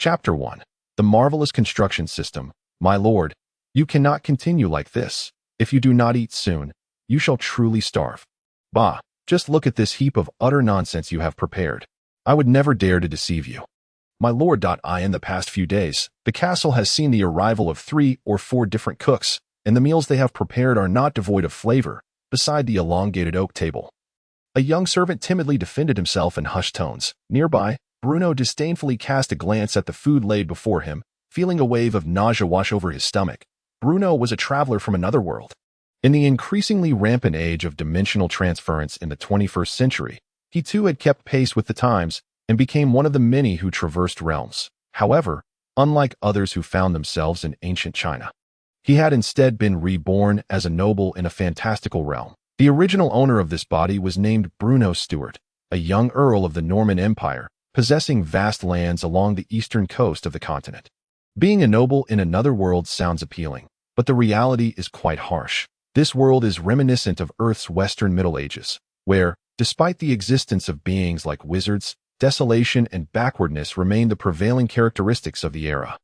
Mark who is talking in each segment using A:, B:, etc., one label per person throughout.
A: Chapter 1. The Marvelous Construction System. My lord, you cannot continue like this. If you do not eat soon, you shall truly starve. Bah, just look at this heap of utter nonsense you have prepared. I would never dare to deceive you. My lord, in the past few days, the castle has seen the arrival of 3 or 4 different cooks, and the meals they have prepared are not devoid of flavor, beside the elongated oak table. A young servant timidly defended himself in hushed tones. Nearby, Bruno disdainfully cast a glance at the food laid before him, feeling a wave of nausea wash over his stomach. Bruno was a traveler from another world. In the increasingly rampant age of dimensional transference in the 21st century, he too had kept pace with the times and became one of the many who traversed realms. However, unlike others who found themselves in ancient China, he had instead been reborn as a noble in a fantastical realm. The original owner of this body was named Bruno Stewart, a young earl of the Norman Empire, possessing vast lands along the eastern coast of the continent. Being a noble in another world sounds appealing, but the reality is quite harsh. This world is reminiscent of Earth's Western Middle Ages, where, despite the existence of beings like wizards, desolation and backwardness remain the prevailing characteristics of the era.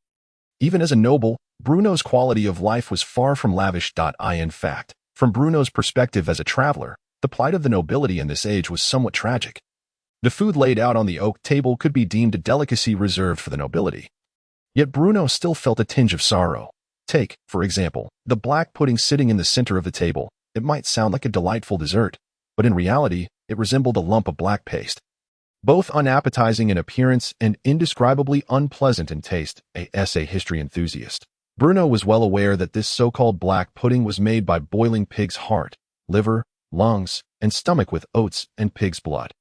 A: Even as a noble, Bruno's quality of life was far from lavish. In fact, from Bruno's perspective as a traveler, the plight of the nobility in this age was somewhat tragic. The food laid out on the oak table could be deemed a delicacy reserved for the nobility. Yet Bruno still felt a tinge of sorrow. Take, for example, the black pudding sitting in the center of the table. It might sound like a delightful dessert, but in reality, it resembled a lump of black paste. Both unappetizing in appearance and indescribably unpleasant in taste, a history enthusiast. Bruno was well aware that this so-called black pudding was made by boiling pig's heart, liver, lungs, and stomach with oats and pig's blood.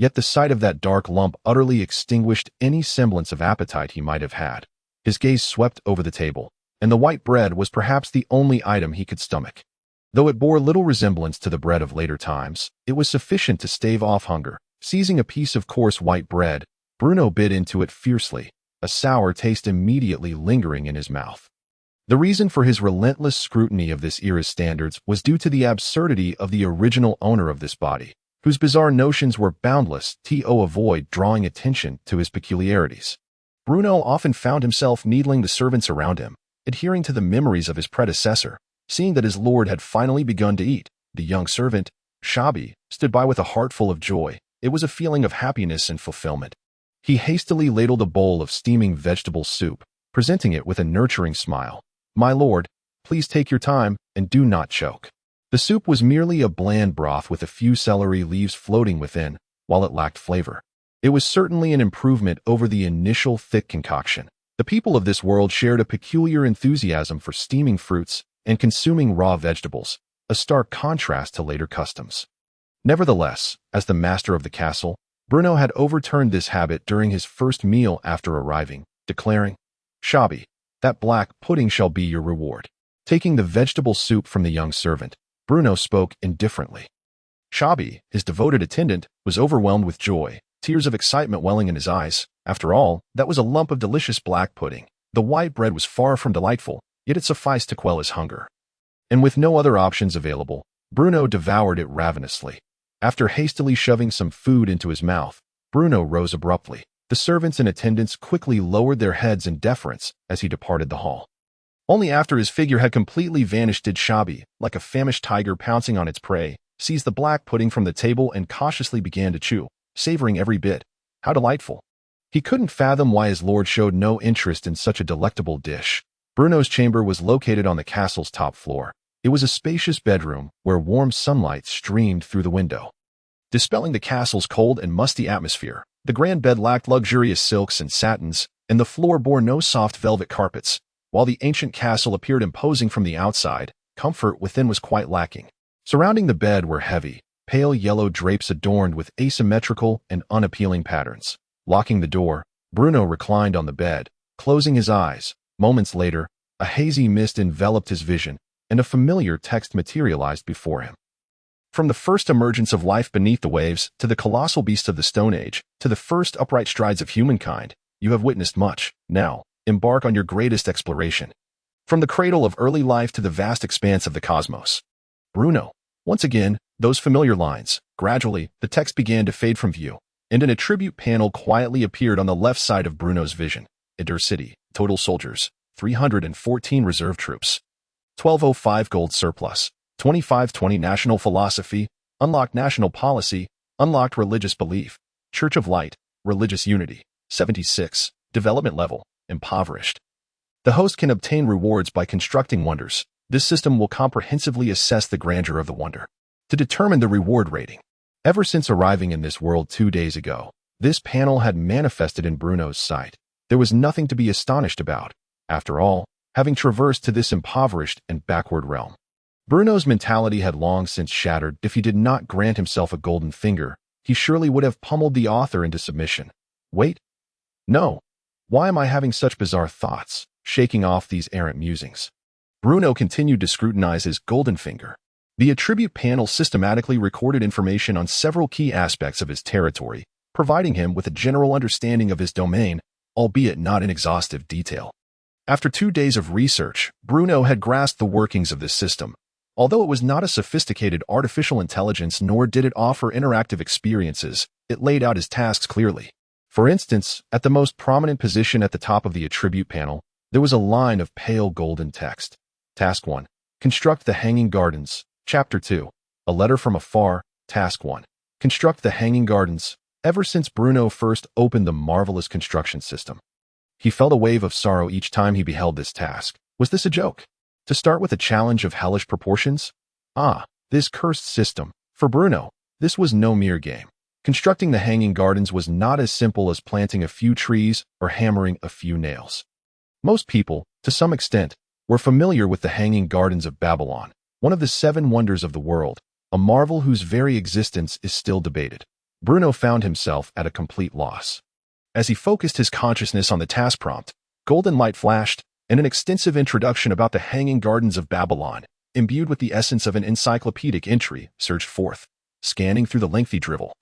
A: Yet the sight of that dark lump utterly extinguished any semblance of appetite he might have had. His gaze swept over the table, and the white bread was perhaps the only item he could stomach. Though it bore little resemblance to the bread of later times, it was sufficient to stave off hunger. Seizing a piece of coarse white bread, Bruno bit into it fiercely, a sour taste immediately lingering in his mouth. The reason for his relentless scrutiny of this era's standards was due to the absurdity of the original owner of this body, whose bizarre notions were boundless to avoid drawing attention to his peculiarities. Bruno often found himself needling the servants around him, adhering to the memories of his predecessor. Seeing that his lord had finally begun to eat, the young servant, Shabi, stood by with a heart full of joy. It was a feeling of happiness and fulfillment. He hastily ladled a bowl of steaming vegetable soup, presenting it with a nurturing smile. My lord, please take your time and do not choke. The soup was merely a bland broth with a few celery leaves floating within, while it lacked flavor. It was certainly an improvement over the initial thick concoction. The people of this world shared a peculiar enthusiasm for steaming fruits and consuming raw vegetables, a stark contrast to later customs. Nevertheless, as the master of the castle, Bruno had overturned this habit during his first meal after arriving, declaring, Shabi, that black pudding shall be your reward. Taking the vegetable soup from the young servant, Bruno spoke indifferently. Shabi, his devoted attendant, was overwhelmed with joy, tears of excitement welling in his eyes. After all, that was a lump of delicious black pudding. The white bread was far from delightful, yet it sufficed to quell his hunger. And with no other options available, Bruno devoured it ravenously. After hastily shoving some food into his mouth, Bruno rose abruptly. The servants and attendants quickly lowered their heads in deference as he departed the hall. Only after his figure had completely vanished did Shabi, like a famished tiger pouncing on its prey, seize the black pudding from the table and cautiously began to chew, savoring every bit. How delightful! He couldn't fathom why his lord showed no interest in such a delectable dish. Bruno's chamber was located on the castle's top floor. It was a spacious bedroom where warm sunlight streamed through the window, dispelling the castle's cold and musty atmosphere. The grand bed lacked luxurious silks and satins, and the floor bore no soft velvet carpets. While the ancient castle appeared imposing from the outside, comfort within was quite lacking. Surrounding the bed were heavy, pale yellow drapes adorned with asymmetrical and unappealing patterns. Locking the door, Bruno reclined on the bed, closing his eyes. Moments later, a hazy mist enveloped his vision, and a familiar text materialized before him. From the first emergence of life beneath the waves, to the colossal beasts of the Stone Age, to the first upright strides of humankind, you have witnessed much. Now, embark on your greatest exploration. From the cradle of early life to the vast expanse of the cosmos. Bruno. Once again, those familiar lines. Gradually, the text began to fade from view, and an attribute panel quietly appeared on the left side of Bruno's vision. Edir City, total soldiers, 314 reserve troops, 1205 gold surplus, 2520 national philosophy, unlocked national policy, unlocked religious belief, Church of Light, religious unity, 76, development level, impoverished. The host can obtain rewards by constructing wonders. This system will comprehensively assess the grandeur of the wonder to determine the reward rating. Ever since arriving in this world 2 days ago, this panel had manifested in Bruno's sight. There was nothing to be astonished about. After all, having traversed to this impoverished and backward realm, Bruno's mentality had long since shattered. If he did not grant himself a golden finger, he surely would have pummeled the author into submission. Wait. No. Why am I having such bizarre thoughts? Shaking off these errant musings, Bruno continued to scrutinize his golden finger. The attribute panel systematically recorded information on several key aspects of his territory, providing him with a general understanding of his domain, albeit not in exhaustive detail. After 2 days of research, Bruno had grasped the workings of this system. Although it was not a sophisticated artificial intelligence nor did it offer interactive experiences, it laid out his tasks clearly. For instance, at the most prominent position at the top of the attribute panel, there was a line of pale golden text. Task 1. Construct the Hanging Gardens. Chapter 2. A Letter from Afar. Task 1. Construct the Hanging Gardens. Ever since Bruno first opened the marvelous construction system, he felt a wave of sorrow each time he beheld this task. Was this a joke? To start with a challenge of hellish proportions? This cursed system. For Bruno, this was no mere game. Constructing the Hanging Gardens was not as simple as planting a few trees or hammering a few nails. Most people, to some extent, were familiar with the Hanging Gardens of Babylon, one of the 7 wonders of the world, a marvel whose very existence is still debated. Bruno found himself at a complete loss. As he focused his consciousness on the task prompt, golden light flashed, and an extensive introduction about the Hanging Gardens of Babylon, imbued with the essence of an encyclopedic entry, surged forth, scanning through the lengthy drivel.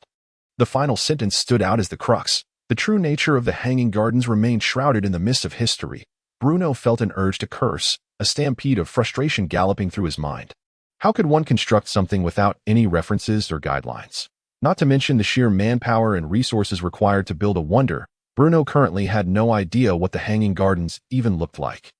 A: The final sentence stood out as the crux. The true nature of the Hanging Gardens remained shrouded in the mist of history. Bruno felt an urge to curse, a stampede of frustration galloping through his mind. How could one construct something without any references or guidelines? Not to mention the sheer manpower and resources required to build a wonder. Bruno currently had no idea what the Hanging Gardens even looked like.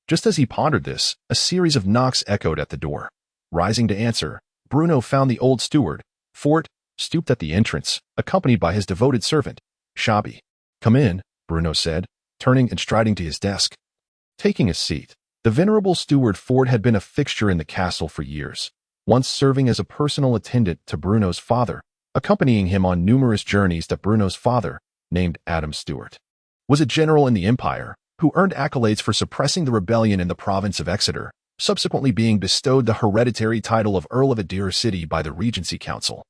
A: Just as he pondered this, a series of knocks echoed at the door. Rising to answer, Bruno found the old steward, Fort, stooped at the entrance, accompanied by his devoted servant, Shabi. "Come in," Bruno said, turning and striding to his desk. Taking a seat, the venerable steward Fort had been a fixture in the castle for years, once serving as a personal attendant to Bruno's father, accompanying him on numerous journeys. That Bruno's father, named Adam Stewart, was a general in the Empire who earned accolades for suppressing the rebellion in the province of Exeter, subsequently being bestowed the hereditary title of Earl of Edir City by the Regency Council.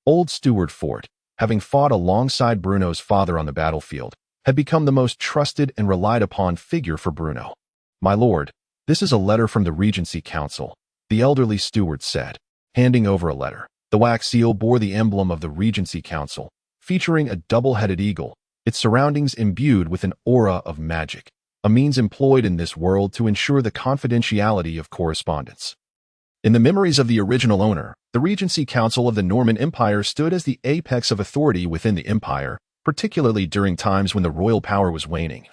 A: Old Steward Fort, having fought alongside Bruno's father on the battlefield, had become the most trusted and relied upon figure for Bruno. "My lord, this is a letter from the Regency Council," the elderly steward said, handing over a letter. The wax seal bore the emblem of the Regency Council, featuring a double-headed eagle, its surroundings imbued with an aura of magic, a means employed in this world to ensure the confidentiality of correspondence. In the memories of the original owner, the Regency Council of the Norman Empire stood as the apex of authority within the empire, particularly during times when the royal power was waning.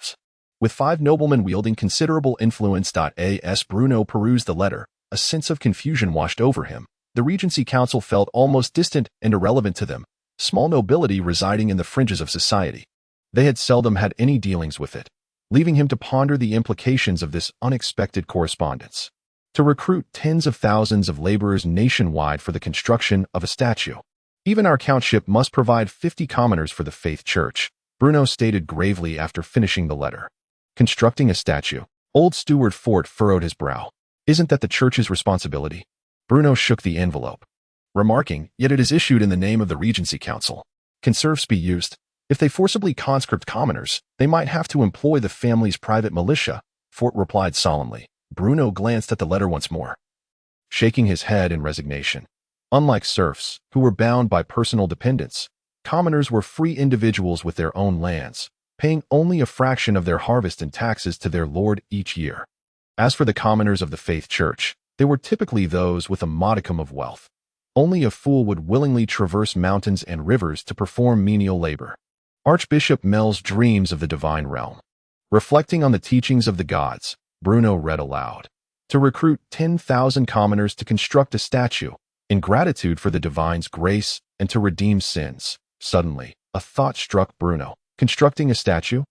A: With 5 noblemen wielding considerable influence. As Bruno perused the letter, a sense of confusion washed over him. The Regency Council felt almost distant and irrelevant to them, small nobility residing in the fringes of society. They had seldom had any dealings with it, leaving him to ponder the implications of this unexpected correspondence. To recruit tens of thousands of laborers nationwide for the construction of a statue. "Even our countship must provide 50 commoners for the faith church," Bruno stated gravely after finishing the letter. Constructing a statue. Old Steward Fort furrowed his brow. "Isn't that the church's responsibility?" Bruno shook the envelope, remarking, "Yet it is issued in the name of the Regency Council. Can serfs be used? If they forcibly conscript commoners, they might have to employ the family's private militia," Fort replied solemnly. Bruno glanced at the letter once more, shaking his head in resignation. Unlike serfs, who were bound by personal dependence, commoners were free individuals with their own lands, paying only a fraction of their harvest and taxes to their lord each year. As for the commoners of the faith church, they were typically those with a modicum of wealth. Only a fool would willingly traverse mountains and rivers to perform menial labor. Archbishop Mel's dreams of the divine realm. Reflecting on the teachings of the gods, Bruno read aloud. To recruit 10,000 commoners to construct a statue, in gratitude for the divine's grace and to redeem sins. Suddenly, a thought struck Bruno. Constructing a statue?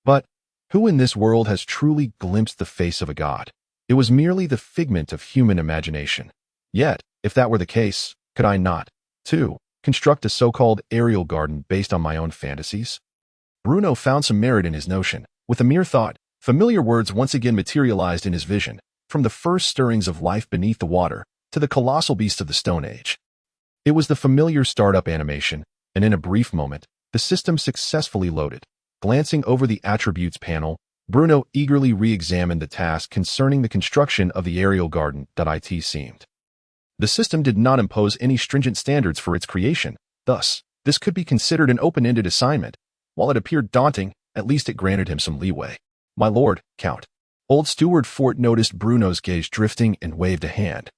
A: But who in this world has truly glimpsed the face of a god? It was merely the figment of human imagination. Yet, if that were the case, could I not, too, construct a so-called aerial garden based on my own fantasies? Bruno found some merit in his notion. With a mere thought, familiar words once again materialized in his vision, from the first stirrings of life beneath the water to the colossal beasts of the Stone Age. It was the familiar startup animation, and in a brief moment, the system successfully loaded. Glancing over the attributes panel, Bruno eagerly re-examined the task concerning the construction of the aerial garden. It seemed the system did not impose any stringent standards for its creation. Thus, this could be considered an open-ended assignment. While it appeared daunting, at least it granted him some leeway. "My lord, Count." Old Steward Fort noticed Bruno's gaze drifting and waved a hand,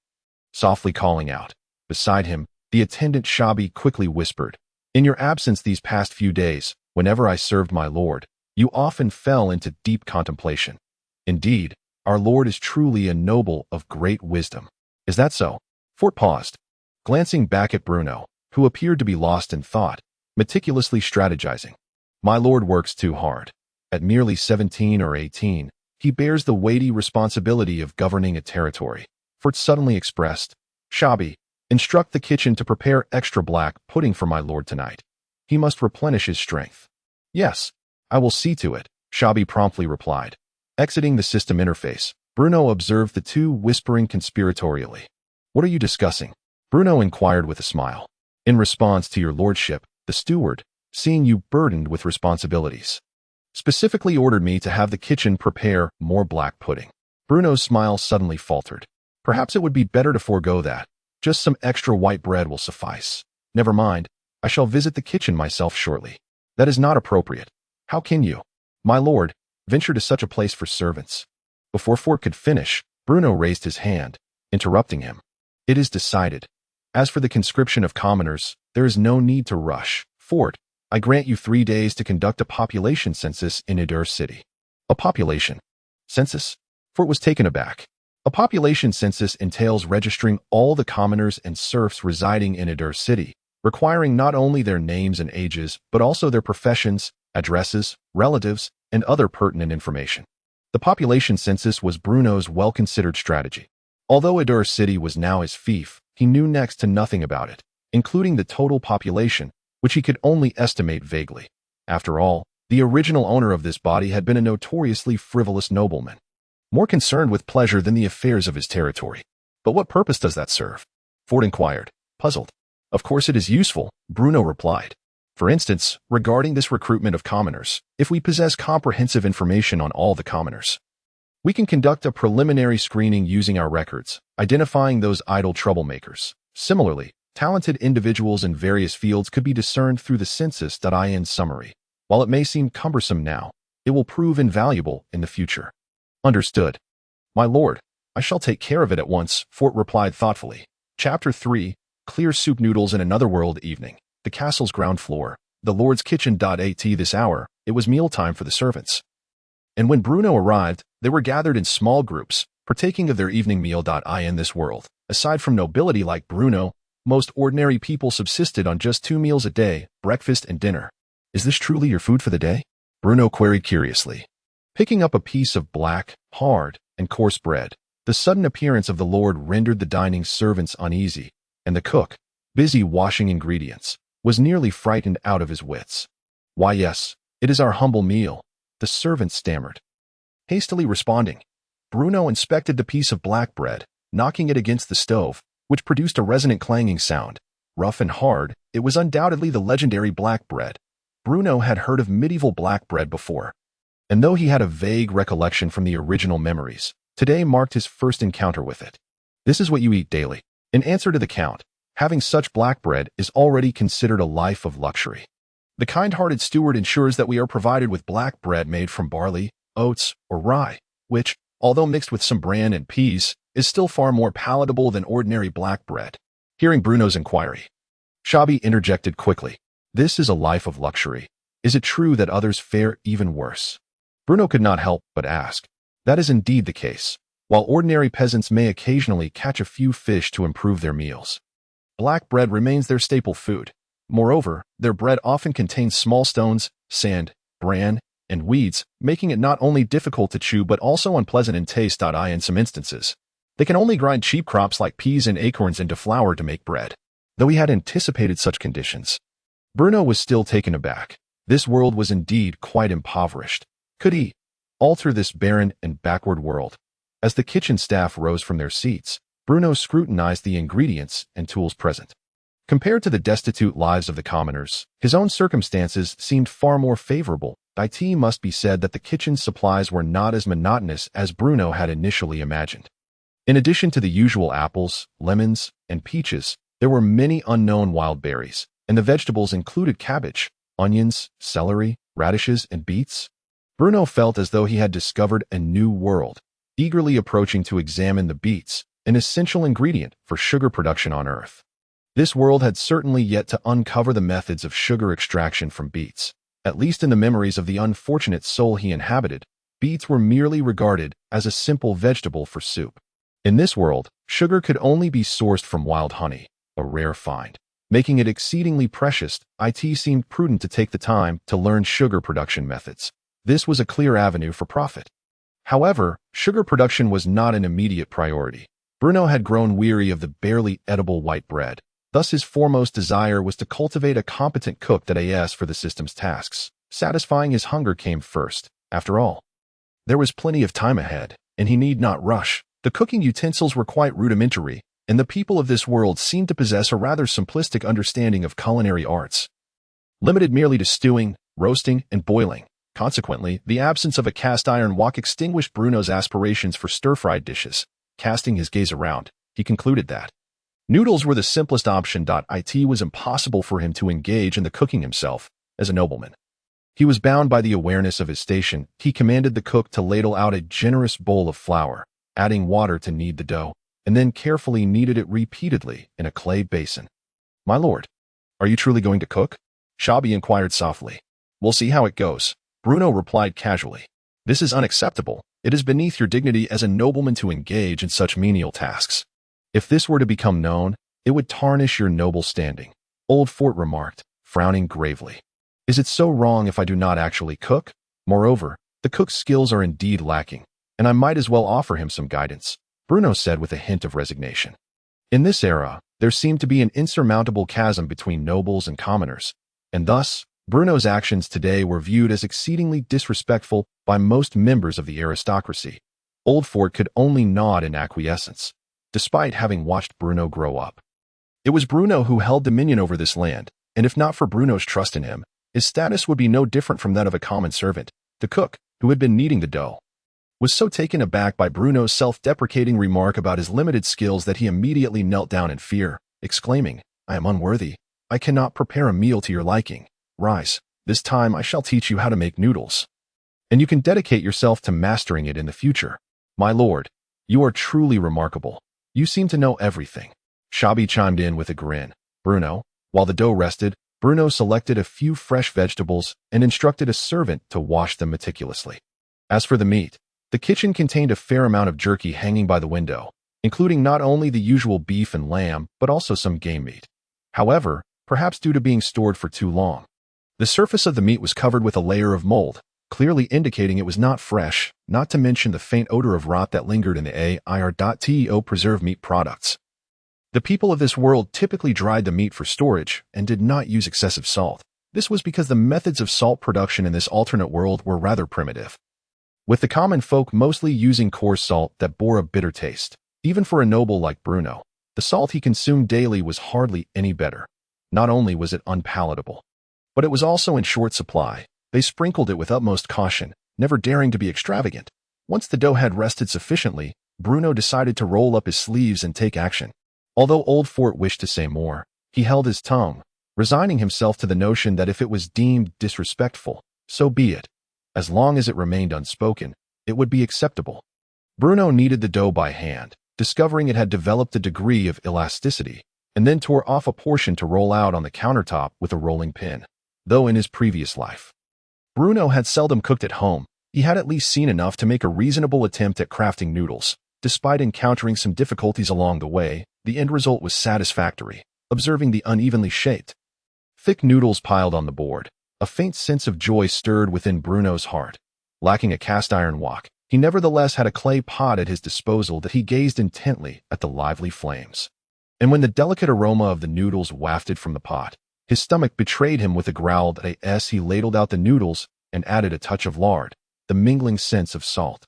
A: softly calling out. Beside him, the attendant Shabi quickly whispered, "In your absence these past few days, whenever I served my lord, you often fell into deep contemplation. Indeed, our lord is truly a noble of great wisdom." "Is that so?" Fort paused, glancing back at Bruno, who appeared to be lost in thought, meticulously strategizing. "My lord works too hard. At merely 17 or 18, he bears the weighty responsibility of governing a territory." Fort suddenly expressed, "Shabi, instruct the kitchen to prepare extra black pudding for my lord tonight. He must replenish his strength." "Yes, I will see to it," Shabi promptly replied. Exiting the system interface, Bruno observed the two whispering conspiratorially. "What are you discussing?" Bruno inquired with a smile. "In response to your lordship, the steward, seeing you burdened with responsibilities, specifically ordered me to have the kitchen prepare more black pudding." Bruno's smile suddenly faltered. "Perhaps it would be better to forego that. Just some extra white bread will suffice. Never mind, I shall visit the kitchen myself shortly." "That is not appropriate. How can you, my lord, venture to such a place for servants?" Before Fort could finish, Bruno raised his hand, interrupting him. "It is decided. As for the conscription of commoners, there is no need to rush. Fort, I grant you 3 days to conduct a population census in Ruhr city." "A population census?" Fort was taken aback. A population census entails registering all the commoners and serfs residing in Ruhr city, requiring not only their names and ages, but also their professions, addresses, relatives, and other pertinent information. The population census was Bruno's well-considered strategy. Although Ruhr city was now his fief, he knew next to nothing about it, including the total population, which he could only estimate vaguely. After all, the original owner of this body had been a notoriously frivolous nobleman, more concerned with pleasure than the affairs of his territory. "But what purpose does that serve?" Fort inquired, puzzled. "Of course it is useful," Bruno replied. "For instance, regarding this recruitment of commoners, if we possess comprehensive information on all the commoners, we can conduct a preliminary screening using our records, identifying those idle troublemakers. Similarly, talented individuals in various fields could be discerned through the census.in summary. While it may seem cumbersome now, it will prove invaluable in the future." "Understood. My lord, I shall take care of it at once," Fort replied thoughtfully. Chapter 3, Clear Soup Noodles in Another World Evening. The castle's ground floor, the lord's kitchen. This hour, it was mealtime for the servants. And when Bruno arrived, they were gathered in small groups, partaking of their evening meal. In this world, aside from nobility like Bruno, most ordinary people subsisted on just 2 meals a day, breakfast and dinner. "Is this truly your food for the day?" Bruno queried curiously. Picking up a piece of black, hard, and coarse bread, the sudden appearance of the lord rendered the dining servants uneasy, and the cook, busy washing ingredients, was nearly frightened out of his wits. "Why, yes, it is our humble meal," the servant stammered. Hastily responding, Bruno inspected the piece of black bread, knocking it against the stove, which produced a resonant clanging sound. Rough and hard, it was undoubtedly the legendary black bread. Bruno had heard of medieval black bread before, and though he had a vague recollection from the original memories, today marked his first encounter with it. "This is what you eat daily." In answer to the count, having such black bread is already considered a life of luxury. The kind-hearted steward ensures that we are provided with black bread made from barley, oats, or rye, which, although mixed with some bran and peas, is still far more palatable than ordinary black bread. Hearing Bruno's inquiry, Shabi interjected quickly. "This is a life of luxury. Is it true that others fare even worse?" Bruno could not help but ask. That is indeed the case. While ordinary peasants may occasionally catch a few fish to improve their meals, black bread remains their staple food. Moreover, their bread often contains small stones, sand, bran, and weeds, making it not only difficult to chew but also unpleasant in taste. In some instances, they can only grind cheap crops like peas and acorns into flour to make bread. Though he had anticipated such conditions, Bruno was still taken aback. This world was indeed quite impoverished. Could he alter this barren and backward world? As the kitchen staff rose from their seats, Bruno scrutinized the ingredients and tools present. Compared to the destitute lives of the commoners, his own circumstances seemed far more favorable. It must be said that the kitchen's supplies were not as monotonous as Bruno had initially imagined. In addition to the usual apples, lemons, and peaches, there were many unknown wild berries, and the vegetables included cabbage, onions, celery, radishes, and beets. Bruno felt as though he had discovered a new world, eagerly approaching to examine the beets, an essential ingredient for sugar production on Earth. This world had certainly yet to uncover the methods of sugar extraction from beets. At least in the memories of the unfortunate soul he inhabited, beets were merely regarded as a simple vegetable for soup. In this world, sugar could only be sourced from wild honey, a rare find. Making it exceedingly precious, it seemed prudent to take the time to learn sugar production methods. This was a clear avenue for profit. However, sugar production was not an immediate priority. Bruno had grown weary of the barely edible white bread. Thus his foremost desire was to cultivate a competent cook that asked for the system's tasks. Satisfying his hunger came first. After all, there was plenty of time ahead, and he need not rush. The cooking utensils were quite rudimentary, and the people of this world seemed to possess a rather simplistic understanding of culinary arts, limited merely to stewing, roasting, and boiling. Consequently, the absence of a cast-iron wok extinguished Bruno's aspirations for stir-fried dishes. Casting his gaze around, he concluded that noodles were the simplest option. It was impossible for him to engage in the cooking himself. As a nobleman, he was bound by the awareness of his station. He commanded the cook to ladle out a generous bowl of flour, adding water to knead the dough, and then carefully kneaded it repeatedly in a clay basin. "My lord, are you truly going to cook?" Shabi inquired softly. "We'll see how it goes," Bruno replied casually. "This is unacceptable. It is beneath your dignity as a nobleman to engage in such menial tasks. If this were to become known, it would tarnish your noble standing," Old Fort remarked, frowning gravely. "Is it so wrong if I do not actually cook? Moreover, the cook's skills are indeed lacking, and I might as well offer him some guidance," Bruno said with a hint of resignation. In this era, there seemed to be an insurmountable chasm between nobles and commoners, and thus, Bruno's actions today were viewed as exceedingly disrespectful by most members of the aristocracy. Old Fort could only nod in acquiescence, despite having watched Bruno grow up. It was Bruno who held dominion over this land, and if not for Bruno's trust in him, his status would be no different from that of a common servant. The cook, who had been kneading the dough, was so taken aback by Bruno's self-deprecating remark about his limited skills that he immediately knelt down in fear, exclaiming, "I am unworthy. I cannot prepare a meal to your liking. Rise. This time I shall teach you how to make noodles, and you can dedicate yourself to mastering it in the future. My lord, you are truly remarkable. You seem to know everything." Shabi chimed in with a grin. While the dough rested, Bruno selected a few fresh vegetables and instructed a servant to wash them meticulously. As for the meat, the kitchen contained a fair amount of jerky hanging by the window, including not only the usual beef and lamb, but also some game meat. However, perhaps due to being stored for too long, the surface of the meat was covered with a layer of mold, clearly indicating it was not fresh, not to mention the faint odor of rot that lingered in the AIR.TEO preserved meat products. The people of this world typically dried the meat for storage and did not use excessive salt. This was because the methods of salt production in this alternate world were rather primitive, with the common folk mostly using coarse salt that bore a bitter taste. Even for a noble like Bruno, the salt he consumed daily was hardly any better. Not only was it unpalatable, but it was also in short supply. They sprinkled it with utmost caution, never daring to be extravagant. Once the dough had rested sufficiently, Bruno decided to roll up his sleeves and take action. Although Old Fort wished to say more, he held his tongue, resigning himself to the notion that if it was deemed disrespectful, so be it. As long as it remained unspoken, it would be acceptable. Bruno kneaded the dough by hand, discovering it had developed a degree of elasticity, and then tore off a portion to roll out on the countertop with a rolling pin. Though in his previous life, Bruno had seldom cooked at home, He had at least seen enough to make a reasonable attempt at crafting noodles. Despite encountering some difficulties along the way, the end result was satisfactory. Observing the unevenly shaped, thick noodles piled on the board, a faint sense of joy stirred within Bruno's heart. Lacking a cast-iron wok, he nevertheless had a clay pot at his disposal that he gazed intently at the lively flames. And when the delicate aroma of the noodles wafted from the pot, his stomach betrayed him with a growl as he ladled out the noodles and added a touch of lard, the mingling scents of salt,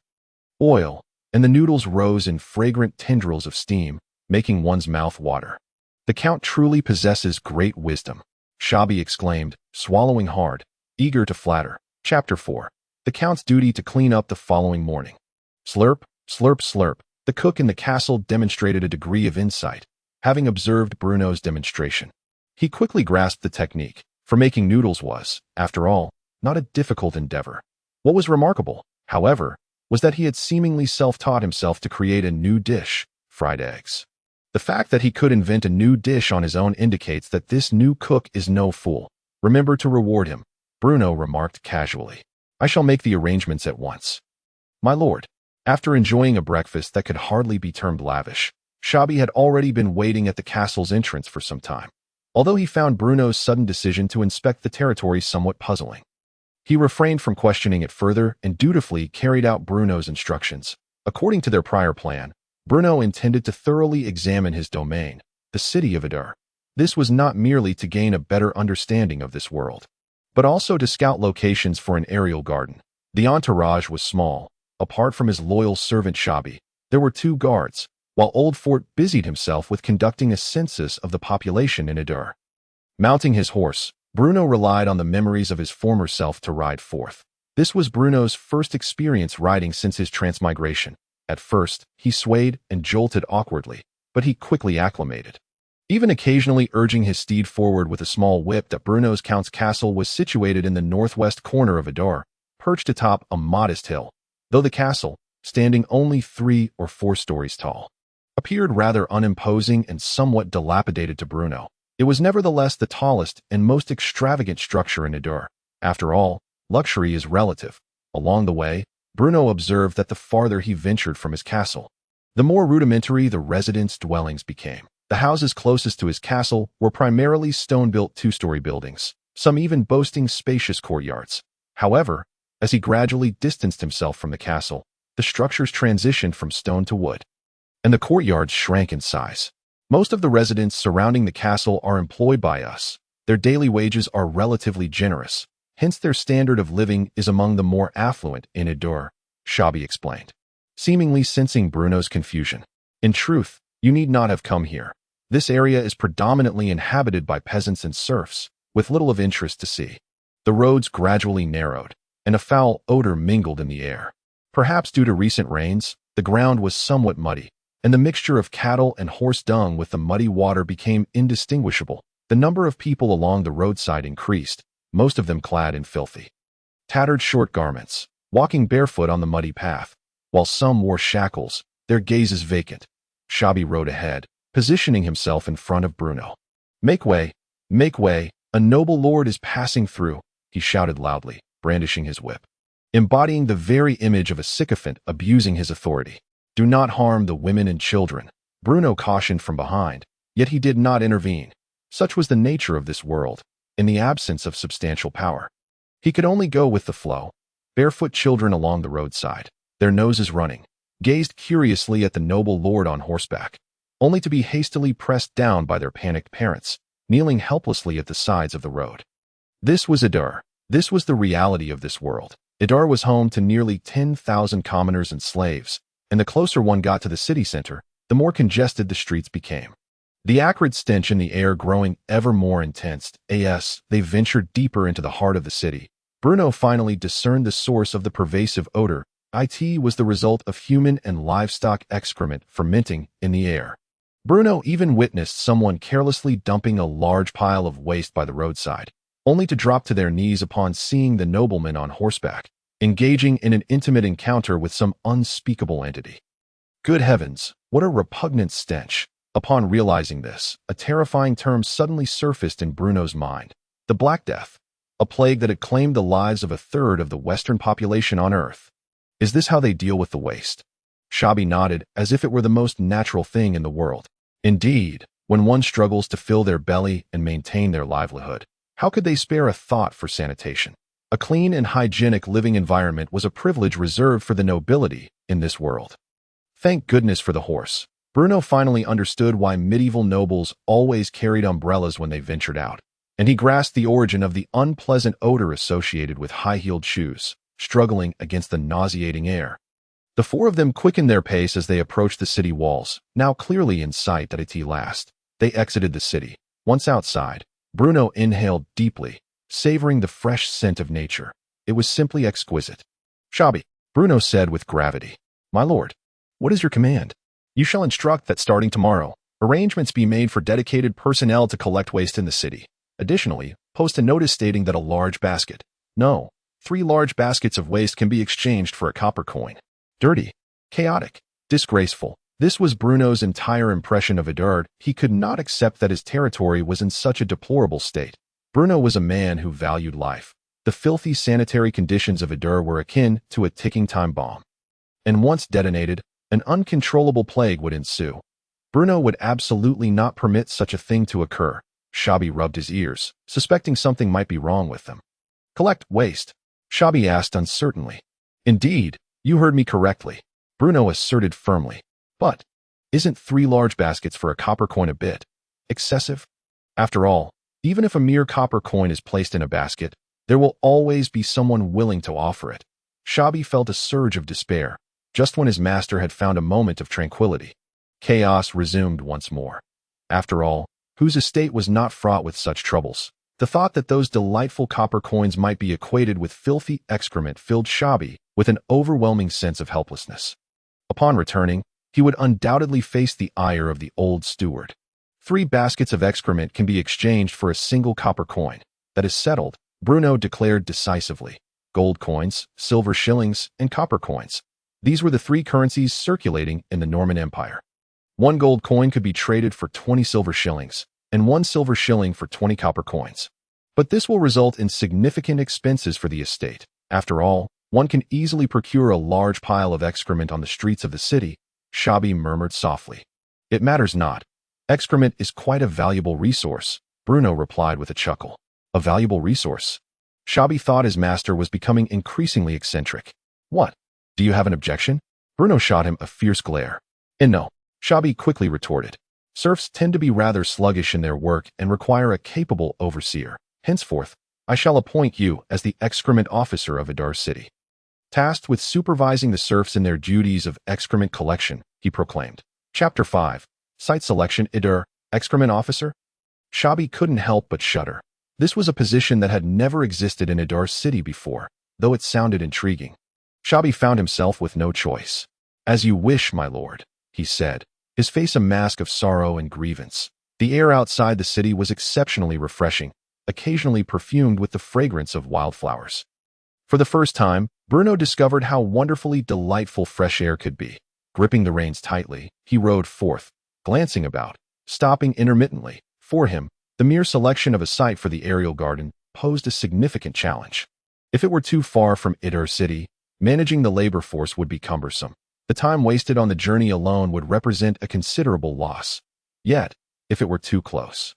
A: oil, and the noodles rose in fragrant tendrils of steam, making one's mouth water. "The Count truly possesses great wisdom," Shabi exclaimed, swallowing hard, eager to flatter. Chapter 4. The Count's duty to clean up the following morning. Slurp, slurp, slurp. The cook in the castle demonstrated a degree of insight, having observed Bruno's demonstration. He quickly grasped the technique, for making noodles was, after all, not a difficult endeavor. What was remarkable, however, was that he had seemingly self-taught himself to create a new dish, fried eggs. The fact that he could invent a new dish on his own indicates that this new cook is no fool. "Remember to reward him," Bruno remarked casually. "I shall make the arrangements at once." "My lord." After enjoying a breakfast that could hardly be termed lavish, Shabi had already been waiting at the castle's entrance for some time. Although he found Bruno's sudden decision to inspect the territory somewhat puzzling, he refrained from questioning it further and dutifully carried out Bruno's instructions. According to their prior plan, Bruno intended to thoroughly examine his domain, the city of Ruhr. This was not merely to gain a better understanding of this world, but also to scout locations for an aerial garden. The entourage was small. Apart from his loyal servant Shabi, there were 2 guards, while Old Fort busied himself with conducting a census of the population in Ruhr. Mounting his horse, Bruno relied on the memories of his former self to ride forth. This was Bruno's first experience riding since his transmigration. At first, he swayed and jolted awkwardly, but he quickly acclimated. Even occasionally urging his steed forward with a small whip. That Bruno's Count's castle was situated in the northwest corner of Ruhr, perched atop a modest hill, though the castle, standing only 3 or 4 stories tall, appeared rather unimposing and somewhat dilapidated to Bruno. It was nevertheless the tallest and most extravagant structure in Ruhr. After all, luxury is relative. Along the way, Bruno observed that the farther he ventured from his castle, the more rudimentary the residents' dwellings became. The houses closest to his castle were primarily stone-built 2-story buildings, some even boasting spacious courtyards. However, as he gradually distanced himself from the castle, the structures transitioned from stone to wood, and the courtyards shrank in size. Most of the residents surrounding the castle are employed by us. Their daily wages are relatively generous, hence their standard of living is among the more affluent in Ruhr, Shabi explained, seemingly sensing Bruno's confusion. "In truth, you need not have come here. This area is predominantly inhabited by peasants and serfs, with little of interest to see." The roads gradually narrowed, and a foul odor mingled in the air. Perhaps due to recent rains, the ground was somewhat muddy, and the mixture of cattle and horse dung with the muddy water became indistinguishable. The number of people along the roadside increased, most of them clad in filthy, tattered short garments, walking barefoot on the muddy path, while some wore shackles, their gazes vacant. Shabi rode ahead, positioning himself in front of Bruno. Make way, a noble lord is passing through," he shouted loudly, brandishing his whip, embodying the very image of a sycophant abusing his authority. "Do not harm the women and children," Bruno cautioned from behind, yet he did not intervene. Such was the nature of this world. In the absence of substantial power, he could only go with the flow. Barefoot children along the roadside, their noses running, gazed curiously at the noble lord on horseback, only to be hastily pressed down by their panicked parents, kneeling helplessly at the sides of the road. This was Ruhr. This was the reality of this world. Ruhr was home to nearly 10,000 commoners and slaves, and the closer one got to the city center, the more congested the streets became. The acrid stench in the air growing ever more intense as they ventured deeper into the heart of the city. Bruno finally discerned the source of the pervasive odor. It was the result of human and livestock excrement fermenting in the air. Bruno even witnessed someone carelessly dumping a large pile of waste by the roadside, only to drop to their knees upon seeing the nobleman on horseback, engaging in an intimate encounter with some unspeakable entity. Good heavens, what a repugnant stench! Upon realizing this, a terrifying term suddenly surfaced in Bruno's mind: the Black Death. a plague that had claimed the lives of a third of the Western population on Earth. Is this how they deal with the waste? Shabi nodded, as if it were the most natural thing in the world. Indeed, when one struggles to fill their belly and maintain their livelihood, how could they spare a thought for sanitation? A clean and hygienic living environment was a privilege reserved for the nobility in this world. Thank goodness for the horse. Bruno finally understood why medieval nobles always carried umbrellas when they ventured out, and he grasped the origin of the unpleasant odor associated with high-heeled shoes, struggling against the nauseating air. The four of them quickened their pace as they approached the city walls, now clearly in sight at last. They exited the city. Once outside, Bruno inhaled deeply, savoring the fresh scent of nature. It was simply exquisite. "Shabi," Bruno said with gravity. "My lord, what is your command?" "You shall instruct that starting tomorrow, arrangements be made for dedicated personnel to collect waste in the city. Additionally, post a notice stating that a large basket, no, 3 large baskets of waste can be exchanged for a copper coin." Dirty, chaotic, disgraceful. This was Bruno's entire impression of Ruhr. He could not accept that his territory was in such a deplorable state. Bruno was a man who valued life. The filthy sanitary conditions of Ruhr were akin to a ticking time bomb. And once detonated, an uncontrollable plague would ensue. Bruno would absolutely not permit such a thing to occur. Shabi rubbed his ears, suspecting something might be wrong with them. "Collect waste?" Shabi asked uncertainly. "Indeed, you heard me correctly," Bruno asserted firmly. "But isn't 3 large baskets for a copper coin a bit excessive? After all, even if a mere copper coin is placed in a basket, there will always be someone willing to offer it." Shabi felt a surge of despair, just when his master had found a moment of tranquility. Chaos resumed once more. After all, whose estate was not fraught with such troubles? The thought that those delightful copper coins might be equated with filthy excrement filled Shabi with an overwhelming sense of helplessness. Upon returning, he would undoubtedly face the ire of the old steward. 3 baskets of excrement can be exchanged for a single copper coin. That is settled, Bruno declared decisively. Gold coins, silver shillings, and copper coins. These were the 3 currencies circulating in the Norman Empire. 1 gold coin could be traded for 20 silver shillings, and 1 silver shilling for 20 copper coins. But this will result in significant expenses for the estate. After all, one can easily procure a large pile of excrement on the streets of the city, Shabi murmured softly. "It matters not. Excrement is quite a valuable resource," Bruno replied with a chuckle. "A valuable resource?" Shabi thought his master was becoming increasingly eccentric. "What? Do you have an objection?" Bruno shot him a fierce glare. "And no," Shabi quickly retorted. "Serfs tend to be rather sluggish in their work and require a capable overseer. Henceforth, I shall appoint you as the excrement officer of Ruhr city, tasked with supervising the serfs in their duties of excrement collection," he proclaimed. Chapter 5. Site Selection. Ruhr, Excrement Officer? Shabi couldn't help but shudder. This was a position that had never existed in Ruhr city before, though it sounded intriguing. Shabi found himself with no choice. "As you wish, my lord," he said, his face a mask of sorrow and grievance. The air outside the city was exceptionally refreshing, occasionally perfumed with the fragrance of wildflowers. For the first time, Bruno discovered how wonderfully delightful fresh air could be. Gripping the reins tightly, he rode forth, glancing about, stopping intermittently. For him, the mere selection of a site for the aerial garden posed a significant challenge. If it were too far from Ruhr city, managing the labor force would be cumbersome. The time wasted on the journey alone would represent a considerable loss. Yet, if it were too close,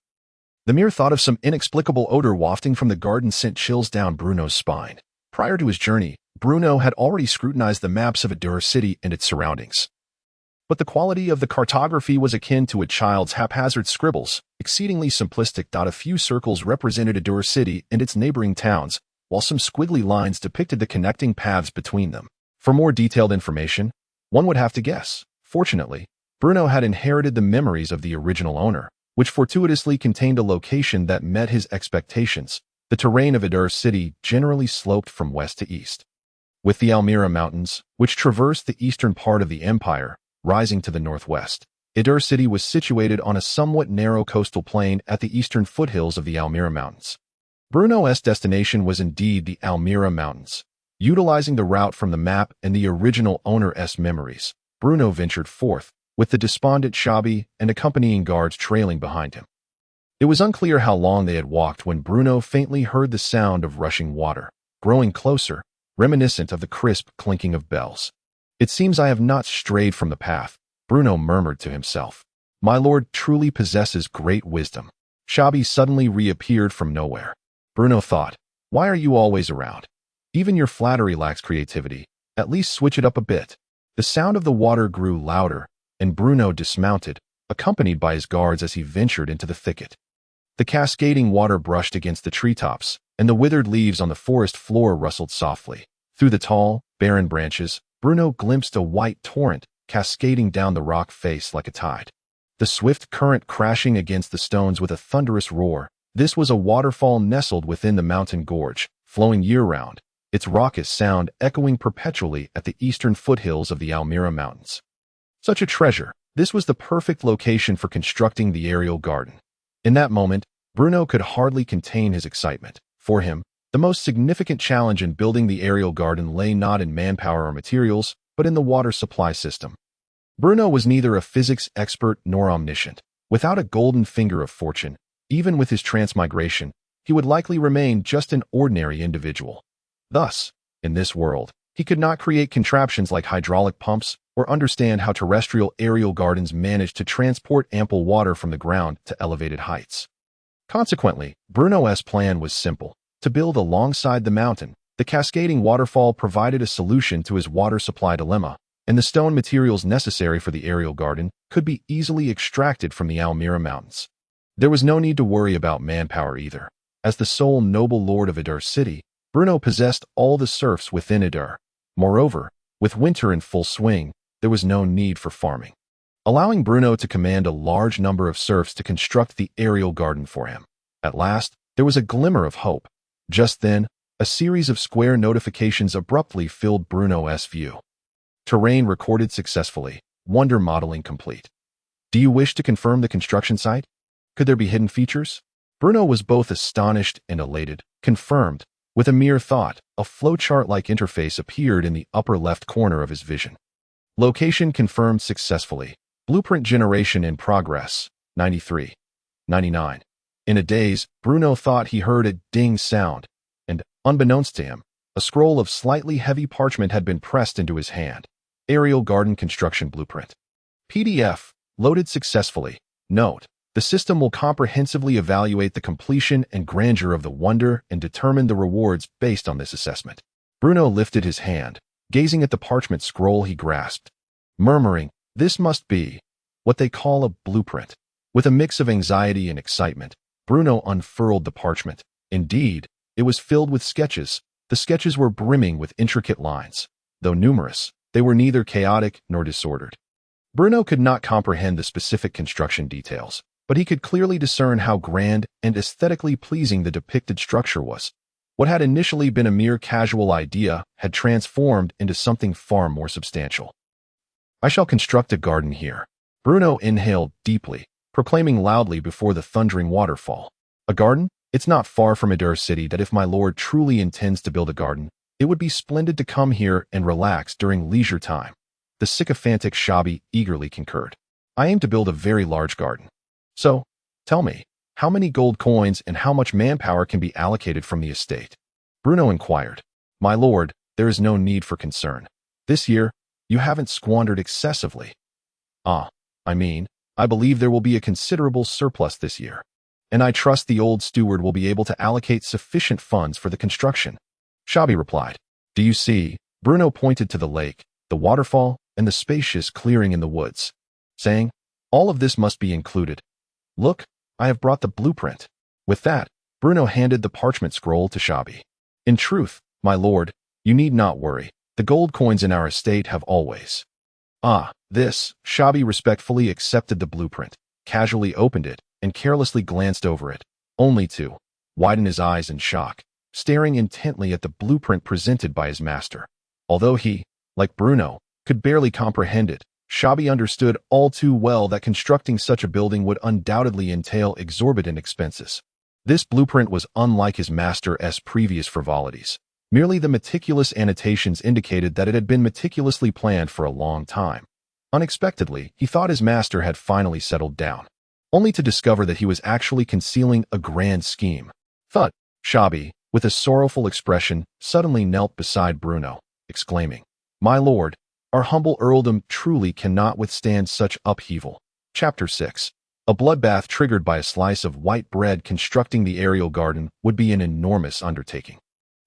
A: the mere thought of some inexplicable odor wafting from the garden sent chills down Bruno's spine. Prior to his journey, Bruno had already scrutinized the maps of Ruhr city and its surroundings. But the quality of the cartography was akin to a child's haphazard scribbles, exceedingly simplistic. A few circles represented Ruhr city and its neighboring towns, while some squiggly lines depicted the connecting paths between them. For more detailed information, one would have to guess. Fortunately, Bruno had inherited the memories of the original owner, which fortuitously contained a location that met his expectations. The terrain of Ruhr city generally sloped from west to east, with the Almira Mountains, which traversed the eastern part of the empire, rising to the northwest. Ruhr city was situated on a somewhat narrow coastal plain at the eastern foothills of the Almira Mountains. Bruno's destination was indeed the Almira Mountains. Utilizing the route from the map and the original owner's memories, Bruno ventured forth, with the despondent Shabi and accompanying guards trailing behind him. It was unclear how long they had walked when Bruno faintly heard the sound of rushing water, growing closer, reminiscent of the crisp clinking of bells. "It seems I have not strayed from the path," Bruno murmured to himself. "My lord truly possesses great wisdom." Shabi suddenly reappeared from nowhere. Bruno thought, "Why are you always around? Even your flattery lacks creativity. At least switch it up a bit." The sound of the water grew louder, and Bruno dismounted, accompanied by his guards as he ventured into the thicket. The cascading water brushed against the treetops, and the withered leaves on the forest floor rustled softly. Through the tall, barren branches, Bruno glimpsed a white torrent cascading down the rock face like a tide. The swift current crashing against the stones with a thunderous roar. This was a waterfall nestled within the mountain gorge, flowing year-round, its raucous sound echoing perpetually at the eastern foothills of the Almira Mountains. Such a treasure! This was the perfect location for constructing the aerial garden. In that moment, Bruno could hardly contain his excitement. For him, the most significant challenge in building the aerial garden lay not in manpower or materials, but in the water supply system. Bruno was neither a physics expert nor omniscient. Without a golden finger of fortune, even with his transmigration, he would likely remain just an ordinary individual. Thus, in this world, he could not create contraptions like hydraulic pumps or understand how terrestrial aerial gardens manage to transport ample water from the ground to elevated heights. Consequently, Bruno's plan was simple: to build alongside the mountain. The cascading waterfall provided a solution to his water supply dilemma, and the stone materials necessary for the aerial garden could be easily extracted from the Almira Mountains. There was no need to worry about manpower either. As the sole noble lord of Adur city, Bruno possessed all the serfs within Adur. Moreover, with winter in full swing, there was no need for farming, allowing Bruno to command a large number of serfs to construct the aerial garden for him. At last, there was a glimmer of hope. Just then, a series of square notifications abruptly filled Bruno's view. Terrain recorded successfully. Wonder modeling complete. Do you wish to confirm the construction site? Could there be hidden features? Bruno was both astonished and elated. Confirmed. With a mere thought, a flowchart-like interface appeared in the upper left corner of his vision. Location confirmed successfully. Blueprint generation in progress. 93. 99. In a daze, Bruno thought he heard a ding sound, and, unbeknownst to him, a scroll of slightly heavy parchment had been pressed into his hand. Aerial Garden Construction Blueprint. PDF. Loaded successfully. Note: the system will comprehensively evaluate the completion and grandeur of the wonder and determine the rewards based on this assessment. Bruno lifted his hand, gazing at the parchment scroll he grasped, murmuring, "This must be what they call a blueprint." With a mix of anxiety and excitement, Bruno unfurled the parchment. Indeed, it was filled with sketches. The sketches were brimming with intricate lines. Though numerous, they were neither chaotic nor disordered. Bruno could not comprehend the specific construction details, but he could clearly discern how grand and aesthetically pleasing the depicted structure was. What had initially been a mere casual idea had transformed into something far more substantial. "I shall construct a garden here." Bruno inhaled deeply, proclaiming loudly before the thundering waterfall. "A garden? It's not far from Adur city that if my lord truly intends to build a garden, it would be splendid to come here and relax during leisure time." The sycophantic Shabi eagerly concurred. "I aim to build a very large garden. So, tell me, how many gold coins and how much manpower can be allocated from the estate?" Bruno inquired. "My lord, there is no need for concern. This year, you haven't squandered excessively." I believe there will be a considerable surplus this year, and I trust the old steward will be able to allocate sufficient funds for the construction." Shabi replied. "Do you see?" Bruno pointed to the lake, the waterfall, and the spacious clearing in the woods, saying, "All of this must be included. Look, I have brought the blueprint." With that, Bruno handed the parchment scroll to Shabi. "In truth, my lord, you need not worry. The gold coins in our estate have always." This, Shabi respectfully accepted the blueprint, casually opened it, and carelessly glanced over it, only to widen his eyes in shock, staring intently at the blueprint presented by his master. Although he, like Bruno, could barely comprehend it, Shabi understood all too well that constructing such a building would undoubtedly entail exorbitant expenses. This blueprint was unlike his master's previous frivolities. Merely the meticulous annotations indicated that it had been meticulously planned for a long time. Unexpectedly, he thought his master had finally settled down. only to discover that he was actually concealing a grand scheme. Thud. Shabi, with a sorrowful expression, suddenly knelt beside Bruno, exclaiming, "My lord, our humble earldom truly cannot withstand such upheaval." Chapter 6. A bloodbath triggered by a slice of white bread. Constructing the aerial garden would be an enormous undertaking,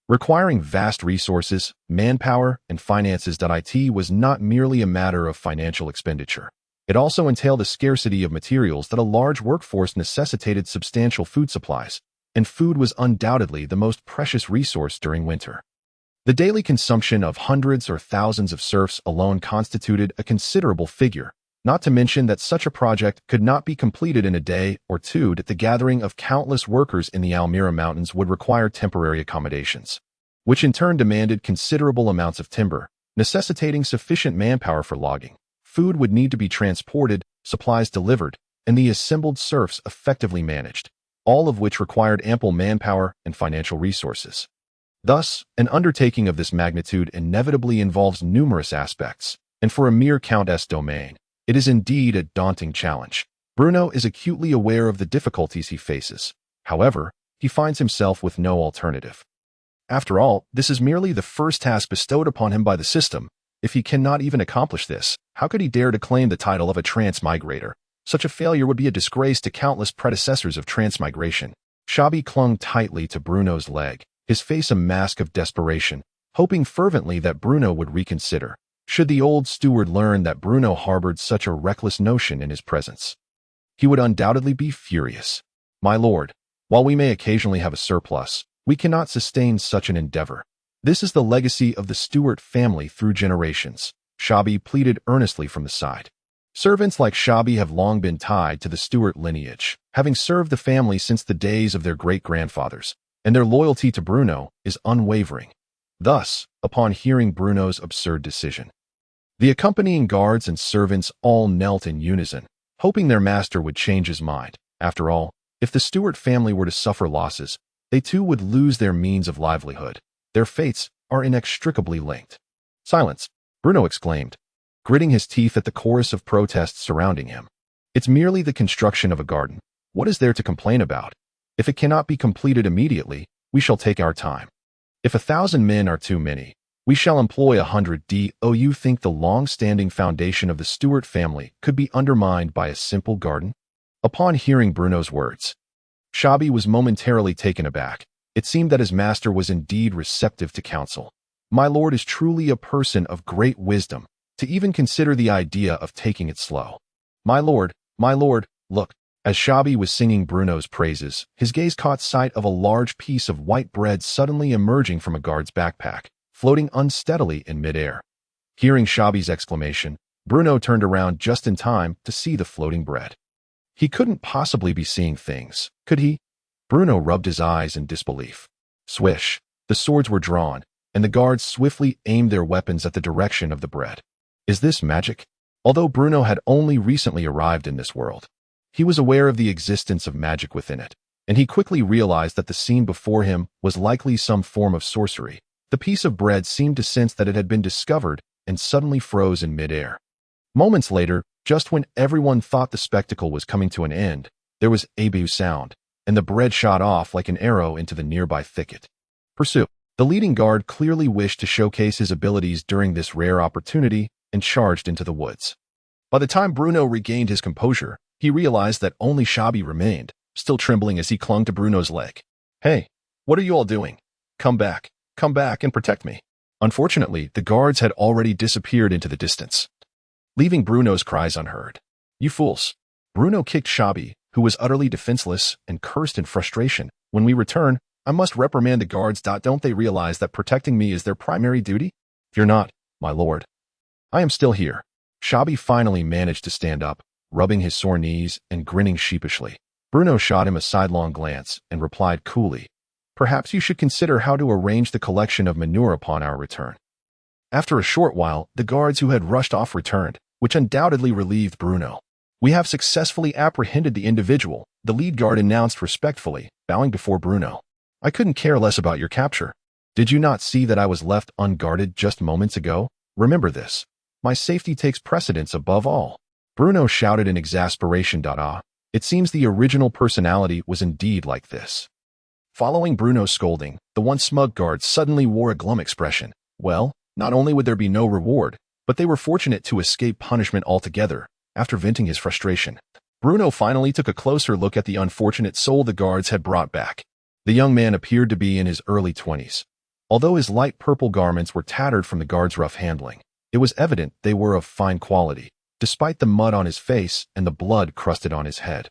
A: requiring vast resources, manpower, and finances. It was not merely a matter of financial expenditure. It also entailed a scarcity of materials that a large workforce necessitated substantial food supplies, and food was undoubtedly the most precious resource during winter. The daily consumption of hundreds or thousands of serfs alone constituted a considerable figure, not to mention that such a project could not be completed in a day or two. That the gathering of countless workers in the Almira Mountains would require temporary accommodations, which in turn demanded considerable amounts of timber, necessitating sufficient manpower for logging. Food would need to be transported, supplies delivered, and the assembled serfs effectively managed, all of which required ample manpower and financial resources. Thus, an undertaking of this magnitude inevitably involves numerous aspects, and for a mere countess domain, it is indeed a daunting challenge. Bruno is acutely aware of the difficulties he faces. However, he finds himself with no alternative. After all, this is merely the first task bestowed upon him by the system. If he cannot even accomplish this, how could he dare to claim the title of a transmigrator? Such a failure would be a disgrace to countless predecessors of transmigration. Shabi clung tightly to Bruno's leg, his face a mask of desperation, hoping fervently that Bruno would reconsider. Should the old steward learn that Bruno harbored such a reckless notion in his presence, he would undoubtedly be furious. "My lord, while we may occasionally have a surplus, we cannot sustain such an endeavor. This is the legacy of the Stewart family through generations," Shabi pleaded earnestly from the side. Servants like Shabi have long been tied to the Stewart lineage, having served the family since the days of their great-grandfathers, and their loyalty to Bruno is unwavering. Thus, upon hearing Bruno's absurd decision, the accompanying guards and servants all knelt in unison, hoping their master would change his mind. After all, if the Stewart family were to suffer losses, they too would lose their means of livelihood. Their fates are inextricably linked. "Silence," Bruno exclaimed, gritting his teeth at the chorus of protests surrounding him. "It's merely the construction of a garden. What is there to complain about? If it cannot be completed immediately, we shall take our time. If 1,000 men are too many, we shall employ 100. Do you think the long-standing foundation of the Stewart family could be undermined by a simple garden?" Upon hearing Bruno's words, Shabi was momentarily taken aback. It seemed that his master was indeed receptive to counsel. My lord is truly a person of great wisdom, to even consider the idea of taking it slow. My lord, look." As Shabi was singing Bruno's praises, his gaze caught sight of a large piece of white bread suddenly emerging from a guard's backpack, floating unsteadily in midair. Hearing Shabi's exclamation, Bruno turned around just in time to see the floating bread. He couldn't possibly be seeing things, could he? Bruno rubbed his eyes in disbelief. Swish! The swords were drawn, and the guards swiftly aimed their weapons at the direction of the bread. Is this magic? Although Bruno had only recently arrived in this world, he was aware of the existence of magic within it, and he quickly realized that the scene before him was likely some form of sorcery. The piece of bread seemed to sense that it had been discovered and suddenly froze in midair. Moments later, just when everyone thought the spectacle was coming to an end, there was a boom sound, and the bread shot off like an arrow into the nearby thicket. Pursue. The leading guard clearly wished to showcase his abilities during this rare opportunity and charged into the woods. By the time Bruno regained his composure, he realized that only Shabi remained, still trembling as he clung to Bruno's leg. "Hey, what are you all doing? Come back and protect me." Unfortunately, the guards had already disappeared into the distance, leaving Bruno's cries unheard. "You fools!" Bruno kicked Shabi, who was utterly defenseless, and cursed in frustration. "When we return, I must reprimand the guards. Don't they realize that protecting me is their primary duty?" "Fear not, my lord. I am still here." Shabi finally managed to stand up, rubbing his sore knees and grinning sheepishly. Bruno shot him a sidelong glance and replied coolly, "Perhaps you should consider how to arrange the collection of manure upon our return." After a short while, the guards who had rushed off returned, which undoubtedly relieved Bruno. "We have successfully apprehended the individual," the lead guard announced respectfully, bowing before Bruno. "I couldn't care less about your capture. Did you not see that I was left unguarded just moments ago? Remember this. My safety takes precedence above all." Bruno shouted in exasperation. It seems the original personality was indeed like this. Following Bruno's scolding, the once smug guards suddenly wore a glum expression. Well, not only would there be no reward, but they were fortunate to escape punishment altogether. After venting his frustration, Bruno finally took a closer look at the unfortunate soul the guards had brought back. The young man appeared to be in his early 20s. Although his light purple garments were tattered from the guards' rough handling, it was evident they were of fine quality, despite the mud on his face and the blood crusted on his head.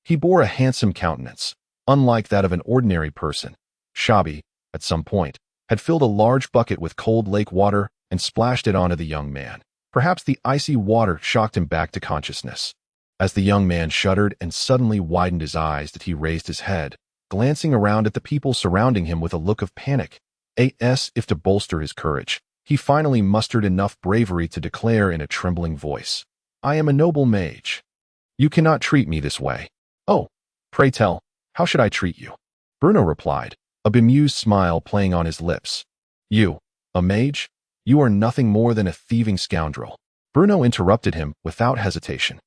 A: He bore a handsome countenance, unlike that of an ordinary person. Shabi, at some point, had filled a large bucket with cold lake water and splashed it onto the young man. Perhaps the icy water shocked him back to consciousness. As the young man shuddered and suddenly widened his eyes, he raised his head, glancing around at the people surrounding him with a look of panic. As if to bolster his courage, he finally mustered enough bravery to declare in a trembling voice, "I am a noble mage. You cannot treat me this way." "Oh, pray tell, how should I treat you?" Bruno replied, a bemused smile playing on his lips. "You, a mage? You are nothing more than a thieving scoundrel." Bruno interrupted him without hesitation.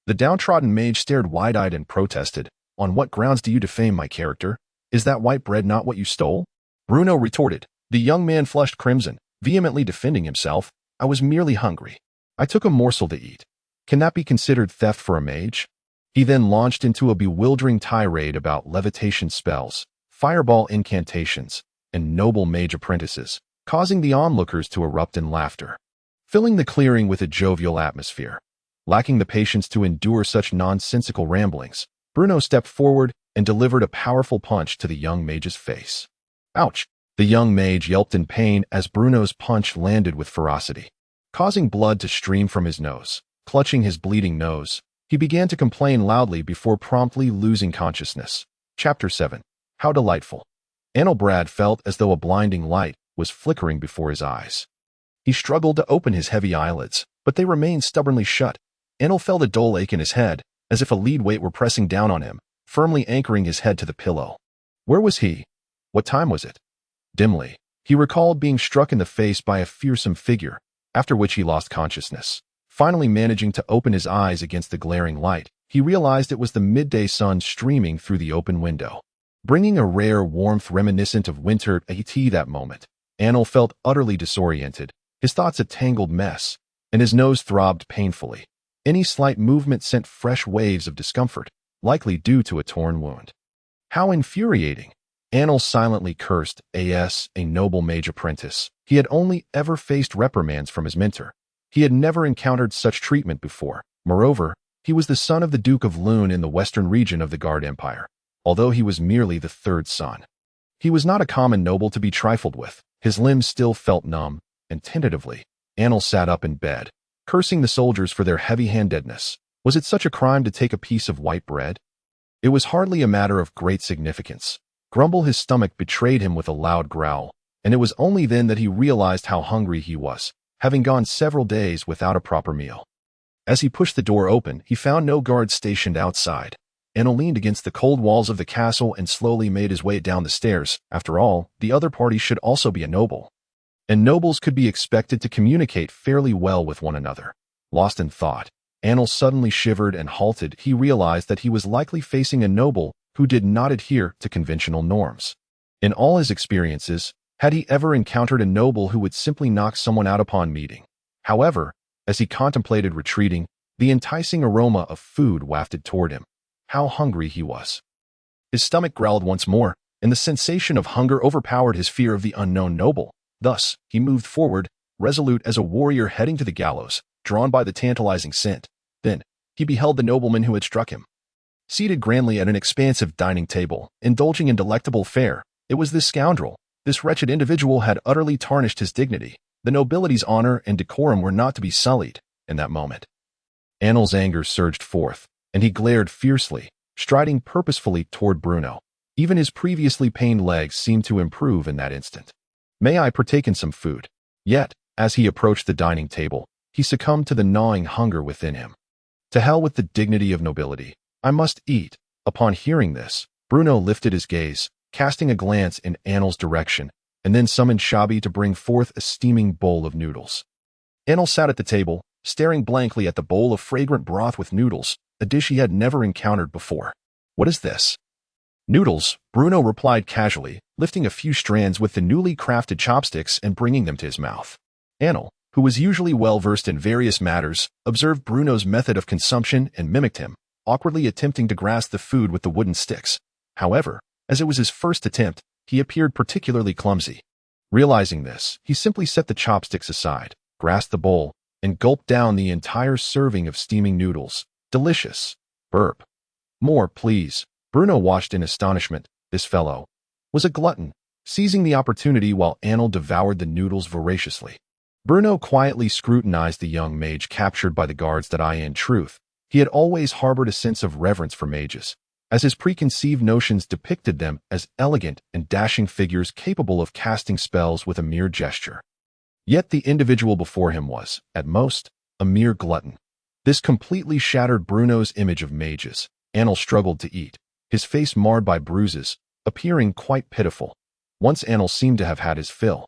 A: The downtrodden mage stared wide-eyed and protested, "On what grounds do you defame my character? Is that white bread not what you stole?" Bruno retorted. The young man flushed crimson, vehemently defending himself. "I was merely hungry. I took a morsel to eat. Can that be considered theft for a mage?" He then launched into a bewildering tirade about levitation spells, fireball incantations, and noble mage apprentices, causing the onlookers to erupt in laughter, filling the clearing with a jovial atmosphere. Lacking the patience to endure such nonsensical ramblings, Bruno stepped forward and delivered a powerful punch to the young mage's face. Ouch! The young mage yelped in pain as Bruno's punch landed with ferocity, causing blood to stream from his nose. Clutching his bleeding nose, he began to complain loudly before promptly losing consciousness. Chapter 7. How delightful. Brad felt as though a blinding light was flickering before his eyes. He struggled to open his heavy eyelids, but they remained stubbornly shut. Felt a dull ache in his head, as if a lead weight were pressing down on him, firmly anchoring his head to the pillow. Where was he? What time was it? Dimly, he recalled being struck in the face by a fearsome figure, after which he lost consciousness. Finally managing to open his eyes against the glaring light, he realized it was the midday sun streaming through the open window, bringing a rare warmth reminiscent of winter at that moment. Felt utterly disoriented, his thoughts a tangled mess, and his nose throbbed painfully. Any slight movement sent fresh waves of discomfort, likely due to a torn wound. How infuriating! Silently cursed a noble mage apprentice. He had only ever faced reprimands from his mentor. He had never encountered such treatment before. Moreover, he was the son of the Duke of Lune in the western region of the Guard Empire, although he was merely the third son. He was not a common noble to be trifled with. His limbs still felt numb, and tentatively, sat up in bed, cursing the soldiers for their heavy-handedness. Was it such a crime to take a piece of white bread? It was hardly a matter of great significance. His stomach betrayed him with a loud growl, and it was only then that he realized how hungry he was, having gone several days without a proper meal. As he pushed the door open, he found no guards stationed outside. Leaned against the cold walls of the castle and slowly made his way down the stairs. After all, the other party should also be a noble, and nobles could be expected to communicate fairly well with one another. Lost in thought, suddenly shivered and halted. He realized that he was likely facing a noble who did not adhere to conventional norms. In all his experiences, had he ever encountered a noble who would simply knock someone out upon meeting? However, as he contemplated retreating, the enticing aroma of food wafted toward him. How hungry he was! His stomach growled once more, and the sensation of hunger overpowered his fear of the unknown noble. Thus, he moved forward, resolute as a warrior heading to the gallows, drawn by the tantalizing scent. Then, he beheld the nobleman who had struck him. Seated grandly at an expansive dining table, indulging in delectable fare, it was this scoundrel. This wretched individual had utterly tarnished his dignity. The nobility's honor and decorum were not to be sullied in that moment. Anger surged forth, and he glared fiercely, striding purposefully toward Bruno. Even his previously pained legs seemed to improve in that instant. "May I partake in some food?" Yet, as he approached the dining table, he succumbed to the gnawing hunger within him. To hell with the dignity of nobility. I must eat. Upon hearing this, Bruno lifted his gaze, casting a glance in direction, and then summoned Shabi to bring forth a steaming bowl of noodles. Sat at the table, staring blankly at the bowl of fragrant broth with noodles. a dish he had never encountered before. What is this? Noodles, Bruno replied casually, lifting a few strands with the newly crafted chopsticks and bringing them to his mouth. Anil, who was usually well-versed in various matters, observed Bruno's method of consumption and mimicked him, awkwardly attempting to grasp the food with the wooden sticks. However, as it was his first attempt, he appeared particularly clumsy. Realizing this, he simply set the chopsticks aside, grasped the bowl, and gulped down the entire serving of steaming noodles. Delicious. Burp. More, please. Bruno watched in astonishment. This fellow was a glutton, seizing the opportunity while Anil devoured the noodles voraciously. Bruno quietly scrutinized the young mage captured by the guards. In truth, he had always harbored a sense of reverence for mages, as his preconceived notions depicted them as elegant and dashing figures capable of casting spells with a mere gesture. Yet the individual before him was, at most, a mere glutton. This completely shattered Bruno's image of mages. Anil struggled to eat, his face marred by bruises, appearing quite pitiful. Once Anil seemed to have had his fill.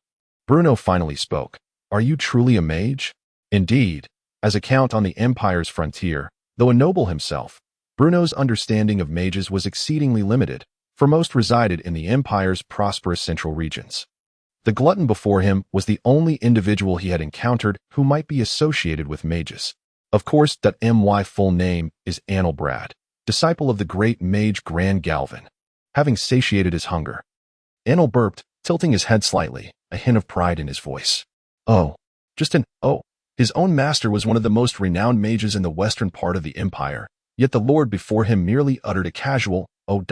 A: Bruno finally spoke. Are you truly a mage? Indeed. As a count on the Empire's frontier, though a noble himself, Bruno's understanding of mages was exceedingly limited, for most resided in the Empire's prosperous central regions. The glutton before him was the only individual he had encountered who might be associated with mages. Of course, my full name is Anil Brad, disciple of the great mage Grand Galvin. Having satiated his hunger, Anil burped, tilting his head slightly, a hint of pride in his voice. Oh. His own master was one of the most renowned mages in the western part of the Empire, yet the lord before him merely uttered a casual, oh.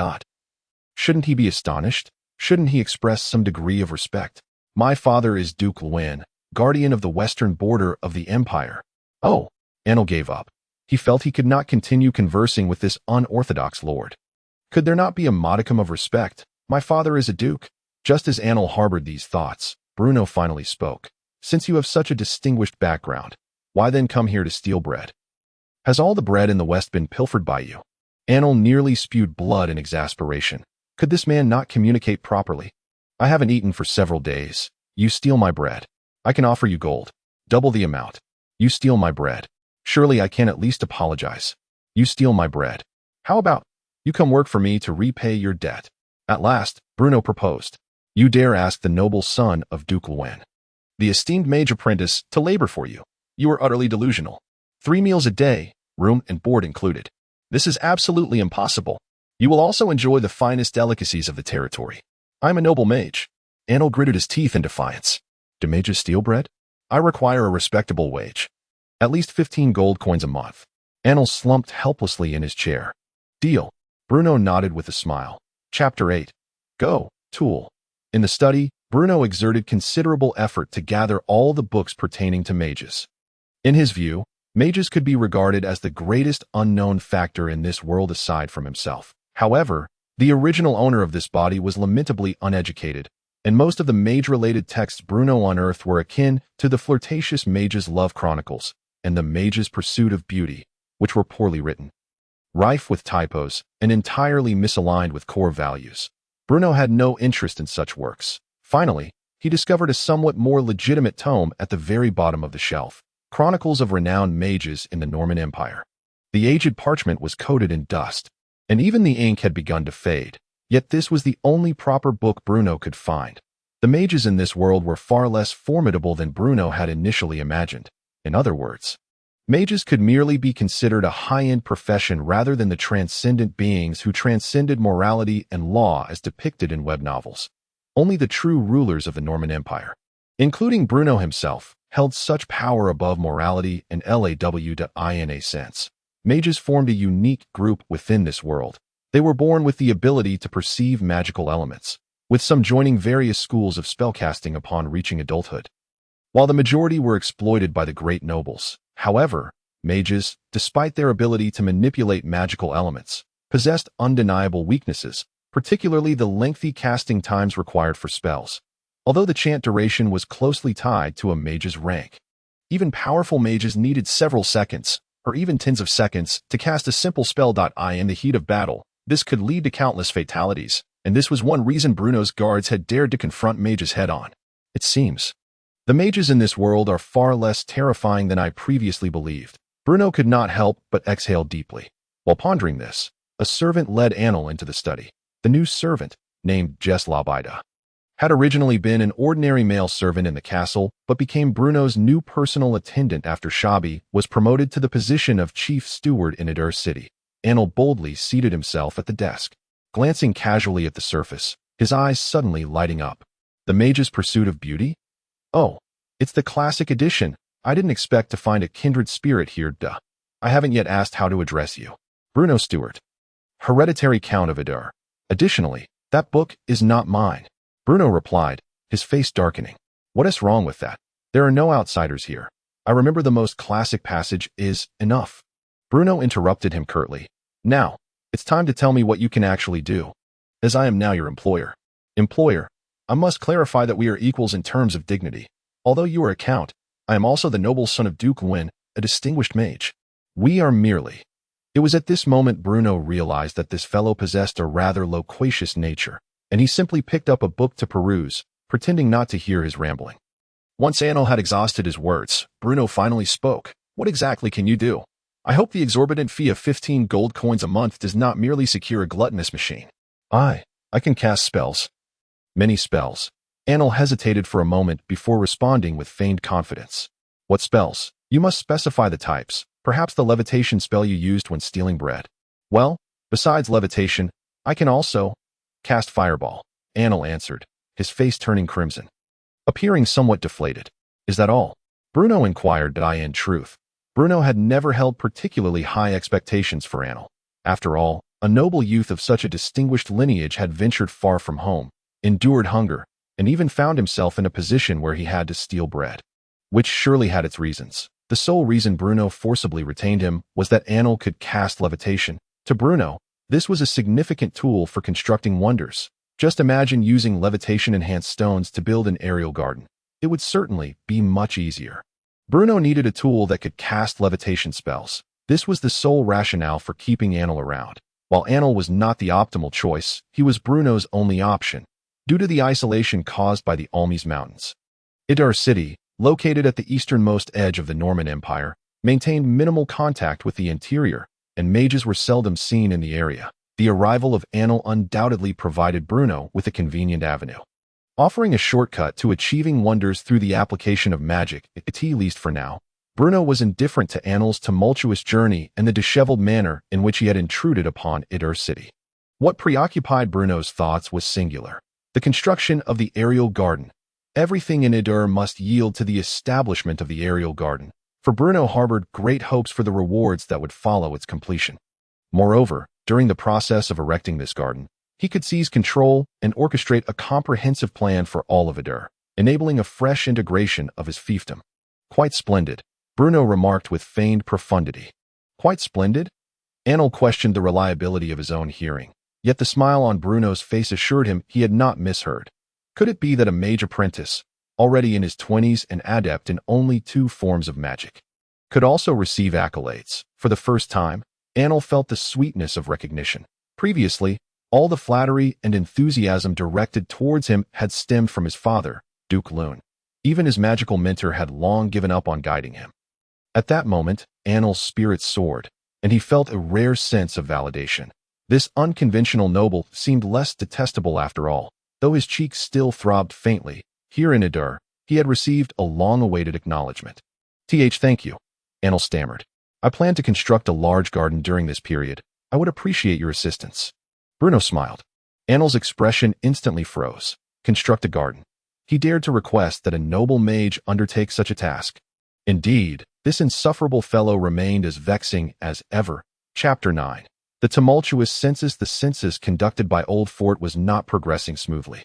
A: Shouldn't he be astonished? Shouldn't he express some degree of respect? My father is Duke Lwin, guardian of the western border of the Empire. Oh. Anil gave up. He felt he could not continue conversing with this unorthodox lord. Could there not be a modicum of respect? My father is a duke. Just as Anil harbored these thoughts, Bruno finally spoke. Since you have such a distinguished background, why then come here to steal bread? Has all the bread in the West been pilfered by you? Anil nearly spewed blood in exasperation. Could this man not communicate properly? I haven't eaten for several days. You steal my bread. I can offer you gold. Double the amount. You steal my bread. Surely I can at least apologize. You steal my bread. How about you come work for me to repay your debt? At last, Bruno proposed. You dare ask the noble son of Duke Lwin, the esteemed mage apprentice, to labor for you? You are utterly delusional. 3 meals a day, room and board included. This is absolutely impossible. You will also enjoy the finest delicacies of the territory. I am a noble mage. Anil gritted his teeth in defiance. Do mages steal bread? I require a respectable wage. At least 15 gold coins a month. Anil slumped helplessly in his chair. Deal. Bruno nodded with a smile. Chapter 8. Go, Tool. In the study, Bruno exerted considerable effort to gather all the books pertaining to mages. In his view, mages could be regarded as the greatest unknown factor in this world aside from himself. However, the original owner of this body was lamentably uneducated, and most of the mage-related texts Bruno unearthed were akin to the flirtatious mage's love chronicles and the mage's pursuit of beauty, which were poorly written, rife with typos, and entirely misaligned with core values. Bruno had no interest in such works. Finally, he discovered a somewhat more legitimate tome at the very bottom of the shelf, Chronicles of Renowned Mages in the Norman Empire. The aged parchment was coated in dust, and even the ink had begun to fade, yet this was the only proper book Bruno could find. The mages in this world were far less formidable than Bruno had initially imagined. In other words, mages could merely be considered a high-end profession rather than the transcendent beings who transcended morality and law as depicted in web novels. Only the true rulers of the Norman Empire, including Bruno himself, held such power above morality and in a sense. Mages formed a unique group within this world. They were born with the ability to perceive magical elements, with some joining various schools of spellcasting upon reaching adulthood. While the majority were exploited by the great nobles, however, mages, despite their ability to manipulate magical elements, possessed undeniable weaknesses, particularly the lengthy casting times required for spells. Although the chant duration was closely tied to a mage's rank, even powerful mages needed several seconds, or even tens of seconds, to cast a simple spell. In the heat of battle, this could lead to countless fatalities, and this was one reason Bruno's guards had dared to confront mages head-on. It seems the mages in this world are far less terrifying than I previously believed. Bruno could not help but exhale deeply. While pondering this, a servant led Anil into the study. The new servant, named Jeslabida, had originally been an ordinary male servant in the castle, but became Bruno's new personal attendant after Shabi was promoted to the position of chief steward in Adur city. Anil boldly seated himself at the desk. Glancing casually at the surface, his eyes suddenly lighting up. The mage's pursuit of beauty? Oh, it's the classic edition. I didn't expect to find a kindred spirit here, duh. I haven't yet asked how to address you. Bruno Stewart. Hereditary Count of Adur. Additionally, that book is not mine. Bruno replied, his face darkening. What is wrong with that? There are no outsiders here. I remember the most classic passage is enough. Bruno interrupted him curtly. Now, it's time to tell me what you can actually do. As I am now your employer. Employer, I must clarify that we are equals in terms of dignity. Although you are a count, I am also the noble son of Duke Wynn, a distinguished mage. We are merely. It was at this moment Bruno realized that this fellow possessed a rather loquacious nature, and he simply picked up a book to peruse, pretending not to hear his rambling. Once Anil had exhausted his words, Bruno finally spoke. What exactly can you do? I hope the exorbitant fee of 15 gold coins a month does not merely secure a gluttonous machine. I can cast spells. Many spells. Anil hesitated for a moment before responding with feigned confidence. What spells? You must specify the types. Perhaps the levitation spell you used when stealing bread. Well, besides levitation, I can also cast fireball, Anil answered, his face turning crimson. Appearing somewhat deflated. Is that all? Bruno inquired. In truth, Bruno had never held particularly high expectations for Anil. After all, a noble youth of such a distinguished lineage had ventured far from home, endured hunger, and even found himself in a position where he had to steal bread. Which surely had its reasons. The sole reason Bruno forcibly retained him was that Anil could cast levitation. To Bruno, this was a significant tool for constructing wonders. Just imagine using levitation-enhanced stones to build an aerial garden. It would certainly be much easier. Bruno needed a tool that could cast levitation spells. This was the sole rationale for keeping Anil around. While Anil was not the optimal choice, he was Bruno's only option, due to the isolation caused by the Almes Mountains. Adur city, located at the easternmost edge of the Norman Empire, maintained minimal contact with the interior, and mages were seldom seen in the area. The arrival of Anil undoubtedly provided Bruno with a convenient avenue, offering a shortcut to achieving wonders through the application of magic. At least for now, Bruno was indifferent to Anil's tumultuous journey and the disheveled manner in which he had intruded upon Adur city. What preoccupied Bruno's thoughts was singular: the construction of the aerial garden. Everything in Adur must yield to the establishment of the aerial garden, for Bruno harbored great hopes for the rewards that would follow its completion. Moreover, during the process of erecting this garden, he could seize control and orchestrate a comprehensive plan for all of Adur, enabling a fresh integration of his fiefdom. Quite splendid, Bruno remarked with feigned profundity. Quite splendid? Anil questioned the reliability of his own hearing, yet the smile on Bruno's face assured him he had not misheard. Could it be that a mage apprentice, already in his 20s and adept in only 2 forms of magic, could also receive accolades? For the first time, Anil felt the sweetness of recognition. Previously, all the flattery and enthusiasm directed towards him had stemmed from his father, Duke Lune. Even his magical mentor had long given up on guiding him. At that moment, Anil's spirits soared, and he felt a rare sense of validation. This unconventional noble seemed less detestable after all. Though his cheeks still throbbed faintly, here in Adur, he had received a long-awaited acknowledgement. Thank you, Anil stammered. I plan to construct a large garden during this period. I would appreciate your assistance. Bruno smiled. Anil's expression instantly froze. Construct a garden. He dared to request that a noble mage undertake such a task. Indeed, this insufferable fellow remained as vexing as ever. Chapter 9. The tumultuous census. The census conducted by Old Fort was not progressing smoothly.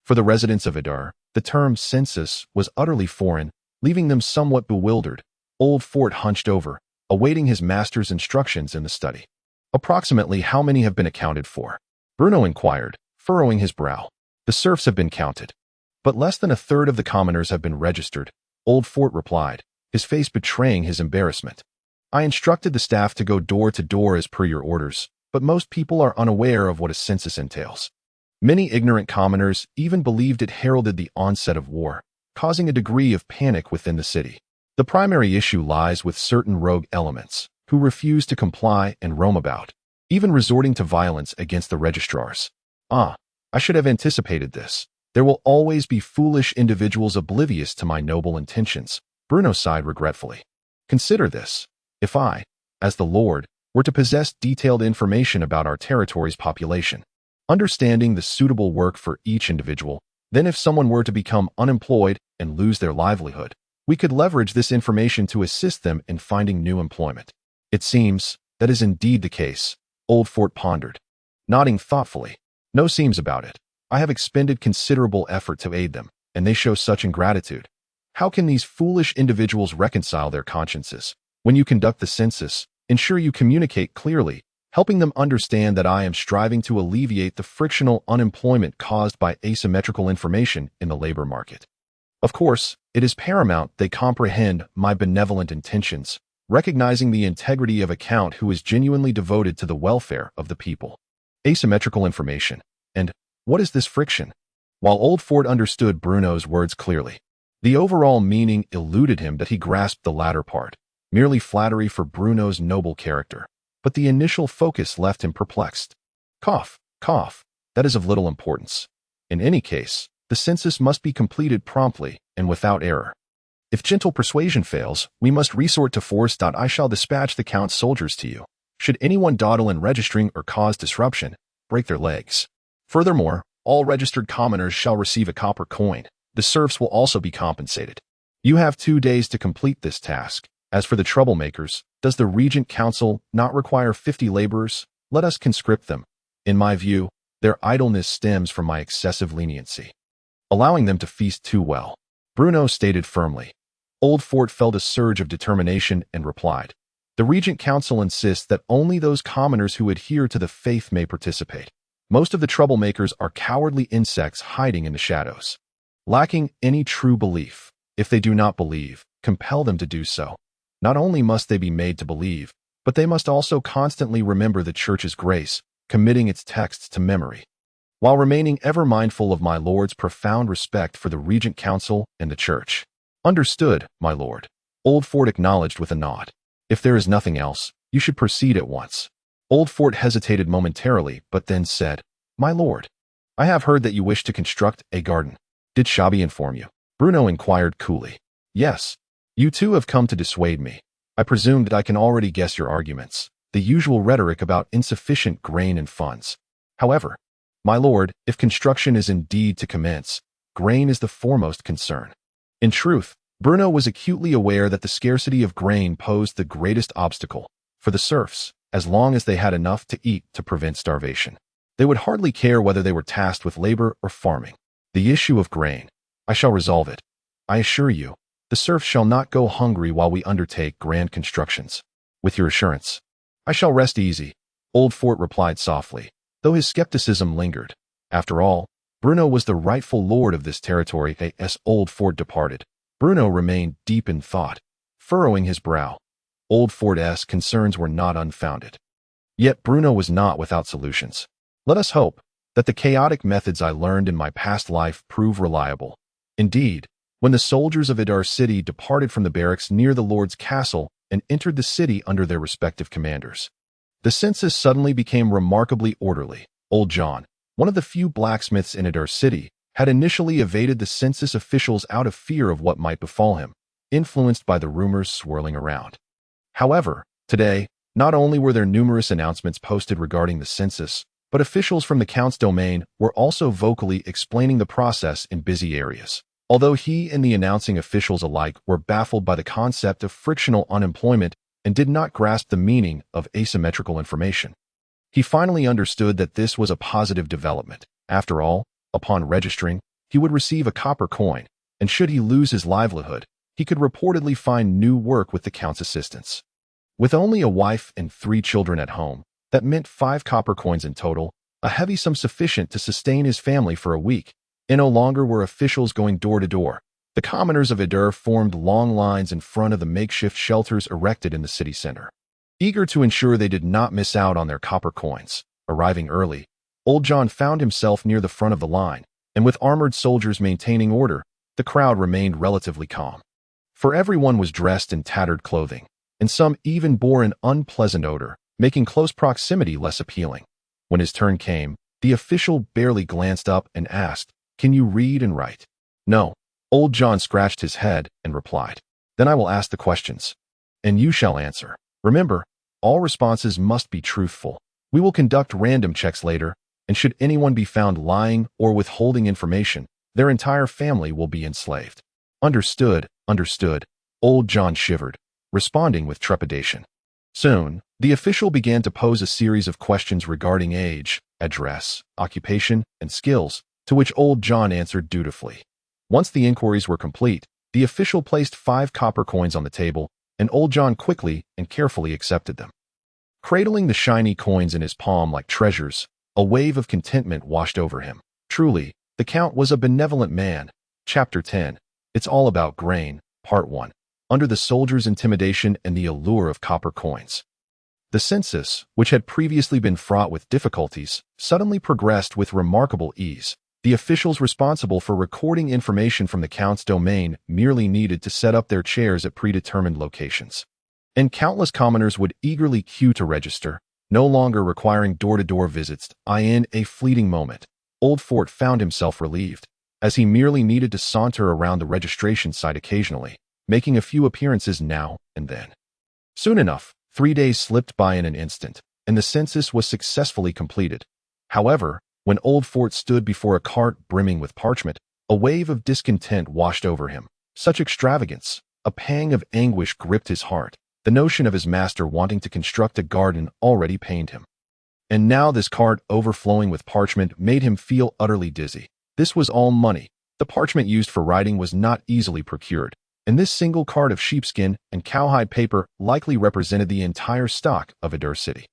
A: For the residents of Adur, the term census was utterly foreign, leaving them somewhat bewildered. Old Fort hunched over, awaiting his master's instructions in the study. Approximately how many have been accounted for? Bruno inquired, furrowing his brow. The serfs have been counted, but less than a third of the commoners have been registered, Old Fort replied, his face betraying his embarrassment. I instructed the staff to go door to door as per your orders, but most people are unaware of what a census entails. Many ignorant commoners even believed it heralded the onset of war, causing a degree of panic within the city. The primary issue lies with certain rogue elements, who refuse to comply and roam about, even resorting to violence against the registrars. I should have anticipated this. There will always be foolish individuals oblivious to my noble intentions. Bruno sighed regretfully. Consider this. If I, as the Lord, were to possess detailed information about our territory's population, understanding the suitable work for each individual, then if someone were to become unemployed and lose their livelihood, we could leverage this information to assist them in finding new employment. It seems that is indeed the case, Old Fort pondered, nodding thoughtfully. No seems about it. I have expended considerable effort to aid them, and they show such ingratitude. How can these foolish individuals reconcile their consciences? When you conduct the census, ensure you communicate clearly, helping them understand that I am striving to alleviate the frictional unemployment caused by asymmetrical information in the labor market. Of course, it is paramount they comprehend my benevolent intentions, recognizing the integrity of a count who is genuinely devoted to the welfare of the people. Asymmetrical information. And what is this friction? While Old Fort understood Bruno's words clearly, the overall meaning eluded him that he grasped the latter part, merely flattery for Bruno's noble character. But the initial focus left him perplexed. Cough, that is of little importance. In any case, the census must be completed promptly and without error. If gentle persuasion fails, we must resort to force. I shall dispatch the count's soldiers to you. Should anyone dawdle in registering or cause disruption, break their legs. Furthermore, all registered commoners shall receive a copper coin. The serfs will also be compensated. You have 2 days to complete this task. As for the troublemakers, does the Regent Council not require 50 laborers? Let us conscript them. In my view, their idleness stems from my excessive leniency, allowing them to feast too well. Bruno stated firmly. Old Fort felt a surge of determination and replied, the Regent Council insists that only those commoners who adhere to the faith may participate. Most of the troublemakers are cowardly insects hiding in the shadows, lacking any true belief. If they do not believe, compel them to do so. Not only must they be made to believe, but they must also constantly remember the Church's grace, committing its texts to memory, while remaining ever mindful of my Lord's profound respect for the Regent Council and the Church. Understood, my Lord. Old Fort acknowledged with a nod. If there is nothing else, you should proceed at once. Old Fort hesitated momentarily, but then said, my Lord, I have heard that you wish to construct a garden. Did Shabi inform you? Bruno inquired coolly. Yes. You too have come to dissuade me. I presume that I can already guess your arguments, the usual rhetoric about insufficient grain and funds. However, my lord, if construction is indeed to commence, grain is the foremost concern. In truth, Bruno was acutely aware that the scarcity of grain posed the greatest obstacle for the serfs, as long as they had enough to eat to prevent starvation. They would hardly care whether they were tasked with labor or farming. The issue of grain. I shall resolve it. I assure you, the serfs shall not go hungry while we undertake grand constructions. With your assurance, I shall rest easy, Old Fort replied softly, though his skepticism lingered. After all, Bruno was the rightful lord of this territory. As Old Fort departed, Bruno remained deep in thought, furrowing his brow. Old Fort's concerns were not unfounded. Yet Bruno was not without solutions. Let us hope that the chaotic methods I learned in my past life prove reliable. Indeed, when the soldiers of Idar city departed from the barracks near the Lord's castle and entered the city under their respective commanders, the census suddenly became remarkably orderly. Old John, one of the few blacksmiths in Idar city, had initially evaded the census officials out of fear of what might befall him, influenced by the rumors swirling around. However, today, not only were there numerous announcements posted regarding the census, but officials from the Count's domain were also vocally explaining the process in busy areas. Although he and the announcing officials alike were baffled by the concept of frictional unemployment and did not grasp the meaning of asymmetrical information, he finally understood that this was a positive development. After all, upon registering, he would receive a copper coin, and should he lose his livelihood, he could reportedly find new work with the Count's assistance. With only a wife and 3 children at home, that meant 5 copper coins in total, a heavy sum sufficient to sustain his family for a week. And no longer were officials going door to door. The commoners of Idar formed long lines in front of the makeshift shelters erected in the city center, eager to ensure they did not miss out on their copper coins. Arriving early, Old John found himself near the front of the line, and with armored soldiers maintaining order, the crowd remained relatively calm. For everyone was dressed in tattered clothing, and some even bore an unpleasant odor, making close proximity less appealing. When his turn came, the official barely glanced up and asked, "Can you read and write?" "No." Old John scratched his head and replied, "Then I will ask the questions, and you shall answer. Remember, all responses must be truthful. We will conduct random checks later, and should anyone be found lying or withholding information, their entire family will be enslaved." "Understood, understood." Old John shivered, responding with trepidation. Soon, the official began to pose a series of questions regarding age, address, occupation, and skills, to which Old John answered dutifully. Once the inquiries were complete, the official placed 5 copper coins on the table, and Old John quickly and carefully accepted them. Cradling the shiny coins in his palm like treasures, a wave of contentment washed over him. Truly, the Count was a benevolent man. Chapter 10. It's all about grain, Part 1. Under the soldiers' intimidation and the allure of copper coins. The census, which had previously been fraught with difficulties, suddenly progressed with remarkable ease. The officials responsible for recording information from the Count's domain merely needed to set up their chairs at predetermined locations. And countless commoners would eagerly queue to register, no longer requiring door-to-door visits. In a fleeting moment, Old Fort found himself relieved, as he merely needed to saunter around the registration site occasionally, making a few appearances now and then. Soon enough, 3 days slipped by in an instant, and the census was successfully completed. However, when Old Fort stood before a cart brimming with parchment, a wave of discontent washed over him. Such extravagance! A pang of anguish gripped his heart. The notion of his master wanting to construct a garden already pained him. And now this cart overflowing with parchment made him feel utterly dizzy. This was all money. The parchment used for writing was not easily procured, and this single cart of sheepskin and cowhide paper likely represented the entire stock of Ruhr city.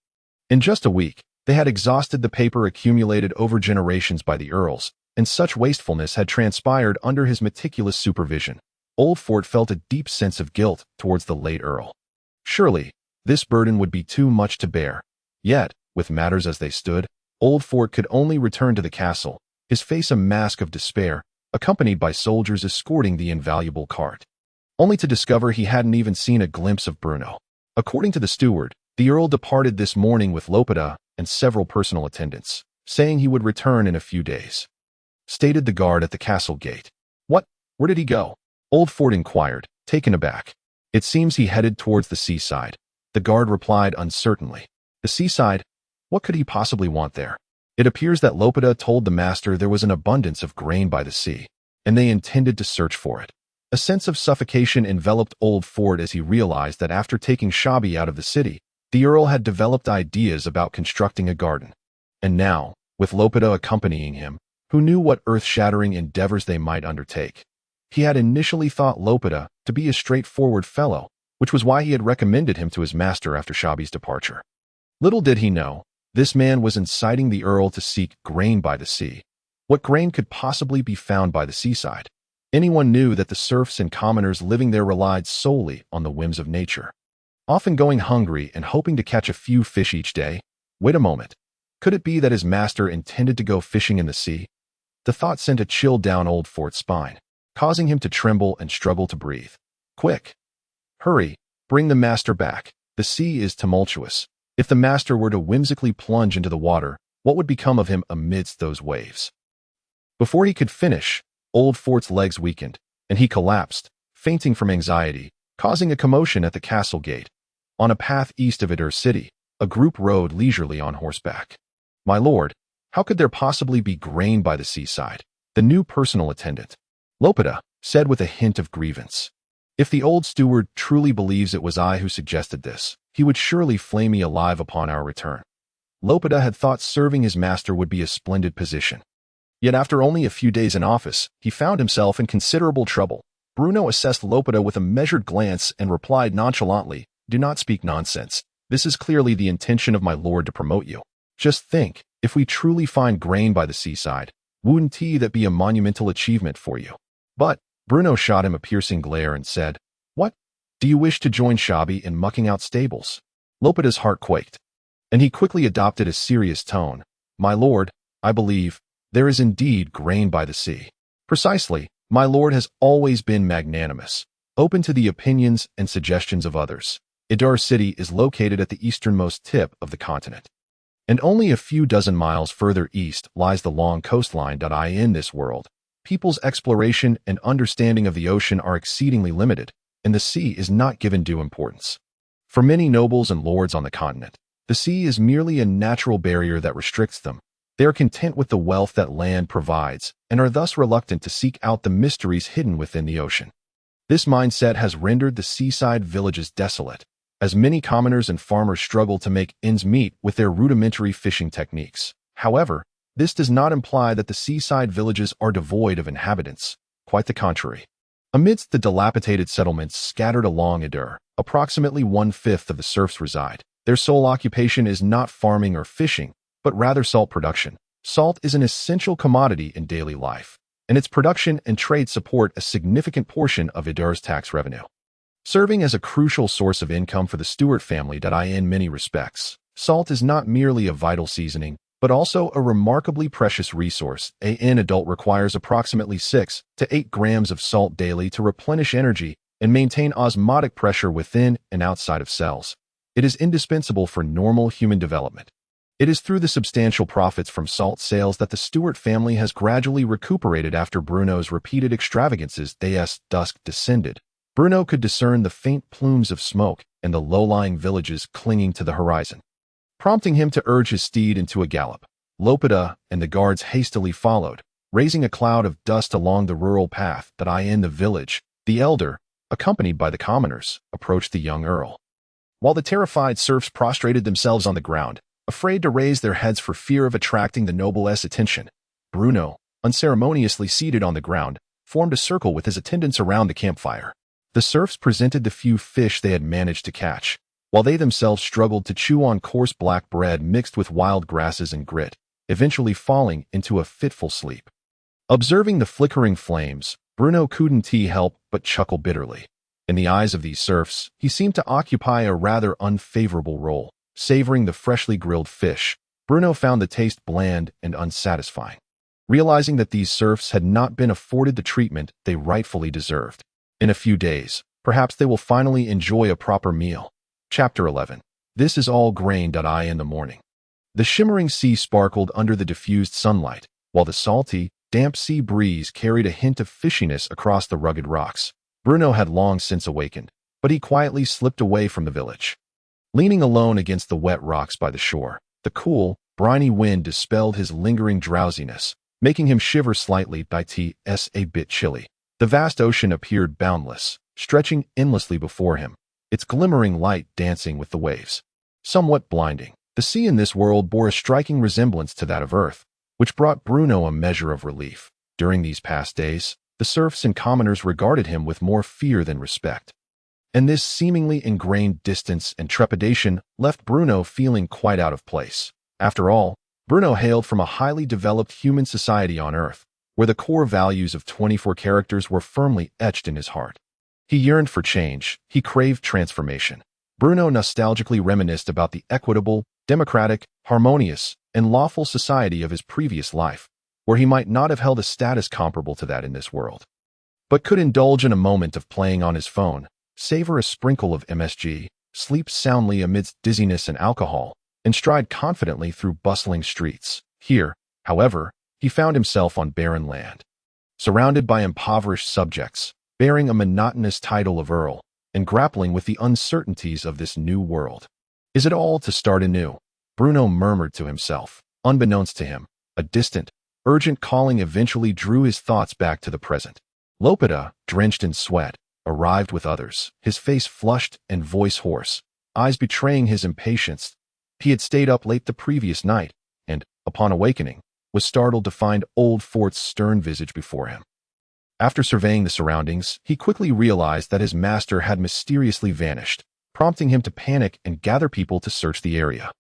A: In just a week, they had exhausted the paper accumulated over generations by the earls, and such wastefulness had transpired under his meticulous supervision. Old Fort felt a deep sense of guilt towards the late earl. Surely, this burden would be too much to bear. Yet, with matters as they stood, Old Fort could only return to the castle, his face a mask of despair, accompanied by soldiers escorting the invaluable cart. Only to discover he hadn't even seen a glimpse of Bruno. According to the steward, the earl departed this morning with Lopata and several personal attendants, saying he would return in a few days. Stated the guard at the castle gate. "What? Where did he go?" Old Fort inquired, taken aback. "It seems he headed towards the seaside," the guard replied uncertainly. "The seaside? What could he possibly want there?" "It appears that Lopata told the master there was an abundance of grain by the sea, and they intended to search for it." A sense of suffocation enveloped Old Fort as he realized that after taking Shabi out of the city, the earl had developed ideas about constructing a garden. And now, with Lopata accompanying him, who knew what earth-shattering endeavors they might undertake. He had initially thought Lopata to be a straightforward fellow, which was why he had recommended him to his master after Shabi's departure. Little did he know, this man was inciting the earl to seek grain by the sea. What grain could possibly be found by the seaside? Anyone knew that the serfs and commoners living there relied solely on the whims of nature, often going hungry and hoping to catch a few fish each day. Wait a moment. Could it be that his master intended to go fishing in the sea? The thought sent a chill down Old Fort's spine, causing him to tremble and struggle to breathe. "Quick! Hurry! Bring the master back. The sea is tumultuous. If the master were to whimsically plunge into the water, what would become of him amidst those waves?" Before he could finish, Old Fort's legs weakened, and he collapsed, fainting from anxiety, causing a commotion at the castle gate. On a path east of Ruhr city, a group rode leisurely on horseback. "My lord, how could there possibly be grain by the seaside?" The new personal attendant, Lopata, said with a hint of grievance. "If the old steward truly believes it was I who suggested this, he would surely flay me alive upon our return." Lopata had thought serving his master would be a splendid position. Yet after only a few days in office, he found himself in considerable trouble. Bruno assessed Lopata with a measured glance and replied nonchalantly, "Do not speak nonsense. This is clearly the intention of my lord to promote you. Just think, if we truly find grain by the seaside, wouldn't that be a monumental achievement for you?" "But," Bruno shot him a piercing glare and said, "What? Do you wish to join Shabi in mucking out stables?" Lopata's heart quaked, and he quickly adopted a serious tone. "My lord, I believe, there is indeed grain by the sea." "Precisely, my lord has always been magnanimous, open to the opinions and suggestions of others. Idar City is located at the easternmost tip of the continent, and only a few dozen miles further east lies the long coastline. In this world, people's exploration and understanding of the ocean are exceedingly limited, and the sea is not given due importance. For many nobles and lords on the continent, the sea is merely a natural barrier that restricts them. They are content with the wealth that land provides and are thus reluctant to seek out the mysteries hidden within the ocean. This mindset has rendered the seaside villages desolate, as many commoners and farmers struggle to make ends meet with their rudimentary fishing techniques. However, this does not imply that the seaside villages are devoid of inhabitants. Quite the contrary. Amidst the dilapidated settlements scattered along Idar, approximately 1/5 of the serfs reside. Their sole occupation is not farming or fishing, but rather salt production. Salt is an essential commodity in daily life, and its production and trade support a significant portion of Idar's tax revenue, serving as a crucial source of income for the Stewart family. In many respects, salt is not merely a vital seasoning, but also a remarkably precious resource. An adult requires approximately 6 to 8 grams of salt daily to replenish energy and maintain osmotic pressure within and outside of cells. It is indispensable for normal human development. It is through the substantial profits from salt sales that the Stewart family has gradually recuperated after Bruno's repeated extravagances. As dusk descended, Bruno could discern the faint plumes of smoke and the low-lying villages clinging to the horizon, prompting him to urge his steed into a gallop. Lopida and the guards hastily followed, raising a cloud of dust along the rural path. In the village, the elder, accompanied by the commoners, approached the young earl, while the terrified serfs prostrated themselves on the ground, afraid to raise their heads for fear of attracting the noble's attention. Bruno, unceremoniously seated on the ground, formed a circle with his attendants around the campfire. The serfs presented the few fish they had managed to catch, while they themselves struggled to chew on coarse black bread mixed with wild grasses and grit, eventually falling into a fitful sleep. Observing the flickering flames, Bruno couldn't help but chuckle bitterly. In the eyes of these serfs, he seemed to occupy a rather unfavorable role. Savoring the freshly grilled fish, Bruno found the taste bland and unsatisfying, realizing that these serfs had not been afforded the treatment they rightfully deserved. In a few days, perhaps they will finally enjoy a proper meal. Chapter 11. This is all grain. In the morning, the shimmering sea sparkled under the diffused sunlight, while the salty, damp sea breeze carried a hint of fishiness across the rugged rocks. Bruno had long since awakened, but he quietly slipped away from the village. Leaning alone against the wet rocks by the shore, the cool, briny wind dispelled his lingering drowsiness, making him shiver slightly. It's a bit chilly. The vast ocean appeared boundless, stretching endlessly before him, its glimmering light dancing with the waves. Somewhat blinding, the sea in this world bore a striking resemblance to that of Earth, which brought Bruno a measure of relief. During these past days, the serfs and commoners regarded him with more fear than respect, and this seemingly ingrained distance and trepidation left Bruno feeling quite out of place. After all, Bruno hailed from a highly developed human society on Earth, where the core values of 24 characters were firmly etched in his heart. He yearned for change, he craved transformation. Bruno nostalgically reminisced about the equitable, democratic, harmonious, and lawful society of his previous life, where he might not have held a status comparable to that in this world, but could indulge in a moment of playing on his phone, savor a sprinkle of MSG, sleep soundly amidst dizziness and alcohol, and stride confidently through bustling streets. Here, however, he found himself on barren land, surrounded by impoverished subjects, bearing a monotonous title of Earl, and grappling with the uncertainties of this new world. Is it all to start anew? Bruno murmured to himself. Unbeknownst to him, a distant, urgent calling eventually drew his thoughts back to the present. Lopida, drenched in sweat, arrived with others, his face flushed and voice hoarse, eyes betraying his impatience. He had stayed up late the previous night, and, upon awakening, was startled to find old Fort's stern visage before him. After surveying the surroundings, he quickly realized that his master had mysteriously vanished, prompting him to panic and gather people to search the area.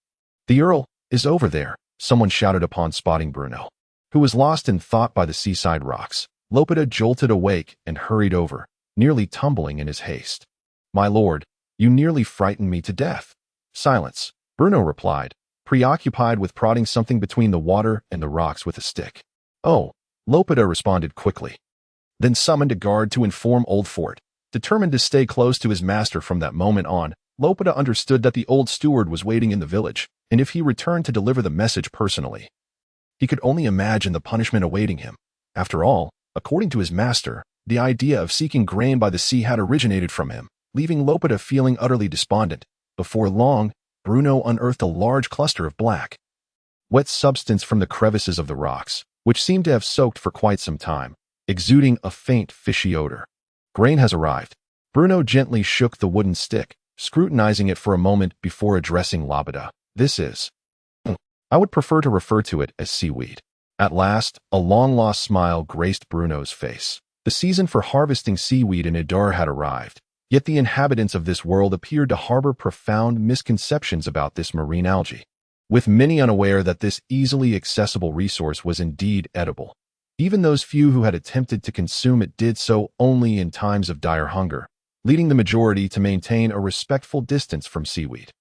A: "The Earl is over there," someone shouted upon spotting Bruno, who was lost in thought by the seaside rocks. Lopida jolted awake and hurried over, nearly tumbling in his haste. "My lord, you nearly frightened me to death." "Silence," Bruno replied, preoccupied with prodding something between the water and the rocks with a stick. "Oh," Lopida responded quickly, then summoned a guard to inform old Fort. Determined to stay close to his master from that moment on, Lopata understood that the old steward was waiting in the village, and if he returned to deliver the message personally, he could only imagine the punishment awaiting him. After all, according to his master, the idea of seeking grain by the sea had originated from him, leaving Lopata feeling utterly despondent. Before long, Bruno unearthed a large cluster of black, wet substance from the crevices of the rocks, which seemed to have soaked for quite some time, exuding a faint fishy odor. Grain has arrived. Bruno gently shook the wooden stick, scrutinizing it for a moment before addressing Lopata. This is. I would prefer to refer to it as seaweed. At last, a long-lost smile graced Bruno's face. The season for harvesting seaweed in Idar had arrived, yet the inhabitants of this world appeared to harbor profound misconceptions about this marine algae, with many unaware that this easily accessible resource was indeed edible. Even those few who had attempted to consume it did so only in times of dire hunger, leading the majority to maintain a respectful distance from seaweed.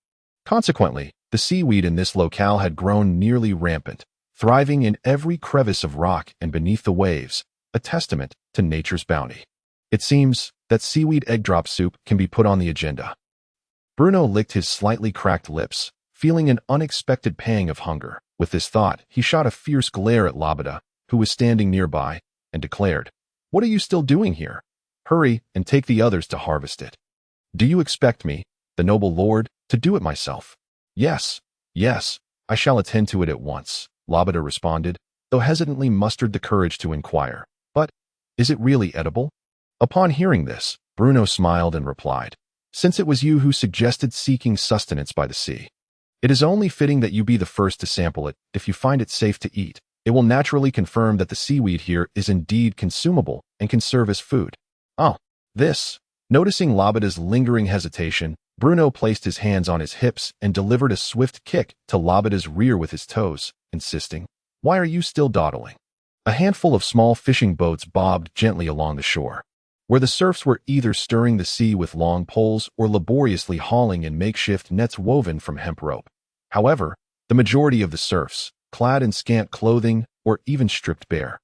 A: Consequently, the seaweed in this locale had grown nearly rampant, thriving in every crevice of rock and beneath the waves, a testament to nature's bounty. It seems that seaweed egg drop soup can be put on the agenda. Bruno licked his slightly cracked lips, feeling an unexpected pang of hunger. With this thought, he shot a fierce glare at Lopata, who was standing nearby, and declared, "What are you still doing here? Hurry and take the others to harvest it." "Do you expect me, the noble lord, to do it myself?" Yes, I shall attend to it at once," Lopata responded, though hesitantly mustered the courage to inquire. "But, is it really edible?" Upon hearing this, Bruno smiled and replied, "Since it was you who suggested seeking sustenance by the sea, it is only fitting that you be the first to sample it. If you find it safe to eat, it will naturally confirm that the seaweed here is indeed consumable and can serve as food." "Oh, this." Noticing Lopata's lingering hesitation, Bruno placed his hands on his hips and delivered a swift kick to Lopata's rear with his toes, insisting, "Why are you still dawdling?" A handful of small fishing boats bobbed gently along the shore, where the serfs were either stirring the sea with long poles or laboriously hauling in makeshift nets woven from hemp rope. However, the majority of the serfs, clad in scant clothing or even stripped bare,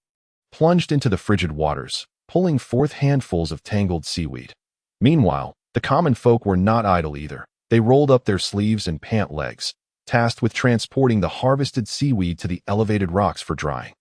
A: plunged into the frigid waters, pulling forth handfuls of tangled seaweed. Meanwhile, the common folk were not idle either. They rolled up their sleeves and pant legs, tasked with transporting the harvested seaweed to the elevated rocks for drying.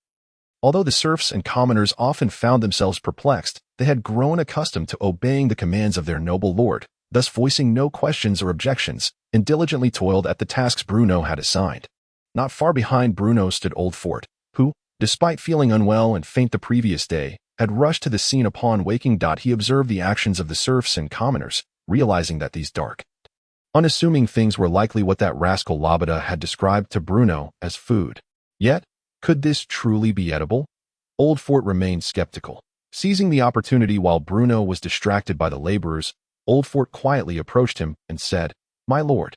A: Although the serfs and commoners often found themselves perplexed, they had grown accustomed to obeying the commands of their noble lord, thus voicing no questions or objections, and diligently toiled at the tasks Bruno had assigned. Not far behind Bruno stood Old Fort, who, despite feeling unwell and faint the previous day, had rushed to the scene upon waking. He observed the actions of the serfs and commoners, realizing that these dark, unassuming things were likely what that rascal Lopata had described to Bruno as food. Yet, could this truly be edible? Old Fort remained skeptical. Seizing the opportunity while Bruno was distracted by the laborers, Old Fort quietly approached him and said, "My lord,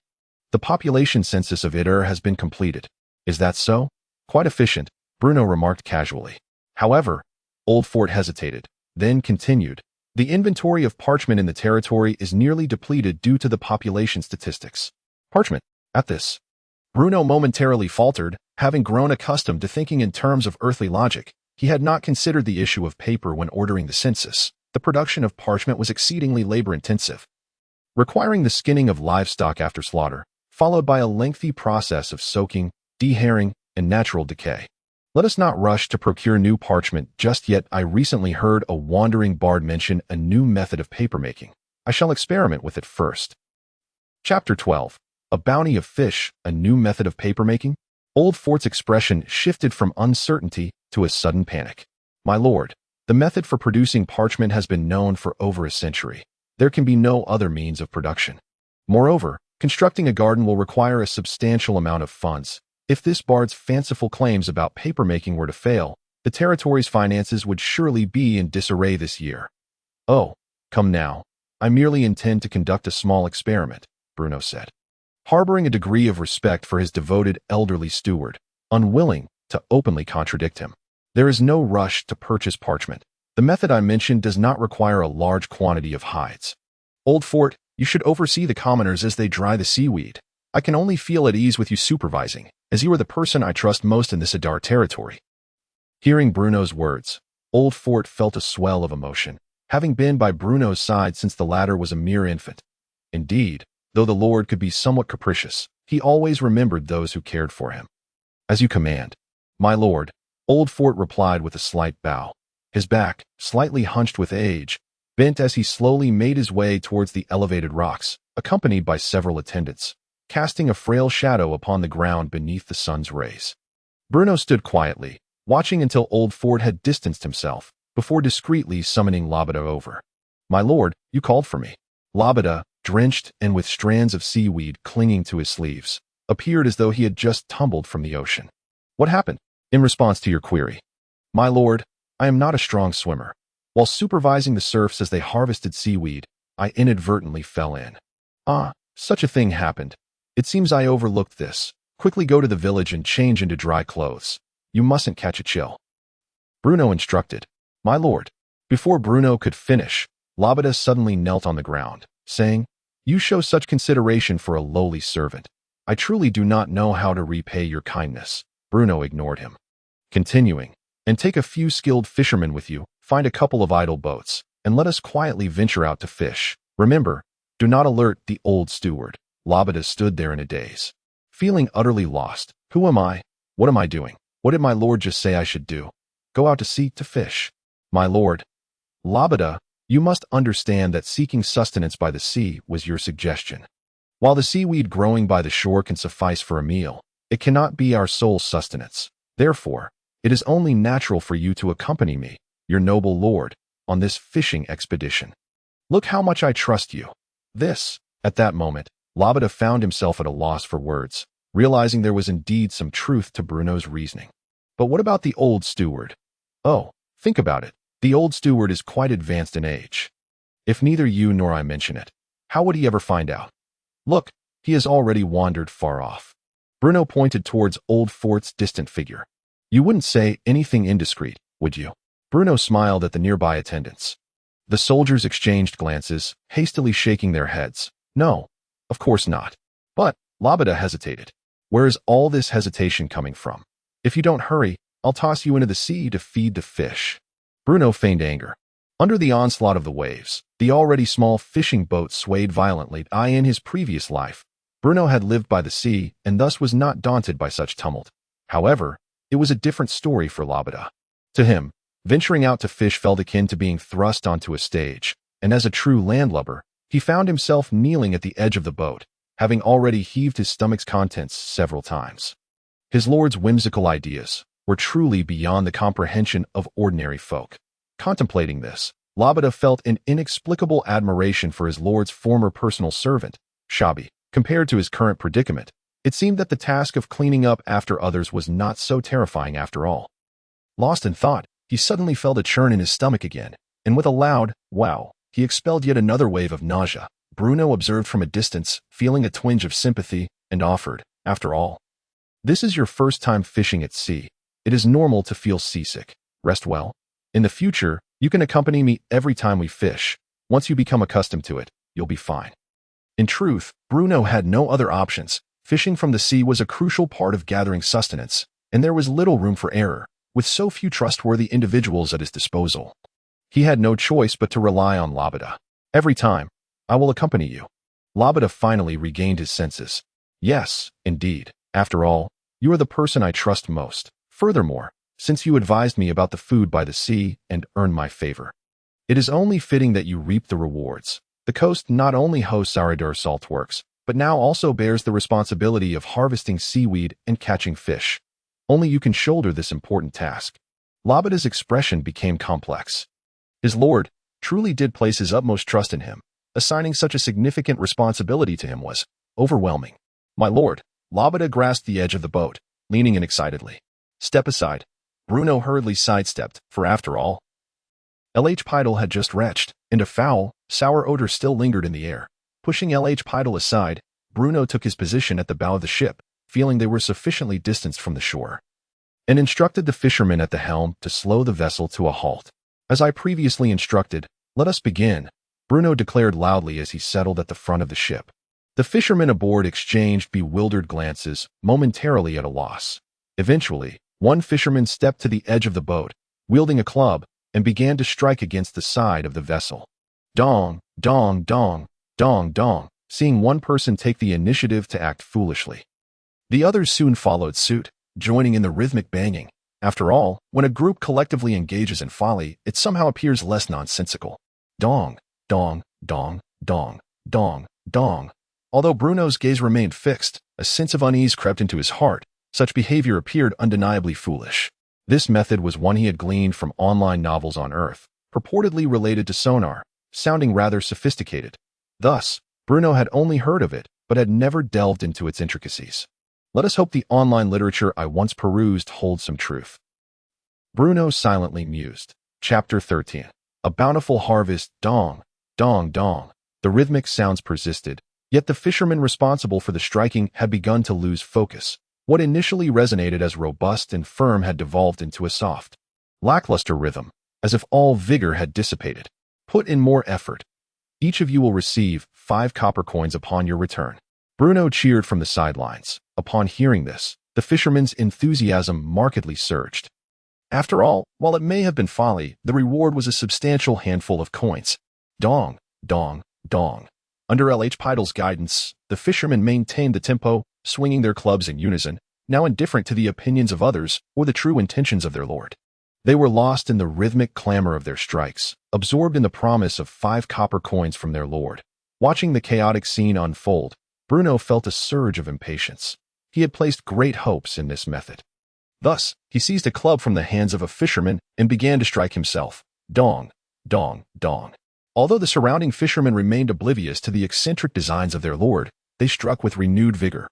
A: the population census of Idar has been completed. Is that so?" "Quite efficient," Bruno remarked casually. However, Old Fort hesitated, then continued, "The inventory of parchment in the territory is nearly depleted due to the population statistics." Parchment. At this, Bruno momentarily faltered. Having grown accustomed to thinking in terms of earthly logic, he had not considered the issue of paper when ordering the census. The production of parchment was exceedingly labor-intensive, requiring the skinning of livestock after slaughter, followed by a lengthy process of soaking, dehairing, and natural decay. Let us not rush to procure new parchment just yet. I recently heard a wandering bard mention a new method of papermaking. I shall experiment with it first. Chapter 12. A bounty of fish, a new method of papermaking? Old Fort's expression shifted from uncertainty to a sudden panic. "My lord, the method for producing parchment has been known for over a century. There can be no other means of production. Moreover, constructing a garden will require a substantial amount of funds. If this bard's fanciful claims about papermaking were to fail, the territory's finances would surely be in disarray this year." "Oh, come now. I merely intend to conduct a small experiment," Bruno said, harboring a degree of respect for his devoted elderly steward, unwilling to openly contradict him. "There is no rush to purchase parchment. The method I mentioned does not require a large quantity of hides. Old Fort, you should oversee the commoners as they dry the seaweed. I can only feel at ease with you supervising, as you are the person I trust most in this Idar territory." Hearing Bruno's words, Old Fort felt a swell of emotion, having been by Bruno's side since the latter was a mere infant. Indeed, Though the Lord could be somewhat capricious, he always remembered those who cared for him. "As you command, my lord," Old Fort replied with a slight bow. His back, slightly hunched with age, bent as he slowly made his way towards the elevated rocks, accompanied by several attendants, casting a frail shadow upon the ground beneath the sun's rays. Bruno stood quietly, watching until Old Fort had distanced himself, before discreetly summoning Labada over. "My lord, you called for me." Labada, drenched and with strands of seaweed clinging to his sleeves, appeared as though he had just tumbled from the ocean. "What happened?" "In response to your query, my lord, I am not a strong swimmer. While supervising the serfs as they harvested seaweed, I inadvertently fell in." "Ah, such a thing happened. It seems I overlooked this. Quickly go to the village and change into dry clothes. You mustn't catch a chill," Bruno instructed. "My lord." Before Bruno could finish, Labada suddenly knelt on the ground, saying, "You show such consideration for a lowly servant. I truly do not know how to repay your kindness." Bruno ignored him, continuing, "And take a few skilled fishermen with you, find a couple of idle boats, and let us quietly venture out to fish. Remember, do not alert the old steward." Labada stood there in a daze, feeling utterly lost. "Who am I? What am I doing? What did my lord just say I should do? Go out to sea to fish?" "My lord." "Labada, you must understand that seeking sustenance by the sea was your suggestion. While the seaweed growing by the shore can suffice for a meal, it cannot be our sole sustenance. Therefore, it is only natural for you to accompany me, your noble lord, on this fishing expedition. Look how much I trust you." At that moment, Labada found himself at a loss for words, realizing there was indeed some truth to Bruno's reasoning. "But what about the old steward?" "Oh, think about it. The old steward is quite advanced in age. If neither you nor I mention it, how would he ever find out? Look, he has already wandered far off." Bruno pointed towards Old Fort's distant figure. "You wouldn't say anything indiscreet, would you?" Bruno smiled at the nearby attendants. The soldiers exchanged glances, hastily shaking their heads. "No, of course not." But Labada hesitated. "Where is all this hesitation coming from? If you don't hurry, I'll toss you into the sea to feed the fish." Bruno feigned anger. Under the onslaught of the waves, the already small fishing boat swayed violently. In his previous life, Bruno had lived by the sea and thus was not daunted by such tumult. However, it was a different story for Labada. To him, venturing out to fish felt akin to being thrust onto a stage, and as a true landlubber, he found himself kneeling at the edge of the boat, having already heaved his stomach's contents several times. His lord's whimsical ideas were truly beyond the comprehension of ordinary folk. Contemplating this, Labada felt an inexplicable admiration for his lord's former personal servant, Shabi. Compared to his current predicament, it seemed that the task of cleaning up after others was not so terrifying after all. Lost in thought, he suddenly felt a churn in his stomach again, and with a loud "wow," he expelled yet another wave of nausea. Bruno observed from a distance, feeling a twinge of sympathy, and offered, "After all, this is your first time fishing at sea. It is normal to feel seasick. Rest well. In the future, you can accompany me every time we fish. Once you become accustomed to it, you'll be fine." In truth, Bruno had no other options. Fishing from the sea was a crucial part of gathering sustenance, and there was little room for error, with so few trustworthy individuals at his disposal. He had no choice but to rely on Labada. "Every time, I will accompany you." Labada finally regained his senses. "Yes, indeed. After all, you are the person I trust most. Furthermore, since you advised me about the food by the sea and earned my favor, it is only fitting that you reap the rewards. The coast not only hosts our Ruhr saltworks, but now also bears the responsibility of harvesting seaweed and catching fish. Only you can shoulder this important task." Labada's expression became complex. His lord truly did place his utmost trust in him. Assigning such a significant responsibility to him was overwhelming. "My lord." Labada grasped the edge of the boat, leaning in excitedly. "Step aside." Bruno hurriedly sidestepped, for after all, LH Pidal had just retched, and a foul, sour odor still lingered in the air. Pushing LH Pidal aside, Bruno took his position at the bow of the ship, feeling they were sufficiently distanced from the shore, and instructed the fisherman at the helm to slow the vessel to a halt. "As I previously instructed, let us begin," Bruno declared loudly as he settled at the front of the ship. The fishermen aboard exchanged bewildered glances, momentarily at a loss. Eventually, one fisherman stepped to the edge of the boat, wielding a club, and began to strike against the side of the vessel. Dong, dong, dong, dong, dong, seeing one person take the initiative to act foolishly. The others soon followed suit, joining in the rhythmic banging. After all, when a group collectively engages in folly, it somehow appears less nonsensical. Dong, dong, dong, dong, dong, dong. Although Bruno's gaze remained fixed, a sense of unease crept into his heart. Such behavior appeared undeniably foolish. This method was one he had gleaned from online novels on Earth, purportedly related to sonar, sounding rather sophisticated. Thus, Bruno had only heard of it, but had never delved into its intricacies. Let us hope the online literature I once perused holds some truth. Bruno silently mused. Chapter 13. A bountiful harvest, dong, dong, dong. The rhythmic sounds persisted, yet the fisherman responsible for the striking had begun to lose focus. What initially resonated as robust and firm had devolved into a soft, lackluster rhythm, as if all vigor had dissipated. Put in more effort. Each of you will receive 5 copper coins upon your return. Bruno cheered from the sidelines. Upon hearing this, the fisherman's enthusiasm markedly surged. After all, while it may have been folly, the reward was a substantial handful of coins. Dong, dong, dong. Under L.H. Pidal's guidance, the fishermen maintained the tempo, swinging their clubs in unison, now indifferent to the opinions of others or the true intentions of their lord. They were lost in the rhythmic clamor of their strikes, absorbed in the promise of 5 copper coins from their lord. Watching the chaotic scene unfold, Bruno felt a surge of impatience. He had placed great hopes in this method. Thus, he seized a club from the hands of a fisherman and began to strike himself. Dong, dong, dong. Although the surrounding fishermen remained oblivious to the eccentric designs of their lord, they struck with renewed vigor.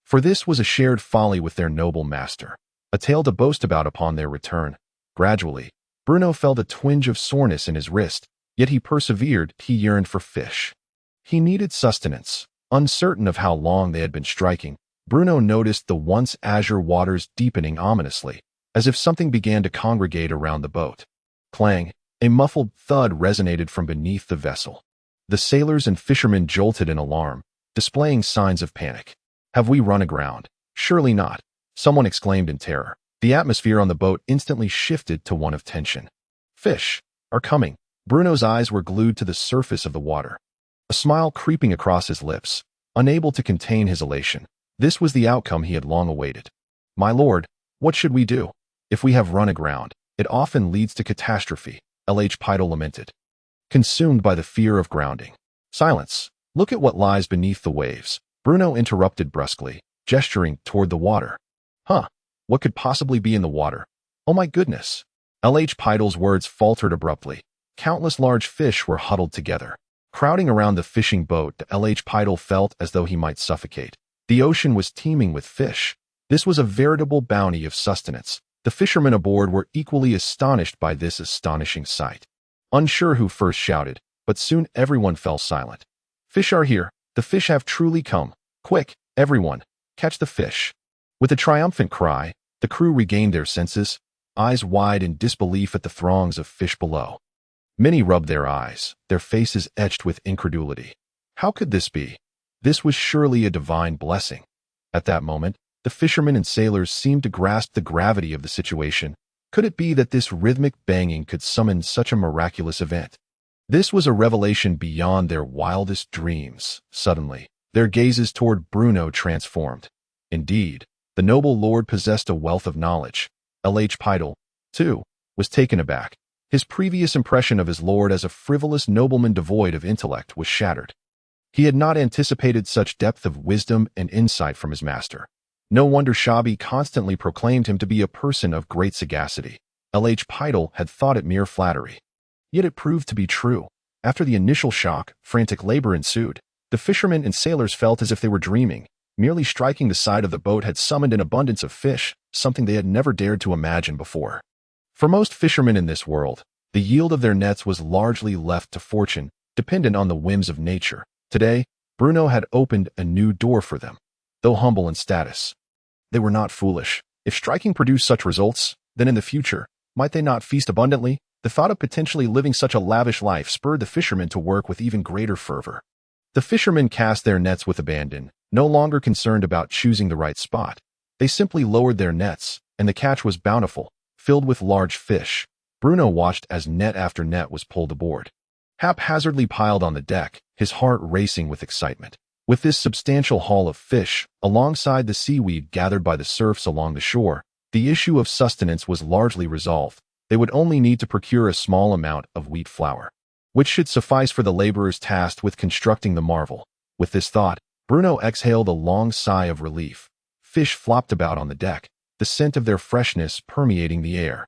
A: For this was a shared folly with their noble master, a tale to boast about upon their return. Gradually, Bruno felt a twinge of soreness in his wrist, yet he persevered. He yearned for fish. He needed sustenance. Uncertain of how long they had been striking, Bruno noticed the once azure waters deepening ominously, as if something began to congregate around the boat. Clang! A muffled thud resonated from beneath the vessel. The sailors and fishermen jolted in alarm, displaying signs of panic. Have we run aground? Surely not, someone exclaimed in terror. The atmosphere on the boat instantly shifted to one of tension. Fish are coming. Bruno's eyes were glued to the surface of the water, a smile creeping across his lips, unable to contain his elation. This was the outcome he had long awaited. My lord, what should we do? If we have run aground, it often leads to catastrophe, L.H. Pidal lamented, consumed by the fear of grounding. Silence. Look at what lies beneath the waves. Bruno interrupted brusquely, gesturing toward the water. Huh? What could possibly be in the water? Oh my goodness. L.H. Pidal's words faltered abruptly. Countless large fish were huddled together, crowding around the fishing boat. L.H. Pidal felt as though he might suffocate. The ocean was teeming with fish. This was a veritable bounty of sustenance. The fishermen aboard were equally astonished by this astonishing sight. Unsure who first shouted, but soon everyone fell silent. Fish are here. The fish have truly come. Quick, everyone, catch the fish. With a triumphant cry, the crew regained their senses, eyes wide in disbelief at the throngs of fish below. Many rubbed their eyes, their faces etched with incredulity. How could this be? This was surely a divine blessing. At that moment, the fishermen and sailors seemed to grasp the gravity of the situation. Could it be that this rhythmic banging could summon such a miraculous event? This was a revelation beyond their wildest dreams. Suddenly, their gazes toward Bruno transformed. Indeed, the noble lord possessed a wealth of knowledge. L.H. Pidal, too, was taken aback. His previous impression of his lord as a frivolous nobleman devoid of intellect was shattered. He had not anticipated such depth of wisdom and insight from his master. No wonder Shabi constantly proclaimed him to be a person of great sagacity. L.H. Pidal had thought it mere flattery. Yet it proved to be true. After the initial shock, frantic labor ensued. The fishermen and sailors felt as if they were dreaming. Merely striking the side of the boat had summoned an abundance of fish, something they had never dared to imagine before. For most fishermen in this world, the yield of their nets was largely left to fortune, dependent on the whims of nature. Today, Bruno had opened a new door for them. Though humble in status, they were not foolish. If striking produced such results, then in the future, might they not feast abundantly? The thought of potentially living such a lavish life spurred the fishermen to work with even greater fervor. The fishermen cast their nets with abandon, no longer concerned about choosing the right spot. They simply lowered their nets, and the catch was bountiful, filled with large fish. Bruno watched as net after net was pulled aboard. haphazardly piled on the deck, his heart racing with excitement. With this substantial haul of fish, alongside the seaweed gathered by the serfs along the shore, the issue of sustenance was largely resolved. They would only need to procure a small amount of wheat flour, which should suffice for the laborers tasked with constructing the marvel. With this thought, Bruno exhaled a long sigh of relief. Fish flopped about on the deck, the scent of their freshness permeating the air.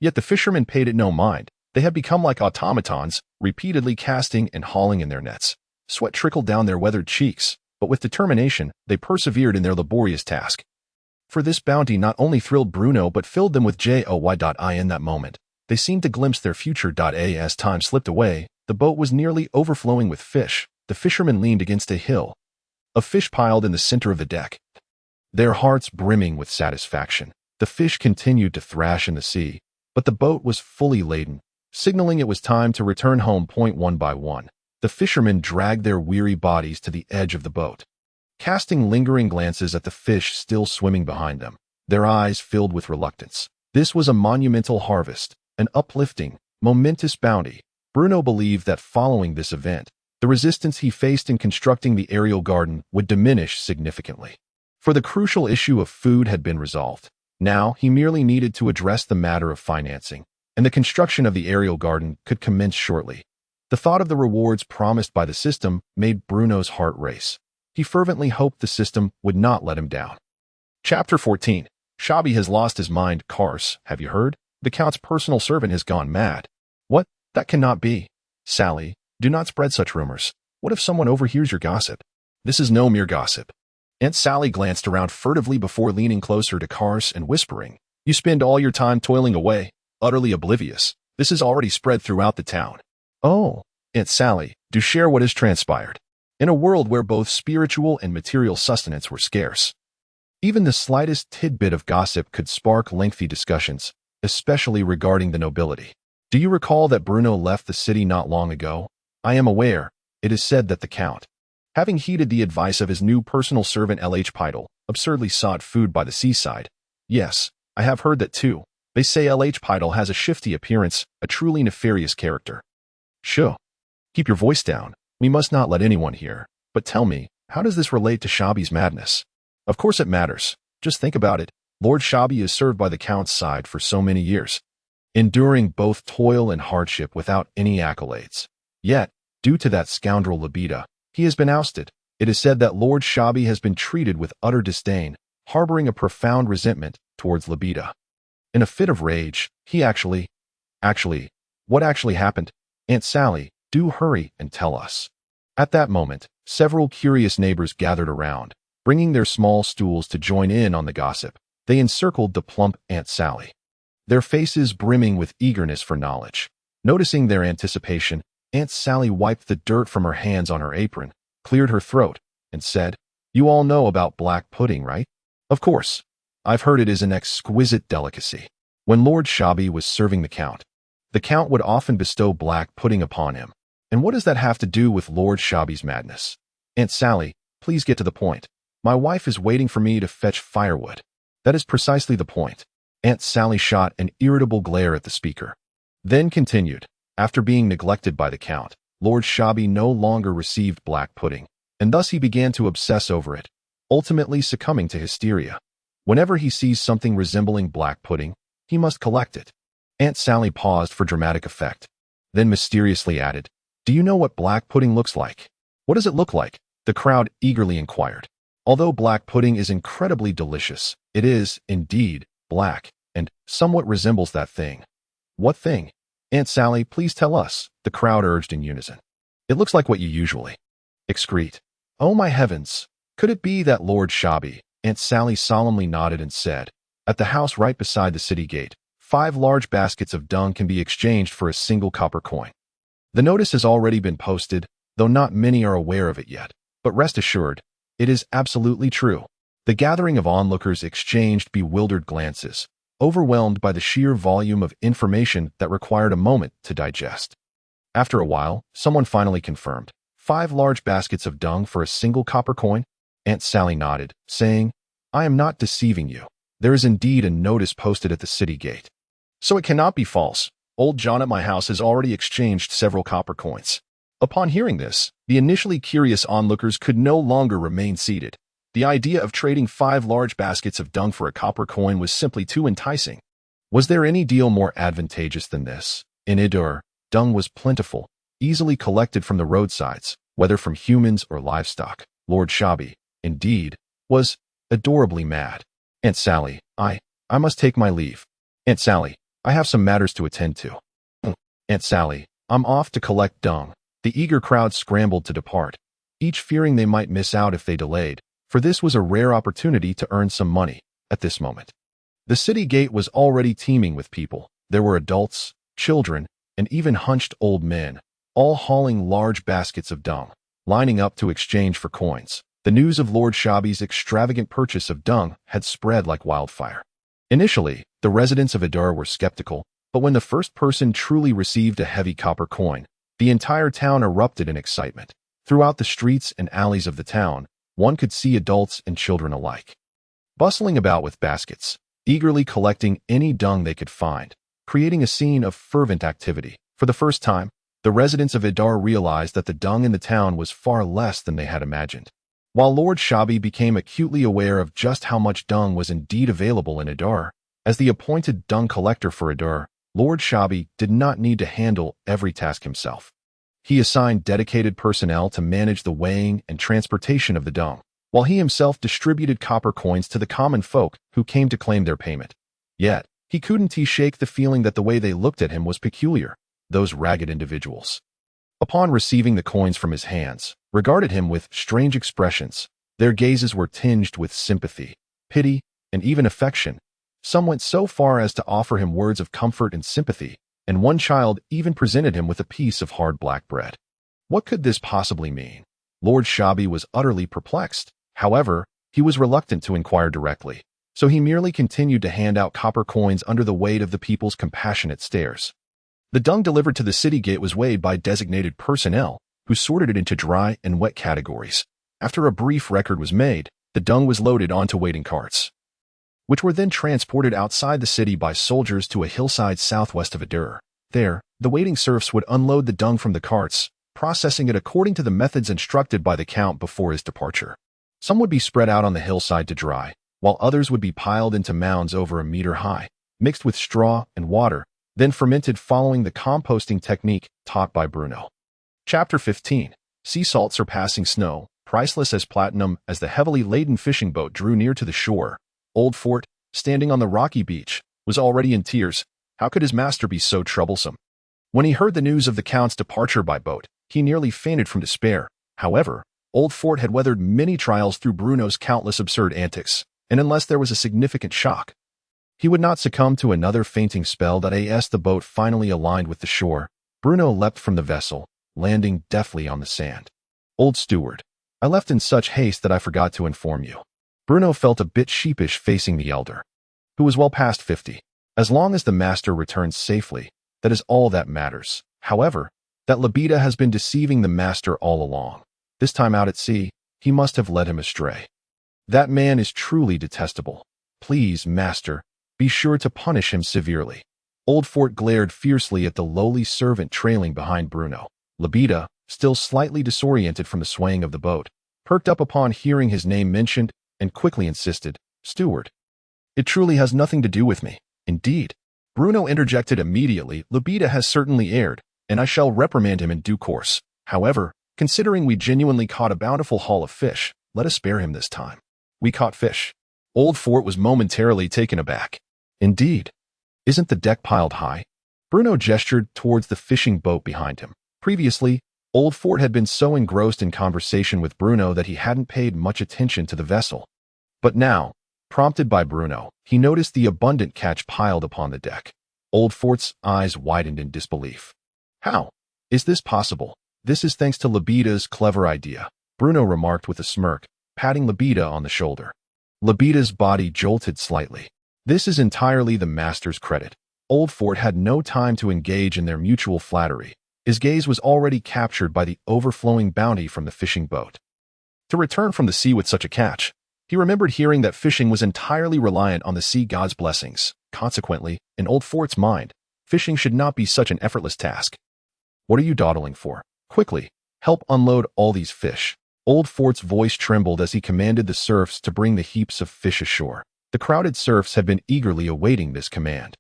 A: Yet the fishermen paid it no mind. They had become like automatons, repeatedly casting and hauling in their nets. Sweat trickled down their weathered cheeks, but with determination, they persevered in their laborious task. For this bounty not only thrilled Bruno but filled them with joy in that moment. They seemed to glimpse their future. As time slipped away, the boat was nearly overflowing with fish. The fishermen leaned against a hill of fish piled in the center of the deck, their hearts brimming with satisfaction. The fish continued to thrash in the sea, but the boat was fully laden, signaling it was time to return home. One by one, the fishermen dragged their weary bodies to the edge of the boat, casting lingering glances at the fish still swimming behind them, their eyes filled with reluctance. This was a monumental harvest, an uplifting, momentous bounty. Bruno believed that following this event, the resistance he faced in constructing the aerial garden would diminish significantly. For the crucial issue of food had been resolved. Now he merely needed to address the matter of financing, and the construction of the aerial garden could commence shortly. The thought of the rewards promised by the system made Bruno's heart race. He fervently hoped the system would not let him down. Chapter 14. Shabi has lost his mind. Kars, have you heard? The Count's personal servant has gone mad. What? That cannot be. Sally, do not spread such rumors. What if someone overhears your gossip? This is no mere gossip. Aunt Sally glanced around furtively before leaning closer to Kars and whispering, You spend all your time toiling away, utterly oblivious. This is already spread throughout the town. Oh, Aunt Sally, do share what has transpired. In a world where both spiritual and material sustenance were scarce, even the slightest tidbit of gossip could spark lengthy discussions, especially regarding the nobility. Do you recall that Bruno left the city not long ago? I am aware. It is said that the Count, having heeded the advice of his new personal servant LH Pidal, absurdly sought food by the seaside. Yes, I have heard that too. They say LH Pidal has a shifty appearance, a truly nefarious character. Shoo. Keep your voice down. We must not let anyone hear. But tell me, how does this relate to Shabi's madness? Of course it matters. Just think about it. Lord Shabi is served by the Count's side for so many years, enduring both toil and hardship without any accolades. Yet, due to that scoundrel Libida, he has been ousted. It is said that Lord Shabi has been treated with utter disdain, harboring a profound resentment towards Libida. In a fit of rage, he actually, what actually happened? Aunt Sally, do hurry and tell us. At that moment, several curious neighbors gathered around, bringing their small stools to join in on the gossip. They encircled the plump Aunt Sally, their faces brimming with eagerness for knowledge. Noticing their anticipation, Aunt Sally wiped the dirt from her hands on her apron, cleared her throat, and said, You all know about black pudding, right? Of course. I've heard it is an exquisite delicacy. When Lord Shabi was serving the Count would often bestow black pudding upon him. And what does that have to do with Lord Shabi's madness? Aunt Sally, please get to the point. My wife is waiting for me to fetch firewood. That is precisely the point. Aunt Sally shot an irritable glare at the speaker, then continued. After being neglected by the Count, Lord Shabi no longer received black pudding, and thus he began to obsess over it, ultimately succumbing to hysteria. Whenever he sees something resembling black pudding, he must collect it. Aunt Sally paused for dramatic effect, then mysteriously added, Do you know what black pudding looks like? What does it look like? The crowd eagerly inquired. Although black pudding is incredibly delicious, it is, indeed, black, and somewhat resembles that thing. What thing? Aunt Sally, please tell us, the crowd urged in unison. It looks like what you usually excrete. Oh my heavens! Could it be that Lord Shabi? Aunt Sally solemnly nodded and said, At the house right beside the city gate, 5 large baskets of dung can be exchanged for a single copper coin. The notice has already been posted, though not many are aware of it yet. But rest assured, it is absolutely true. The gathering of onlookers exchanged bewildered glances, overwhelmed by the sheer volume of information that required a moment to digest. After a while, someone finally confirmed, 5 large baskets of dung for a single copper coin? Aunt Sally nodded, saying, I am not deceiving you. There is indeed a notice posted at the city gate. So it cannot be false. Old John at my house has already exchanged several copper coins." Upon hearing this, the initially curious onlookers could no longer remain seated. The idea of trading 5 large baskets of dung for a copper coin was simply too enticing. Was there any deal more advantageous than this? In Idur, dung was plentiful, easily collected from the roadsides, whether from humans or livestock. Lord Shabi, indeed, was adorably mad. "Aunt Sally, I must take my leave. Aunt Sally, I have some matters to attend to." "Aunt Sally, I'm off to collect dung." The eager crowd scrambled to depart, each fearing they might miss out if they delayed, for this was a rare opportunity to earn some money at this moment. The city gate was already teeming with people. There were adults, children, and even hunched old men, all hauling large baskets of dung, lining up to exchange for coins. The news of Lord Shabi's extravagant purchase of dung had spread like wildfire. Initially, the residents of Idur were skeptical, but when the first person truly received a heavy copper coin, the entire town erupted in excitement. Throughout the streets and alleys of the town, one could see adults and children alike, bustling about with baskets, eagerly collecting any dung they could find, creating a scene of fervent activity. For the first time, the residents of Idur realized that the dung in the town was far less than they had imagined. While Lord Shabi became acutely aware of just how much dung was indeed available in Idur, as the appointed dung collector for Idur, Lord Shabi did not need to handle every task himself. He assigned dedicated personnel to manage the weighing and transportation of the dung, while he himself distributed copper coins to the common folk who came to claim their payment. Yet, he couldn't shake the feeling that the way they looked at him was peculiar, those ragged individuals. Upon receiving the coins from his hands, regarded him with strange expressions. Their gazes were tinged with sympathy, pity, and even affection. Some went so far as to offer him words of comfort and sympathy, and one child even presented him with a piece of hard black bread. What could this possibly mean? Lord Shabi was utterly perplexed. However, he was reluctant to inquire directly, so he merely continued to hand out copper coins under the weight of the people's compassionate stares. The dung delivered to the city gate was weighed by designated personnel, who sorted it into dry and wet categories. After a brief record was made, the dung was loaded onto waiting carts, which were then transported outside the city by soldiers to a hillside southwest of Idur. There, the waiting serfs would unload the dung from the carts, processing it according to the methods instructed by the count before his departure. Some would be spread out on the hillside to dry, while others would be piled into mounds over a meter high, mixed with straw and water, then fermented following the composting technique taught by Bruno. Chapter 15. Sea salt surpassing snow, priceless as platinum. As the heavily laden fishing boat drew near to the shore, Old Fort, standing on the rocky beach, was already in tears. How could his master be so troublesome? When he heard the news of the Count's departure by boat, he nearly fainted from despair. However, Old Fort had weathered many trials through Bruno's countless absurd antics, and unless there was a significant shock, he would not succumb to another fainting spell. As the boat finally aligned with the shore, Bruno leapt from the vessel, landing deftly on the sand. "Old steward, I left in such haste that I forgot to inform you." Bruno felt a bit sheepish facing the elder, who was well past 50. As long as the master returns safely, that is all that matters. However, that Libida has been deceiving the master all along. This time out at sea, he must have led him astray. That man is truly detestable. Please, master, be sure to punish him severely. Old Fort glared fiercely at the lowly servant trailing behind Bruno. Libida, still slightly disoriented from the swaying of the boat, perked up upon hearing his name mentioned and quickly insisted, "Steward, it truly has nothing to do with me." "Indeed," Bruno interjected immediately, "Libida has certainly erred, and I shall reprimand him in due course. However, considering we genuinely caught a bountiful haul of fish, let us spare him this time." "We caught fish." Old Fort was momentarily taken aback. "Indeed. Isn't the deck piled high?" Bruno gestured towards the fishing boat behind him. Previously, Old Fort had been so engrossed in conversation with Bruno that he hadn't paid much attention to the vessel. But now, prompted by Bruno, he noticed the abundant catch piled upon the deck. Old Fort's eyes widened in disbelief. "How is this possible?" "This is thanks to Libida's clever idea," Bruno remarked with a smirk, patting Libida on the shoulder. Libida's body jolted slightly. "This is entirely the master's credit." Old Fort had no time to engage in their mutual flattery. His gaze was already captured by the overflowing bounty from the fishing boat. To return from the sea with such a catch, he remembered hearing that fishing was entirely reliant on the sea god's blessings. Consequently, in Old Fort's mind, Fishing should not be such an effortless task. What are you dawdling for? Quickly, help unload all these fish. Old Fort's voice trembled as he commanded the serfs to bring the heaps of fish ashore. The crowded serfs had been eagerly awaiting this command.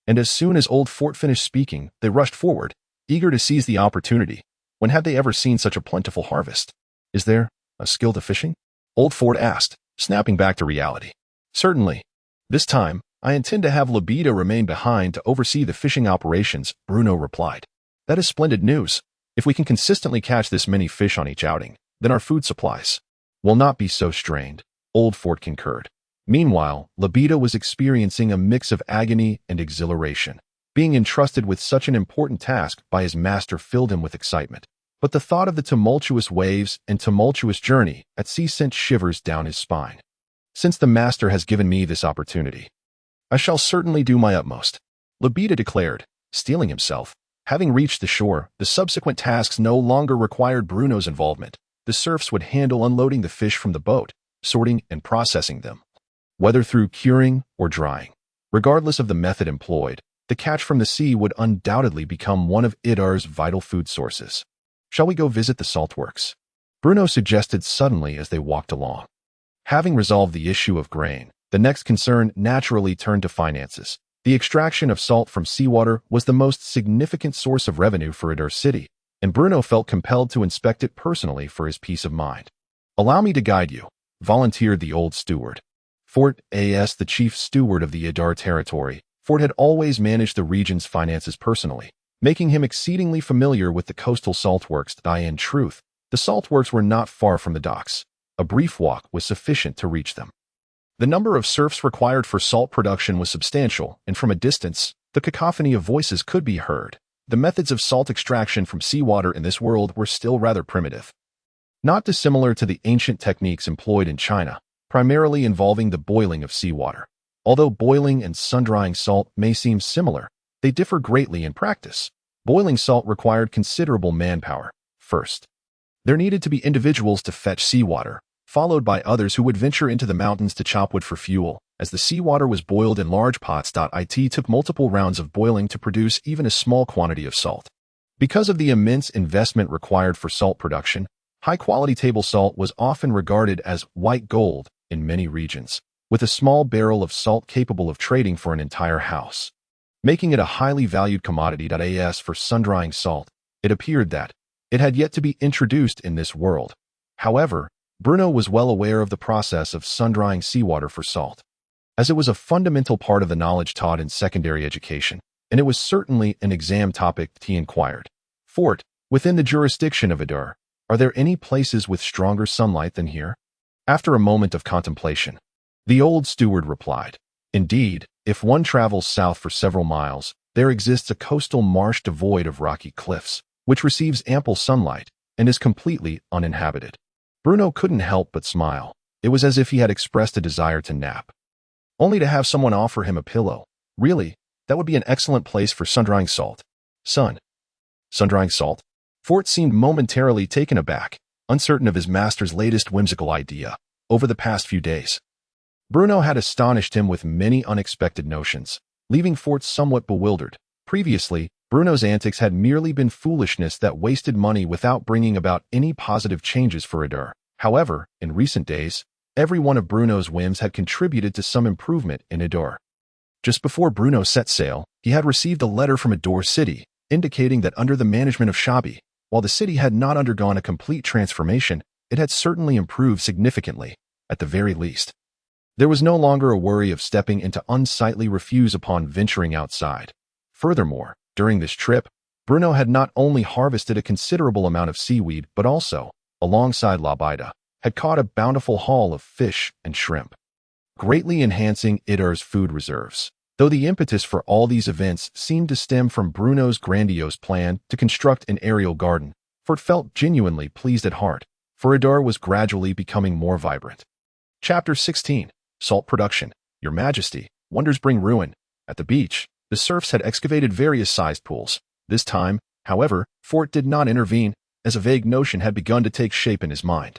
A: And as soon as Old Fort finished speaking, they rushed forward, eager to seize the opportunity. When had they ever seen such a plentiful harvest? Is there a skill to fishing? Old Fort asked, snapping back to reality. Certainly. This time, I intend to have Libido remain behind to oversee the fishing operations, Bruno replied. That is splendid news. If we can consistently catch this many fish on each outing, then our food supplies will not be so strained, Old Fort concurred. Meanwhile, Libido was experiencing a mix of agony and exhilaration. Being entrusted with such an important task by his master filled him with excitement. But the thought of the tumultuous waves and tumultuous journey at sea sent shivers down his spine. Since the master has given me this opportunity, I shall certainly do my utmost, Libido declared, steeling himself. Having reached the shore, the subsequent tasks no longer required Bruno's involvement. The serfs would handle unloading the fish from the boat, sorting and processing them, whether through curing or drying. Regardless of the method employed, the catch from the sea would undoubtedly become one of Idar's vital food sources. Shall we go visit the saltworks? Bruno suggested suddenly as they walked along. Having resolved the issue of grain, the next concern naturally turned to finances. The extraction of salt from seawater was the most significant source of revenue for Idar City, and Bruno felt compelled to inspect it personally for his peace of mind. Allow me to guide you, volunteered the old steward. Fort A.S., the chief steward of the Idar territory, Fort had always managed the region's finances personally, making him exceedingly familiar with the coastal saltworks. In truth, the saltworks were not far from the docks. A brief walk was sufficient to reach them. The number of serfs required for salt production was substantial, and from a distance, the cacophony of voices could be heard. The methods of salt extraction from seawater in this world were still rather primitive, not dissimilar to the ancient techniques employed in China, primarily involving the boiling of seawater. Although boiling and sun-drying salt may seem similar, they differ greatly in practice. Boiling salt required considerable manpower. First, there needed to be individuals to fetch seawater, followed by others who would venture into the mountains to chop wood for fuel. As the seawater was boiled in large pots, it took multiple rounds of boiling to produce even a small quantity of salt. Because of the immense investment required for salt production, high-quality table salt was often regarded as white gold in many regions, with a small barrel of salt capable of trading for an entire house, making it a highly valued commodity. As for sun-drying salt, it appeared that it had yet to be introduced in this world. However, Bruno was well aware of the process of sun-drying seawater for salt, as it was a fundamental part of the knowledge taught in secondary education, and it was certainly an exam topic. He inquired. Fort, within the jurisdiction of Idar, are there any places with stronger sunlight than here? After a moment of contemplation, the old steward replied, Indeed, if one travels south for several miles, there exists a coastal marsh devoid of rocky cliffs, which receives ample sunlight and is completely uninhabited. Bruno couldn't help but smile. It was as if he had expressed a desire to nap, only to have someone offer him a pillow. Really, that would be an excellent place for sun-drying salt. Sun-drying salt? Fort seemed momentarily taken aback, uncertain of his master's latest whimsical idea. Over the past few days, Bruno had astonished him with many unexpected notions, leaving Fort somewhat bewildered. Previously, Bruno's antics had merely been foolishness that wasted money without bringing about any positive changes for Idar. However, in recent days, every one of Bruno's whims had contributed to some improvement in Idar. Just before Bruno set sail, he had received a letter from Idar City, indicating that under the management of Shabi, while the city had not undergone a complete transformation, it had certainly improved significantly, at the very least. There was no longer a worry of stepping into unsightly refuse upon venturing outside. Furthermore, during this trip, Bruno had not only harvested a considerable amount of seaweed, but also, alongside Labida, had caught a bountiful haul of fish and shrimp, greatly enhancing Idar's food reserves. Though the impetus for all these events seemed to stem from Bruno's grandiose plan to construct an aerial garden, Fort felt genuinely pleased at heart, for Idar was gradually becoming more vibrant. Chapter 16. Salt Production. Your Majesty, wonders bring ruin. At the beach, the serfs had excavated various sized pools. This time, however, Fort did not intervene, as a vague notion had begun to take shape in his mind.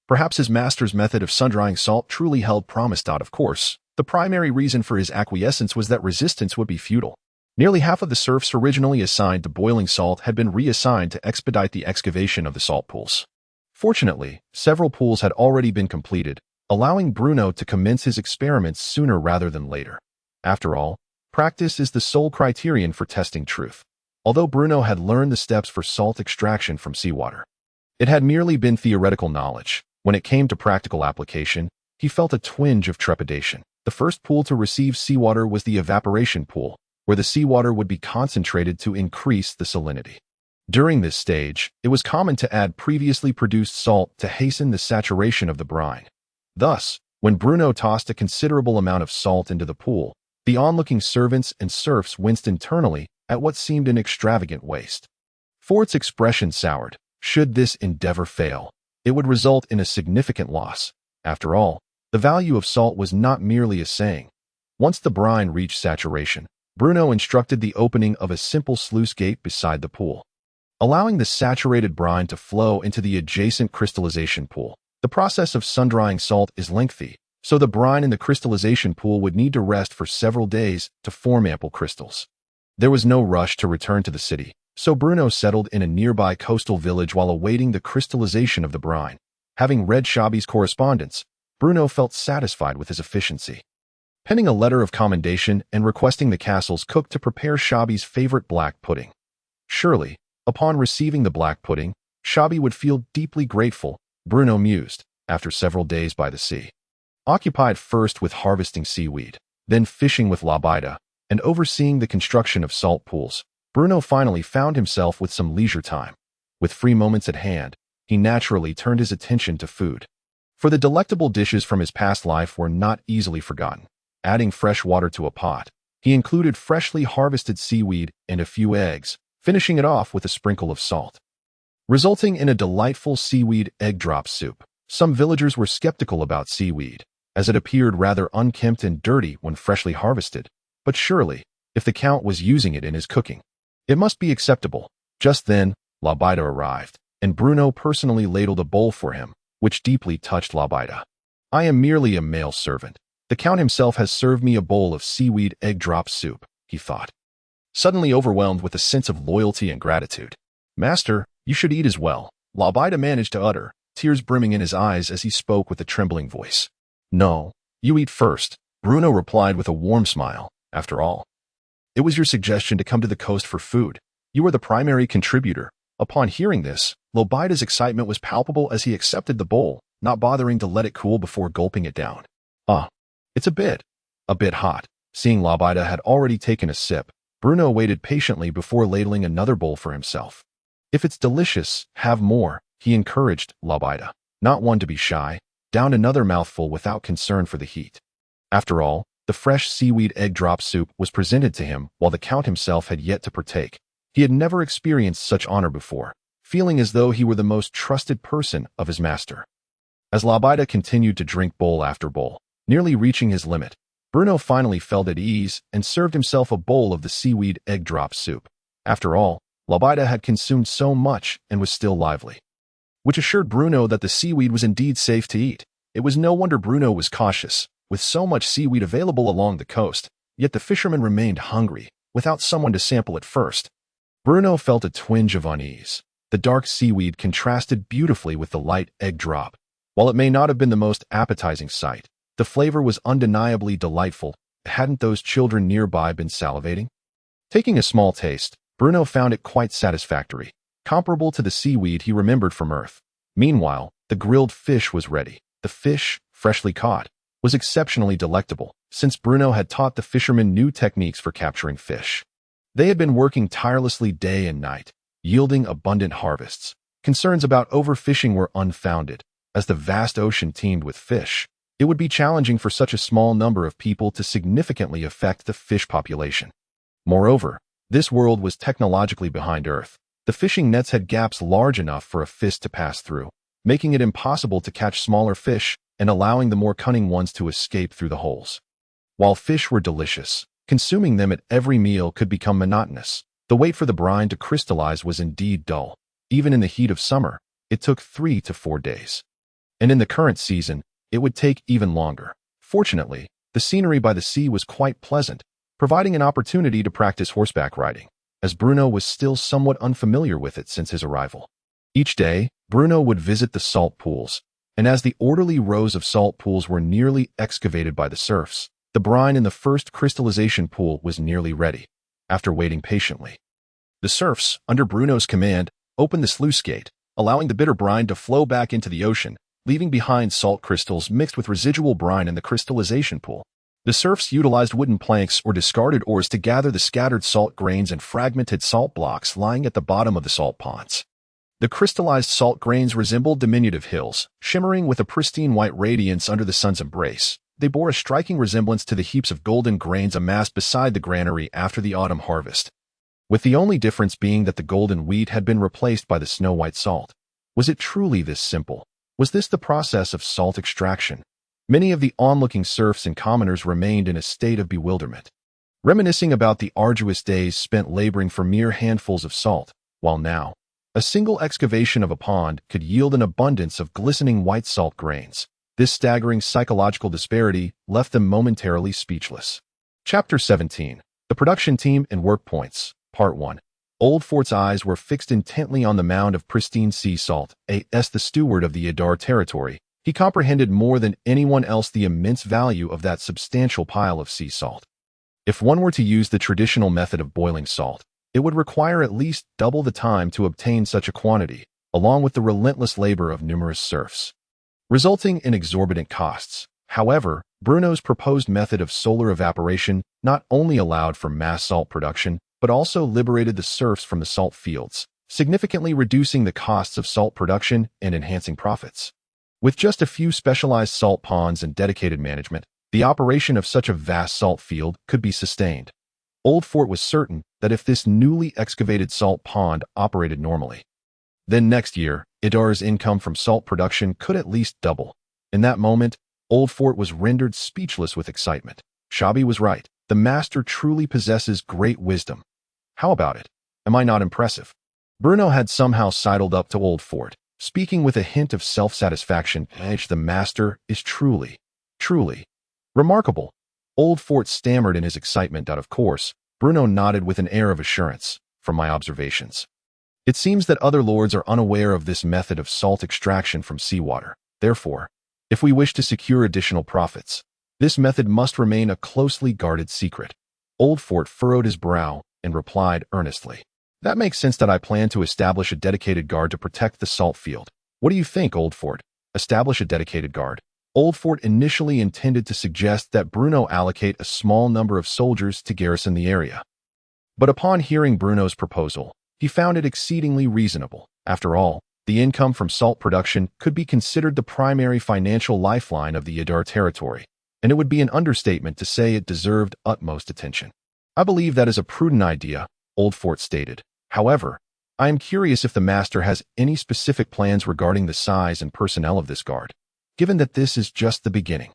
A: Perhaps his master's method of sun-drying salt truly held promise. Of course, the primary reason for his acquiescence was that resistance would be futile. Nearly half of the serfs originally assigned to boiling salt had been reassigned to expedite the excavation of the salt pools. Fortunately, several pools had already been completed, allowing Bruno to commence his experiments sooner rather than later. After all, practice is the sole criterion for testing truth. Although Bruno had learned the steps for salt extraction from seawater, it had merely been theoretical knowledge. When it came to practical application, he felt a twinge of trepidation. The first pool to receive seawater was the evaporation pool, where the seawater would be concentrated to increase the salinity. During this stage, it was common to add previously produced salt to hasten the saturation of the brine. Thus, when Bruno tossed a considerable amount of salt into the pool, the onlooking servants and serfs winced internally at what seemed an extravagant waste. For its expression soured. Should this endeavor fail, it would result in a significant loss. After all, the value of salt was not merely a saying. Once the brine reached saturation, Bruno instructed the opening of a simple sluice gate beside the pool, allowing the saturated brine to flow into the adjacent crystallization pool. The process of sun-drying salt is lengthy, so the brine in the crystallization pool would need to rest for several days to form ample crystals. There was no rush to return to the city, so Bruno settled in a nearby coastal village while awaiting the crystallization of the brine. Having read Shabi's correspondence, Bruno felt satisfied with his efficiency. Penning a letter of commendation and requesting the castle's cook to prepare Shabi's favorite black pudding. Surely, upon receiving the black pudding, Shabi would feel deeply grateful, Bruno mused, after several days by the sea. Occupied first with harvesting seaweed, then fishing with Labida, and overseeing the construction of salt pools, Bruno finally found himself with some leisure time. With free moments at hand, he naturally turned his attention to food. For the delectable dishes from his past life were not easily forgotten. Adding fresh water to a pot, he included freshly harvested seaweed and a few eggs, finishing it off with a sprinkle of salt, resulting in a delightful seaweed egg drop soup. Some villagers were skeptical about seaweed, as it appeared rather unkempt and dirty when freshly harvested, but surely, if the Count was using it in his cooking, it must be acceptable. Just then, Labida arrived, and Bruno personally ladled a bowl for him, which deeply touched Labida. "I am merely a male servant. The Count himself has served me a bowl of seaweed egg drop soup," he thought, suddenly overwhelmed with a sense of loyalty and gratitude. "Master, you should eat as well," Labida managed to utter, tears brimming in his eyes as he spoke with a trembling voice. "No, you eat first," Bruno replied with a warm smile. "After all, it was your suggestion to come to the coast for food. You are the primary contributor." Upon hearing this, Labida's excitement was palpable as he accepted the bowl, not bothering to let it cool before gulping it down. It's a bit hot." Seeing Labida had already taken a sip, Bruno waited patiently before ladling another bowl for himself. "If it's delicious, have more," he encouraged Labida. Not one to be shy, downed another mouthful without concern for the heat. After all, the fresh seaweed egg drop soup was presented to him while the Count himself had yet to partake. He had never experienced such honor before, feeling as though he were the most trusted person of his master. As Labida continued to drink bowl after bowl, nearly reaching his limit, Bruno finally felt at ease and served himself a bowl of the seaweed egg drop soup. After all, Labida had consumed so much and was still lively, which assured Bruno that the seaweed was indeed safe to eat. It was no wonder Bruno was cautious, with so much seaweed available along the coast, yet the fisherman remained hungry, without someone to sample it first. Bruno felt a twinge of unease. The dark seaweed contrasted beautifully with the light egg drop. While it may not have been the most appetizing sight, the flavor was undeniably delightful. Hadn't those children nearby been salivating? Taking a small taste, Bruno found it quite satisfactory, comparable to the seaweed he remembered from Earth. Meanwhile, the grilled fish was ready. The fish, freshly caught, was exceptionally delectable, since Bruno had taught the fishermen new techniques for capturing fish. They had been working tirelessly day and night, yielding abundant harvests. Concerns about overfishing were unfounded, as the vast ocean teemed with fish. It would be challenging for such a small number of people to significantly affect the fish population. Moreover, this world was technologically behind Earth. The fishing nets had gaps large enough for a fist to pass through, making it impossible to catch smaller fish and allowing the more cunning ones to escape through the holes. While fish were delicious, consuming them at every meal could become monotonous. The wait for the brine to crystallize was indeed dull. Even in the heat of summer, it took 3 to 4 days. And in the current season, it would take even longer. Fortunately, the scenery by the sea was quite pleasant, providing an opportunity to practice horseback riding, as Bruno was still somewhat unfamiliar with it since his arrival. Each day, Bruno would visit the salt pools, and as the orderly rows of salt pools were nearly excavated by the serfs, the brine in the first crystallization pool was nearly ready. After waiting patiently, the serfs, under Bruno's command, opened the sluice gate, allowing the bitter brine to flow back into the ocean, leaving behind salt crystals mixed with residual brine in the crystallization pool. The serfs utilized wooden planks or discarded oars to gather the scattered salt grains and fragmented salt blocks lying at the bottom of the salt ponds. The crystallized salt grains resembled diminutive hills, shimmering with a pristine white radiance under the sun's embrace. They bore a striking resemblance to the heaps of golden grains amassed beside the granary after the autumn harvest, with the only difference being that the golden wheat had been replaced by the snow-white salt. Was it truly this simple? Was this the process of salt extraction? Many of the onlooking serfs and commoners remained in a state of bewilderment, reminiscing about the arduous days spent laboring for mere handfuls of salt, while now, a single excavation of a pond could yield an abundance of glistening white salt grains. This staggering psychological disparity left them momentarily speechless. Chapter 17. The Production Team and Work Points. Part 1. Old Fort's eyes were fixed intently on the mound of pristine sea salt. As the steward of the Idar territory, he comprehended more than anyone else the immense value of that substantial pile of sea salt. If one were to use the traditional method of boiling salt, it would require at least double the time to obtain such a quantity, along with the relentless labor of numerous serfs, resulting in exorbitant costs. However, Bruno's proposed method of solar evaporation not only allowed for mass salt production, but also liberated the serfs from the salt fields, significantly reducing the costs of salt production and enhancing profits. With just a few specialized salt ponds and dedicated management, the operation of such a vast salt field could be sustained. Old Fort was certain that if this newly excavated salt pond operated normally, then next year, Idar's income from salt production could at least double. In that moment, Old Fort was rendered speechless with excitement. Shabi was right. The master truly possesses great wisdom. How about it? Am I not impressive? Bruno had somehow sidled up to Old Fort, speaking with a hint of self-satisfaction. The master is truly remarkable. Old Fort stammered in his excitement. Of course, Bruno nodded with an air of assurance. From my observations, it seems that other lords are unaware of this method of salt extraction from seawater. Therefore, if we wish to secure additional profits, this method must remain a closely guarded secret. Old Fort furrowed his brow and replied earnestly. That makes sense that I plan to establish a dedicated guard to protect the salt field. What do you think, Old Fort? Establish a dedicated guard. Old Fort initially intended to suggest that Bruno allocate a small number of soldiers to garrison the area. But upon hearing Bruno's proposal, he found it exceedingly reasonable. After all, the income from salt production could be considered the primary financial lifeline of the Idar territory, and it would be an understatement to say it deserved utmost attention. I believe that is a prudent idea, Old Fort stated. However, I am curious if the master has any specific plans regarding the size and personnel of this guard, given that this is just the beginning.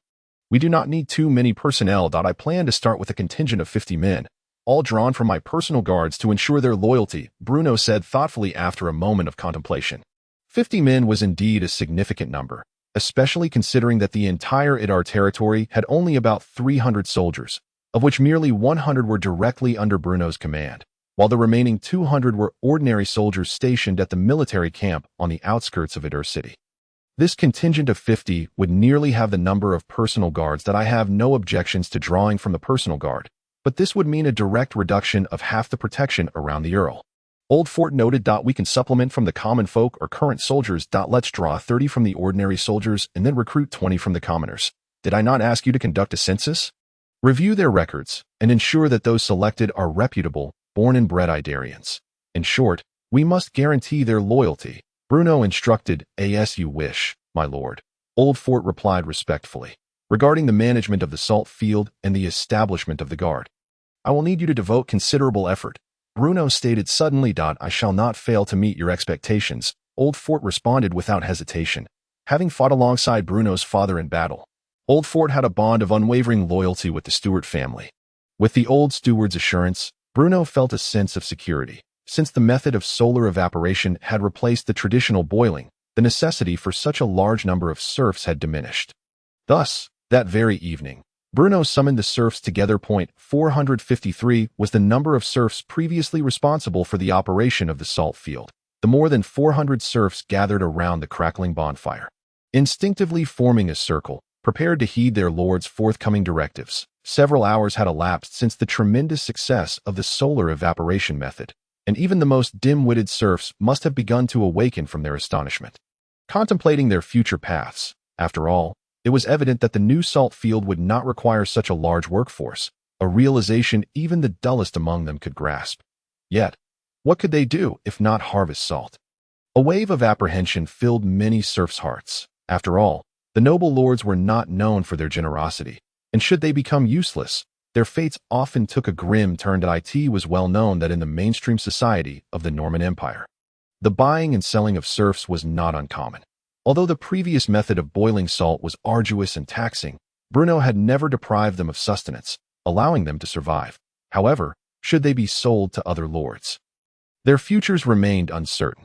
A: We do not need too many personnel. I plan to start with a contingent of 50 men, all drawn from my personal guards to ensure their loyalty, Bruno said thoughtfully after a moment of contemplation. 50 men was indeed a significant number, especially considering that the entire Idar territory had only about 300 soldiers, of which merely 100 were directly under Bruno's command, while the remaining 200 were ordinary soldiers stationed at the military camp on the outskirts of Idar city. This contingent of 50 would nearly have the number of personal guards that I have no objections to drawing from the personal guard, but this would mean a direct reduction of half the protection around the Earl. Old Fort noted. We can supplement from the common folk or current soldiers. Let's draw 30 from the ordinary soldiers and then recruit 20 from the commoners. Did I not ask you to conduct a census? Review their records and ensure that those selected are reputable, born and bred Idarians. In short, we must guarantee their loyalty. Bruno instructed. As you wish, my lord. Old Fort replied respectfully. Regarding the management of the salt field and the establishment of the guard, I will need you to devote considerable effort, Bruno stated suddenly. I shall not fail to meet your expectations, Old Fort responded without hesitation. Having fought alongside Bruno's father in battle, Old Fort had a bond of unwavering loyalty with the Stewart family. With the old steward's assurance, Bruno felt a sense of security. Since the method of solar evaporation had replaced the traditional boiling, the necessity for such a large number of serfs had diminished. Thus, that very evening, Bruno summoned the serfs together. 453 was the number of serfs previously responsible for the operation of the salt field. The more than 400 serfs gathered around the crackling bonfire, instinctively forming a circle, prepared to heed their lord's forthcoming directives. Several hours had elapsed since the tremendous success of the solar evaporation method, and even the most dim-witted serfs must have begun to awaken from their astonishment. Contemplating their future paths, after all, it was evident that the new salt field would not require such a large workforce, a realization even the dullest among them could grasp. Yet, what could they do if not harvest salt? A wave of apprehension filled many serfs' hearts. After all, the noble lords were not known for their generosity, and should they become useless, their fates often took a grim turn. It was well known that in the mainstream society of the Norman Empire, the buying and selling of serfs was not uncommon. Although the previous method of boiling salt was arduous and taxing, Bruno had never deprived them of sustenance, allowing them to survive. However, should they be sold to other lords, their futures remained uncertain.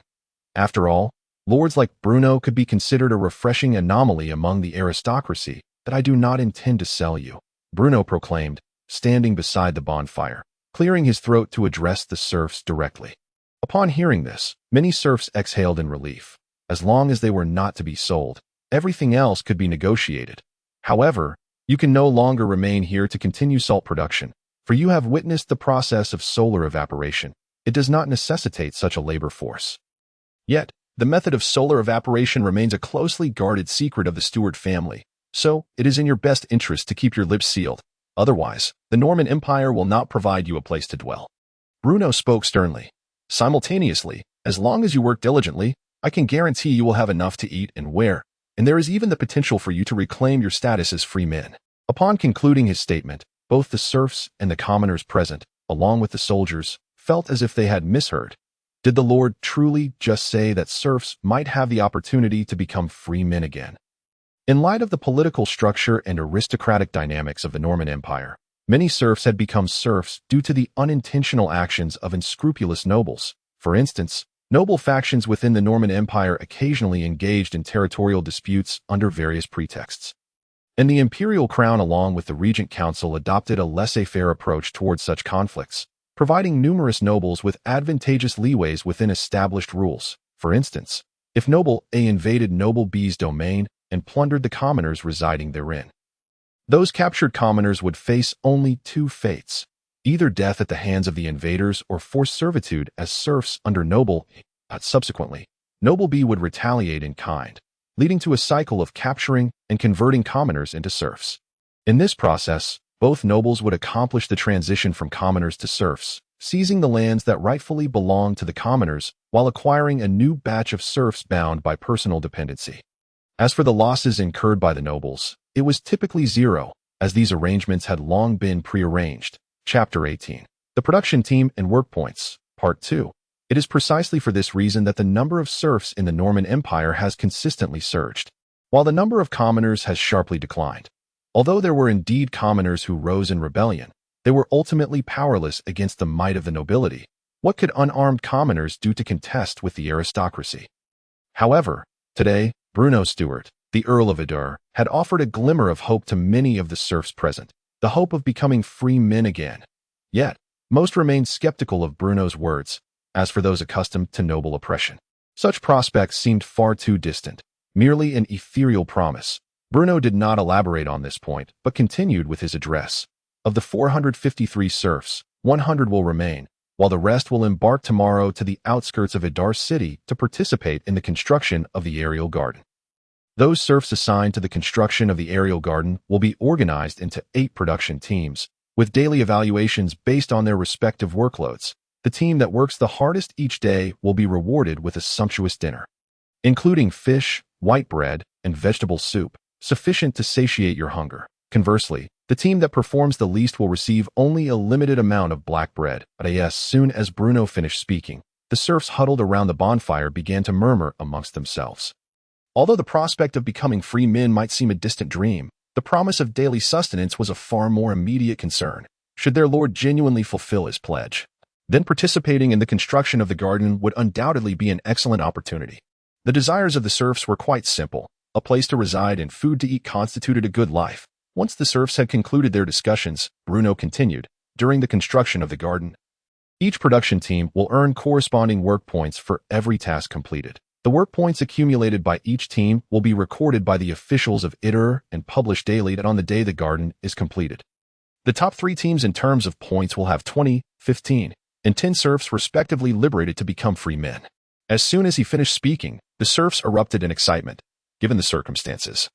A: After all, lords like Bruno could be considered a refreshing anomaly among the aristocracy. "That I do not intend to sell you," Bruno proclaimed, standing beside the bonfire, clearing his throat to address the serfs directly. Upon hearing this, many serfs exhaled in relief. As long as they were not to be sold, everything else could be negotiated. "However, you can no longer remain here to continue salt production, for you have witnessed the process of solar evaporation. It does not necessitate such a labor force." Yet, the method of solar evaporation remains a closely guarded secret of the Stuart family, so it is in your best interest to keep your lips sealed. Otherwise, the Norman Empire will not provide you a place to dwell. Bruno spoke sternly. "Simultaneously, as long as you work diligently, I can guarantee you will have enough to eat and wear, and there is even the potential for you to reclaim your status as free men." Upon concluding his statement, both the serfs and the commoners present, along with the soldiers, felt as if they had misheard. Did the Lord truly just say that serfs might have the opportunity to become free men again? In light of the political structure and aristocratic dynamics of the Norman Empire, many serfs had become serfs due to the unintentional actions of unscrupulous nobles. For instance, noble factions within the Norman Empire occasionally engaged in territorial disputes under various pretexts. And the imperial crown along with the regent council adopted a laissez-faire approach towards such conflicts, providing numerous nobles with advantageous leeways within established rules. For instance, if noble A invaded noble B's domain and plundered the commoners residing therein, those captured commoners would face only two fates: either death at the hands of the invaders or forced servitude as serfs under noble A. Subsequently, noble B would retaliate in kind, leading to a cycle of capturing and converting commoners into serfs. In this process, both nobles would accomplish the transition from commoners to serfs, seizing the lands that rightfully belonged to the commoners while acquiring a new batch of serfs bound by personal dependency. As for the losses incurred by the nobles, it was typically zero, as these arrangements had long been prearranged. Chapter 18. The Production Team and Work Points, Part 2. It is precisely for this reason that the number of serfs in the Norman Empire has consistently surged, while the number of commoners has sharply declined. Although there were indeed commoners who rose in rebellion, they were ultimately powerless against the might of the nobility. What could unarmed commoners do to contest with the aristocracy? However, today, Bruno Stuart, the Earl of Ruhr, had offered a glimmer of hope to many of the serfs present, the hope of becoming free men again. Yet, most remained skeptical of Bruno's words. As for those accustomed to noble oppression, such prospects seemed far too distant, merely an ethereal promise. Bruno did not elaborate on this point, but continued with his address. Of the 453 serfs, 100 will remain, while the rest will embark tomorrow to the outskirts of Ruhr city to participate in the construction of the aerial garden. Those serfs assigned to the construction of the aerial garden will be organized into 8 production teams, with daily evaluations based on their respective workloads. The team that works the hardest each day will be rewarded with a sumptuous dinner, including fish, white bread, and vegetable soup, sufficient to satiate your hunger. Conversely, the team that performs the least will receive only a limited amount of black bread. As soon as Bruno finished speaking, the serfs huddled around the bonfire began to murmur amongst themselves. Although the prospect of becoming free men might seem a distant dream, the promise of daily sustenance was a far more immediate concern. Should their lord genuinely fulfill his pledge, then participating in the construction of the garden would undoubtedly be an excellent opportunity. The desires of the serfs were quite simple. A place to reside and food to eat constituted a good life, Once the serfs had concluded their discussions, Bruno continued, during the construction of the garden. Each production team will earn corresponding work points for every task completed. The work points accumulated by each team will be recorded by the officials of Ruhr and published daily on the day the garden is completed. The top 3 teams in terms of points will have 20, 15, and 10 serfs respectively liberated to become free men. As soon as he finished speaking, the serfs erupted in excitement, given the circumstances.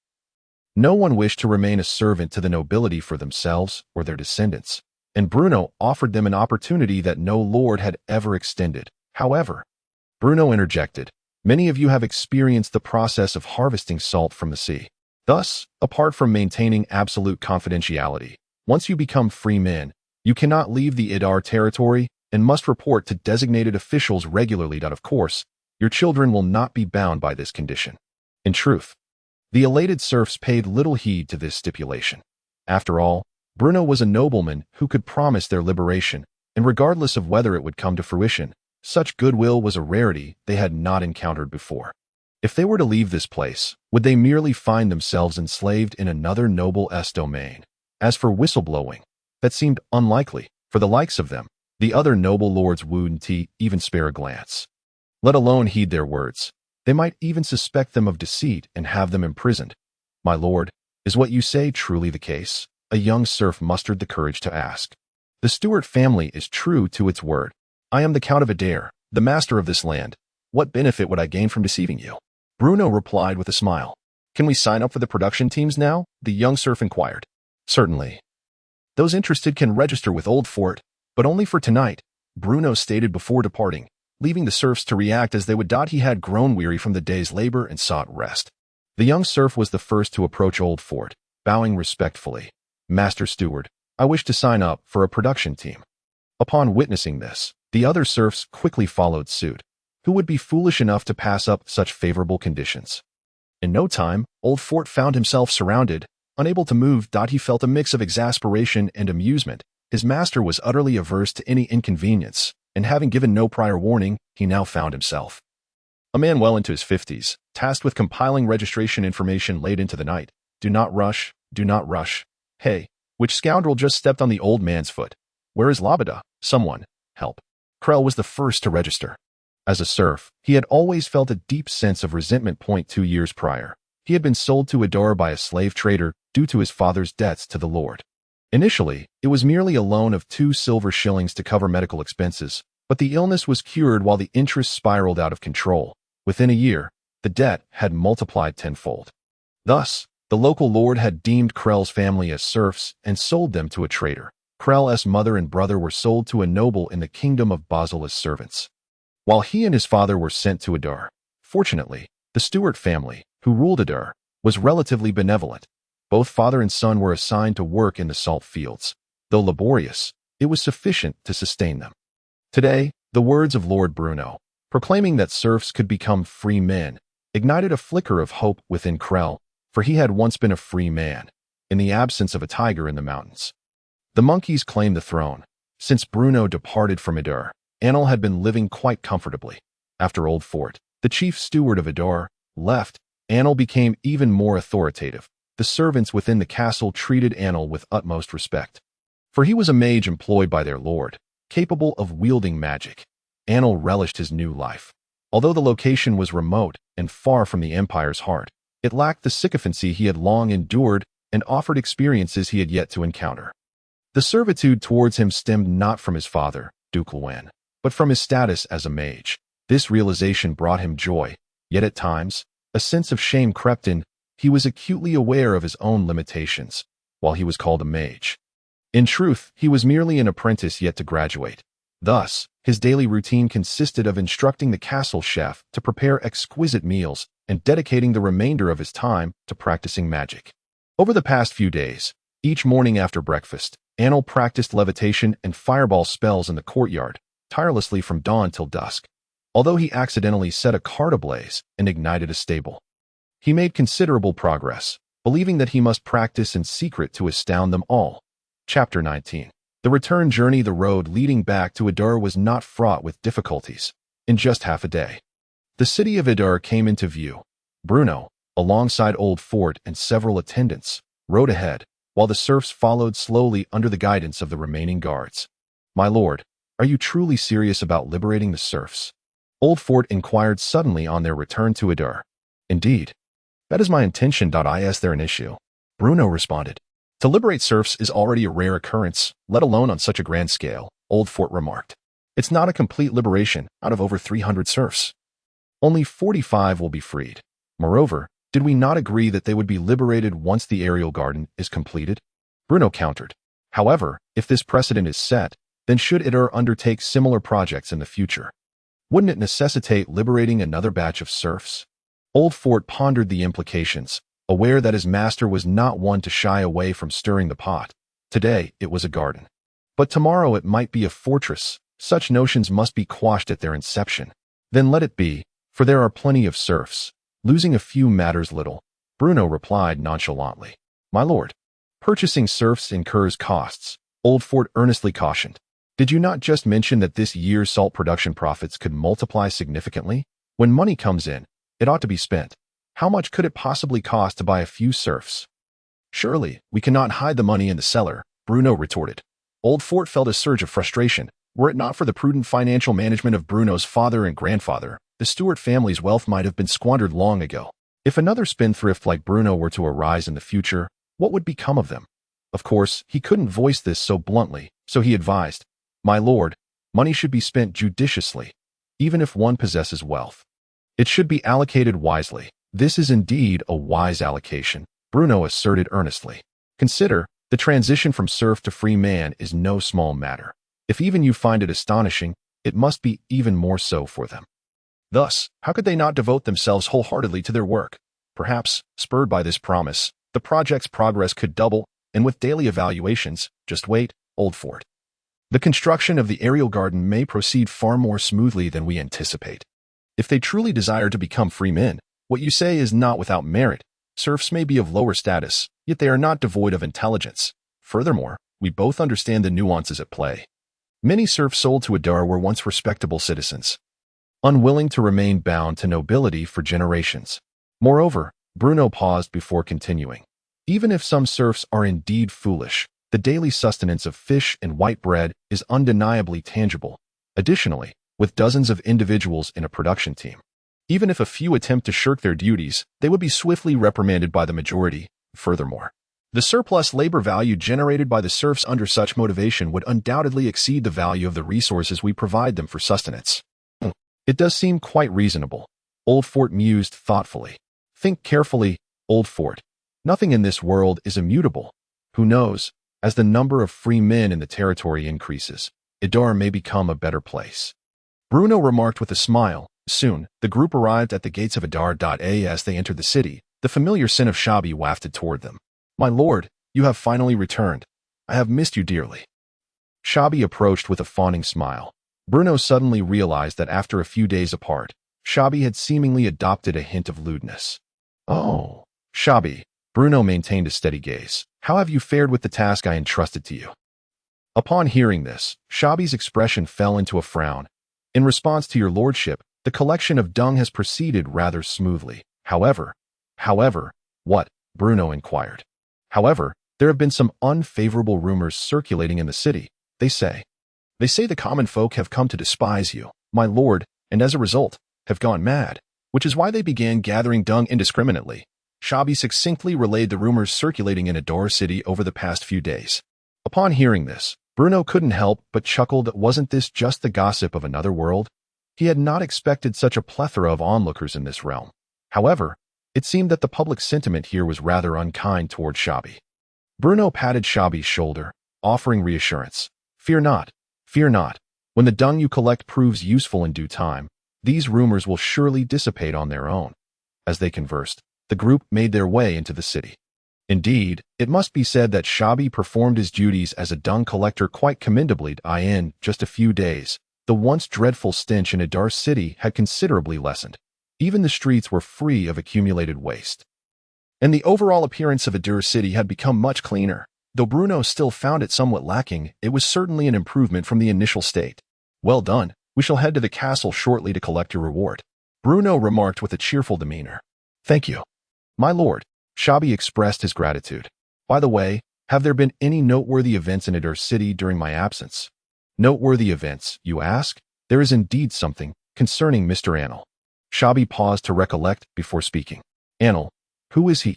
A: No one wished to remain a servant to the nobility for themselves or their descendants, and Bruno offered them an opportunity that no lord had ever extended. However, Bruno interjected, "Many of you have experienced the process of harvesting salt from the sea. Thus, apart from maintaining absolute confidentiality, once you become free men, you cannot leave the Idar territory and must report to designated officials regularly. Of course, your children will not be bound by this condition." In truth, the elated serfs paid little heed to this stipulation. After all, Bruno was a nobleman who could promise their liberation, and regardless of whether it would come to fruition, such goodwill was a rarity they had not encountered before. If they were to leave this place, would they merely find themselves enslaved in another noble's domain? As for whistleblowing, that seemed unlikely. For the likes of them, the other noble lords wouldn't even spare a glance, let alone heed their words. They might even suspect them of deceit and have them imprisoned. "My lord, is what you say truly the case?" a young serf mustered the courage to ask. "The Stuart family is true to its word. I am the Count of Adair, the master of this land. What benefit would I gain from deceiving you?" Bruno replied with a smile. "Can we sign up for the production teams now?" the young serf inquired. "Certainly. Those interested can register with Old Fort, but only for tonight," Bruno stated before departing, leaving the serfs to react as they would. He had grown weary from the day's labor and sought rest. The young serf was the first to approach Old Fort, bowing respectfully. "Master Steward, I wish to sign up for a production team." Upon witnessing this, the other serfs quickly followed suit. Who would be foolish enough to pass up such favorable conditions? In no time, Old Fort found himself surrounded, unable to move. He felt a mix of exasperation and amusement. His master was utterly averse to any inconvenience, and having given no prior warning, he now found himself a man well into his 50s, tasked with compiling registration information late into the night. "Do not rush, do not rush. Hey, which scoundrel just stepped on the old man's foot? Where is Labada? Someone, help." Krell was the first to register. As a serf, he had always felt a deep sense of resentment. 2 years prior, he had been sold to Idar by a slave trader due to his father's debts to the lord. Initially, it was merely a loan of 2 silver shillings to cover medical expenses, but the illness was cured while the interest spiraled out of control. Within a year, the debt had multiplied tenfold. Thus, the local lord had deemed Krell's family as serfs and sold them to a trader. Krell's mother and brother were sold to a noble in the kingdom of Basel as servants, while he and his father were sent to Idar. Fortunately, the Stuart family, who ruled Idar, was relatively benevolent. Both father and son were assigned to work in the salt fields. Though laborious, it was sufficient to sustain them. Today, the words of Lord Bruno, proclaiming that serfs could become free men, ignited a flicker of hope within Krell, for he had once been a free man, in the absence of a tiger in the mountains. The monkeys claimed the throne. Since Bruno departed from Idar, Anil had been living quite comfortably. After Old Fort, the chief steward of Idar, left, Anil became even more authoritative. The servants within the castle treated Anil with utmost respect, for he was a mage employed by their lord, capable of wielding magic. Anil relished his new life. Although the location was remote and far from the empire's heart, it lacked the sycophancy he had long endured and offered experiences he had yet to encounter. The servitude towards him stemmed not from his father, Duke Lwen, but from his status as a mage. This realization brought him joy, yet at times, a sense of shame crept in. He was acutely aware of his own limitations, while he was called a mage. In truth, he was merely an apprentice yet to graduate. Thus, his daily routine consisted of instructing the castle chef to prepare exquisite meals and dedicating the remainder of his time to practicing magic. Over the past few days, each morning after breakfast, Anil practiced levitation and fireball spells in the courtyard, tirelessly from dawn till dusk. Although he accidentally set a cart ablaze and ignited a stable, he made considerable progress, believing that he must practice in secret to astound them all. Chapter 19. The return journey. The road leading back to Idar was not fraught with difficulties. In just half a day, the city of Idar came into view. Bruno, alongside Old Fort and several attendants, rode ahead, while the serfs followed slowly under the guidance of the remaining guards. "My lord, are you truly serious about liberating the serfs?" Old Fort inquired suddenly on their return to Adur. "Indeed. That is my intention. Is there an issue?" Bruno responded. "To liberate serfs is already a rare occurrence, let alone on such a grand scale," Old Fort remarked. "It's not a complete liberation out of over 300 serfs. Only 45 will be freed. Moreover, did we not agree that they would be liberated once the aerial garden is completed?" Bruno countered. "However, if this precedent is set, then should Adur undertake similar projects in the future? Wouldn't it necessitate liberating another batch of serfs?" Old Fort pondered the implications, aware that his master was not one to shy away from stirring the pot. Today, it was a garden. But tomorrow it might be a fortress. Such notions must be quashed at their inception. Then let it be, for there are plenty of serfs. Losing a few matters little, Bruno replied nonchalantly. "My lord, purchasing serfs incurs costs," Old Fort earnestly cautioned. "Did you not just mention that this year's salt production profits could multiply significantly? When money comes in, it ought to be spent. How much could it possibly cost to buy a few serfs?" "Surely, we cannot hide the money in the cellar," Bruno retorted. Old Fort felt a surge of frustration. Were it not for the prudent financial management of Bruno's father and grandfather, the Stuart family's wealth might have been squandered long ago. If another spendthrift like Bruno were to arise in the future, what would become of them? Of course, he couldn't voice this so bluntly, so he advised, "My lord, money should be spent judiciously, even if one possesses wealth. It should be allocated wisely." "This is indeed a wise allocation," Bruno asserted earnestly. "Consider, the transition from serf to free man is no small matter. If even you find it astonishing, it must be even more so for them. Thus, how could they not devote themselves wholeheartedly to their work? Perhaps, spurred by this promise, the project's progress could double, and with daily evaluations, just wait, Old Fort. The construction of the aerial garden may proceed far more smoothly than we anticipate. If they truly desire to become free men, what you say is not without merit. Serfs may be of lower status, yet they are not devoid of intelligence. Furthermore, we both understand the nuances at play. Many serfs sold to Adur were once respectable citizens, unwilling to remain bound to nobility for generations. Moreover, Bruno paused before continuing. Even if some serfs are indeed foolish, the daily sustenance of fish and white bread is undeniably tangible. Additionally, with dozens of individuals in a production team, even if a few attempt to shirk their duties, they would be swiftly reprimanded by the majority. Furthermore, the surplus labor value generated by the serfs under such motivation would undoubtedly exceed the value of the resources we provide them for sustenance. It does seem quite reasonable, Old Fort mused thoughtfully. Think carefully, Old Fort. Nothing in this world is immutable. Who knows, as the number of free men in the territory increases, Adur may become a better place. Bruno remarked with a smile. Soon, the group arrived at the gates of Adur. As they entered the city, the familiar scent of shabi wafted toward them. "My lord, you have finally returned. I have missed you dearly." Shabi approached with a fawning smile. Bruno suddenly realized that after a few days apart, Shabi had seemingly adopted a hint of lewdness. "Oh, Shabi," Bruno maintained a steady gaze. "How have you fared with the task I entrusted to you?" Upon hearing this, Shabi's expression fell into a frown. "In response to your lordship, the collection of dung has proceeded rather smoothly. However, what?" Bruno inquired. "However, there have been some unfavorable rumors circulating in the city. They say the common folk have come to despise you, my lord, and as a result, have gone mad, which is why they began gathering dung indiscriminately." Shabi succinctly relayed the rumors circulating in Adur city over the past few days. Upon hearing this, Bruno couldn't help but chuckle that wasn't this just the gossip of another world? He had not expected such a plethora of onlookers in this realm. However, it seemed that the public sentiment here was rather unkind toward Shabi. Bruno patted Shabi's shoulder, offering reassurance. Fear not. When the dung you collect proves useful in due time, these rumors will surely dissipate on their own." As they conversed, the group made their way into the city. Indeed, it must be said that Shabi performed his duties as a dung collector quite commendably. In just a few days, the once dreadful stench in Adur city had considerably lessened. Even the streets were free of accumulated waste. And the overall appearance of Adur city had become much cleaner. Though Bruno still found it somewhat lacking, it was certainly an improvement from the initial state. "Well done. We shall head to the castle shortly to collect your reward," Bruno remarked with a cheerful demeanor. "Thank you, my lord." Shabi expressed his gratitude. "By the way, Have there been any noteworthy events in Adur city during my absence? Noteworthy events, you ask? There is indeed something concerning Mr. Anil. Shabi paused to recollect before speaking. Anil, who is he?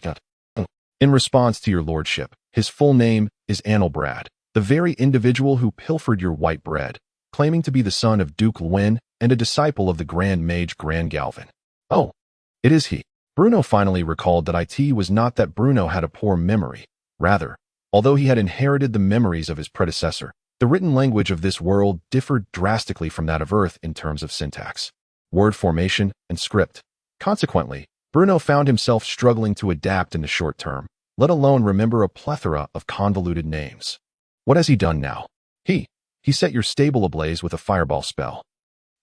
A: In response to your lordship, his full name is Anil Brad, the very individual who pilfered your white bread, claiming to be the son of Duke Lwyn and a disciple of the Grand Mage Gran Galvin. Oh, it is he. Bruno finally recalled that it was not that Bruno had a poor memory. Rather, although he had inherited the memories of his predecessor, the written language of this world differed drastically from that of Earth in terms of syntax, word formation, and script. Consequently, Bruno found himself struggling to adapt in the short term, let alone remember a plethora of convoluted names. What has he done now? He set your stable ablaze with a fireball spell.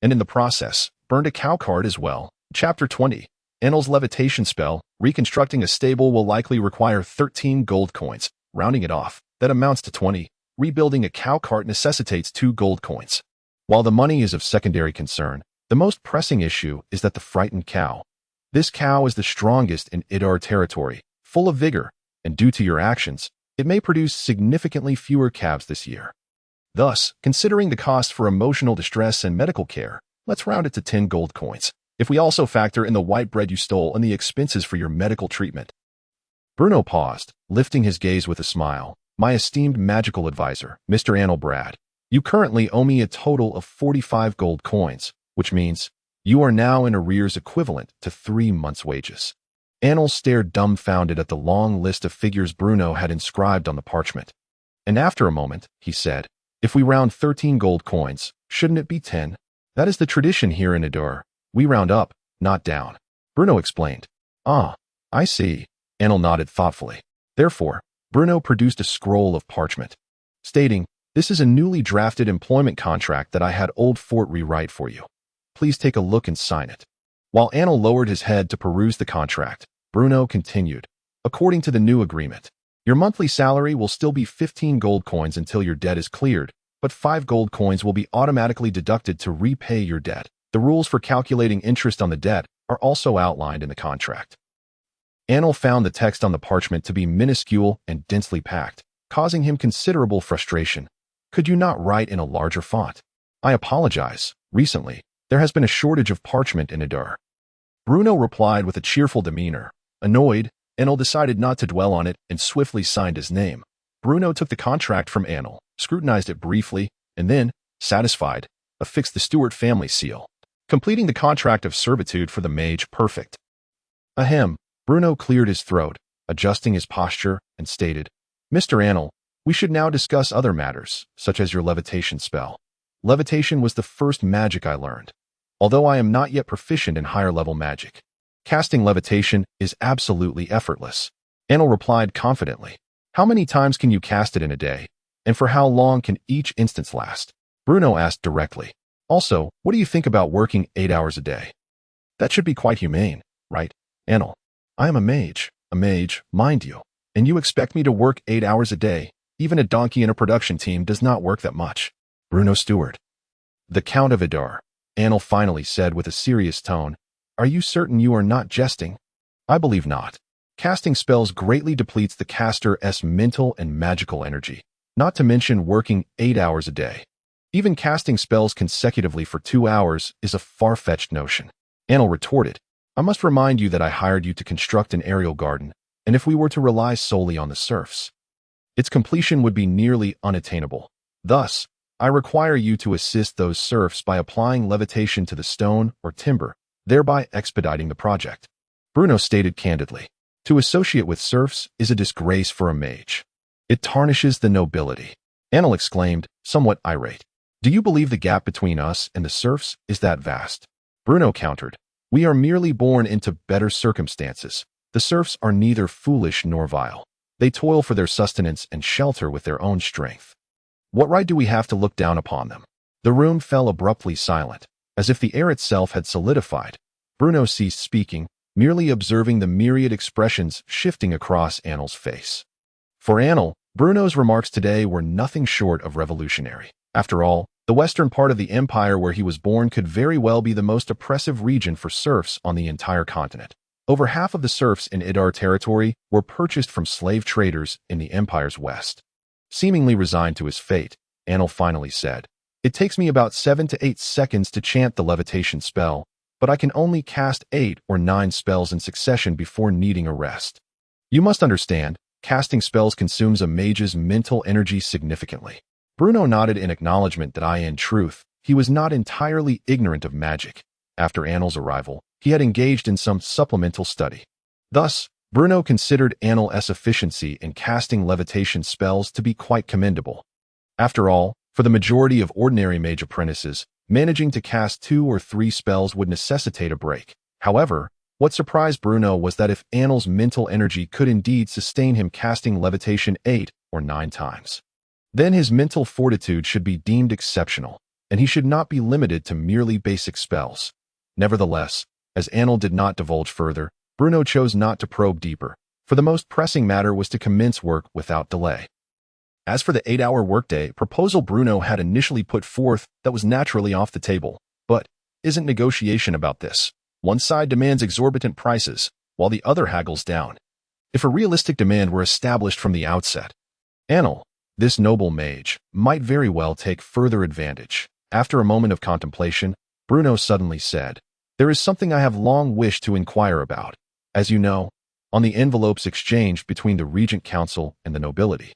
A: And in the process, burned a cow cart as well. Chapter 20. Anil's levitation spell. Reconstructing a stable will likely require 13 gold coins. Rounding it off, that amounts to 20. Rebuilding a cow cart necessitates 2 gold coins. While the money is of secondary concern, the most pressing issue is that the frightened cow. This cow is the strongest in Idar territory, full of vigor, and due to your actions, it may produce significantly fewer calves this year. Thus, considering the cost for emotional distress and medical care, let's round it to 10 gold coins, if we also factor in the white bread you stole and the expenses for your medical treatment. Bruno paused, lifting his gaze with a smile. My esteemed magical advisor, Mr. Anil Brad, you currently owe me a total of 45 gold coins, which means you are now in arrears equivalent to 3 months' wages. Anil stared dumbfounded at the long list of figures Bruno had inscribed on the parchment. And after a moment, he said, if we round 13 gold coins, shouldn't it be 10? That is the tradition here in Adur. We round up, not down. Bruno explained. Ah, I see. Anil nodded thoughtfully. Therefore, Bruno produced a scroll of parchment, stating, this is a newly drafted employment contract that I had Old Fort rewrite for you. Please take a look and sign it. While Anil lowered his head to peruse the contract, Bruno continued, according to the new agreement, your monthly salary will still be 15 gold coins until your debt is cleared, but 5 gold coins will be automatically deducted to repay your debt. The rules for calculating interest on the debt are also outlined in the contract. Anil found the text on the parchment to be minuscule and densely packed, causing him considerable frustration. Could you not write in a larger font? I apologize. Recently, there has been a shortage of parchment in Adur. Bruno replied with a cheerful demeanor. Annoyed, Anil decided not to dwell on it and swiftly signed his name. Bruno took the contract from Anil, scrutinized it briefly, and then, satisfied, affixed the Stewart family seal, completing the contract of servitude for the mage perfect. Ahem. Bruno cleared his throat, adjusting his posture, and stated, Mr. Anil, we should now discuss other matters, such as your levitation spell. Levitation was the first magic I learned, although I am not yet proficient in higher-level magic. Casting levitation is absolutely effortless. Anil replied confidently. How many times can you cast it in a day? And for how long can each instance last? Bruno asked directly. Also, what do you think about working 8 hours a day? That should be quite humane, right, Anil? I am a mage, mind you, and you expect me to work 8 hours a day. Even a donkey in a production team does not work that much. Bruno Stewart. The Count of Adur, Anil finally said with a serious tone. Are you certain you are not jesting? I believe not. Casting spells greatly depletes the caster's mental and magical energy, not to mention working 8 hours a day. Even casting spells consecutively for 2 hours is a far-fetched notion. Anil retorted. I must remind you that I hired you to construct an aerial garden, and if we were to rely solely on the serfs, its completion would be nearly unattainable. Thus, I require you to assist those serfs by applying levitation to the stone or timber, thereby expediting the project. Bruno stated candidly, to associate with serfs is a disgrace for a mage. It tarnishes the nobility. Anil exclaimed, somewhat irate. Do you believe the gap between us and the serfs is that vast? Bruno countered. We are merely born into better circumstances. The serfs are neither foolish nor vile. They toil for their sustenance and shelter with their own strength. What right do we have to look down upon them? The room fell abruptly silent, as if the air itself had solidified. Bruno ceased speaking, merely observing the myriad expressions shifting across Anil's face. For Anil, Bruno's remarks today were nothing short of revolutionary. After all, the western part of the empire where he was born could very well be the most oppressive region for serfs on the entire continent. Over half of the serfs in Idar territory were purchased from slave traders in the empire's west. Seemingly resigned to his fate, Anil finally said, "It takes me about 7 to 8 seconds to chant the levitation spell, but I can only cast 8 or 9 spells in succession before needing a rest. You must understand, casting spells consumes a mage's mental energy significantly." Bruno nodded in acknowledgement that in truth, he was not entirely ignorant of magic. After Anil's arrival, he had engaged in some supplemental study. Thus, Bruno considered Anil's efficiency in casting levitation spells to be quite commendable. After all, for the majority of ordinary mage apprentices, managing to cast 2 or 3 spells would necessitate a break. However, what surprised Bruno was that if Anil's mental energy could indeed sustain him casting levitation 8 or 9 times, then his mental fortitude should be deemed exceptional, and he should not be limited to merely basic spells. Nevertheless, as Anil did not divulge further, Bruno chose not to probe deeper, for the most pressing matter was to commence work without delay. As for the 8-hour workday proposal Bruno had initially put forth, that was naturally off the table. But isn't negotiation about this? One side demands exorbitant prices, while the other haggles down. If a realistic demand were established from the outset, Anil, this noble mage, might very well take further advantage. After a moment of contemplation, Bruno suddenly said, "There is something I have long wished to inquire about. As you know, on the envelopes exchanged between the Regent Council and the nobility,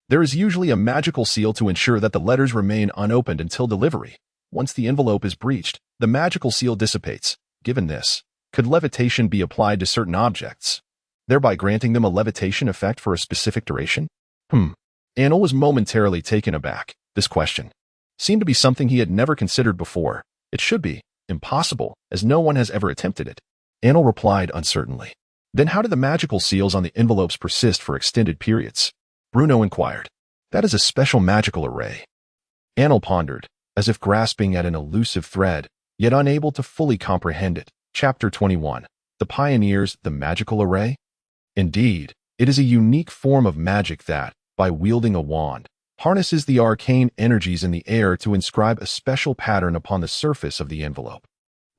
A: there is usually a magical seal to ensure that the letters remain unopened until delivery. Once the envelope is breached, the magical seal dissipates. Given this, could levitation be applied to certain objects, thereby granting them a levitation effect for a specific duration?" Anil was momentarily taken aback. This question seemed to be something he had never considered before. It should be impossible, as no one has ever attempted it. Anil replied uncertainly. "Then how do the magical seals on the envelopes persist for extended periods?" Bruno inquired. "That is a special magical array." Anil pondered, as if grasping at an elusive thread, yet unable to fully comprehend it. Chapter 21. The Pioneers, the Magical Array? Indeed, it is a unique form of magic that, by wielding a wand, harnesses the arcane energies in the air to inscribe a special pattern upon the surface of the envelope.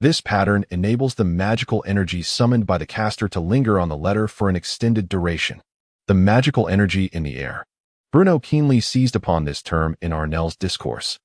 A: This pattern enables the magical energy summoned by the caster to linger on the letter for an extended duration. The magical energy in the air. Bruno keenly seized upon this term in Arnell's discourse,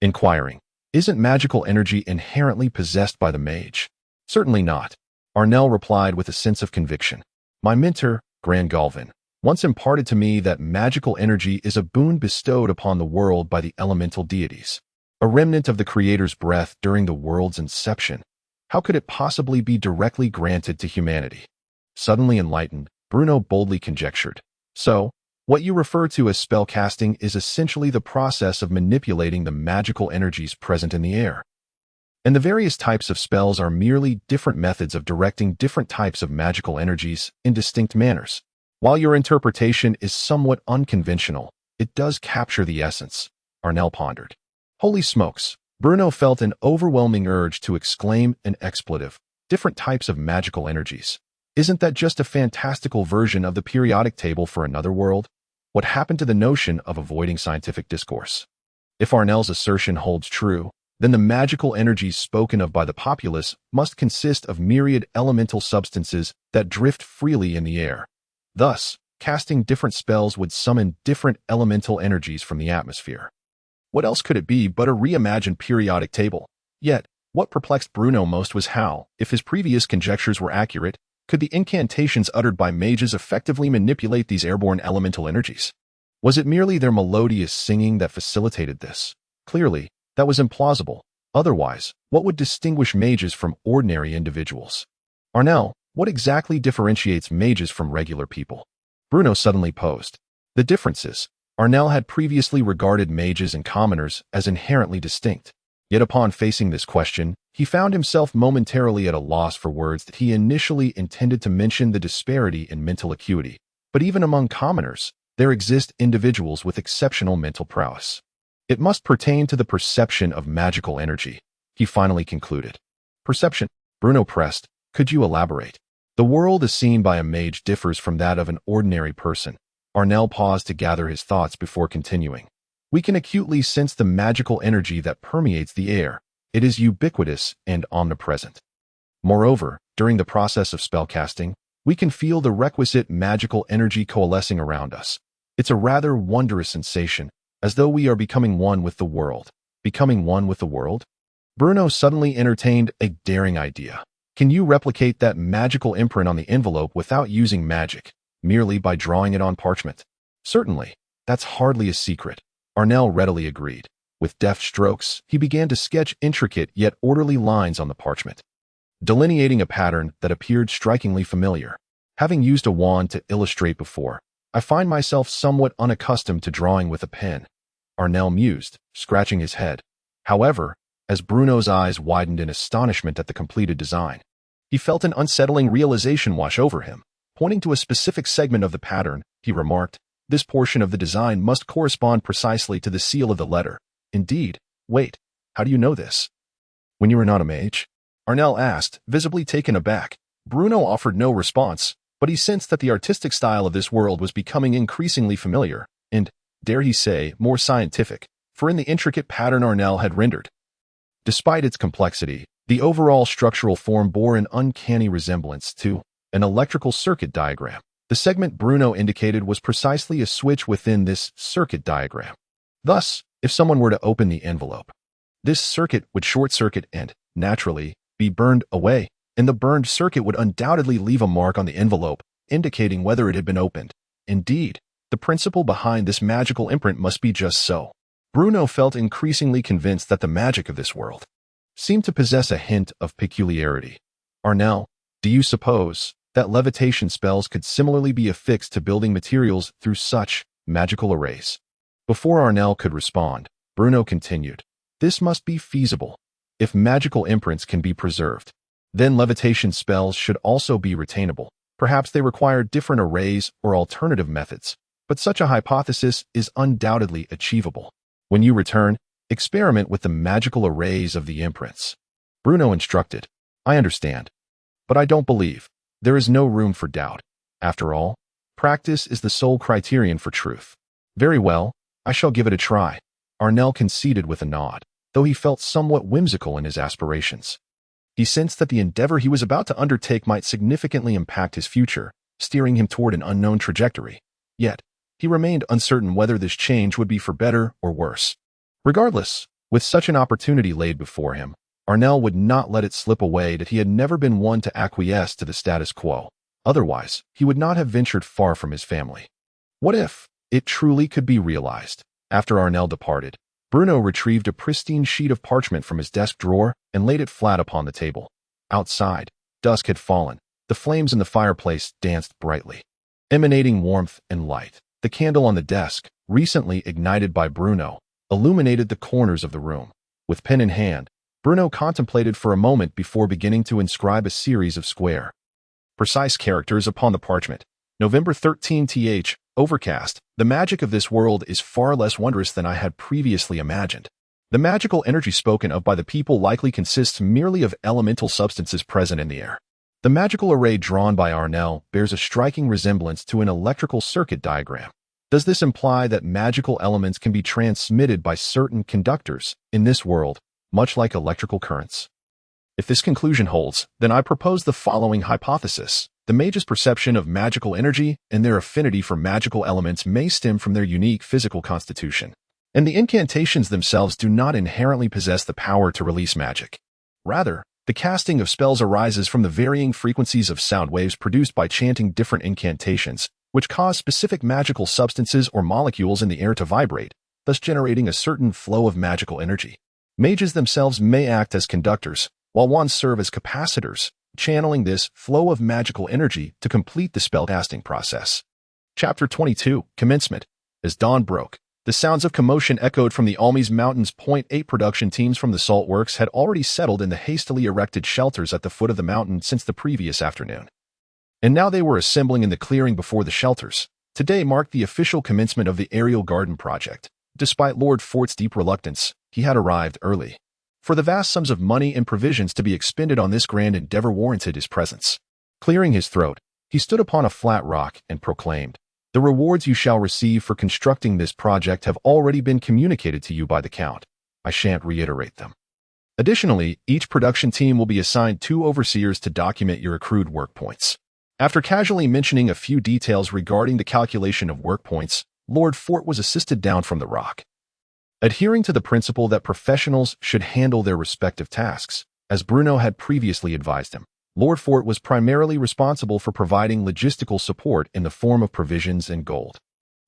A: inquiring, "Isn't magical energy inherently possessed by the mage?" "Certainly not," Arnell replied with a sense of conviction. "My mentor, Gran Galvin, once imparted to me that magical energy is a boon bestowed upon the world by the elemental deities, a remnant of the Creator's breath during the world's inception. How could it possibly be directly granted to humanity?" Suddenly enlightened, Bruno boldly conjectured, "So, what you refer to as spell casting is essentially the process of manipulating the magical energies present in the air. And the various types of spells are merely different methods of directing different types of magical energies in distinct manners. While your interpretation is somewhat unconventional, it does capture the essence," Arnell pondered. Holy smokes! Bruno felt an overwhelming urge to exclaim an expletive. Different types of magical energies. Isn't that just a fantastical version of the periodic table for another world? What happened to the notion of avoiding scientific discourse? If Arnell's assertion holds true, then the magical energies spoken of by the populace must consist of myriad elemental substances that drift freely in the air. Thus, casting different spells would summon different elemental energies from the atmosphere. What else could it be but a reimagined periodic table? Yet, what perplexed Bruno most was how, if his previous conjectures were accurate, could the incantations uttered by mages effectively manipulate these airborne elemental energies? Was it merely their melodious singing that facilitated this? Clearly, that was implausible. Otherwise, what would distinguish mages from ordinary individuals? Arnell, what exactly differentiates mages from regular people? Bruno suddenly posed. The differences. Arnell had previously regarded mages and commoners as inherently distinct. Yet upon facing this question, he found himself momentarily at a loss for words that he initially intended to mention the disparity in mental acuity. But even among commoners, there exist individuals with exceptional mental prowess. It must pertain to the perception of magical energy, he finally concluded. Perception? Bruno pressed. Could you elaborate? The world as seen by a mage differs from that of an ordinary person. Arnell paused to gather his thoughts before continuing. We can acutely sense the magical energy that permeates the air. It is ubiquitous and omnipresent. Moreover, during the process of spellcasting, we can feel the requisite magical energy coalescing around us. It's a rather wondrous sensation, as though we are becoming one with the world. Becoming one with the world? Bruno suddenly entertained a daring idea. Can you replicate that magical imprint on the envelope without using magic, merely by drawing it on parchment? Certainly. That's hardly a secret. Arnell readily agreed. With deft strokes, he began to sketch intricate yet orderly lines on the parchment, delineating a pattern that appeared strikingly familiar. Having used a wand to illustrate before, I find myself somewhat unaccustomed to drawing with a pen, Arnell mused, scratching his head. However, as Bruno's eyes widened in astonishment at the completed design, he felt an unsettling realization wash over him. Pointing to a specific segment of the pattern, he remarked, "This portion of the design must correspond precisely to the seal of the letter." "Indeed. Wait, how do you know this?" "When you were not a mage?" Arnell asked, visibly taken aback. Bruno offered no response, but he sensed that the artistic style of this world was becoming increasingly familiar, and, dare he say, more scientific, for in the intricate pattern Arnell had rendered, despite its complexity, the overall structural form bore an uncanny resemblance to an electrical circuit diagram. The segment Bruno indicated was precisely a switch within this circuit diagram. Thus, if someone were to open the envelope, this circuit would short-circuit and, naturally, be burned away, and the burned circuit would undoubtedly leave a mark on the envelope, indicating whether it had been opened. Indeed, the principle behind this magical imprint must be just so. Bruno felt increasingly convinced that the magic of this world seemed to possess a hint of peculiarity. "Arnell, do you suppose that levitation spells could similarly be affixed to building materials through such magical arrays?" Before Arnell could respond, Bruno continued, "This must be feasible. If magical imprints can be preserved, then levitation spells should also be retainable. Perhaps they require different arrays or alternative methods, but such a hypothesis is undoubtedly achievable. When you return, experiment with the magical arrays of the imprints." Bruno instructed, "I understand, but I don't believe. There is no room for doubt. After all, practice is the sole criterion for truth." "Very well, I shall give it a try," Arnell conceded with a nod, though he felt somewhat whimsical in his aspirations. He sensed that the endeavor he was about to undertake might significantly impact his future, steering him toward an unknown trajectory. Yet, he remained uncertain whether this change would be for better or worse. Regardless, with such an opportunity laid before him, Arnell would not let it slip away that he had never been one to acquiesce to the status quo. Otherwise, he would not have ventured far from his family. What if it truly could be realized? After Arnell departed, Bruno retrieved a pristine sheet of parchment from his desk drawer and laid it flat upon the table. Outside, dusk had fallen. The flames in the fireplace danced brightly, emanating warmth and light. The candle on the desk, recently ignited by Bruno, illuminated the corners of the room. With pen in hand, Bruno contemplated for a moment before beginning to inscribe a series of square, precise characters upon the parchment. November 13th, overcast. The magic of this world is far less wondrous than I had previously imagined. The magical energy spoken of by the people likely consists merely of elemental substances present in the air. The magical array drawn by Arnell bears a striking resemblance to an electrical circuit diagram. Does this imply that magical elements can be transmitted by certain conductors in this world, much like electrical currents? If this conclusion holds, then I propose the following hypothesis. The mage's perception of magical energy and their affinity for magical elements may stem from their unique physical constitution, and the incantations themselves do not inherently possess the power to release magic. Rather, the casting of spells arises from the varying frequencies of sound waves produced by chanting different incantations, which cause specific magical substances or molecules in the air to vibrate, thus generating a certain flow of magical energy. Mages themselves may act as conductors, while wands serve as capacitors, channeling this flow of magical energy to complete the spellcasting process. Chapter 22, Commencement. As dawn broke, the sounds of commotion echoed from the Almes Mountains. .8 production teams from the salt works had already settled in the hastily erected shelters at the foot of the mountain since the previous afternoon, and now they were assembling in the clearing before the shelters. Today marked the official commencement of the aerial garden project. Despite Lord Fort's deep reluctance, he had arrived early, for the vast sums of money and provisions to be expended on this grand endeavor warranted his presence. Clearing his throat, he stood upon a flat rock and proclaimed, "The rewards you shall receive for constructing this project have already been communicated to you by the Count. I shan't reiterate them." Additionally, each production team will be assigned 2 overseers to document your accrued work points. After casually mentioning a few details regarding the calculation of work points, Lord Fort was assisted down from the rock. Adhering to the principle that professionals should handle their respective tasks, as Bruno had previously advised him, Lord Fort was primarily responsible for providing logistical support in the form of provisions and gold,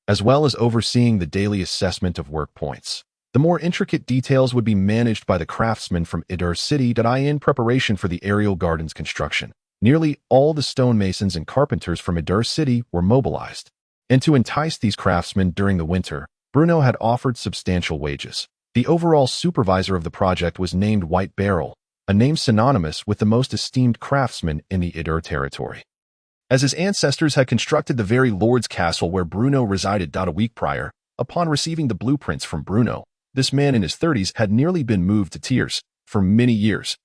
A: as well as overseeing the daily assessment of work points. The more intricate details would be managed by the craftsmen from Idar City in preparation for the aerial garden's construction. Nearly all the stonemasons and carpenters from Idar City were mobilized, and to entice these craftsmen during the winter, Bruno had offered substantial wages. The overall supervisor of the project was named White Barrel, a name synonymous with the most esteemed craftsman in the Idar territory. As his ancestors had constructed the very lord's castle where Bruno resided a week prior, upon receiving the blueprints from Bruno, this man in his 30s had nearly been moved to tears for many years.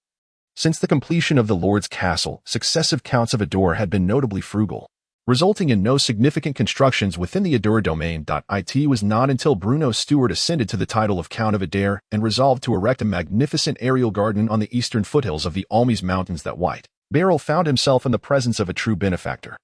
A: Since the completion of the lord's castle, successive counts of Idar had been notably frugal, resulting in no significant constructions within the Idar domain. It was not until Bruno's steward ascended to the title of Count of Idar and resolved to erect a magnificent aerial garden on the eastern foothills of the Almes Mountains that White Barrel found himself in the presence of a true benefactor.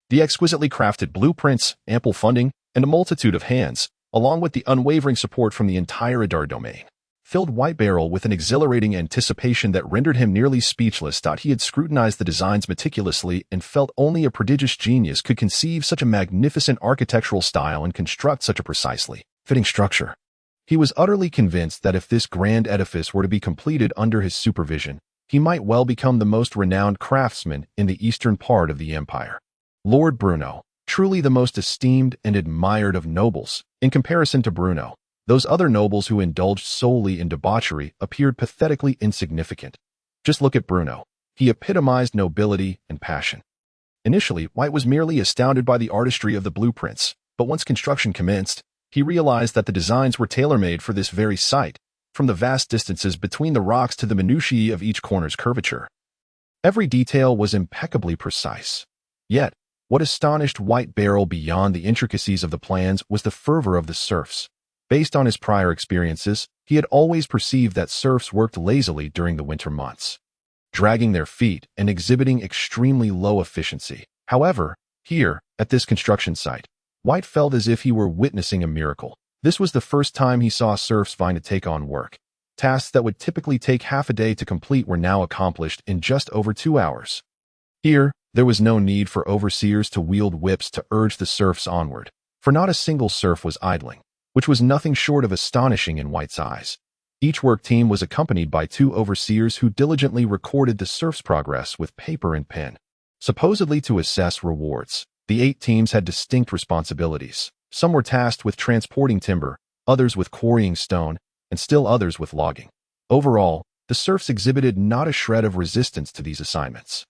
A: The exquisitely crafted blueprints, ample funding, and a multitude of hands, along with the unwavering support from the entire Idar domain, filled White Barrel with an exhilarating anticipation that rendered him nearly speechless. He had scrutinized the designs meticulously and felt only a prodigious genius could conceive such a magnificent architectural style and construct such a precisely fitting structure. He was utterly convinced that if this grand edifice were to be completed under his supervision, he might well become the most renowned craftsman in the eastern part of the empire. Lord Bruno, truly the most esteemed and admired of nobles. In comparison to Bruno, those other nobles who indulged solely in debauchery appeared pathetically insignificant. Just look at Bruno. He epitomized nobility and passion. Initially, White was merely astounded by the artistry of the blueprints, but once construction commenced, he realized that the designs were tailor-made for this very site, from the vast distances between the rocks to the minutiae of each corner's curvature. Every detail was impeccably precise. Yet, what astonished White Barrel beyond the intricacies of the plans was the fervor of the serfs. Based on his prior experiences, he had always perceived that serfs worked lazily during the winter months, dragging their feet and exhibiting extremely low efficiency. However, here, at this construction site, White felt as if he were witnessing a miracle. This was the first time he saw serfs vying to take on work. Tasks that would typically take half a day to complete were now accomplished in just over 2 hours. Here, there was no need for overseers to wield whips to urge the serfs onward, for not a single serf was idling, which was nothing short of astonishing in White's eyes. Each work team was accompanied by 2 overseers who diligently recorded the serfs' progress with paper and pen. Supposedly to assess rewards, the 8 teams had distinct responsibilities. Some were tasked with transporting timber, others with quarrying stone, and still others with logging. Overall, the serfs exhibited not a shred of resistance to these assignments.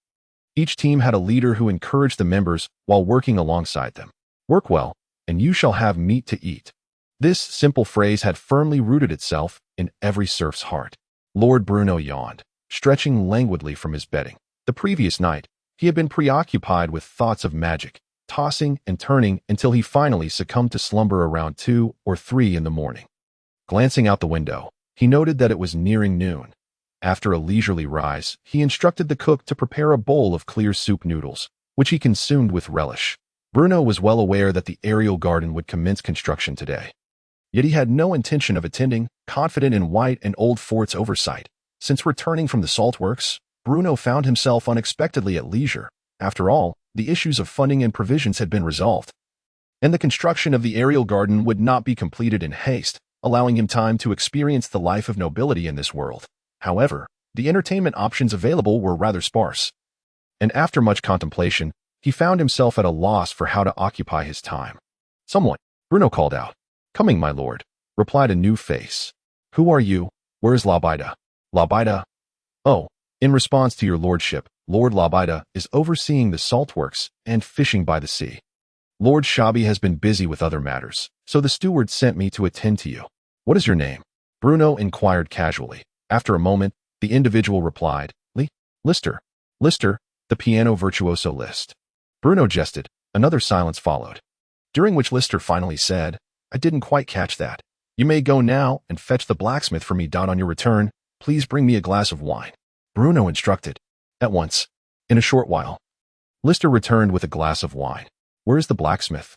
A: Each team had a leader who encouraged the members while working alongside them. Work well, and you shall have meat to eat. This simple phrase had firmly rooted itself in every serf's heart. Lord Bruno yawned, stretching languidly from his bedding. The previous night, he had been preoccupied with thoughts of magic, tossing and turning until he finally succumbed to slumber around 2 or 3 in the morning. Glancing out the window, he noted that it was nearing noon. After a leisurely rise, he instructed the cook to prepare a bowl of clear soup noodles, which he consumed with relish. Bruno was well aware that the aerial garden would commence construction today. Yet he had no intention of attending, confident in White and Old Fort's oversight. Since returning from the salt works, Bruno found himself unexpectedly at leisure. After all, the issues of funding and provisions had been resolved, and the construction of the aerial garden would not be completed in haste, allowing him time to experience the life of nobility in this world. However, the entertainment options available were rather sparse, and after much contemplation, he found himself at a loss for how to occupy his time. "Someone," Bruno called out. "Coming, my lord," replied a new face. "Who are you? Where is Labida?" "Labida? Oh, in response to your lordship, Lord Labida is overseeing the salt works and fishing by the sea. Lord Shabi has been busy with other matters, so the steward sent me to attend to you." "What is your name?" Bruno inquired casually. After a moment, the individual replied, Lister, the piano virtuoso Liszt." Bruno jested. Another silence followed, during which Lister finally said, "I didn't quite catch that. You may go now and fetch the blacksmith for me. On your return, please bring me a glass of wine," Bruno instructed. "At once." In a short while, Lister returned with a glass of wine. "Where is the blacksmith?"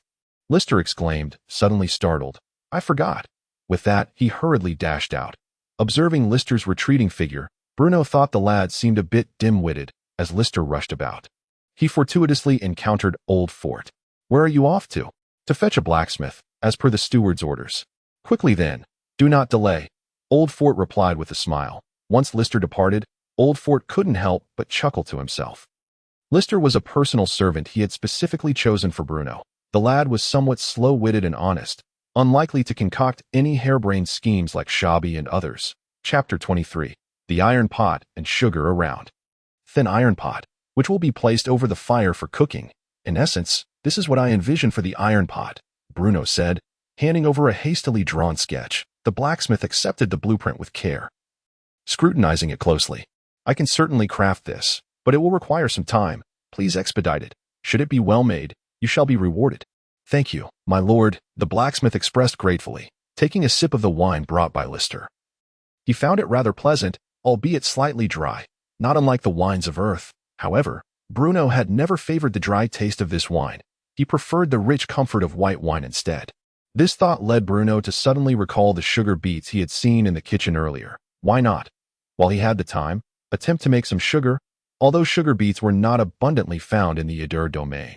A: Lister exclaimed, suddenly startled. "I forgot." With that, he hurriedly dashed out. Observing Lister's retreating figure, Bruno thought the lad seemed a bit dim-witted as Lister rushed about. He fortuitously encountered Old Fort. "Where are you off to?" "To fetch a blacksmith, as per the steward's orders." "Quickly then. Do not delay," Old Fort replied with a smile. Once Lister departed, Old Fort couldn't help but chuckle to himself. Lister was a personal servant he had specifically chosen for Bruno. The lad was somewhat slow-witted and honest, unlikely to concoct any harebrained schemes like Shabby and others. Chapter 23. The Iron Pot and Sugar Around. Thin iron pot, which will be placed over the fire for cooking. In essence, this is what I envision for the iron pot, Bruno said, handing over a hastily drawn sketch. The blacksmith accepted the blueprint with care, scrutinizing it closely. "I can certainly craft this, but it will require some time. Please expedite it. Should it be well made, you shall be rewarded." "Thank you, my lord," the blacksmith expressed gratefully, taking a sip of the wine brought by Lister. He found it rather pleasant, albeit slightly dry, not unlike the wines of earth. However, Bruno had never favored the dry taste of this wine. He preferred the rich comfort of white wine instead. This thought led Bruno to suddenly recall the sugar beets he had seen in the kitchen earlier. Why not, while he had the time, attempt to make some sugar? Although sugar beets were not abundantly found in the Adur domain,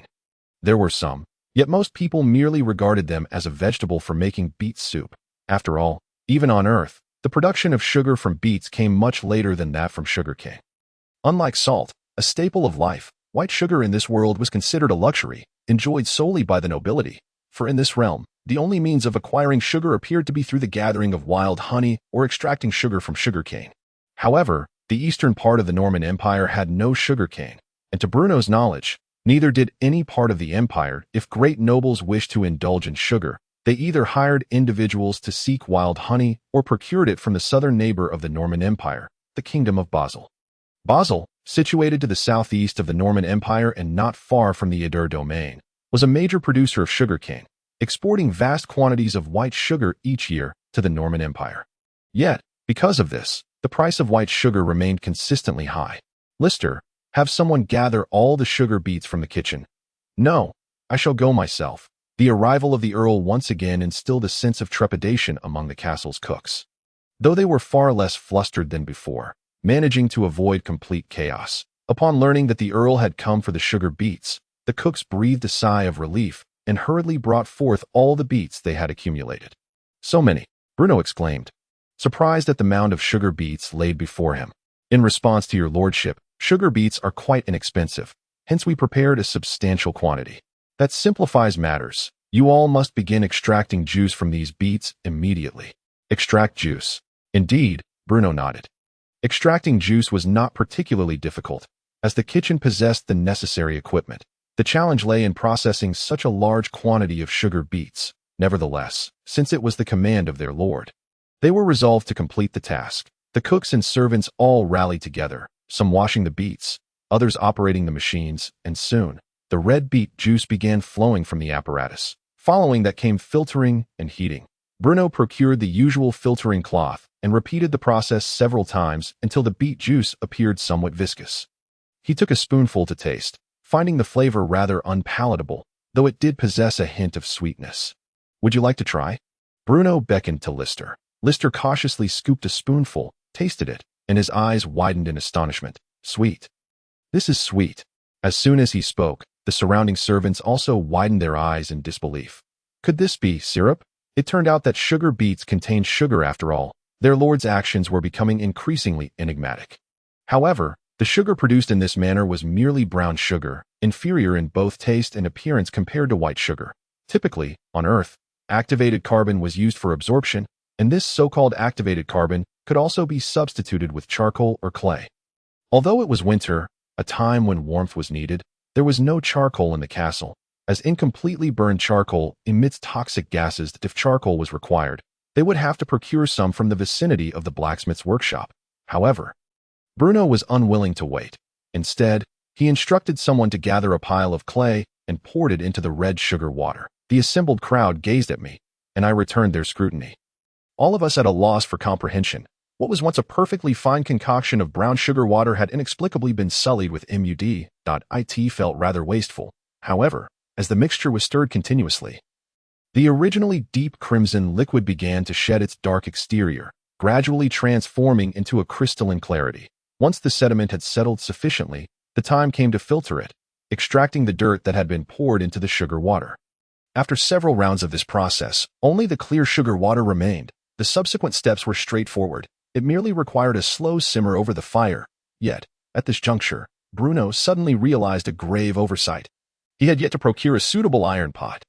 A: there were some, yet most people merely regarded them as a vegetable for making beet soup. After all, even on Earth, the production of sugar from beets came much later than that from sugarcane. Unlike salt, a staple of life, white sugar in this world was considered a luxury, enjoyed solely by the nobility, for in this realm, the only means of acquiring sugar appeared to be through the gathering of wild honey or extracting sugar from sugarcane. However, the eastern part of the Norman Empire had no sugarcane, and to Bruno's knowledge, neither did any part of the empire. If great nobles wished to indulge in sugar, they either hired individuals to seek wild honey or procured it from the southern neighbor of the Norman Empire, the Kingdom of Basel. Basel, situated to the southeast of the Norman Empire and not far from the Adur domain, was a major producer of sugarcane, exporting vast quantities of white sugar each year to the Norman Empire. Yet, because of this, the price of white sugar remained consistently high. "Lister, have someone gather all the sugar beets from the kitchen." "No, I shall go myself." The arrival of the Earl once again instilled a sense of trepidation among the castle's cooks, though they were far less flustered than before, managing to avoid complete chaos. Upon learning that the Earl had come for the sugar beets, the cooks breathed a sigh of relief and hurriedly brought forth all the beets they had accumulated. "So many," Bruno exclaimed, surprised at the mound of sugar beets laid before him. "In response to your lordship, sugar beets are quite inexpensive, hence we prepared a substantial quantity. That simplifies matters. You all must begin extracting juice from these beets immediately." "Extract juice?" "Indeed," Bruno nodded. Extracting juice was not particularly difficult, as the kitchen possessed the necessary equipment. The challenge lay in processing such a large quantity of sugar beets. Nevertheless, since it was the command of their lord, they were resolved to complete the task. The cooks and servants all rallied together, some washing the beets, others operating the machines, and soon, the red beet juice began flowing from the apparatus. Following that came filtering and heating. Bruno procured the usual filtering cloth and repeated the process several times until the beet juice appeared somewhat viscous. He took a spoonful to taste, finding the flavor rather unpalatable, though it did possess a hint of sweetness. "Would you like to try?" Bruno beckoned to Lister. Lister cautiously scooped a spoonful, tasted it, and his eyes widened in astonishment. "Sweet. This is sweet." As soon as he spoke, the surrounding servants also widened their eyes in disbelief. Could this be syrup? It turned out that sugar beets contained sugar after all. Their lord's actions were becoming increasingly enigmatic. However, the sugar produced in this manner was merely brown sugar, inferior in both taste and appearance compared to white sugar. Typically, on Earth, activated carbon was used for absorption, and this so-called activated carbon could also be substituted with charcoal or clay. Although it was winter, a time when warmth was needed, there was no charcoal in the castle, as incompletely burned charcoal emits toxic gases that if charcoal was required, they would have to procure some from the vicinity of the blacksmith's workshop. However, Bruno was unwilling to wait. Instead, he instructed someone to gather a pile of clay and poured it into the red sugar water. The assembled crowd gazed at me, and I returned their scrutiny. All of us at a loss for comprehension. What was once a perfectly fine concoction of brown sugar water had inexplicably been sullied with mud. It felt rather wasteful, however, as the mixture was stirred continuously. The originally deep crimson liquid began to shed its dark exterior, gradually transforming into a crystalline clarity. Once the sediment had settled sufficiently, the time came to filter it, extracting the dirt that had been poured into the sugar water. After several rounds of this process, only the clear sugar water remained. The subsequent steps were straightforward. It merely required a slow simmer over the fire. Yet, at this juncture, Bruno suddenly realized a grave oversight. He had yet to procure a suitable iron pot.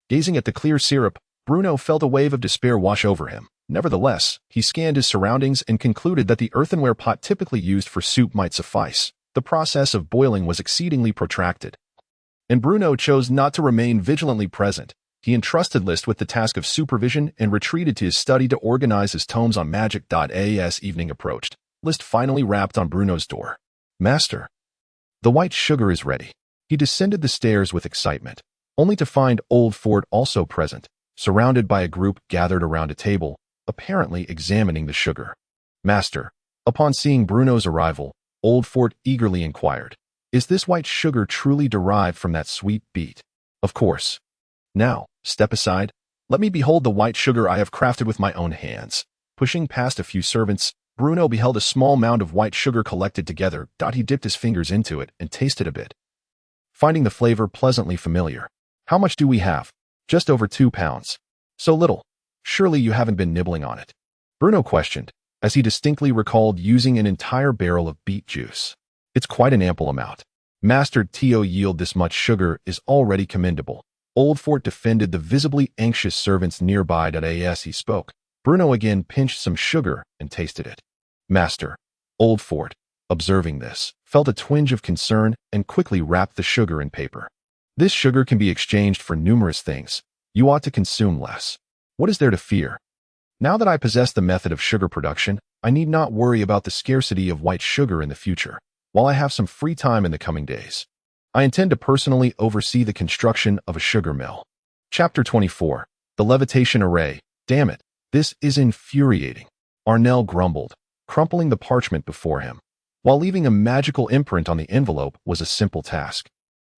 A: Gazing at the clear syrup, Bruno felt a wave of despair wash over him. Nevertheless, he scanned his surroundings and concluded that the earthenware pot typically used for soup might suffice. The process of boiling was exceedingly protracted, and Bruno chose not to remain vigilantly present. He entrusted Liszt with the task of supervision and retreated to his study to organize his tomes on magic. As evening approached, Liszt finally rapped on Bruno's door. "Master, the white sugar is ready." He descended the stairs with excitement, only to find Old Fort also present, surrounded by a group gathered around a table, apparently examining the sugar. "Master," upon seeing Bruno's arrival, Old Fort eagerly inquired, "Is this white sugar truly derived from that sweet beet?" "Of course. Now, step aside. Let me behold the white sugar I have crafted with my own hands." Pushing past a few servants, Bruno beheld a small mound of white sugar collected together. He dipped his fingers into it and tasted a bit, finding the flavor pleasantly familiar. "How much do we have?" "Just over 2 pounds. So little. Surely you haven't been nibbling on it?" Bruno questioned, as he distinctly recalled using an entire barrel of beet juice. "It's quite an ample amount. Master Tio yield this much sugar is already commendable." Old Fort defended the visibly anxious servants nearby. As he spoke, Bruno again pinched some sugar and tasted it. "Master," Old Fort, observing this, felt a twinge of concern and quickly wrapped the sugar in paper. "This sugar can be exchanged for numerous things. You ought to consume less. What is there to fear? Now that I possess the method of sugar production, I need not worry about the scarcity of white sugar in the future, while I have some free time in the coming days. I intend to personally oversee the construction of a sugar mill." Chapter 24. The Levitation Array. "Damn it, this is infuriating," Arnell grumbled, crumpling the parchment before him. While leaving a magical imprint on the envelope was a simple task,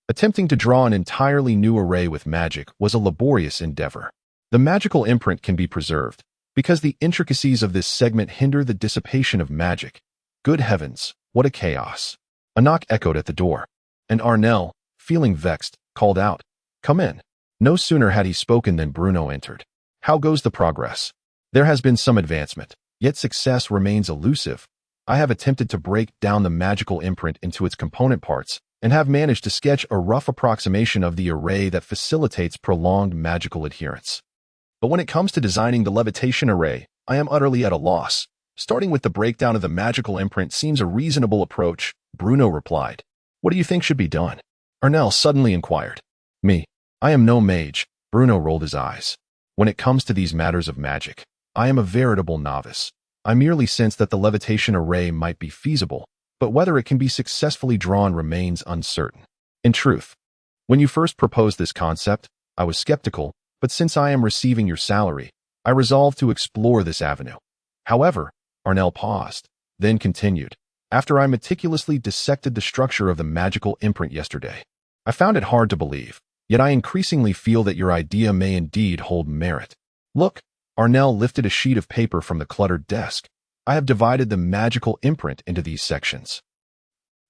A: attempting to draw an entirely new array with magic was a laborious endeavor. The magical imprint can be preserved, because the intricacies of this segment hinder the dissipation of magic. Good heavens, what a chaos. A knock echoed at the door, and Arnell, feeling vexed, called out, "Come in." No sooner had he spoken than Bruno entered. "How goes the progress?" "There has been some advancement, yet success remains elusive. I have attempted to break down the magical imprint into its component parts, and have managed to sketch a rough approximation of the array that facilitates prolonged magical adherence. But when it comes to designing the levitation array, I am utterly at a loss. Starting with the breakdown of the magical imprint seems a reasonable approach," Bruno replied. "What do you think should be done?" Arnell suddenly inquired. "Me. I am no mage." Bruno rolled his eyes. "When it comes to these matters of magic, I am a veritable novice. I merely sense that the levitation array might be feasible, but whether it can be successfully drawn remains uncertain. In truth, when you first proposed this concept, I was skeptical, but since I am receiving your salary, I resolved to explore this avenue." However, Arnell paused, then continued, "After I meticulously dissected the structure of the magical imprint yesterday, I found it hard to believe, yet I increasingly feel that your idea may indeed hold merit. Look." Arnell lifted a sheet of paper from the cluttered desk. "I have divided the magical imprint into these sections."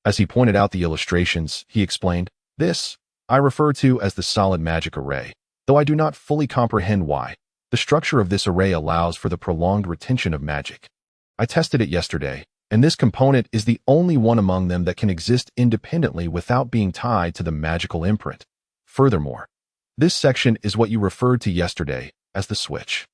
A: As he pointed out the illustrations, he explained, "This, I refer to as the solid magic array, though I do not fully comprehend why. The structure of this array allows for the prolonged retention of magic. I tested it yesterday, and this component is the only one among them that can exist independently without being tied to the magical imprint. Furthermore, this section is what you referred to yesterday as the switch.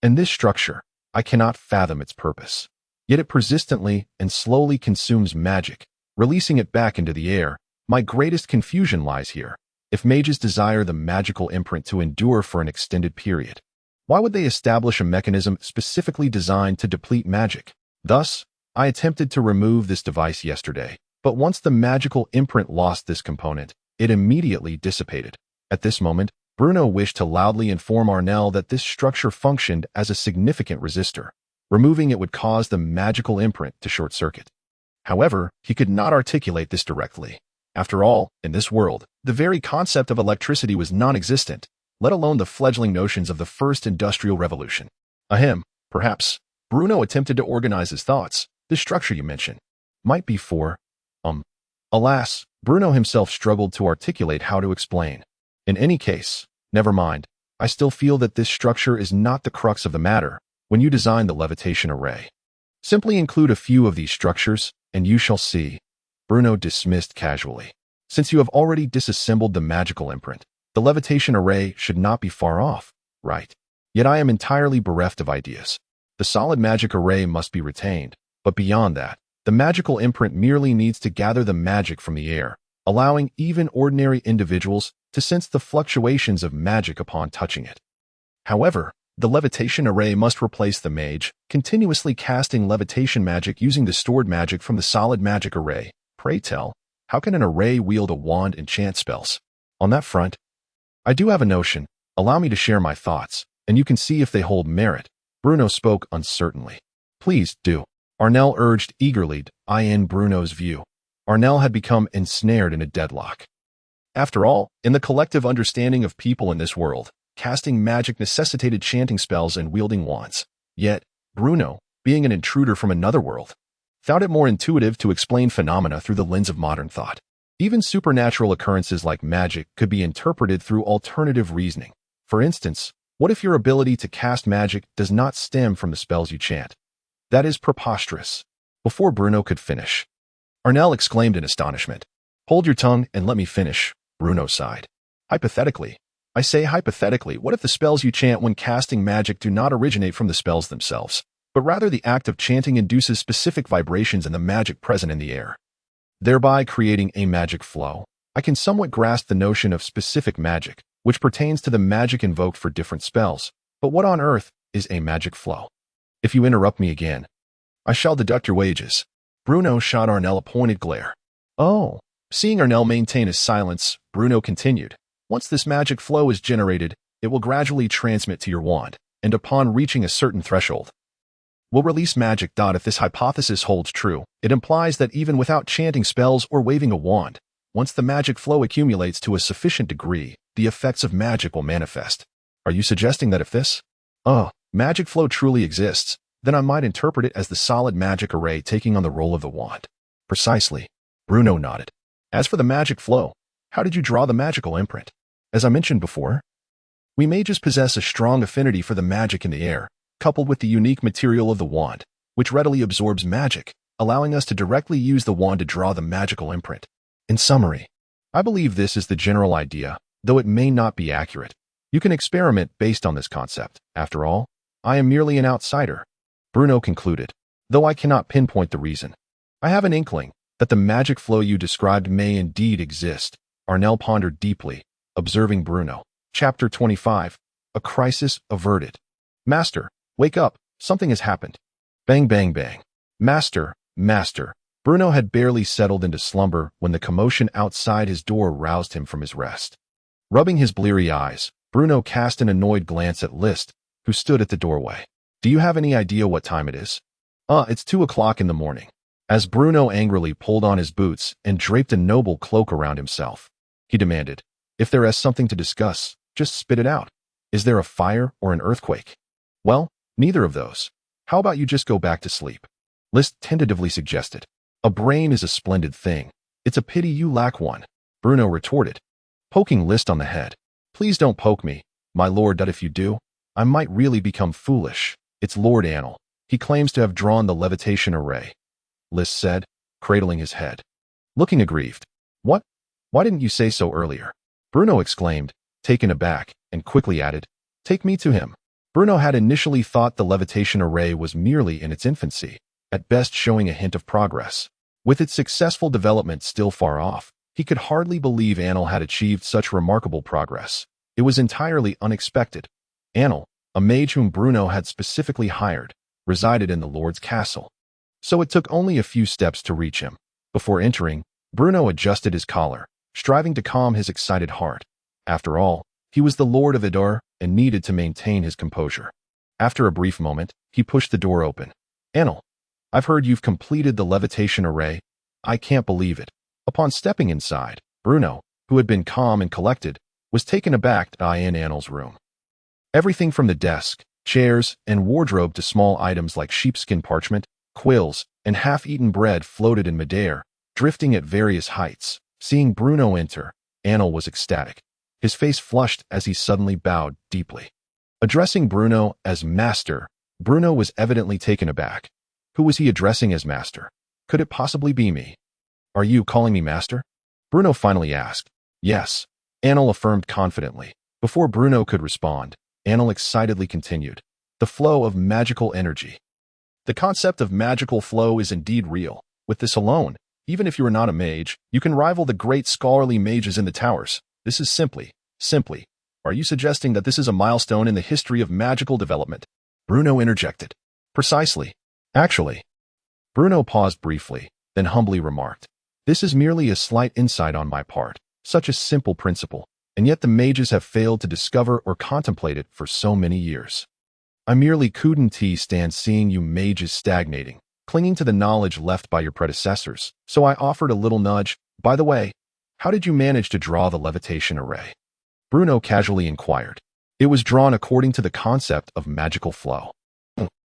A: And this structure, I cannot fathom its purpose. Yet it persistently and slowly consumes magic, releasing it back into the air. My greatest confusion lies here. If mages desire the magical imprint to endure for an extended period, why would they establish a mechanism specifically designed to deplete magic? Thus, I attempted to remove this device yesterday, but once the magical imprint lost this component, it immediately dissipated. At this moment, Bruno wished to loudly inform Arnell that this structure functioned as a significant resistor. Removing it would cause the magical imprint to short-circuit. However, he could not articulate this directly. After all, in this world, the very concept of electricity was non-existent, let alone the fledgling notions of the first industrial revolution. Perhaps. Bruno attempted to organize his thoughts. The structure you mentioned might be for, Alas, Bruno himself struggled to articulate how to explain. In any case, never mind. I still feel that this structure is not the crux of the matter when you design the levitation array. Simply include a few of these structures, and you shall see. Bruno dismissed casually. Since you have already disassembled the magical imprint, the levitation array should not be far off, right? Yet I am entirely bereft of ideas. The solid magic array must be retained, but beyond that, the magical imprint merely needs to gather the magic from the air, allowing even ordinary individuals to sense the fluctuations of magic upon touching it. However, the levitation array must replace the mage, continuously casting levitation magic using the stored magic from the solid magic array. Pray tell, how can an array wield a wand and chant spells? On that front, I do have a notion. Allow me to share my thoughts, and you can see if they hold merit. Bruno spoke uncertainly. Please do. Arnell urged eagerly. In Bruno's view, Arnell had become ensnared in a deadlock. After all, in the collective understanding of people in this world, casting magic necessitated chanting spells and wielding wands. Yet, Bruno, being an intruder from another world, found it more intuitive to explain phenomena through the lens of modern thought. Even supernatural occurrences like magic could be interpreted through alternative reasoning. For instance, what if your ability to cast magic does not stem from the spells you chant? That is preposterous. Before Bruno could finish, Arnell exclaimed in astonishment. Hold your tongue and let me finish, Bruno sighed. Hypothetically, I say hypothetically, what if the spells you chant when casting magic do not originate from the spells themselves, but rather the act of chanting induces specific vibrations in the magic present in the air, thereby creating a magic flow? I can somewhat grasp the notion of specific magic, which pertains to the magic invoked for different spells, but what on earth is a magic flow? If you interrupt me again, I shall deduct your wages. Bruno shot Arnell a pointed glare. Oh. Seeing Arnell maintain his silence, Bruno continued. Once this magic flow is generated, it will gradually transmit to your wand, and upon reaching a certain threshold, will release magic. If this hypothesis holds true, it implies that even without chanting spells or waving a wand, once the magic flow accumulates to a sufficient degree, the effects of magic will manifest. Are you suggesting that if this magic flow truly exists, then I might interpret it as the solid magic array taking on the role of the wand? Precisely. Bruno nodded. As for the magic flow, how did you draw the magical imprint? As I mentioned before, we mages possess a strong affinity for the magic in the air, coupled with the unique material of the wand, which readily absorbs magic, allowing us to directly use the wand to draw the magical imprint. In summary, I believe this is the general idea, though it may not be accurate. You can experiment based on this concept. After all, I am merely an outsider, Bruno concluded, though I cannot pinpoint the reason. I have an inkling that the magic flow you described may indeed exist. Arnell pondered deeply, observing Bruno. Chapter 25. A Crisis Averted. Master, wake up. Something has happened. Bang, bang, bang. Master. Bruno had barely settled into slumber when the commotion outside his door roused him from his rest. Rubbing his bleary eyes, Bruno cast an annoyed glance at Liszt, who stood at the doorway. Do you have any idea what time it is? It's 2 o'clock in the morning. As Bruno angrily pulled on his boots and draped a noble cloak around himself, he demanded, if there is something to discuss, just spit it out. Is there a fire or an earthquake? Well, neither of those. How about you just go back to sleep? Liszt tentatively suggested. A brain is a splendid thing. It's a pity you lack one, Bruno retorted, poking Liszt on the head. Please don't poke me, my lord, that if you do, I might really become foolish. It's Lord Annel. He claims to have drawn the levitation array, Liszt said, cradling his head. Looking aggrieved. What? Why didn't you say so earlier? Bruno exclaimed, taken aback, and quickly added, take me to him. Bruno had initially thought the levitation array was merely in its infancy, at best showing a hint of progress. With its successful development still far off, he could hardly believe Annel had achieved such remarkable progress. It was entirely unexpected. Annel, a mage whom Bruno had specifically hired, resided in the Lord's castle. So it took only a few steps to reach him. Before entering, Bruno adjusted his collar, striving to calm his excited heart. After all, he was the Lord of Idar and needed to maintain his composure. After a brief moment, he pushed the door open. Anil, I've heard you've completed the levitation array. I can't believe it. Upon stepping inside, Bruno, who had been calm and collected, was taken aback by Anil's room. Everything from the desk, chairs, and wardrobe to small items like sheepskin parchment, quills, and half-eaten bread floated in midair, drifting at various heights. Seeing Bruno enter, Anil was ecstatic. His face flushed as he suddenly bowed deeply. Addressing Bruno as master, Bruno was evidently taken aback. Who was he addressing as master? Could it possibly be me? Are you calling me master? Bruno finally asked. Yes, Anil affirmed confidently. Before Bruno could respond, Anil excitedly continued. The flow of magical energy. The concept of magical flow is indeed real. With this alone, even if you are not a mage, you can rival the great scholarly mages in the towers. This is simply. Are you suggesting that this is a milestone in the history of magical development? Bruno interjected. Precisely. Actually. Bruno paused briefly, then humbly remarked. This is merely a slight insight on my part, such a simple principle, and yet the mages have failed to discover or contemplate it for so many years. I merely couldn't stand seeing you mages stagnating, clinging to the knowledge left by your predecessors, so I offered a little nudge. By the way, how did you manage to draw the levitation array? Bruno casually inquired. It was drawn according to the concept of magical flow.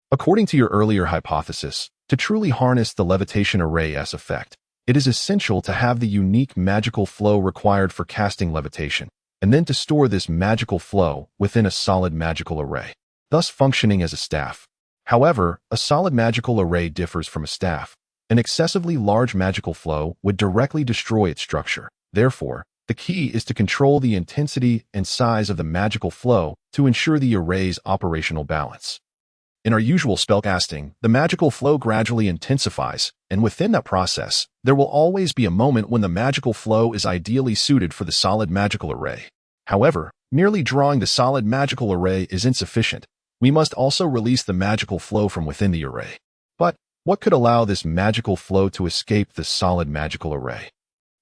A: According to your earlier hypothesis, to truly harness the levitation array's effect, it is essential to have the unique magical flow required for casting levitation, and then to store this magical flow within a solid magical array, thus functioning as a staff. However, a solid magical array differs from a staff. An excessively large magical flow would directly destroy its structure. Therefore, the key is to control the intensity and size of the magical flow to ensure the array's operational balance. In our usual spellcasting, the magical flow gradually intensifies, and within that process, there will always be a moment when the magical flow is ideally suited for the solid magical array. However, merely drawing the solid magical array is insufficient. We must also release the magical flow from within the array. But what could allow this magical flow to escape the solid magical array?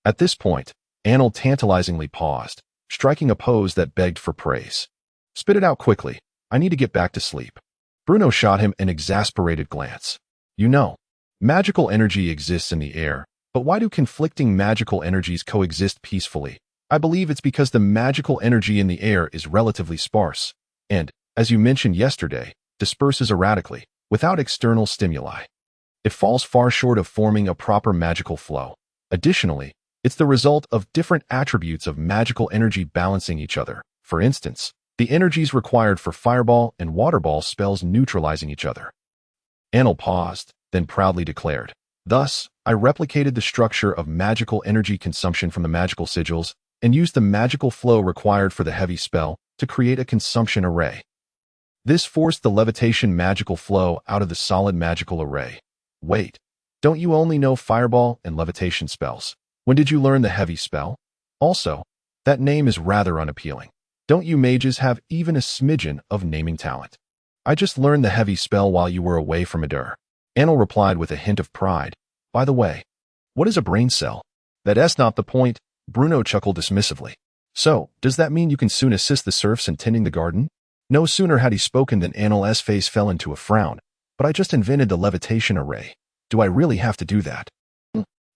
A: At this point, Anil tantalizingly paused, striking a pose that begged for praise. Spit it out quickly. I need to get back to sleep. Bruno shot him an exasperated glance. You know, magical energy exists in the air, but why do conflicting magical energies coexist peacefully? I believe it's because the magical energy in the air is relatively sparse, and, as you mentioned yesterday, disperses erratically, without external stimuli. It falls far short of forming a proper magical flow. Additionally, it's the result of different attributes of magical energy balancing each other. For instance, the energies required for fireball and waterball spells neutralizing each other. Anil paused, then proudly declared. Thus, I replicated the structure of magical energy consumption from the magical sigils and used the magical flow required for the heavy spell to create a consumption array. This forced the levitation magical flow out of the solid magical array. Wait, don't you only know fireball and levitation spells? When did you learn the heavy spell? Also, that name is rather unappealing. Don't you mages have even a smidgen of naming talent? I just learned the heavy spell while you were away from Ruhr. Anil replied with a hint of pride. By the way, what is a brain cell? That's not the point, Bruno chuckled dismissively. So, does that mean you can soon assist the serfs in tending the garden? No sooner had he spoken than Anil's face fell into a frown. But I just invented the levitation array. Do I really have to do that?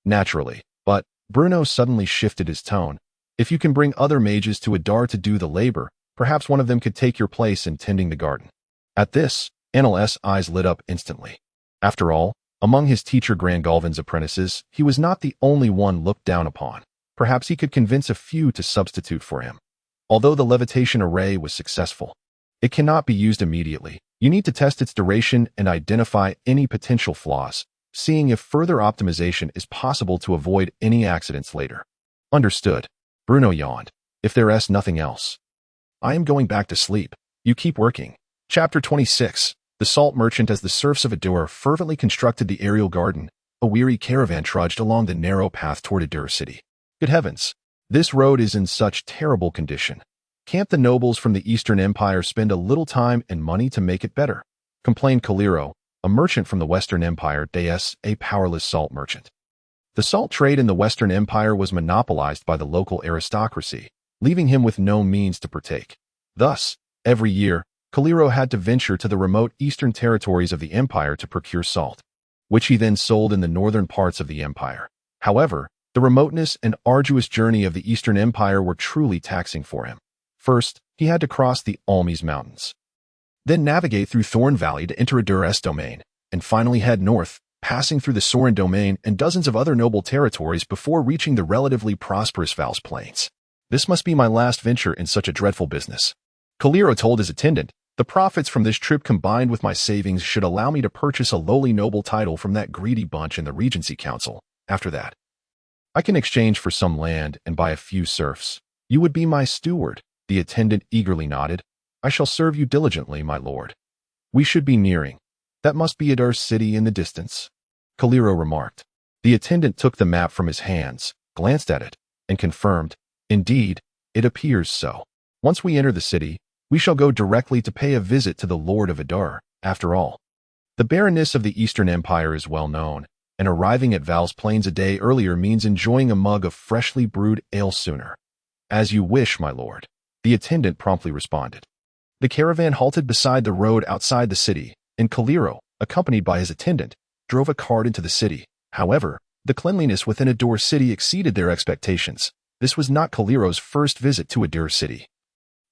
A: Naturally, but Bruno suddenly shifted his tone. If you can bring other mages to Ruhr to do the labor, perhaps one of them could take your place in tending the garden. At this, Anil's eyes lit up instantly. After all, among his teacher Grandgalvin's apprentices, he was not the only one looked down upon. Perhaps he could convince a few to substitute for him. Although the levitation array was successful, it cannot be used immediately. You need to test its duration and identify any potential flaws, seeing if further optimization is possible to avoid any accidents later. Understood. Bruno yawned. If there's nothing else, I am going back to sleep. You keep working. Chapter 26. The Salt Merchant. As the serfs of Ruhr fervently constructed the aerial garden, a weary caravan trudged along the narrow path toward Ruhr city. Good heavens, this road is in such terrible condition. Can't the nobles from the Eastern Empire spend a little time and money to make it better? Complained Culinary, a merchant from the Western Empire, a powerless salt merchant. The salt trade in the Western Empire was monopolized by the local aristocracy, leaving him with no means to partake. Thus, every year, Caliro had to venture to the remote eastern territories of the empire to procure salt, which he then sold in the northern parts of the empire. However, the remoteness and arduous journey of the Eastern Empire were truly taxing for him. First, he had to cross the Almes Mountains, then navigate through Thorn Valley to enter Adur's domain, and finally head north, passing through the Sorin domain and dozens of other noble territories before reaching the relatively prosperous Val's Plains. This must be my last venture in such a dreadful business. Caliro told his attendant, the profits from this trip combined with my savings should allow me to purchase a lowly noble title from that greedy bunch in the Regency Council. After that, I can exchange for some land and buy a few serfs. You would be my steward. The attendant eagerly nodded. I shall serve you diligently, my lord. We should be nearing. That must be Adur's city in the distance, Caliro remarked. The attendant took the map from his hands, glanced at it, and confirmed, indeed, it appears so. Once we enter the city, we shall go directly to pay a visit to the Lord of Adur. After all, the barrenness of the Eastern Empire is well known, and arriving at Val's Plains a day earlier means enjoying a mug of freshly brewed ale sooner. As you wish, my lord, the attendant promptly responded. The caravan halted beside the road outside the city, and Caliro, accompanied by his attendant, drove a cart into the city. However, the cleanliness within Adur city exceeded their expectations. This was not Caliro's first visit to Adur city.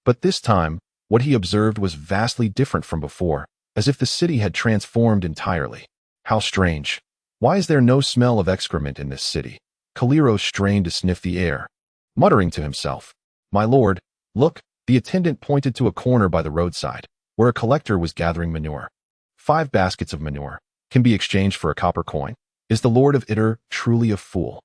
A: But this time, what he observed was vastly different from before, as if the city had transformed entirely. How strange. Why is there no smell of excrement in this city? Caliro strained to sniff the air, muttering to himself. My lord, look, the attendant pointed to a corner by the roadside, where a collector was gathering manure. 5 baskets of manure can be exchanged for a copper coin. Is the Lord of Adur truly a fool?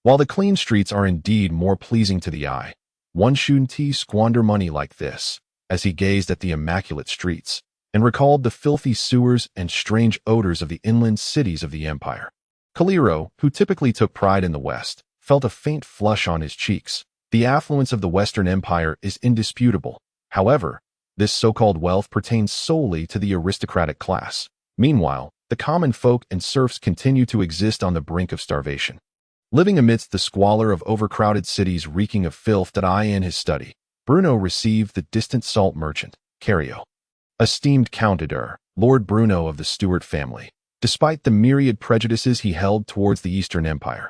A: While the clean streets are indeed more pleasing to the eye, one shouldn't he squander money like this, as he gazed at the immaculate streets, and recalled the filthy sewers and strange odors of the inland cities of the empire. Caliro, who typically took pride in the West, felt a faint flush on his cheeks. The affluence of the Western Empire is indisputable. However, this so-called wealth pertains solely to the aristocratic class. Meanwhile, the common folk and serfs continue to exist on the brink of starvation. Living amidst the squalor of overcrowded cities reeking of filth that I in his study, Bruno received the distant salt merchant, Cario. Esteemed Count Adur, Lord Bruno of the Stuart family, despite the myriad prejudices he held towards the Eastern Empire.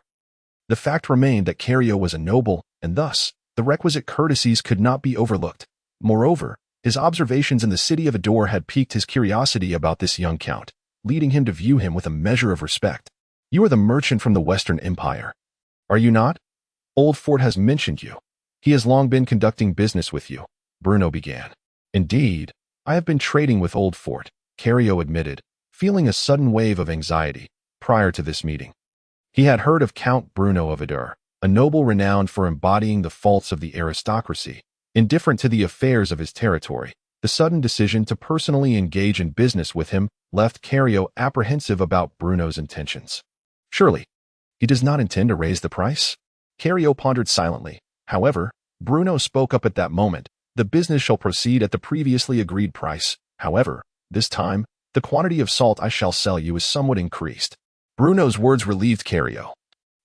A: The fact remained that Cario was a noble, and thus, the requisite courtesies could not be overlooked. Moreover, his observations in the city of Adur had piqued his curiosity about this young count, leading him to view him with a measure of respect. You are the merchant from the Western Empire, are you not? Old Fort has mentioned you. He has long been conducting business with you, Bruno began. Indeed, I have been trading with Old Fort, Cario admitted, feeling a sudden wave of anxiety prior to this meeting. He had heard of Count Bruno of Adur, a noble renowned for embodying the faults of the aristocracy. Indifferent to the affairs of his territory, the sudden decision to personally engage in business with him left Cario apprehensive about Bruno's intentions. Surely, he does not intend to raise the price? Cario pondered silently. However, Bruno spoke up at that moment. The business shall proceed at the previously agreed price. However, this time, the quantity of salt I shall sell you is somewhat increased. Bruno's words relieved Cario.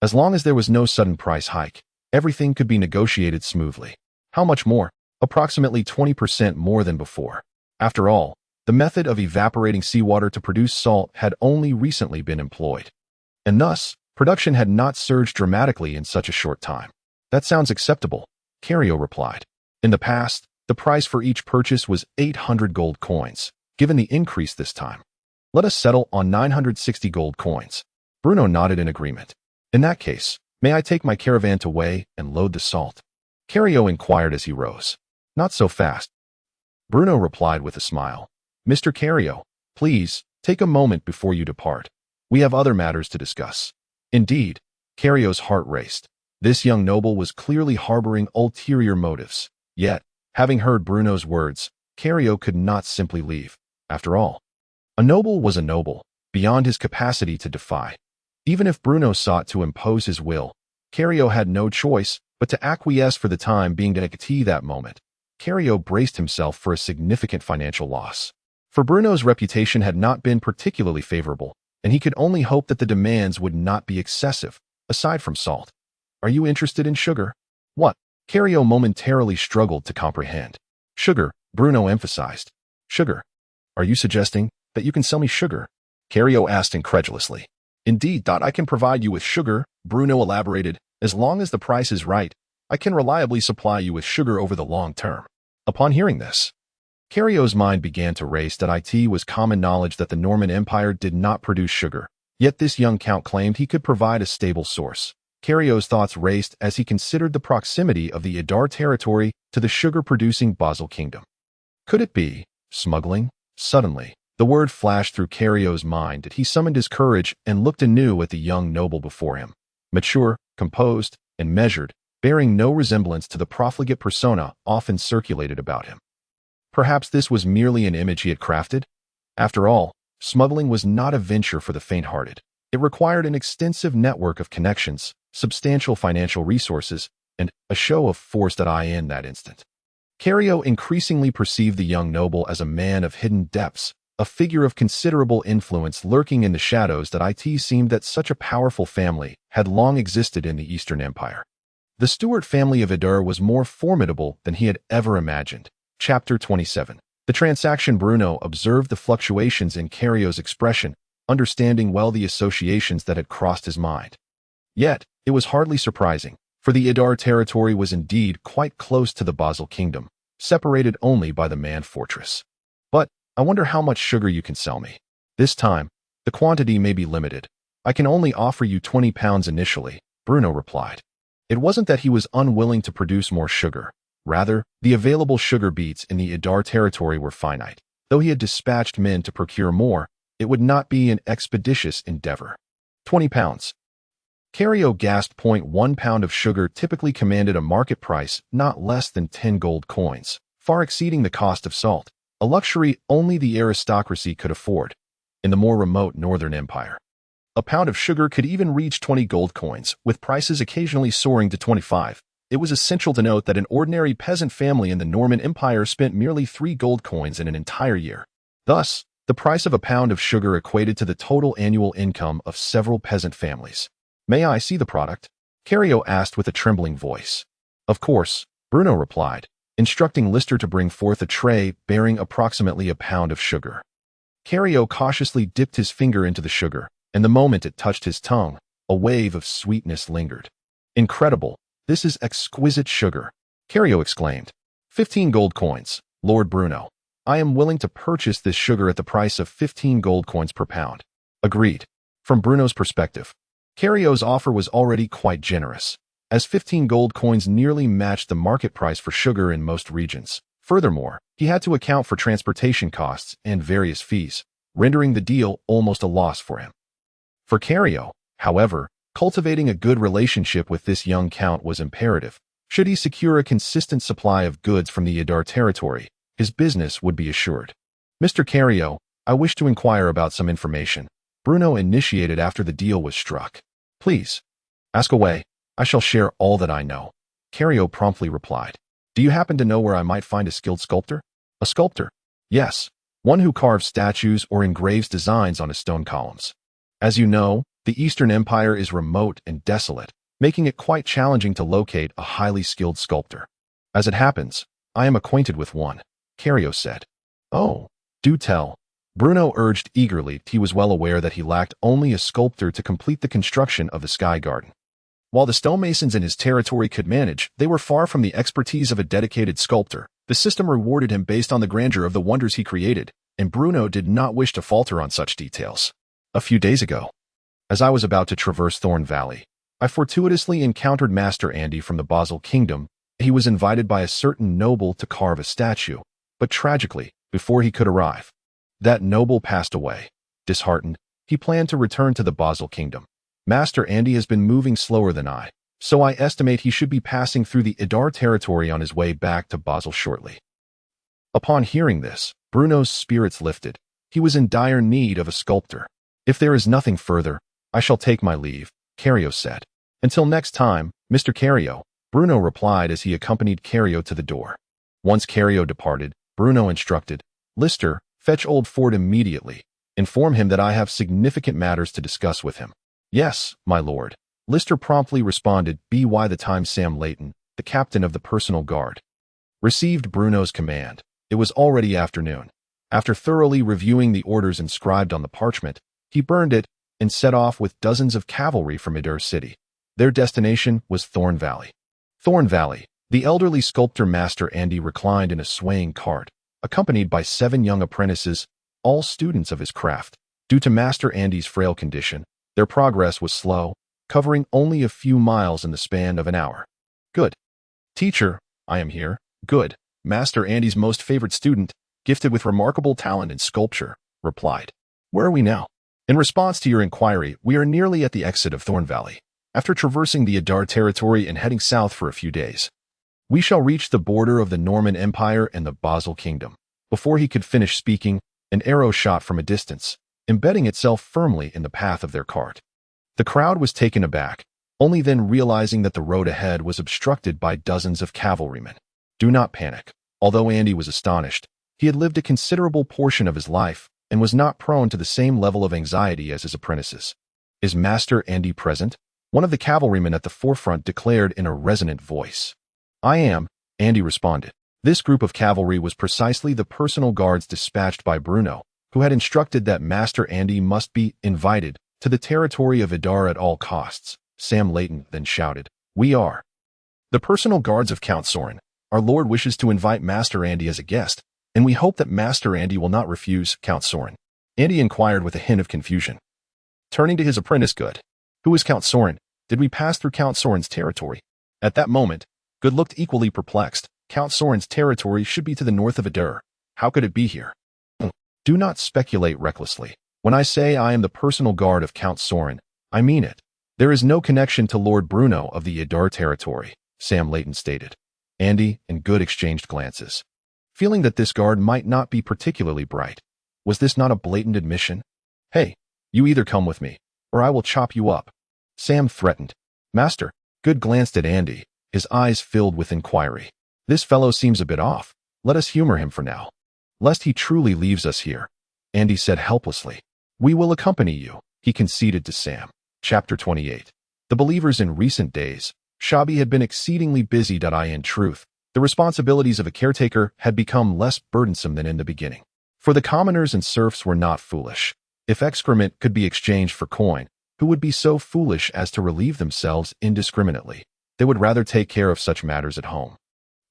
A: As long as there was no sudden price hike, everything could be negotiated smoothly. How much more? Approximately 20% more than before. After all, the method of evaporating seawater to produce salt had only recently been employed, and thus, production had not surged dramatically in such a short time. That sounds acceptable, Cario replied. In the past, the price for each purchase was 800 gold coins. Given the increase this time, let us settle on 960 gold coins. Bruno nodded in agreement. In that case, may I take my caravan to weigh and load the salt? Cario inquired as he rose. Not so fast, Bruno replied with a smile. Mr. Cario, please, take a moment before you depart. We have other matters to discuss. Indeed, Cario's heart raced. This young noble was clearly harboring ulterior motives. Yet, having heard Bruno's words, Cario could not simply leave. After all, a noble was a noble, beyond his capacity to defy. Even if Bruno sought to impose his will, Cario had no choice but to acquiesce for the time being. To that moment, Cario braced himself for a significant financial loss. For Bruno's reputation had not been particularly favorable, and he could only hope that the demands would not be excessive. Aside from salt, are you interested in sugar? What? Cario momentarily struggled to comprehend. Sugar, Bruno emphasized. Sugar. Are you suggesting that you can sell me sugar? Cario asked incredulously. Indeed, I can provide you with sugar, Bruno elaborated. As long as the price is right, I can reliably supply you with sugar over the long term. Upon hearing this, Cario's mind began to race. That it was common knowledge that the Norman Empire did not produce sugar, yet this young count claimed he could provide a stable source. Cario's thoughts raced as he considered the proximity of the Idar territory to the sugar-producing Basel kingdom. Could it be smuggling? Suddenly, the word flashed through Cario's mind that he summoned his courage and looked anew at the young noble before him. Mature, composed, and measured, bearing no resemblance to the profligate persona often circulated about him. Perhaps this was merely an image he had crafted? After all, smuggling was not a venture for the faint-hearted. It required an extensive network of connections, substantial financial resources, and a show of force. In that instant, Cario increasingly perceived the young noble as a man of hidden depths, a figure of considerable influence lurking in the shadows. It seemed that such a powerful family had long existed in the Eastern Empire. The Stuart family of Idar was more formidable than he had ever imagined. Chapter 27. The transaction. Bruno observed the fluctuations in Cario's expression, understanding well the associations that had crossed his mind. Yet, it was hardly surprising, for the Idar territory was indeed quite close to the Basel kingdom, separated only by the Man Fortress. But, I wonder how much sugar you can sell me. This time, the quantity may be limited. I can only offer you 20 pounds initially, Bruno replied. It wasn't that he was unwilling to produce more sugar. Rather, the available sugar beets in the Idar territory were finite. Though he had dispatched men to procure more, it would not be an expeditious endeavor. 20 pounds. Cario gasped. 1 pound of sugar typically commanded a market price not less than 10 gold coins, far exceeding the cost of salt, a luxury only the aristocracy could afford. In the more remote Northern Empire, a pound of sugar could even reach 20 gold coins, with prices occasionally soaring to 25. It was essential to note that an ordinary peasant family in the Norman Empire spent merely 3 gold coins in an entire year. Thus, the price of a pound of sugar equated to the total annual income of several peasant families. May I see the product? Cario asked with a trembling voice. Of course, Bruno replied, instructing Lister to bring forth a tray bearing approximately a pound of sugar. Cario cautiously dipped his finger into the sugar, and the moment it touched his tongue, a wave of sweetness lingered. Incredible! This is exquisite sugar, Cario exclaimed. 15 gold coins, Lord Bruno. I am willing to purchase this sugar at the price of 15 gold coins per pound. Agreed. From Bruno's perspective, Cario's offer was already quite generous, as 15 gold coins nearly matched the market price for sugar in most regions. Furthermore, he had to account for transportation costs and various fees, rendering the deal almost a loss for him. For Cario, however, cultivating a good relationship with this young count was imperative. Should he secure a consistent supply of goods from the Idar territory, his business would be assured. Mr. Cario, I wish to inquire about some information, Bruno initiated after the deal was struck. Please, ask away. I shall share all that I know, Cario promptly replied. Do you happen to know where I might find a skilled sculptor? A sculptor? Yes, one who carves statues or engraves designs on stone columns. As you know, the Eastern Empire is remote and desolate, making it quite challenging to locate a highly skilled sculptor. As it happens, I am acquainted with one, Cario said. Oh, do tell, Bruno urged eagerly. He was well aware that he lacked only a sculptor to complete the construction of the Sky Garden. While the stonemasons in his territory could manage, they were far from the expertise of a dedicated sculptor. The system rewarded him based on the grandeur of the wonders he created, and Bruno did not wish to falter on such details. A few days ago, as I was about to traverse Thorn Valley, I fortuitously encountered Master Andy from the Basel Kingdom. He was invited by a certain noble to carve a statue, but tragically, before he could arrive, that noble passed away. Disheartened, he planned to return to the Basel Kingdom. Master Andy has been moving slower than I, so I estimate he should be passing through the Idar territory on his way back to Basel shortly. Upon hearing this, Bruno's spirits lifted. He was in dire need of a sculptor. If there is nothing further, I shall take my leave, Cario said. Until next time, Mr. Cario, Bruno replied as he accompanied Cario to the door. Once Cario departed, Bruno instructed, Lister, fetch old Ford immediately. Inform him that I have significant matters to discuss with him. Yes, my lord, Lister promptly responded. By the time Sam Layton, the captain of the personal guard, received Bruno's command, it was already afternoon. After thoroughly reviewing the orders inscribed on the parchment, he burned it and set off with dozens of cavalry from Ruhr city. Their destination was Thorn Valley. Thorn Valley. The elderly sculptor Master Andy reclined in a swaying cart, accompanied by 7 young apprentices, all students of his craft. Due to Master Andy's frail condition, their progress was slow, covering only a few miles in the span of an hour. Good. Teacher, I am here. Good. Master Andy's most favored student, gifted with remarkable talent in sculpture, replied. Where are we now? In response to your inquiry, we are nearly at the exit of Thorn Valley. After traversing the Adar territory and heading south for a few days, we shall reach the border of the Norman Empire and the Basel Kingdom. Before he could finish speaking, an arrow shot from a distance, embedding itself firmly in the path of their cart. The crowd was taken aback, only then realizing that the road ahead was obstructed by dozens of cavalrymen. Do not panic. Although Andy was astonished, he had lived a considerable portion of his life and was not prone to the same level of anxiety as his apprentices. Is Master Andy present? One of the cavalrymen at the forefront declared in a resonant voice. I am, Andy responded. This group of cavalry was precisely the personal guards dispatched by Bruno, who had instructed that Master Andy must be invited to the territory of Adar at all costs. Sam Layton then shouted, We are the personal guards of Count Soren. Our Lord wishes to invite Master Andy as a guest, and we hope that Master Andy will not refuse Count Soren. Andy inquired with a hint of confusion. Turning to his apprentice Good. Who is Count Soren? Did we pass through Count Soren's territory? At that moment, Good looked equally perplexed. Count Soren's territory should be to the north of Adar. How could it be here? Do not speculate recklessly. When I say I am the personal guard of Count Soren, I mean it. There is no connection to Lord Bruno of the Adar territory, Sam Layton stated. Andy and Good exchanged glances, feeling that this guard might not be particularly bright. Was this not a blatant admission? Hey, you either come with me, or I will chop you up, Sam threatened. Master, Good glanced at Andy, his eyes filled with inquiry. This fellow seems a bit off. Let us humor him for now, lest he truly leaves us here, Andy said helplessly. We will accompany you, he conceded to Sam. Chapter 28. The believers in recent days, Shabi had been exceedingly busy. In truth, the responsibilities of a caretaker had become less burdensome than in the beginning. For the commoners and serfs were not foolish. If excrement could be exchanged for coin, who would be so foolish as to relieve themselves indiscriminately? They would rather take care of such matters at home,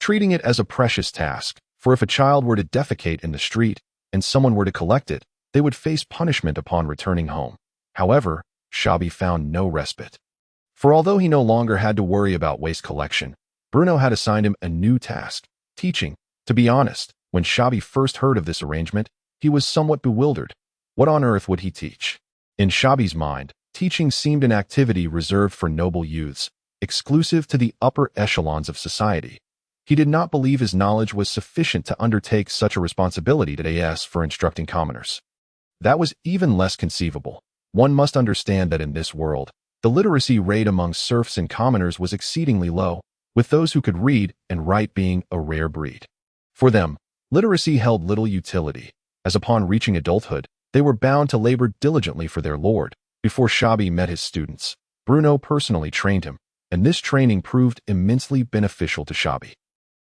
A: treating it as a precious task, for if a child were to defecate in the street and someone were to collect it, they would face punishment upon returning home. However, Shabi found no respite. For although he no longer had to worry about waste collection, Bruno had assigned him a new task, teaching. To be honest, when Shabi first heard of this arrangement, he was somewhat bewildered. What on earth would he teach? In Shabi's mind, teaching seemed an activity reserved for noble youths, exclusive to the upper echelons of society. He did not believe his knowledge was sufficient to undertake such a responsibility for instructing commoners. That was even less conceivable. One must understand that in this world, the literacy rate among serfs and commoners was exceedingly low, with those who could read and write being a rare breed. For them, literacy held little utility, as upon reaching adulthood, they were bound to labor diligently for their lord. Before Shabi met his students, Bruno personally trained him, and this training proved immensely beneficial to Shabi.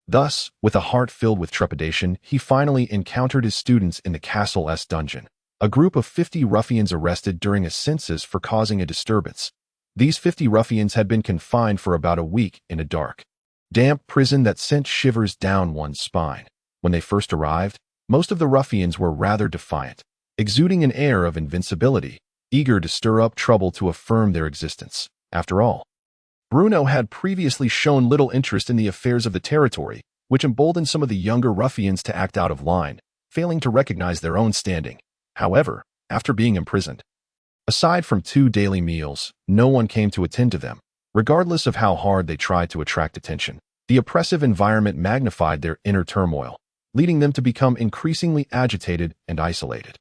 A: Thus, with a heart filled with trepidation, he finally encountered his students in the castle's dungeon, a group of 50 ruffians arrested during a census for causing a disturbance. These 50 ruffians had been confined for about a week in a dark, damp prison that sent shivers down one's spine. When they first arrived, most of the ruffians were rather defiant, exuding an air of invincibility, eager to stir up trouble to affirm their existence. After all, Bruno had previously shown little interest in the affairs of the territory, which emboldened some of the younger ruffians to act out of line, failing to recognize their own standing. However, after being imprisoned, aside from 2 daily meals, no one came to attend to them. Regardless of how hard they tried to attract attention, the oppressive environment magnified their inner turmoil, leading them to become increasingly agitated and isolated.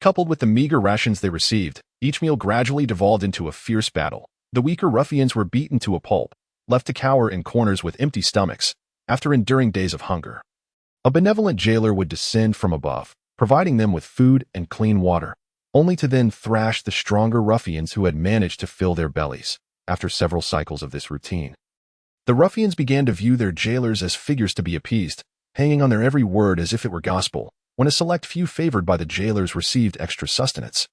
A: Coupled with the meager rations they received, each meal gradually devolved into a fierce battle. The weaker ruffians were beaten to a pulp, left to cower in corners with empty stomachs, after enduring days of hunger. A benevolent jailer would descend from above, providing them with food and clean water, only to then thrash the stronger ruffians who had managed to fill their bellies. After several cycles of this routine, the ruffians began to view their jailers as figures to be appeased, hanging on their every word as if it were gospel. when a select few favored by the jailers received extra sustenance.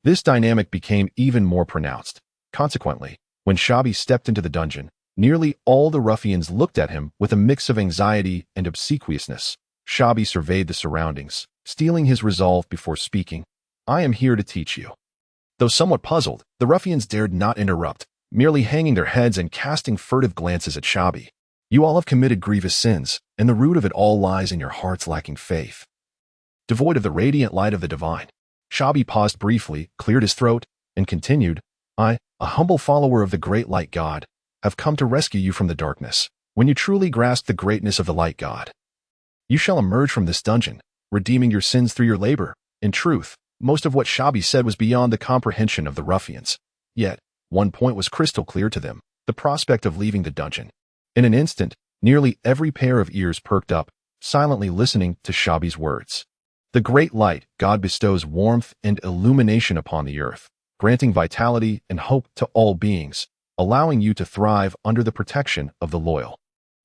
A: This dynamic became even more pronounced. Consequently, when Shabi stepped into the dungeon, nearly all the ruffians looked at him with a mix of anxiety and obsequiousness. Shabi surveyed the surroundings, steeling his resolve before speaking. "I am here to teach you." Though somewhat puzzled, the ruffians dared not interrupt, merely hanging their heads and casting furtive glances at Shabi. "You all have committed grievous sins, and the root of it all lies in your hearts lacking faith. Devoid of the radiant light of the divine." Shabi paused briefly, cleared his throat, and continued, "I, a humble follower of the great light God, have come to rescue you from the darkness. When you truly grasp the greatness of the light God, you shall emerge from this dungeon, redeeming your sins through your labor." In truth, most of what Shabi said was beyond the comprehension of the ruffians. Yet, one point was crystal clear to them: the prospect of leaving the dungeon. In an instant, nearly every pair of ears perked up, silently listening to Shabi's words. The great light God bestows warmth and illumination upon the earth, granting vitality and hope to all beings, allowing you to thrive under the protection of the loyal,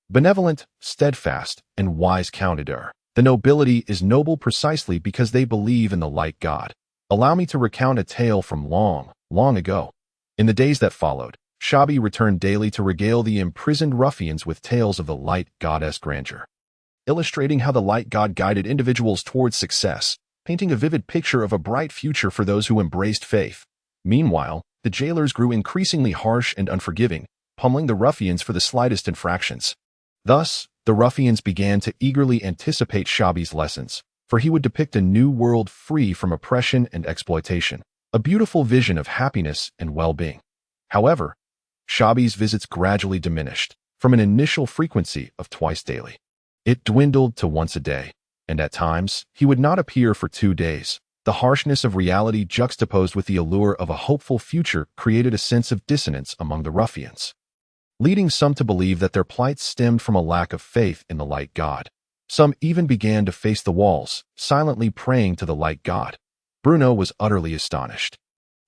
A: benevolent, steadfast, and wise counted. The nobility is noble precisely because they believe in the light God. Allow me to recount a tale from long, long ago. In the days that followed, Shabi returned daily to regale the imprisoned ruffians with tales of the light goddess grandeur, illustrating how the light God guided individuals towards success, painting a vivid picture of a bright future for those who embraced faith. Meanwhile, the jailers grew increasingly harsh and unforgiving, pummeling the ruffians for the slightest infractions. Thus, the ruffians began to eagerly anticipate Shabi's lessons, for he would depict a new world free from oppression and exploitation, a beautiful vision of happiness and well-being. However, Shabi's visits gradually diminished, from an initial frequency of twice daily. It dwindled to once a day, and at times, he would not appear for 2 days. The harshness of reality juxtaposed with the allure of a hopeful future created a sense of dissonance among the ruffians, leading some to believe that their plight stemmed from a lack of faith in the light God. Some even began to face the walls, silently praying to the light God. Bruno was utterly astonished.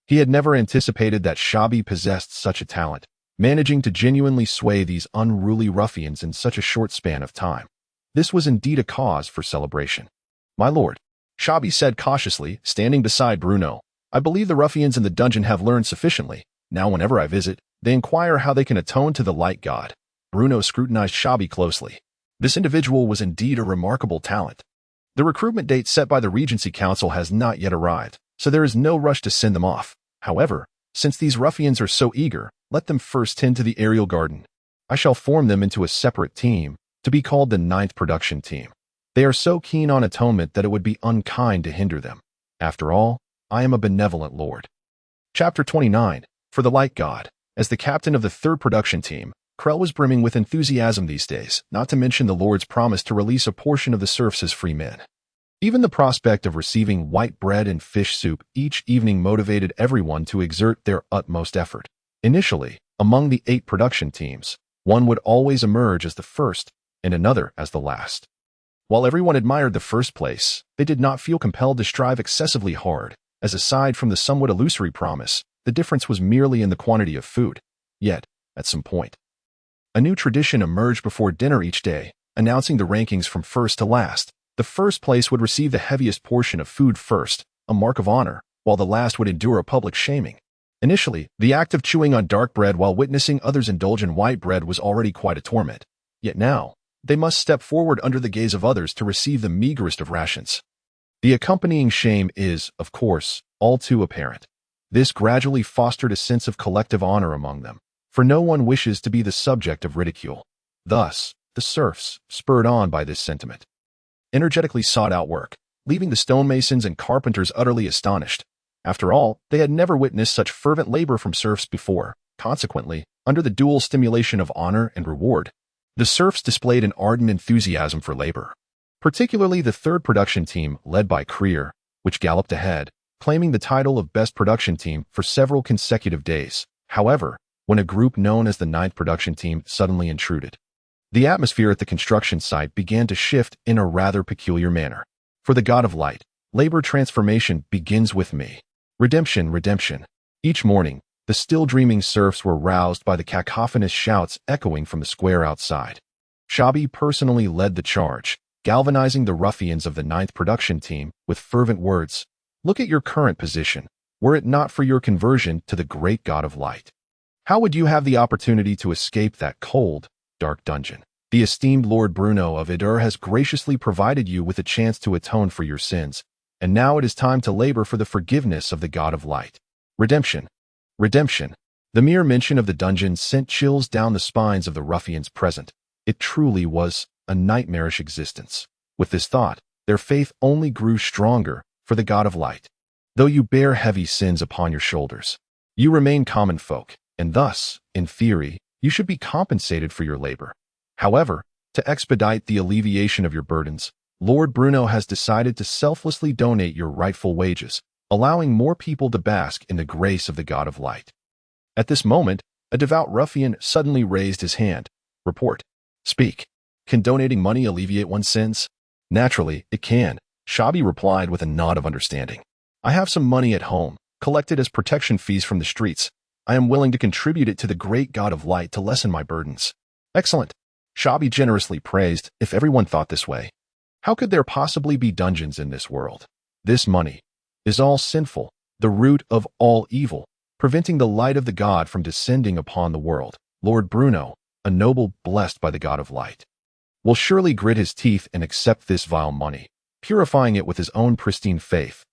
A: He had never anticipated that Shabi possessed such a talent, managing to genuinely sway these unruly ruffians in such a short span of time. This was indeed a cause for celebration. "My lord," Shabi said cautiously, standing beside Bruno, "I believe the ruffians in the dungeon have learned sufficiently. Now whenever I visit, they inquire how they can atone to the light God." Bruno scrutinized Shabi closely. This individual was indeed a remarkable talent. The recruitment date set by the Regency Council has not yet arrived, so there is no rush to send them off. However, since these ruffians are so eager, let them first tend to the aerial garden. I shall form them into a separate team, to be called the 9th Production Team. They are so keen on atonement that it would be unkind to hinder them. After all, I am a benevolent lord. Chapter 29. For the Light God. As the captain of the 3rd Production Team, Krell was brimming with enthusiasm these days, not to mention the Lord's promise to release a portion of the serfs as free men. Even the prospect of receiving white bread and fish soup each evening motivated everyone to exert their utmost effort. Initially, among the 8 production teams, one would always emerge as the first, and another as the last. While everyone admired the first place, they did not feel compelled to strive excessively hard, as aside from the somewhat illusory promise, the difference was merely in the quantity of food. Yet, at some point, a new tradition emerged before dinner each day, announcing the rankings from first to last. The first place would receive the heaviest portion of food first, a mark of honor, while the last would endure a public shaming. Initially, the act of chewing on dark bread while witnessing others indulge in white bread was already quite a torment. Yet now, they must step forward under the gaze of others to receive the meagerest of rations. The accompanying shame is, of course, all too apparent. This gradually fostered a sense of collective honor among them, for no one wishes to be the subject of ridicule. Thus, the serfs, spurred on by this sentiment, energetically sought out work, leaving the stonemasons and carpenters utterly astonished. After all, they had never witnessed such fervent labor from serfs before. Consequently, under the dual stimulation of honor and reward, the serfs displayed an ardent enthusiasm for labor. Particularly the 3rd production team, led by Krier, which galloped ahead, claiming the title of best production team for several consecutive days. However, when a group known as the 9th production team suddenly intruded, the atmosphere at the construction site began to shift in a rather peculiar manner. For the God of Light, labor transformation begins with me. Redemption, redemption. Each morning, the still dreaming serfs were roused by the cacophonous shouts echoing from the square outside. Shabi personally led the charge, galvanizing the ruffians of the ninth production team with fervent words. Look at your current position. Were it not for your conversion to the great God of light, how would you have the opportunity to escape that cold, dark dungeon? The esteemed Lord Bruno of Ruhr has graciously provided you with a chance to atone for your sins, and now it is time to labor for the forgiveness of the God of light. Redemption. Redemption. The mere mention of the dungeon sent chills down the spines of the ruffians present. It truly was a nightmarish existence. With this thought, their faith only grew stronger for the God of light. Though you bear heavy sins upon your shoulders, you remain common folk, and thus, in theory, you should be compensated for your labor. However, to expedite the alleviation of your burdens, Lord Bruno has decided to selflessly donate your rightful wages, allowing more people to bask in the grace of the God of light. At this moment, a devout ruffian suddenly raised his hand. Report. Speak. Can donating money alleviate one's sins? Naturally, it can, Shabi replied with a nod of understanding. I have some money at home, collected as protection fees from the streets. I am willing to contribute it to the great God of light to lessen my burdens. Excellent. Shabi generously praised. If everyone thought this way, how could there possibly be dungeons in this world? This money is all sinful, the root of all evil, preventing the light of the God from descending upon the world. Lord Bruno, a noble blessed by the God of light, will surely grit his teeth and accept this vile money, purifying it with his own pristine faith.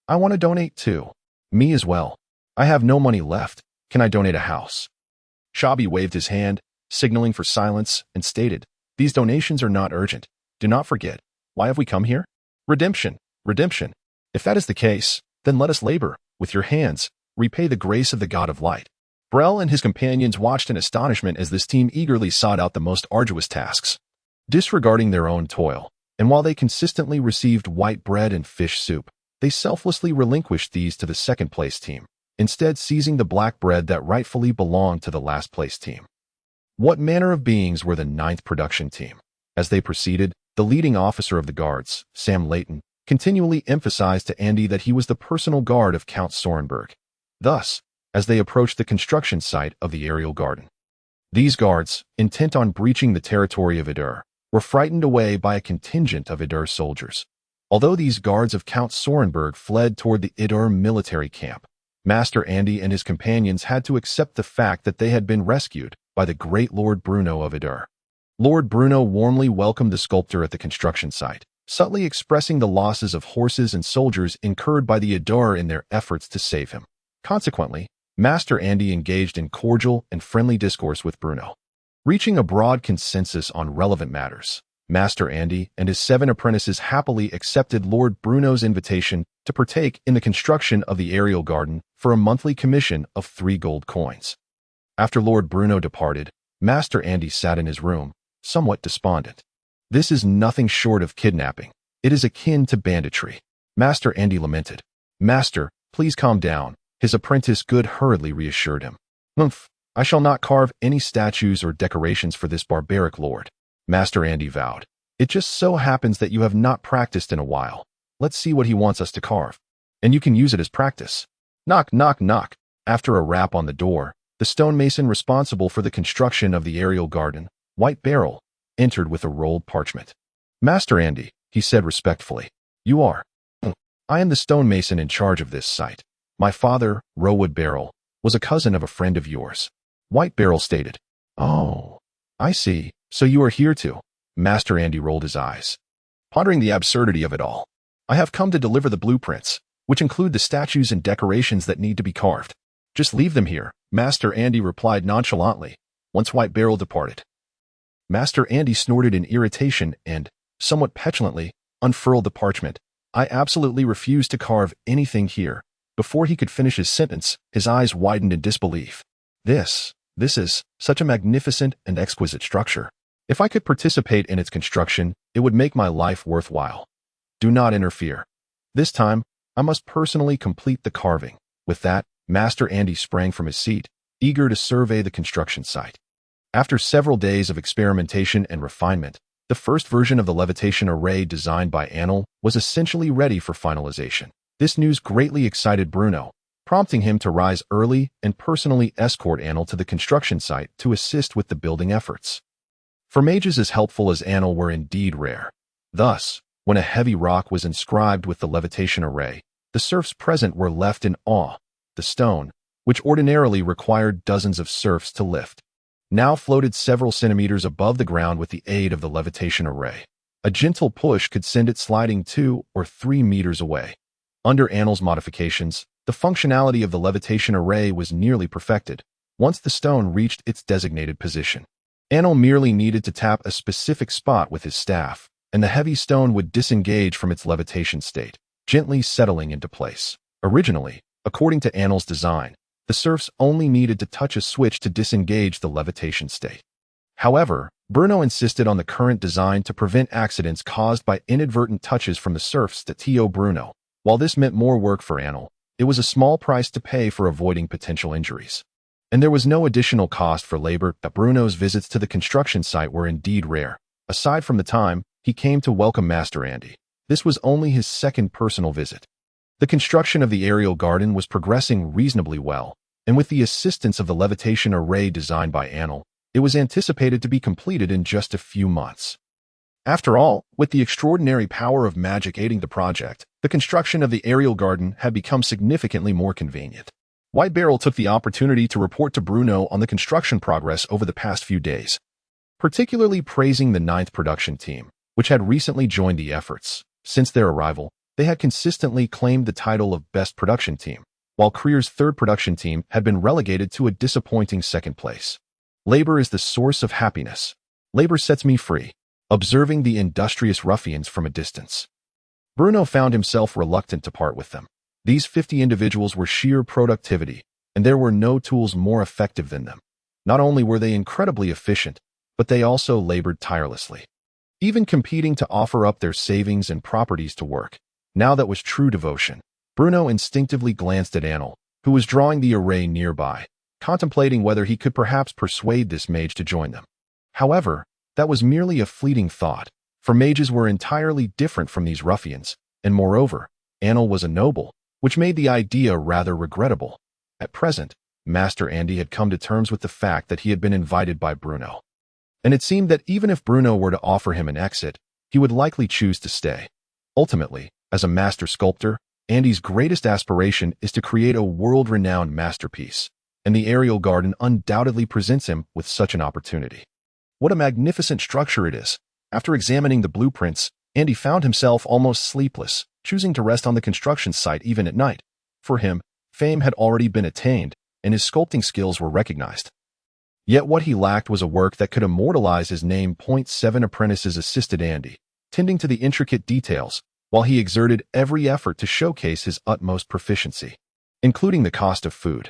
A: I want to donate too. Me as well. I have no money left. Can I donate a house? Shabi waved his hand, signaling for silence, and stated, these donations are not urgent. Do not forget. Why have we come here? Redemption. Redemption. If that is the case, then let us labor, with your hands, repay the grace of the God of light. Brel and his companions watched in astonishment as this team eagerly sought out the most arduous tasks, disregarding their own toil, and while they consistently received white bread and fish soup, they selflessly relinquished these to the second-place team, instead seizing the black bread that rightfully belonged to the last-place team. What manner of beings were the ninth production team? As they proceeded, the leading officer of the guards, Sam Layton, continually emphasized to Andy that he was the personal guard of Count Sorenberg. Thus, as they approached the construction site of the aerial garden, these guards, intent on breaching the territory of Ruhr, were frightened away by a contingent of Ruhr soldiers. Although these guards of Count Sorenberg fled toward the Ruhr military camp, Master Andy and his companions had to accept the fact that they had been rescued by the great Lord Bruno of Ruhr. Lord Bruno warmly welcomed the sculptor at the construction site, subtly expressing the losses of horses and soldiers incurred by the Ruhr in their efforts to save him. Consequently, Master Andy engaged in cordial and friendly discourse with Bruno. Reaching a broad consensus on relevant matters, Master Andy and his 7 apprentices happily accepted Lord Bruno's invitation to partake in the construction of the aerial garden for a monthly commission of 3 gold coins. After Lord Bruno departed, Master Andy sat in his room, somewhat despondent. This is nothing short of kidnapping. It is akin to banditry. Master Andy lamented. Master, please calm down. His apprentice Good hurriedly reassured him. Humph, I shall not carve any statues or decorations for this barbaric lord. Master Andy vowed. It just so happens that you have not practiced in a while. Let's see what he wants us to carve. And you can use it as practice. Knock, knock, knock. After a rap on the door, the stonemason responsible for the construction of the aerial garden, White Barrel, entered with a rolled parchment. Master Andy, he said respectfully, you are. I am the stonemason in charge of this site. My father, Rowood Barrel, was a cousin of a friend of yours. White Barrel stated. Oh, I see. So you are here too. Master Andy rolled his eyes, pondering the absurdity of it all. I have come to deliver the blueprints, which include the statues and decorations that need to be carved. Just leave them here, Master Andy replied nonchalantly, once White Barrel departed. Master Andy snorted in irritation and, somewhat petulantly, unfurled the parchment. I absolutely refuse to carve anything here. Before he could finish his sentence, his eyes widened in disbelief. This is such a magnificent and exquisite structure. If I could participate in its construction, it would make my life worthwhile. Do not interfere. This time, I must personally complete the carving. With that, Master Andy sprang from his seat, eager to survey the construction site. After several days of experimentation and refinement, the first version of the levitation array designed by Annel was essentially ready for finalization. This news greatly excited Bruno, prompting him to rise early and personally escort Annel to the construction site to assist with the building efforts. For mages as helpful as Annel were indeed rare. Thus, when a heavy rock was inscribed with the levitation array, the serfs present were left in awe. The stone, which ordinarily required dozens of serfs to lift, now floated several centimeters above the ground with the aid of the levitation array. A gentle push could send it sliding 2 or 3 meters away. Under Annel's modifications, the functionality of the levitation array was nearly perfected once the stone reached its designated position. Annel merely needed to tap a specific spot with his staff, and the heavy stone would disengage from its levitation state, gently settling into place. Originally, according to Annel's design, the serfs only needed to touch a switch to disengage the levitation state. However, Bruno insisted on the current design to prevent accidents caused by inadvertent touches from the serfs to Bruno. While this meant more work for Annel, it was a small price to pay for avoiding potential injuries. And there was no additional cost for labor. Bruno's visits to the construction site were indeed rare. Aside from the time he came to welcome Master Andy, this was only his second personal visit. The construction of the aerial garden was progressing reasonably well, and with the assistance of the levitation array designed by Annel, it was anticipated to be completed in just a few months. After all, with the extraordinary power of magic aiding the project, the construction of the aerial garden had become significantly more convenient. White Barrel took the opportunity to report to Bruno on the construction progress over the past few days, particularly praising the 9th production team, which had recently joined the efforts. Since their arrival, they had consistently claimed the title of Best Production Team, while Creer's 3rd production team had been relegated to a disappointing 2nd place. Labor is the source of happiness. Labor sets me free. Observing the industrious ruffians from a distance, Bruno found himself reluctant to part with them. These 50 individuals were sheer productivity, and there were no tools more effective than them. Not only were they incredibly efficient, but they also labored tirelessly, even competing to offer up their savings and properties to work. Now that was true devotion. Bruno instinctively glanced at Annel, who was drawing the array nearby, contemplating whether he could perhaps persuade this mage to join them. However, that was merely a fleeting thought, for mages were entirely different from these ruffians, and moreover, Annel was a noble, which made the idea rather regrettable. At present, Master Andy had come to terms with the fact that he had been invited by Bruno, and it seemed that even if Bruno were to offer him an exit, he would likely choose to stay. Ultimately, as a master sculptor, Andy's greatest aspiration is to create a world-renowned masterpiece, and the aerial garden undoubtedly presents him with such an opportunity. What a magnificent structure it is! After examining the blueprints, Andy found himself almost sleepless, choosing to rest on the construction site even at night. For him, fame had already been attained, and his sculpting skills were recognized. Yet what he lacked was a work that could immortalize his name. 7 apprentices assisted Andy, tending to the intricate details, while he exerted every effort to showcase his utmost proficiency, including the cost of food.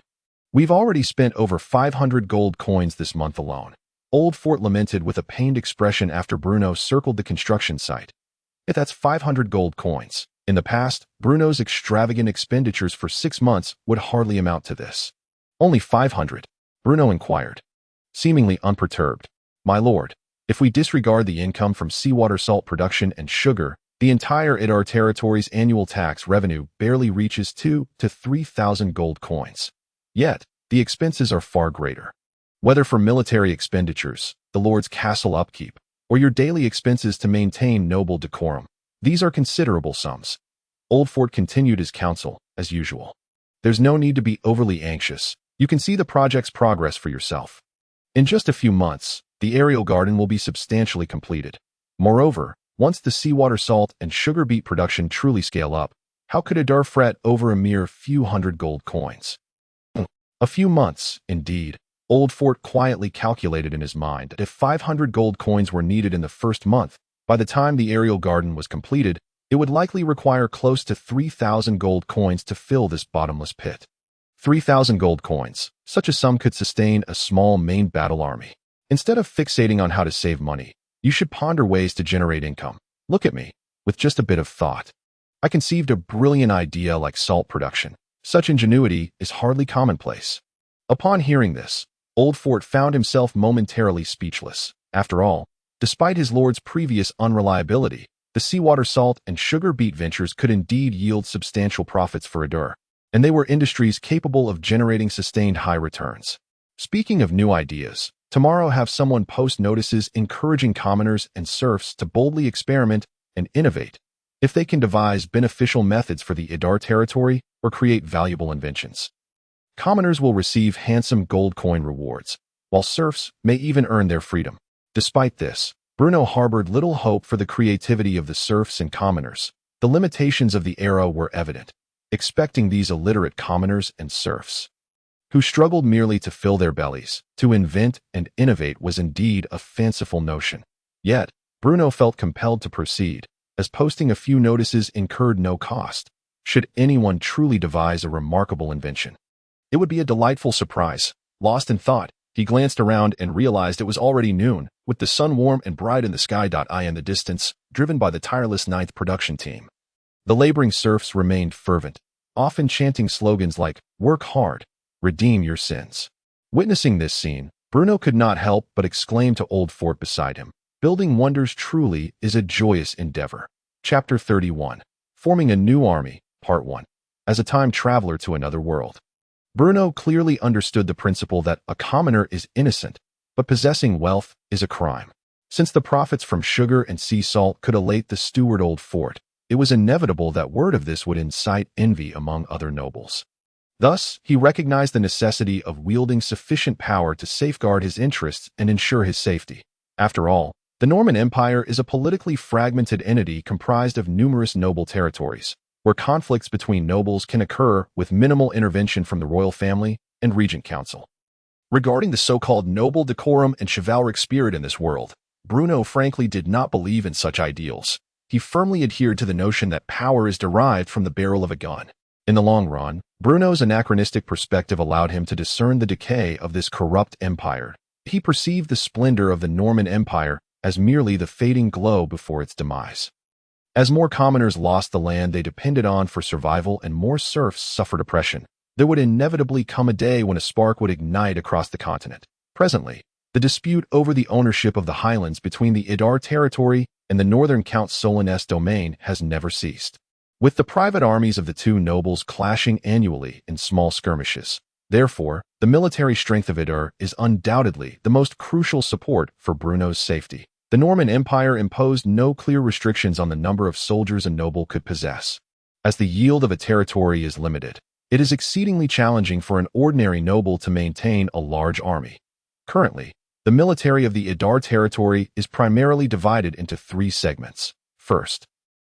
A: "We've already spent over 500 gold coins this month alone," Old Fort lamented with a pained expression after Bruno circled the construction site. "If that's 500 gold coins. In the past, Bruno's extravagant expenditures for 6 months would hardly amount to this." "Only 500? Bruno inquired, seemingly unperturbed. "My lord, if we disregard the income from seawater salt production and sugar, the entire our territory's annual tax revenue barely reaches 2,000 to 3,000 gold coins. Yet, the expenses are far greater. Whether for military expenditures, the lord's castle upkeep, or your daily expenses to maintain noble decorum, these are considerable sums." Old Fort continued his counsel, as usual. "There's no need to be overly anxious. You can see the project's progress for yourself. In just a few months, the aerial garden will be substantially completed. Moreover, once the seawater salt and sugar beet production truly scale up, how could Adar fret over a mere few hundred gold coins?" A few months, indeed. Old Fort quietly calculated in his mind that if 500 gold coins were needed in the first month, by the time the aerial garden was completed, it would likely require close to 3,000 gold coins to fill this bottomless pit. 3,000 gold coins. Such a sum could sustain a small main battle army. Instead of fixating on how to save money, you should ponder ways to generate income. Look at me. With just a bit of thought, I conceived a brilliant idea like salt production. Such ingenuity is hardly commonplace. Upon hearing this, Old Fort found himself momentarily speechless. After all, despite his lord's previous unreliability, the seawater salt and sugar beet ventures could indeed yield substantial profits for Adur, and they were industries capable of generating sustained high returns. Speaking of new ideas, tomorrow have someone post notices encouraging commoners and serfs to boldly experiment and innovate. If they can devise beneficial methods for the Idar territory or create valuable inventions. Commoners will receive handsome gold coin rewards, while serfs may even earn their freedom. Despite this, Bruno harbored little hope for the creativity of the serfs and commoners. The limitations of the era were evident, expecting these illiterate commoners and serfs, who struggled merely to fill their bellies, to invent and innovate was indeed a fanciful notion. Yet, Bruno felt compelled to proceed, as posting a few notices incurred no cost. Should anyone truly devise a remarkable invention, it would be a delightful surprise. Lost in thought, he glanced around and realized it was already noon, with the sun warm and bright in the sky. In the distance, driven by the tireless 9th production team. The laboring serfs remained fervent, often chanting slogans like, "Work hard, redeem your sins." Witnessing this scene, Bruno could not help but exclaim to old Fort beside him, "Building wonders truly is a joyous endeavor." Chapter 31. Forming a New Army, Part 1. As a time traveler to another world. Bruno clearly understood the principle that a commoner is innocent, but possessing wealth is a crime. Since the profits from sugar and sea salt could elate the steward old Fort, it was inevitable that word of this would incite envy among other nobles. Thus, he recognized the necessity of wielding sufficient power to safeguard his interests and ensure his safety. After all, the Norman Empire is a politically fragmented entity comprised of numerous noble territories, where conflicts between nobles can occur with minimal intervention from the royal family and regent council. Regarding the so-called noble decorum and chivalric spirit in this world, Bruno frankly did not believe in such ideals. He firmly adhered to the notion that power is derived from the barrel of a gun. In the long run, Bruno's anachronistic perspective allowed him to discern the decay of this corrupt empire. He perceived the splendor of the Norman Empire as merely the fading glow before its demise. As more commoners lost the land they depended on for survival and more serfs suffered oppression, there would inevitably come a day when a spark would ignite across the continent. Presently, the dispute over the ownership of the highlands between the Idar territory and the northern Count Solin's domain has never ceased, with the private armies of the two nobles clashing annually in small skirmishes. Therefore, the military strength of Idar is undoubtedly the most crucial support for Bruno's safety. The Norman Empire imposed no clear restrictions on the number of soldiers a noble could possess. As the yield of a territory is limited, it is exceedingly challenging for an ordinary noble to maintain a large army. Currently, the military of the Idar territory is primarily divided into 3 segments. First,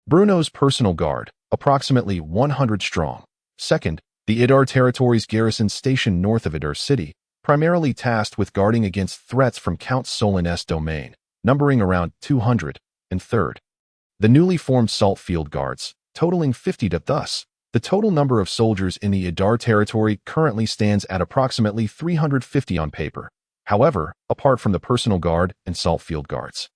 A: Bruno's personal guard, approximately 100 strong. Second, the Idar territory's garrison stationed north of Idar city, primarily tasked with guarding against threats from Count Solin's domain, numbering around 200. And third, the newly formed Saltfield Guards, totaling 50. Thus, the total number of soldiers in the Idar territory currently stands at approximately 350 on paper. However, apart from the personal guard and Saltfield Guards,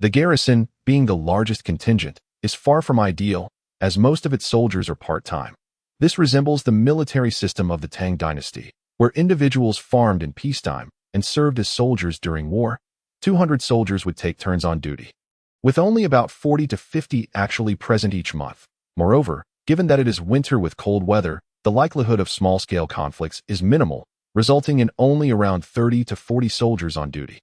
A: the garrison, being the largest contingent, is far from ideal, as most of its soldiers are part-time. This resembles the military system of the Tang dynasty, where individuals farmed in peacetime and served as soldiers during war. 200 soldiers would take turns on duty, with only about 40 to 50 actually present each month. Moreover, given that it is winter with cold weather, the likelihood of small-scale conflicts is minimal, resulting in only around 30 to 40 soldiers on duty.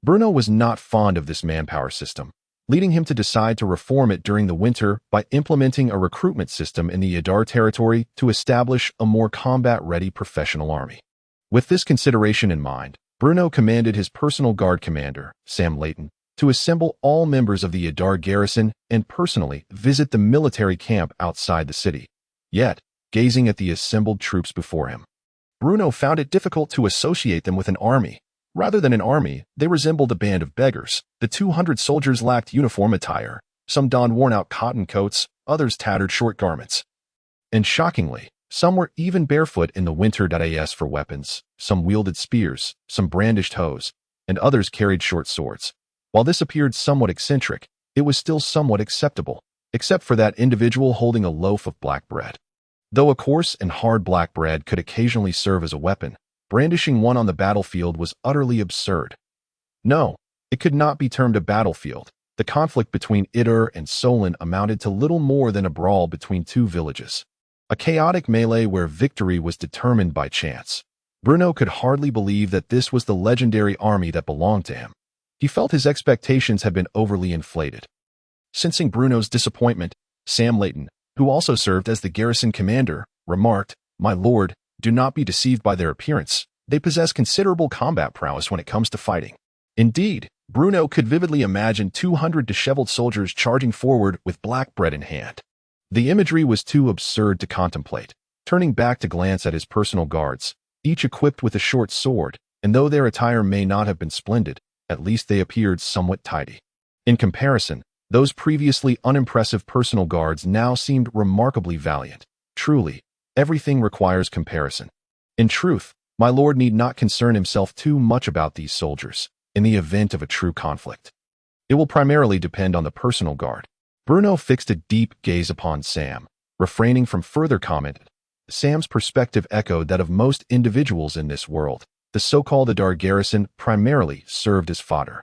A: Bruno was not fond of this manpower system, leading him to decide to reform it during the winter by implementing a recruitment system in the Idar territory to establish a more combat-ready professional army. With this consideration in mind, Bruno commanded his personal guard commander, Sam Layton, to assemble all members of the Idar garrison and personally visit the military camp outside the city. Yet, gazing at the assembled troops before him, Bruno found it difficult to associate them with an army. Rather than an army, they resembled a band of beggars. The 200 soldiers lacked uniform attire. Some donned worn-out cotton coats, others tattered short garments. And shockingly, some were even barefoot in the winter. As for weapons, some wielded spears, some brandished hoes, and others carried short swords. While this appeared somewhat eccentric, it was still somewhat acceptable, except for that individual holding a loaf of black bread. Though a coarse and hard black bread could occasionally serve as a weapon, brandishing one on the battlefield was utterly absurd. No, it could not be termed a battlefield. The conflict between Idar and Solin amounted to little more than a brawl between two villages, a chaotic melee where victory was determined by chance. Bruno could hardly believe that this was the legendary army that belonged to him. He felt his expectations had been overly inflated. Sensing Bruno's disappointment, Sam Layton, who also served as the garrison commander, remarked, "My lord, do not be deceived by their appearance. They possess considerable combat prowess when it comes to fighting." Indeed, Bruno could vividly imagine 200 disheveled soldiers charging forward with black bread in hand. The imagery was too absurd to contemplate. Turning back to glance at his personal guards, each equipped with a short sword, and though their attire may not have been splendid, at least they appeared somewhat tidy. In comparison, those previously unimpressive personal guards now seemed remarkably valiant. Truly, everything requires comparison. In truth, my lord need not concern himself too much about these soldiers in the event of a true conflict. It will primarily depend on the personal guard. Bruno fixed a deep gaze upon Sam, refraining from further comment. Sam's perspective echoed that of most individuals in this world. The so-called Adar garrison primarily served as fodder.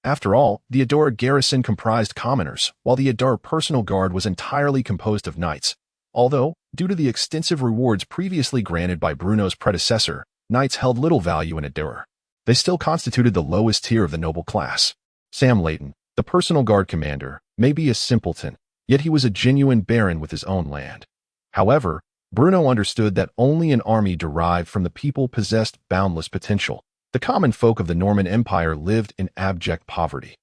A: After all, the Adar garrison comprised commoners, while the Adar personal guard was entirely composed of knights. Although, due to the extensive rewards previously granted by Bruno's predecessor, knights held little value in Adar. They still constituted the lowest tier of the noble class. Sam Layton, the personal guard commander, may be a simpleton, yet he was a genuine baron with his own land. However, Bruno understood that only an army derived from the people possessed boundless potential. The common folk of the Norman Empire lived in abject poverty,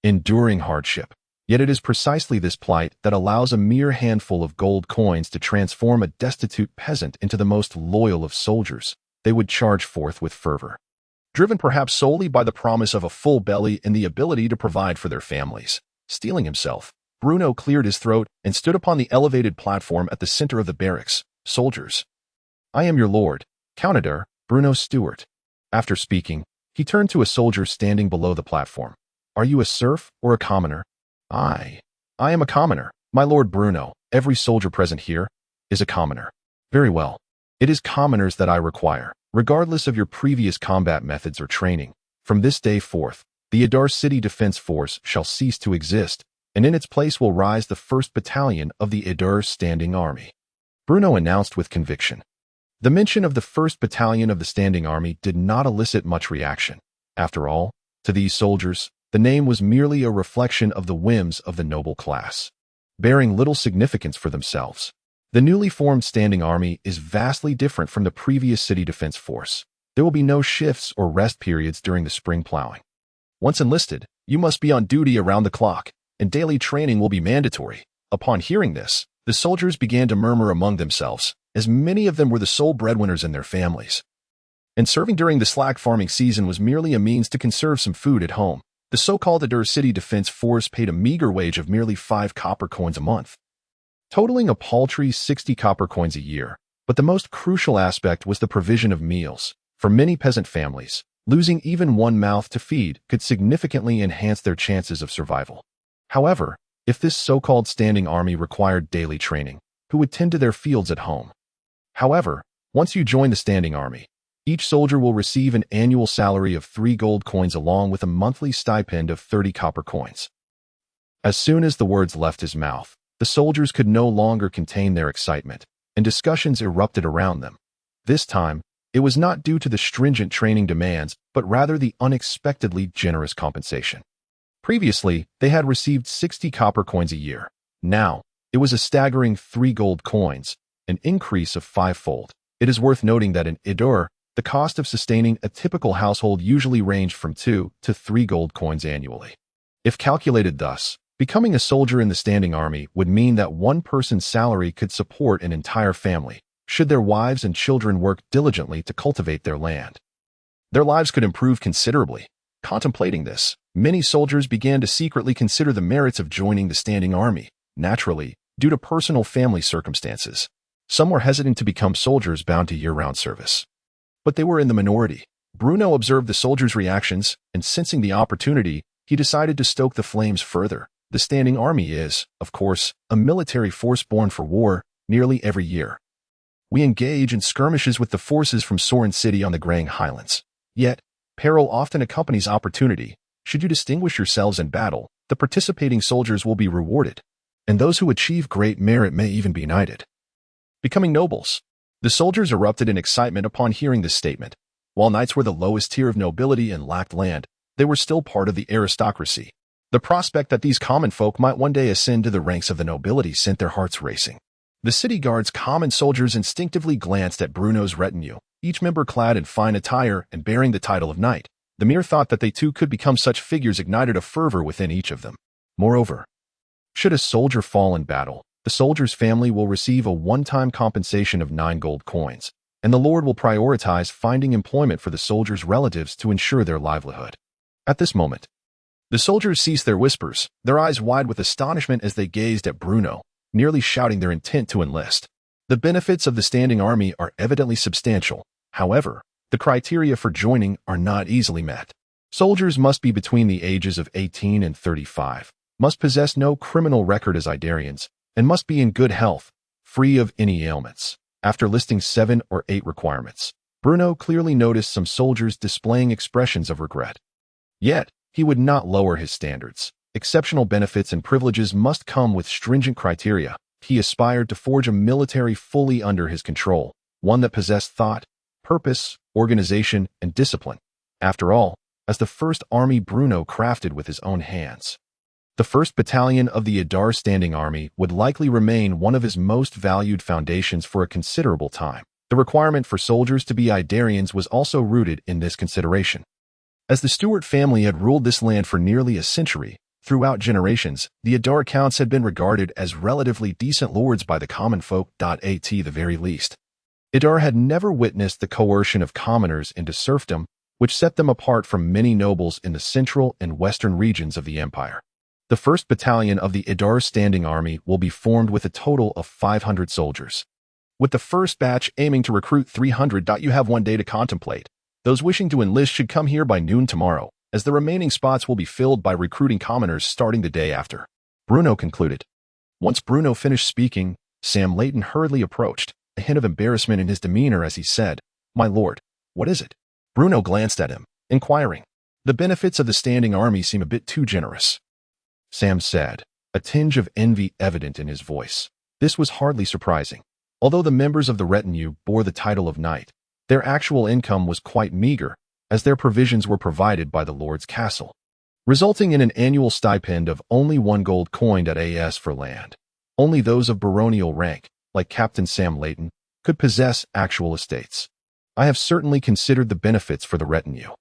A: enduring hardship. Yet it is precisely this plight that allows a mere handful of gold coins to transform a destitute peasant into the most loyal of soldiers. They would charge forth with fervor, driven perhaps solely by the promise of a full belly and the ability to provide for their families. Steeling himself, Bruno cleared his throat and stood upon the elevated platform at the center of the barracks. "Soldiers, I am your lord, Count Adar, Bruno Stewart." After speaking, he turned to a soldier standing below the platform. "Are you a serf or a commoner?" I am a commoner, my lord Bruno. Every soldier present here is a commoner." "Very well. It is commoners that I require, regardless of your previous combat methods or training. From this day forth, the Adar City Defense Force shall cease to exist, and in its place will rise the 1st Battalion of the Adar Standing Army," Bruno announced with conviction. The mention of the 1st Battalion of the Standing Army did not elicit much reaction. After all, to these soldiers, the name was merely a reflection of the whims of the noble class, bearing little significance for themselves. The newly formed Standing Army is vastly different from the previous City Defense Force. There will be no shifts or rest periods during the spring plowing. Once enlisted, you must be on duty around the clock, and daily training will be mandatory. Upon hearing this, the soldiers began to murmur among themselves, as many of them were the sole breadwinners in their families. And serving during the slack farming season was merely a means to conserve some food at home. The so-called Adar City Defense Force paid a meager wage of merely 5 copper coins a month, totaling a paltry 60 copper coins a year. But the most crucial aspect was the provision of meals. For many peasant families, losing even one mouth to feed could significantly enhance their chances of survival. However, if this so-called standing army required daily training, who would tend to their fields at home? However, once you join the standing army, each soldier will receive an annual salary of 3 gold coins along with a monthly stipend of 30 copper coins. As soon as the words left his mouth, the soldiers could no longer contain their excitement, and discussions erupted around them. This time, it was not due to the stringent training demands, but rather the unexpectedly generous compensation. Previously, they had received 60 copper coins a year. Now, it was a staggering 3 gold coins, an increase of 5-fold. It is worth noting that in Adar, the cost of sustaining a typical household usually ranged from 2 to 3 gold coins annually. If calculated thus, becoming a soldier in the standing army would mean that one person's salary could support an entire family, should their wives and children work diligently to cultivate their land. Their lives could improve considerably. Contemplating this, many soldiers began to secretly consider the merits of joining the standing army. Naturally, due to personal family circumstances, some were hesitant to become soldiers bound to year-round service. But they were in the minority. Bruno observed the soldiers' reactions, and sensing the opportunity, he decided to stoke the flames further. The standing army is, of course, a military force born for war nearly every year. We engage in skirmishes with the forces from Sorin City on the Graying Highlands. Yet, peril often accompanies opportunity. Should you distinguish yourselves in battle, the participating soldiers will be rewarded, and those who achieve great merit may even be knighted. Becoming nobles. The soldiers erupted in excitement upon hearing this statement. While knights were the lowest tier of nobility and lacked land, they were still part of the aristocracy. The prospect that these common folk might one day ascend to the ranks of the nobility sent their hearts racing. The city guard's common soldiers instinctively glanced at Bruno's retinue, each member clad in fine attire and bearing the title of knight. The mere thought that they too could become such figures ignited a fervor within each of them. Moreover, should a soldier fall in battle, the soldier's family will receive a one-time compensation of 9 gold coins, and the Lord will prioritize finding employment for the soldier's relatives to ensure their livelihood. At this moment, the soldiers ceased their whispers, their eyes wide with astonishment as they gazed at Bruno, nearly shouting their intent to enlist. The benefits of the standing army are evidently substantial. However, the criteria for joining are not easily met. Soldiers must be between the ages of 18 and 35, must possess no criminal record as Idarians, and must be in good health, free of any ailments. After listing 7 or 8 requirements, Bruno clearly noticed some soldiers displaying expressions of regret. Yet, he would not lower his standards. Exceptional benefits and privileges must come with stringent criteria. He aspired to forge a military fully under his control, one that possessed thought, purpose, organization, and discipline. After all, as the first army Bruno crafted with his own hands. The 1st Battalion of the Idar Standing Army would likely remain one of his most valued foundations for a considerable time. The requirement for soldiers to be Idarians was also rooted in this consideration. As the Stuart family had ruled this land for nearly a century, throughout generations, the Idar counts had been regarded as relatively decent lords by the common folk. At the very least. Idar had never witnessed the coercion of commoners into serfdom, which set them apart from many nobles in the central and western regions of the empire. The 1st Battalion of the Idar Standing Army will be formed with a total of 500 soldiers. With the first batch aiming to recruit 300. You have one day to contemplate. Those wishing to enlist should come here by noon tomorrow, as the remaining spots will be filled by recruiting commoners starting the day after. Bruno concluded. Once Bruno finished speaking, Sam Layton hurriedly approached, a hint of embarrassment in his demeanor as he said, "My lord, what is it?" Bruno glanced at him, inquiring. "The benefits of the standing army seem a bit too generous," Sam said, a tinge of envy evident in his voice. This was hardly surprising. Although the members of the retinue bore the title of knight, their actual income was quite meager, as their provisions were provided by the lord's castle, resulting in an annual stipend of only 1 gold coin at AS for land. Only those of baronial rank, like Captain Sam Layton, could possess actual estates. I have certainly considered the benefits for the retinue.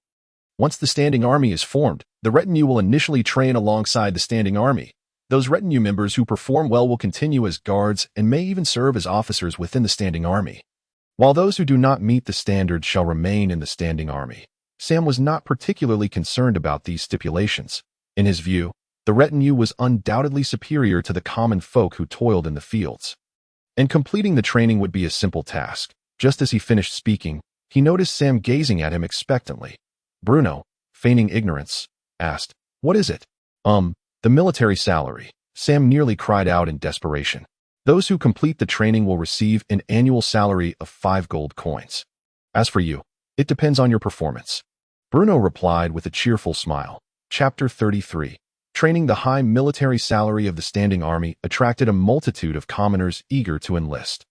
A: Once the standing army is formed, the retinue will initially train alongside the standing army. Those retinue members who perform well will continue as guards and may even serve as officers within the standing army, while those who do not meet the standards shall remain in the standing army. Sam was not particularly concerned about these stipulations. In his view, the retinue was undoubtedly superior to the common folk who toiled in the fields, and completing the training would be a simple task. Just as he finished speaking, he noticed Sam gazing at him expectantly. Bruno, feigning ignorance, asked, "What is it?" The military salary," Sam nearly cried out in desperation. "Those who complete the training will receive an annual salary of 5 gold coins. As for you, it depends on your performance." Bruno replied with a cheerful smile. Chapter 33. Training. The high military salary of the standing army attracted a multitude of commoners eager to enlist.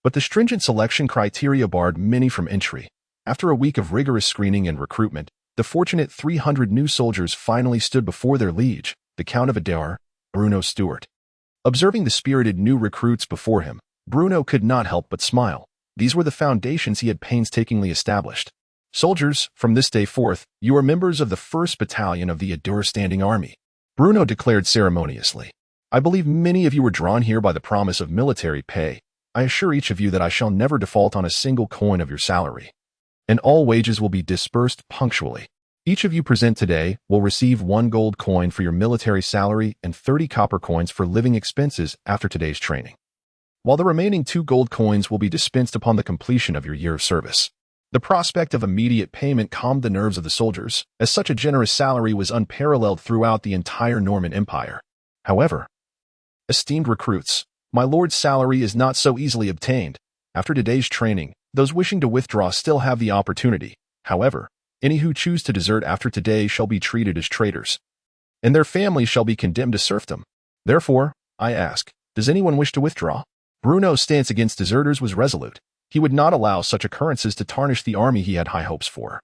A: But the stringent selection criteria barred many from entry. After a week of rigorous screening and recruitment, the fortunate 300 new soldiers finally stood before their liege, the Count of Idar, Bruno Stuart. Observing the spirited new recruits before him, Bruno could not help but smile. These were the foundations he had painstakingly established. "Soldiers, from this day forth, you are members of the 1st Battalion of the Idar Standing Army," Bruno declared ceremoniously. "I believe many of you were drawn here by the promise of military pay. I assure each of you that I shall never default on a single coin of your salary, and all wages will be disbursed punctually. Each of you present today will receive 1 gold coin for your military salary and 30 copper coins for living expenses after today's training, while the remaining 2 gold coins will be dispensed upon the completion of your year of service." The prospect of immediate payment calmed the nerves of the soldiers, as such a generous salary was unparalleled throughout the entire Norman Empire. However, "Esteemed recruits, my lord's salary is not so easily obtained. After today's training, those wishing to withdraw still have the opportunity. However, any who choose to desert after today shall be treated as traitors, and their families shall be condemned to serfdom. Therefore, I ask, does anyone wish to withdraw?" Bruno's stance against deserters was resolute. He would not allow such occurrences to tarnish the army he had high hopes for.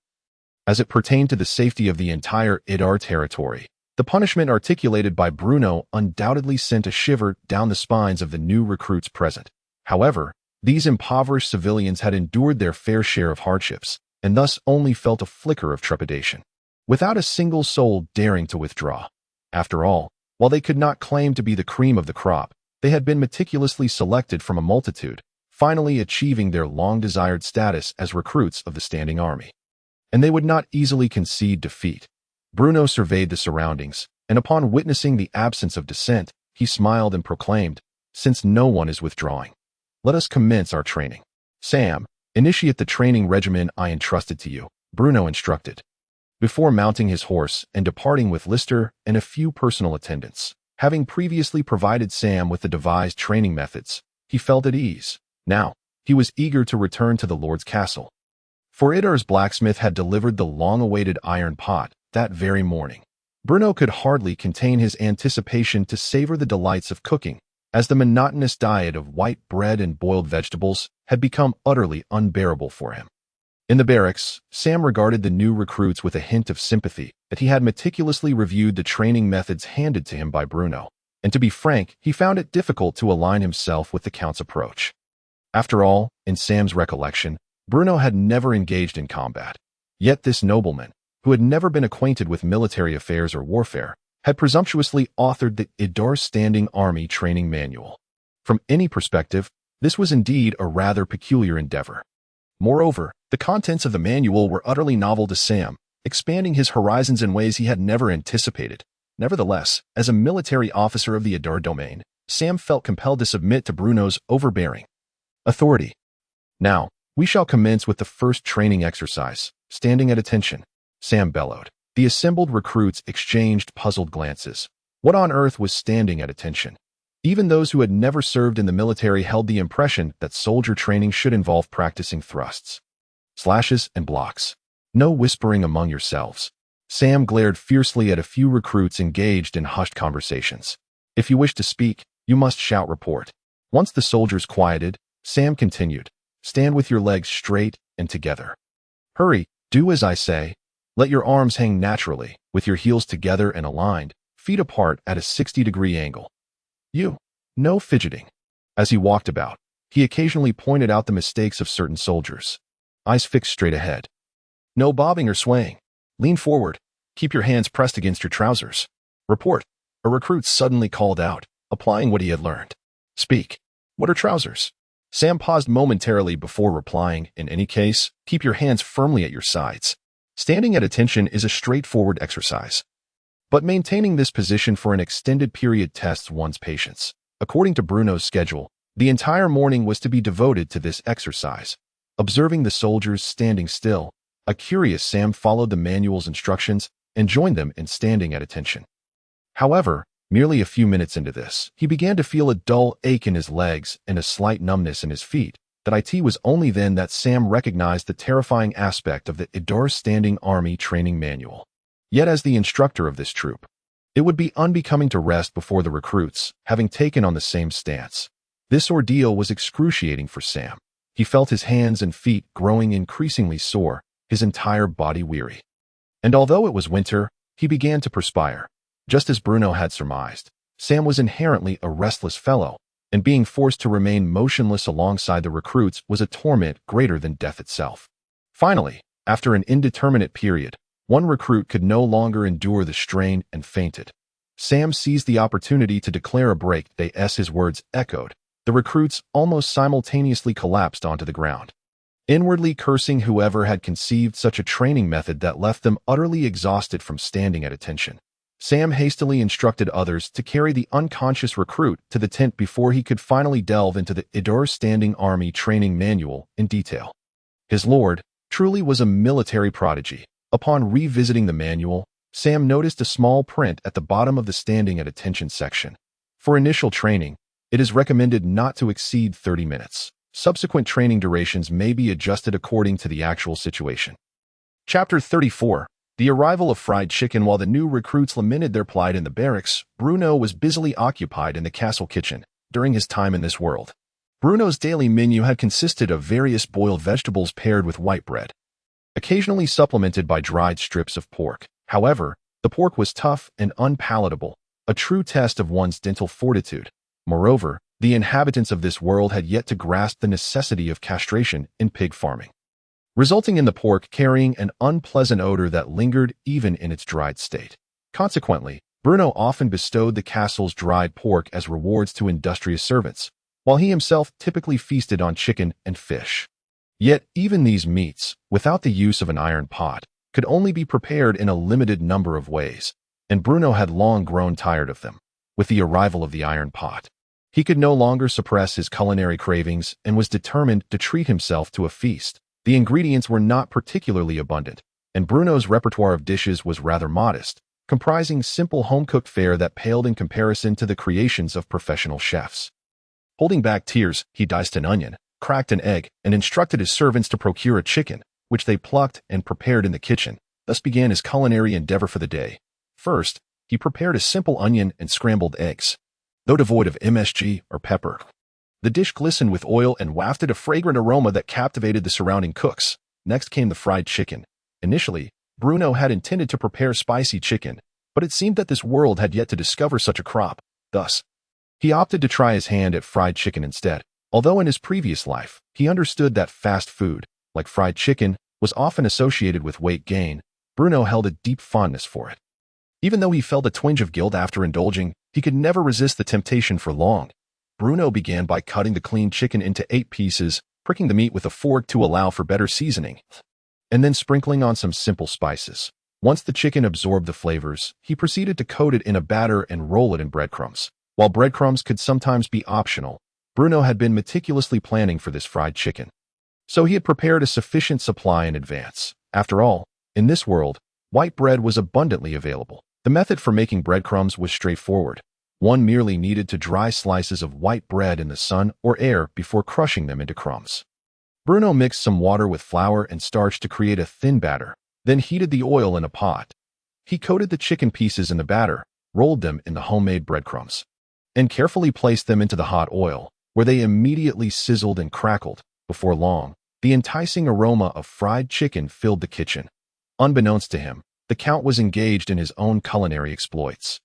A: As it pertained to the safety of the entire Idar territory, The punishment articulated by Bruno undoubtedly sent a shiver down the spines of the new recruits present. However, these impoverished civilians had endured their fair share of hardships, and thus only felt a flicker of trepidation, without a single soul daring to withdraw. After all, while they could not claim to be the cream of the crop, they had been meticulously selected from a multitude, finally achieving their long-desired status as recruits of the standing army. And they would not easily concede defeat. Bruno surveyed the surroundings, and upon witnessing the absence of dissent, he smiled and proclaimed, "Since no one is withdrawing, let us commence our training. Sam, initiate the training regimen I entrusted to you," Bruno instructed. Before mounting his horse and departing with Lister and a few personal attendants, having previously provided Sam with the devised training methods, he felt at ease. Now, he was eager to return to the Lord's castle. For Idar's blacksmith had delivered the long-awaited iron pot that very morning. Bruno could hardly contain his anticipation to savor the delights of cooking, as the monotonous diet of white bread and boiled vegetables had become utterly unbearable for him. In the barracks, Sam regarded the new recruits with a hint of sympathy that he had meticulously reviewed the training methods handed to him by Bruno, and to be frank, he found it difficult to align himself with the Count's approach. After all, in Sam's recollection, Bruno had never engaged in combat. Yet this nobleman, who had never been acquainted with military affairs or warfare, had presumptuously authored the Idar Standing Army Training Manual. From any perspective, this was indeed a rather peculiar endeavor. Moreover, the contents of the manual were utterly novel to Sam, expanding his horizons in ways he had never anticipated. Nevertheless, as a military officer of the Idar domain, Sam felt compelled to submit to Bruno's overbearing authority. "Now, we shall commence with the first training exercise, standing at attention," Sam bellowed. The assembled recruits exchanged puzzled glances. What on earth was standing at attention? Even those who had never served in the military held the impression that soldier training should involve practicing thrusts, slashes, and blocks. "No whispering among yourselves." Sam glared fiercely at a few recruits engaged in hushed conversations. "If you wish to speak, you must shout report." Once the soldiers quieted, Sam continued, "Stand with your legs straight and together. Hurry, do as I say. Let your arms hang naturally, with your heels together and aligned, feet apart at a 60-degree angle. No fidgeting." As he walked about, he occasionally pointed out the mistakes of certain soldiers. Eyes fixed straight ahead. "No bobbing or swaying. Lean forward. Keep your hands pressed against your trousers. Report," a recruit suddenly called out, applying what he had learned. "Speak. What are trousers?" Sam paused momentarily before replying, "In any case, keep your hands firmly at your sides. Standing at attention is a straightforward exercise, but maintaining this position for an extended period tests one's patience." According to Bruno's schedule, the entire morning was to be devoted to this exercise. Observing the soldiers standing still, a curious Sam followed the manual's instructions and joined them in standing at attention. However, merely a few minutes into this, he began to feel a dull ache in his legs and a slight numbness in his feet. It was only then that Sam recognized the terrifying aspect of the Idar Standing Army Training Manual. Yet as the instructor of this troop, it would be unbecoming to rest before the recruits, having taken on the same stance. This ordeal was excruciating for Sam. He felt his hands and feet growing increasingly sore, his entire body weary. And although it was winter, he began to perspire. Just as Bruno had surmised, Sam was inherently a restless fellow, and being forced to remain motionless alongside the recruits was a torment greater than death itself. Finally, after an indeterminate period, one recruit could no longer endure the strain and fainted. Sam seized the opportunity to declare a break. As his words echoed, the recruits almost simultaneously collapsed onto the ground. Inwardly cursing whoever had conceived such a training method that left them utterly exhausted from standing at attention, Sam hastily instructed others to carry the unconscious recruit to the tent before he could finally delve into the Idar Standing Army Training Manual in detail. His lord truly was a military prodigy. Upon revisiting the manual, Sam noticed a small print at the bottom of the standing at attention section. For initial training, it is recommended not to exceed 30 minutes. Subsequent training durations may be adjusted according to the actual situation. Chapter 34. The arrival of fried chicken. While the new recruits lamented their plight in the barracks, Bruno was busily occupied in the castle kitchen during his time in this world. Bruno's daily menu had consisted of various boiled vegetables paired with white bread, occasionally supplemented by dried strips of pork. However, The pork was tough and unpalatable, a true test of one's dental fortitude. Moreover, the inhabitants of this world had yet to grasp the necessity of castration in pig farming, resulting in the pork carrying an unpleasant odor that lingered even in its dried state. Consequently, Bruno often bestowed the castle's dried pork as rewards to industrious servants, while he himself typically feasted on chicken and fish. Yet even these meats, without the use of an iron pot, could only be prepared in a limited number of ways, and Bruno had long grown tired of them. With the arrival of the iron pot, he could no longer suppress his culinary cravings and was determined to treat himself to a feast. The ingredients were not particularly abundant, and Bruno's repertoire of dishes was rather modest, comprising simple home-cooked fare that paled in comparison to the creations of professional chefs. Holding back tears, he diced an onion, cracked an egg, and instructed his servants to procure a chicken, which they plucked and prepared in the kitchen. Thus began his culinary endeavor for the day. First, he prepared a simple onion and scrambled eggs. Though devoid of MSG or pepper, the dish glistened with oil and wafted a fragrant aroma that captivated the surrounding cooks. Next came the fried chicken. Initially, Bruno had intended to prepare spicy chicken, but it seemed that this world had yet to discover such a crop. Thus, he opted to try his hand at fried chicken instead. Although in his previous life, he understood that fast food, like fried chicken, was often associated with weight gain, Bruno held a deep fondness for it. Even though he felt a twinge of guilt after indulging, he could never resist the temptation for long. Bruno began by cutting the clean chicken into 8 pieces, pricking the meat with a fork to allow for better seasoning, and then sprinkling on some simple spices. Once the chicken absorbed the flavors, he proceeded to coat it in a batter and roll it in breadcrumbs. While breadcrumbs could sometimes be optional, Bruno had been meticulously planning for this fried chicken, so he had prepared a sufficient supply in advance. After all, in this world, white bread was abundantly available. The method for making breadcrumbs was straightforward. One merely needed to dry slices of white bread in the sun or air before crushing them into crumbs. Bruno mixed some water with flour and starch to create a thin batter, then heated the oil in a pot. He coated the chicken pieces in the batter, rolled them in the homemade breadcrumbs, and carefully placed them into the hot oil, where they immediately sizzled and crackled. Before long, the enticing aroma of fried chicken filled the kitchen. Unbeknownst to him, the Count was engaged in his own culinary exploits.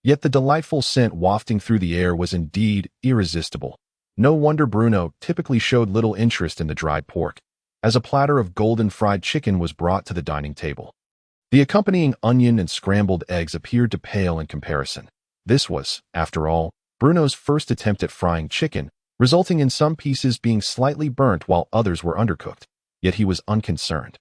A: Yet the delightful scent wafting through the air was indeed irresistible. No wonder Bruno typically showed little interest in the dried pork, as a platter of golden fried chicken was brought to the dining table. The accompanying onion and scrambled eggs appeared to pale in comparison. This was, after all, Bruno's first attempt at frying chicken, resulting in some pieces being slightly burnt while others were undercooked. Yet he was unconcerned.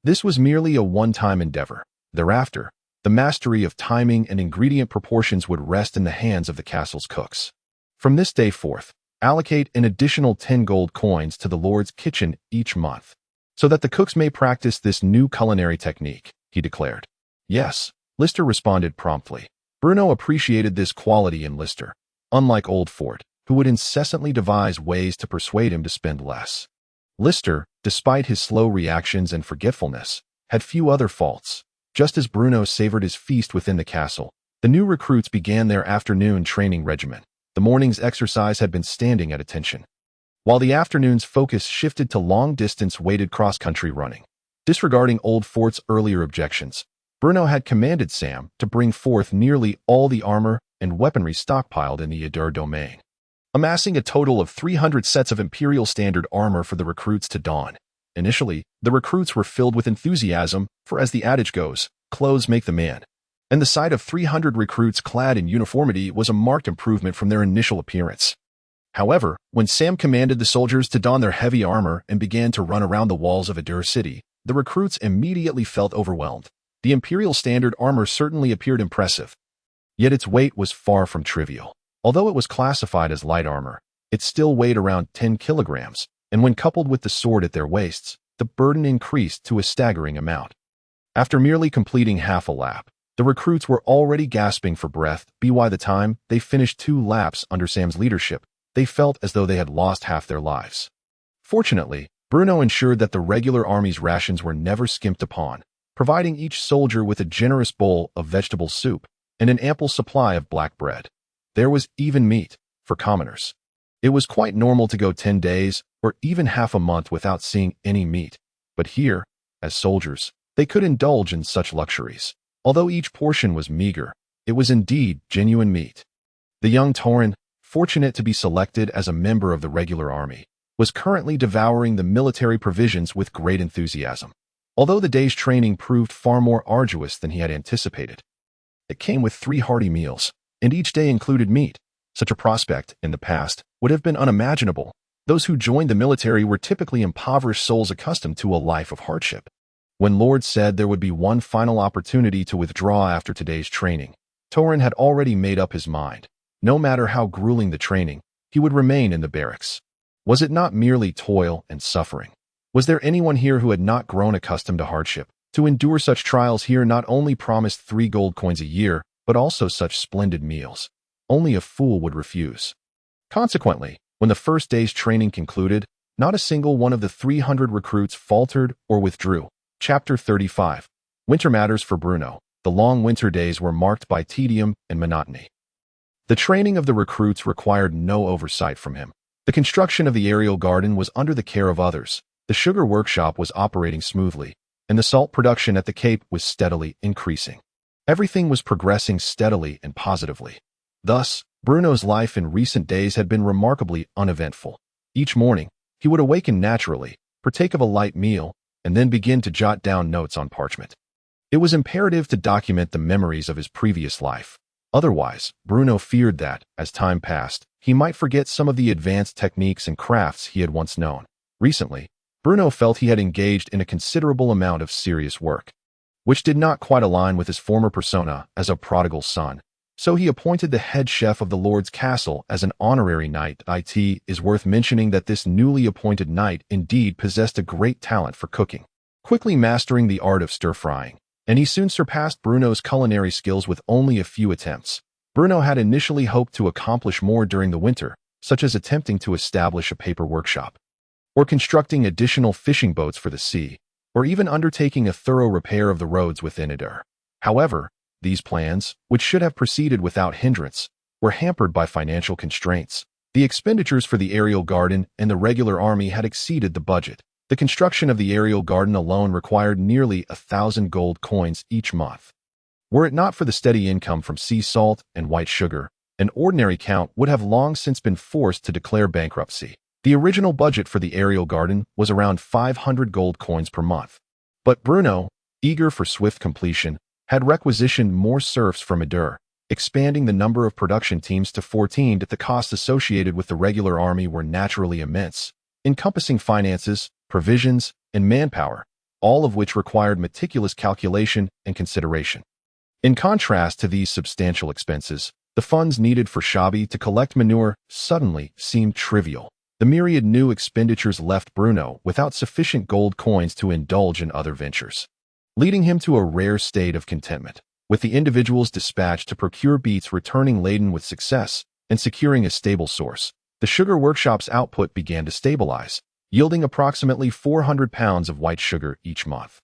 A: This was merely a one-time endeavor. Thereafter, the mastery of timing and ingredient proportions would rest in the hands of the castle's cooks. From this day forth, allocate an additional 10 gold coins to the Lord's kitchen each month, so that the cooks may practice this new culinary technique, he declared. Yes, Lister responded promptly. Bruno appreciated this quality in Lister, unlike Old Fort, who would incessantly devise ways to persuade him to spend less. Lister, despite his slow reactions and forgetfulness, had few other faults. Just as Bruno savored his feast within the castle, the new recruits began their afternoon training regimen. The morning's exercise had been standing at attention, while the afternoon's focus shifted to long-distance weighted cross-country running. Disregarding Old Fort's earlier objections, Bruno had commanded Sam to bring forth nearly all the armor and weaponry stockpiled in the Adur domain, amassing a total of 300 sets of Imperial Standard armor for the recruits to don. Initially, the recruits were filled with enthusiasm, for as the adage goes, clothes make the man, and the sight of 300 recruits clad in uniformity was a marked improvement from their initial appearance. However, when Sam commanded the soldiers to don their heavy armor and began to run around the walls of Adur City, the recruits immediately felt overwhelmed. The Imperial Standard armor certainly appeared impressive, yet its weight was far from trivial. Although it was classified as light armor, it still weighed around 10 kilograms, and when coupled with the sword at their waists, the burden increased to a staggering amount. After merely completing half a lap, the recruits were already gasping for breath. By the time they finished 2 laps under Sam's leadership, they felt as though they had lost half their lives. Fortunately, Bruno ensured that the regular army's rations were never skimped upon, providing each soldier with a generous bowl of vegetable soup and an ample supply of black bread. There was even meat for commoners. It was quite normal to go 10 days or even half a month without seeing any meat, but here, as soldiers, they could indulge in such luxuries. Although each portion was meager, it was indeed genuine meat. The young Tauren, fortunate to be selected as a member of the regular army, was currently devouring the military provisions with great enthusiasm. Although the day's training proved far more arduous than he had anticipated, it came with 3 hearty meals, and each day included meat. Such a prospect, in the past, would have been unimaginable. Those who joined the military were typically impoverished souls accustomed to a life of hardship. When Lord said there would be one final opportunity to withdraw after today's training, Tauren had already made up his mind. No matter how grueling the training, he would remain in the barracks. Was it not merely toil and suffering? Was there anyone here who had not grown accustomed to hardship? To endure such trials here not only promised 3 gold coins a year, but also such splendid meals. Only a fool would refuse. Consequently, when the first day's training concluded, not a single one of the 300 recruits faltered or withdrew. Chapter 35. Winter matters for Bruno. The long winter days were marked by tedium and monotony. The training of the recruits required no oversight from him. The construction of the aerial garden was under the care of others. The sugar workshop was operating smoothly, and the salt production at the Cape was steadily increasing. Everything was progressing steadily and positively. Thus, Bruno's life in recent days had been remarkably uneventful. Each morning, he would awaken naturally, partake of a light meal, and then begin to jot down notes on parchment. It was imperative to document the memories of his previous life. Otherwise, Bruno feared that, as time passed, he might forget some of the advanced techniques and crafts he had once known. Recently, Bruno felt he had engaged in a considerable amount of serious work, which did not quite align with his former persona as a prodigal son. So he appointed the head chef of the Lord's castle as an honorary knight. It is worth mentioning that this newly appointed knight indeed possessed a great talent for cooking, quickly mastering the art of stir-frying, and he soon surpassed Bruno's culinary skills with only a few attempts. Bruno had initially hoped to accomplish more during the winter, such as attempting to establish a paper workshop, or constructing additional fishing boats for the sea, or even undertaking a thorough repair of the roads within Ruhr. However, these plans, which should have proceeded without hindrance, were hampered by financial constraints. The expenditures for the aerial garden and the regular army had exceeded the budget. The construction of the aerial garden alone required nearly 1,000 gold coins each month. Were it not for the steady income from sea salt and white sugar, an ordinary count would have long since been forced to declare bankruptcy. The original budget for the aerial garden was around 500 gold coins per month. But Bruno, eager for swift completion, had requisitioned more serfs from Ruhr, expanding the number of production teams to 14. The costs associated with the regular army were naturally immense, encompassing finances, provisions, and manpower, all of which required meticulous calculation and consideration. In contrast to these substantial expenses, the funds needed for Shabi to collect manure suddenly seemed trivial. The myriad new expenditures left Bruno without sufficient gold coins to indulge in other ventures, leading him to a rare state of contentment. With the individuals dispatched to procure beets returning laden with success and securing a stable source, the sugar workshop's output began to stabilize, yielding approximately 400 pounds of white sugar each month.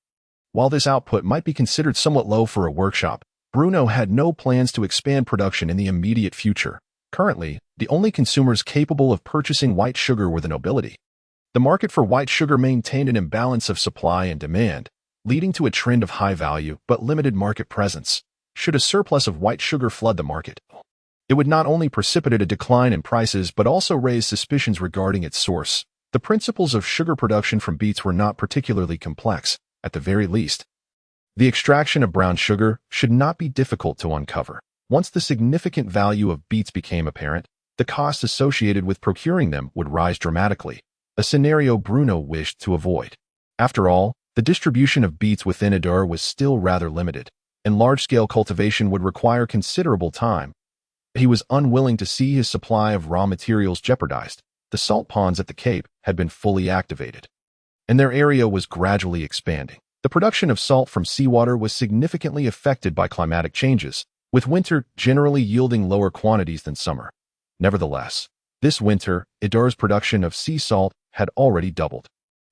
A: While this output might be considered somewhat low for a workshop, Bruno had no plans to expand production in the immediate future. Currently, the only consumers capable of purchasing white sugar were the nobility. The market for white sugar maintained an imbalance of supply and demand, leading to a trend of high value but limited market presence. Should a surplus of white sugar flood the market, it would not only precipitate a decline in prices but also raise suspicions regarding its source. The principles of sugar production from beets were not particularly complex, at the very least. The extraction of brown sugar should not be difficult to uncover. Once the significant value of beets became apparent, the costs associated with procuring them would rise dramatically, a scenario Bruno wished to avoid. After all, the distribution of beets within Ruhr was still rather limited, and large-scale cultivation would require considerable time. He was unwilling to see his supply of raw materials jeopardized. The salt ponds at the Cape had been fully activated, and their area was gradually expanding. The production of salt from seawater was significantly affected by climatic changes, with winter generally yielding lower quantities than summer. Nevertheless, this winter, Ruhr's production of sea salt had already doubled.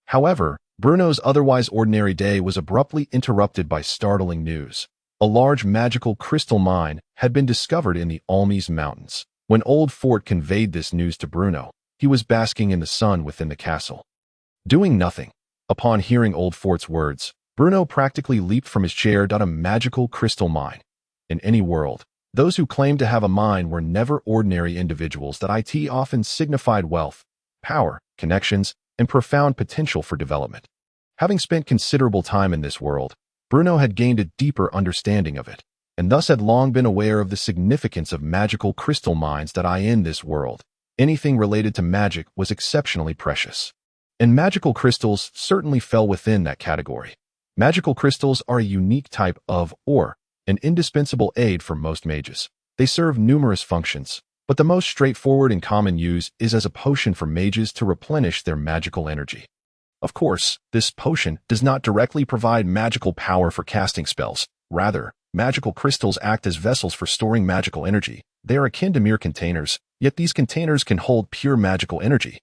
A: However, Bruno's otherwise ordinary day was abruptly interrupted by startling news. A large magical crystal mine had been discovered in the Almes Mountains. When Old Fort conveyed this news to Bruno, he was basking in the sun within the castle, doing nothing. Upon hearing Old Fort's words, Bruno practically leaped from his chair. A magical crystal mine. In any world, those who claimed to have a mine were never ordinary individuals. It often signified wealth, power, connections, and profound potential for development. Having spent considerable time in this world, Bruno had gained a deeper understanding of it, and thus had long been aware of the significance of magical crystal mines. In this world, anything related to magic was exceptionally precious. And magical crystals certainly fell within that category. Magical crystals are a unique type of, or an indispensable aid for most mages. They serve numerous functions, but the most straightforward and common use is as a potion for mages to replenish their magical energy. Of course, this potion does not directly provide magical power for casting spells. Rather, magical crystals act as vessels for storing magical energy. They are akin to mere containers, yet these containers can hold pure magical energy,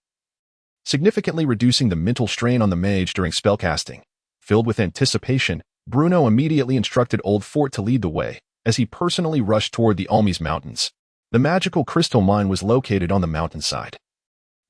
A: significantly reducing the mental strain on the mage during spellcasting. Filled with anticipation, Bruno immediately instructed Old Fort to lead the way, as he personally rushed toward the Almes Mountains. The magical crystal mine was located on the mountainside,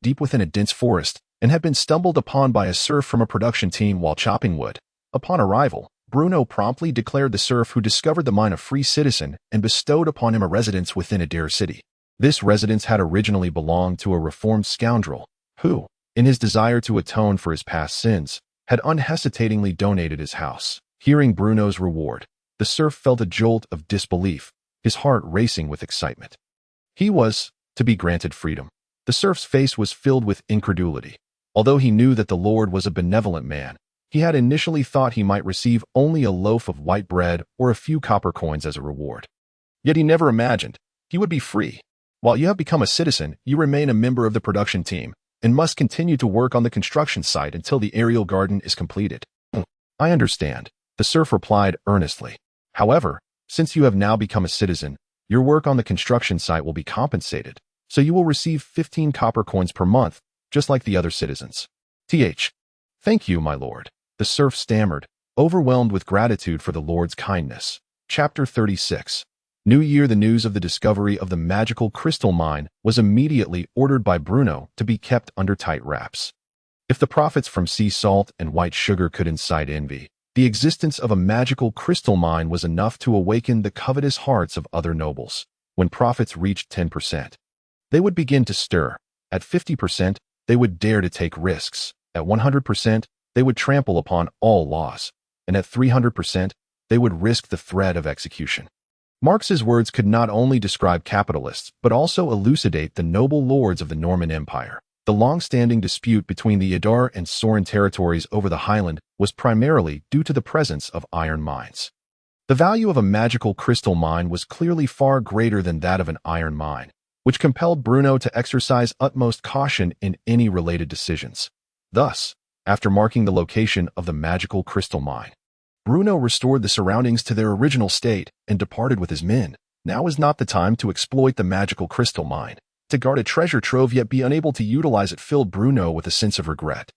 A: deep within a dense forest, and had been stumbled upon by a serf from a production team while chopping wood. Upon arrival, Bruno promptly declared the serf who discovered the mine a free citizen and bestowed upon him a residence within Adair City. This residence had originally belonged to a reformed scoundrel, who, in his desire to atone for his past sins, had unhesitatingly donated his house. Hearing Bruno's reward, the serf felt a jolt of disbelief, his heart racing with excitement. He was to be granted freedom. The serf's face was filled with incredulity. Although he knew that the Lord was a benevolent man, he had initially thought he might receive only a loaf of white bread or a few copper coins as a reward. Yet he never imagined he would be free. While you have become a citizen, you remain a member of the production team and must continue to work on the construction site until the aerial garden is completed. I understand, the serf replied earnestly. However, since you have now become a citizen, your work on the construction site will be compensated, so you will receive 15 copper coins per month, just like the other citizens. Thank you, my lord, the serf stammered, overwhelmed with gratitude for the Lord's kindness. Chapter 36. New Year. The news of the discovery of the magical crystal mine was immediately ordered by Bruno to be kept under tight wraps. If the profits from sea salt and white sugar could incite envy, the existence of a magical crystal mine was enough to awaken the covetous hearts of other nobles. When profits reached 10%, they would begin to stir. At 50%, they would dare to take risks. At 100%, they would trample upon all laws. And at 300%, they would risk the threat of execution. Marx's words could not only describe capitalists, but also elucidate the noble lords of the Norman Empire. The long-standing dispute between the Adar and Sorin territories over the highland was primarily due to the presence of iron mines. The value of a magical crystal mine was clearly far greater than that of an iron mine, which compelled Bruno to exercise utmost caution in any related decisions. Thus, after marking the location of the magical crystal mine, Bruno restored the surroundings to their original state and departed with his men. Now is not the time to exploit the magical crystal mine. To guard a treasure trove yet be unable to utilize it filled Bruno with a sense of regret.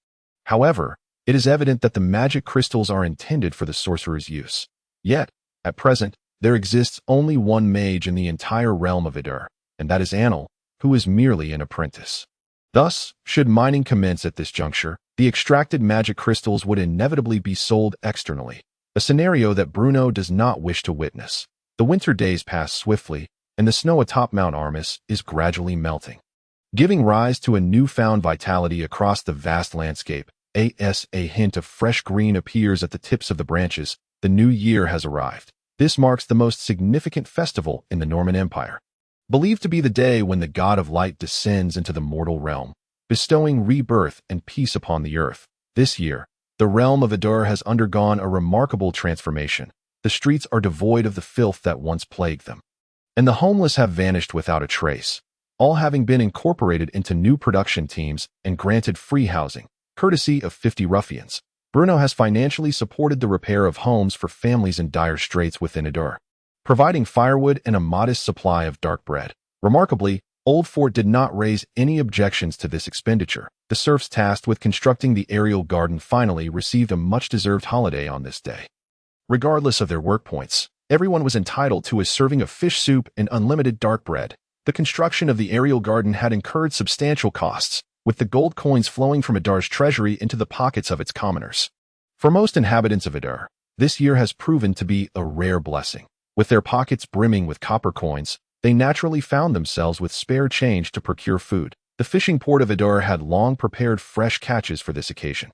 A: However, it is evident that the magic crystals are intended for the sorcerer's use. Yet, at present, there exists only one mage in the entire realm of Adur, and that is Anil, who is merely an apprentice. Thus, should mining commence at this juncture, the extracted magic crystals would inevitably be sold externally, a scenario that Bruno does not wish to witness. The winter days pass swiftly, and the snow atop Mount Armus is gradually melting, giving rise to a newfound vitality across the vast landscape. A hint of fresh green appears at the tips of the branches. The new year has arrived. This marks the most significant festival in the Norman Empire, believed to be the day when the god of light descends into the mortal realm, bestowing rebirth and peace upon the earth. This year, the realm of Adur has undergone a remarkable transformation. The streets are devoid of the filth that once plagued them, and the homeless have vanished without a trace, all having been incorporated into new production teams and granted free housing, courtesy of 50 ruffians. Bruno has financially supported the repair of homes for families in dire straits within Adur, providing firewood and a modest supply of dark bread. Remarkably, Old Fort did not raise any objections to this expenditure. The serfs tasked with constructing the aerial garden finally received a much-deserved holiday on this day. Regardless of their work points, everyone was entitled to a serving of fish soup and unlimited dark bread. The construction of the aerial garden had incurred substantial costs, with the gold coins flowing from Adar's treasury into the pockets of its commoners. For most inhabitants of Adur, this year has proven to be a rare blessing. With their pockets brimming with copper coins, they naturally found themselves with spare change to procure food. The fishing port of Adur had long prepared fresh catches for this occasion.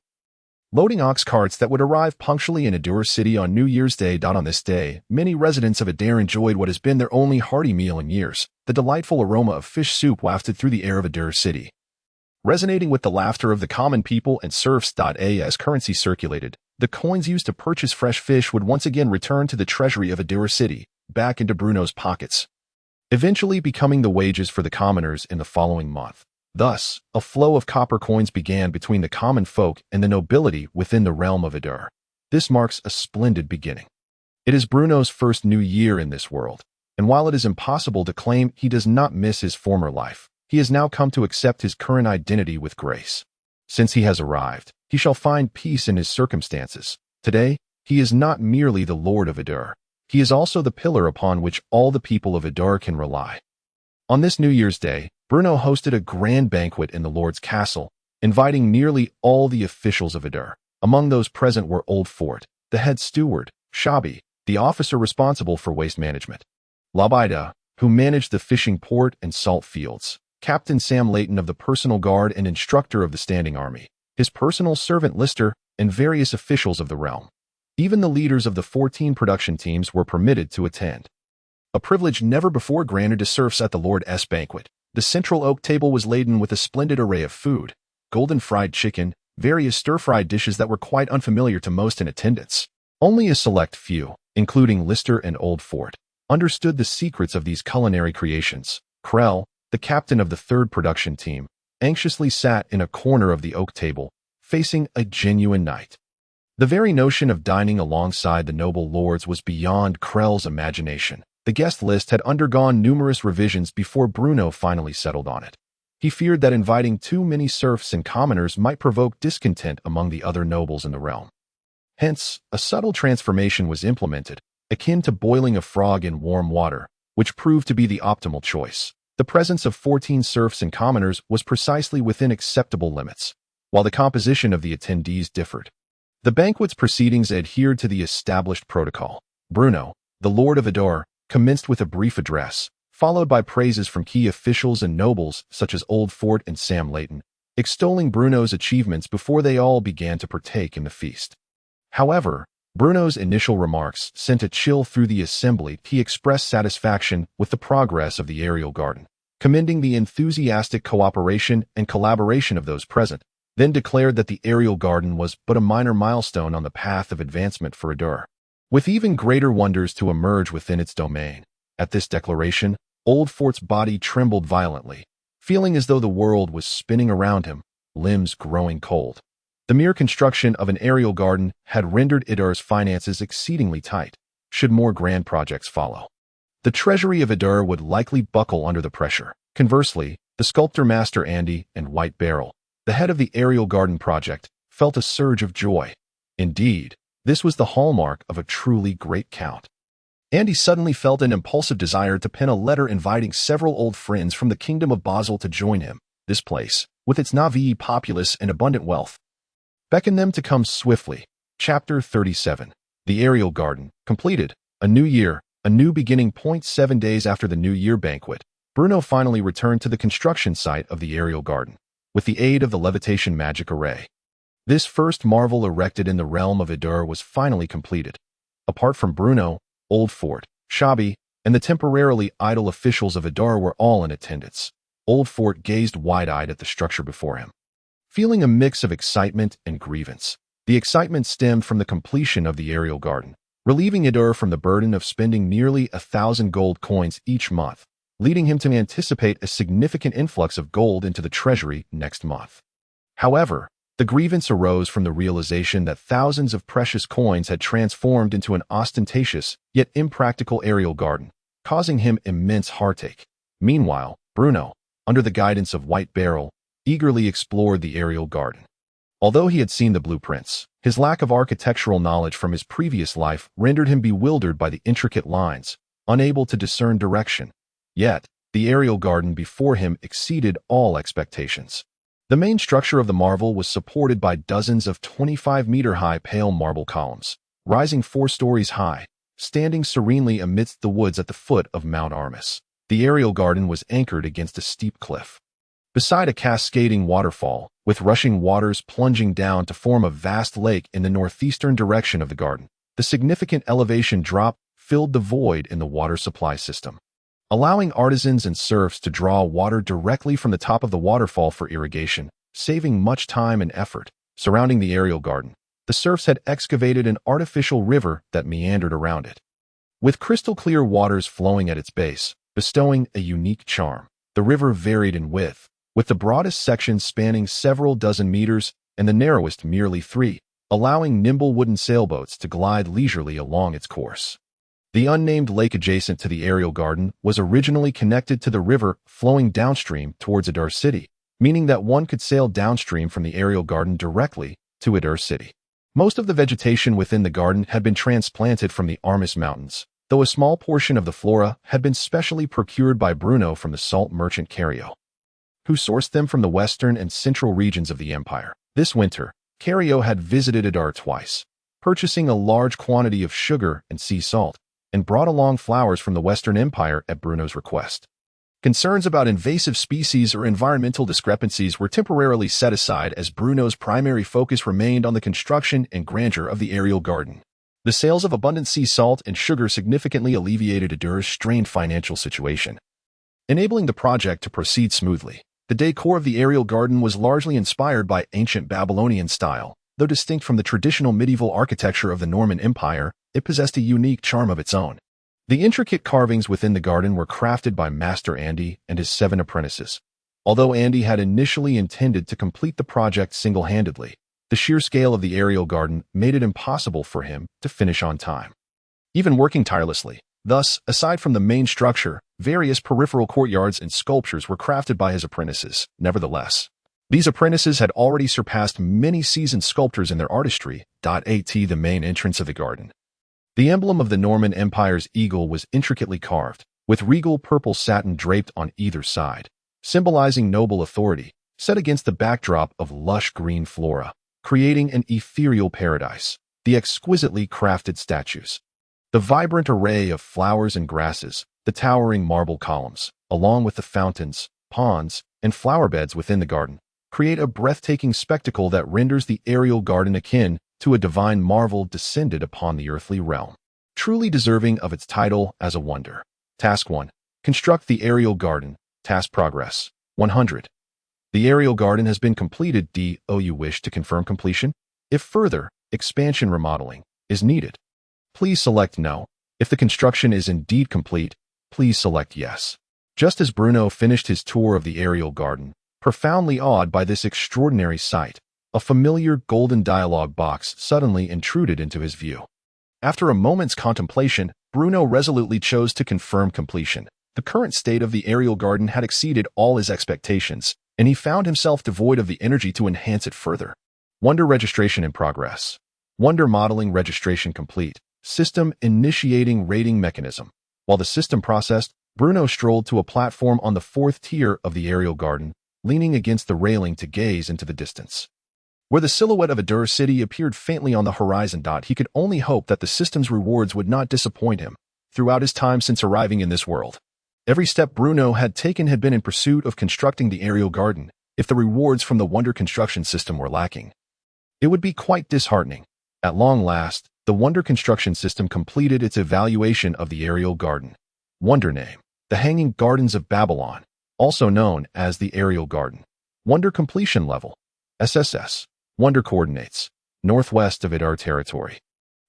A: Loading ox carts that would arrive punctually in Adur city on New Year's Day. On this day, many residents of Adur enjoyed what has been their only hearty meal in years. The delightful aroma of fish soup wafted through the air of Adur city. Resonating with the laughter of the common people and serfs. As currency circulated, the coins used to purchase fresh fish would once again return to the treasury of Adur city, back into Bruno's pockets, eventually becoming the wages for the commoners in the following month. Thus, a flow of copper coins began between the common folk and the nobility within the realm of Adur. This marks a splendid beginning. It is Bruno's first new year in this world, and while it is impossible to claim he does not miss his former life, he has now come to accept his current identity with grace. Since he has arrived, he shall find peace in his circumstances. Today, he is not merely the Lord of Adur. He is also the pillar upon which all the people of Adur can rely. On this New Year's Day, Bruno hosted a grand banquet in the Lord's castle, inviting nearly all the officials of Adur. Among those present were Old Fort, the head steward, Shabi, the officer responsible for waste management, Labida, who managed the fishing port and salt fields, Captain Sam Layton of the personal guard and instructor of the standing army, his personal servant Lister, and various officials of the realm. Even the leaders of the 14 production teams were permitted to attend. A privilege never before granted to serfs at the Lord's banquet. The central oak table was laden with a splendid array of food, golden fried chicken, various stir-fried dishes that were quite unfamiliar to most in attendance. Only a select few, including Lister and Old Fort, understood the secrets of these culinary creations. Krell, the captain of the 3rd production team, anxiously sat in a corner of the oak table, facing a genuine knight. The very notion of dining alongside the noble lords was beyond Krell's imagination. The guest list had undergone numerous revisions before Bruno finally settled on it. He feared that inviting too many serfs and commoners might provoke discontent among the other nobles in the realm. Hence, a subtle transformation was implemented, akin to boiling a frog in warm water, which proved to be the optimal choice. The presence of 14 serfs and commoners was precisely within acceptable limits, while the composition of the attendees differed. The banquet's proceedings adhered to the established protocol. Bruno, the Lord of Adur, commenced with a brief address, followed by praises from key officials and nobles such as Old Fort and Sam Layton, extolling Bruno's achievements before they all began to partake in the feast. However, Bruno's initial remarks sent a chill through the assembly. He expressed satisfaction with the progress of the aerial garden, commending the enthusiastic cooperation and collaboration of those present, then declared that the aerial garden was but a minor milestone on the path of advancement for Adur, with even greater wonders to emerge within its domain. At this declaration, Old Fort's body trembled violently, feeling as though the world was spinning around him, limbs growing cold. The mere construction of an aerial garden had rendered Adur's finances exceedingly tight, should more grand projects follow. The treasury of Adur would likely buckle under the pressure. Conversely, the sculptor master Andy and White Barrel, the head of the aerial garden project, felt a surge of joy. Indeed, this was the hallmark of a truly great count. Andy suddenly felt an impulsive desire to pen a letter inviting several old friends from the kingdom of Basel to join him. This place, with its Navi populace and abundant wealth, beckoned them to come swiftly. Chapter 37. The Aerial Garden. Completed. A new year, a new beginning. 7 days after the New Year banquet, Bruno finally returned to the construction site of the aerial garden, with the aid of the levitation magic array. This first marvel erected in the realm of Adur was finally completed. Apart from Bruno, Old Fort, Shabi, and the temporarily idle officials of Adur were all in attendance. Old Fort gazed wide-eyed at the structure before him, feeling a mix of excitement and grievance. The excitement stemmed from the completion of the aerial garden, relieving Adur from the burden of spending nearly 1,000 gold coins each month, leading him to anticipate a significant influx of gold into the treasury next month. However, the grievance arose from the realization that thousands of precious coins had transformed into an ostentatious yet impractical aerial garden, causing him immense heartache. Meanwhile, Bruno, under the guidance of White Barrel, eagerly explored the aerial garden. Although he had seen the blueprints, his lack of architectural knowledge from his previous life rendered him bewildered by the intricate lines, unable to discern direction. Yet, the aerial garden before him exceeded all expectations. The main structure of the marvel was supported by dozens of 25-meter-high pale marble columns, rising 4 stories high, standing serenely amidst the woods at the foot of Mount Armus. The aerial garden was anchored against a steep cliff. Beside a cascading waterfall, with rushing waters plunging down to form a vast lake in the northeastern direction of the garden, the significant elevation drop filled the void in the water supply system. Allowing artisans and serfs to draw water directly from the top of the waterfall for irrigation, saving much time and effort. Surrounding the aerial garden, the serfs had excavated an artificial river that meandered around it, with crystal-clear waters flowing at its base, bestowing a unique charm. The river varied in width, with the broadest section spanning several dozen meters and the narrowest merely 3, allowing nimble wooden sailboats to glide leisurely along its course. The unnamed lake adjacent to the aerial garden was originally connected to the river flowing downstream towards Adur City, meaning that one could sail downstream from the aerial garden directly to Adur City. Most of the vegetation within the garden had been transplanted from the Armus Mountains, though a small portion of the flora had been specially procured by Bruno from the salt merchant Cario, who sourced them from the western and central regions of the empire. This winter, Cario had visited Adur twice, purchasing a large quantity of sugar and sea salt, and brought along flowers from the Western Empire at Bruno's request. Concerns about invasive species or environmental discrepancies were temporarily set aside as Bruno's primary focus remained on the construction and grandeur of the aerial garden. The sales of abundant sea salt and sugar significantly alleviated Adur's strained financial situation, enabling the project to proceed smoothly. The decor of the aerial garden was largely inspired by ancient Babylonian style. Though distinct from the traditional medieval architecture of the Norman Empire, it possessed a unique charm of its own. The intricate carvings within the garden were crafted by Master Andy and his 7 apprentices. Although Andy had initially intended to complete the project single-handedly, the sheer scale of the aerial garden made it impossible for him to finish on time, even working tirelessly. Thus, aside from the main structure, various peripheral courtyards and sculptures were crafted by his apprentices. Nevertheless, these apprentices had already surpassed many seasoned sculptors in their artistry. At the main entrance of the garden, the emblem of the Norman Empire's eagle was intricately carved, with regal purple satin draped on either side, symbolizing noble authority, set against the backdrop of lush green flora, creating an ethereal paradise. The exquisitely crafted statues, the vibrant array of flowers and grasses, the towering marble columns, along with the fountains, ponds, and flower beds within the garden, create a breathtaking spectacle that renders the aerial garden akin to a divine marvel descended upon the earthly realm, truly deserving of its title as a wonder. Task 1. Construct the aerial garden. Task progress 100. The aerial garden has been completed. Do you wish to confirm completion? If further expansion remodeling is needed, please select no. If the construction is indeed complete, please select yes. Just as Bruno finished his tour of the aerial garden, profoundly awed by this extraordinary sight, a familiar golden dialogue box suddenly intruded into his view. After a moment's contemplation, Bruno resolutely chose to confirm completion. The current state of the aerial garden had exceeded all his expectations, and he found himself devoid of the energy to enhance it further. Wonder registration in progress. Wonder modeling registration complete. System initiating rating mechanism. While the system processed, Bruno strolled to a platform on the 4th tier of the aerial garden, leaning against the railing to gaze into the distance, where the silhouette of Adur City appeared faintly on the horizon. He could only hope that the system's rewards would not disappoint him. Throughout his time since arriving in this world, every step Bruno had taken had been in pursuit of constructing the aerial garden. If the rewards from the Wonder construction system were lacking, it would be quite disheartening. At long last, the Wonder construction system completed its evaluation of the aerial garden. Wonder name: the Hanging Gardens of Babylon, also known as the aerial garden. Wonder completion level: SSS. Wonder coordinates: northwest of Adur territory,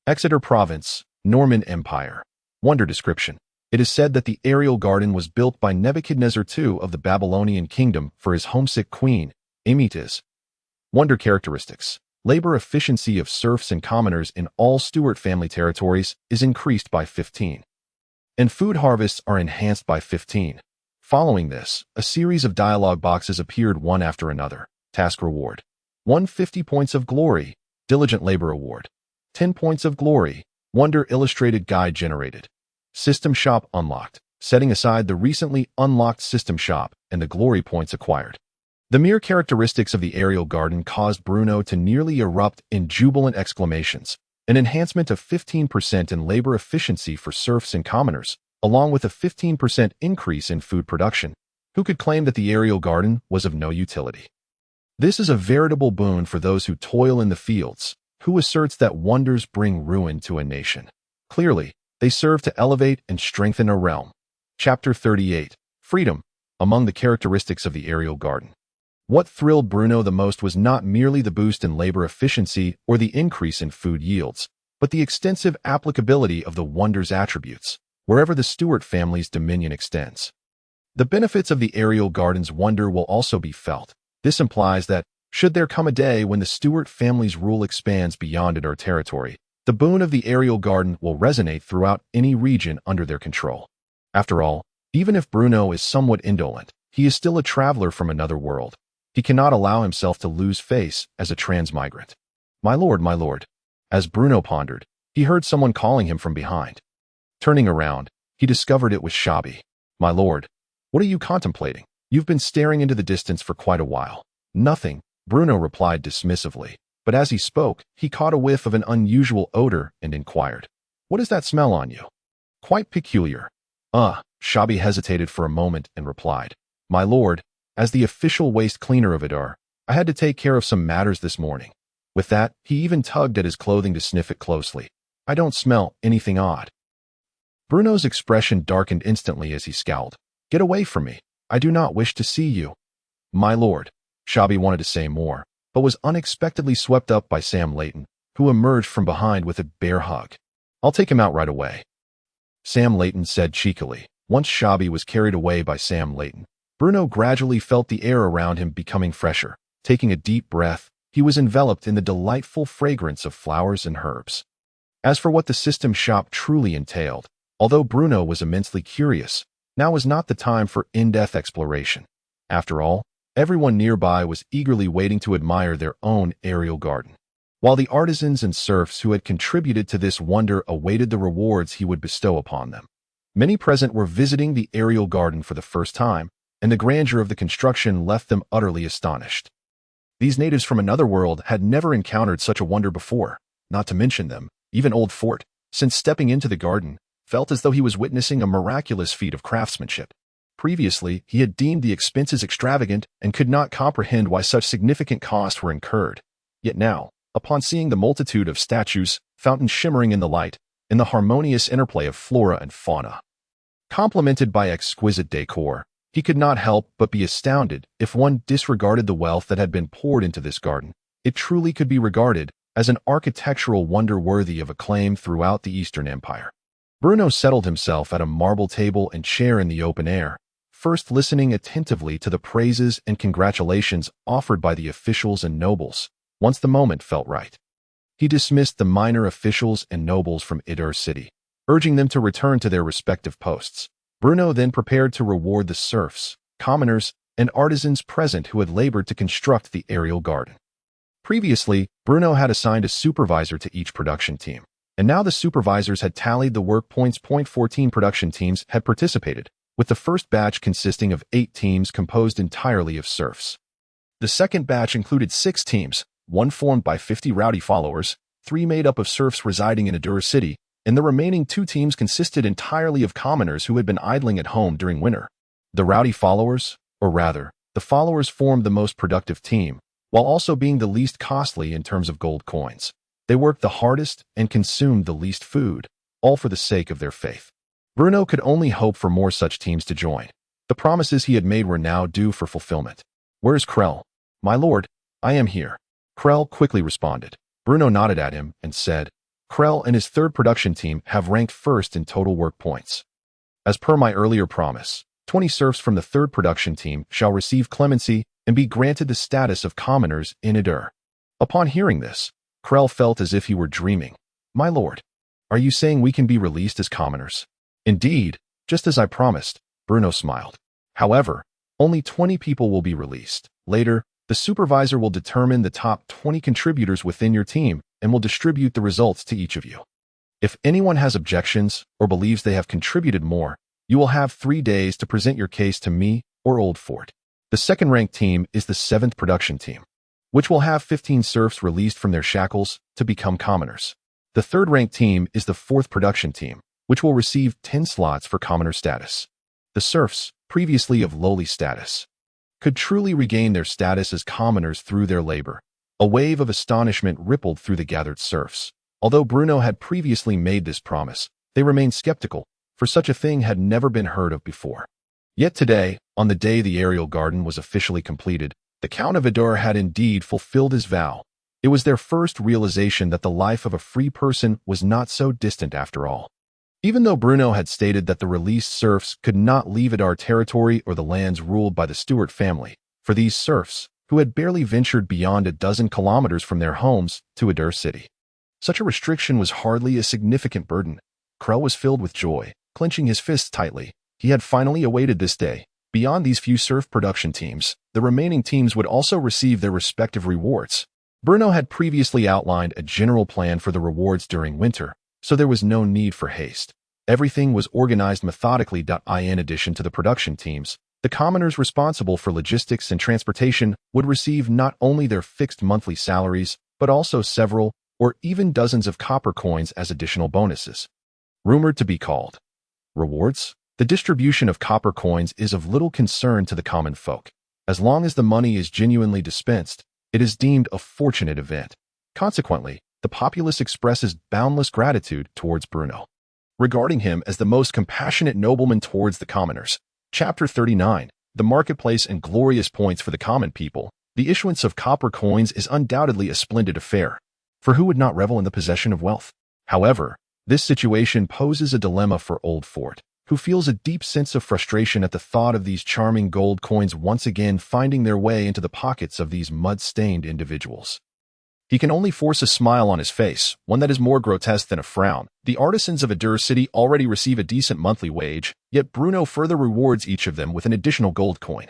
A: Exeter province, Norman Empire. Wonder description: it is said that the aerial garden was built by Nebuchadnezzar II of the Babylonian kingdom for his homesick queen, Amytis. Wonder characteristics: labor efficiency of serfs and commoners in all Stuart family territories is increased by 15, and food harvests are enhanced by 15. Following this, a series of dialogue boxes appeared one after another. Task reward: 150 points of glory. Diligent labor award: 10 points of glory. Wonder illustrated guide generated. System shop unlocked. Setting aside the recently unlocked system shop and the glory points acquired, The mere characteristics of the aerial garden caused Bruno to nearly erupt in jubilant exclamations. An enhancement of 15% in labor efficiency for serfs and commoners, along with a 15% increase in food production. Who could claim that the aerial garden was of no utility? This is a veritable boon for those who toil in the fields. Who asserts that wonders bring ruin to a nation? Clearly, they serve to elevate and strengthen a realm. Chapter 38. Freedom. Among the characteristics of the aerial garden. What thrilled Bruno the most was not merely the boost in labor efficiency or the increase in food yields, but the extensive applicability of the wonder's attributes, wherever the Stuart family's dominion extends. The benefits of the aerial garden's wonder will also be felt. This implies that, should there come a day when the Stuart family's rule expands beyond our territory, the boon of the aerial garden will resonate throughout any region under their control. After all, even if Bruno is somewhat indolent, he is still a traveler from another world. He cannot allow himself to lose face as a transmigrant. My lord. As Bruno pondered, he heard someone calling him from behind. Turning around, he discovered it was Shabby. My lord, what are you contemplating? You've been staring into the distance for quite a while. Nothing, Bruno replied dismissively, but as he spoke, he caught a whiff of an unusual odor and inquired, "What is that smell on you?" "Quite peculiar." Shabby hesitated for a moment and replied, "My lord, as the official waste cleaner of Idar, I had to take care of some matters this morning." With that, he even tugged at his clothing to sniff it closely. "I don't smell anything odd." Bruno's expression darkened instantly as he scowled. "Get away from me. I do not wish to see you." "My lord." Shabby wanted to say more, but was unexpectedly swept up by Sam Layton, who emerged from behind with a bear hug. "I'll take him out right away," Sam Layton said cheekily. Once Shabby was carried away by Sam Layton, Bruno gradually felt the air around him becoming fresher. Taking a deep breath, he was enveloped in the delightful fragrance of flowers and herbs. As for what the system shop truly entailed, although Bruno was immensely curious, now was not the time for in-depth exploration. After all, everyone nearby was eagerly waiting to admire their own aerial garden, while the artisans and serfs who had contributed to this wonder awaited the rewards he would bestow upon them. Many present were visiting the aerial garden for the first time, and the grandeur of the construction left them utterly astonished. These natives from another world had never encountered such a wonder before, not to mention them, even old Fort, since stepping into the garden, felt as though he was witnessing a miraculous feat of craftsmanship. Previously, he had deemed the expenses extravagant and could not comprehend why such significant costs were incurred. Yet now, upon seeing the multitude of statues, fountains shimmering in the light, and the harmonious interplay of flora and fauna, complemented by exquisite decor, he could not help but be astounded. If one disregarded the wealth that had been poured into this garden, it truly could be regarded as an architectural wonder worthy of acclaim throughout the Eastern Empire. Bruno settled himself at a marble table and chair in the open air, first listening attentively to the praises and congratulations offered by the officials and nobles. Once the moment felt right, he dismissed the minor officials and nobles from Idar city, urging them to return to their respective posts. Bruno then prepared to reward the serfs, commoners, and artisans present who had labored to construct the aerial garden. Previously, Bruno had assigned a supervisor to each production team, and now the supervisors had tallied the work points. 14 production teams had participated, with the first batch consisting of 8 teams composed entirely of serfs. The second batch included 6 teams, one formed by 50 rowdy followers, 3 made up of serfs residing in Idar city, and the remaining 2 teams consisted entirely of commoners who had been idling at home during winter. The rowdy followers, or rather, the followers formed the most productive team, while also being the least costly in terms of gold coins. They worked the hardest and consumed the least food, all for the sake of their faith. Bruno could only hope for more such teams to join. The promises he had made were now due for fulfillment. "Where's Krell?" "My lord, I am here," Krell quickly responded. Bruno nodded at him and said, "Krell and his third production team have ranked first in total work points. As per my earlier promise, 20 serfs from the third production team shall receive clemency and be granted the status of commoners in Idar." Upon hearing this, Krell felt as if he were dreaming. "My lord, are you saying we can be released as commoners?" "Indeed, just as I promised," Bruno smiled. "However, only 20 people will be released. Later, the supervisor will determine the top 20 contributors within your team and will distribute the results to each of you. If anyone has objections or believes they have contributed more, you will have 3 days to present your case to me or Old Fort. The second-ranked team is the 7th production team, which will have 15 serfs released from their shackles to become commoners. The third-ranked team is the 4th production team, which will receive 10 slots for commoner status. The serfs, previously of lowly status, could truly regain their status as commoners through their labor. A wave of astonishment rippled through the gathered serfs. Although Bruno had previously made this promise, they remained skeptical, for such a thing had never been heard of before. Yet today, on the day the aerial garden was officially completed, the Count of Ruhr had indeed fulfilled his vow. It was their first realization that the life of a free person was not so distant after all. Even though Bruno had stated that the released serfs could not leave Ruhr territory or the lands ruled by the Stuart family, for these serfs, who had barely ventured beyond a dozen kilometers from their homes to Ruhr city, such a restriction was hardly a significant burden. Krell was filled with joy, clenching his fists tightly. He had finally awaited this day. Beyond these few serf production teams, the remaining teams would also receive their respective rewards. Bruno had previously outlined a general plan for the rewards during winter, so there was no need for haste. Everything was organized methodically. In addition to the production teams, the commoners responsible for logistics and transportation would receive not only their fixed monthly salaries, but also several or even dozens of copper coins as additional bonuses. Rumored to be called rewards, the distribution of copper coins is of little concern to the common folk. As long as the money is genuinely dispensed, it is deemed a fortunate event. Consequently, the populace expresses boundless gratitude towards Bruno, regarding him as the most compassionate nobleman towards the commoners. Chapter 39, The Marketplace and Glorious Points for the Common People. The issuance of copper coins is undoubtedly a splendid affair, for who would not revel in the possession of wealth? However, this situation poses a dilemma for Old Fort, who feels a deep sense of frustration at the thought of these charming gold coins once again finding their way into the pockets of these mud-stained individuals. He can only force a smile on his face, one that is more grotesque than a frown. The artisans of Ruhr city already receive a decent monthly wage, yet Bruno further rewards each of them with an additional gold coin.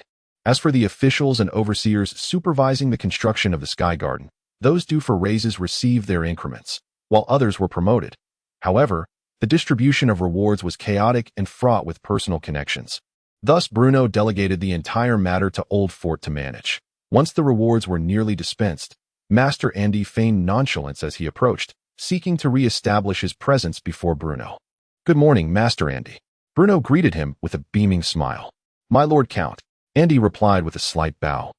A: As for the officials and overseers supervising the construction of the Sky Garden, those due for raises receive their increments, while others were promoted. However, the distribution of rewards was chaotic and fraught with personal connections. Thus, Bruno delegated the entire matter to Old Fort to manage. Once the rewards were nearly dispensed, Master Andy feigned nonchalance as he approached, seeking to re-establish his presence before Bruno. "Good morning, Master Andy." Bruno greeted him with a beaming smile. "My Lord Count," Andy replied with a slight bow,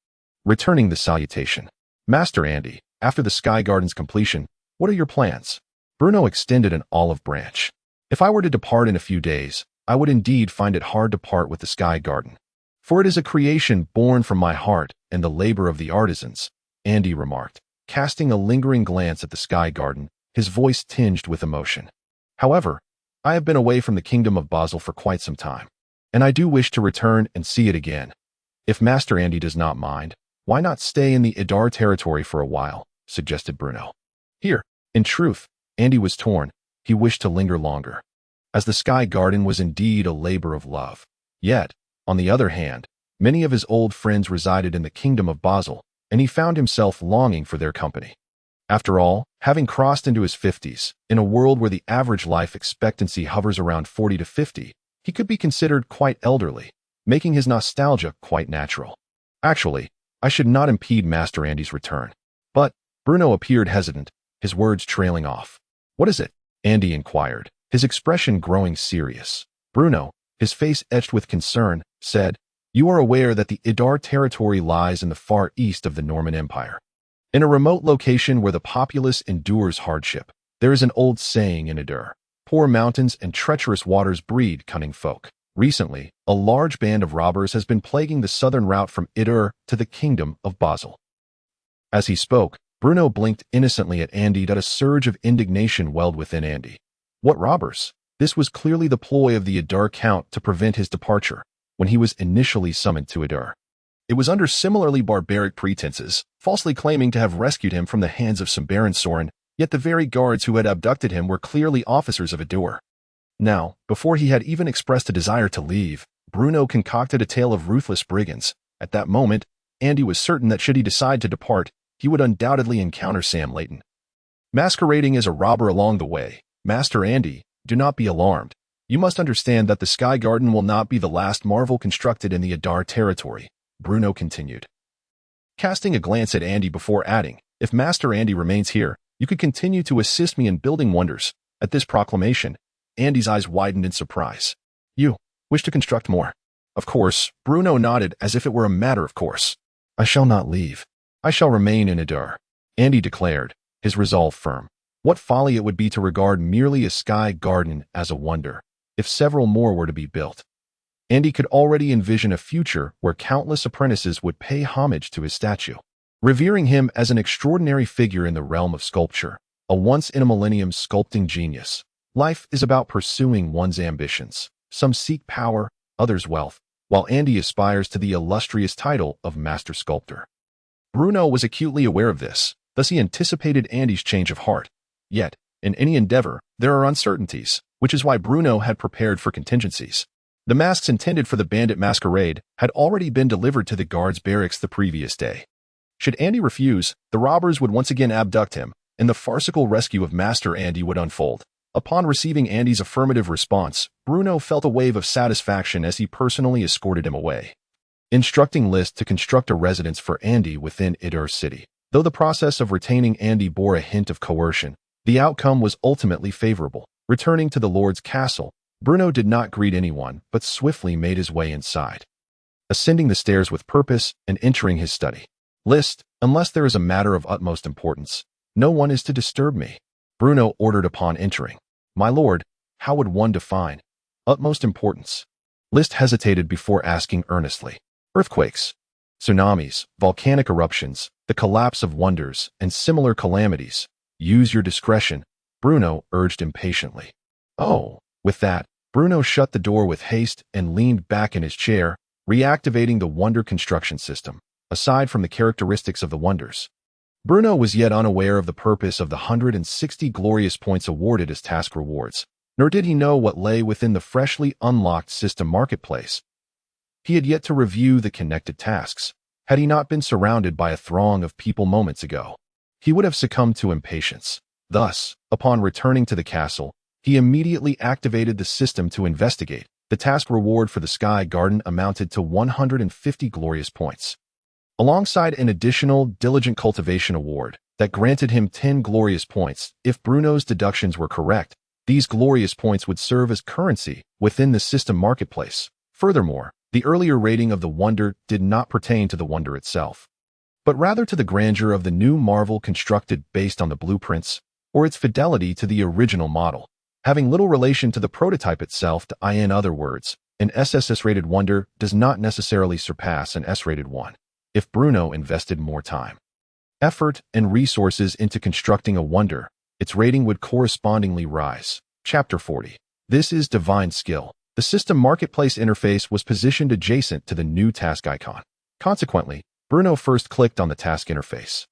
A: returning the salutation. "Master Andy, after the Sky Garden's completion, what are your plans?" Bruno extended an olive branch. "If I were to depart in a few days, I would indeed find it hard to part with the Sky Garden, for it is a creation born from my heart and the labor of the artisans," Andy remarked, casting a lingering glance at the Sky Garden, his voice tinged with emotion. "However, I have been away from the Kingdom of Basel for quite some time, and I do wish to return and see it again. If Master Andy does not mind, why not stay in the Ruhr territory for a while?" suggested Bruno. Here, in truth, Andy was torn. He wished to linger longer, as the Sky Garden was indeed a labor of love. Yet, on the other hand, many of his old friends resided in the Kingdom of Basel, and he found himself longing for their company. After all, having crossed into his 50s, in a world where the average life expectancy hovers around 40 to 50, he could be considered quite elderly, making his nostalgia quite natural. "Actually, I should not impede Master Andy's return." But Bruno appeared hesitant, his words trailing off. "What is it?" Andy inquired, his expression growing serious. Bruno, his face etched with concern, said, "You are aware that the Ruhr territory lies in the far east of the Norman Empire. In a remote location where the populace endures hardship, there is an old saying in Ruhr: poor mountains and treacherous waters breed cunning folk. Recently, a large band of robbers has been plaguing the southern route from Ruhr to the Kingdom of Basel." As he spoke, Bruno blinked innocently at Andy. A surge of indignation welled within Andy. What robbers? This was clearly the ploy of the Ruhr Count to prevent his departure when he was initially summoned to Ruhr. It was under similarly barbaric pretenses, falsely claiming to have rescued him from the hands of some Baron Soren, yet the very guards who had abducted him were clearly officers of Ruhr. Now, before he had even expressed a desire to leave, Bruno concocted a tale of ruthless brigands. At that moment, Andy was certain that should he decide to depart, he would undoubtedly encounter Sam Layton, masquerading as a robber along the way. "Master Andy, do not be alarmed. You must understand that the Sky Garden will not be the last marvel constructed in the Ruhr territory. Bruno continued, casting a glance at Andy before adding, if Master Andy remains here, you could continue to assist me in building wonders. At this proclamation, Andy's eyes widened in surprise. You wish to construct more? Of course, Bruno nodded as if it were a matter of course. I shall not leave. I shall remain in Ruhr, Andy declared, his resolve firm. What folly it would be to regard merely a sky garden as a wonder, if several more were to be built. Andy could already envision a future where countless apprentices would pay homage to his statue, revering him as an extraordinary figure in the realm of sculpture, a once-in-a-millennium sculpting genius. Life is about pursuing one's ambitions. Some seek power, others wealth, while Andy aspires to the illustrious title of Master Sculptor. Bruno was acutely aware of this, thus he anticipated Andy's change of heart. Yet, in any endeavor, there are uncertainties, which is why Bruno had prepared for contingencies. The masks intended for the bandit masquerade had already been delivered to the guards' barracks the previous day. Should Andy refuse, the robbers would once again abduct him, and the farcical rescue of Master Andy would unfold. Upon receiving Andy's affirmative response, Bruno felt a wave of satisfaction as he personally escorted him away, instructing Liszt to construct a residence for Andy within Ruhr city. Though the process of retaining Andy bore a hint of coercion, the outcome was ultimately favorable. Returning to the Lord's castle, Bruno did not greet anyone, but swiftly made his way inside, ascending the stairs with purpose and entering his study. Liszt, unless there is a matter of utmost importance, no one is to disturb me, Bruno ordered upon entering. My lord, how would one define utmost importance? Liszt hesitated before asking earnestly. Earthquakes, tsunamis, volcanic eruptions, the collapse of wonders, and similar calamities. Use your discretion, Bruno urged impatiently. Oh, with that, Bruno shut the door with haste and leaned back in his chair, reactivating the wonder construction system. Aside from the characteristics of the wonders, Bruno was yet unaware of the purpose of the 160 glorious points awarded as task rewards, nor did he know what lay within the freshly unlocked system marketplace. He had yet to review the connected tasks. Had he not been surrounded by a throng of people moments ago, he would have succumbed to impatience. Thus, upon returning to the castle, he immediately activated the system to investigate. The task reward for the Sky Garden amounted to 150 glorious points, alongside an additional Diligent Cultivation award that granted him 10 glorious points. If Bruno's deductions were correct, these glorious points would serve as currency within the system marketplace. Furthermore, the earlier rating of the wonder did not pertain to the wonder itself, but rather to the grandeur of the new marvel constructed based on the blueprints, or its fidelity to the original model, having little relation to the prototype itself. In other words, an SSS-rated wonder does not necessarily surpass an S-rated one. If Bruno invested more time, effort, and resources into constructing a wonder, its rating would correspondingly rise. Chapter 40. This is divine skill. The system marketplace interface was positioned adjacent to the new task icon. Consequently, Bruno first clicked on the task interface,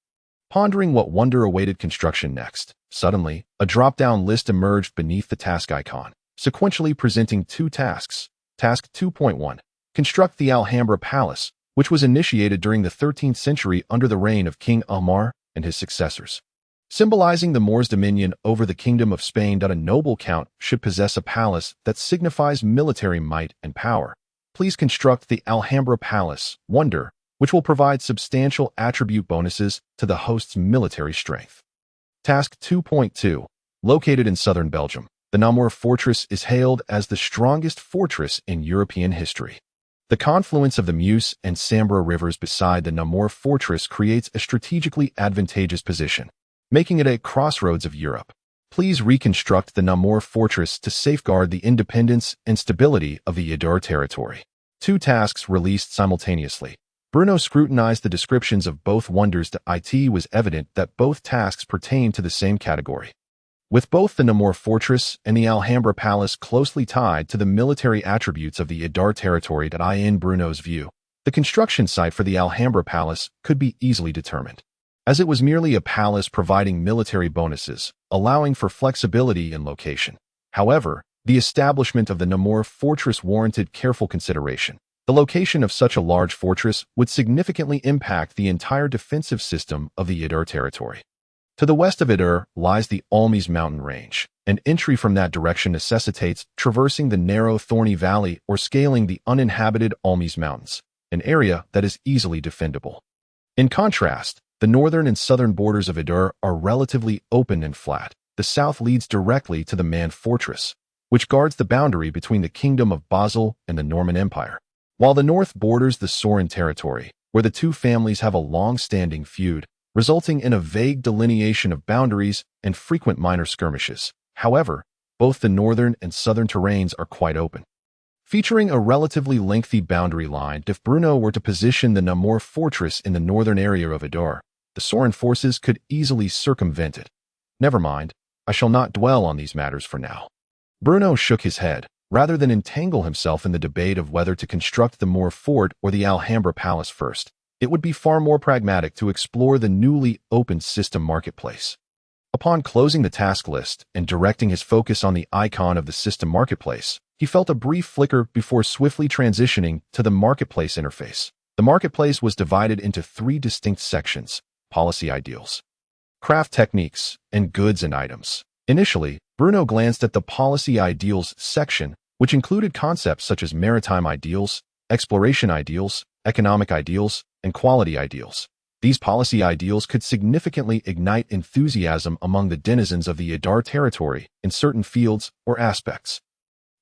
A: pondering what wonder awaited construction next. Suddenly, a drop-down list emerged beneath the task icon, sequentially presenting two tasks. Task 2.1. Construct the Alhambra Palace, which was initiated during the 13th century under the reign of King Omar and his successors, symbolizing the Moors' dominion over the Kingdom of Spain. A noble count should possess a palace that signifies military might and power. Please construct the Alhambra Palace, wonder, which will provide substantial attribute bonuses to the host's military strength. Task 2.2. Located in southern Belgium, the Namur Fortress is hailed as the strongest fortress in European history. The confluence of the Meuse and Sambre rivers beside the Namur Fortress creates a strategically advantageous position, making it a crossroads of Europe. Please reconstruct the Namur Fortress to safeguard the independence and stability of the Ruhr territory. Two tasks released simultaneously. Bruno scrutinized the descriptions of both wonders. It was evident that both tasks pertained to the same category, with both the Namur Fortress and the Alhambra Palace closely tied to the military attributes of the Ruhr territory. In Bruno's view, the construction site for the Alhambra Palace could be easily determined, as it was merely a palace providing military bonuses, allowing for flexibility in location. However, the establishment of the Namur Fortress warranted careful consideration. The location of such a large fortress would significantly impact the entire defensive system of the Ruhr territory. To the west of Ruhr lies the Almes mountain range. An entry from that direction necessitates traversing the narrow thorny valley or scaling the uninhabited Almes mountains. an area that is easily defendable. In contrast, the northern and southern borders of Ruhr are relatively open and flat. The south leads directly to the manned fortress, which guards the boundary between the Kingdom of Basel and the Norman Empire, while the north borders the Sorin territory, where the two families have a long-standing feud, resulting in a vague delineation of boundaries and frequent minor skirmishes. However, both the northern and southern terrains are quite open, featuring a relatively lengthy boundary line. If Bruno were to position the Namur fortress in the northern area of Ruhr, the Sorin forces could easily circumvent it. Never mind, I shall not dwell on these matters for now. Bruno shook his head. Rather than entangle himself in the debate of whether to construct the Moor fort or the Alhambra palace first, it would be far more pragmatic to explore the newly opened system marketplace. Upon closing the task list and directing his focus on the icon of the system marketplace, he felt a brief flicker before swiftly transitioning to the marketplace interface. The marketplace was divided into three distinct sections: policy ideals, craft techniques, and goods and items. Initially, Bruno glanced at the policy ideals section, which included concepts such as maritime ideals, exploration ideals, economic ideals, and quality ideals. These policy ideals could significantly ignite enthusiasm among the denizens of the Ruhr territory in certain fields or aspects,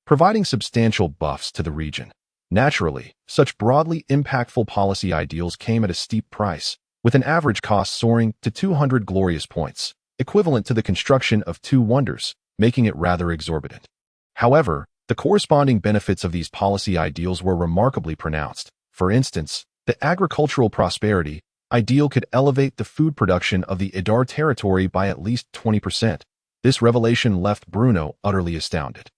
A: providing substantial buffs to the region. Naturally, such broadly impactful policy ideals came at a steep price, with an average cost soaring to 200 glorious points, equivalent to the construction of 2 wonders, making it rather exorbitant. However, the corresponding benefits of these policy ideals were remarkably pronounced. For instance, the agricultural prosperity ideal could elevate the food production of the Ruhr territory by at least 20%. This revelation left Bruno utterly astounded.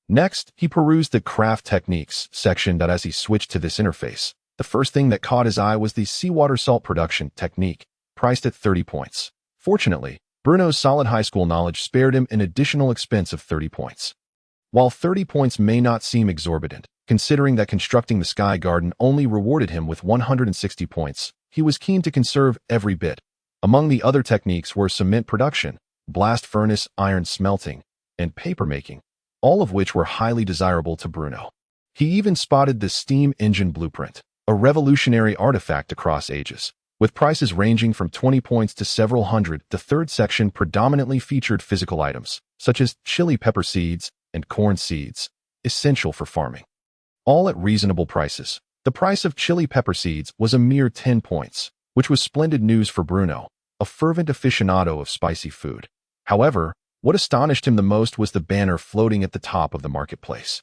A: Next, he perused the craft techniques section. As he switched to this interface, the first thing that caught his eye was the seawater salt production technique, priced at 30 points. Fortunately, Bruno's solid high school knowledge spared him an additional expense of 30 points. While 30 points may not seem exorbitant, considering that constructing the Sky Garden only rewarded him with 160 points, he was keen to conserve every bit. Among the other techniques were cement production, blast furnace iron smelting, and papermaking, all of which were highly desirable to Bruno. He even spotted the steam engine blueprint, a revolutionary artifact across ages, with prices ranging from 20 points to several hundred. The third section predominantly featured physical items, such as chili pepper seeds and corn seeds, essential for farming, all at reasonable prices. The price of chili pepper seeds was a mere 10 points, which was splendid news for Bruno, a fervent aficionado of spicy food. However, what astonished him the most was the banner floating at the top of the marketplace,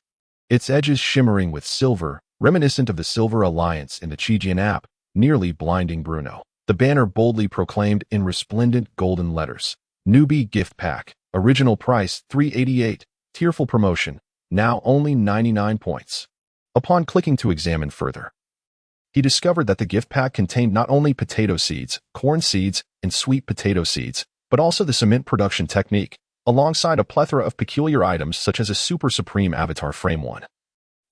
A: its edges shimmering with silver, reminiscent of the Silver Alliance in the Chigian app, nearly blinding Bruno. The banner boldly proclaimed in resplendent golden letters, "Newbie Gift Pack, original price $388, tearful promotion, now only 99 points." Upon clicking to examine further, he discovered that the gift pack contained not only potato seeds, corn seeds, and sweet potato seeds, but also the cement production technique, alongside a plethora of peculiar items such as a Super Supreme Avatar Frame 1,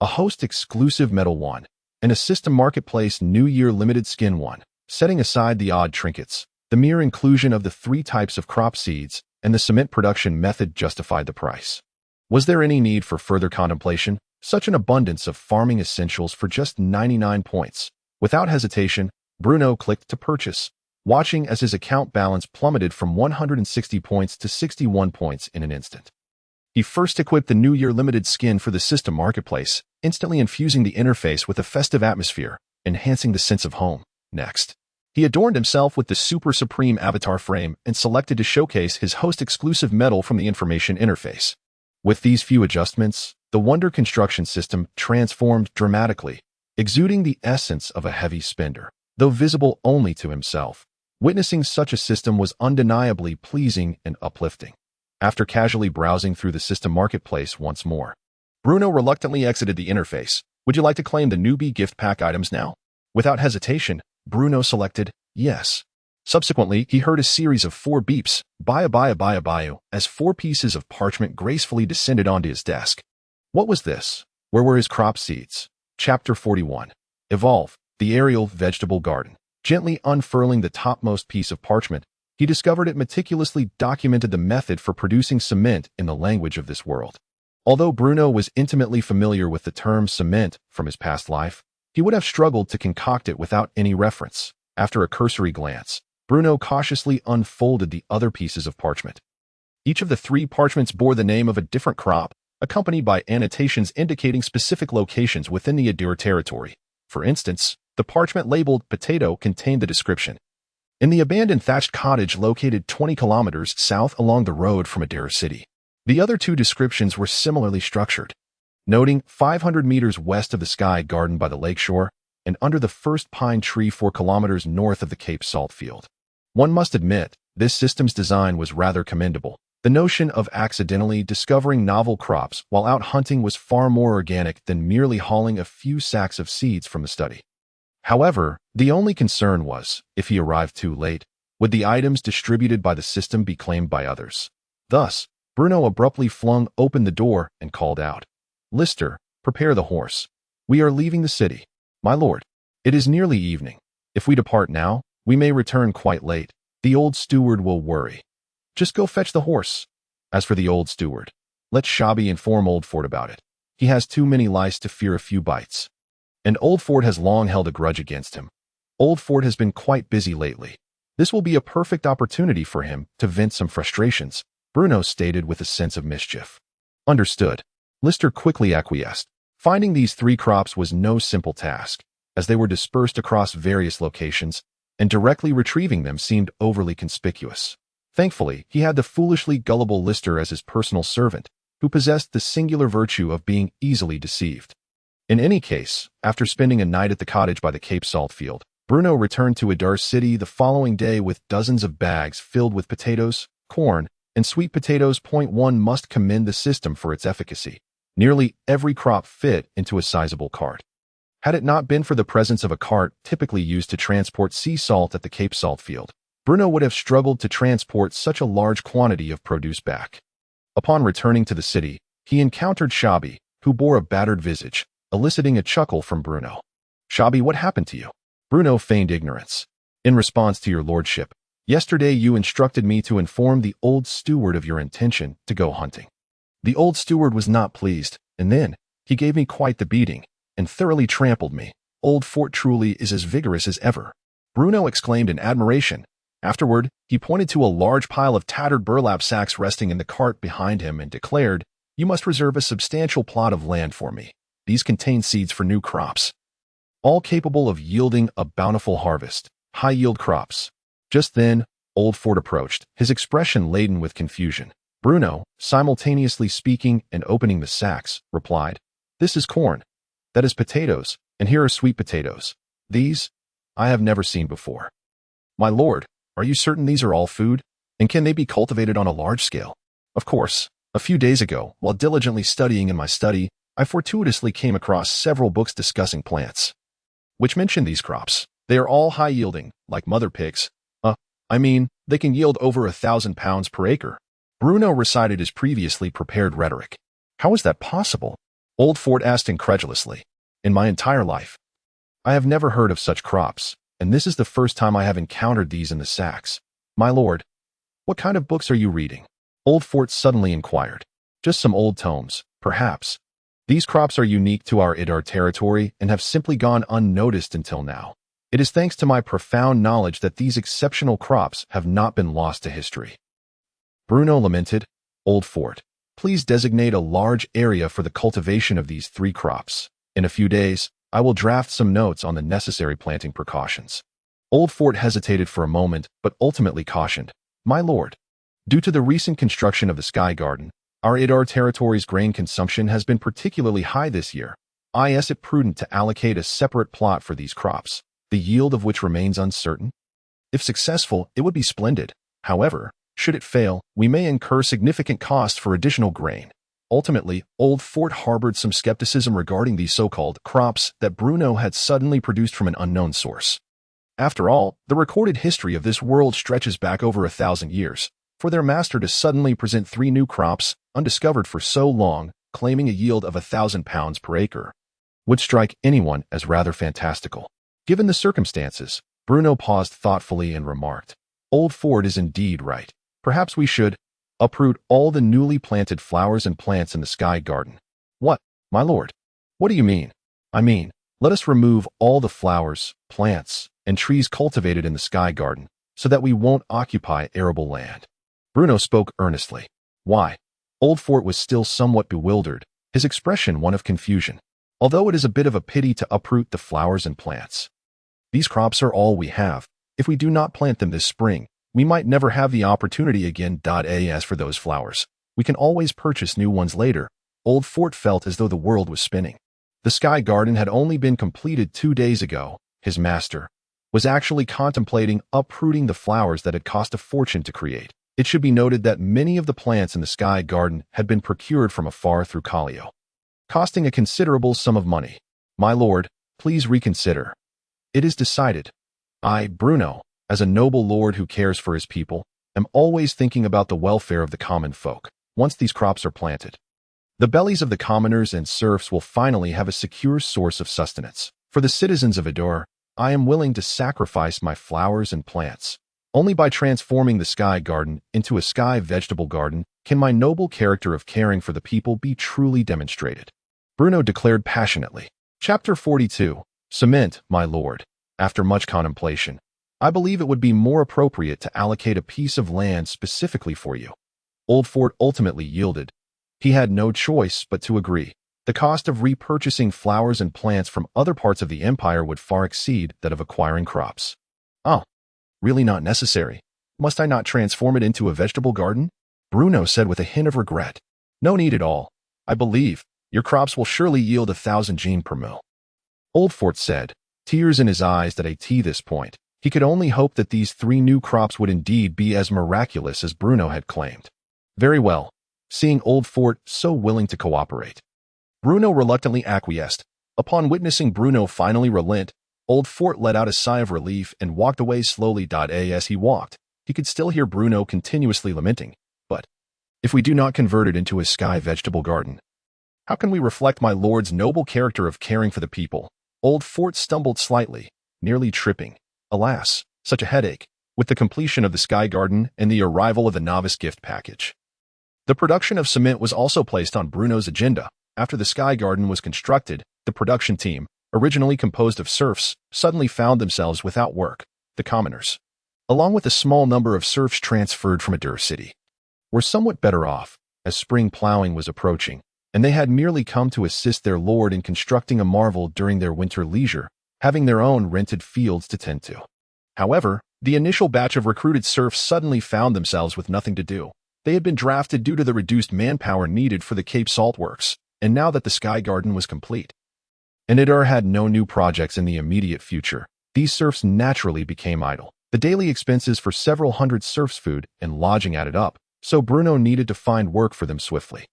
A: a host exclusive metal 1, and a system marketplace New Year limited skin 1. Setting aside the odd trinkets, the mere inclusion of the 3 types of crop seeds and the cement production method justified the price. Was there any need for further contemplation? Such an abundance of farming essentials for just 99 points. Without hesitation, Bruno clicked to purchase, watching as his account balance plummeted from 160 points to 61 points in an instant. He first equipped the New Year limited skin for the system marketplace, instantly infusing the interface with a festive atmosphere, enhancing the sense of home. Next, he adorned himself with the Super Supreme Avatar Frame and selected to showcase his host-exclusive medal from the information interface. With these few adjustments, the Wonder construction system transformed dramatically, exuding the essence of a heavy spender, though visible only to himself. Witnessing such a system was undeniably pleasing and uplifting. After casually browsing through the system marketplace once more, Bruno reluctantly exited the interface. "Would you like to claim the newbie gift pack items now?" Without hesitation, Bruno selected yes. Subsequently, he heard a series of 4 beeps, baya, as 4 pieces of parchment gracefully descended onto his desk. What was this? Where were his crop seeds? Chapter 41. Evolve, the aerial vegetable garden. Gently unfurling the topmost piece of parchment, he discovered it meticulously documented the method for producing cement in the language of this world. Although Bruno was intimately familiar with the term cement from his past life, He would have struggled to concoct it without any reference. After a cursory glance, Bruno cautiously unfolded the other pieces of parchment. Each of the 3 parchments bore the name of a different crop, accompanied by annotations indicating specific locations within the Adir territory. For instance, the parchment labeled potato contained the description: in the abandoned thatched cottage located 20 kilometers south along the road from Adir city. The other 2 descriptions were similarly structured, noting 500 meters west of the sky garden by the lakeshore and under the first pine tree 4 kilometers north of the Cape Salt field. One must admit, this system's design was rather commendable. The notion of accidentally discovering novel crops while out hunting was far more organic than merely hauling a few sacks of seeds from the study. However, the only concern was, if he arrived too late, would the items distributed by the system be claimed by others? Thus, Bruno abruptly flung open the door and called out, "Lister, prepare the horse. We are leaving the city. My lord, it is nearly evening. If we depart now, we may return quite late. The old steward will worry. Just go fetch the horse. As for the old steward, let Shabby inform Old Fort about it. He has too many lice to fear a few bites. And Old Fort has long held a grudge against him. Old Fort has been quite busy lately. This will be a perfect opportunity for him to vent some frustrations," Bruno stated with a sense of mischief. Understood. Lister quickly acquiesced. Finding these 3 crops was no simple task, as they were dispersed across various locations, and directly retrieving them seemed overly conspicuous. Thankfully, he had the foolishly gullible Lister as his personal servant, who possessed the singular virtue of being easily deceived. In any case, after spending a night at the cottage by the Cape Salt field, Bruno returned to Adir city the following day with dozens of bags filled with potatoes, corn, and sweet potatoes. One must commend the system for its efficacy. Nearly every crop fit into a sizable cart. Had it not been for the presence of a cart typically used to transport sea salt at the Cape Salt field, Bruno would have struggled to transport such a large quantity of produce back. Upon returning to the city, he encountered Shabby, who bore a battered visage, eliciting a chuckle from Bruno. "Shabby, what happened to you?" Bruno feigned ignorance. "In response to your lordship, yesterday you instructed me to inform the old steward of your intention to go hunting. The old steward was not pleased, and then he gave me quite the beating and thoroughly trampled me. Old Fort truly is as vigorous as ever," Bruno exclaimed in admiration. Afterward, he pointed to a large pile of tattered burlap sacks resting in the cart behind him and declared, "You must reserve a substantial plot of land for me. These contain seeds for new crops, all capable of yielding a bountiful harvest, high-yield crops." Just then, Old Fort approached, his expression laden with confusion. Bruno, simultaneously speaking and opening the sacks, replied, "This is corn. That is potatoes, and here are sweet potatoes. These I have never seen before. My lord, are you certain these are all food? And can they be cultivated on a large scale?" "Of course. A few days ago, while diligently studying in my study, I fortuitously came across several books discussing plants, which mention these crops. They are all high-yielding, like mother pigs. They can yield over 1,000 pounds per acre." Bruno recited his previously prepared rhetoric. "How is that possible?" Old Fort asked incredulously. "In my entire life, I have never heard of such crops, and this is the first time I have encountered these in the sacks. My lord, what kind of books are you reading?" Old Fort suddenly inquired. "Just some old tomes, perhaps. These crops are unique to our Adir territory and have simply gone unnoticed until now. It is thanks to my profound knowledge that these exceptional crops have not been lost to history." Bruno lamented, "Old Fort, please designate a large area for the cultivation of these 3 crops. In a few days, I will draft some notes on the necessary planting precautions." Old Fort hesitated for a moment, but ultimately cautioned, "My lord, due to the recent construction of the Sky Garden, our Adir territory's grain consumption has been particularly high this year. Is it prudent to allocate a separate plot for these crops, the yield of which remains uncertain? If successful, it would be splendid. However, should it fail, we may incur significant costs for additional grain." Ultimately, Old Fort harbored some skepticism regarding these so-called crops that Bruno had suddenly produced from an unknown source. After all, the recorded history of this world stretches back over 1,000 years. For their master to suddenly present 3 new crops, undiscovered for so long, claiming a yield of 1,000 pounds per acre, would strike anyone as rather fantastical. Given the circumstances, Bruno paused thoughtfully and remarked, "Old Fort is indeed right. Perhaps we should uproot all the newly planted flowers and plants in the Sky Garden." "What, my lord? What do you mean?" Let us remove all the flowers, plants, and trees cultivated in the sky garden, so that we won't occupy arable land." Bruno spoke earnestly. "Why?" Old Fort was still somewhat bewildered, his expression one of confusion. "Although it is a bit of a pity to uproot the flowers and plants. These crops are all we have. If we do not plant them this spring, we might never have the opportunity again. As for those flowers, we can always purchase new ones later." Old Fort felt as though the world was spinning. The sky garden had only been completed 2 days ago. His master was actually contemplating uprooting the flowers that had cost a fortune to create. It should be noted that many of the plants in the sky garden had been procured from afar through Callio, costing a considerable sum of money. "My lord, please reconsider. It is decided. I, Bruno, as a noble lord who cares for his people, am always thinking about the welfare of the common folk. Once these crops are planted, the bellies of the commoners and serfs will finally have a secure source of sustenance. For the citizens of Ruhr, I am willing to sacrifice my flowers and plants. Only by transforming the sky garden into a sky vegetable garden can my noble character of caring for the people be truly demonstrated," Bruno declared passionately. Chapter 42. Cement, my lord. After much contemplation, I believe it would be more appropriate to allocate a piece of land specifically for you. Old Fort ultimately yielded. He had no choice but to agree. The cost of repurchasing flowers and plants from other parts of the empire would far exceed that of acquiring crops. "Oh, really not necessary? Must I not transform it into a vegetable garden?" Bruno said with a hint of regret. "No need at all. I believe your crops will surely yield 1,000 gene per mil." Old Fort said, tears in his eyes at this point. He could only hope that these 3 new crops would indeed be as miraculous as Bruno had claimed. "Very well," seeing Old Fort so willing to cooperate, Bruno reluctantly acquiesced. Upon witnessing Bruno finally relent, Old Fort let out a sigh of relief and walked away slowly. As he walked, he could still hear Bruno continuously lamenting. "But if we do not convert it into a sky vegetable garden, how can we reflect my lord's noble character of caring for the people?" Old Fort stumbled slightly, nearly tripping. Alas, such a headache, with the completion of the sky garden and the arrival of the novice gift package. The production of cement was also placed on Bruno's agenda. After the sky garden was constructed, the production team, originally composed of serfs, suddenly found themselves without work. The commoners, along with a small number of serfs transferred from Ruhr city, were somewhat better off, as spring plowing was approaching, and they had merely come to assist their lord in constructing a marvel during their winter leisure, having their own rented fields to tend to. However, the initial batch of recruited serfs suddenly found themselves with nothing to do. They had been drafted due to the reduced manpower needed for the Cape Salt Works, and now that the sky garden was complete, and Ruhr had no new projects in the immediate future, these serfs naturally became idle. The daily expenses for several hundred serfs' food and lodging added up, so Bruno needed to find work for them swiftly.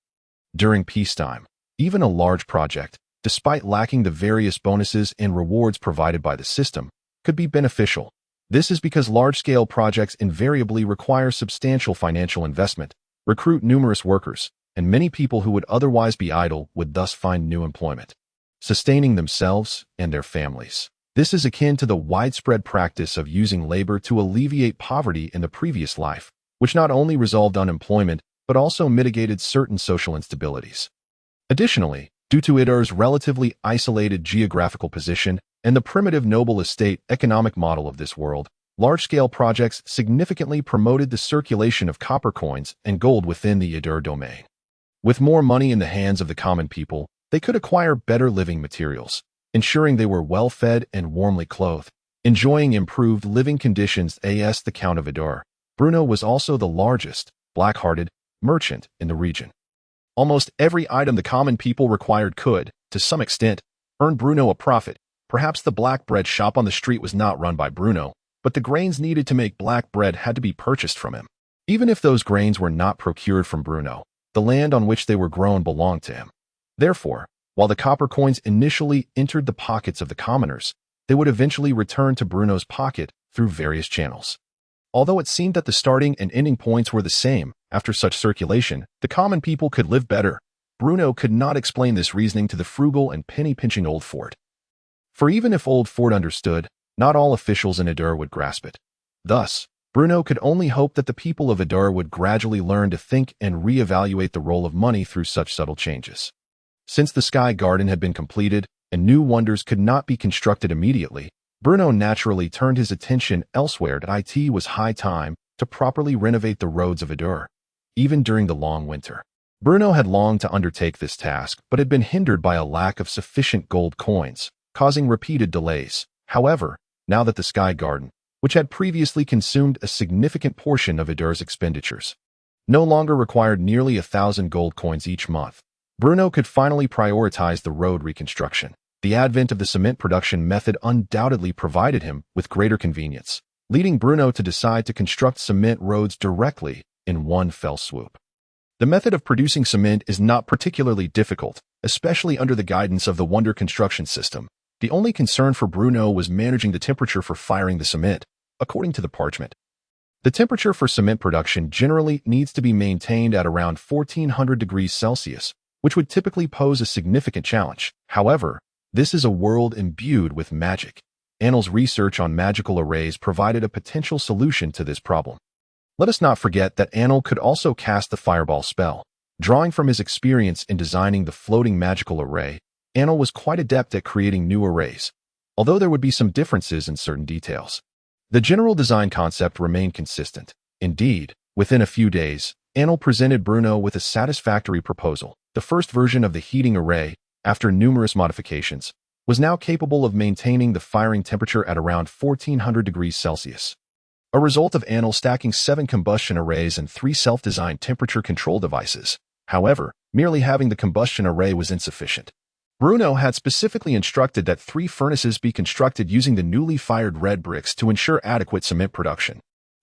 A: During peacetime, even a large project, despite lacking the various bonuses and rewards provided by the system, could be beneficial. This is because large-scale projects invariably require substantial financial investment, recruit numerous workers, and many people who would otherwise be idle would thus find new employment, sustaining themselves and their families. This is akin to the widespread practice of using labor to alleviate poverty in the previous life, which not only resolved unemployment, but also mitigated certain social instabilities. Additionally, due to Ruhr's relatively isolated geographical position and the primitive noble estate economic model of this world, large-scale projects significantly promoted the circulation of copper coins and gold within the Ruhr domain. With more money in the hands of the common people, they could acquire better living materials, ensuring they were well-fed and warmly clothed, enjoying improved living conditions. The Count of Ruhr, Bruno was also the largest, black-hearted, merchant in the region. Almost every item the common people required could, to some extent, earn Bruno a profit. Perhaps the black bread shop on the street was not run by Bruno, but the grains needed to make black bread had to be purchased from him. Even if those grains were not procured from Bruno, the land on which they were grown belonged to him. Therefore, while the copper coins initially entered the pockets of the commoners, they would eventually return to Bruno's pocket through various channels. Although it seemed that the starting and ending points were the same, after such circulation, the common people could live better. Bruno could not explain this reasoning to the frugal and penny-pinching Old Fort. For even if Old Fort understood, not all officials in Ruhr would grasp it. Thus, Bruno could only hope that the people of Ruhr would gradually learn to think and reevaluate the role of money through such subtle changes. Since the sky garden had been completed, and new wonders could not be constructed immediately, Bruno naturally turned his attention elsewhere. It was high time to properly renovate the roads of Ruhr. Even during the long winter, Bruno had longed to undertake this task, but had been hindered by a lack of sufficient gold coins, causing repeated delays. However, now that the Sky Garden, which had previously consumed a significant portion of Ruhr's expenditures, no longer required nearly 1,000 gold coins each month, Bruno could finally prioritize the road reconstruction. The advent of the cement production method undoubtedly provided him with greater convenience, leading Bruno to decide to construct cement roads directly in one fell swoop. The method of producing cement is not particularly difficult, especially under the guidance of the Wonder construction system. The only concern for Bruno was managing the temperature for firing the cement, according to the parchment. The temperature for cement production generally needs to be maintained at around 1400 degrees Celsius, which would typically pose a significant challenge. However, this is a world imbued with magic. Annal's research on magical arrays provided a potential solution to this problem. Let us not forget that Annal could also cast the fireball spell. Drawing from his experience in designing the floating magical array, Annal was quite adept at creating new arrays, although there would be some differences in certain details. The general design concept remained consistent. Indeed, within a few days, Annal presented Bruno with a satisfactory proposal. The first version of the heating array, after numerous modifications, was now capable of maintaining the firing temperature at around 1400 degrees Celsius. A result of Annal stacking 7 combustion arrays and 3 self-designed temperature control devices. However, merely having the combustion array was insufficient. Bruno had specifically instructed that 3 furnaces be constructed using the newly fired red bricks to ensure adequate cement production.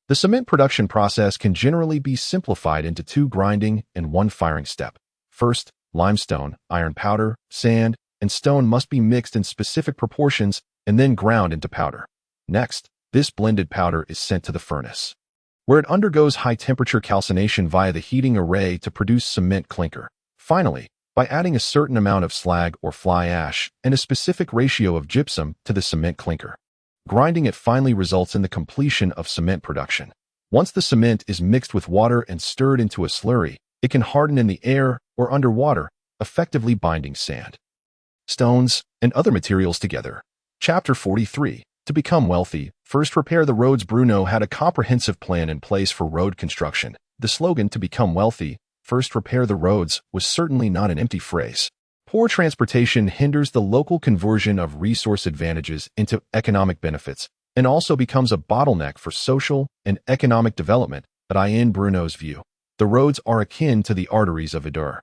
A: The cement production process can generally be simplified into 2 grinding and 1 firing step. First, limestone, iron powder, sand, and stone must be mixed in specific proportions and then ground into powder. Next, this blended powder is sent to the furnace, where it undergoes high-temperature calcination via the heating array to produce cement clinker. Finally, by adding a certain amount of slag or fly ash and a specific ratio of gypsum to the cement clinker, grinding it finally results in the completion of cement production. Once the cement is mixed with water and stirred into a slurry, it can harden in the air or underwater, effectively binding sand, stones, and other materials together. Chapter 43. To become wealthy, first repair the roads. Bruno had a comprehensive plan in place for road construction. The slogan, "To become wealthy, first repair the roads," was certainly not an empty phrase. Poor transportation hinders the local conversion of resource advantages into economic benefits and also becomes a bottleneck for social and economic development. But in Bruno's view, the roads are akin to the arteries of Ruhr,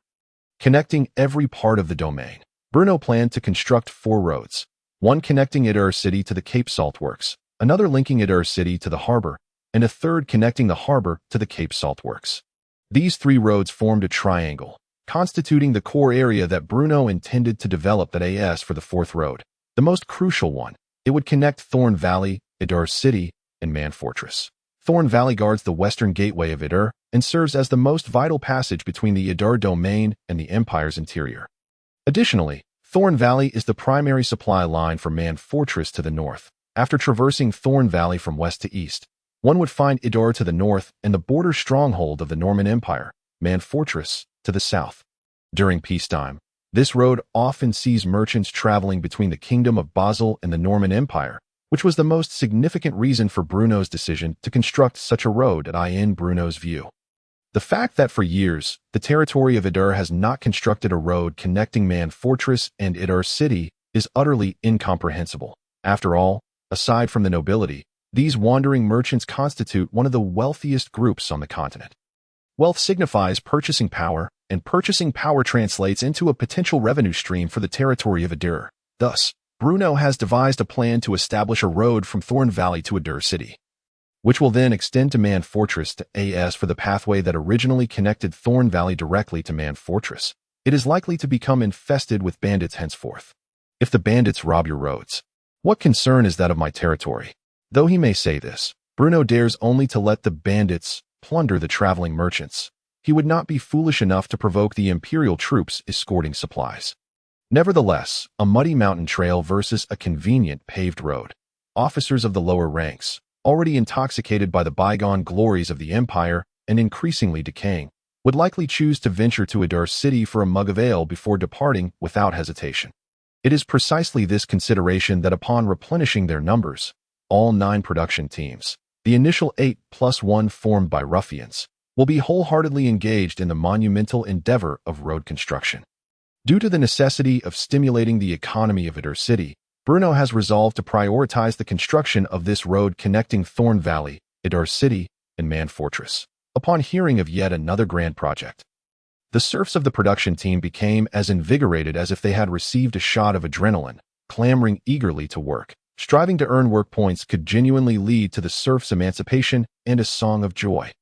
A: connecting every part of the domain. Bruno planned to construct 4 roads, one connecting Ruhr city to the Cape Salt Works, another linking Ruhr city to the harbor, and a third connecting the harbor to the Cape Salt Works. These 3 roads formed a triangle, constituting the core area that Bruno intended to develop. For the 4th road, the most crucial one, it would connect Thorn Valley, Ruhr city, and Man Fortress. Thorn Valley guards the western gateway of Ruhr and serves as the most vital passage between the Ruhr domain and the Empire's interior. Additionally, Thorn Valley is the primary supply line for Man Fortress to the north. After traversing Thorn Valley from west to east, one would find Ruhr to the north and the border stronghold of the Norman Empire, Man Fortress, to the south. During peacetime, this road often sees merchants traveling between the Kingdom of Basel and the Norman Empire, which was the most significant reason for Bruno's decision to construct such a road. In Bruno's view, the fact that for years the territory of Ruhr has not constructed a road connecting Man Fortress and Ruhr city is utterly incomprehensible. After all, aside from the nobility, these wandering merchants constitute one of the wealthiest groups on the continent. Wealth signifies purchasing power, and purchasing power translates into a potential revenue stream for the territory of Ruhr. Thus, Bruno has devised a plan to establish a road from Thorn Valley to Ruhr city, which will then extend to Man Fortress. For the pathway that originally connected Thorn Valley directly to Man Fortress, it is likely to become infested with bandits henceforth. If the bandits rob your roads, what concern is that of my territory? Though he may say this, Bruno dares only to let the bandits plunder the traveling merchants. He would not be foolish enough to provoke the imperial troops escorting supplies. Nevertheless, a muddy mountain trail versus a convenient paved road. Officers of the lower ranks, already intoxicated by the bygone glories of the empire and increasingly decaying, would likely choose to venture to Ruhr city for a mug of ale before departing without hesitation. It is precisely this consideration that upon replenishing their numbers, all 9 production teams, the initial 8 plus 1 formed by ruffians, will be wholeheartedly engaged in the monumental endeavor of road construction. Due to the necessity of stimulating the economy of Ruhr City, Bruno has resolved to prioritize the construction of this road connecting Thorn Valley, Ruhr City, and Man Fortress, upon hearing of yet another grand project. The serfs of the production team became as invigorated as if they had received a shot of adrenaline, clamoring eagerly to work. Striving to earn work points could genuinely lead to the serfs' emancipation and a song of joy.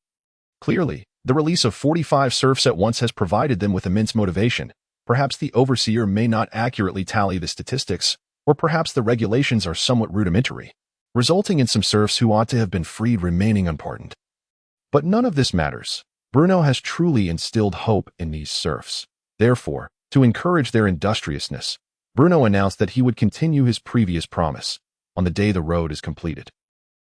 A: Clearly, the release of 45 serfs at once has provided them with immense motivation. Perhaps the overseer may not accurately tally the statistics, or perhaps the regulations are somewhat rudimentary, resulting in some serfs who ought to have been freed remaining unpardoned. But none of this matters. Bruno has truly instilled hope in these serfs. Therefore, to encourage their industriousness, Bruno announced that he would continue his previous promise on the day the road is completed.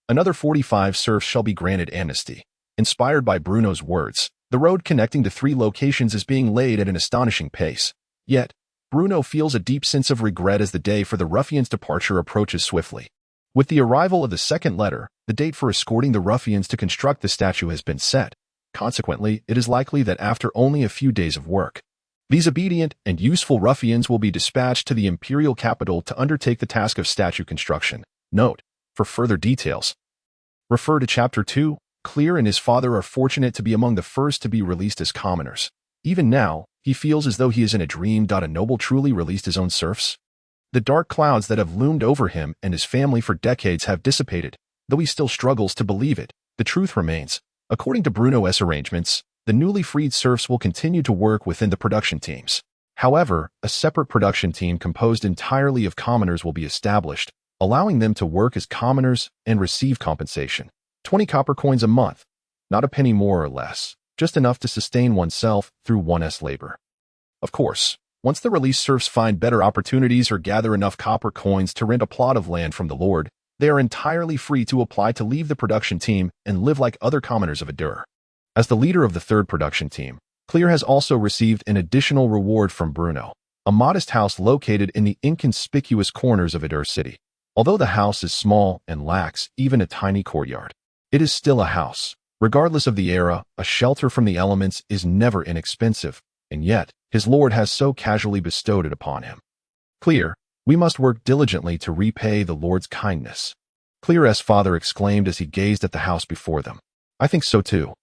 A: Another 45 serfs shall be granted amnesty. Inspired by Bruno's words, the road connecting the 3 locations is being laid at an astonishing pace. Yet, Bruno feels a deep sense of regret as the day for the ruffians' departure approaches swiftly. With the arrival of the second letter, the date for escorting the ruffians to construct the statue has been set. Consequently, it is likely that after only a few days of work, these obedient and useful ruffians will be dispatched to the imperial capital to undertake the task of statue construction. Note, for further details, refer to Chapter 2. Clear and his father are fortunate to be among the first to be released as commoners. Even now, he feels as though he is in a dream. A noble truly released his own serfs. The dark clouds that have loomed over him and his family for decades have dissipated. Though he still struggles to believe it, the truth remains. According to Bruno's arrangements, the newly freed serfs will continue to work within the production teams. However, a separate production team composed entirely of commoners will be established, allowing them to work as commoners and receive compensation. 20 copper coins a month, not a penny more or less, just enough to sustain oneself through one's labor. Of course, once the released serfs find better opportunities or gather enough copper coins to rent a plot of land from the Lord, they are entirely free to apply to leave the production team and live like other commoners of Ruhr. As the leader of the 3rd production team, Clear has also received an additional reward from Bruno, a modest house located in the inconspicuous corners of Ruhr City. Although the house is small and lacks even a tiny courtyard, it is still a house. Regardless of the era, a shelter from the elements is never inexpensive, and yet his lord has so casually bestowed it upon him. Clear, we must work diligently to repay the Lord's kindness. Clear's father exclaimed as he gazed at the house before them. I think so too.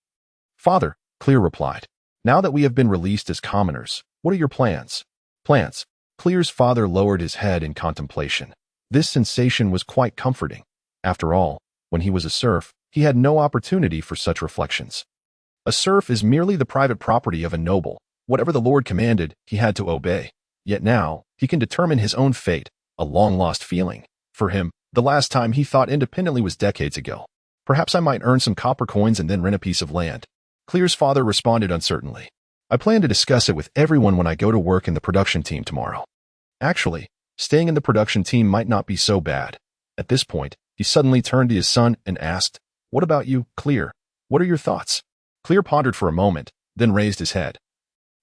A: Father, Clear replied. Now that we have been released as commoners, what are your plans? Plans. Clear's father lowered his head in contemplation. This sensation was quite comforting. After all, when he was a serf, he had no opportunity for such reflections. A serf is merely the private property of a noble. Whatever the Lord commanded, he had to obey. Yet now, he can determine his own fate, a long-lost feeling. For him, the last time he thought independently was decades ago. Perhaps I might earn some copper coins and then rent a piece of land. Clear's father responded uncertainly. I plan to discuss it with everyone when I go to work in the production team tomorrow. Actually, staying in the production team might not be so bad. At this point, he suddenly turned to his son and asked, What about you, Clear? What are your thoughts? Clear pondered for a moment, then raised his head,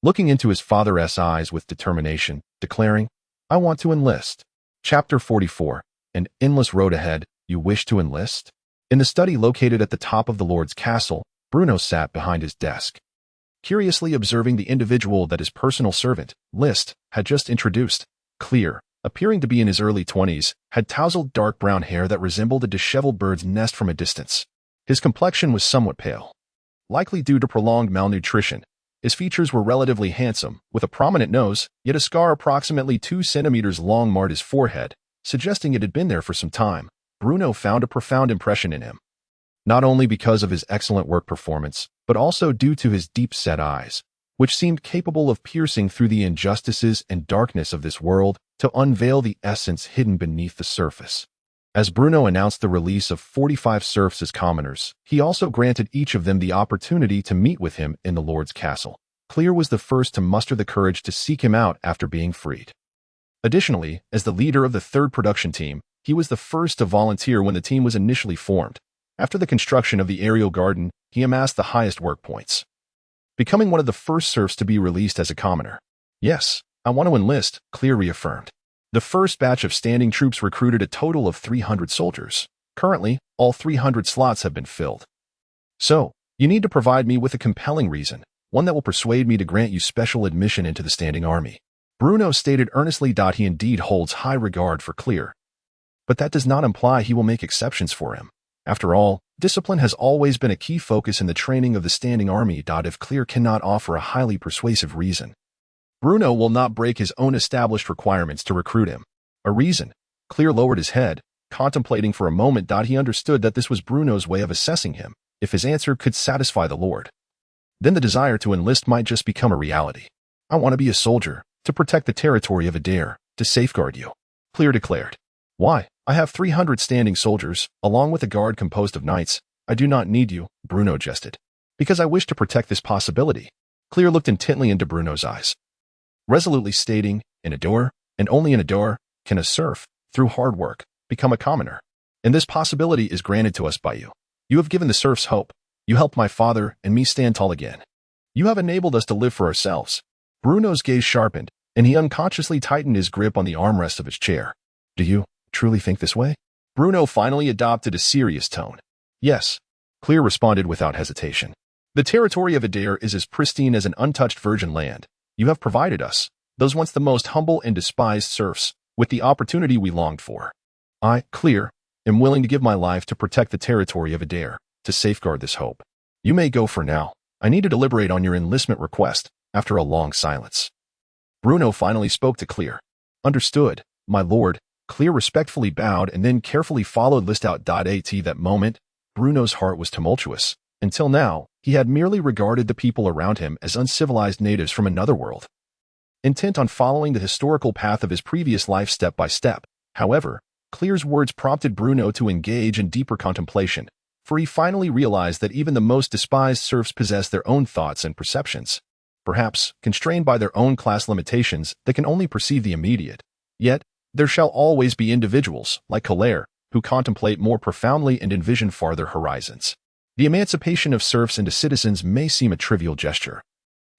A: looking into his father's eyes with determination, declaring, I want to enlist. Chapter 44. An endless road ahead. You wish to enlist? In the study located at the top of the Lord's castle, Bruno sat behind his desk, curiously observing the individual that his personal servant, List, had just introduced. Clear, appearing to be in his early 20s, had tousled dark brown hair that resembled a disheveled bird's nest from a distance. His complexion was somewhat pale, likely due to prolonged malnutrition. His features were relatively handsome, with a prominent nose, yet a scar approximately 2 centimeters long marred his forehead, suggesting it had been there for some time. Bruno found a profound impression in him, not only because of his excellent work performance, but also due to his deep-set eyes, which seemed capable of piercing through the injustices and darkness of this world to unveil the essence hidden beneath the surface. As Bruno announced the release of 45 serfs as commoners, he also granted each of them the opportunity to meet with him in the Lord's castle. Clear was the first to muster the courage to seek him out after being freed. Additionally, as the leader of the 3rd production team, he was the first to volunteer when the team was initially formed. After the construction of the aerial garden, he amassed the highest work points, becoming one of the first serfs to be released as a commoner. Yes, I want to enlist, Clear reaffirmed. The first batch of standing troops recruited a total of 300 soldiers. Currently, all 300 slots have been filled. So, you need to provide me with a compelling reason, one that will persuade me to grant you special admission into the standing army. Bruno stated earnestly. He indeed holds high regard for Clear, but that does not imply he will make exceptions for him. After all, discipline has always been a key focus in the training of the standing army. If Clear cannot offer a highly persuasive reason, Bruno will not break his own established requirements to recruit him. A reason. Clear lowered his head, contemplating for a moment. He understood that this was Bruno's way of assessing him, if his answer could satisfy the Lord. Then the desire to enlist might just become a reality. I want to be a soldier, to protect the territory of Adair, to safeguard you, Clear declared. Why? I have 300 standing soldiers, along with a guard composed of knights. I do not need you, Bruno jested. Because I wish to protect this possibility. Clear looked intently into Bruno's eyes, resolutely stating, in Adair, and only in Adair, can a serf, through hard work, become a commoner. And this possibility is granted to us by you. You have given the serfs hope. You helped my father and me stand tall again. You have enabled us to live for ourselves. Bruno's gaze sharpened, and he unconsciously tightened his grip on the armrest of his chair. Do you truly think this way? Bruno finally adopted a serious tone. Yes, Clear responded without hesitation. The territory of Adair is as pristine as an untouched virgin land. You have provided us, those once the most humble and despised serfs, with the opportunity we longed for. I, Clear, am willing to give my life to protect the territory of Adair, to safeguard this hope. You may go for now. I need to deliberate on your enlistment request. After a long silence, Bruno finally spoke to Clear. Understood, my lord. Clear respectfully bowed and then carefully followed list out. At that moment, Bruno's heart was tumultuous. Until now, he had merely regarded the people around him as uncivilized natives from another world, intent on following the historical path of his previous life step by step. However, Clear's words prompted Bruno to engage in deeper contemplation, for he finally realized that even the most despised serfs possess their own thoughts and perceptions. Perhaps, constrained by their own class limitations, they can only perceive the immediate. Yet, there shall always be individuals, like Culinary, who contemplate more profoundly and envision farther horizons. The emancipation of serfs into citizens may seem a trivial gesture,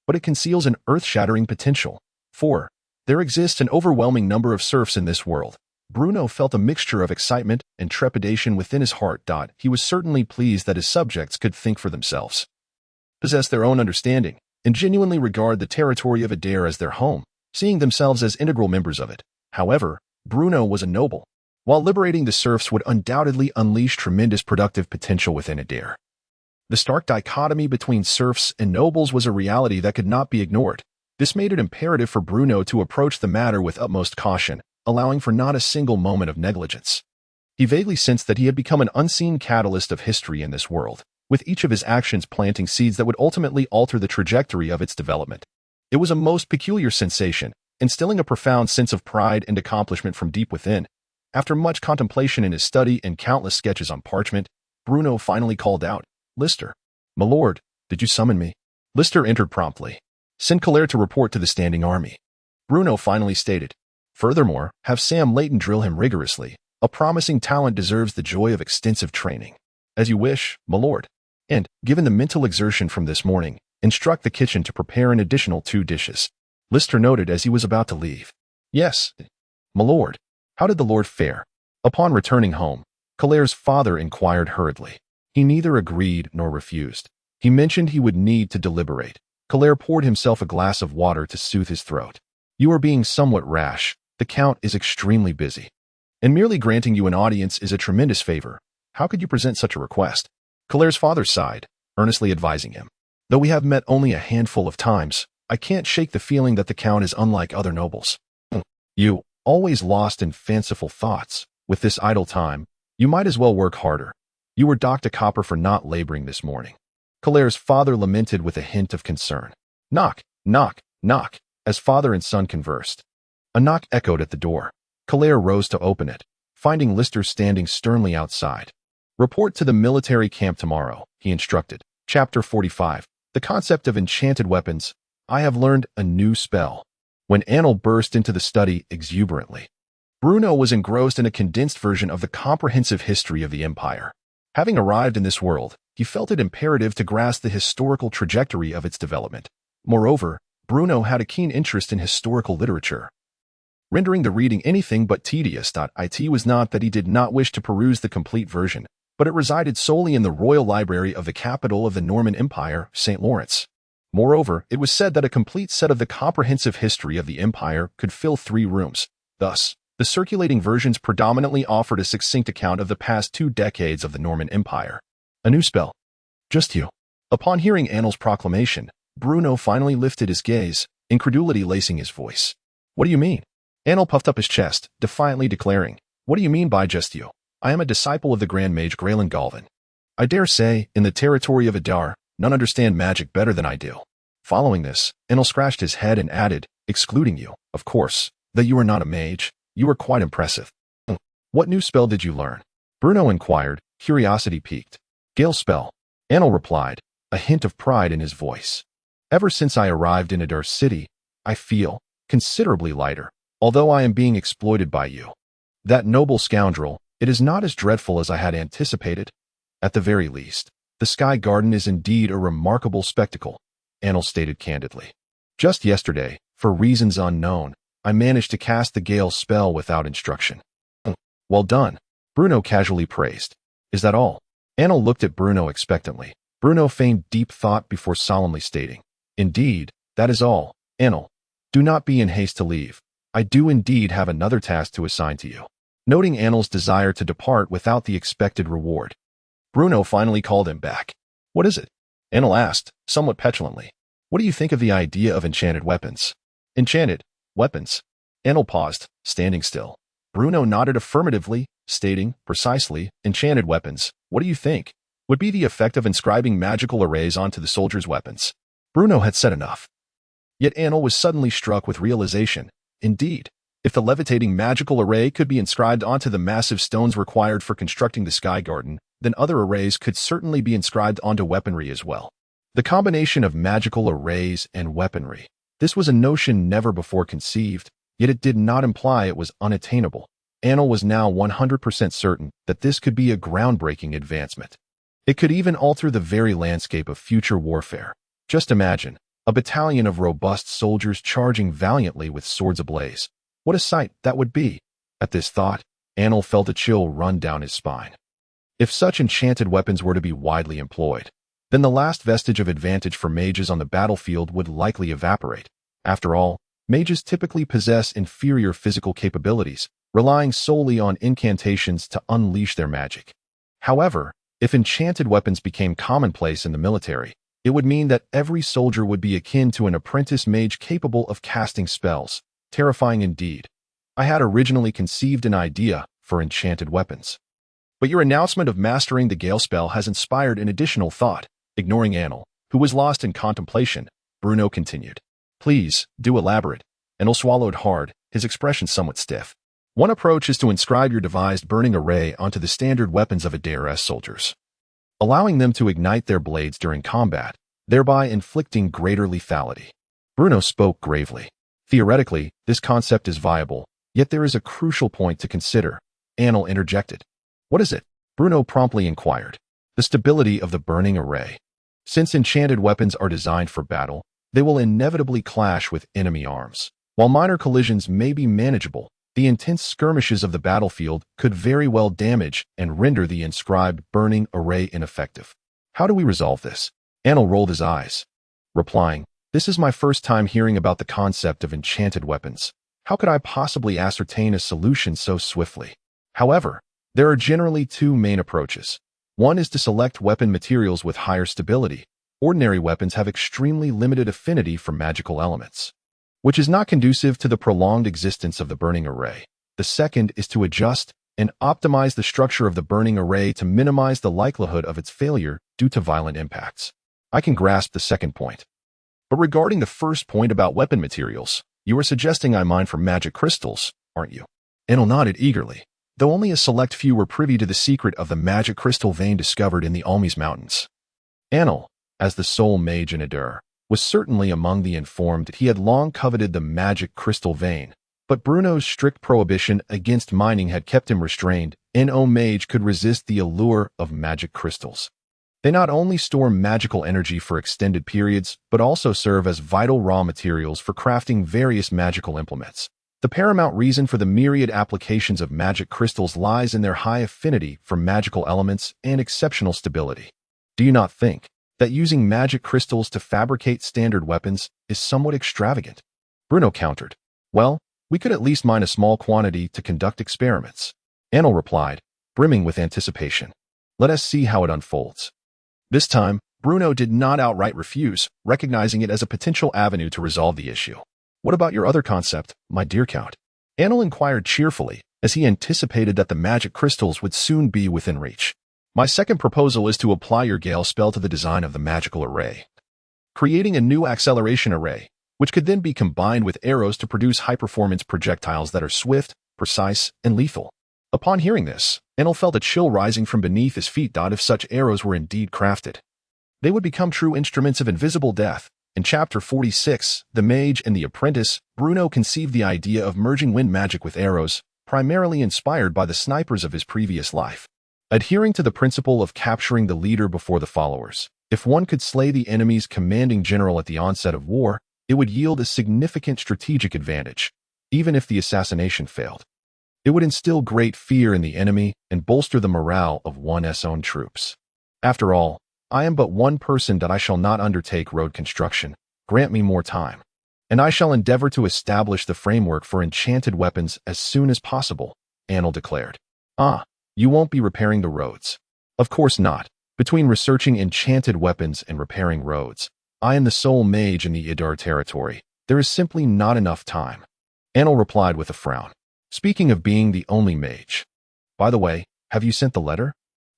A: but it conceals an earth-shattering potential. For there exists an overwhelming number of serfs in this world. Bruno felt a mixture of excitement and trepidation within his heart. He was certainly pleased that his subjects could think for themselves, possess their own understanding, and genuinely regard the territory of Adair as their home, seeing themselves as integral members of it. However, Bruno was a noble. While liberating the serfs would undoubtedly unleash tremendous productive potential within Adair, the stark dichotomy between serfs and nobles was a reality that could not be ignored. This made it imperative for Bruno to approach the matter with utmost caution, allowing for not a single moment of negligence. He vaguely sensed that he had become an unseen catalyst of history in this world, with each of his actions planting seeds that would ultimately alter the trajectory of its development. It was a most peculiar sensation, instilling a profound sense of pride and accomplishment from deep within. After much contemplation in his study and countless sketches on parchment, Bruno finally called out, "Lister." "My lord, did you summon me?" Lister entered promptly. "Send Culinary to report to the standing army," Bruno finally stated. "Furthermore, have Sam Layton drill him rigorously. A promising talent deserves the joy of extensive training." "As you wish, my lord. And, given the mental exertion from this morning, instruct the kitchen to prepare an additional 2 dishes. Lister noted as he was about to leave. "Yes, my lord." "How did the lord fare?" Upon returning home, Culinary's father inquired hurriedly. He neither agreed nor refused. He mentioned he would need to deliberate. Culinary poured himself a glass of water to soothe his throat. "You are being somewhat rash. The Count is extremely busy, and merely granting you an audience is a tremendous favor. How could you present such a request?" Culinary's father sighed, earnestly advising him. "Though we have met only a handful of times, I can't shake the feeling that the Count is unlike other nobles. You, always lost in fanciful thoughts. With this idle time, you might as well work harder. You were docked a copper for not laboring this morning." Culinary's father lamented with a hint of concern. Knock, knock, knock, as father and son conversed. A knock echoed at the door. Culinary rose to open it, finding Lister standing sternly outside. "Report to the military camp tomorrow," he instructed. Chapter 45. The concept of enchanted weapons. I have learned a new spell. When Annel burst into the study exuberantly, Bruno was engrossed in a condensed version of the comprehensive history of the Empire. Having arrived in this world, he felt it imperative to grasp the historical trajectory of its development. Moreover, Bruno had a keen interest in historical literature. rendering the reading anything but tedious. It was not that he did not wish to peruse the complete version, but it resided solely in the Royal Library of the capital of the Norman Empire, St. Lawrence. Moreover, it was said that a complete set of the comprehensive history of the empire could fill 3 rooms. Thus, the circulating versions predominantly offered a succinct account of the past 2 decades of the Norman Empire. A new spell. Just you. Upon hearing Annel's proclamation, Bruno finally lifted his gaze, incredulity lacing his voice. What do you mean? Annel puffed up his chest, defiantly declaring, What do you mean by just you? I am a disciple of the Grand Mage Graelyn Galvin. I dare say, in the territory of Adar, none understand magic better than I do. Following this, Annel scratched his head and added, excluding you, of course, that you are not a mage. You are quite impressive. What new spell did you learn? Bruno inquired, curiosity piqued. Gale spell. Annel replied, a hint of pride in his voice. Ever since I arrived in Adar City, I feel considerably lighter, although I am being exploited by you. That noble scoundrel, it is not as dreadful as I had anticipated. At the very least, the Sky Garden is indeed a remarkable spectacle, Annel stated candidly. Just yesterday, for reasons unknown, I managed to cast the Gale spell without instruction. Well done, Bruno casually praised. Is that all? Annel looked at Bruno expectantly. Bruno feigned deep thought before solemnly stating, Indeed, that is all. Annel, do not be in haste to leave. I do indeed have another task to assign to you. Noting Annel's desire to depart without the expected reward, Bruno finally called him back. What is it? Annel asked, somewhat petulantly. What do you think of the idea of enchanted weapons? Enchanted weapons? Annel paused, standing still. Bruno nodded affirmatively, stating, precisely, enchanted weapons. What do you think? Would be the effect of inscribing magical arrays onto the soldiers' weapons. Bruno had said enough. Yet Annel was suddenly struck with realization. Indeed, if the levitating magical array could be inscribed onto the massive stones required for constructing the Sky Garden, then other arrays could certainly be inscribed onto weaponry as well. The combination of magical arrays and weaponry. This was a notion never before conceived, yet it did not imply it was unattainable. Annel was now 100% certain that this could be a groundbreaking advancement. It could even alter the very landscape of future warfare. Just imagine, a battalion of robust soldiers charging valiantly with swords ablaze. What a sight that would be! At this thought, Annel felt a chill run down his spine. If such enchanted weapons were to be widely employed, then the last vestige of advantage for mages on the battlefield would likely evaporate. After all, mages typically possess inferior physical capabilities, relying solely on incantations to unleash their magic. However, if enchanted weapons became commonplace in the military, it would mean that every soldier would be akin to an apprentice mage capable of casting spells. Terrifying indeed. I had originally conceived an idea for enchanted weapons. But your announcement of mastering the Gale spell has inspired an additional thought. Ignoring Annel, who was lost in contemplation, Bruno continued. Please, do elaborate. Annel swallowed hard, his expression somewhat stiff. One approach is to inscribe your devised burning array onto the standard weapons of Adar's soldiers, allowing them to ignite their blades during combat, thereby inflicting greater lethality. Bruno spoke gravely. Theoretically, this concept is viable, yet there is a crucial point to consider. Annel interjected. What is it? Bruno promptly inquired. The stability of the burning array. Since enchanted weapons are designed for battle, they will inevitably clash with enemy arms. While minor collisions may be manageable, the intense skirmishes of the battlefield could very well damage and render the inscribed burning array ineffective. How do we resolve this? Annel rolled his eyes, replying, This is my first time hearing about the concept of enchanted weapons. How could I possibly ascertain a solution so swiftly? However, there are generally 2 main approaches. One is to select weapon materials with higher stability. Ordinary weapons have extremely limited affinity for magical elements, which is not conducive to the prolonged existence of the burning array. The second is to adjust and optimize the structure of the burning array to minimize the likelihood of its failure due to violent impacts. I can grasp the second point. But regarding the first point about weapon materials, you are suggesting I mine for magic crystals, aren't you? Annel nodded eagerly, though only a select few were privy to the secret of the magic crystal vein discovered in the Almes Mountains. Annel, as the sole mage in Adar, was certainly among the informed that he had long coveted the magic crystal vein, but Bruno's strict prohibition against mining had kept him restrained. No mage could resist the allure of magic crystals. They not only store magical energy for extended periods, but also serve as vital raw materials for crafting various magical implements. The paramount reason for the myriad applications of magic crystals lies in their high affinity for magical elements and exceptional stability. Do you not think that using magic crystals to fabricate standard weapons is somewhat extravagant? Bruno countered. Well, we could at least mine a small quantity to conduct experiments. Anil replied, brimming with anticipation. Let us see how it unfolds. This time, Bruno did not outright refuse, recognizing it as a potential avenue to resolve the issue. What about your other concept, my dear Count? Anil inquired cheerfully, as he anticipated that the magic crystals would soon be within reach. My second proposal is to apply your Gale spell to the design of the magical array, creating a new acceleration array, which could then be combined with arrows to produce high-performance projectiles that are swift, precise, and lethal. Upon hearing this, Anil felt a chill rising from beneath his feet. If such arrows were indeed crafted, they would become true instruments of invisible death. In Chapter 46, The Mage and the Apprentice, Bruno conceived the idea of merging wind magic with arrows, primarily inspired by the snipers of his previous life. Adhering to the principle of capturing the leader before the followers, if one could slay the enemy's commanding general at the onset of war, it would yield a significant strategic advantage, even if the assassination failed. It would instill great fear in the enemy and bolster the morale of one's own troops. After all, I am but one person that I shall not undertake road construction. Grant me more time, and I shall endeavor to establish the framework for enchanted weapons as soon as possible, Anil declared. Ah, you won't be repairing the roads. Of course not. Between researching enchanted weapons and repairing roads, I am the sole mage in the Idar territory. There is simply not enough time. Anil replied with a frown. Speaking of being the only mage. By the way, have you sent the letter?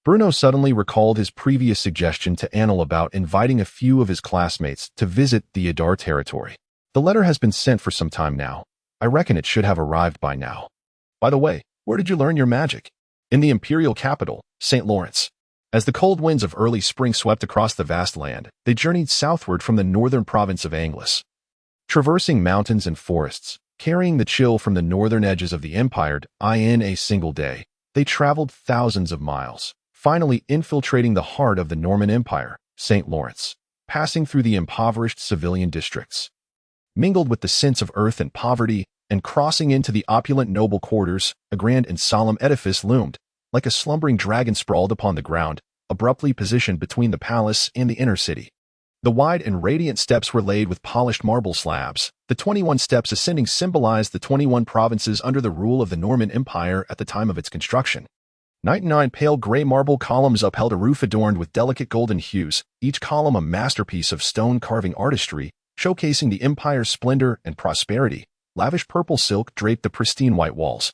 A: Bruno suddenly recalled his previous suggestion to Anil about inviting a few of his classmates to visit the Idar territory. The letter has been sent for some time now. I reckon it should have arrived by now. By the way, where did you learn your magic? In the imperial capital, St. Lawrence. As the cold winds of early spring swept across the vast land, they journeyed southward from the northern province of Anglis. Traversing mountains and forests, carrying the chill from the northern edges of the empire, in a single day, they traveled thousands of miles, finally infiltrating the heart of the Norman Empire, St. Lawrence, passing through the impoverished civilian districts, mingled with the sense of earth and poverty, and crossing into the opulent noble quarters. A grand and solemn edifice loomed, like a slumbering dragon sprawled upon the ground, abruptly positioned between the palace and the inner city. The wide and radiant steps were laid with polished marble slabs. The 21 steps ascending symbolized the 21 provinces under the rule of the Norman Empire at the time of its construction. 99 pale gray marble columns upheld a roof adorned with delicate golden hues, each column a masterpiece of stone carving artistry, showcasing the empire's splendor and prosperity. Lavish purple silk draped the pristine white walls,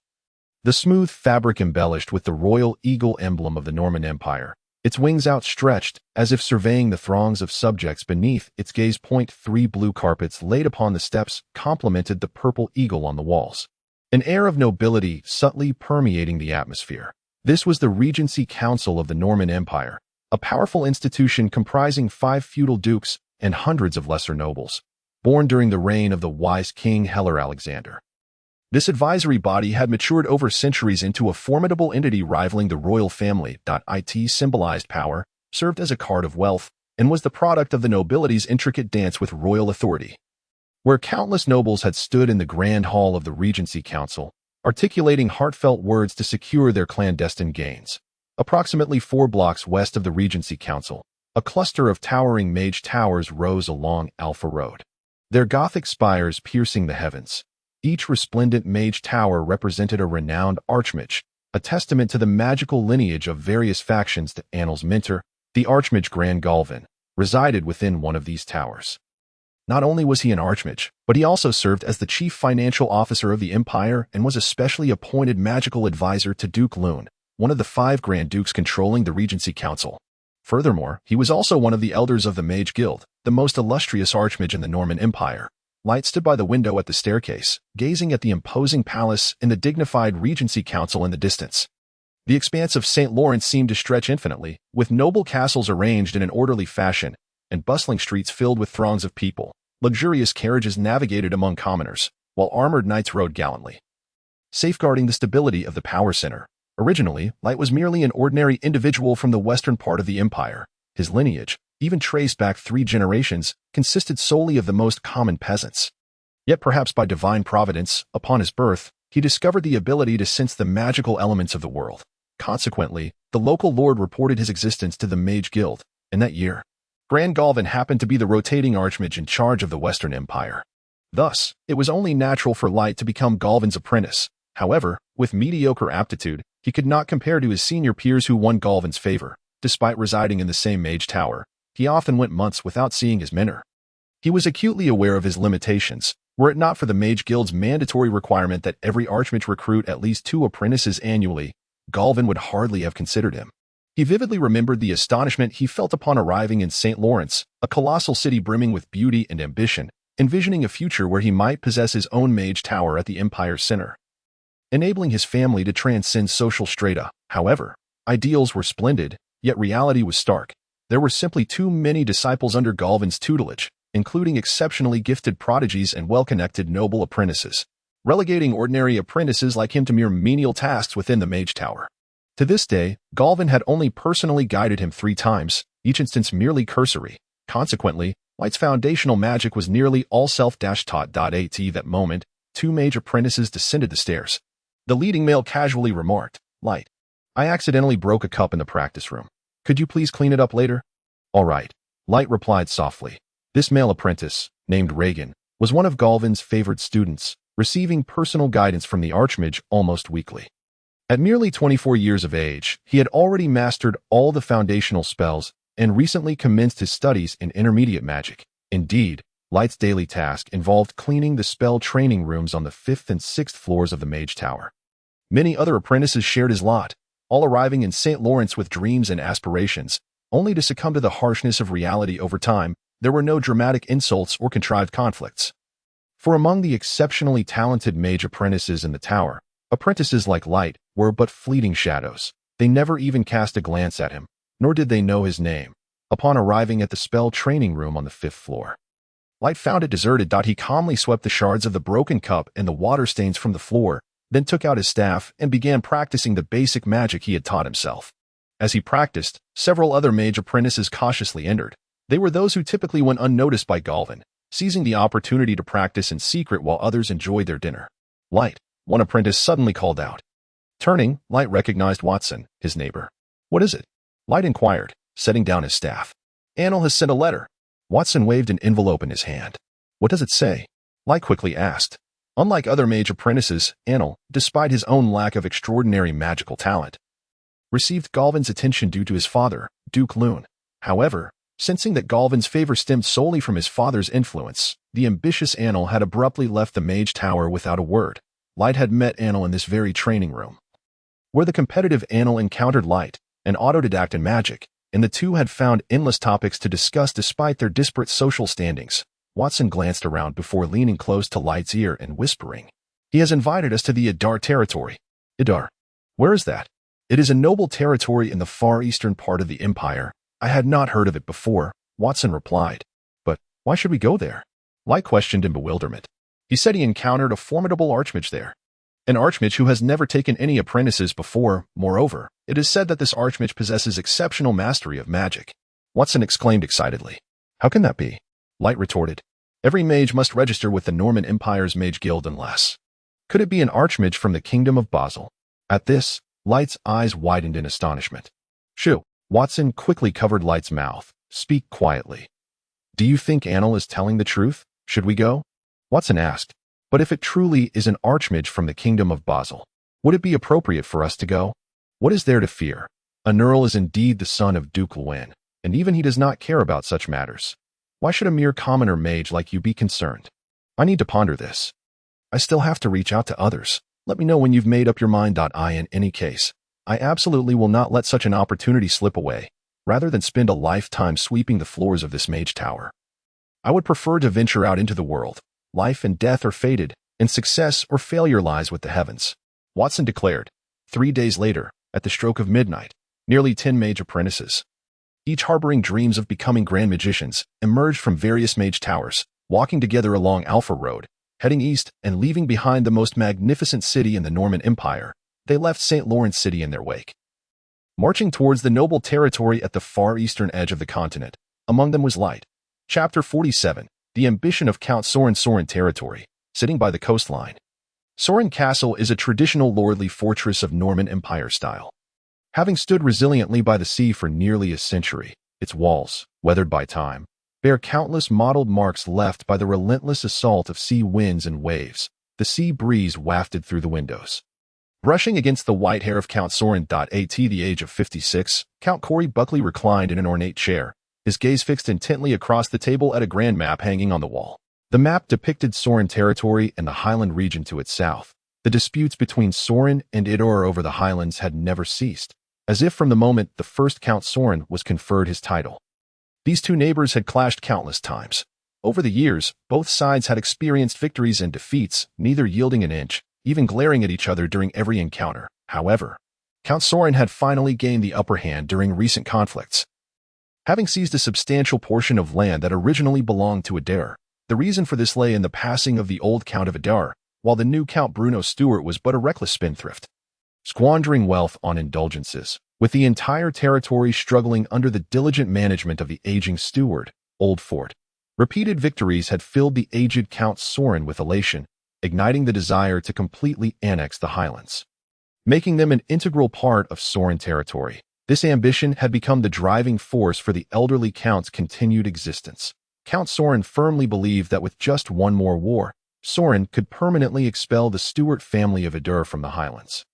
A: the smooth fabric embellished with the royal eagle emblem of the Norman Empire, its wings outstretched as if surveying the throngs of subjects beneath its gaze. 3 blue carpets laid upon the steps complemented the purple eagle on the walls, an air of nobility subtly permeating the atmosphere. This was the Regency Council of the Norman Empire, a powerful institution comprising 5 feudal dukes and hundreds of lesser nobles, born during the reign of the wise King Heller Alexander. This advisory body had matured over centuries into a formidable entity rivaling the royal family. It symbolized power, served as a card of wealth, and was the product of the nobility's intricate dance with royal authority. Where countless nobles had stood in the grand hall of the Regency Council, articulating heartfelt words to secure their clandestine gains. Approximately 4 blocks west of the Regency Council, a cluster of towering mage towers rose along Alpha Road, their Gothic spires piercing the heavens. Each resplendent mage tower represented a renowned archmage, a testament to the magical lineage of various factions. Anil's mentor, the Archmage Grand Galvin, resided within one of these towers. Not only was he an archmage, but he also served as the chief financial officer of the empire and was a specially appointed magical advisor to Duke Lune, one of the 5 Grand Dukes controlling the Regency Council. Furthermore, he was also one of the elders of the Mage Guild, the most illustrious archmage in the Norman Empire. Light stood by the window at the staircase, gazing at the imposing palace and the dignified Regency Council in the distance. The expanse of St. Lawrence seemed to stretch infinitely, with noble castles arranged in an orderly fashion, and bustling streets filled with throngs of people. Luxurious carriages navigated among commoners, while armored knights rode gallantly, safeguarding the stability of the power center. Originally, Light was merely an ordinary individual from the western part of the empire. His lineage, even traced back 3 generations, consisted solely of the most common peasants. Yet perhaps by divine providence, upon his birth, he discovered the ability to sense the magical elements of the world. Consequently, the local lord reported his existence to the Mage Guild. In that year, Grand Galvin happened to be the rotating archmage in charge of the Western Empire. Thus, it was only natural for Light to become Galvin's apprentice. However, with mediocre aptitude, he could not compare to his senior peers who won Galvin's favor. Despite residing in the same mage tower, he often went months without seeing his mentor. He was acutely aware of his limitations. Were it not for the Mage Guild's mandatory requirement that every archmage recruit at least 2 apprentices annually, Galvin would hardly have considered him. He vividly remembered the astonishment he felt upon arriving in St. Lawrence, a colossal city brimming with beauty and ambition, envisioning a future where he might possess his own mage tower at the empire's center, enabling his family to transcend social strata. However, ideals were splendid, yet reality was stark. There were simply too many disciples under Galvin's tutelage, including exceptionally gifted prodigies and well-connected noble apprentices, relegating ordinary apprentices like him to mere menial tasks within the mage tower. To this day, Galvin had only personally guided him 3 times, each instance merely cursory. Consequently, Light's foundational magic was nearly all self-taught. At that moment, 2 mage apprentices descended the stairs. The leading male casually remarked, "Light, I accidentally broke a cup in the practice room. Could you please clean it up later?" "All right," Light replied softly. This male apprentice, named Reagan, was one of Galvin's favored students, receiving personal guidance from the Archmage almost weekly. At merely 24 years of age, he had already mastered all the foundational spells and recently commenced his studies in intermediate magic. Indeed, Light's daily task involved cleaning the spell training rooms on the 5th and 6th floors of the Mage Tower. Many other apprentices shared his lot, all arriving in St. Lawrence with dreams and aspirations, only to succumb to the harshness of reality over time. There were no dramatic insults or contrived conflicts. For among the exceptionally talented mage apprentices in the tower, apprentices like Light were but fleeting shadows. They never even cast a glance at him, nor did they know his name. Upon arriving at the spell training room on the 5th floor, Light found it deserted. He calmly swept the shards of the broken cup and the water stains from the floor, then took out his staff and began practicing the basic magic he had taught himself. As he practiced, several other mage apprentices cautiously entered. They were those who typically went unnoticed by Galvin, seizing the opportunity to practice in secret while others enjoyed their dinner. "Light," one apprentice suddenly called out. Turning, Light recognized Watson, his neighbor. "What is it?" Light inquired, setting down his staff. "Annel has sent a letter." Watson waved an envelope in his hand. "What does it say?" Light quickly asked. Unlike other mage apprentices, Annel, despite his own lack of extraordinary magical talent, received Galvin's attention due to his father, Duke Loon. However, sensing that Galvin's favor stemmed solely from his father's influence, the ambitious Annel had abruptly left the Mage Tower without a word. Light had met Annel in this very training room, where the competitive Annel encountered Light, an autodidact in magic, and the two had found endless topics to discuss despite their disparate social standings. Watson glanced around before leaning close to Light's ear and whispering, "He has invited us to the Idar territory." "Idar? Where is that?" "It is a noble territory in the far eastern part of the empire. I had not heard of it before," Watson replied. "But why should we go there?" Light questioned in bewilderment. He said he encountered a formidable archmage there. An archmage who has never taken any apprentices before. Moreover, it is said that this archmage possesses exceptional mastery of magic. Watson exclaimed excitedly. "How can that be?" Light retorted. "Every mage must register with the Norman Empire's Mage Guild unless. Could it be an archmage from the Kingdom of Basel?" At this, Light's eyes widened in astonishment. "Shoo!" Watson quickly covered Light's mouth. "Speak quietly. Do you think Annel is telling the truth? Should we go?" Watson asked. "But if it truly is an archmage from the Kingdom of Basel, would it be appropriate for us to go? What is there to fear? An Earl is indeed the son of Duke Lwen, and even he does not care about such matters. Why should a mere commoner mage like you be concerned? I need to ponder this. I still have to reach out to others. Let me know when you've made up your mind. In any case, I absolutely will not let such an opportunity slip away. Rather than spend a lifetime sweeping the floors of this mage tower, I would prefer to venture out into the world. Life and death are fated, and success or failure lies with the heavens," Watson declared. 3 days later, at the stroke of midnight, nearly 10 mage apprentices, each harboring dreams of becoming grand magicians, emerged from various mage towers, walking together along Alpha Road, heading east and leaving behind the most magnificent city in the Norman Empire. They left St. Lawrence City in their wake, marching towards the noble territory at the far eastern edge of the continent. Among them was Light. Chapter 47, The Ambition of Count Soren Territory. sitting by the coastline. Soren Castle is a traditional lordly fortress of Norman Empire style. Having stood resiliently by the sea for nearly a century, its walls, weathered by time, bear countless mottled marks left by the relentless assault of sea winds and waves. The sea breeze wafted through the windows. Brushing against the white hair of Count Soren. At the age of 56, Count Corey Buckley reclined in an ornate chair, his gaze fixed intently across the table at a grand map hanging on the wall. The map depicted Soren territory and the Highland region to its south. The disputes between Soren and Idor over the Highlands had never ceased, as if from the moment the first Count Soren was conferred his title. These two neighbors had clashed countless times. Over the years, both sides had experienced victories and defeats, neither yielding an inch, even glaring at each other during every encounter. However, Count Soren had finally gained the upper hand during recent conflicts. Having seized a substantial portion of land that originally belonged to Idar, the reason for this lay in the passing of the old Count of Idar, while the new Count Bruno Stewart was but a reckless spendthrift, squandering wealth on indulgences, with the entire territory struggling under the diligent management of the aging steward, Old Fort. Repeated victories had filled the aged Count Soren with elation, igniting the desire to completely annex the Highlands, making them an integral part of Soren territory. This ambition had become the driving force for the elderly Count's continued existence. Count Soren firmly believed that with just one more war, Soren could permanently expel the Stewart family of Idar from the Highlands.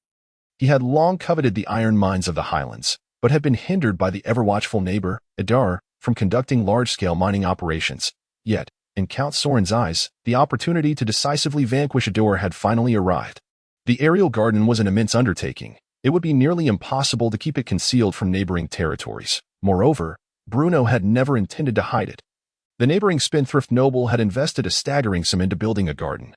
A: He had long coveted the iron mines of the Highlands, but had been hindered by the ever-watchful neighbor, Idar, from conducting large-scale mining operations. Yet, in Count Soren's eyes, the opportunity to decisively vanquish Idar had finally arrived. The aerial garden was an immense undertaking. It would be nearly impossible to keep it concealed from neighboring territories. Moreover, Bruno had never intended to hide it. The neighboring spendthrift noble had invested a staggering sum into building a garden.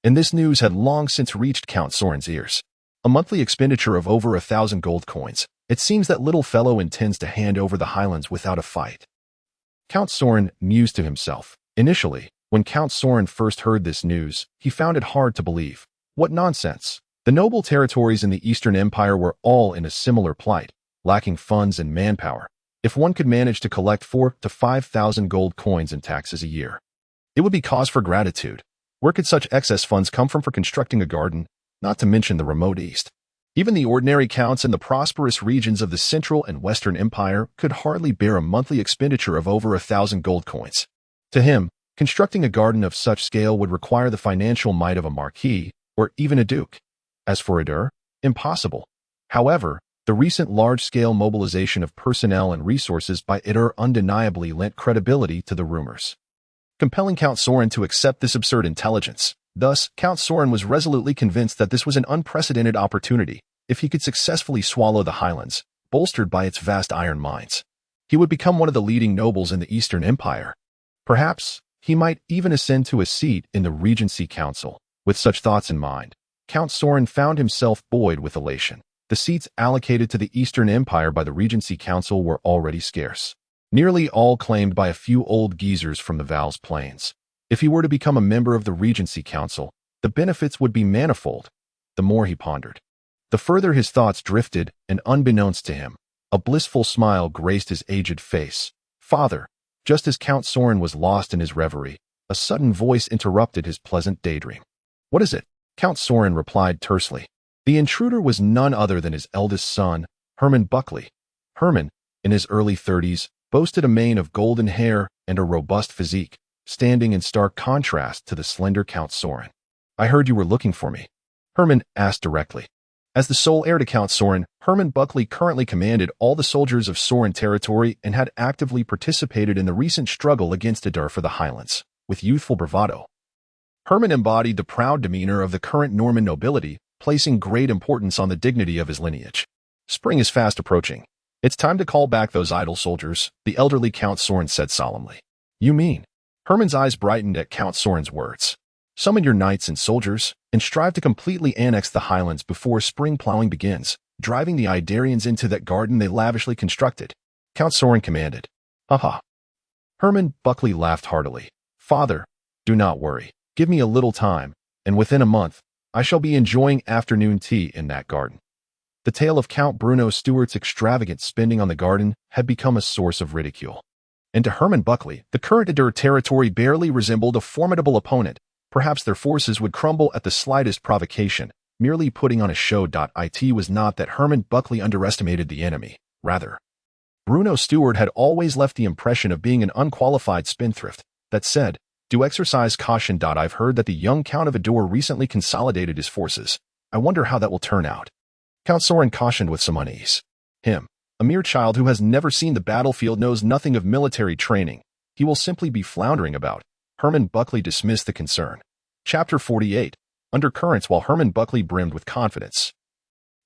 A: And this news had long since reached Count Soren's ears. A monthly expenditure of over 1,000 gold coins. It seems that little fellow intends to hand over the Highlands without a fight. Count Soren mused to himself. Initially, when Count Soren first heard this news, he found it hard to believe. What nonsense! The noble territories in the Eastern Empire were all in a similar plight, lacking funds and manpower. If one could manage to collect 4,000 to 5,000 gold coins in taxes a year, it would be cause for gratitude. Where could such excess funds come from for constructing a garden, not to mention the remote East? Even the ordinary counts in the prosperous regions of the Central and Western Empire could hardly bear a monthly expenditure of over 1,000 gold coins. To him, constructing a garden of such scale would require the financial might of a marquis, or even a duke. As for Idar, impossible. However, the recent large-scale mobilization of personnel and resources by Idar undeniably lent credibility to the rumors, compelling Count Soren to accept this absurd intelligence. Thus, Count Soren was resolutely convinced that this was an unprecedented opportunity. If he could successfully swallow the Highlands, bolstered by its vast iron mines, he would become one of the leading nobles in the Eastern Empire. Perhaps, he might even ascend to a seat in the Regency Council. With such thoughts in mind, Count Soren found himself buoyed with elation. The seats allocated to the Eastern Empire by the Regency Council were already scarce, nearly all claimed by a few old geezers from the Val's Plains. If he were to become a member of the Regency Council, the benefits would be manifold. The more he pondered, the further his thoughts drifted, and unbeknownst to him, a blissful smile graced his aged face. Father, just as Count Soren was lost in his reverie, a sudden voice interrupted his pleasant daydream. What is it? Count Soren replied tersely. The intruder was none other than his eldest son, Herman Buckley. Herman, in his early 30s, boasted a mane of golden hair and a robust physique, standing in stark contrast to the slender Count Soren. I heard you were looking for me, Herman asked directly. As the sole heir to Count Soren, Herman Buckley currently commanded all the soldiers of Soren territory and had actively participated in the recent struggle against Idar for the Highlands. With youthful bravado, Herman embodied the proud demeanor of the current Norman nobility, placing great importance on the dignity of his lineage. Spring is fast approaching. It's time to call back those idle soldiers, the elderly Count Soren said solemnly. You mean? Herman's eyes brightened at Count Soren's words. Summon your knights and soldiers, and strive to completely annex the Highlands before spring plowing begins, driving the Idarians into that garden they lavishly constructed. Count Soren commanded. Ha. Herman Buckley laughed heartily. Father, do not worry. Give me a little time, and within a month, I shall be enjoying afternoon tea in that garden. The tale of Count Bruno Stewart's extravagant spending on the garden had become a source of ridicule. And to Herman Buckley, the current Idar territory barely resembled a formidable opponent. Perhaps their forces would crumble at the slightest provocation, merely putting on a show. It was not that Herman Buckley underestimated the enemy. Rather, Bruno Stewart had always left the impression of being an unqualified spendthrift. That said, do exercise caution. I've heard that the young Count of Ador recently consolidated his forces. I wonder how that will turn out. Count Sorin cautioned with some unease. Him, a mere child who has never seen the battlefield, knows nothing of military training. He will simply be floundering about. Herman Buckley dismissed the concern. Chapter 48. Undercurrents. While Herman Buckley brimmed with confidence,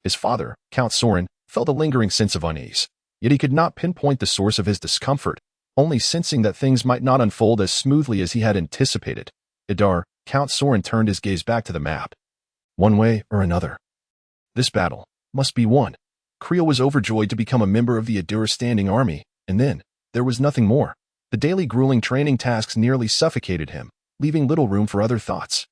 A: his father, Count Sorin, felt a lingering sense of unease. Yet he could not pinpoint the source of his discomfort, only sensing that things might not unfold as smoothly as he had anticipated. Idar, Count Sorin turned his gaze back to the map. One way or another, this battle must be won. Creel was overjoyed to become a member of the Adar standing army, and then there was nothing more. The daily grueling training tasks nearly suffocated him, leaving little room for other thoughts.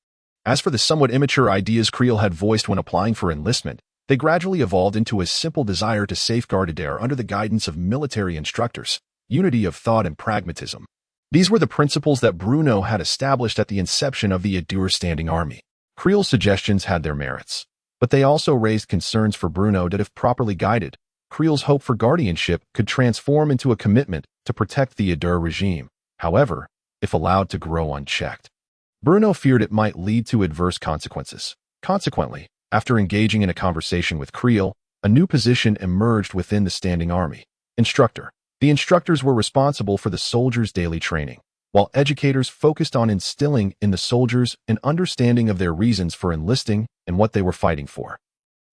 A: As for the somewhat immature ideas Creel had voiced when applying for enlistment, they gradually evolved into a simple desire to safeguard Adar under the guidance of military instructors, unity of thought and pragmatism. These were the principles that Bruno had established at the inception of the Adar standing army. Creel's suggestions had their merits, but they also raised concerns for Bruno that if properly guided, Creel's hope for guardianship could transform into a commitment to protect the Adar regime. However, if allowed to grow unchecked, Bruno feared it might lead to adverse consequences. Consequently, after engaging in a conversation with Creel, a new position emerged within the standing army: instructor. The instructors were responsible for the soldiers' daily training, while educators focused on instilling in the soldiers an understanding of their reasons for enlisting and what they were fighting for.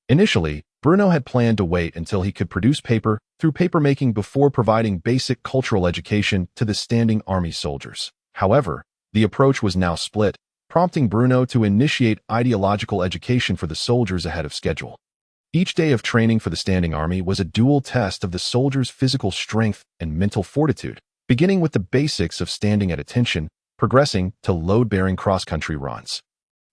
A: Initially, Bruno had planned to wait until he could produce paper through papermaking before providing basic cultural education to the standing army soldiers. However, the approach was now split, prompting Bruno to initiate ideological education for the soldiers ahead of schedule. Each day of training for the standing army was a dual test of the soldiers' physical strength and mental fortitude, beginning with the basics of standing at attention, progressing to load-bearing cross-country runs,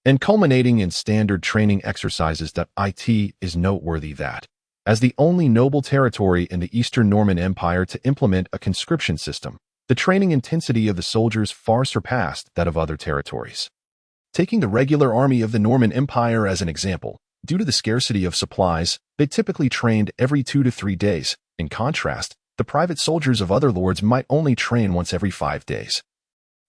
A: and culminating in standard training exercises. It is noteworthy that, as the only noble territory in the Eastern Norman Empire to implement a conscription system, the training intensity of the soldiers far surpassed that of other territories. Taking the regular army of the Norman Empire as an example, due to the scarcity of supplies, they typically trained every 2 to 3 days. In contrast, the private soldiers of other lords might only train once every 5 days,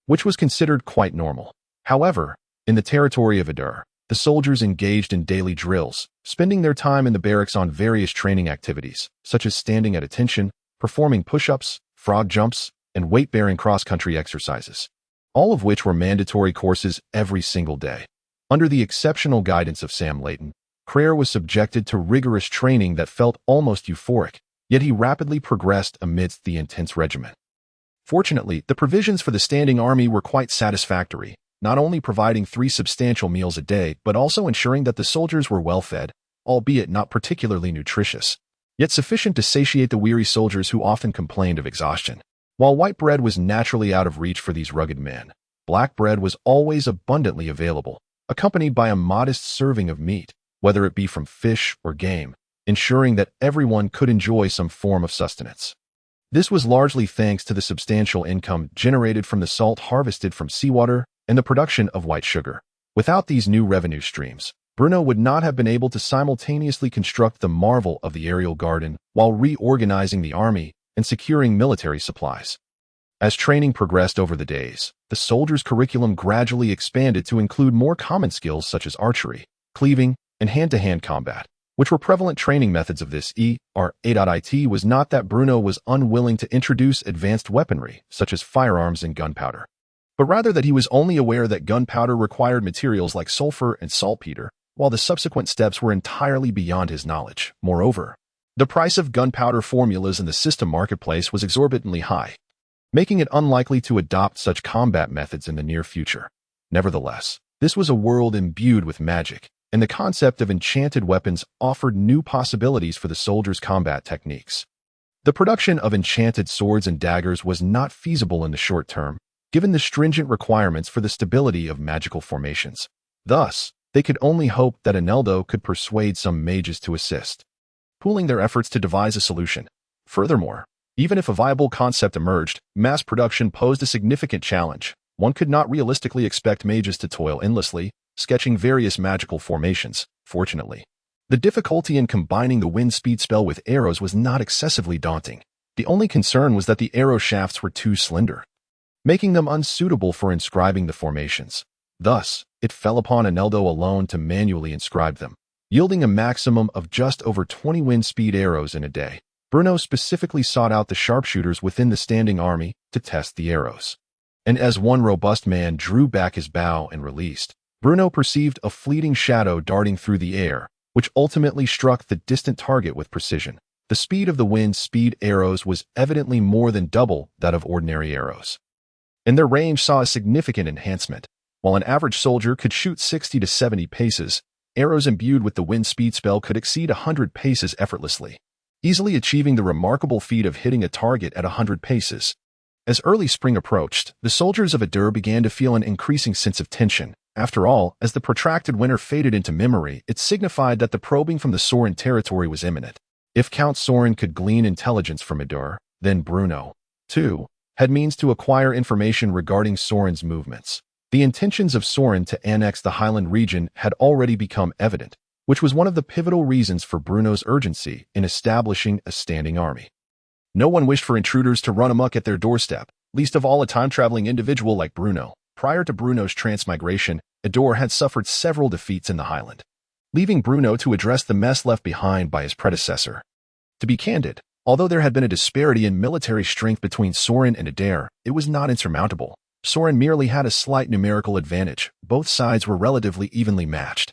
A: which was considered quite normal. However, in the territory of Adar, the soldiers engaged in daily drills, spending their time in the barracks on various training activities, such as standing at attention, performing push-ups, frog jumps, and weight-bearing cross-country exercises, all of which were mandatory courses every single day. Under the exceptional guidance of Sam Layton, Creel was subjected to rigorous training that felt almost euphoric, yet he rapidly progressed amidst the intense regimen. Fortunately, the provisions for the standing army were quite satisfactory, not only providing 3 substantial meals a day, but also ensuring that the soldiers were well fed, albeit not particularly nutritious, yet sufficient to satiate the weary soldiers who often complained of exhaustion. While white bread was naturally out of reach for these rugged men, black bread was always abundantly available, accompanied by a modest serving of meat, whether it be from fish or game, ensuring that everyone could enjoy some form of sustenance. This was largely thanks to the substantial income generated from the salt harvested from seawater and the production of white sugar. Without these new revenue streams, Bruno would not have been able to simultaneously construct the marvel of the aerial garden while reorganizing the army and securing military supplies. As training progressed over the days, the soldiers' curriculum gradually expanded to include more common skills such as archery, cleaving, and hand-to-hand combat, which were prevalent training methods of this era. It was not that Bruno was unwilling to introduce advanced weaponry, such as firearms and gunpowder, but rather that he was only aware that gunpowder required materials like sulfur and saltpeter, while the subsequent steps were entirely beyond his knowledge. Moreover, the price of gunpowder formulas in the system marketplace was exorbitantly high, making it unlikely to adopt such combat methods in the near future. Nevertheless, this was a world imbued with magic, and the concept of enchanted weapons offered new possibilities for the soldiers' combat techniques. The production of enchanted swords and daggers was not feasible in the short term, given the stringent requirements for the stability of magical formations. Thus, they could only hope that Aneldo could persuade some mages to assist, pooling their efforts to devise a solution. Furthermore, even if a viable concept emerged, mass production posed a significant challenge. one could not realistically expect mages to toil endlessly, sketching various magical formations. Fortunately, the difficulty in combining the wind speed spell with arrows was not excessively daunting. The only concern was that the arrow shafts were too slender, making them unsuitable for inscribing the formations. Thus, it fell upon Aneldo alone to manually inscribe them, yielding a maximum of just over 20 wind speed arrows in a day. Bruno specifically sought out the sharpshooters within the standing army to test the arrows. And as one robust man drew back his bow and released, Bruno perceived a fleeting shadow darting through the air, which ultimately struck the distant target with precision. The speed of the wind speed arrows was evidently more than double that of ordinary arrows, and their range saw a significant enhancement. While an average soldier could shoot 60 to 70 paces, arrows imbued with the wind speed spell could exceed 100 paces effortlessly, easily achieving the remarkable feat of hitting a target at 100 paces. As early spring approached, the soldiers of Adur began to feel an increasing sense of tension. After all, as the protracted winter faded into memory, it signified that the probing from the Sorin territory was imminent. If Count Sorin could glean intelligence from Adur, then Bruno, too, had means to acquire information regarding Sorin's movements. The intentions of Sorin to annex the Highland region had already become evident, which was one of the pivotal reasons for Bruno's urgency in establishing a standing army. No one wished for intruders to run amok at their doorstep, least of all a time-traveling individual like Bruno. Prior to Bruno's transmigration, Adur had suffered several defeats in the Highland, leaving Bruno to address the mess left behind by his predecessor. To be candid, although there had been a disparity in military strength between Sorin and Adur, it was not insurmountable. Sorin merely had a slight numerical advantage. Both sides were relatively evenly matched.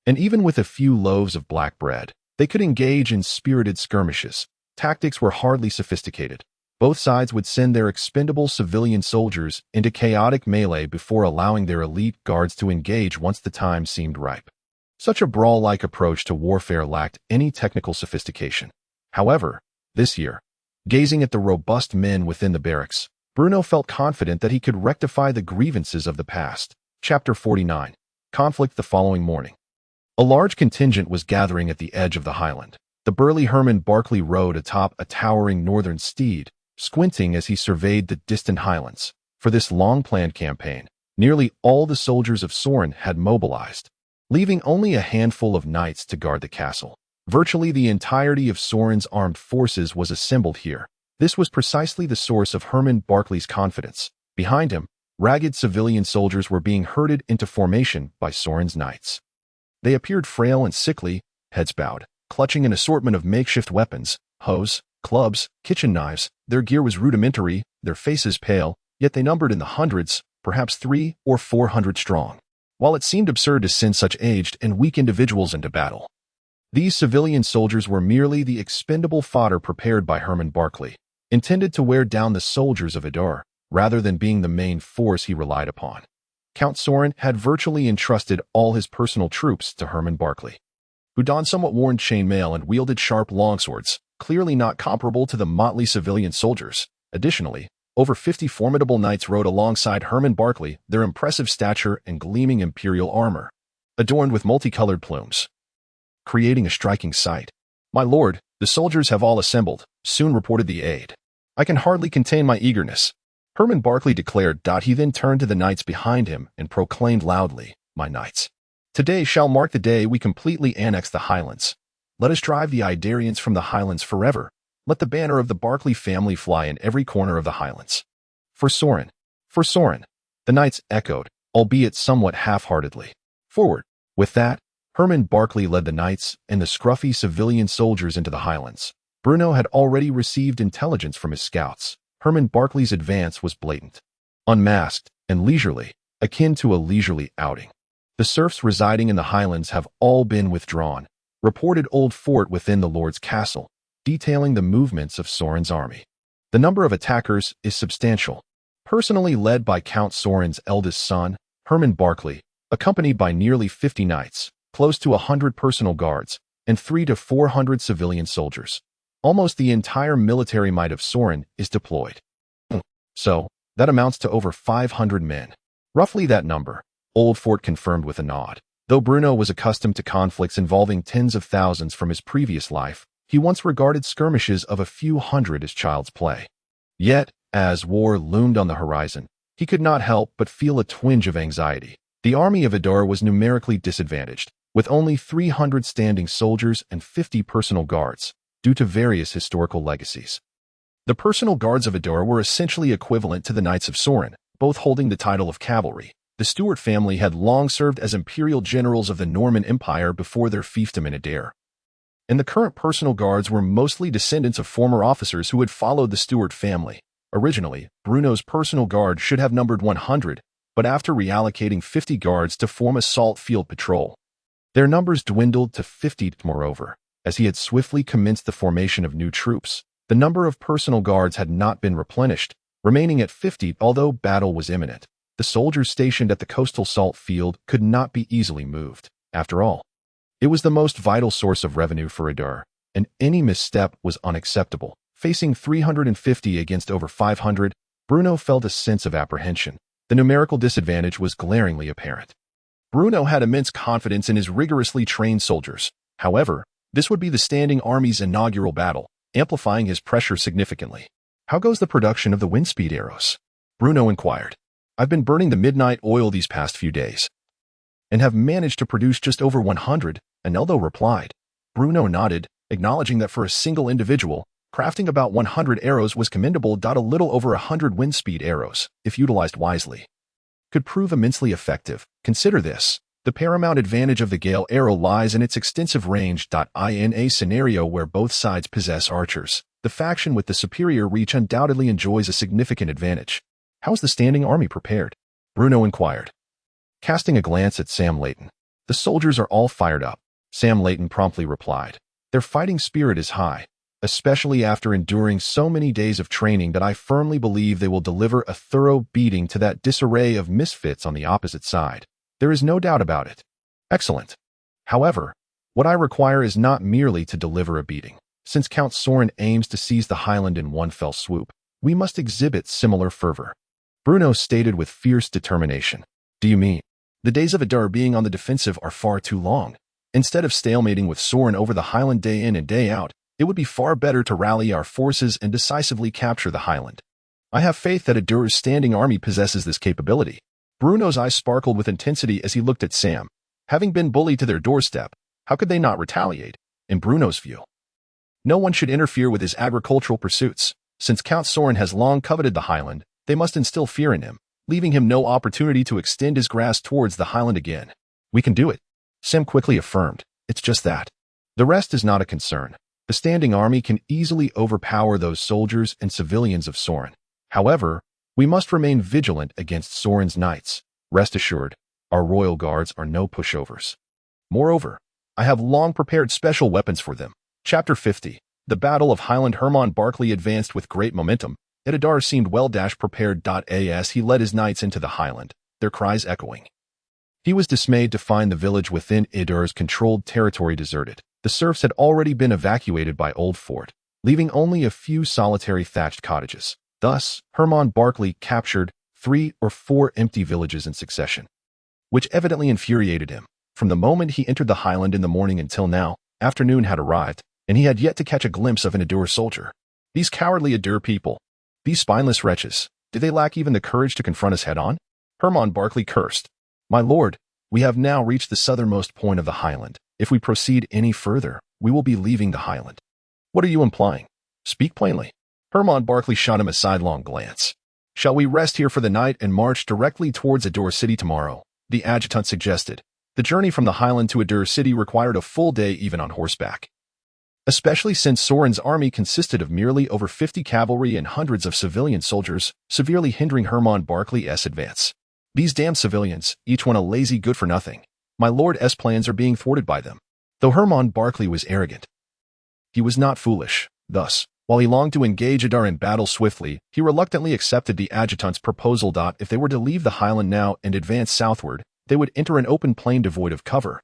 A: And even with a few loaves of black bread, they could engage in spirited skirmishes. Tactics were hardly sophisticated. Both sides would send their expendable civilian soldiers into chaotic melee before allowing their elite guards to engage once the time seemed ripe. Such a brawl-like approach to warfare lacked any technical sophistication. However, this year, gazing at the robust men within the barracks, Bruno felt confident that he could rectify the grievances of the past. Chapter 49. Conflict the following morning. A large contingent was gathering at the edge of the Highland. The burly Herman Barclay rode atop a towering northern steed, squinting as he surveyed the distant highlands. For this long-planned campaign, nearly all the soldiers of Sorin had mobilized, leaving only a handful of knights to guard the castle. Virtually the entirety of Sorin's armed forces was assembled here. This was precisely the source of Herman Barclay's confidence. Behind him, ragged civilian soldiers were being herded into formation by Sorin's knights. They appeared frail and sickly, heads bowed, clutching an assortment of makeshift weapons, hoes, clubs, kitchen knives. Their gear was rudimentary, their faces pale, yet they numbered in the hundreds, perhaps 300 or 400 strong. While it seemed absurd to send such aged and weak individuals into battle, these civilian soldiers were merely the expendable fodder prepared by Herman Barclay, intended to wear down the soldiers of Adur, rather than being the main force he relied upon. Count Sorin had virtually entrusted all his personal troops to Herman Barclay, who donned somewhat worn chainmail and wielded sharp longswords, clearly not comparable to the motley civilian soldiers. Additionally, over 50 formidable knights rode alongside Herman Barclay, their impressive stature and gleaming imperial armor, adorned with multicolored plumes, creating a striking sight. "My lord, the soldiers have all assembled," soon reported the aide. "I can hardly contain my eagerness," Herman Barclay declared. He then turned to the knights behind him and proclaimed loudly, "My knights, today shall mark the day we completely annex the Highlands. Let us drive the Idarians from the Highlands forever. Let the banner of the Barclay family fly in every corner of the Highlands. For Sorin, for Sorin," the knights echoed, albeit somewhat half-heartedly. "Forward." With that, Herman Barclay led the knights and the scruffy civilian soldiers into the Highlands. Bruno had already received intelligence from his scouts. Herman Barclay's advance was blatant, unmasked, and leisurely, akin to a leisurely outing. "The serfs residing in the Highlands have all been withdrawn," reported Old Fort within the Lord's castle, detailing the movements of Sorin's army. "The number of attackers is substantial." Personally led by Count Sorin's eldest son, Herman Barclay, accompanied by nearly 50 knights, close to 100 personal guards, and 300 to 400 civilian soldiers. Almost the entire military might of Sorin is deployed. So, that amounts to over 500 men. Roughly that number, Old Fort confirmed with a nod. Though Bruno was accustomed to conflicts involving tens of thousands from his previous life, he once regarded skirmishes of a few hundred as child's play. Yet, as war loomed on the horizon, He could not help but feel a twinge of anxiety. The army of Adar was numerically disadvantaged, with only 300 standing soldiers and 50 personal guards, due to various historical legacies. The personal guards of Adar were essentially equivalent to the Knights of Sorin, both holding the title of cavalry. The Stuart family had long served as imperial generals of the Norman Empire before their fiefdom in Adar. And the current personal guards were mostly descendants of former officers who had followed the Stuart family. Originally, Bruno's personal guard should have numbered 100, but after reallocating 50 guards to form a salt field patrol, their numbers dwindled to 50. Moreover, as he had swiftly commenced the formation of new troops, the number of personal guards had not been replenished, remaining at 50 although battle was imminent. The soldiers stationed at the coastal salt field could not be easily moved. After all, it was the most vital source of revenue for Adar, and any misstep was unacceptable. Facing 350 against over 500, Bruno felt a sense of apprehension. The numerical disadvantage was glaringly apparent. Bruno had immense confidence in his rigorously trained soldiers. However, this would be the standing army's inaugural battle, amplifying his pressure significantly. "How goes the production of the windspeed arrows?" Bruno inquired. "I've been burning the midnight oil these past few days, and have managed to produce just over 100, Aneldo replied. Bruno nodded, acknowledging that for a single individual, crafting about 100 arrows was commendable. A little over 100 windspeed arrows, if utilized wisely, could prove immensely effective. Consider this. The paramount advantage of the Gale arrow lies in its extensive range. In a scenario where both sides possess archers, the faction with the superior reach undoubtedly enjoys a significant advantage. "How's the standing army prepared?" Bruno inquired, casting a glance at Sam Layton. "The soldiers are all fired up," Sam Layton promptly replied. "Their fighting spirit is high, especially after enduring so many days of training that I firmly believe they will deliver a thorough beating to that disarray of misfits on the opposite side. There is no doubt about it." "Excellent. However, what I require is not merely to deliver a beating. Since Count Sorin aims to seize the Highland in one fell swoop, we must exhibit similar fervor," Bruno stated with fierce determination. "Do you mean the days of Adar being on the defensive are far too long? Instead of stalemating with Sorin over the Highland day in and day out, it would be far better to rally our forces and decisively capture the Highland. I have faith that Adar's standing army possesses this capability." Bruno's eyes sparkled with intensity as he looked at Sam. Having been bullied to their doorstep, how could they not retaliate? In Bruno's view, no one should interfere with his agricultural pursuits. Since Count Sorin has long coveted the Highland, they must instill fear in him, leaving him no opportunity to extend his grasp towards the Highland again. "We can do it," Sam quickly affirmed. "It's just that. The rest is not a concern. The standing army can easily overpower those soldiers and civilians of Sorin. However, we must remain vigilant against Sorin's knights. Rest assured, our royal guards are no pushovers. Moreover, I have long prepared special weapons for them." Chapter 50. The Battle of Highland. Herman Barclay advanced with great momentum. Adar seemed well-prepared. As he led his knights into the Highland, their cries echoing. He was dismayed to find the village within Adar's controlled territory deserted. The serfs had already been evacuated by Old Fort, leaving only a few solitary thatched cottages. Thus, Herman Barclay captured 3 or 4 empty villages in succession, which evidently infuriated him. From the moment he entered the Highland in the morning until now, afternoon had arrived, and he had yet to catch a glimpse of an Adar soldier. These cowardly Adar people, these spineless wretches, did they lack even the courage to confront us head-on? Herman Barclay cursed. "My lord, we have now reached the southernmost point of the Highland. If we proceed any further, we will be leaving the Highland." "What are you implying? Speak plainly." Herman Barclay shot him a sidelong glance. "Shall we rest here for the night and march directly towards Adar City tomorrow?" the adjutant suggested. The journey from the Highland to Adar City required a full day even on horseback, especially since Sorin's army consisted of merely over 50 cavalry and hundreds of civilian soldiers, severely hindering Herman Barclay's advance. "These damned civilians, each one a lazy good-for-nothing. My lord's plans are being thwarted by them." Though Herman Barclay was arrogant, he was not foolish. Thus, while he longed to engage Adar in battle swiftly, he reluctantly accepted the adjutant's proposal. If they were to leave the Highland now and advance southward, they would enter an open plain devoid of cover,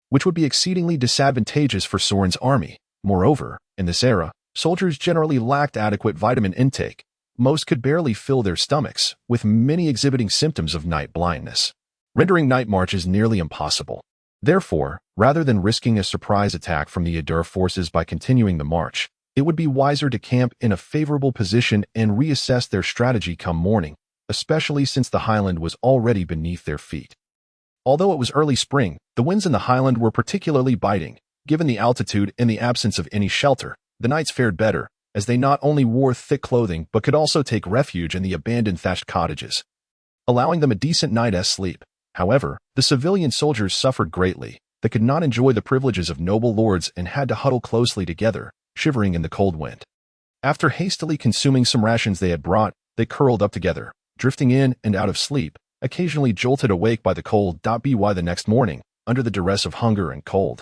A: which would be exceedingly disadvantageous for Sorin's army. Moreover, in this era, soldiers generally lacked adequate vitamin intake. Most could barely fill their stomachs, with many exhibiting symptoms of night blindness, rendering night marches nearly impossible. Therefore, rather than risking a surprise attack from the Adar forces by continuing the march, it would be wiser to camp in a favorable position and reassess their strategy come morning, especially since the highland was already beneath their feet. Although it was early spring, the winds in the highland were particularly biting. Given the altitude and the absence of any shelter, the knights fared better, as they not only wore thick clothing but could also take refuge in the abandoned thatched cottages, allowing them a decent night's sleep. However, the civilian soldiers suffered greatly. They could not enjoy the privileges of noble lords and had to huddle closely together, shivering in the cold wind. After hastily consuming some rations they had brought, they curled up together, drifting in and out of sleep, occasionally jolted awake by the cold. By the next morning, under the duress of hunger and cold,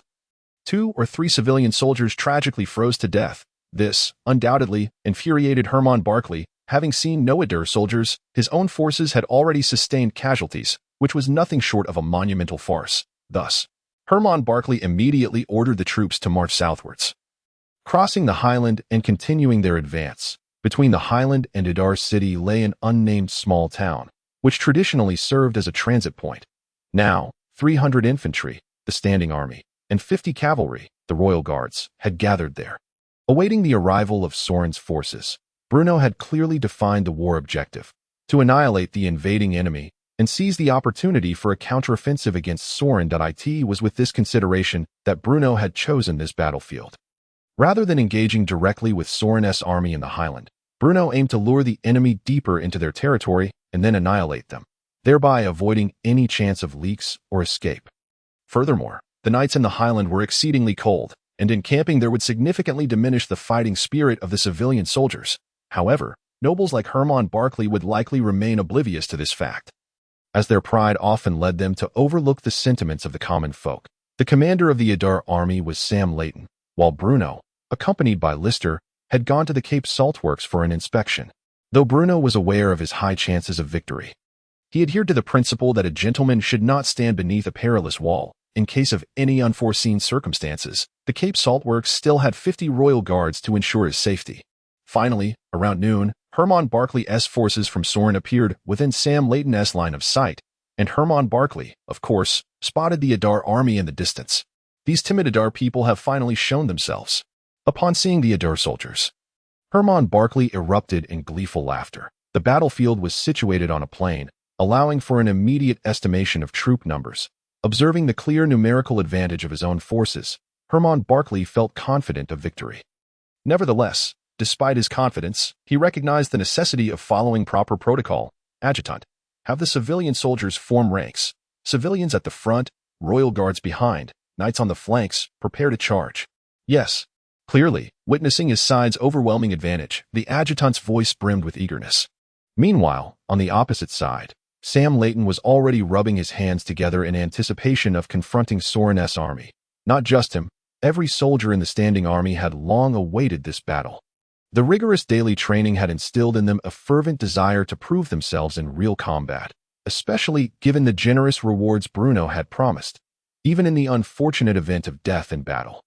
A: 2 or 3 civilian soldiers tragically froze to death. This, undoubtedly, infuriated Hermann Barclay. Having seen no Edir soldiers, his own forces had already sustained casualties, which was nothing short of a monumental farce. Thus, Hermann Barclay immediately ordered the troops to march southwards, crossing the highland and continuing their advance. Between the highland and Edir city lay an unnamed small town, which traditionally served as a transit point. Now, 300 infantry, the standing army, and 50 cavalry, the royal guards, had gathered there, awaiting the arrival of Sorin's forces. Bruno had clearly defined the war objective: to annihilate the invading enemy and seize the opportunity for a counteroffensive against Sorin. It was with this consideration that Bruno had chosen this battlefield. Rather than engaging directly with Sorin's army in the highland, Bruno aimed to lure the enemy deeper into their territory and then annihilate them, thereby avoiding any chance of leaks or escape. Furthermore, the nights in the highland were exceedingly cold, and encamping there would significantly diminish the fighting spirit of the civilian soldiers. However, nobles like Hermann Barclay would likely remain oblivious to this fact, as their pride often led them to overlook the sentiments of the common folk. The commander of the Edir army was Sam Layton, while Bruno, accompanied by Lister, had gone to the Cape Salt Works for an inspection. Though Bruno was aware of his high chances of victory, he adhered to the principle that a gentleman should not stand beneath a perilous wall. In case of any unforeseen circumstances, the Cape Salt Works still had 50 royal guards to ensure his safety. Finally, around noon, Hermann Barclay's forces from Sorin appeared within Sam Layton's line of sight, and Hermann Barclay, of course, spotted the Edir army in the distance. These timid Edir people have finally shown themselves. Upon seeing the Edir soldiers, Hermann Barclay erupted in gleeful laughter. The battlefield was situated on a plain, allowing for an immediate estimation of troop numbers. Observing the clear numerical advantage of his own forces, Hermann Barclay felt confident of victory. Nevertheless, despite his confidence, he recognized the necessity of following proper protocol. Adjutant, have the civilian soldiers form ranks. Civilians at the front, royal guards behind, knights on the flanks, prepare to charge. Yes. Clearly, witnessing his side's overwhelming advantage, the adjutant's voice brimmed with eagerness. Meanwhile, on the opposite side, Sam Layton was already rubbing his hands together in anticipation of confronting Sorin's army. Not just him, every soldier in the standing army had long awaited this battle. The rigorous daily training had instilled in them a fervent desire to prove themselves in real combat, especially given the generous rewards Bruno had promised. Even in the unfortunate event of death in battle,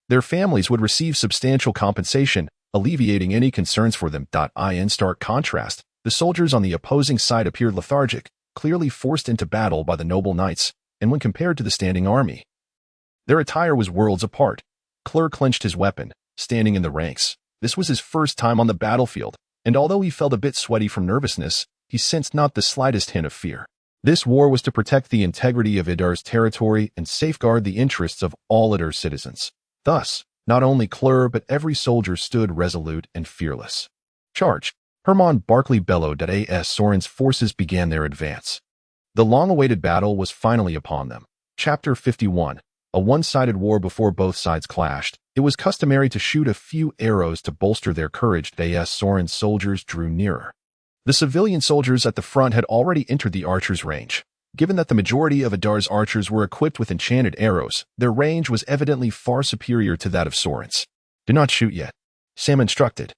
A: their families would receive substantial compensation, alleviating any concerns for them. In stark contrast, the soldiers on the opposing side appeared lethargic, clearly forced into battle by the noble knights, and when compared to the standing army, their attire was worlds apart. Clur clenched his weapon, standing in the ranks. This was his first time on the battlefield, and although he felt a bit sweaty from nervousness, he sensed not the slightest hint of fear. This war was to protect the integrity of Edir's territory and safeguard the interests of all Edir's citizens. Thus, not only Clur but every soldier stood resolute and fearless. Charge! Hermann Barclay bellowed as Sorin's forces began their advance. The long-awaited battle was finally upon them. Chapter 51. A one-sided war. Before both sides clashed, it was customary to shoot a few arrows to bolster their courage. As Sorin's soldiers drew nearer, the civilian soldiers at the front had already entered the archers' range. Given that the majority of Edir's archers were equipped with enchanted arrows, their range was evidently far superior to that of Sorin's. Do not shoot yet, Sam instructed,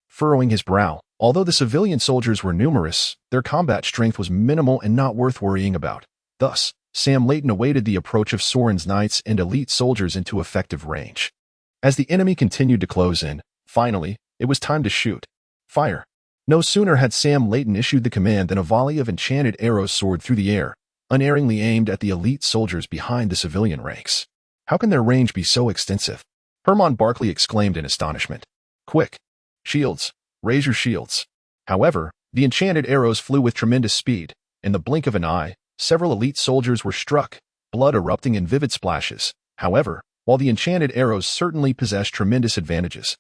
A: furrowing his brow. Although the civilian soldiers were numerous, their combat strength was minimal and not worth worrying about. Thus, Sam Layton awaited the approach of Sorin's knights and elite soldiers into effective range. As the enemy continued to close in, finally, it was time to shoot. Fire! No sooner had Sam Layton issued the command than a volley of enchanted arrows soared through the air, unerringly aimed at the elite soldiers behind the civilian ranks. How can their range be so extensive? Hermann Barclay exclaimed in astonishment. Quick! Shields! Raise your shields! However, The enchanted arrows flew with tremendous speed. In the blink of an eye, several elite soldiers were struck, blood erupting in vivid splashes. However, while the enchanted arrows certainly possess tremendous advantages,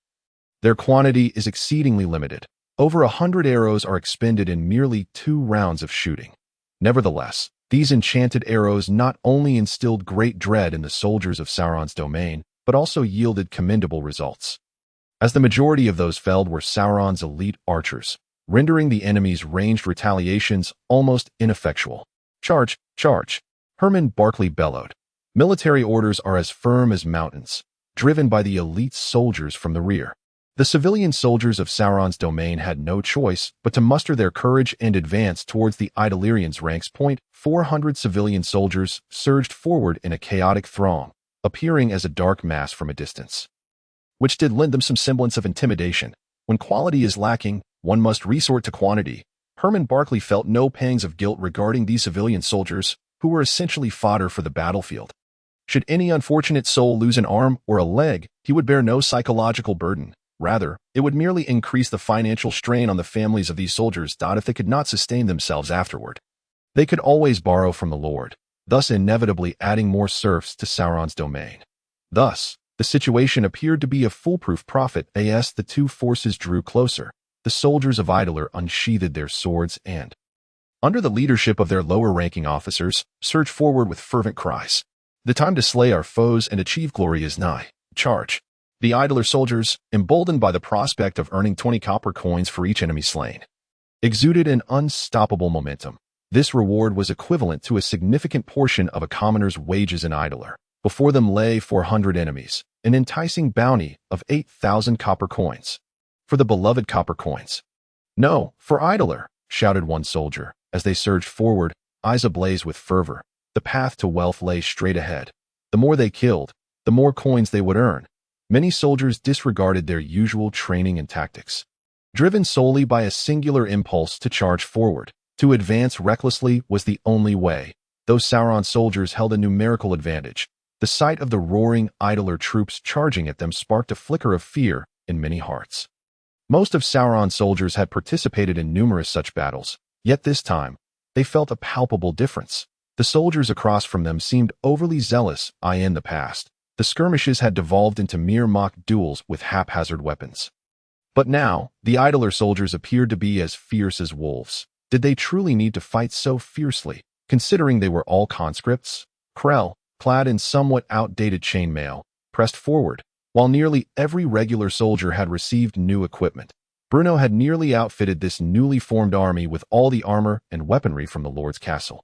A: their quantity is exceedingly limited. Over 100 arrows are expended in merely 2 rounds of shooting. Nevertheless, these enchanted arrows not only instilled great dread in the soldiers of Sauron's domain, but also yielded commendable results, as the majority of those felled were Sauron's elite archers, rendering the enemy's ranged retaliations almost ineffectual. Charge! Charge! Herman Barclay bellowed. Military orders are as firm as mountains, driven by the elite soldiers from the rear. The civilian soldiers of Sauron's domain had no choice but to muster their courage and advance towards the Eidolirians' ranks. 400 civilian soldiers surged forward in a chaotic throng, appearing as a dark mass from a distance, which did lend them some semblance of intimidation. When quality is lacking, one must resort to quantity. Herman Barclay felt no pangs of guilt regarding these civilian soldiers, who were essentially fodder for the battlefield. Should any unfortunate soul lose an arm or a leg, he would bear no psychological burden. Rather, it would merely increase the financial strain on the families of these soldiers if they could not sustain themselves afterward. They could always borrow from the Lord, thus inevitably adding more serfs to Sauron's domain. Thus, the situation appeared to be a foolproof profit. As the two forces drew closer, the soldiers of Idolor unsheathed their swords and, under the leadership of their lower-ranking officers, surged forward with fervent cries. The time to slay our foes and achieve glory is nigh. Charge! The Idolor soldiers, emboldened by the prospect of earning 20 copper coins for each enemy slain, exuded an unstoppable momentum. This reward was equivalent to a significant portion of a commoner's wages in Idolor. Before them lay 400 enemies, an enticing bounty of 8,000 copper coins. For the beloved copper coins. No, for Idolor, shouted one soldier, as they surged forward, eyes ablaze with fervor. The path to wealth lay straight ahead. The more they killed, the more coins they would earn. Many soldiers disregarded their usual training and tactics, driven solely by a singular impulse to charge forward. To advance recklessly was the only way. Those Sauron soldiers held a numerical advantage. The sight of the roaring Idolor troops charging at them sparked a flicker of fear in many hearts. Most of Sauron's soldiers had participated in numerous such battles, yet this time, they felt a palpable difference. The soldiers across from them seemed overly zealous. In the past, the skirmishes had devolved into mere mock duels with haphazard weapons. But now, the Idolor soldiers appeared to be as fierce as wolves. Did they truly need to fight so fiercely, considering they were all conscripts? Krell, clad in somewhat outdated chainmail, pressed forward, while nearly every regular soldier had received new equipment. Bruno had nearly outfitted this newly formed army with all the armor and weaponry from the Lord's castle.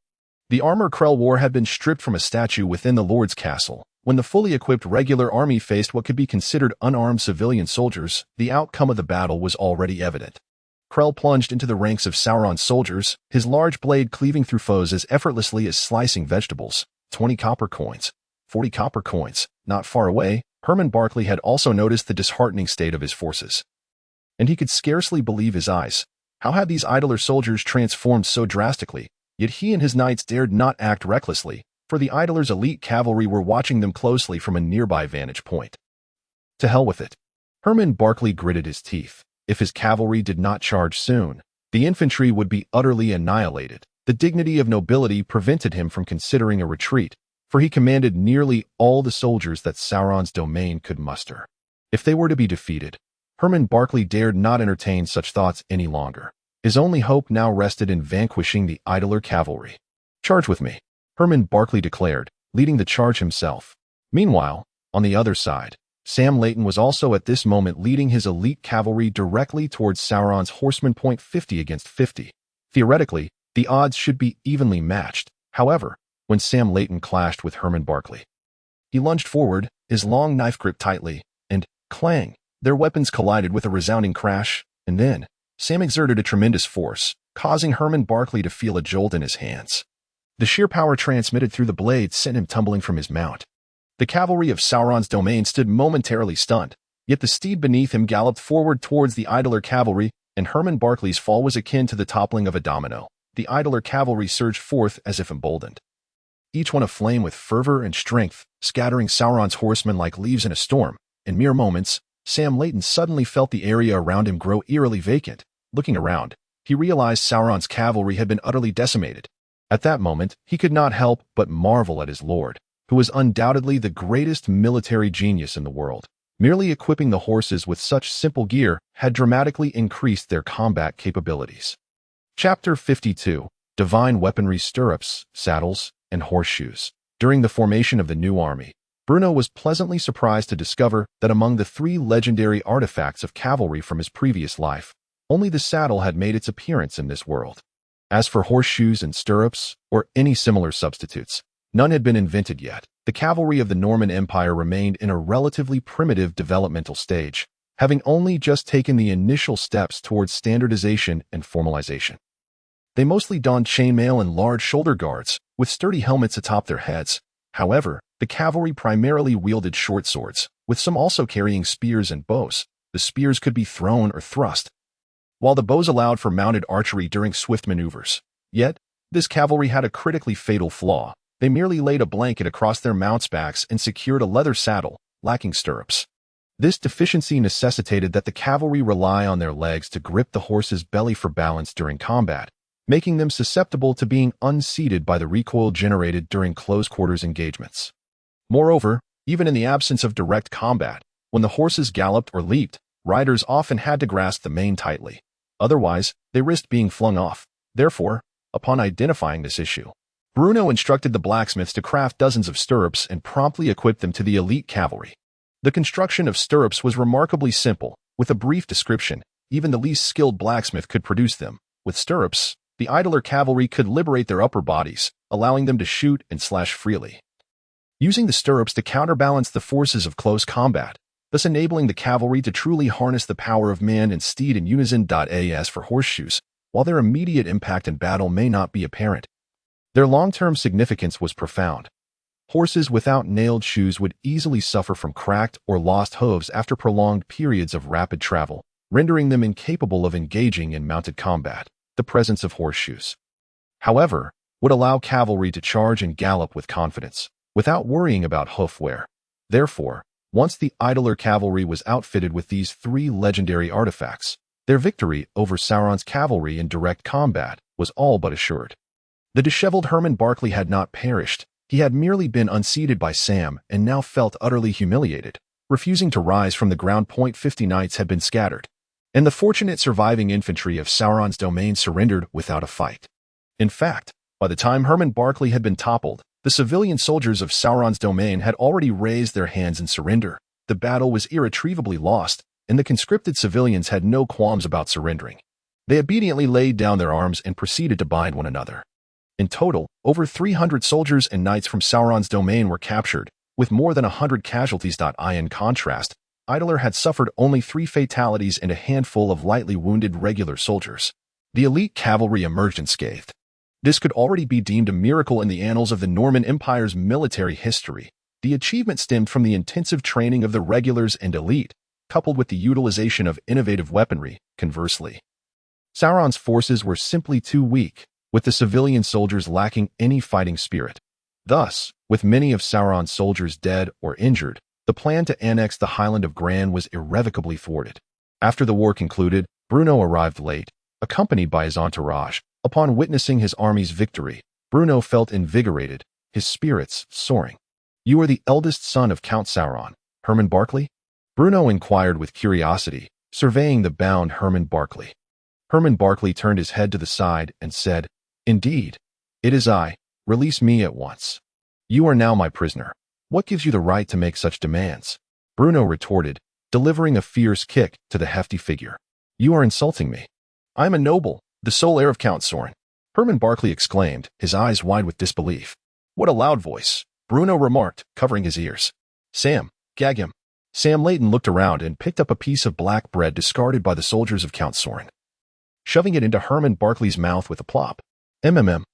A: The armor Krell wore had been stripped from a statue within the Lord's castle. When the fully equipped regular army faced what could be considered unarmed civilian soldiers, the outcome of the battle was already evident. Krell plunged into the ranks of Sauron's soldiers, his large blade cleaving through foes as effortlessly as slicing vegetables. 20 copper coins. 40 copper coins. Not far away, Herman Barclay had also noticed the disheartening state of his forces, and he could scarcely believe his eyes. How had these Idolor soldiers transformed so drastically? Yet he and his knights dared not act recklessly, for the Idolor's elite cavalry were watching them closely from a nearby vantage point. To hell with it. Herman Barclay gritted his teeth. If his cavalry did not charge soon, the infantry would be utterly annihilated. The dignity of nobility prevented him from considering a retreat, for he commanded nearly all the soldiers that Sauron's domain could muster. If they were to be defeated, Herman Barclay dared not entertain such thoughts any longer. His only hope now rested in vanquishing the Idolor cavalry. Charge with me, Herman Barclay declared, leading the charge himself. Meanwhile, on the other side, Sam Layton was also at this moment leading his elite cavalry directly towards Sauron's horsemen. 50 against 50. Theoretically, the odds should be evenly matched. However, when Sam Layton clashed with Herman Barclay, he lunged forward, his long knife gripped tightly, and, clang, their weapons collided with a resounding crash, and then, Sam exerted a tremendous force, causing Herman Barclay to feel a jolt in his hands. The sheer power transmitted through the blade sent him tumbling from his mount. The cavalry of Sauron's domain stood momentarily stunned, yet the steed beneath him galloped forward towards the Idolor cavalry, and Herman Barclay's fall was akin to the toppling of a domino. The Idolor cavalry surged forth as if emboldened, each one aflame with fervor and strength, scattering Sauron's horsemen like leaves in a storm. In mere moments, Sam Layton suddenly felt the area around him grow eerily vacant. Looking around, he realized Sauron's cavalry had been utterly decimated. At that moment, he could not help but marvel at his lord, who was undoubtedly the greatest military genius in the world. Merely equipping the horses with such simple gear had dramatically increased their combat capabilities. Chapter 52. Divine Weaponry, Stirrups, Saddles, and Horseshoes. During the formation of the new army, Bruno was pleasantly surprised to discover that among the 3 legendary artifacts of cavalry from his previous life, only the saddle had made its appearance in this world. As for horseshoes and stirrups, or any similar substitutes, none had been invented yet. The cavalry of the Norman Empire remained in a relatively primitive developmental stage, having only just taken the initial steps towards standardization and formalization. They mostly donned chainmail and large shoulder guards, with sturdy helmets atop their heads. However, the cavalry primarily wielded short swords, with some also carrying spears and bows. The spears could be thrown or thrust, while the bows allowed for mounted archery during swift maneuvers. Yet, this cavalry had a critically fatal flaw. They merely laid a blanket across their mounts' backs and secured a leather saddle, lacking stirrups. This deficiency necessitated that the cavalry rely on their legs to grip the horse's belly for balance during combat, making them susceptible to being unseated by the recoil generated during close-quarters engagements. Moreover, even in the absence of direct combat, when the horses galloped or leaped, riders often had to grasp the mane tightly. Otherwise, they risked being flung off. Therefore, upon identifying this issue, Bruno instructed the blacksmiths to craft dozens of stirrups and promptly equip them to the elite cavalry. The construction of stirrups was remarkably simple. With a brief description, even the least skilled blacksmith could produce them. With stirrups, the idler cavalry could liberate their upper bodies, allowing them to shoot and slash freely, using the stirrups to counterbalance the forces of close combat, thus enabling the cavalry to truly harness the power of man and steed in unison. As for horseshoes, while their immediate impact in battle may not be apparent, their long-term significance was profound. Horses without nailed shoes would easily suffer from cracked or lost hooves after prolonged periods of rapid travel, rendering them incapable of engaging in mounted combat. The presence of horseshoes, however, would allow cavalry to charge and gallop with confidence, without worrying about hoof wear. Therefore, once the idler cavalry was outfitted with these 3 legendary artifacts, their victory over Sauron's cavalry in direct combat was all but assured. The disheveled Herman Barclay had not perished. He had merely been unseated by Sam and now felt utterly humiliated, refusing to rise from the ground. 50 knights had been scattered, and the fortunate surviving infantry of Sauron's domain surrendered without a fight. In fact, by the time Herman Barclay had been toppled, the civilian soldiers of Sauron's domain had already raised their hands in surrender. The battle was irretrievably lost, and the conscripted civilians had no qualms about surrendering. They obediently laid down their arms and proceeded to bind one another. In total, over 300 soldiers and knights from Sauron's domain were captured, with more than 100 casualties. In contrast, Idler had suffered only 3 fatalities and a handful of lightly wounded regular soldiers. The elite cavalry emerged unscathed. This could already be deemed a miracle in the annals of the Norman Empire's military history. The achievement stemmed from the intensive training of the regulars and elite, coupled with the utilization of innovative weaponry. Conversely, Sauron's forces were simply too weak, with the civilian soldiers lacking any fighting spirit. Thus, with many of Sauron's soldiers dead or injured, the plan to annex the Highland of Gran was irrevocably thwarted. After the war concluded, Bruno arrived late, accompanied by his entourage. Upon witnessing his army's victory, Bruno felt invigorated, his spirits soaring. "You are the eldest son of Count Sauron, Herman Barclay?" Bruno inquired with curiosity, surveying the bound Herman Barclay. Herman Barclay turned his head to the side and said, "Indeed, it is I. Release me at once. You are now my prisoner. What gives you the right to make such demands?" Bruno retorted, delivering a fierce kick to the hefty figure. "You are insulting me. I am a noble, the sole heir of Count Soren," Herman Barclay exclaimed, his eyes wide with disbelief. "What a loud voice," Bruno remarked, covering his ears. "Sam, gag him." Sam Layton looked around and picked up a piece of black bread discarded by the soldiers of Count Soren, shoving it into Herman Barclay's mouth with a plop. "MMM.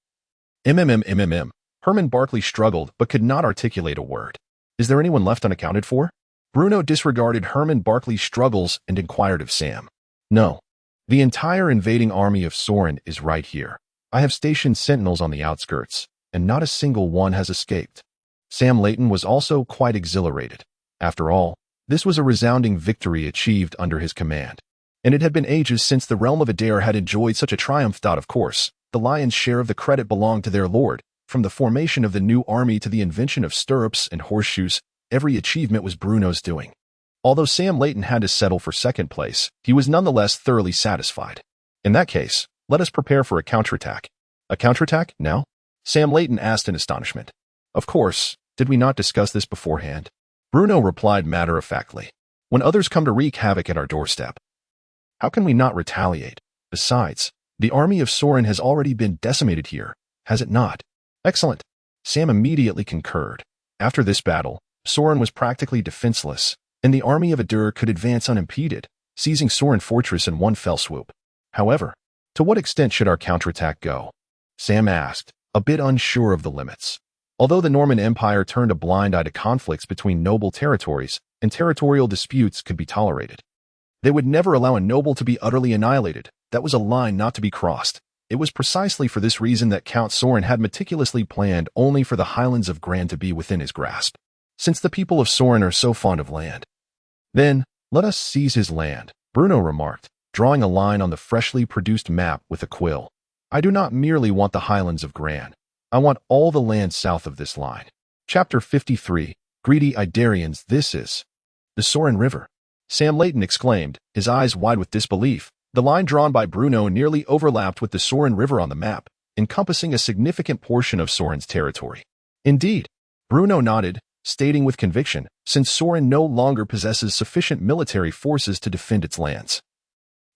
A: MMM. Herman Barclay struggled but could not articulate a word. "Is there anyone left unaccounted for?" Bruno disregarded Herman Barclay's struggles and inquired of Sam. "No. The entire invading army of Soren is right here. I have stationed sentinels on the outskirts, and not a single one has escaped." Sam Layton was also quite exhilarated. After all, this was a resounding victory achieved under his command. And it had been ages since the realm of Adair had enjoyed such a triumph. Of course, the lion's share of the credit belonged to their lord. From the formation of the new army to the invention of stirrups and horseshoes, every achievement was Bruno's doing. Although Sam Layton had to settle for second place, he was nonetheless thoroughly satisfied. In that case, let us prepare for a counterattack. A counterattack, now? Sam Layton asked in astonishment. Of course, did we not discuss this beforehand? Bruno replied matter-of-factly. When others come to wreak havoc at our doorstep, how can we not retaliate? Besides, the army of Soren has already been decimated here, has it not? Excellent. Sam immediately concurred. After this battle, Soren was practically defenseless, and the army of Adair could advance unimpeded, seizing Soren Fortress in one fell swoop. However, to what extent should our counterattack go? Sam asked, a bit unsure of the limits. Although the Norman Empire turned a blind eye to conflicts between noble territories, and territorial disputes could be tolerated, they would never allow a noble to be utterly annihilated. That was a line not to be crossed. It was precisely for this reason that Count Soren had meticulously planned only for the highlands of Gran to be within his grasp. Since the people of Soren are so fond of land, then let us seize his land, Bruno remarked, drawing a line on the freshly produced map with a quill. I do not merely want the highlands of Gran. I want all the land south of this line. Chapter 53, Greedy Idarians. This is the Soren River, Sam Layton exclaimed, his eyes wide with disbelief. The line drawn by Bruno nearly overlapped with the Soren River on the map, encompassing a significant portion of Soren's territory. Indeed, Bruno nodded, stating with conviction, since Soren no longer possesses sufficient military forces to defend its lands,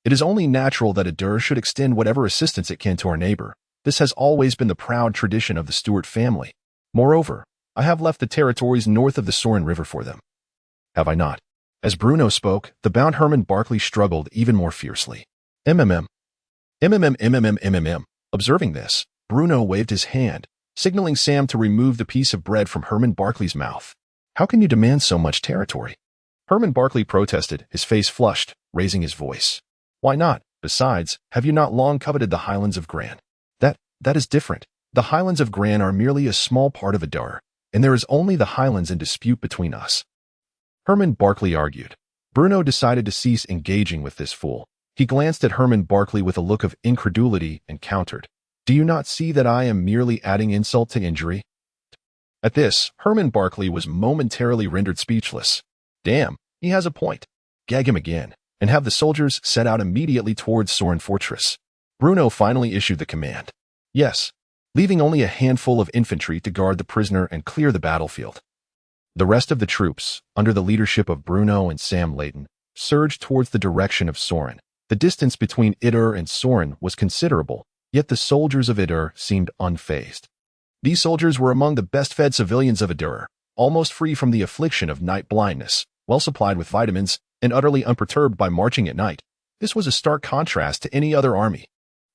A: it is only natural that Adair should extend whatever assistance it can to our neighbor. This has always been the proud tradition of the Stuart family. Moreover, I have left the territories north of the Soren River for them. Have I not? As Bruno spoke, the bound Herman Barclay struggled even more fiercely. MMM. Observing this, Bruno waved his hand, signaling Sam to remove the piece of bread from Herman Barclay's mouth. How can you demand so much territory? Herman Barclay protested, his face flushed, raising his voice. Why not? Besides, have you not long coveted the highlands of Gran? That is different. The highlands of Gran are merely a small part of Adair, and there is only the highlands in dispute between us, Herman Barclay argued. Bruno decided to cease engaging with this fool. He glanced at Herman Barclay with a look of incredulity and countered. Do you not see that I am merely adding insult to injury? At this, Herman Barclay was momentarily rendered speechless. Damn, he has a point. Gag him again, and have the soldiers set out immediately towards Soren Fortress. Bruno finally issued the command. Yes, leaving only a handful of infantry to guard the prisoner and clear the battlefield. The rest of the troops, under the leadership of Bruno and Sam Layton, surged towards the direction of Soren. The distance between Adair and Soren was considerable, yet the soldiers of Adair seemed unfazed. These soldiers were among the best-fed civilians of Adair, almost free from the affliction of night blindness, well supplied with vitamins, and utterly unperturbed by marching at night. This was a stark contrast to any other army.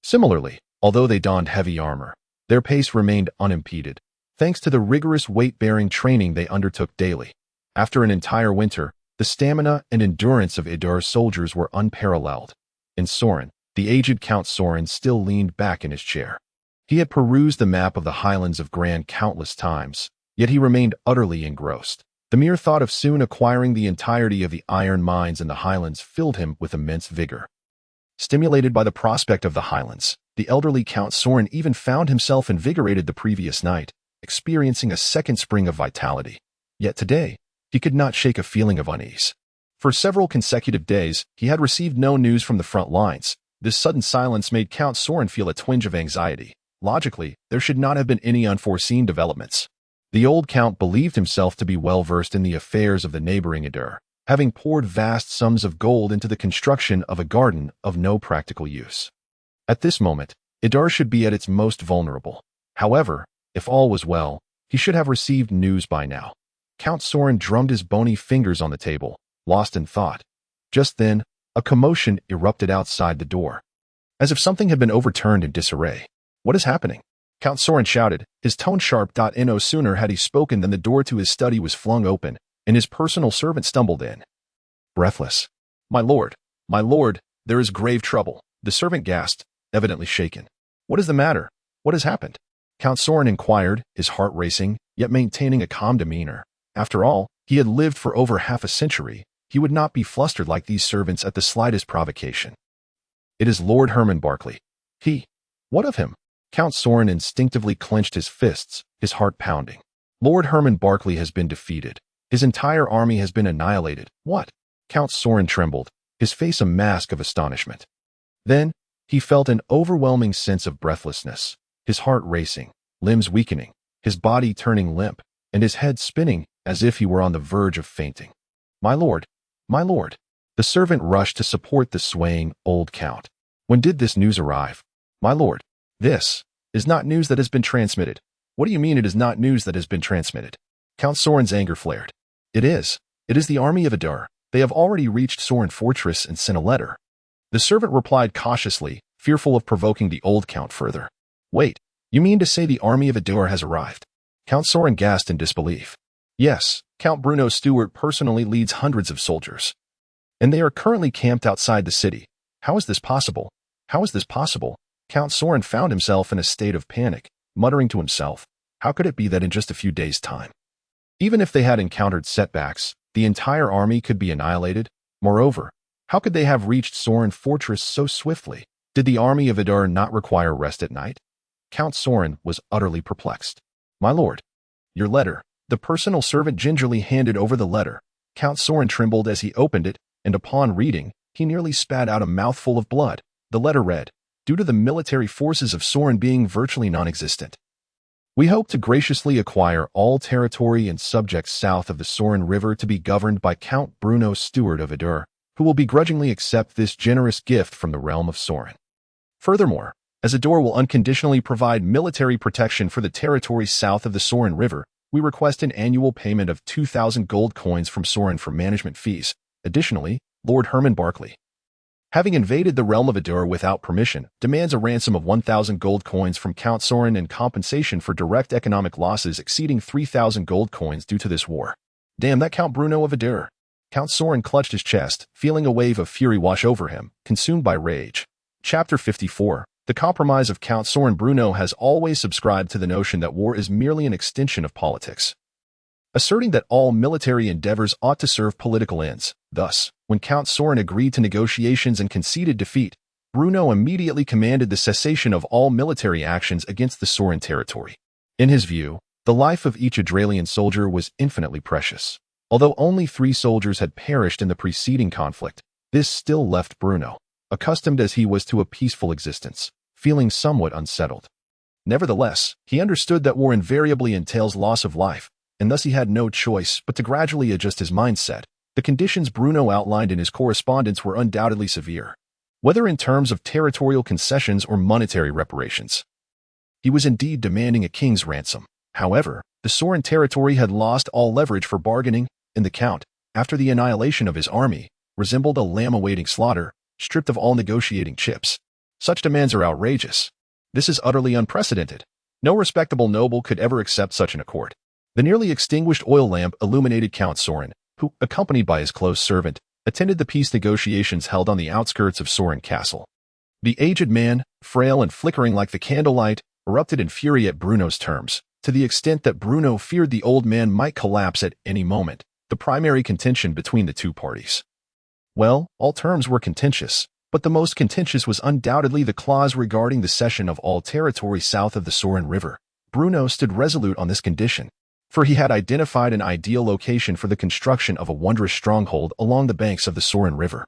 A: Similarly, although they donned heavy armor, their pace remained unimpeded, thanks to the rigorous weight-bearing training they undertook daily. After an entire winter, the stamina and endurance of Adair's soldiers were unparalleled. In Soren, the aged Count Soren still leaned back in his chair. He had perused the map of the highlands of Gran countless times, yet he remained utterly engrossed. The mere thought of soon acquiring the entirety of the iron mines in the highlands filled him with immense vigor. Stimulated by the prospect of the highlands, the elderly Count Soren even found himself invigorated the previous night, experiencing a second spring of vitality. Yet today, he could not shake a feeling of unease. For several consecutive days, he had received no news from the front lines. This sudden silence made Count Soren feel a twinge of anxiety. Logically, there should not have been any unforeseen developments. The old Count believed himself to be well versed in the affairs of the neighboring Adair, having poured vast sums of gold into the construction of a garden of no practical use. At this moment, Adair should be at its most vulnerable. However, if all was well, he should have received news by now. Count Soren drummed his bony fingers on the table, lost in thought. Just then, a commotion erupted outside the door, as if something had been overturned in disarray. What is happening? Count Soren shouted, his tone sharp. No sooner had he spoken than the door to his study was flung open, and his personal servant stumbled in. Breathless. My lord, there is grave trouble, the servant gasped, evidently shaken. What is the matter? What has happened? Count Soren inquired, his heart racing, yet maintaining a calm demeanor. After all, he had lived for over half a century, he would not be flustered like these servants at the slightest provocation. It is Lord Herman Barclay. What of him? Count Sorin instinctively clenched his fists, his heart pounding. Lord Herman Barclay has been defeated. His entire army has been annihilated. What? Count Sorin trembled, his face a mask of astonishment. Then, he felt an overwhelming sense of breathlessness, his heart racing, limbs weakening, his body turning limp, and his head spinning as if he were on the verge of fainting. My lord! My lord! The servant rushed to support the swaying, old count. When did this news arrive? My lord, this is not news that has been transmitted. What do you mean it is not news that has been transmitted? Count Sorin's anger flared. It is the army of Adur. They have already reached Sorin Fortress and sent a letter. The servant replied cautiously, fearful of provoking the old count further. Wait, you mean to say the army of Adur has arrived? Count Sorin gasped in disbelief. Yes, Count Bruno Stewart personally leads hundreds of soldiers. And they are currently camped outside the city. How is this possible? How is this possible? Count Sorin found himself in a state of panic, muttering to himself, how could it be that in just a few days' time? Even if they had encountered setbacks, the entire army could be annihilated. Moreover, how could they have reached Sorin Fortress so swiftly? Did the army of Adur not require rest at night? Count Sorin was utterly perplexed. My lord, your letter. The personal servant gingerly handed over the letter. Count Sorin trembled as he opened it, and upon reading, he nearly spat out a mouthful of blood. The letter read, due to the military forces of Sorin being virtually non-existent, we hope to graciously acquire all territory and subjects south of the Sorin River to be governed by Count Bruno Stewart of Adur, who will begrudgingly accept this generous gift from the realm of Sorin. Furthermore, as Adur will unconditionally provide military protection for the territory south of the Sorin River, we request an annual payment of 2,000 gold coins from Sorin for management fees. Additionally, Lord Herman Barclay, having invaded the realm of Adur without permission, demands a ransom of 1,000 gold coins from Count Sorin in compensation for direct economic losses exceeding 3,000 gold coins due to this war. Damn that Count Bruno of Adur! Count Sorin clutched his chest, feeling a wave of fury wash over him, consumed by rage. Chapter 54. The compromise of Count Sorin. Bruno has always subscribed to the notion that war is merely an extension of politics, asserting that all military endeavors ought to serve political ends. Thus, when Count Sorin agreed to negotiations and conceded defeat, Bruno immediately commanded the cessation of all military actions against the Sorin territory. In his view, the life of each Adralian soldier was infinitely precious. Although only 3 soldiers had perished in the preceding conflict, this still left Bruno, accustomed as he was to a peaceful existence, feeling somewhat unsettled. Nevertheless, he understood that war invariably entails loss of life, and thus he had no choice but to gradually adjust his mindset. The conditions Bruno outlined in his correspondence were undoubtedly severe, whether in terms of territorial concessions or monetary reparations. He was indeed demanding a king's ransom. However, the Sorin territory had lost all leverage for bargaining, and the Count, after the annihilation of his army, resembled a lamb awaiting slaughter, stripped of all negotiating chips. Such demands are outrageous. This is utterly unprecedented. No respectable noble could ever accept such an accord. The nearly extinguished oil lamp illuminated Count Sorin, who, accompanied by his close servant, attended the peace negotiations held on the outskirts of Sorin Castle. The aged man, frail and flickering like the candlelight, erupted in fury at Bruno's terms, to the extent that Bruno feared the old man might collapse at any moment, the primary contention between the two parties. Well, all terms were contentious, but the most contentious was undoubtedly the clause regarding the cession of all territory south of the Sorin River. Bruno stood resolute on this condition, for he had identified an ideal location for the construction of a wondrous stronghold along the banks of the Sorin River.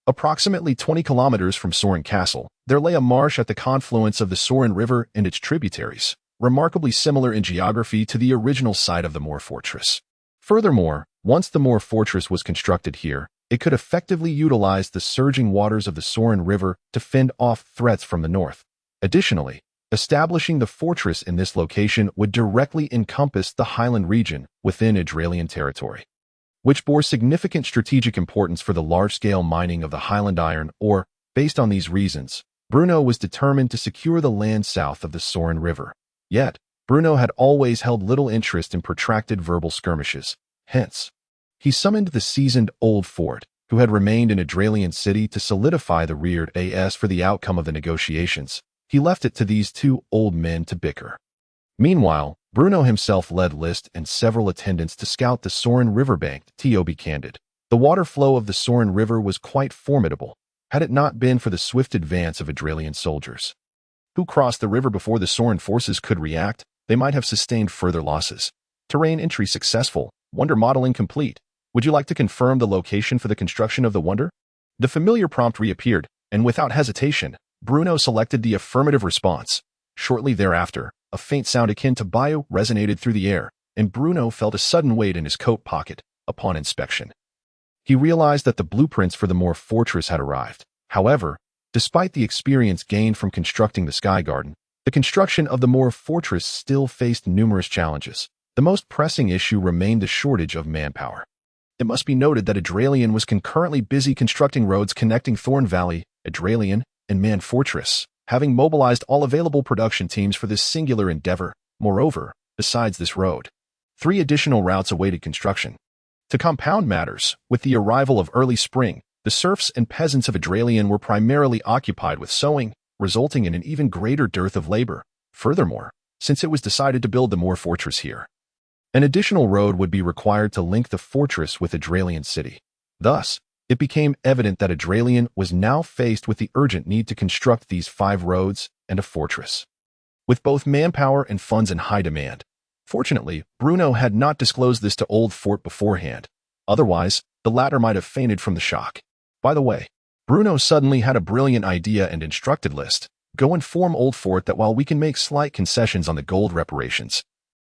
A: Approximately 20 kilometers from Sorin Castle, there lay a marsh at the confluence of the Sorin River and its tributaries, remarkably similar in geography to the original site of the Moor Fortress. Furthermore, once the Moor Fortress was constructed here, it could effectively utilize the surging waters of the Sorin River to fend off threats from the north. Additionally, establishing the fortress in this location would directly encompass the highland region within Adralian territory, which bore significant strategic importance for the large-scale mining of the Highland iron ore. Based on these reasons, Bruno was determined to secure the land south of the Sorin River. Yet, Bruno had always held little interest in protracted verbal skirmishes. Hence, he summoned the seasoned old fort, who had remained in Adralian city to solidify the reared as for the outcome of the negotiations. He left it to these 2 old men to bicker. Meanwhile, Bruno himself led List and several attendants to scout the Sorin riverbank. To be candid, The water flow of the Sorin River was quite formidable, had it not been for the swift advance of Adralian soldiers, who crossed the river before the Sorin forces could react. They might have sustained further losses. Terrain entry successful. Wonder modeling complete. Would you like to confirm the location for the construction of the wonder? The familiar prompt reappeared, and without hesitation, Bruno selected the affirmative response. Shortly thereafter, a faint sound akin to bio resonated through the air, and Bruno felt a sudden weight in his coat pocket. Upon inspection, he realized that the blueprints for the Moor fortress had arrived. However, despite the experience gained from constructing the Sky Garden, the construction of the Moor fortress still faced numerous challenges. The most pressing issue remained the shortage of manpower. It must be noted that Adralian was concurrently busy constructing roads connecting Thorn Valley, Adralian, and Man Fortress, having mobilized all available production teams for this singular endeavor. Moreover, besides this road, 3 additional routes awaited construction. To compound matters, with the arrival of early spring, the serfs and peasants of Adralian were primarily occupied with sowing, resulting in an even greater dearth of labor. Furthermore, since it was decided to build the Moor fortress here, an additional road would be required to link the fortress with Adralian city. Thus, it became evident that Adralian was now faced with the urgent need to construct these 5 roads and a fortress, with both manpower and funds in high demand. Fortunately, Bruno had not disclosed this to Old Fort beforehand. Otherwise, the latter might have fainted from the shock. By the way, Bruno suddenly had a brilliant idea and instructed List. Go inform Old Fort that while we can make slight concessions on the gold reparations,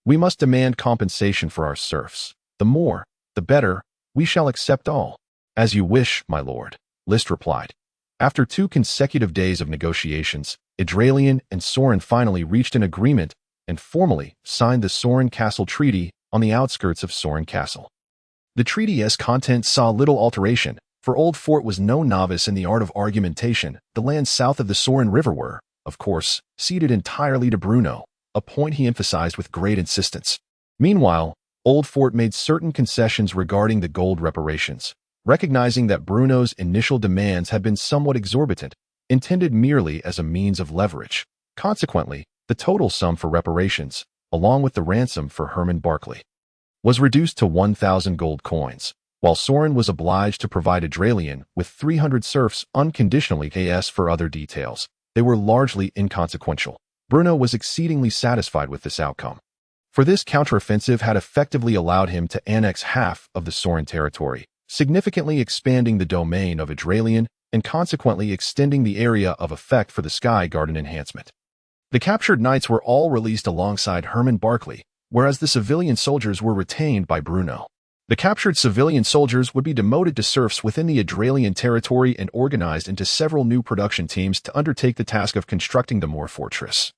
A: we must demand compensation for our serfs. The more, the better. We shall accept all. As you wish, my lord, List replied. After 2 consecutive days of negotiations, Adralian and Sorin finally reached an agreement and formally signed the Sorin Castle Treaty on the outskirts of Sorin Castle. The treaty's content saw little alteration, for Old Fort was no novice in the art of argumentation. The lands south of the Sorin River were, of course, ceded entirely to Bruno, a point he emphasized with great insistence. Meanwhile, Old Fort made certain concessions regarding the gold reparations, recognizing that Bruno's initial demands had been somewhat exorbitant, intended merely as a means of leverage. Consequently, the total sum for reparations, along with the ransom for Herman Barclay, was reduced to 1,000 gold coins, while Sorin was obliged to provide Adralian with 300 serfs unconditionally. As for other details, they were largely inconsequential. Bruno was exceedingly satisfied with this outcome, for this counteroffensive had effectively allowed him to annex half of the Sorin territory, significantly expanding the domain of Adralian and consequently extending the area of effect for the Sky Garden enhancement. The captured knights were all released alongside Herman Barclay, whereas the civilian soldiers were retained by Bruno. The captured civilian soldiers would be demoted to serfs within the Adralian territory and organized into several new production teams to undertake the task of constructing the Moor fortress,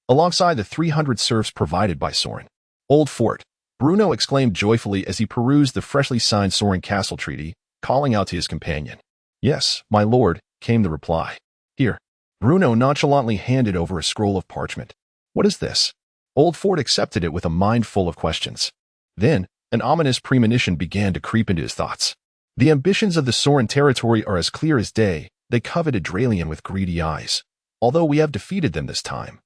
A: alongside the 300 serfs provided by Sorin. Old Fort, Bruno exclaimed joyfully as he perused the freshly signed Sorin Castle Treaty, calling out to his companion. Yes, my lord, came the reply. Here. Bruno nonchalantly handed over a scroll of parchment. What is this? Old Fort accepted it with a mind full of questions. Then, an ominous premonition began to creep into his thoughts. The ambitions of the Sorin territory are as clear as day. They covet Adralian with greedy eyes. Although we have defeated them this time,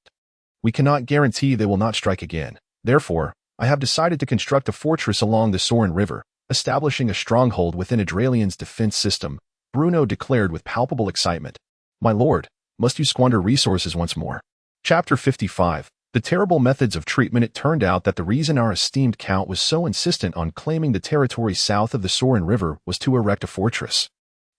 A: we cannot guarantee they will not strike again. Therefore, I have decided to construct a fortress along the Sorin River, establishing a stronghold within Adralian's defense system, Bruno declared with palpable excitement. My lord, must you squander resources once more? Chapter 55. The terrible methods of treatment. It turned out that the reason our esteemed Count was so insistent on claiming the territory south of the Sorin River was to erect a fortress.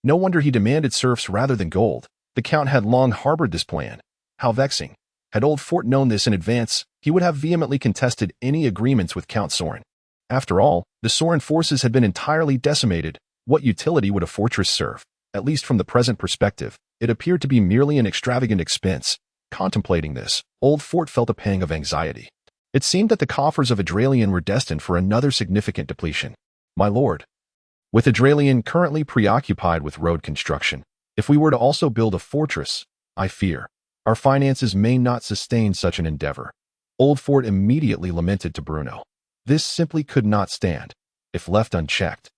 A: No wonder he demanded serfs rather than gold. The Count had long harbored this plan. How vexing. Had Old Fort known this in advance, he would have vehemently contested any agreements with Count Sorin. After all, the Sorin forces had been entirely decimated. What utility would a fortress serve? At least from the present perspective, it appeared to be merely an extravagant expense. Contemplating this, Old Fort felt a pang of anxiety. It seemed that the coffers of Adralian were destined for another significant depletion. My lord, with Adralian currently preoccupied with road construction, if we were to also build a fortress, I fear our finances may not sustain such an endeavor. Old Fort immediately lamented to Bruno. This simply could not stand. If left unchecked,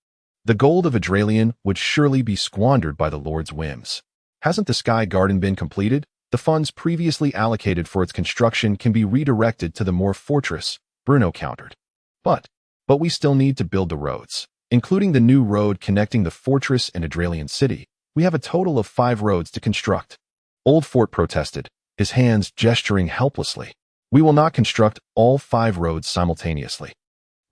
A: the gold of Adralian would surely be squandered by the Lord's whims. Hasn't the Sky Garden been completed? The funds previously allocated for its construction can be redirected to the Moor fortress, Bruno countered. But we still need to build the roads. Including the new road connecting the fortress and Adralian city, we have a total of 5 roads to construct. Old Fort protested, his hands gesturing helplessly. We will not construct all 5 roads simultaneously.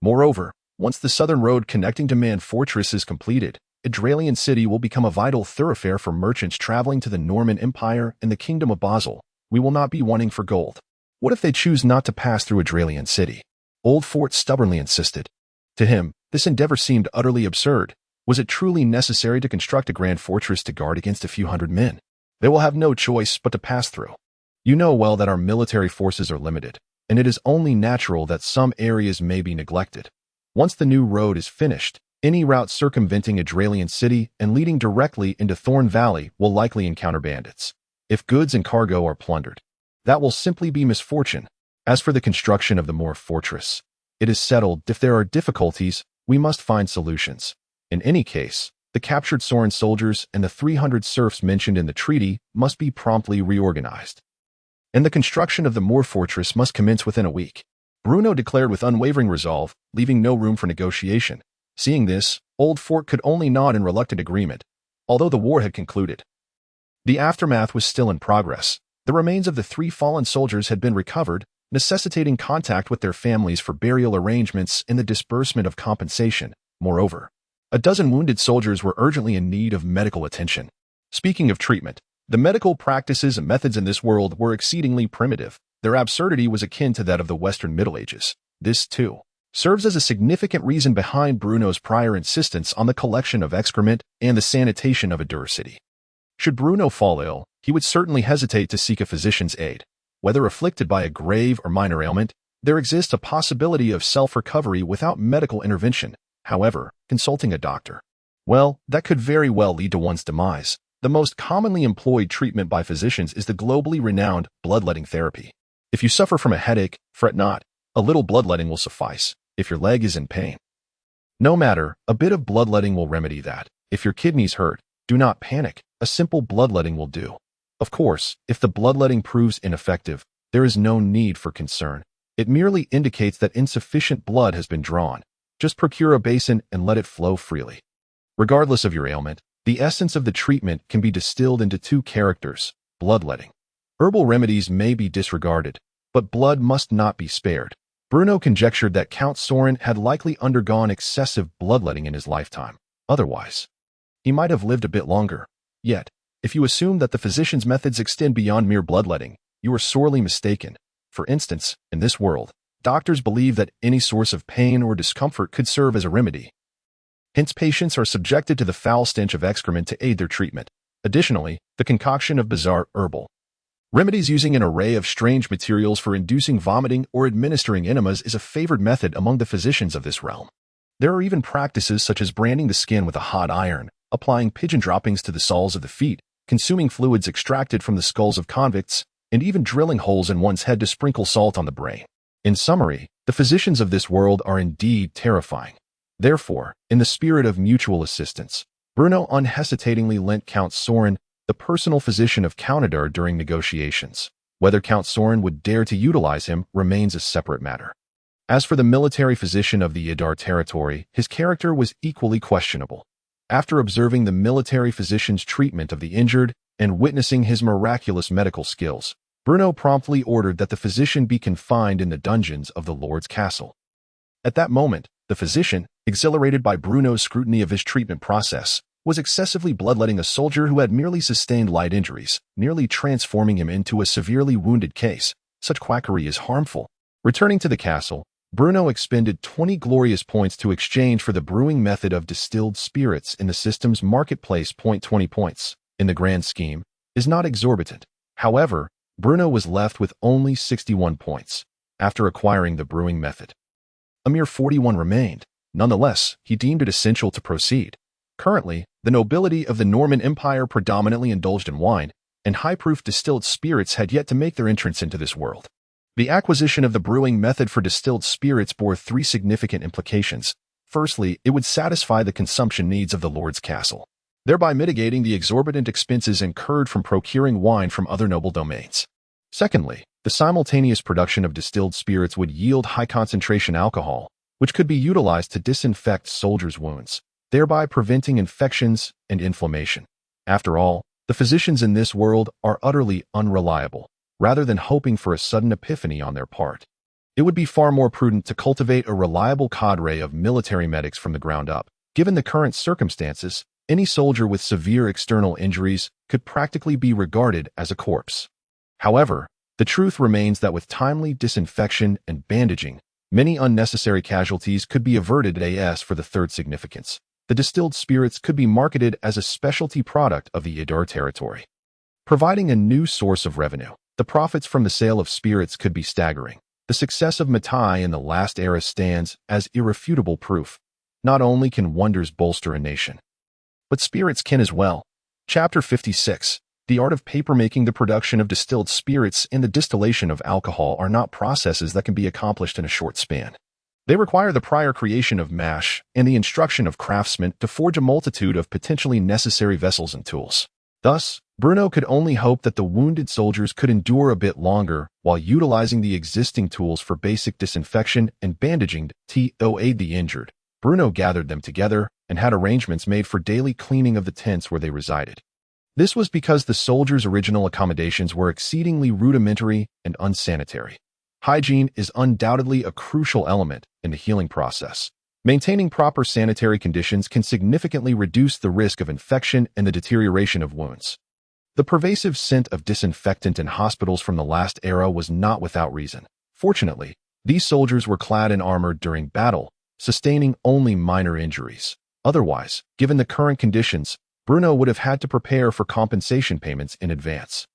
A: Moreover, once the southern road connecting to Man Fortress is completed, Adralian city will become a vital thoroughfare for merchants traveling to the Norman Empire and the Kingdom of Basel. We will not be wanting for gold. What if they choose not to pass through Adralian city? Old Fort stubbornly insisted. To him, this endeavor seemed utterly absurd. Was it truly necessary to construct a grand fortress to guard against a few hundred men? They will have no choice but to pass through. You know well that our military forces are limited, and it is only natural that some areas may be neglected. Once the new road is finished, any route circumventing Adralian city and leading directly into Thorn Valley will likely encounter bandits. If goods and cargo are plundered, that will simply be misfortune. As for the construction of the Moor fortress, it is settled if there are difficulties, we must find solutions. In any case, the captured Sorin soldiers and the 300 serfs mentioned in the treaty must be promptly reorganized. And the construction of the Moor fortress must commence within a week. Bruno declared with unwavering resolve, leaving no room for negotiation. Seeing this, Old Fort could only nod in reluctant agreement, although the war had concluded. The aftermath was still in progress. The remains of the 3 fallen soldiers had been recovered, necessitating contact with their families for burial arrangements and the disbursement of compensation. Moreover, a dozen wounded soldiers were urgently in need of medical attention. Speaking of treatment, the medical practices and methods in this world were exceedingly primitive. Their absurdity was akin to that of the Western Middle Ages. This, too, serves as a significant reason behind Bruno's prior insistence on the collection of excrement and the sanitation of a Ruhr city. Should Bruno fall ill, he would certainly hesitate to seek a physician's aid. Whether afflicted by a grave or minor ailment, there exists a possibility of self-recovery without medical intervention. However, consulting a doctor, well, that could very well lead to one's demise. The most commonly employed treatment by physicians is the globally renowned bloodletting therapy. If you suffer from a headache, fret not. A little bloodletting will suffice. If your leg is in pain, no matter, a bit of bloodletting will remedy that. If your kidneys hurt, do not panic. A simple bloodletting will do. Of course, if the bloodletting proves ineffective, there is no need for concern. It merely indicates that insufficient blood has been drawn. Just procure a basin and let it flow freely. Regardless of your ailment, the essence of the treatment can be distilled into 2 characters: bloodletting. Herbal remedies may be disregarded, but blood must not be spared. Bruno conjectured that Count Sorin had likely undergone excessive bloodletting in his lifetime. Otherwise, he might have lived a bit longer. Yet, if you assume that the physician's methods extend beyond mere bloodletting, you are sorely mistaken. For instance, in this world, doctors believe that any source of pain or discomfort could serve as a remedy. Hence, patients are subjected to the foul stench of excrement to aid their treatment. Additionally, the concoction of bizarre herbal remedies using an array of strange materials for inducing vomiting or administering enemas is a favored method among the physicians of this realm. There are even practices such as branding the skin with a hot iron, applying pigeon droppings to the soles of the feet, consuming fluids extracted from the skulls of convicts, and even drilling holes in one's head to sprinkle salt on the brain. In summary, the physicians of this world are indeed terrifying. Therefore, in the spirit of mutual assistance, Bruno unhesitatingly lent Count Sorin the personal physician of Countadar during negotiations. Whether Count Sorin would dare to utilize him remains a separate matter. As for the military physician of the Idar territory, his character was equally questionable. After observing the military physician's treatment of the injured and witnessing his miraculous medical skills, Bruno promptly ordered that the physician be confined in the dungeons of the Lord's castle. At that moment, the physician, exhilarated by Bruno's scrutiny of his treatment process, was excessively bloodletting a soldier who had merely sustained light injuries, nearly transforming him into a severely wounded case. Such quackery is harmful. Returning to the castle, Bruno expended 20 glorious points to exchange for the brewing method of distilled spirits in the system's marketplace. 20 points, in the grand scheme, is not exorbitant. However, Bruno was left with only 61 points after acquiring the brewing method. A mere 41 remained. Nonetheless, he deemed it essential to proceed. Currently, the nobility of the Norman Empire predominantly indulged in wine, and high-proof distilled spirits had yet to make their entrance into this world. The acquisition of the brewing method for distilled spirits bore 3 significant implications. Firstly, it would satisfy the consumption needs of the Lord's castle, thereby mitigating the exorbitant expenses incurred from procuring wine from other noble domains. Secondly, the simultaneous production of distilled spirits would yield high-concentration alcohol, which could be utilized to disinfect soldiers' wounds, thereby preventing infections and inflammation. After all, the physicians in this world are utterly unreliable, rather than hoping for a sudden epiphany on their part. It would be far more prudent to cultivate a reliable cadre of military medics from the ground up. Given the current circumstances, any soldier with severe external injuries could practically be regarded as a corpse. However, the truth remains that with timely disinfection and bandaging, many unnecessary casualties could be averted. As for the third significance, the distilled spirits could be marketed as a specialty product of the Idar territory, providing a new source of revenue. The profits from the sale of spirits could be staggering. The success of Matai in the last era stands as irrefutable proof. Not only can wonders bolster a nation, but spirits can as well. Chapter 56. The art of papermaking. The production of distilled spirits and the distillation of alcohol are not processes that can be accomplished in a short span. They require the prior creation of mash and the instruction of craftsmen to forge a multitude of potentially necessary vessels and tools. Thus, Bruno could only hope that the wounded soldiers could endure a bit longer while utilizing the existing tools for basic disinfection and bandaging to aid the injured. Bruno gathered them together and had arrangements made for daily cleaning of the tents where they resided. This was because the soldiers' original accommodations were exceedingly rudimentary and unsanitary. Hygiene is undoubtedly a crucial element in the healing process. Maintaining proper sanitary conditions can significantly reduce the risk of infection and the deterioration of wounds. The pervasive scent of disinfectant in hospitals from the last era was not without reason. Fortunately, these soldiers were clad in armor during battle, sustaining only minor injuries. Otherwise, given the current conditions, Bruno would have had to prepare for compensation payments in advance.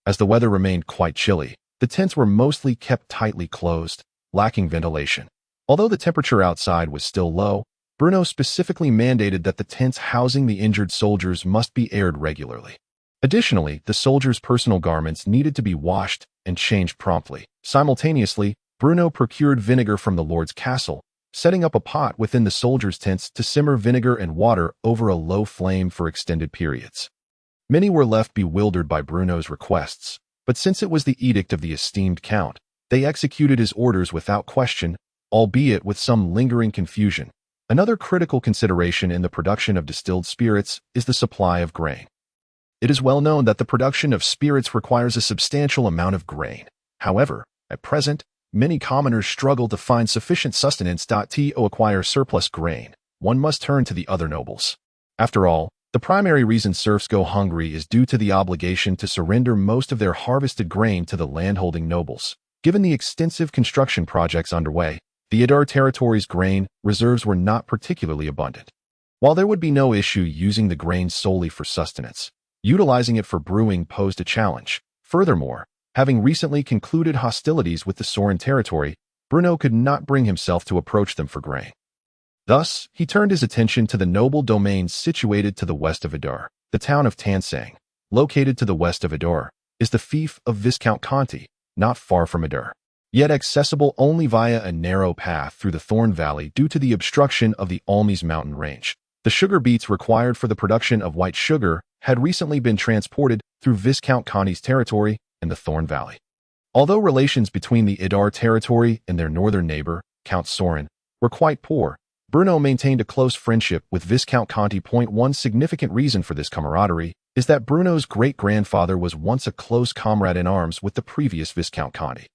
A: As the weather remained quite chilly, the tents were mostly kept tightly closed, lacking ventilation. Although the temperature outside was still low, Bruno specifically mandated that the tents housing the injured soldiers must be aired regularly. Additionally, the soldiers' personal garments needed to be washed and changed promptly. Simultaneously, Bruno procured vinegar from the Lord's castle, setting up a pot within the soldiers' tents to simmer vinegar and water over a low flame for extended periods. Many were left bewildered by Bruno's requests, but since it was the edict of the esteemed count, they executed his orders without question, albeit with some lingering confusion. Another critical consideration in the production of distilled spirits is the supply of grain. It is well known that the production of spirits requires a substantial amount of grain. However, at present, many commoners struggle to find sufficient sustenance to acquire surplus grain. One must turn to the other nobles. After all, the primary reason serfs go hungry is due to the obligation to surrender most of their harvested grain to the landholding nobles. Given the extensive construction projects underway, the Idar territory's grain reserves were not particularly abundant. While there would be no issue using the grain solely for sustenance, utilizing it for brewing posed a challenge. Furthermore, having recently concluded hostilities with the Sorin territory, Bruno could not bring himself to approach them for grain. Thus, he turned his attention to the noble domains situated to the west of Idar. The town of Tansang, located to the west of Idar, is the fief of Viscount Conti, not far from Idar, yet accessible only via a narrow path through the Thorn Valley due to the obstruction of the Almes mountain range. The sugar beets required for the production of white sugar had recently been transported through Viscount Conti's territory in the Thorn Valley. Although relations between the Idar territory and their northern neighbor, Count Sorin, were quite poor, Bruno maintained a close friendship with Viscount Conti. One significant reason for this camaraderie is that Bruno's great-grandfather was once a close comrade in arms with the previous Viscount Conti.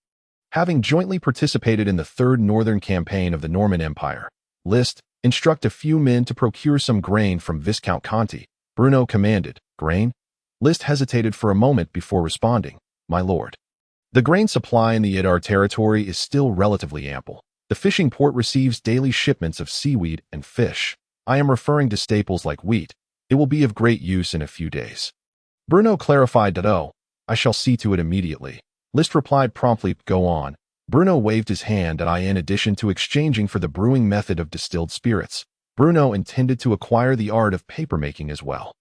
A: Having jointly participated in the Third Northern Campaign of the Norman Empire, List, instruct a few men to procure some grain from Viscount Conti. Bruno commanded, "Grain?" List hesitated for a moment before responding, "My lord." The grain supply in the Idar territory is still relatively ample. The fishing port receives daily shipments of seaweed and fish. I am referring to staples like wheat. It will be of great use in a few days. Bruno clarified that, "Oh, I shall see to it immediately." List replied promptly, "Go on." Bruno waved his hand at in addition to exchanging for the brewing method of distilled spirits, Bruno intended to acquire the art of papermaking as well.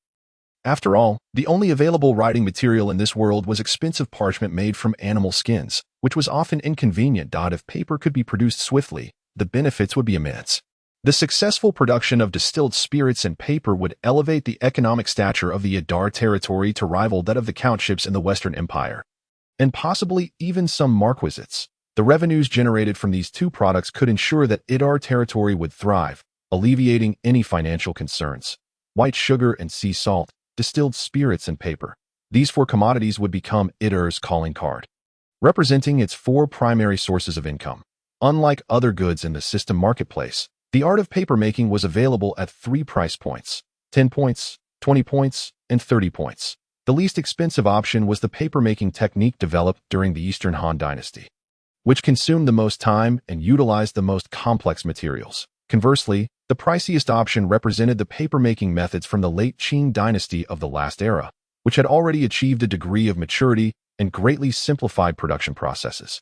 A: After all, the only available writing material in this world was expensive parchment made from animal skins, which was often inconvenient. If paper could be produced swiftly, the benefits would be immense. The successful production of distilled spirits and paper would elevate the economic stature of the Idar territory to rival that of the countships in the Western Empire, and possibly even some marquisates. The revenues generated from these two products could ensure that Idar territory would thrive, alleviating any financial concerns. White sugar and sea salt, distilled spirits and paper. These four commodities would become Idar's calling card, representing its four primary sources of income. Unlike other goods in the system marketplace, the art of papermaking was available at 3 price points: 10 points, 20 points, and 30 points. The least expensive option was the papermaking technique developed during the Eastern Han Dynasty, which consumed the most time and utilized the most complex materials. Conversely, the priciest option represented the papermaking methods from the late Qing dynasty of the last era, which had already achieved a degree of maturity and greatly simplified production processes.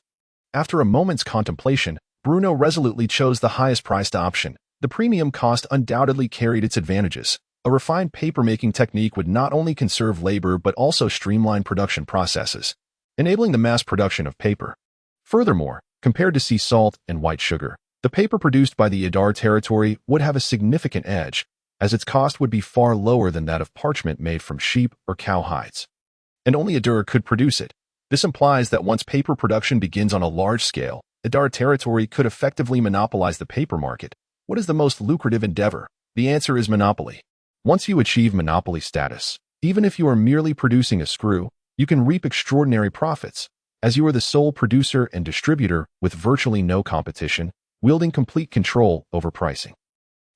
A: After a moment's contemplation, Bruno resolutely chose the highest-priced option. The premium cost undoubtedly carried its advantages. A refined papermaking technique would not only conserve labor but also streamline production processes, enabling the mass production of paper. Furthermore, compared to sea salt and white sugar, the paper produced by the Idar territory would have a significant edge, as its cost would be far lower than that of parchment made from sheep or cow hides. And only Idar could produce it. This implies that once paper production begins on a large scale, Idar territory could effectively monopolize the paper market. What is the most lucrative endeavor? The answer is monopoly. Once you achieve monopoly status, even if you are merely producing a screw, you can reap extraordinary profits, as you are the sole producer and distributor with virtually no competition, wielding complete control over pricing.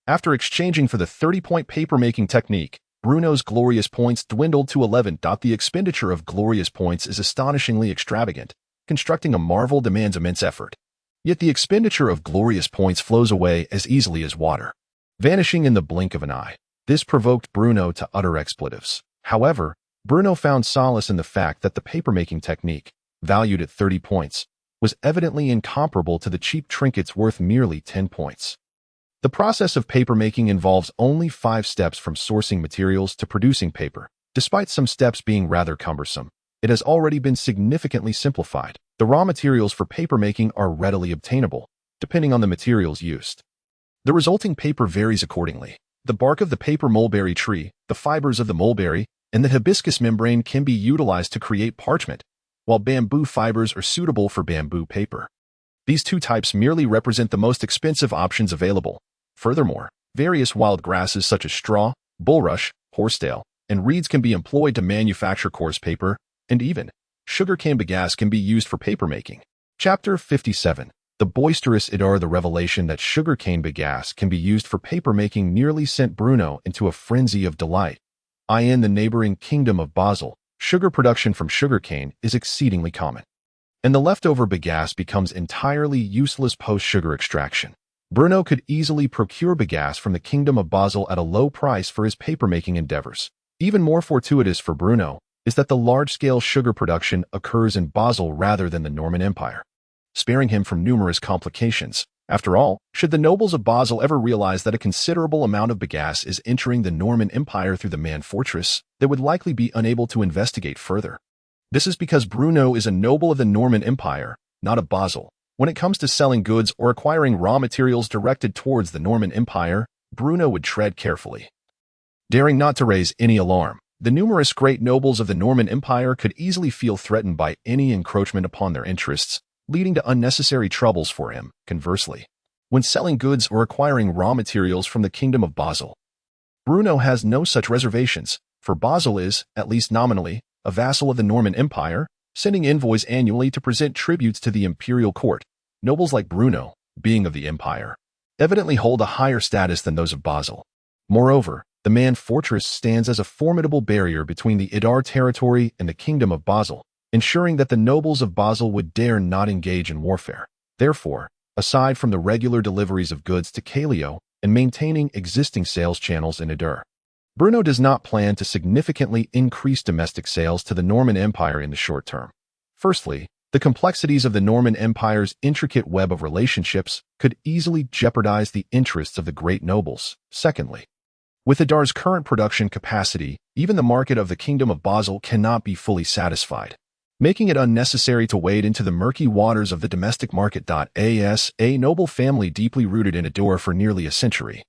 A: After exchanging for the 30-point papermaking technique, Bruno's glorious points dwindled to 11. The expenditure of glorious points is astonishingly extravagant. Constructing a marvel demands immense effort. Yet the expenditure of glorious points flows away as easily as water, vanishing in the blink of an eye. This provoked Bruno to utter expletives. However, Bruno found solace in the fact that the papermaking technique, valued at 30 points, was evidently incomparable to the cheap trinkets worth merely 10 points. The process of papermaking involves only 5 steps from sourcing materials to producing paper. Despite some steps being rather cumbersome, it has already been significantly simplified. The raw materials for papermaking are readily obtainable, depending on the materials used. The resulting paper varies accordingly. The bark of the paper mulberry tree, the fibers of the mulberry, and the hibiscus membrane can be utilized to create parchment, while bamboo fibers are suitable for bamboo paper. These two types merely represent the most expensive options available. Furthermore, various wild grasses such as straw, bulrush, horsetail, and reeds can be employed to manufacture coarse paper, and even sugarcane bagasse can be used for papermaking. Chapter 57. The boisterous Idar. The revelation that sugarcane bagasse can be used for papermaking nearly sent Bruno into a frenzy of delight. In the neighboring kingdom of Basel, sugar production from sugarcane is exceedingly common, and the leftover bagasse becomes entirely useless post-sugar extraction. Bruno could easily procure bagasse from the kingdom of Basel at a low price for his papermaking endeavors. Even more fortuitous for Bruno is that the large-scale sugar production occurs in Basel rather than the Norman Empire, sparing him from numerous complications. After all, should the nobles of Basel ever realize that a considerable amount of bagasse is entering the Norman Empire through the Man Fortress, they would likely be unable to investigate further. This is because Bruno is a noble of the Norman Empire, not of Basel. When it comes to selling goods or acquiring raw materials directed towards the Norman Empire, Bruno would tread carefully, daring not to raise any alarm. The numerous great nobles of the Norman Empire could easily feel threatened by any encroachment upon their interests, leading to unnecessary troubles for him. Conversely, when selling goods or acquiring raw materials from the kingdom of Basel, Bruno has no such reservations, for Basel is, at least nominally, a vassal of the Norman Empire, sending envoys annually to present tributes to the imperial court. Nobles like Bruno, being of the empire, evidently hold a higher status than those of Basel. Moreover, the Man Fortress stands as a formidable barrier between the Idar territory and the kingdom of Basel, ensuring that the nobles of Basel would dare not engage in warfare. Therefore, aside from the regular deliveries of goods to Calio and maintaining existing sales channels in Idar, Bruno does not plan to significantly increase domestic sales to the Norman Empire in the short term. Firstly, the complexities of the Norman Empire's intricate web of relationships could easily jeopardize the interests of the great nobles. Secondly, with Idar's current production capacity, even the market of the Kingdom of Basel cannot be fully satisfied, making it unnecessary to wade into the murky waters of the domestic market. As a noble family deeply rooted in Idar for nearly a century,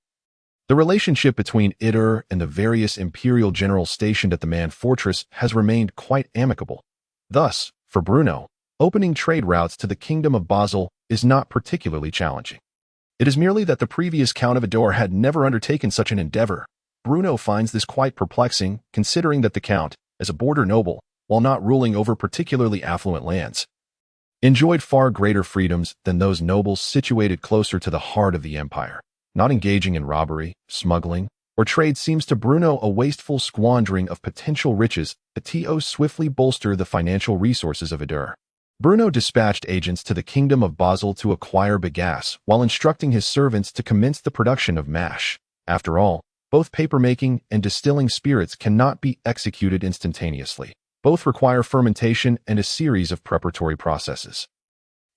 A: the relationship between Idar and the various imperial generals stationed at the Man Fortress has remained quite amicable. Thus, for Bruno, Opening trade routes to the Kingdom of Basel is not particularly challenging. It is merely that the previous Count of Ador had never undertaken such an endeavor. Bruno finds this quite perplexing, considering that the Count, as a border noble, while not ruling over particularly affluent lands, enjoyed far greater freedoms than those nobles situated closer to the heart of the empire. Not engaging in robbery, smuggling, or trade seems to Bruno a wasteful squandering of potential riches that swiftly bolster the financial resources of Ador. Bruno dispatched agents to the Kingdom of Basel to acquire bagasse while instructing his servants to commence the production of mash. After all, both papermaking and distilling spirits cannot be executed instantaneously. Both require fermentation and a series of preparatory processes.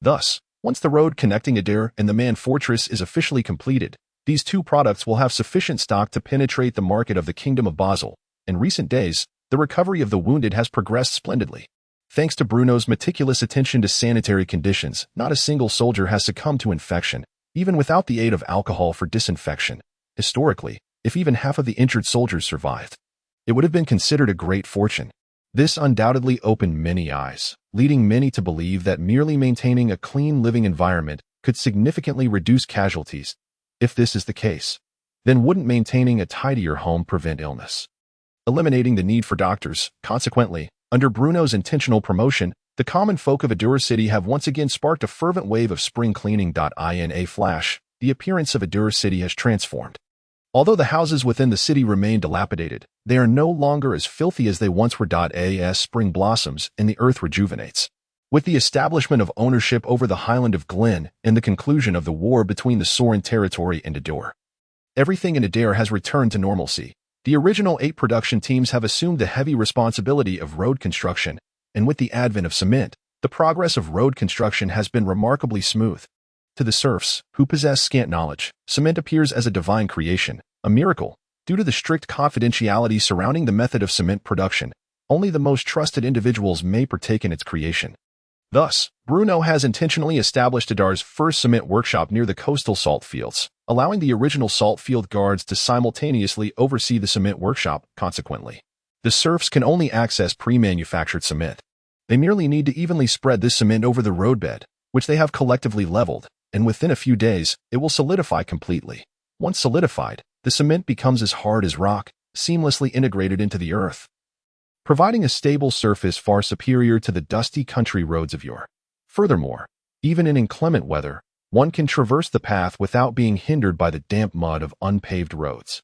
A: Thus, once the road connecting Ador and the Man Fortress is officially completed, these two products will have sufficient stock to penetrate the market of the Kingdom of Basel. In recent days, the recovery of the wounded has progressed splendidly. Thanks to Bruno's meticulous attention to sanitary conditions, not a single soldier has succumbed to infection, even without the aid of alcohol for disinfection. Historically, if even half of the injured soldiers survived, it would have been considered a great fortune. This undoubtedly opened many eyes, leading many to believe that merely maintaining a clean living environment could significantly reduce casualties. If this is the case, then wouldn't maintaining a tidier home prevent illness, eliminating the need for doctors? Consequently, under Bruno's intentional promotion, the common folk of Ador City have once again sparked a fervent wave of spring cleaning. In a flash, the appearance of Ador City has transformed. Although the houses within the city remain dilapidated, they are no longer as filthy as they once were. As spring blossoms and the earth rejuvenates. With the establishment of ownership over the Highland of Glen and the conclusion of the war between the Sorin Territory and Ador, everything in Ador has returned to normalcy. The original 8 production teams have assumed the heavy responsibility of road construction, and with the advent of cement, the progress of road construction has been remarkably smooth. To the serfs, who possess scant knowledge, cement appears as a divine creation, a miracle. Due to the strict confidentiality surrounding the method of cement production, only the most trusted individuals may partake in its creation. Thus, Bruno has intentionally established Ador's first cement workshop near the coastal salt fields, allowing the original salt field guards to simultaneously oversee the cement workshop. Consequently, the serfs can only access pre-manufactured cement. They merely need to evenly spread this cement over the roadbed, which they have collectively leveled, and within a few days, it will solidify completely. Once solidified, the cement becomes as hard as rock, seamlessly integrated into the earth, providing a stable surface far superior to the dusty country roads of yore. Furthermore, even in inclement weather, one can traverse the path without being hindered by the damp mud of unpaved roads.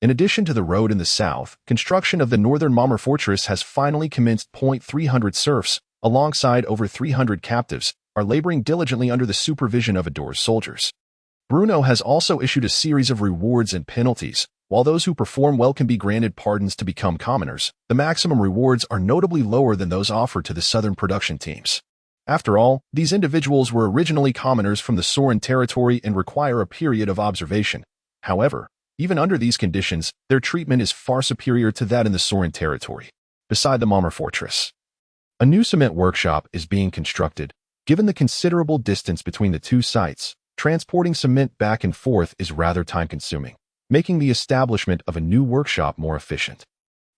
A: In addition to the road in the south, construction of the northern Marmor Fortress has finally commenced. 300 serfs, alongside over 300 captives, are laboring diligently under the supervision of Ador's soldiers. Bruno has also issued a series of rewards and penalties. While those who perform well can be granted pardons to become commoners, the maximum rewards are notably lower than those offered to the southern production teams. After all, these individuals were originally commoners from the Sorin Territory and require a period of observation. However, even under these conditions, their treatment is far superior to that in the Sorin Territory. Beside the Marmor Fortress, a new cement workshop is being constructed. Given the considerable distance between the two sites, transporting cement back and forth is rather time-consuming, making the establishment of a new workshop more efficient.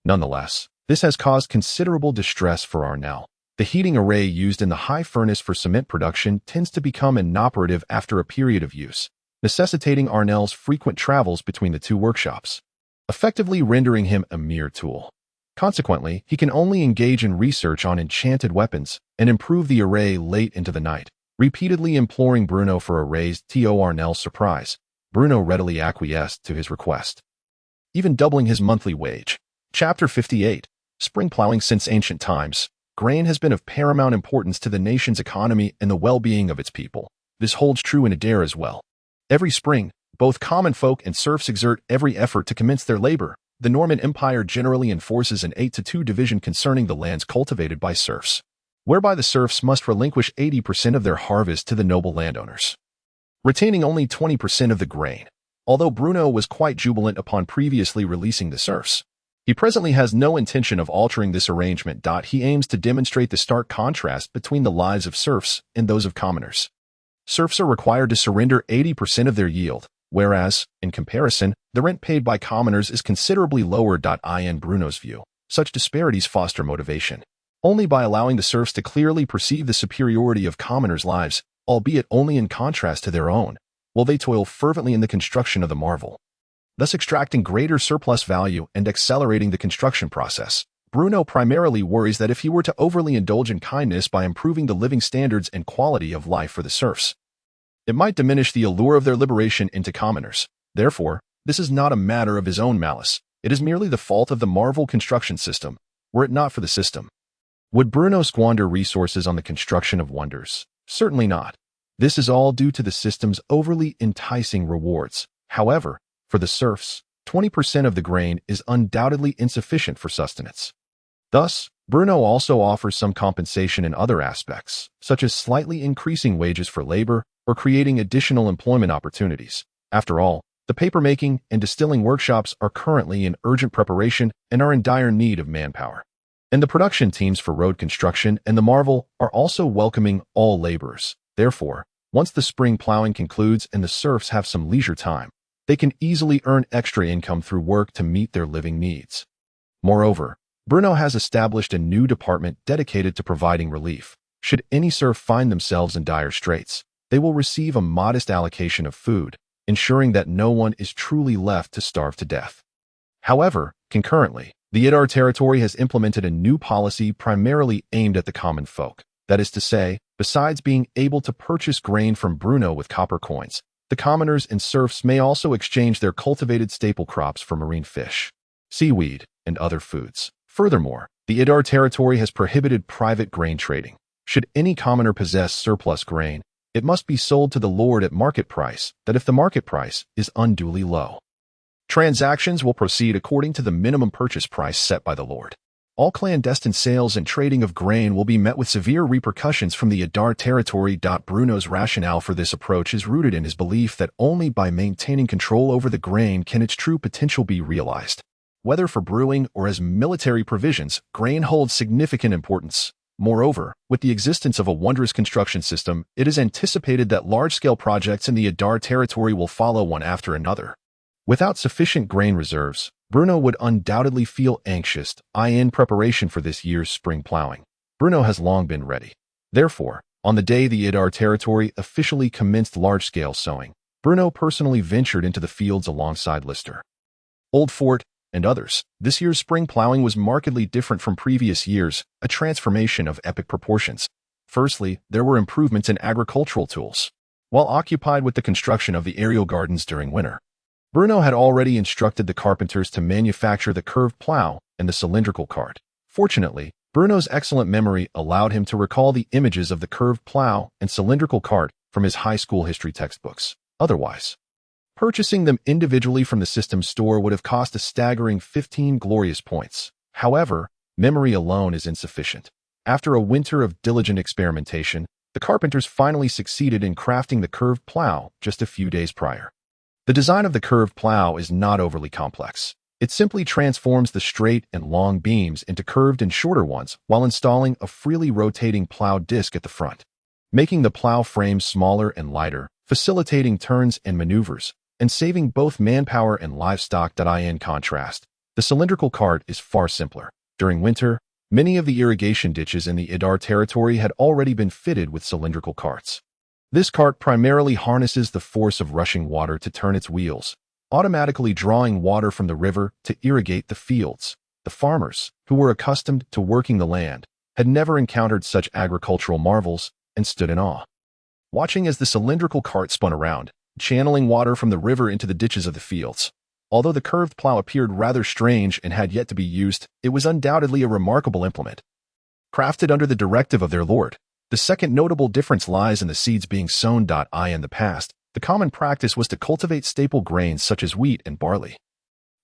A: Nonetheless, this has caused considerable distress for Arnell. The heating array used in the high furnace for cement production tends to become inoperative after a period of use, necessitating Arnell's frequent travels between the two workshops, effectively rendering him a mere tool. Consequently, he can only engage in research on enchanted weapons and improve the array late into the night. Repeatedly imploring Bruno for a raise to Arnell's surprise, Bruno readily acquiesced to his request, even doubling his monthly wage. Chapter 58. Spring plowing. Since ancient times, grain has been of paramount importance to the nation's economy and the well-being of its people. This holds true in Ador as well. Every spring, both common folk and serfs exert every effort to commence their labor. The Norman Empire generally enforces an 8-2 division concerning the lands cultivated by serfs, whereby the serfs must relinquish 80% of their harvest to the noble landowners, retaining only 20% of the grain. Although Bruno was quite jubilant upon previously releasing the serfs, he presently has no intention of altering this arrangement. He aims to demonstrate the stark contrast between the lives of serfs and those of commoners. Serfs are required to surrender 80% of their yield, whereas, in comparison, the rent paid by commoners is considerably lower. In Bruno's view, such disparities foster motivation. Only by allowing the serfs to clearly perceive the superiority of commoners' lives, albeit only in contrast to their own, will they toil fervently in the construction of the marvel, thus extracting greater surplus value and accelerating the construction process. Bruno primarily worries that if he were to overly indulge in kindness by improving the living standards and quality of life for the serfs, it might diminish the allure of their liberation into commoners. Therefore, this is not a matter of his own malice. It is merely the fault of the Marvel construction system. Were it not for the system, would Bruno squander resources on the construction of wonders? Certainly not. This is all due to the system's overly enticing rewards. However, for the serfs, 20% of the grain is undoubtedly insufficient for sustenance. Thus, Bruno also offers some compensation in other aspects, such as slightly increasing wages for labor or creating additional employment opportunities. After all, the papermaking and distilling workshops are currently in urgent preparation and are in dire need of manpower. And the production teams for road construction and the Marvel are also welcoming all laborers. Therefore, once the spring plowing concludes and the serfs have some leisure time, they can easily earn extra income through work to meet their living needs. Moreover, Bruno has established a new department dedicated to providing relief. Should any serf find themselves in dire straits, they will receive a modest allocation of food, ensuring that no one is truly left to starve to death. However, concurrently, the Territory has implemented a new policy primarily aimed at the common folk. That is to say, besides being able to purchase grain from Bruno with copper coins, the commoners and serfs may also exchange their cultivated staple crops for marine fish, seaweed, and other foods. Furthermore, the Territory has prohibited private grain trading. Should any commoner possess surplus grain, it must be sold to the lord at market price, that if the market price is unduly low, transactions will proceed according to the minimum purchase price set by the lord. All clandestine sales and trading of grain will be met with severe repercussions from the Territory. Bruno's rationale for this approach is rooted in his belief that only by maintaining control over the grain can its true potential be realized. Whether for brewing or as military provisions, grain holds significant importance. Moreover, with the existence of a wondrous construction system, it is anticipated that large-scale projects in the Territory will follow one after another. Without sufficient grain reserves, Bruno would undoubtedly feel anxious in preparation for this year's spring plowing. Bruno has long been ready. Therefore, on the day the Territory officially commenced large-scale sowing, Bruno personally ventured into the fields alongside Lister, Old Fort, and others. This year's spring plowing was markedly different from previous years, a transformation of epic proportions. Firstly, there were improvements in agricultural tools. While occupied with the construction of the aerial gardens during winter, Bruno had already instructed the carpenters to manufacture the curved plow and the cylindrical cart. Fortunately, Bruno's excellent memory allowed him to recall the images of the curved plow and cylindrical cart from his high school history textbooks. Otherwise, purchasing them individually from the system store would have cost a staggering 15 glorious points. However, memory alone is insufficient. After a winter of diligent experimentation, the carpenters finally succeeded in crafting the curved plow just a few days prior. The design of the curved plow is not overly complex. It simply transforms the straight and long beams into curved and shorter ones while installing a freely rotating plow disc at the front, making the plow frame smaller and lighter, facilitating turns and maneuvers, and saving both manpower and livestock. In contrast, the cylindrical cart is far simpler. During winter, many of the irrigation ditches in the Territory had already been fitted with cylindrical carts. This cart primarily harnesses the force of rushing water to turn its wheels, automatically drawing water from the river to irrigate the fields. The farmers, who were accustomed to working the land, had never encountered such agricultural marvels and stood in awe, watching as the cylindrical cart spun around, channeling water from the river into the ditches of the fields. Although the curved plow appeared rather strange and had yet to be used, it was undoubtedly a remarkable implement, crafted under the directive of their lord. The second notable difference lies in the seeds being sown. In the past, the common practice was to cultivate staple grains such as wheat and barley.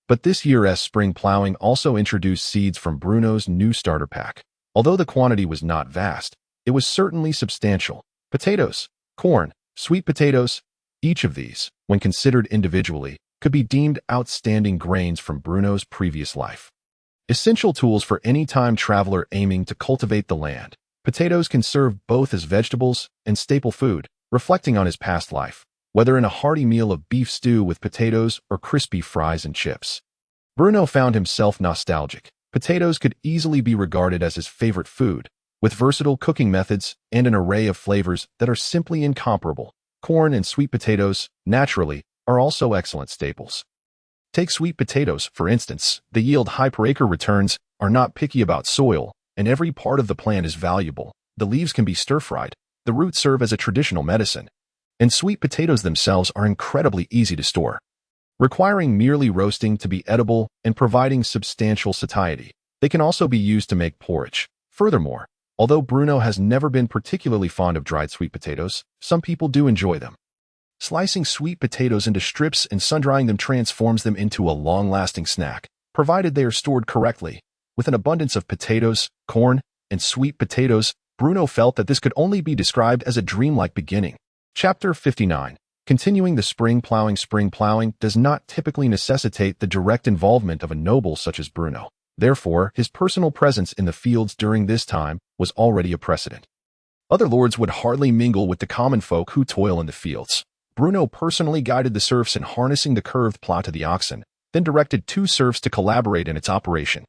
A: But this year's spring plowing also introduced seeds from Bruno's new starter pack. Although the quantity was not vast, it was certainly substantial. Potatoes, corn, sweet potatoes, each of these, when considered individually, could be deemed outstanding grains from Bruno's previous life. Essential tools for any time traveler aiming to cultivate the land. Potatoes can serve both as vegetables and staple food, reflecting on his past life, whether in a hearty meal of beef stew with potatoes or crispy fries and chips. Bruno found himself nostalgic. Potatoes could easily be regarded as his favorite food, with versatile cooking methods and an array of flavors that are simply incomparable. Corn and sweet potatoes, naturally, are also excellent staples. Take sweet potatoes, for instance. They yield high per-acre returns, are not picky about soil, and every part of the plant is valuable. The leaves can be stir-fried. The roots serve as a traditional medicine. And sweet potatoes themselves are incredibly easy to store, requiring merely roasting to be edible and providing substantial satiety. They can also be used to make porridge. Furthermore, although Bruno has never been particularly fond of dried sweet potatoes, some people do enjoy them. Slicing sweet potatoes into strips and sun-drying them transforms them into a long-lasting snack, provided they are stored correctly. With an abundance of potatoes, corn, and sweet potatoes, Bruno felt that this could only be described as a dreamlike beginning. Chapter 59. Continuing the spring plowing. Spring plowing does not typically necessitate the direct involvement of a noble such as Bruno. Therefore, his personal presence in the fields during this time was already a precedent. Other lords would hardly mingle with the common folk who toil in the fields. Bruno personally guided the serfs in harnessing the curved plow to the oxen, then directed 2 serfs to collaborate in its operation.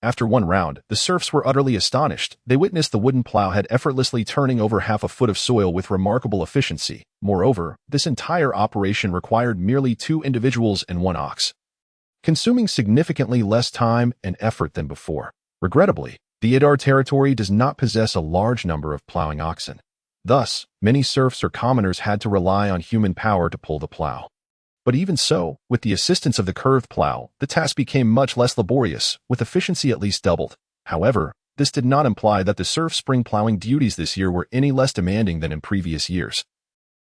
A: After one round, the serfs were utterly astonished. They witnessed the wooden plow head effortlessly turning over half a foot of soil with remarkable efficiency. Moreover, this entire operation required merely 2 individuals and 1 ox, consuming significantly less time and effort than before. Regrettably, the Territory does not possess a large number of plowing oxen. Thus, many serfs or commoners had to rely on human power to pull the plow. But even so, with the assistance of the curved plow, the task became much less laborious, with efficiency at least doubled. However, this did not imply that the serf spring plowing duties this year were any less demanding than in previous years,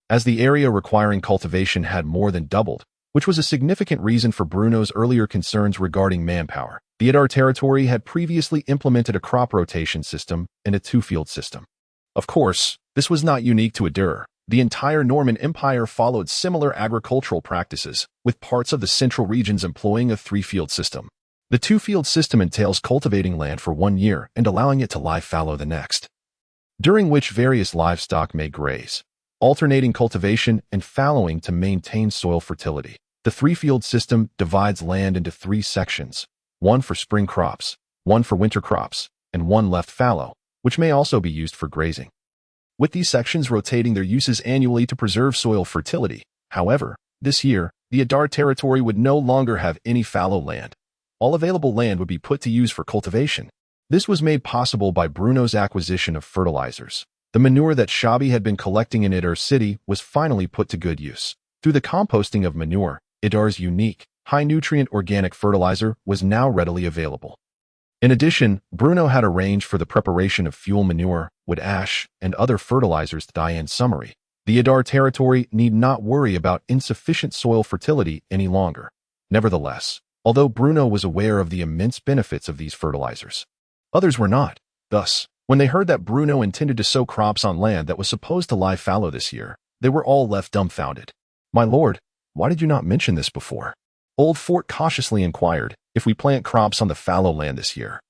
A: as the area requiring cultivation had more than doubled, which was a significant reason for Bruno's earlier concerns regarding manpower. The Territory had previously implemented a crop rotation system and a 2-field system. Of course, this was not unique to Ruhr. The entire Norman Empire followed similar agricultural practices, with parts of the central regions employing a 3-field system. The 2-field system entails cultivating land for 1 year and allowing it to lie fallow the next, during which various livestock may graze, alternating cultivation and fallowing to maintain soil fertility. The 3-field system divides land into 3 sections, 1 for spring crops, 1 for winter crops, and 1 left fallow, which may also be used for grazing, with these sections rotating their uses annually to preserve soil fertility. However, this year, the Territory would no longer have any fallow land. All available land would be put to use for cultivation. This was made possible by Bruno's acquisition of fertilizers. The manure that Shabi had been collecting in Ruhr city was finally put to good use. Through the composting of manure, Ruhr's unique, high-nutrient organic fertilizer was now readily available. In addition, Bruno had arranged for the preparation of fuel manure, wood ash, and other fertilizers. In summary, the Territory need not worry about insufficient soil fertility any longer. Nevertheless, although Bruno was aware of the immense benefits of these fertilizers, others were not. Thus, when they heard that Bruno intended to sow crops on land that was supposed to lie fallow this year, they were all left dumbfounded. "My lord, why did you not mention this before?" Old Fort cautiously inquired. "If we plant crops on the fallow land this year,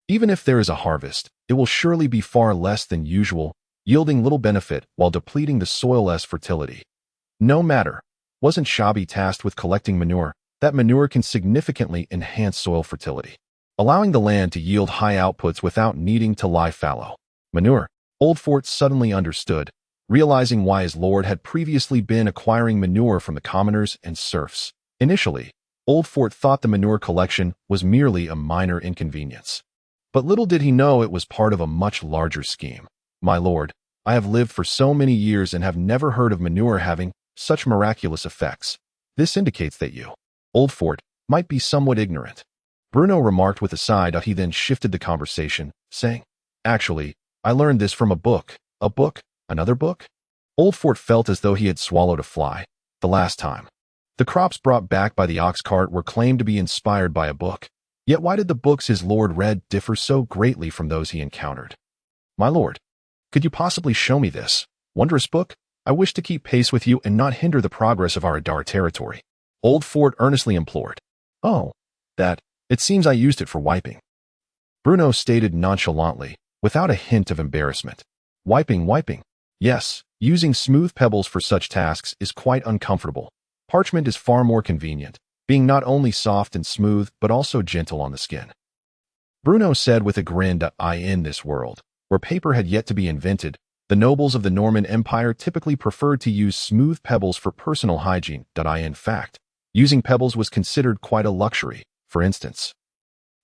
A: even if there is a harvest, it will surely be far less than usual, yielding little benefit while depleting the soil's fertility." No matter. Wasn't Shabi tasked with collecting manure? That manure can significantly enhance soil fertility, allowing the land to yield high outputs without needing to lie fallow. Manure. Old Fort suddenly understood, realizing why his lord had previously been acquiring manure from the commoners and serfs. Initially, Old Fort thought the manure collection was merely a minor inconvenience. But little did he know it was part of a much larger scheme. "My lord, I have lived for so many years and have never heard of manure having such miraculous effects. This indicates that you, Old Fort, might be somewhat ignorant," Bruno remarked with a sigh. He then shifted the conversation, saying, "Actually, I learned this from a book." "A book? Another book?" Old Fort felt as though he had swallowed a fly. The last time, the crops brought back by the ox cart were claimed to be inspired by a book. Yet why did the books his lord read differ so greatly from those he encountered? "My lord, could you possibly show me this wondrous book? I wish to keep pace with you and not hinder the progress of our Territory," Old Fort earnestly implored. "Oh, that. It seems I used it for wiping," Bruno stated nonchalantly, without a hint of embarrassment. Wiping. Yes, using smooth pebbles for such tasks is quite uncomfortable. Parchment is far more convenient, being not only soft and smooth but also gentle on the skin. Bruno said with a grin. In this world, where paper had yet to be invented, the nobles of the Norman Empire typically preferred to use smooth pebbles for personal hygiene. In fact, using pebbles was considered quite a luxury. For instance,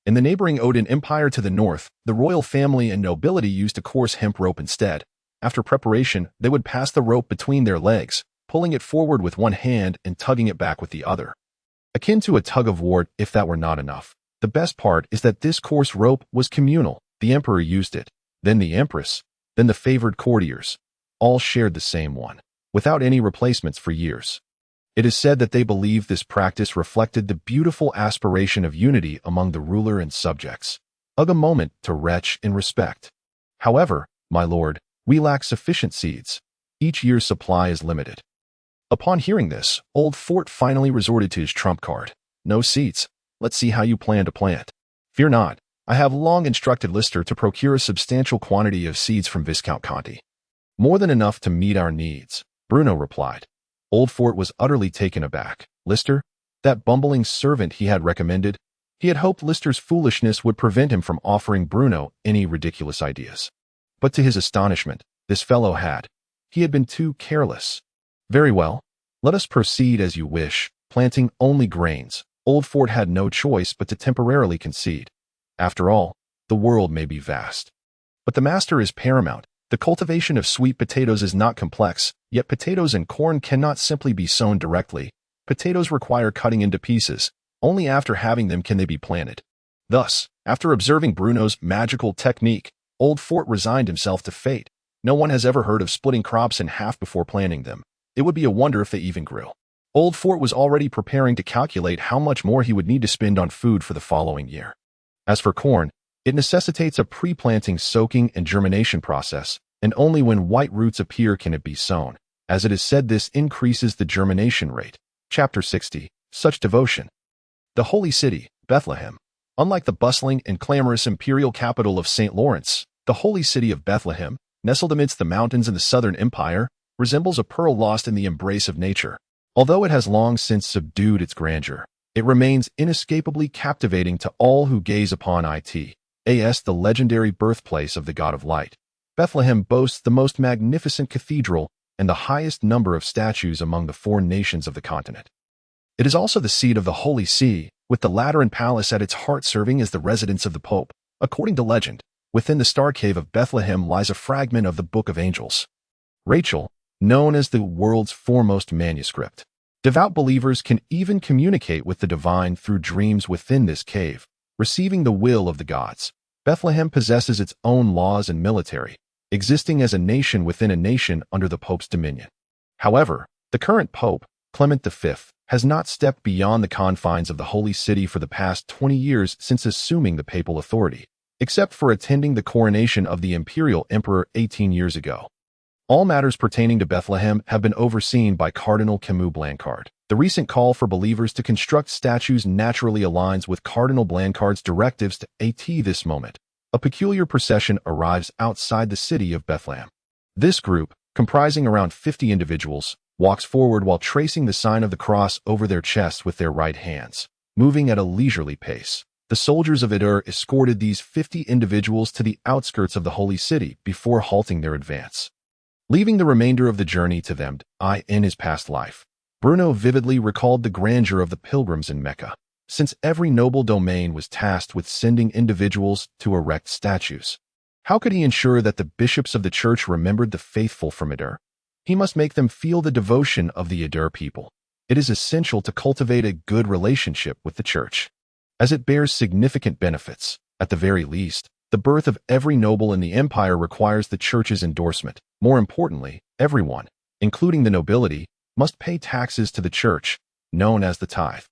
A: in the neighboring Odin Empire to the north, the royal family and nobility used a coarse hemp rope instead. After preparation, they would pass the rope between their legs, pulling it forward with one hand and tugging it back with the other. Akin to a tug of war, if that were not enough. The best part is that this coarse rope was communal. The emperor used it, then the empress, then the favored courtiers. All shared the same one, without any replacements for years. It is said that they believed this practice reflected the beautiful aspiration of unity among the ruler and subjects. A moment to retch in respect. However, my lord, we lack sufficient seeds. Each year's supply is limited. Upon hearing this, Old Fort finally resorted to his trump card. No seeds. Let's see how you plan to plant. Fear not. I have long instructed Lister to procure a substantial quantity of seeds from Viscount Conti. More than enough to meet our needs, Bruno replied. Old Fort was utterly taken aback. Lister? That bumbling servant he had recommended? He had hoped Lister's foolishness would prevent him from offering Bruno any ridiculous ideas. But to his astonishment, this fellow had. He had been too careless. Very well. Let us proceed as you wish, planting only grains. Old Fort had no choice but to temporarily concede. After all, the world may be vast. But the master is paramount. The cultivation of sweet potatoes is not complex, yet potatoes and corn cannot simply be sown directly. Potatoes require cutting into pieces. Only after having them can they be planted. Thus, after observing Bruno's magical technique, Old Fort resigned himself to fate. No one has ever heard of splitting crops in half before planting them. It would be a wonder if they even grew. Old Fort was already preparing to calculate how much more he would need to spend on food for the following year. As for corn, it necessitates a pre-planting soaking and germination process, and only when white roots appear can it be sown. As it is said, this increases the germination rate. Chapter 60. Such devotion. The Holy City, Bethlehem. Unlike the bustling and clamorous imperial capital of St. Lawrence, the Holy City of Bethlehem, nestled amidst the mountains in the Southern Empire, resembles a pearl lost in the embrace of nature. Although it has long since subdued its grandeur, it remains inescapably captivating to all who gaze upon it. The legendary birthplace of the God of Light. Bethlehem boasts the most magnificent cathedral and the highest number of statues among the 4 nations of the continent. It is also the seat of the Holy See, with the Lateran Palace at its heart serving as the residence of the Pope. According to legend, within the star cave of Bethlehem lies a fragment of the Book of Angels. Rachel, known as the world's foremost manuscript. Devout believers can even communicate with the divine through dreams within this cave, receiving the will of the gods. Bethlehem possesses its own laws and military, existing as a nation within a nation under the Pope's dominion. However, the current Pope, Clement V, has not stepped beyond the confines of the Holy City for the past 20 years since assuming the papal authority, except for attending the coronation of the imperial emperor 18 years ago. All matters pertaining to Bethlehem have been overseen by Cardinal Camus Blancard. The recent call for believers to construct statues naturally aligns with Cardinal Blancard's directives to this moment. A peculiar procession arrives outside the city of Bethlehem. This group, comprising around 50 individuals, walks forward while tracing the sign of the cross over their chests with their right hands, moving at a leisurely pace. The soldiers of escorted these 50 individuals to the outskirts of the Holy City before halting their advance, leaving the remainder of the journey to them. In his past life, Bruno vividly recalled the grandeur of the pilgrims in Mecca, since every noble domain was tasked with sending individuals to erect statues. How could he ensure that the bishops of the church remembered the faithful from Edir? He must make them feel the devotion of the Edir people. It is essential to cultivate a good relationship with the church, as it bears significant benefits. At the very least, the birth of every noble in the empire requires the church's endorsement. More importantly, everyone, including the nobility, must pay taxes to the church, known as the tithe.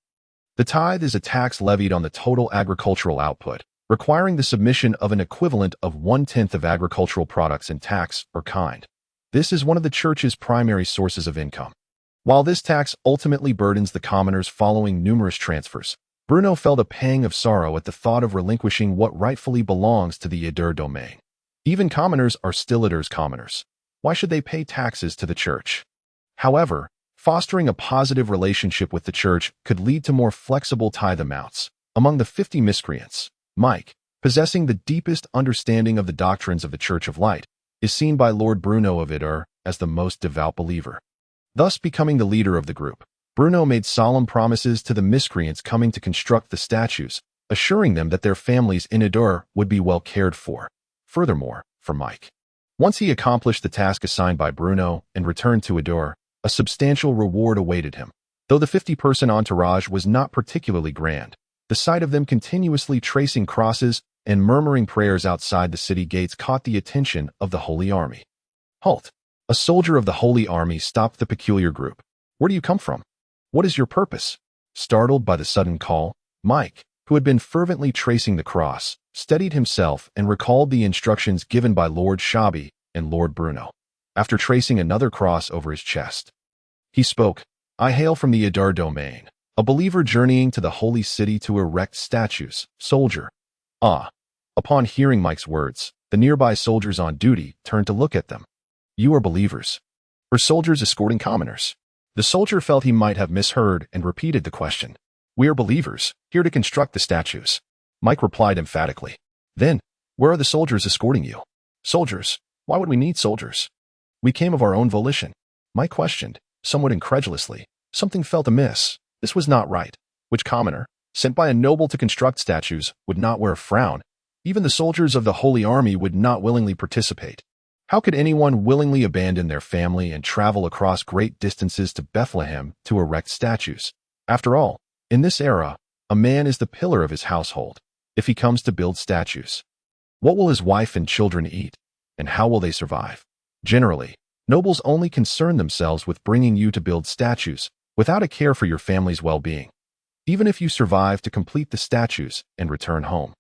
A: The tithe is a tax levied on the total agricultural output, requiring the submission of an equivalent of 1/10 of agricultural products in tax or kind. This is one of the church's primary sources of income. While this tax ultimately burdens the commoners following numerous transfers, Bruno felt a pang of sorrow at the thought of relinquishing what rightfully belongs to the Edir domain. Even commoners are still Edir's commoners. Why should they pay taxes to the church? However, fostering a positive relationship with the church could lead to more flexible tithe amounts. Among the 50 miscreants, Mike, possessing the deepest understanding of the doctrines of the Church of Light, is seen by Lord Bruno of Ruhr as the most devout believer. Thus becoming the leader of the group, Bruno made solemn promises to the miscreants coming to construct the statues, assuring them that their families in Ruhr would be well cared for. Furthermore, for Mike, once he accomplished the task assigned by Bruno and returned to Ruhr, a substantial reward awaited him. Though the 50-person entourage was not particularly grand, the sight of them continuously tracing crosses and murmuring prayers outside the city gates caught the attention of the Holy Army. Halt! A soldier of the Holy Army stopped the peculiar group. Where do you come from? What is your purpose? Startled by the sudden call, Mike, who had been fervently tracing the cross, steadied himself and recalled the instructions given by Lord Shabby and Lord Bruno. After tracing another cross over his chest, he spoke, I hail from the Ruhr domain, a believer journeying to the holy city to erect statues, soldier. Ah! Upon hearing Mike's words, the nearby soldiers on duty turned to look at them. You are believers, or soldiers escorting commoners? The soldier felt he might have misheard and repeated the question. We are believers, here to construct the statues. Mike replied emphatically. Then, where are the soldiers escorting you? Soldiers? Why would we need soldiers? We came of our own volition. Mike questioned, somewhat incredulously. Something felt amiss. This was not right. Which commoner, sent by a noble to construct statues, would not wear a frown? Even the soldiers of the Holy Army would not willingly participate. How could anyone willingly abandon their family and travel across great distances to Bethlehem to erect statues? After all, in this era, a man is the pillar of his household. If he comes to build statues, what will his wife and children eat? And how will they survive? Generally, nobles only concern themselves with bringing you to build statues, without a care for your family's well-being. Even if you survive to complete the statues and return home,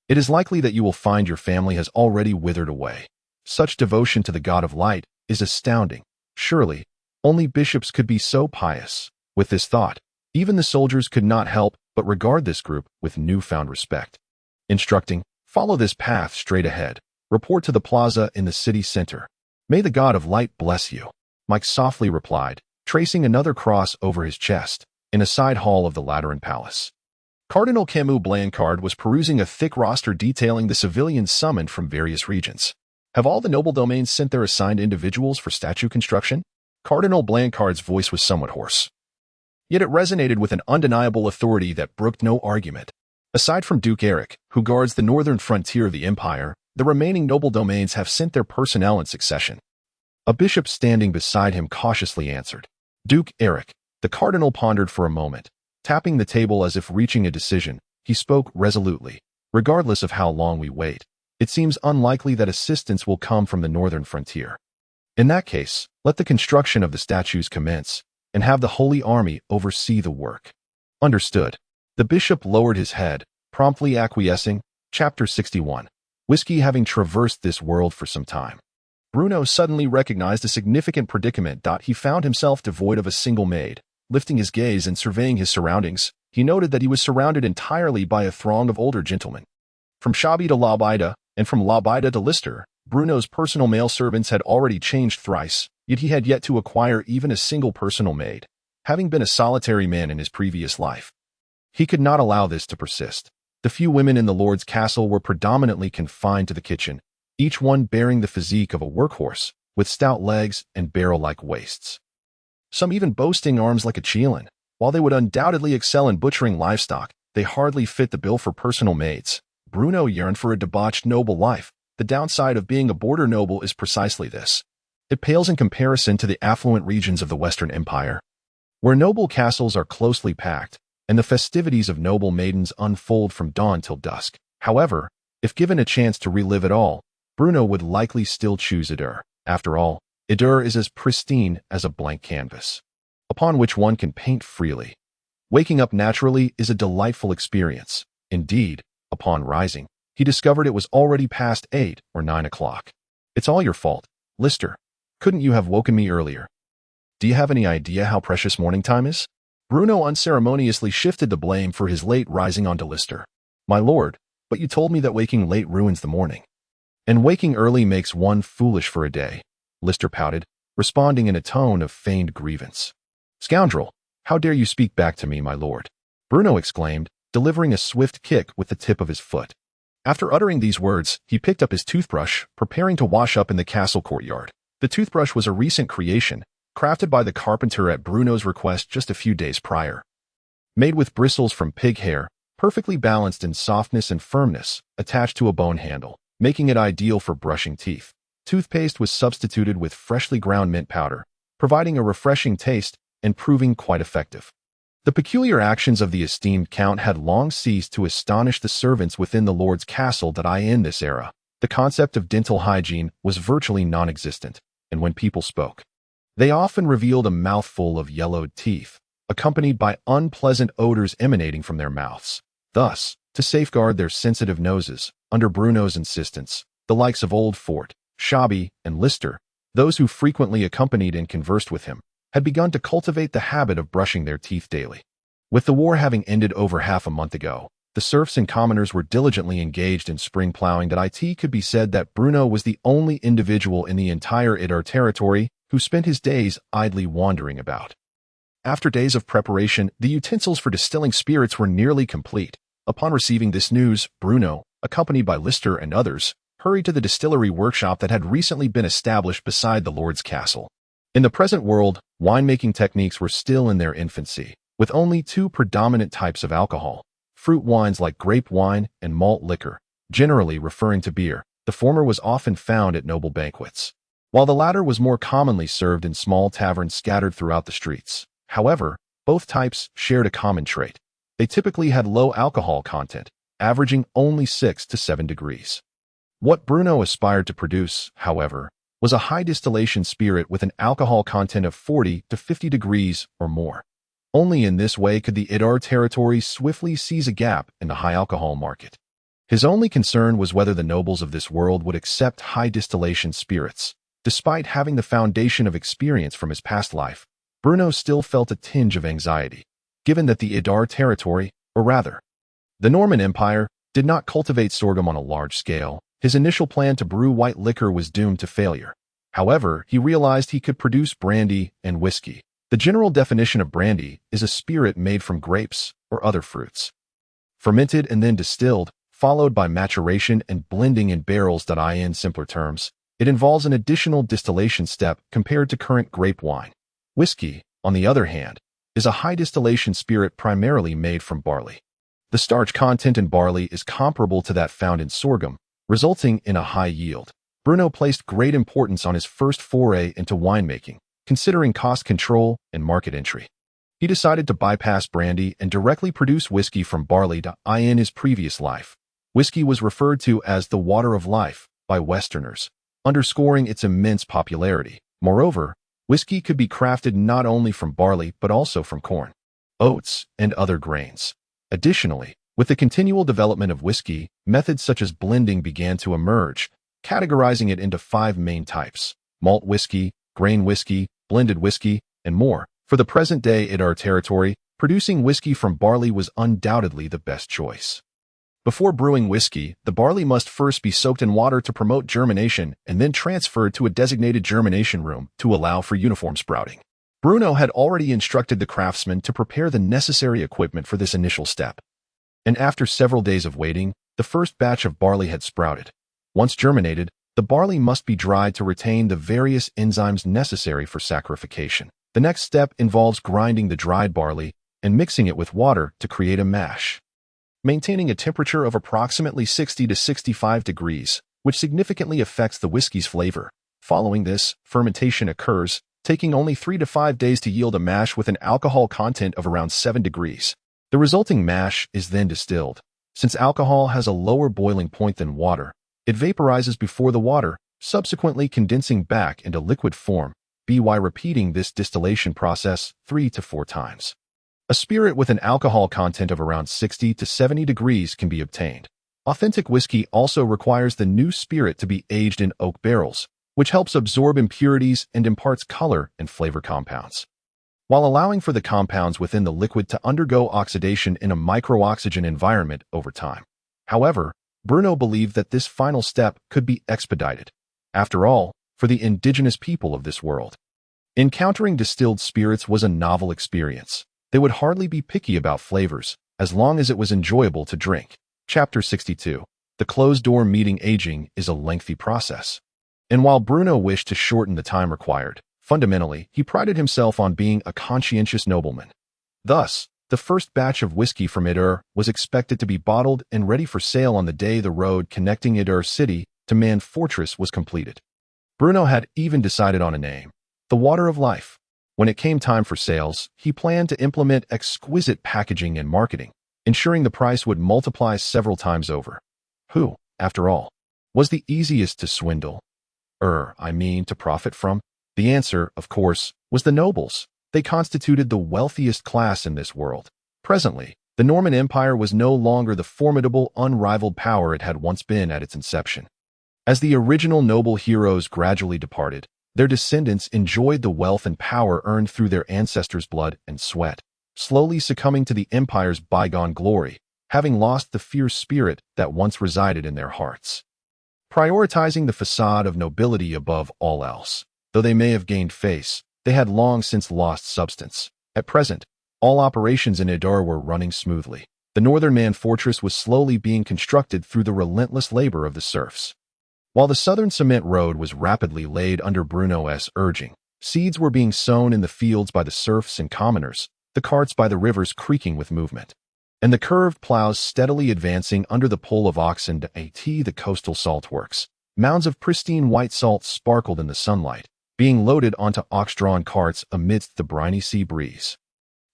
A: it is likely that you will find your family has already withered away. Such devotion to the God of Light is astounding. Surely, only bishops could be so pious. With this thought, even the soldiers could not help but regard this group with newfound respect. Instructing, follow this path straight ahead. Report to the plaza in the city center. May the God of Light bless you. Mike softly replied, tracing another cross over his chest, in a side hall of the Lateran Palace. Cardinal Camus Blancard was perusing a thick roster detailing the civilians summoned from various regions. Have all the noble domains sent their assigned individuals for statue construction? Cardinal Blancard's voice was somewhat hoarse. Yet it resonated with an undeniable authority that brooked no argument. Aside from Duke Eric, who guards the northern frontier of the empire, the remaining noble domains have sent their personnel in succession. A bishop standing beside him cautiously answered. Duke Eric. The cardinal pondered for a moment. Tapping the table as if reaching a decision, he spoke resolutely. Regardless of how long we wait, it seems unlikely that assistance will come from the northern frontier. In that case, let the construction of the statues commence, and have the Holy Army oversee the work. Understood. The bishop lowered his head, promptly acquiescing. Chapter 61. Whiskey having traversed this world for some time, Bruno suddenly recognized a significant predicament. He found himself devoid of a single maid. Lifting his gaze and surveying his surroundings, he noted that he was surrounded entirely by a throng of older gentlemen. From Shabby to Labida, and from Labida to Lister, Bruno's personal male servants had already changed thrice, yet he had yet to acquire even a single personal maid, having been a solitary man in his previous life. He could not allow this to persist. The few women in the Lord's castle were predominantly confined to the kitchen, each one bearing the physique of a workhorse, with stout legs and barrel-like waists. Some even boasting arms like a chelan. While they would undoubtedly excel in butchering livestock, they hardly fit the bill for personal maids. Bruno yearned for a debauched noble life. The downside of being a border noble is precisely this. It pales in comparison to the affluent regions of the Western Empire, where noble castles are closely packed, and the festivities of noble maidens unfold from dawn till dusk. However, if given a chance to relive it all, Bruno would likely still choose Ruhr. After all, Ruhr is as pristine as a blank canvas, upon which one can paint freely. Waking up naturally is a delightful experience. Indeed, upon rising, he discovered it was already past 8 or 9 o'clock. It's all your fault, Lister. Couldn't you have woken me earlier? Do you have any idea how precious morning time is? Bruno unceremoniously shifted the blame for his late rising onto Lister. My lord, but you told me that waking late ruins the morning. And waking early makes one foolish for a day, Lister pouted, responding in a tone of feigned grievance. Scoundrel, how dare you speak back to me, my lord? Bruno exclaimed, delivering a swift kick with the tip of his foot. After uttering these words, he picked up his toothbrush, preparing to wash up in the castle courtyard. The toothbrush was a recent creation, crafted by the carpenter at Bruno's request just a few days prior. Made with bristles from pig hair, perfectly balanced in softness and firmness, attached to a bone handle, making it ideal for brushing teeth. Toothpaste was substituted with freshly ground mint powder, providing a refreshing taste and proving quite effective. The peculiar actions of the esteemed count had long ceased to astonish the servants within the lord's castle that in this era. The concept of dental hygiene was virtually non-existent, and when people spoke, they often revealed a mouthful of yellowed teeth, accompanied by unpleasant odors emanating from their mouths. Thus, to safeguard their sensitive noses, under Bruno's insistence, the likes of Old Fort, Shabby, and Lister, those who frequently accompanied and conversed with him, had begun to cultivate the habit of brushing their teeth daily. With the war having ended over half a month ago, the serfs and commoners were diligently engaged in spring plowing that it could be said that Bruno was the only individual in the entire territory who spent his days idly wandering about. After days of preparation, the utensils for distilling spirits were nearly complete. Upon receiving this news, Bruno, accompanied by Lister and others, hurried to the distillery workshop that had recently been established beside the lord's castle. In the present world, winemaking techniques were still in their infancy, with only two predominant types of alcohol: fruit wines like grape wine and malt liquor, generally referring to beer. The former was often found at noble banquets, while the latter was more commonly served in small taverns scattered throughout the streets. However, both types shared a common trait. They typically had low alcohol content, averaging only 6 to 7 degrees. What Bruno aspired to produce, however, was a high distillation spirit with an alcohol content of 40 to 50 degrees or more. Only in this way could the territory swiftly seize a gap in the high alcohol market. His only concern was whether the nobles of this world would accept high distillation spirits. Despite having the foundation of experience from his past life, Bruno still felt a tinge of anxiety, given that the territory, or rather, the Norman Empire, did not cultivate sorghum on a large scale. His initial plan to brew white liquor was doomed to failure. However, he realized he could produce brandy and whiskey. The general definition of brandy is a spirit made from grapes or other fruits, fermented and then distilled, followed by maturation and blending in barrels. In simpler terms, it involves an additional distillation step compared to current grape wine. Whiskey, on the other hand, is a high distillation spirit primarily made from barley. The starch content in barley is comparable to that found in sorghum, resulting in a high yield. Bruno placed great importance on his first foray into winemaking, considering cost control and market entry. He decided to bypass brandy and directly produce whiskey from barley. In his previous life, whiskey was referred to as the water of life by Westerners, underscoring its immense popularity. Moreover, whiskey could be crafted not only from barley but also from corn, oats, and other grains. Additionally, with the continual development of whiskey, methods such as blending began to emerge, categorizing it into 5 main types: malt whiskey, grain whiskey, blended whiskey, and more. For the present day territory, producing whiskey from barley was undoubtedly the best choice. Before brewing whiskey, the barley must first be soaked in water to promote germination and then transferred to a designated germination room to allow for uniform sprouting. Bruno had already instructed the craftsmen to prepare the necessary equipment for this initial step. And after several days of waiting, the first batch of barley had sprouted. Once germinated, the barley must be dried to retain the various enzymes necessary for saccharification. The next step involves grinding the dried barley and mixing it with water to create a mash, maintaining a temperature of approximately 60 to 65 degrees, which significantly affects the whiskey's flavor. Following this, fermentation occurs, taking only 3 to 5 days to yield a mash with an alcohol content of around 7 degrees. The resulting mash is then distilled. Since alcohol has a lower boiling point than water, it vaporizes before the water, subsequently condensing back into liquid form, by repeating this distillation process 3 to 4 times. A spirit with an alcohol content of around 60 to 70 degrees can be obtained. Authentic whiskey also requires the new spirit to be aged in oak barrels, which helps absorb impurities and imparts color and flavor compounds, while allowing for the compounds within the liquid to undergo oxidation in a micro-oxygen environment over time. However, Bruno believed that this final step could be expedited. After all, for the indigenous people of this world, encountering distilled spirits was a novel experience. They would hardly be picky about flavors, as long as it was enjoyable to drink. Chapter 62. the closed-door meeting aging is a lengthy process. And while Bruno wished to shorten the time required, fundamentally, he prided himself on being a conscientious nobleman. Thus, the first batch of whiskey from Ruhr was expected to be bottled and ready for sale on the day the road connecting Ruhr city to Man Fortress was completed. Bruno had even decided on a name, the Water of Life. When it came time for sales, he planned to implement exquisite packaging and marketing, ensuring the price would multiply several times over. Who, after all, was the easiest to swindle? To profit from? The answer, of course, was the nobles. They constituted the wealthiest class in this world. Presently, the Norman Empire was no longer the formidable, unrivaled power it had once been at its inception. As the original noble heroes gradually departed, their descendants enjoyed the wealth and power earned through their ancestors' blood and sweat, slowly succumbing to the empire's bygone glory, having lost the fierce spirit that once resided in their hearts. Prioritizing the facade of nobility above all else, though they may have gained face, they had long since lost substance. At present, all operations in Ruhr were running smoothly. The northern Man Fortress was slowly being constructed through the relentless labor of the serfs. While the southern cement road was rapidly laid under Bruno's urging, seeds were being sown in the fields by the serfs and commoners, the carts by the rivers creaking with movement, and the curved plows steadily advancing under the pull of oxen to the coastal salt works. Mounds of pristine white salt sparkled in the sunlight, being loaded onto ox-drawn carts amidst the briny sea breeze.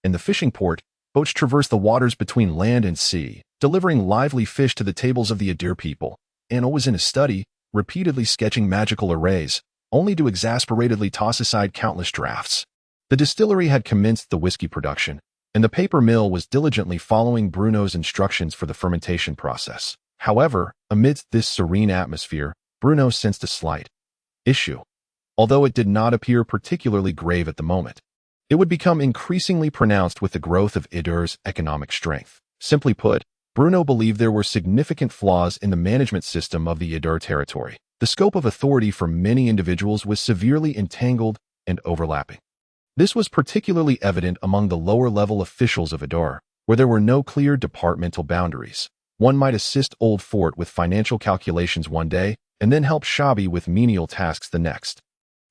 A: In the fishing port, boats traversed the waters between land and sea, delivering lively fish to the tables of the Ruhr people. Anna was in a study, repeatedly sketching magical arrays, only to exasperatedly toss aside countless drafts. The distillery had commenced the whiskey production, and the paper mill was diligently following Bruno's instructions for the fermentation process. However, amidst this serene atmosphere, Bruno sensed a slight issue. Although it did not appear particularly grave at the moment, it would become increasingly pronounced with the growth of Ruhr's economic strength. Simply put, Bruno believed there were significant flaws in the management system of the Ruhr territory. The scope of authority for many individuals was severely entangled and overlapping. This was particularly evident among the lower-level officials of Ruhr, where there were no clear departmental boundaries. One might assist Old Fort with financial calculations one day, and then help Shabby with menial tasks the next.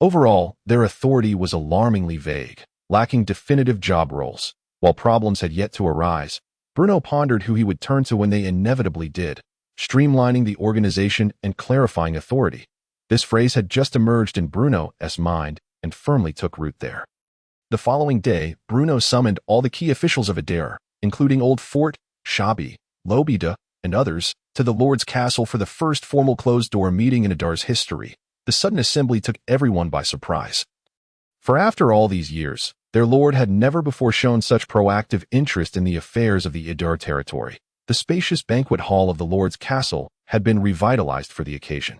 A: Overall, their authority was alarmingly vague, lacking definitive job roles. While problems had yet to arise, Bruno pondered who he would turn to when they inevitably did, streamlining the organization and clarifying authority. This phrase had just emerged in Bruno's mind and firmly took root there. The following day, Bruno summoned all the key officials of Ruhr, including Old Fort, Shabby, Lobida, and others, to the Lord's castle for the first formal closed-door meeting in Ruhr's history. The sudden assembly took everyone by surprise. For after all these years, their lord had never before shown such proactive interest in the affairs of the Ruhr territory. The spacious banquet hall of the Lord's castle had been revitalized for the occasion.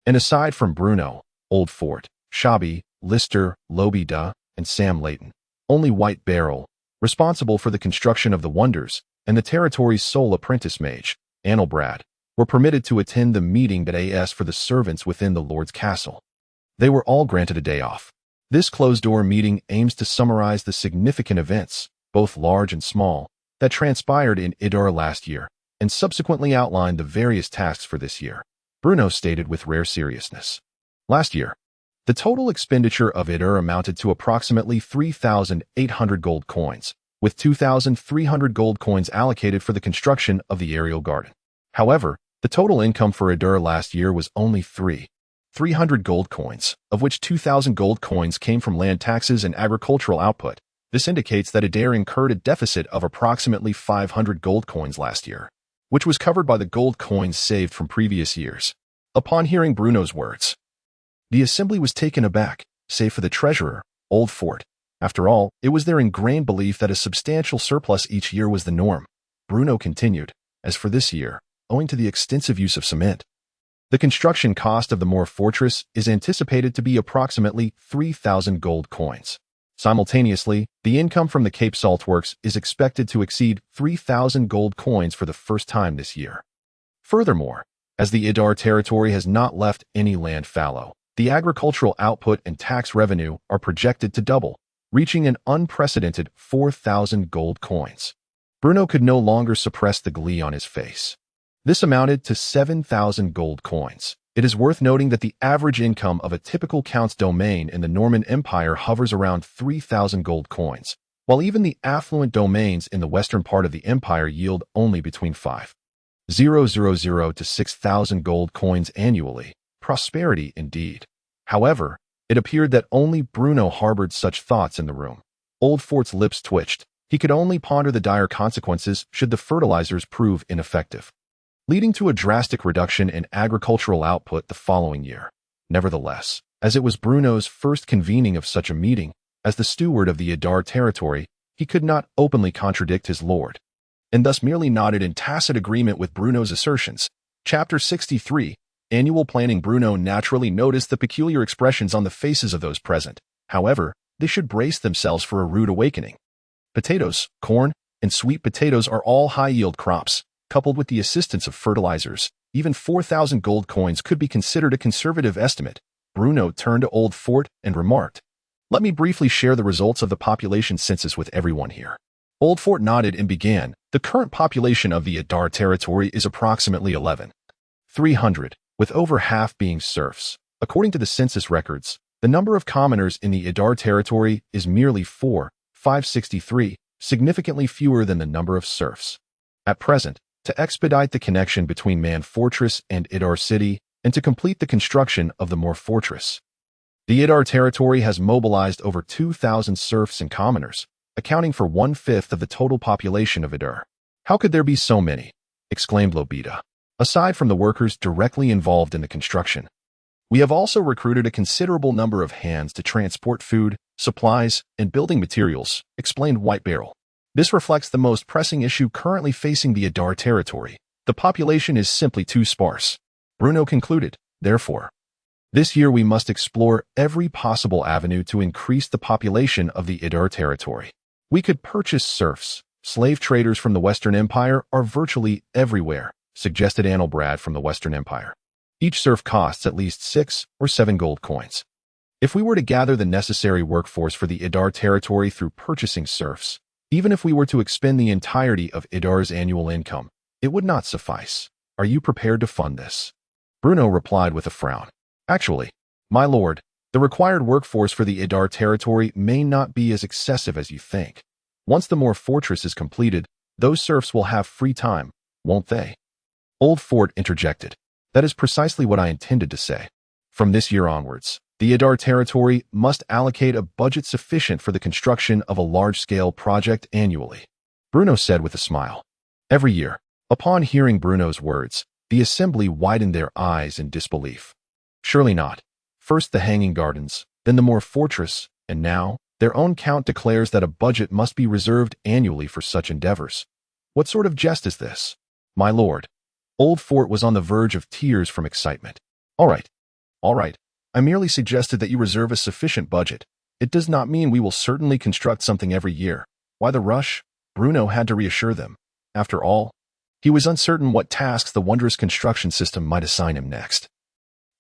A: And aside from Bruno, Old Fort, Shabby, Lister, Lobida, and Sam Layton, only White Barrel, responsible for the construction of the wonders, and the territory's sole apprentice mage, Annelbrad, were permitted to attend the meeting for the servants within the Lord's castle. They were all granted a day off. This closed-door meeting aims to summarize the significant events, both large and small, that transpired in Ruhr last year, and subsequently outline the various tasks for this year. Bruno stated with rare seriousness. Last year, the total expenditure of Ruhr amounted to approximately 3,800 gold coins, with 2,300 gold coins allocated for the construction of the aerial garden. However, the total income for Ruhr last year was only 300 gold coins, of which 2,000 gold coins came from land taxes and agricultural output. This indicates that Ruhr incurred a deficit of approximately 500 gold coins last year, which was covered by the gold coins saved from previous years. Upon hearing Bruno's words, the assembly was taken aback, save for the treasurer, Old Fort. After all, it was their ingrained belief that a substantial surplus each year was the norm. Bruno continued, as for this year, owing to the extensive use of cement, the construction cost of the Moor Fortress is anticipated to be approximately 3,000 gold coins. Simultaneously, the income from the Cape Salt Works is expected to exceed 3,000 gold coins for the first time this year. Furthermore, as the Ruhr territory has not left any land fallow, the agricultural output and tax revenue are projected to double, reaching an unprecedented 4,000 gold coins. Bruno could no longer suppress the glee on his face. This amounted to 7,000 gold coins. It is worth noting that the average income of a typical count's domain in the Norman Empire hovers around 3,000 gold coins, while even the affluent domains in the western part of the empire yield only between 5,000 to 6,000 gold coins annually. Prosperity indeed. However, it appeared that only Bruno harbored such thoughts in the room. Old Fort's lips twitched. He could only ponder the dire consequences should the fertilizers prove ineffective, leading to a drastic reduction in agricultural output the following year. Nevertheless, as it was Bruno's first convening of such a meeting, as the steward of the Idar territory, he could not openly contradict his lord, and thus merely nodded in tacit agreement with Bruno's assertions. Chapter 63. Annual Planning. Bruno naturally noticed the peculiar expressions on the faces of those present. However, they should brace themselves for a rude awakening. Potatoes, corn, and sweet potatoes are all high-yield crops. Coupled with the assistance of fertilizers, even 4,000 gold coins could be considered a conservative estimate. Bruno turned to Old Fort and remarked, "Let me briefly share the results of the population census with everyone here." Old Fort nodded and began. The current population of the Idar territory is approximately 11,300, with over half being serfs. According to the census records, the number of commoners in the Idar territory is merely 4,563, significantly fewer than the number of serfs. At present, to expedite the connection between Man Fortress and Idar City, and to complete the construction of the Moor Fortress, the Idar territory has mobilized over 2,000 serfs and commoners, accounting for 1/5 of the total population of Idar. "How could there be so many?" exclaimed Lobita. "Aside from the workers directly involved in the construction, we have also recruited a considerable number of hands to transport food, supplies, and building materials," explained White Barrel. "This reflects the most pressing issue currently facing the Idar territory. The population is simply too sparse." Bruno concluded, "Therefore, this year we must explore every possible avenue to increase the population of the Idar territory. We could purchase serfs. Slave traders from the Western Empire are virtually everywhere," suggested Annelbrad from the Western Empire. "Each serf costs at least 6 or 7 gold coins. If we were to gather the necessary workforce for the Idar territory through purchasing serfs, even if we were to expend the entirety of Idar's annual income, it would not suffice. Are you prepared to fund this?" Bruno replied with a frown. "Actually, my lord, the required workforce for the Idar territory may not be as excessive as you think. Once the Moor Fortress is completed, those serfs will have free time, won't they?" Old Fort interjected. "That is precisely what I intended to say. From this year onwards, the Idar territory must allocate a budget sufficient for the construction of a large-scale project annually," Bruno said with a smile. Every year, upon hearing Bruno's words, the assembly widened their eyes in disbelief. Surely not. First the Hanging Gardens, then the Moor Fortress, and now their own count declares that a budget must be reserved annually for such endeavors. What sort of jest is this? My lord. Old Fort was on the verge of tears from excitement. All right. I merely suggested that you reserve a sufficient budget. It does not mean we will certainly construct something every year. Why the rush? Bruno had to reassure them. After all, he was uncertain what tasks the wondrous construction system might assign him next.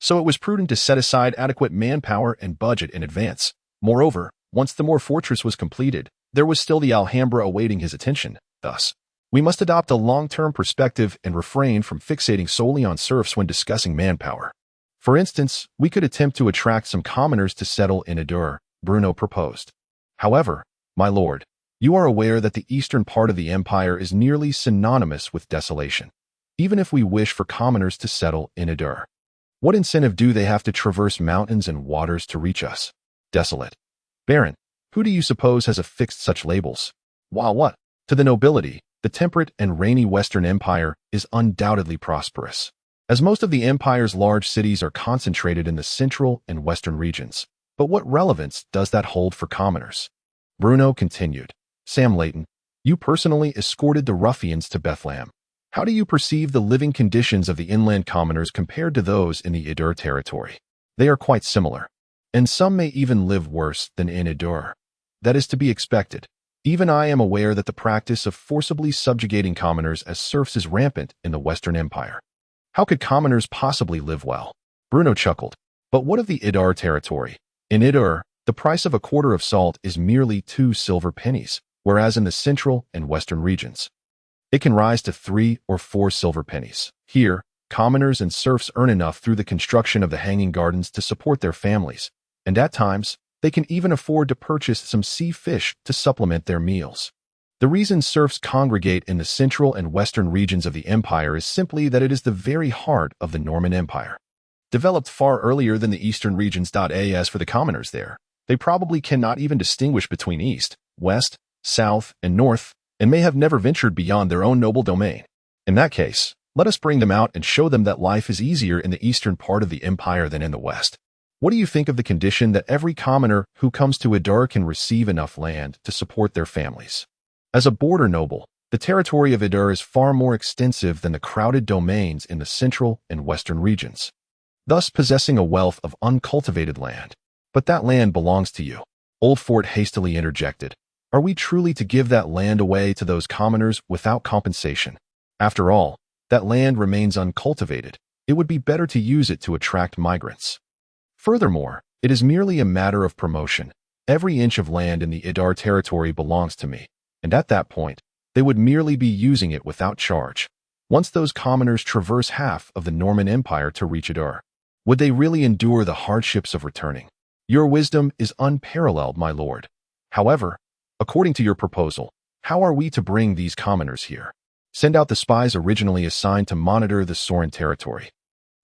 A: So it was prudent to set aside adequate manpower and budget in advance. Moreover, once the Moor Fortress was completed, there was still the Alhambra awaiting his attention. Thus, we must adopt a long-term perspective and refrain from fixating solely on serfs when discussing manpower. For instance, we could attempt to attract some commoners to settle in Idar, Bruno proposed. However, my lord, you are aware that the eastern part of the empire is nearly synonymous with desolation. Even if we wish for commoners to settle in Idar, what incentive do they have to traverse mountains and waters to reach us? Desolate. Barren. Who do you suppose has affixed such labels? While what? To the nobility, the temperate and rainy Western Empire is undoubtedly prosperous, as most of the empire's large cities are concentrated in the central and western regions. But what relevance does that hold for commoners? Bruno continued. Sam Layton, you personally escorted the ruffians to Bethlehem. How do you perceive the living conditions of the inland commoners compared to those in the Idar territory? They are quite similar, and some may even live worse than in Idar. That is to be expected. Even I am aware that the practice of forcibly subjugating commoners as serfs is rampant in the Western Empire. How could commoners possibly live well? Bruno chuckled. But what of the Idar territory? In Idar, the price of a quarter of salt is merely 2 silver pennies, whereas in the central and western regions, It can rise to 3 or 4 silver pennies. Here, commoners and serfs earn enough through the construction of the hanging gardens to support their families, and at times, they can even afford to purchase some sea fish to supplement their meals. The reason serfs congregate in the central and western regions of the empire is simply that it is the very heart of the Norman Empire. Developed far earlier than the eastern regions. As for the commoners there, they probably cannot even distinguish between east, west, south, and north, and may have never ventured beyond their own noble domain. In that case, let us bring them out and show them that life is easier in the eastern part of the empire than in the west. What do you think of the condition that every commoner who comes to Ruhr can receive enough land to support their families? As a border noble, the territory of Ruhr is far more extensive than the crowded domains in the central and western regions, thus possessing a wealth of uncultivated land. But that land belongs to you. Old Fort hastily interjected. Are we truly to give that land away to those commoners without compensation? After all, that land remains uncultivated. It would be better to use it to attract migrants. Furthermore, it is merely a matter of promotion. Every inch of land in the Ruhr territory belongs to me, and at that point, they would merely be using it without charge. Once those commoners traverse half of the Norman Empire to reach Ruhr, would they really endure the hardships of returning? Your wisdom is unparalleled, my lord. However, according to your proposal, how are we to bring these commoners here? Send out the spies originally assigned to monitor the Sorin territory.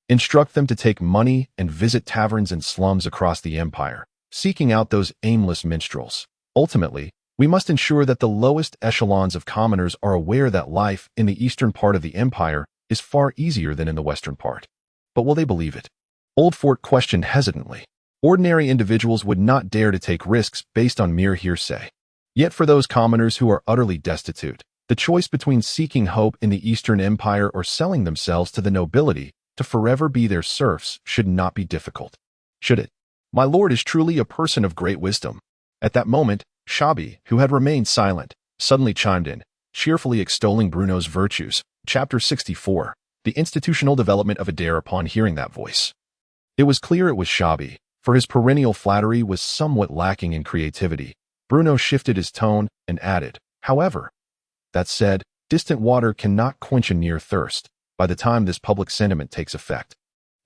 A: Instruct them to take money and visit taverns and slums across the empire, seeking out those aimless minstrels. Ultimately, we must ensure that the lowest echelons of commoners are aware that life in the eastern part of the empire is far easier than in the western part. But will they believe it? Old Fort questioned hesitantly. Ordinary individuals would not dare to take risks based on mere hearsay. Yet for those commoners who are utterly destitute, the choice between seeking hope in the Eastern Empire or selling themselves to the nobility to forever be their serfs should not be difficult, should it? My lord is truly a person of great wisdom. At that moment, Shabi, who had remained silent, suddenly chimed in, cheerfully extolling Bruno's virtues. Chapter 64, The Institutional Development of Ruhr. Upon hearing that voice, it was clear it was Shabi, for his perennial flattery was somewhat lacking in creativity. Bruno shifted his tone and added, however, that said, distant water cannot quench a near thirst. By the time this public sentiment takes effect,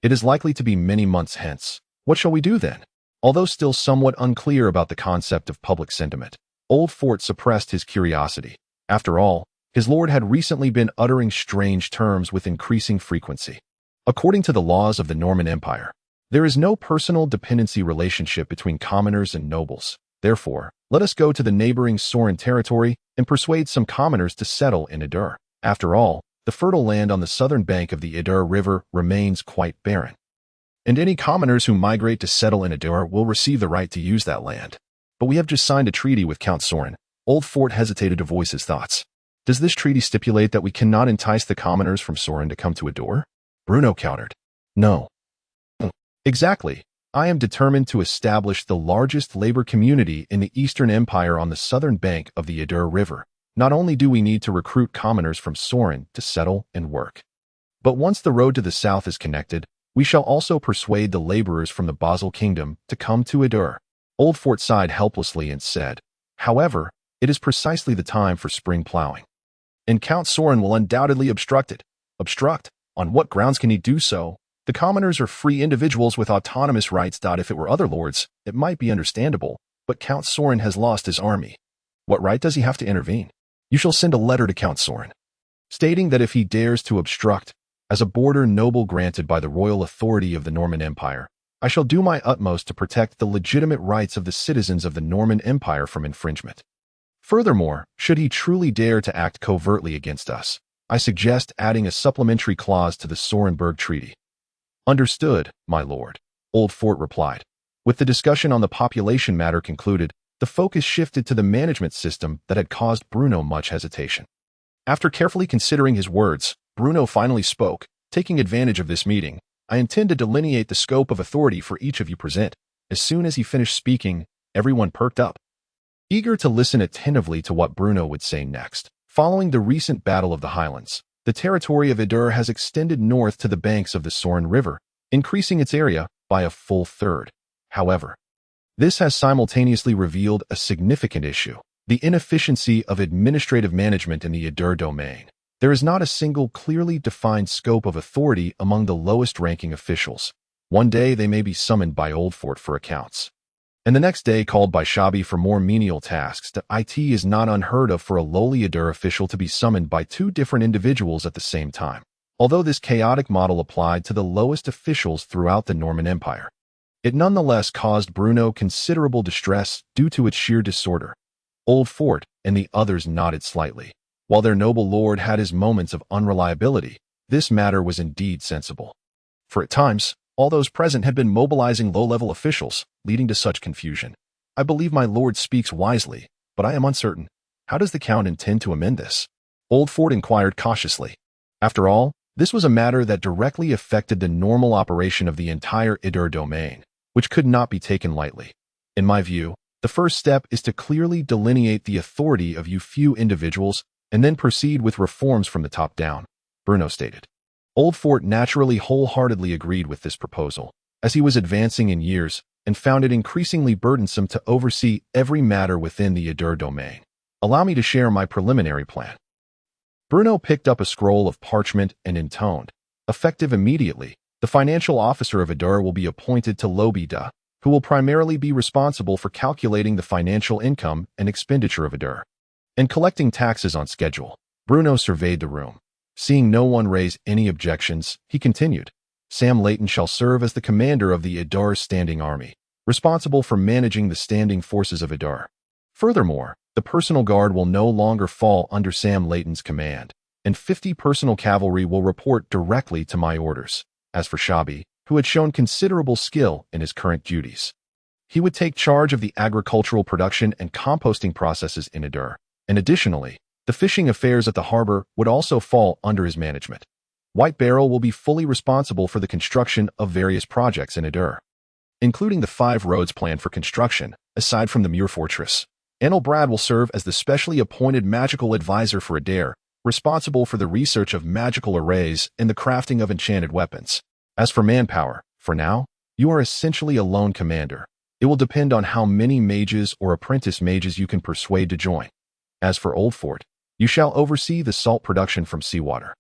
A: it is likely to be many months hence. What shall we do then? Although still somewhat unclear about the concept of public sentiment, Old Fort suppressed his curiosity. After all, his lord had recently been uttering strange terms with increasing frequency. According to the laws of the Norman Empire, there is no personal dependency relationship between commoners and nobles. Therefore, let us go to the neighboring Sorin territory and persuade some commoners to settle in Ruhr. After all, the fertile land on the southern bank of the Ruhr River remains quite barren, and any commoners who migrate to settle in Ruhr will receive the right to use that land. But we have just signed a treaty with Count Sorin. Old Fort hesitated to voice his thoughts. Does this treaty stipulate that we cannot entice the commoners from Sorin to come to Ruhr? Bruno countered. No. Exactly. I am determined to establish the largest labor community in the Eastern Empire on the southern bank of the Ruhr River. Not only do we need to recruit commoners from Sorin to settle and work, but once the road to the south is connected, we shall also persuade the laborers from the Basel Kingdom to come to Ruhr. Old Fort sighed helplessly and said, however, it is precisely the time for spring plowing, and Count Sorin will undoubtedly obstruct it. Obstruct? On what grounds can he do so? The commoners are free individuals with autonomous rights. If it were other lords, it might be understandable, but Count Sorin has lost his army. What right does he have to intervene? You shall send a letter to Count Sorin, stating that if he dares to obstruct, as a border noble granted by the royal authority of the Norman Empire, I shall do my utmost to protect the legitimate rights of the citizens of the Norman Empire from infringement. Furthermore, should he truly dare to act covertly against us, I suggest adding a supplementary clause to the Sorenburg Treaty. Understood, my lord, Old Fort replied. With the discussion on the population matter concluded, the focus shifted to the management system that had caused Bruno much hesitation. After carefully considering his words, Bruno finally spoke. Taking advantage of this meeting, I intend to delineate the scope of authority for each of you present. As soon as he finished speaking, everyone perked up, eager to listen attentively to what Bruno would say next. Following the recent Battle of the Highlands, the territory of Ruhr has extended north to the banks of the Sorin River, increasing its area by a full third. However, this has simultaneously revealed a significant issue. The inefficiency of administrative management in the Adur domain. There is not a single clearly defined scope of authority among the lowest-ranking officials. One day they may be summoned by Old Fort for accounts, and the next day called by Shabi for more menial tasks. The IT is not unheard of for a lowly Adur official to be summoned by two different individuals at the same time, although this chaotic model applied to the lowest officials throughout the Norman Empire. It nonetheless caused Bruno considerable distress due to its sheer disorder. Old Fort and the others nodded slightly. While their noble lord had his moments of unreliability, this matter was indeed sensible. For at times, all those present had been mobilizing low-level officials, leading to such confusion. I believe my lord speaks wisely, but I am uncertain. How does the Count intend to amend this? Old Fort inquired cautiously. After all, this was a matter that directly affected the normal operation of the entire Adur domain, which could not be taken lightly. In my view, the first step is to clearly delineate the authority of you few individuals and then proceed with reforms from the top down, Bruno stated. Old Fort naturally wholeheartedly agreed with this proposal, as he was advancing in years and found it increasingly burdensome to oversee every matter within the Adur domain. Allow me to share my preliminary plan. Bruno picked up a scroll of parchment and intoned. Effective immediately, the financial officer of Adur will be appointed to Lobida, who will primarily be responsible for calculating the financial income and expenditure of Adur and collecting taxes on schedule. Bruno surveyed the room. Seeing no one raise any objections, he continued. Sam Layton shall serve as the commander of the Adur Standing Army, responsible for managing the standing forces of Adur. Furthermore, the personal guard will no longer fall under Sam Layton's command, and 50 personal cavalry will report directly to my orders. As for Shabi, who had shown considerable skill in his current duties, he would take charge of the agricultural production and composting processes in Adur, and additionally, the fishing affairs at the harbor would also fall under his management. White Barrel will be fully responsible for the construction of various projects in Adur, including the 5 roads planned for construction, aside from the Muir Fortress. Anil Brad will serve as the specially appointed magical advisor for Adur, responsible for the research of magical arrays and the crafting of enchanted weapons. As for manpower, for now, you are essentially a lone commander. It will depend on how many mages or apprentice mages you can persuade to join. As for Old Fort, you shall oversee the salt production from seawater,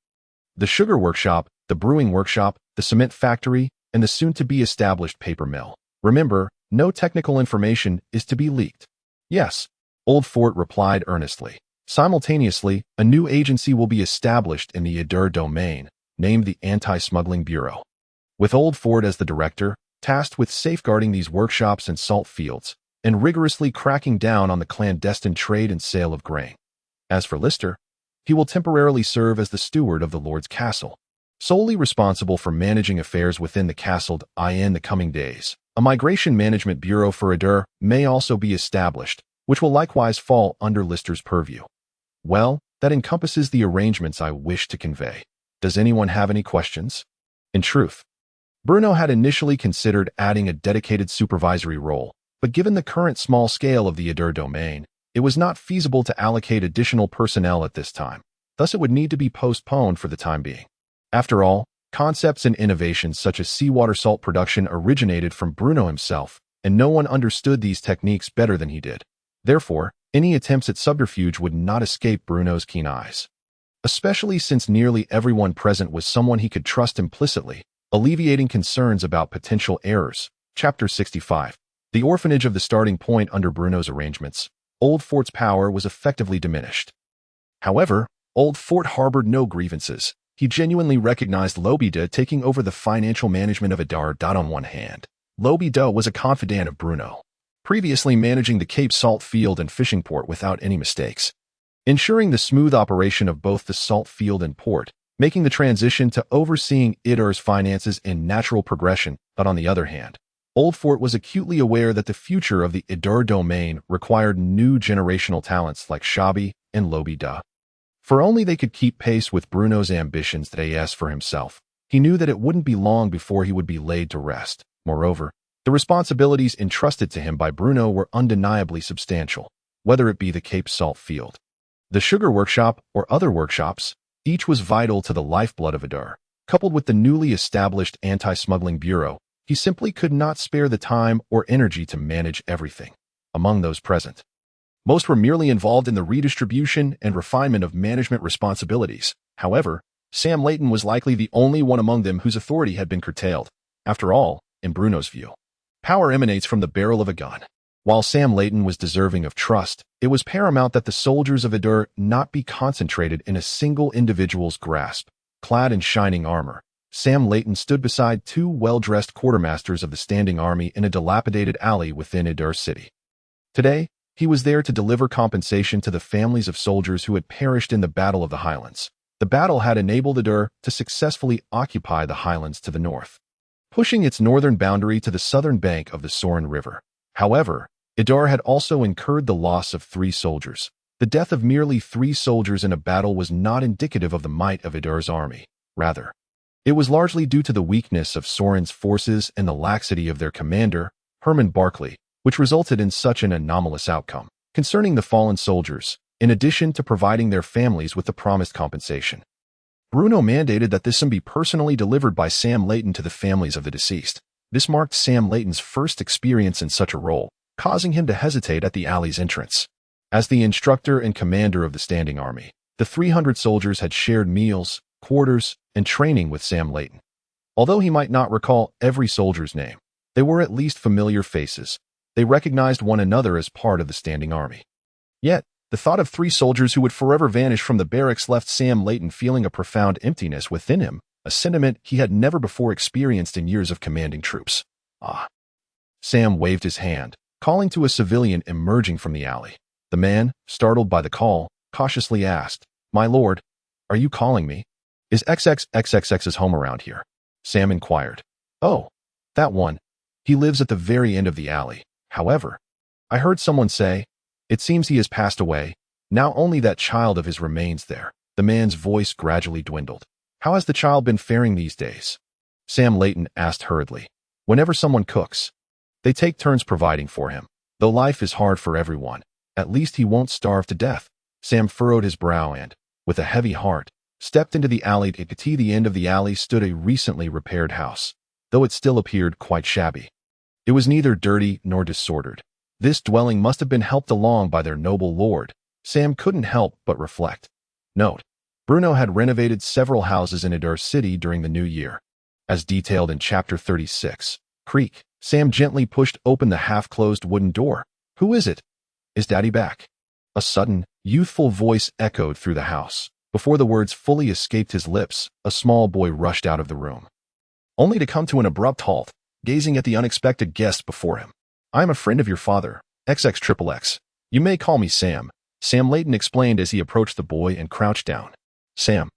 A: the sugar workshop, the brewing workshop, the cement factory, and the soon-to-be-established paper mill. Remember, no technical information is to be leaked. Yes, Old Fort replied earnestly. Simultaneously, a new agency will be established in the Adur domain, named the Anti-Smuggling Bureau, with Old Fort as the director, tasked with safeguarding these workshops and salt fields, and rigorously cracking down on the clandestine trade and sale of grain. As for Lister, he will temporarily serve as the steward of the Lord's castle, solely responsible for managing affairs within the castle. In the coming days, a migration management bureau for Adur may also be established, which will likewise fall under Lister's purview. Well, that encompasses the arrangements I wish to convey. Does anyone have any questions? In truth, Bruno had initially considered adding a dedicated supervisory role, but given the current small scale of the Adur domain, it was not feasible to allocate additional personnel at this time. Thus, it would need to be postponed for the time being. After all, concepts and innovations such as seawater salt production originated from Bruno himself, and no one understood these techniques better than he did. Therefore, any attempts at subterfuge would not escape Bruno's keen eyes, especially since nearly everyone present was someone he could trust implicitly, alleviating concerns about potential errors. Chapter 65. The orphanage of the starting point under Bruno's arrangements. Old Fort's power was effectively diminished. However, Old Fort harbored no grievances. He genuinely recognized Lobida taking over the financial management of Adur. On one hand, Lobida was a confidant of Bruno, previously managing the Cape Salt Field and fishing port without any mistakes, ensuring the smooth operation of both the salt field and port, making the transition to overseeing Adur's finances in natural progression. But on the other hand, Old Fort was acutely aware that the future of the Adur domain required new generational talents like Shabi and Lobida. For only they could keep pace with Bruno's ambitions. As for himself, he knew that it wouldn't be long before he would be laid to rest. Moreover, the responsibilities entrusted to him by Bruno were undeniably substantial, whether it be the Cape Salt Field, the sugar workshop, or other workshops. Each was vital to the lifeblood of Adur. Coupled with the newly established Anti-Smuggling Bureau, he simply could not spare the time or energy to manage everything. Among those present, Most were merely involved in the redistribution and refinement of management responsibilities. However, Sam Layton was likely the only one among them whose authority had been curtailed. After all, in Bruno's view, power emanates from the barrel of a gun. While Sam Layton was deserving of trust, it was paramount that the soldiers of Ruhr not be concentrated in a single individual's grasp. Clad in shining armor, Sam Layton stood beside two well-dressed quartermasters of the standing army in a dilapidated alley within Ruhr city. Today, he was there to deliver compensation to the families of soldiers who had perished in the Battle of the Highlands. The battle had enabled Ruhr to successfully occupy the highlands to the north, pushing its northern boundary to the southern bank of the Soren River. However, Ruhr had also incurred the loss of 3 soldiers. The death of merely 3 soldiers in a battle was not indicative of the might of Ruhr's army. Rather, it was largely due to the weakness of Soren's forces and the laxity of their commander, Herman Barclay, which resulted in such an anomalous outcome. Concerning the fallen soldiers, in addition to providing their families with the promised compensation, Bruno mandated that this sum be personally delivered by Sam Layton to the families of the deceased. This marked Sam Layton's first experience in such a role, causing him to hesitate at the alley's entrance. As the instructor and commander of the standing army, the 300 soldiers had shared meals, quarters, and training with Sam Layton. Although he might not recall every soldier's name, they were at least familiar faces. They recognized one another as part of the standing army. Yet, the thought of 3 soldiers who would forever vanish from the barracks left Sam Layton feeling a profound emptiness within him, a sentiment he had never before experienced in years of commanding troops. Sam waved his hand, calling to a civilian emerging from the alley. The man, startled by the call, cautiously asked, "My lord, are you calling me? Is XXXXX's home around here?" Sam inquired. "Oh, that one. He lives at the very end of the alley. However, I heard someone say, it seems he has passed away. Now only that child of his remains there." The man's voice gradually dwindled. "How has the child been faring these days?" Sam Layton asked hurriedly. "Whenever someone cooks, they take turns providing for him. Though life is hard for everyone, at least he won't starve to death." Sam furrowed his brow and, with a heavy heart, stepped into the alley. At the end of the alley stood a recently repaired house, though it still appeared quite shabby. It was neither dirty nor disordered. This dwelling must have been helped along by their noble lord. Sam couldn't help but reflect. Note: Bruno had renovated several houses in Ruhr city during the new year. As detailed in Chapter 36, Creek, Sam gently pushed open the half-closed wooden door. "Who is it? Is Daddy back?" A sudden, youthful voice echoed through the house. Before the words fully escaped his lips, a small boy rushed out of the room, only to come to an abrupt halt, gazing at the unexpected guest before him. "I am a friend of your father, XXXXX. You may call me Sam," Sam Layton explained as he approached the boy and crouched down. "Sam,"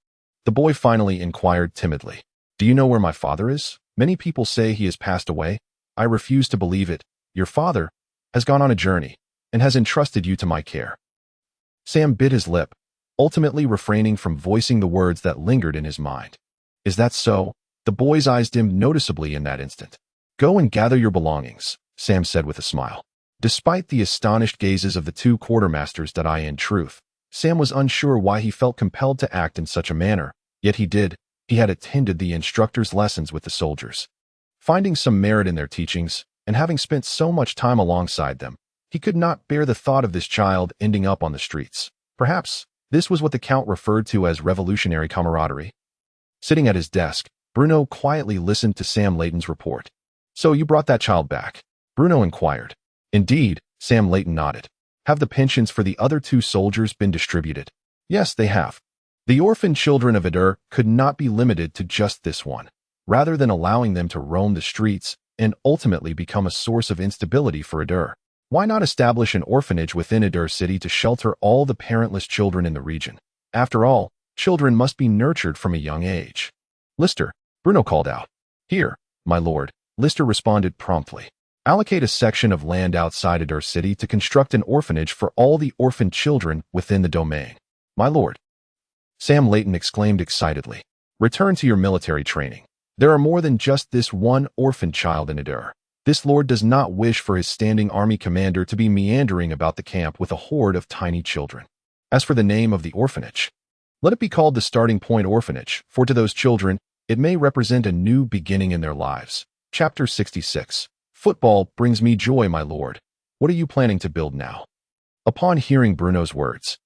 A: the boy finally inquired timidly, "do you know where my father is? Many people say he has passed away. I refuse to believe it. Your father has gone on a journey and has entrusted you to my care." Sam bit his lip, ultimately refraining from voicing the words that lingered in his mind. "Is that so?" The boy's eyes dimmed noticeably in that instant. "Go and gather your belongings," Sam said with a smile. Despite the astonished gazes of the 2 quartermasters, in truth, Sam was unsure why he felt compelled to act in such a manner, yet he did. He had attended the instructor's lessons with the soldiers, finding some merit in their teachings, and having spent so much time alongside them, he could not bear the thought of this child ending up on the streets. Perhaps this was what the Count referred to as revolutionary camaraderie. Sitting at his desk, Bruno quietly listened to Sam Layton's report. "So you brought that child back?" Bruno inquired. "Indeed," Sam Layton nodded. "Have the pensions for the other 2 soldiers been distributed?" "Yes, they have." The orphan children of Ruhr could not be limited to just this one. Rather than allowing them to roam the streets and ultimately become a source of instability for Ruhr, why not establish an orphanage within Ruhr city to shelter all the parentless children in the region? After all, children must be nurtured from a young age. "Lister," Bruno called out. "Here, my lord," Lister responded promptly. "Allocate a section of land outside Ruhr city to construct an orphanage for all the orphaned children within the domain." "My lord," Sam Layton exclaimed excitedly. "Return to your military training. There are more than just this one orphan child in Ruhr. This lord does not wish for his standing army commander to be meandering about the camp with a horde of tiny children. As for the name of the orphanage, let it be called the Starting Point Orphanage, for to those children, it may represent a new beginning in their lives." Chapter 66. Football brings me joy, my lord. What are you planning to build now? Upon hearing Bruno's words,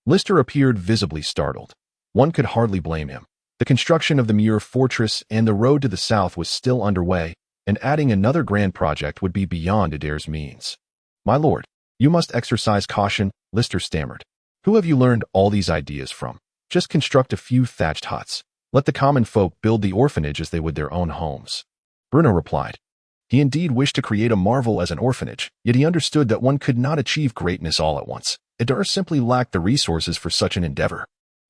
A: Lister appeared visibly startled. One could hardly blame him. The construction of the Muir fortress and the road to the south was still underway, and adding another grand project would be beyond Adair's means. "My lord, you must exercise caution," Lister stammered. "Who have you learned all these ideas from? Just construct a few thatched huts. Let the common folk build the orphanage as they would their own homes." Bruno replied. He indeed wished to create a marvel as an orphanage, yet he understood that one could not achieve greatness all at once. Adair simply lacked the resources for such an endeavor.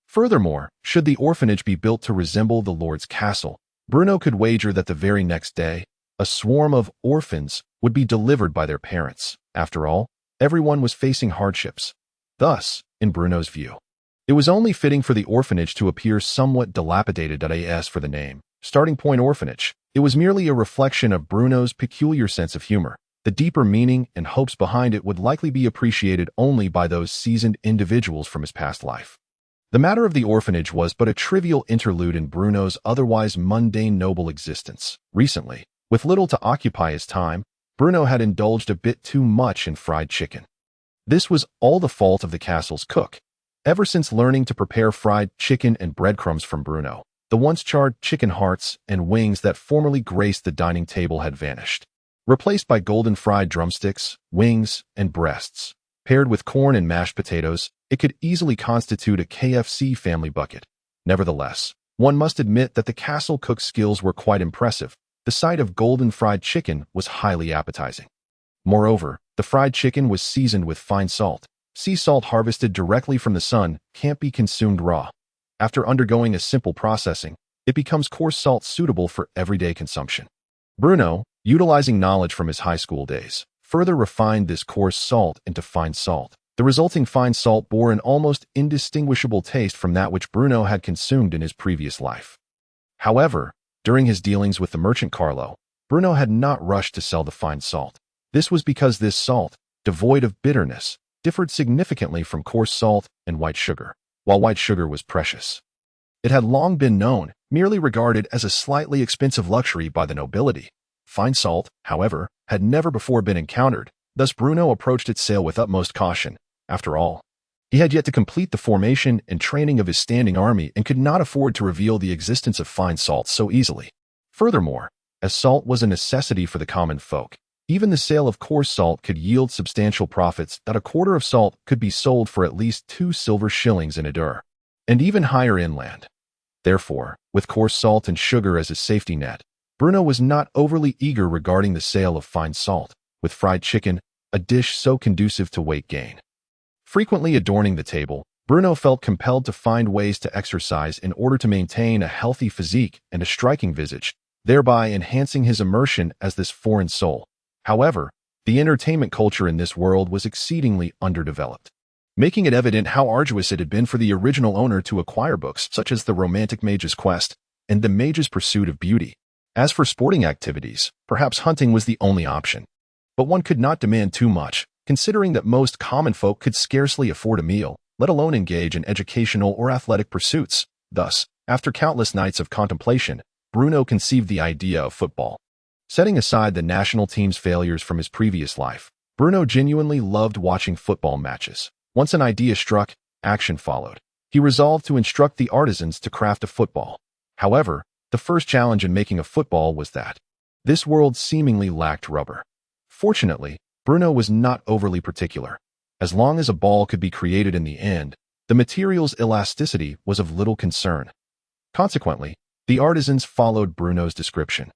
A: Furthermore, should the orphanage be built to resemble the Lord's castle, Bruno could wager that the very next day, a swarm of orphans would be delivered by their parents. After all, everyone was facing hardships. Thus, in Bruno's view, it was only fitting for the orphanage to appear somewhat dilapidated as for the name. Starting point orphanage. It was merely a reflection of Bruno's peculiar sense of humor. The deeper meaning and hopes behind it would likely be appreciated only by those seasoned individuals from his past life. The matter of the orphanage was but a trivial interlude in Bruno's otherwise mundane noble existence. Recently, with little to occupy his time, Bruno had indulged a bit too much in fried chicken. This was all the fault of the castle's cook. Ever since learning to prepare fried chicken and breadcrumbs from Bruno, the once charred chicken hearts and wings that formerly graced the dining table had vanished, replaced by golden fried drumsticks, wings, and breasts. Paired with corn and mashed potatoes, it could easily constitute a KFC family bucket. Nevertheless, one must admit that the castle cook's skills were quite impressive. The sight of golden fried chicken was highly appetizing. Moreover, the fried chicken was seasoned with fine salt. Sea salt harvested directly from the sun can't be consumed raw. After undergoing a simple processing, it becomes coarse salt suitable for everyday consumption. Bruno, utilizing knowledge from his high school days, further refined this coarse salt into fine salt. The resulting fine salt bore an almost indistinguishable taste from that which Bruno had consumed in his previous life. However, during his dealings with the merchant Carlo, Bruno had not rushed to sell the fine salt. This was because this salt, devoid of bitterness, differed significantly from coarse salt and white sugar. While white sugar was precious, it had long been known, merely regarded as a slightly expensive luxury by the nobility. Fine salt, however, had never before been encountered, thus Bruno approached its sale with utmost caution. After all, he had yet to complete the formation and training of his standing army and could not afford to reveal the existence of fine salt so easily. Furthermore, as salt was a necessity for the common folk, even the sale of coarse salt could yield substantial profits. That a quarter of salt could be sold for at least 2 silver shillings in Adair, and even higher inland. Therefore, with coarse salt and sugar as his safety net, Bruno was not overly eager regarding the sale of fine salt, with fried chicken, a dish so conducive to weight gain. Frequently adorning the table, Bruno felt compelled to find ways to exercise in order to maintain a healthy physique and a striking visage, thereby enhancing his immersion as this foreign soul. However, the entertainment culture in this world was exceedingly underdeveloped, making it evident how arduous it had been for the original owner to acquire books such as The Romantic Mage's Quest and The Mage's Pursuit of Beauty. As for sporting activities, perhaps hunting was the only option. But one could not demand too much, considering that most common folk could scarcely afford a meal, let alone engage in educational or athletic pursuits. Thus, after countless nights of contemplation, Bruno conceived the idea of football. Setting aside the national team's failures from his previous life, Bruno genuinely loved watching football matches. Once an idea struck, action followed. He resolved to instruct the artisans to craft a football. However, the first challenge in making a football was that this world seemingly lacked rubber. Fortunately, Bruno was not overly particular. As long as a ball could be created in the end, the material's elasticity was of little concern. Consequently, the artisans followed Bruno's description,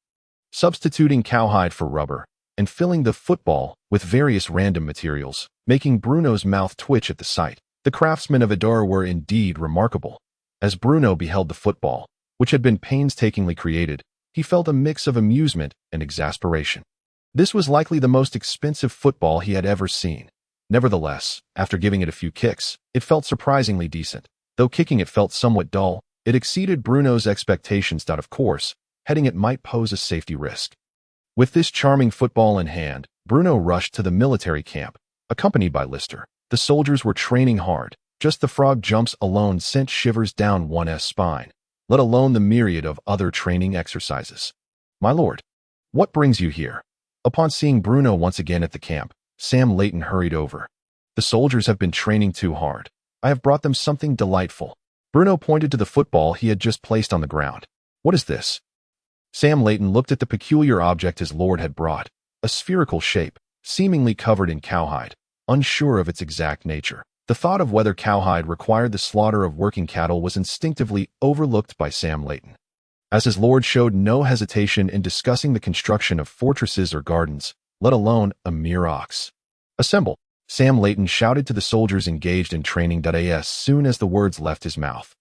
A: substituting cowhide for rubber, and filling the football with various random materials, making Bruno's mouth twitch at the sight. The craftsmen of Adair were indeed remarkable. As Bruno beheld the football, which had been painstakingly created, he felt a mix of amusement and exasperation. This was likely the most expensive football he had ever seen. Nevertheless, after giving it a few kicks, it felt surprisingly decent. Though kicking it felt somewhat dull, it exceeded Bruno's expectations that, of course, heading it might pose a safety risk. With this charming football in hand, Bruno rushed to the military camp, accompanied by Lister. The soldiers were training hard. Just the frog jumps alone sent shivers down one's spine, let alone the myriad of other training exercises. "My lord, what brings you here?" Upon seeing Bruno once again at the camp, Sam Layton hurried over. The soldiers have been training too hard. I have brought them something delightful. Bruno pointed to the football he had just placed on the ground. What is this? Sam Layton looked at the peculiar object his lord had brought, a spherical shape, seemingly covered in cowhide, unsure of its exact nature. The thought of whether cowhide required the slaughter of working cattle was instinctively overlooked by Sam Layton. As his lord showed no hesitation in discussing the construction of fortresses or gardens, let alone a mere ox. Assemble! Sam Layton shouted to the soldiers engaged in training. As soon as the words left his mouth,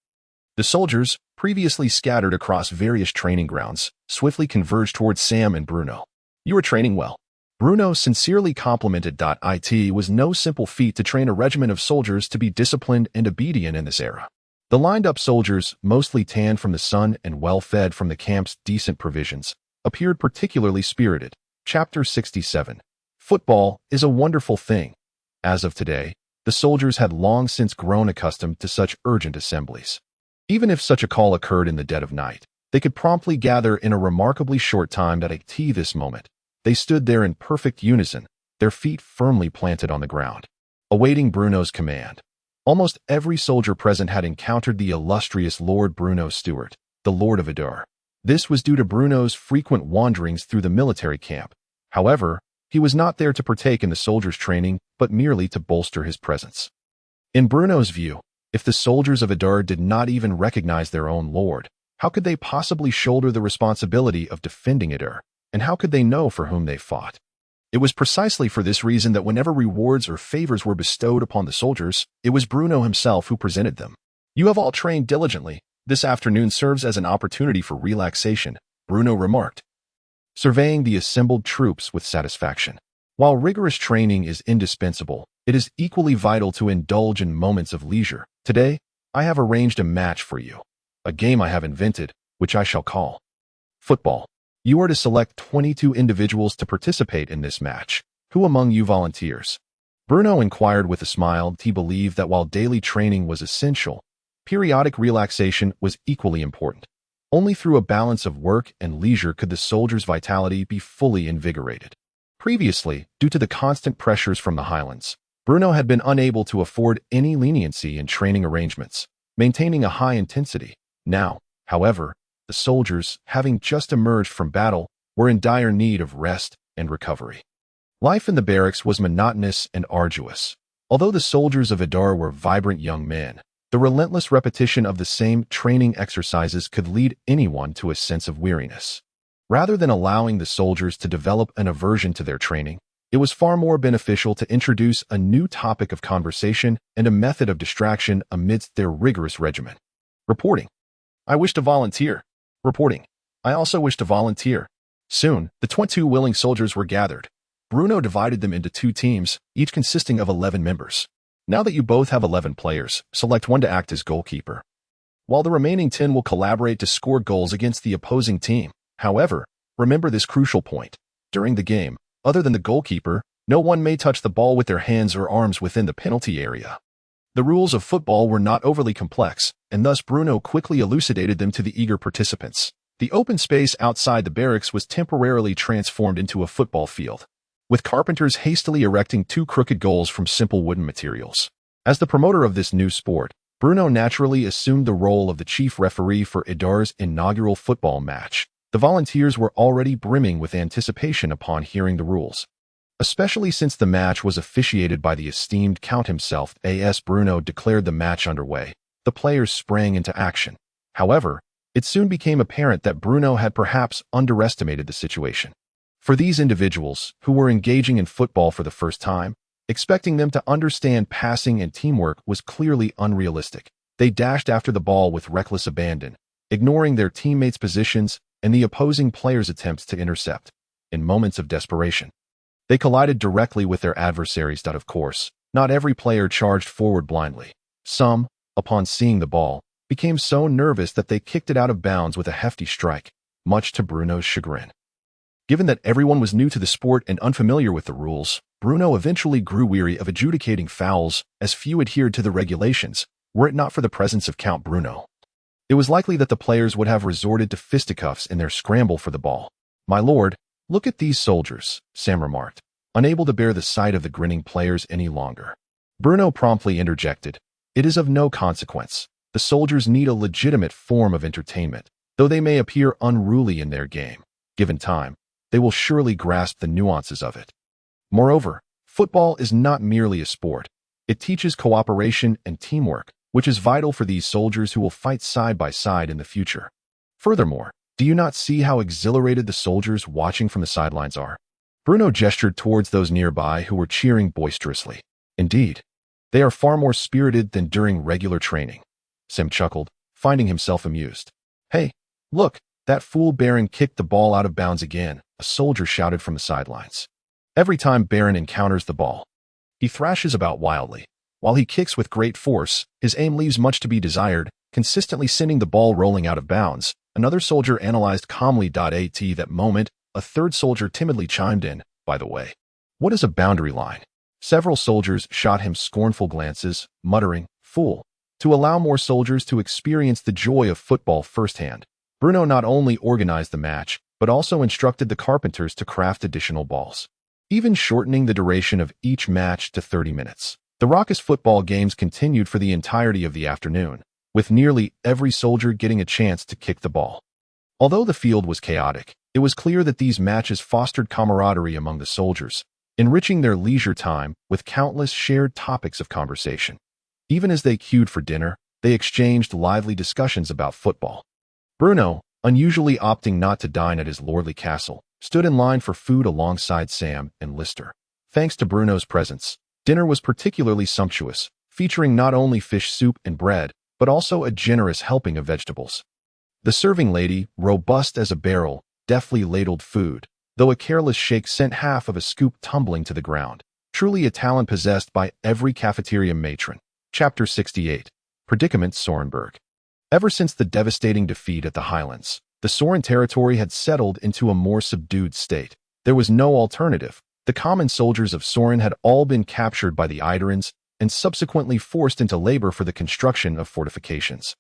A: the soldiers, previously scattered across various training grounds, swiftly converged towards Sam and Bruno. You are training well. Bruno sincerely complimented. It was no simple feat to train a regiment of soldiers to be disciplined and obedient in this era. The lined-up soldiers, mostly tanned from the sun and well-fed from the camp's decent provisions, appeared particularly spirited. Chapter 67. Football is a wonderful thing. As of today, the soldiers had long since grown accustomed to such urgent assemblies. Even if such a call occurred in the dead of night, they could promptly gather in a remarkably short time. This moment, they stood there in perfect unison, their feet firmly planted on the ground, awaiting Bruno's command. Almost every soldier present had encountered the illustrious Lord Bruno Stewart, the Lord of Adar. This was due to Bruno's frequent wanderings through the military camp. However, he was not there to partake in the soldiers' training, but merely to bolster his presence. In Bruno's view, if the soldiers of Adar did not even recognize their own lord, how could they possibly shoulder the responsibility of defending Adar, and how could they know for whom they fought? It was precisely for this reason that whenever rewards or favors were bestowed upon the soldiers, it was Bruno himself who presented them. You have all trained diligently. This afternoon serves as an opportunity for relaxation, Bruno remarked, surveying the assembled troops with satisfaction. While rigorous training is indispensable, it is equally vital to indulge in moments of leisure. Today, I have arranged a match for you, a game I have invented, which I shall call football. You are to select 22 individuals to participate in this match. Who among you volunteers? Bruno inquired with a smile. He believed that while daily training was essential, periodic relaxation was equally important. Only through a balance of work and leisure could the soldiers' vitality be fully invigorated. Previously, due to the constant pressures from the Highlands, Bruno had been unable to afford any leniency in training arrangements, maintaining a high intensity. Now, however, the soldiers, having just emerged from battle, were in dire need of rest and recovery. Life in the barracks was monotonous and arduous. Although the soldiers of Adar were vibrant young men, the relentless repetition of the same training exercises could lead anyone to a sense of weariness. Rather than allowing the soldiers to develop an aversion to their training, it was far more beneficial to introduce a new topic of conversation and a method of distraction amidst their rigorous regimen. Reporting. I wish to volunteer. Reporting. I also wish to volunteer. Soon, the 22 willing soldiers were gathered. Bruno divided them into 2 teams, each consisting of 11 members. Now that you both have 11 players, select one to act as goalkeeper, while the remaining 10 will collaborate to score goals against the opposing team. However, remember this crucial point. During the game, other than the goalkeeper, no one may touch the ball with their hands or arms within the penalty area. The rules of football were not overly complex, and thus Bruno quickly elucidated them to the eager participants. The open space outside the barracks was temporarily transformed into a football field, with carpenters hastily erecting 2 crooked goals from simple wooden materials. As the promoter of this new sport, Bruno naturally assumed the role of the chief referee for Adar's inaugural football match. The volunteers were already brimming with anticipation upon hearing the rules, especially since the match was officiated by the esteemed Count himself. As Bruno declared the match underway, the players sprang into action. However, it soon became apparent that Bruno had perhaps underestimated the situation. For these individuals, who were engaging in football for the first time, expecting them to understand passing and teamwork was clearly unrealistic. They dashed after the ball with reckless abandon, ignoring their teammates' positions and the opposing players' attempts to intercept. In moments of desperation, they collided directly with their adversaries. Of course, not every player charged forward blindly. Some, upon seeing the ball, became so nervous that they kicked it out of bounds with a hefty strike, much to Bruno's chagrin. Given that everyone was new to the sport and unfamiliar with the rules, Bruno eventually grew weary of adjudicating fouls, as few adhered to the regulations, were it not for the presence of Count Bruno. It was likely that the players would have resorted to fisticuffs in their scramble for the ball. My lord, look at these soldiers, Sam remarked, unable to bear the sight of the grinning players any longer. Bruno promptly interjected. It is of no consequence. The soldiers need a legitimate form of entertainment, though they may appear unruly in their game. Given time, they will surely grasp the nuances of it. Moreover, football is not merely a sport. It teaches cooperation and teamwork, which is vital for these soldiers who will fight side by side in the future. Furthermore, do you not see how exhilarated the soldiers watching from the sidelines are? Bruno gestured towards those nearby who were cheering boisterously. Indeed, they are far more spirited than during regular training. Sim chuckled, finding himself amused. Hey, look, that fool Baron kicked the ball out of bounds again, a soldier shouted from the sidelines. Every time Baron encounters the ball, he thrashes about wildly. While he kicks with great force, his aim leaves much to be desired, consistently sending the ball rolling out of bounds. Another soldier analyzed calmly. At that moment, a third soldier timidly chimed in, by the way. What is a boundary line? Several soldiers shot him scornful glances, muttering, fool. To allow more soldiers to experience the joy of football firsthand, Bruno not only organized the match, but also instructed the carpenters to craft additional balls, even shortening the duration of each match to 30 minutes. The raucous football games continued for the entirety of the afternoon, with nearly every soldier getting a chance to kick the ball. Although the field was chaotic, it was clear that these matches fostered camaraderie among the soldiers, enriching their leisure time with countless shared topics of conversation. Even as they queued for dinner, they exchanged lively discussions about football. Bruno, unusually opting not to dine at his lordly castle, stood in line for food alongside Sam and Lister. Thanks to Bruno's presence, dinner was particularly sumptuous, featuring not only fish soup and bread, but also a generous helping of vegetables. The serving lady, robust as a barrel, deftly ladled food, though a careless shake sent half of a scoop tumbling to the ground. Truly a talent possessed by every cafeteria matron. Chapter 68. Predicament Sorenberg. Ever since the devastating defeat at the Highlands, the Soren territory had settled into a more subdued state. There was no alternative. The common soldiers of Soren had all been captured by the Iderans and subsequently forced into labor for the construction of fortifications,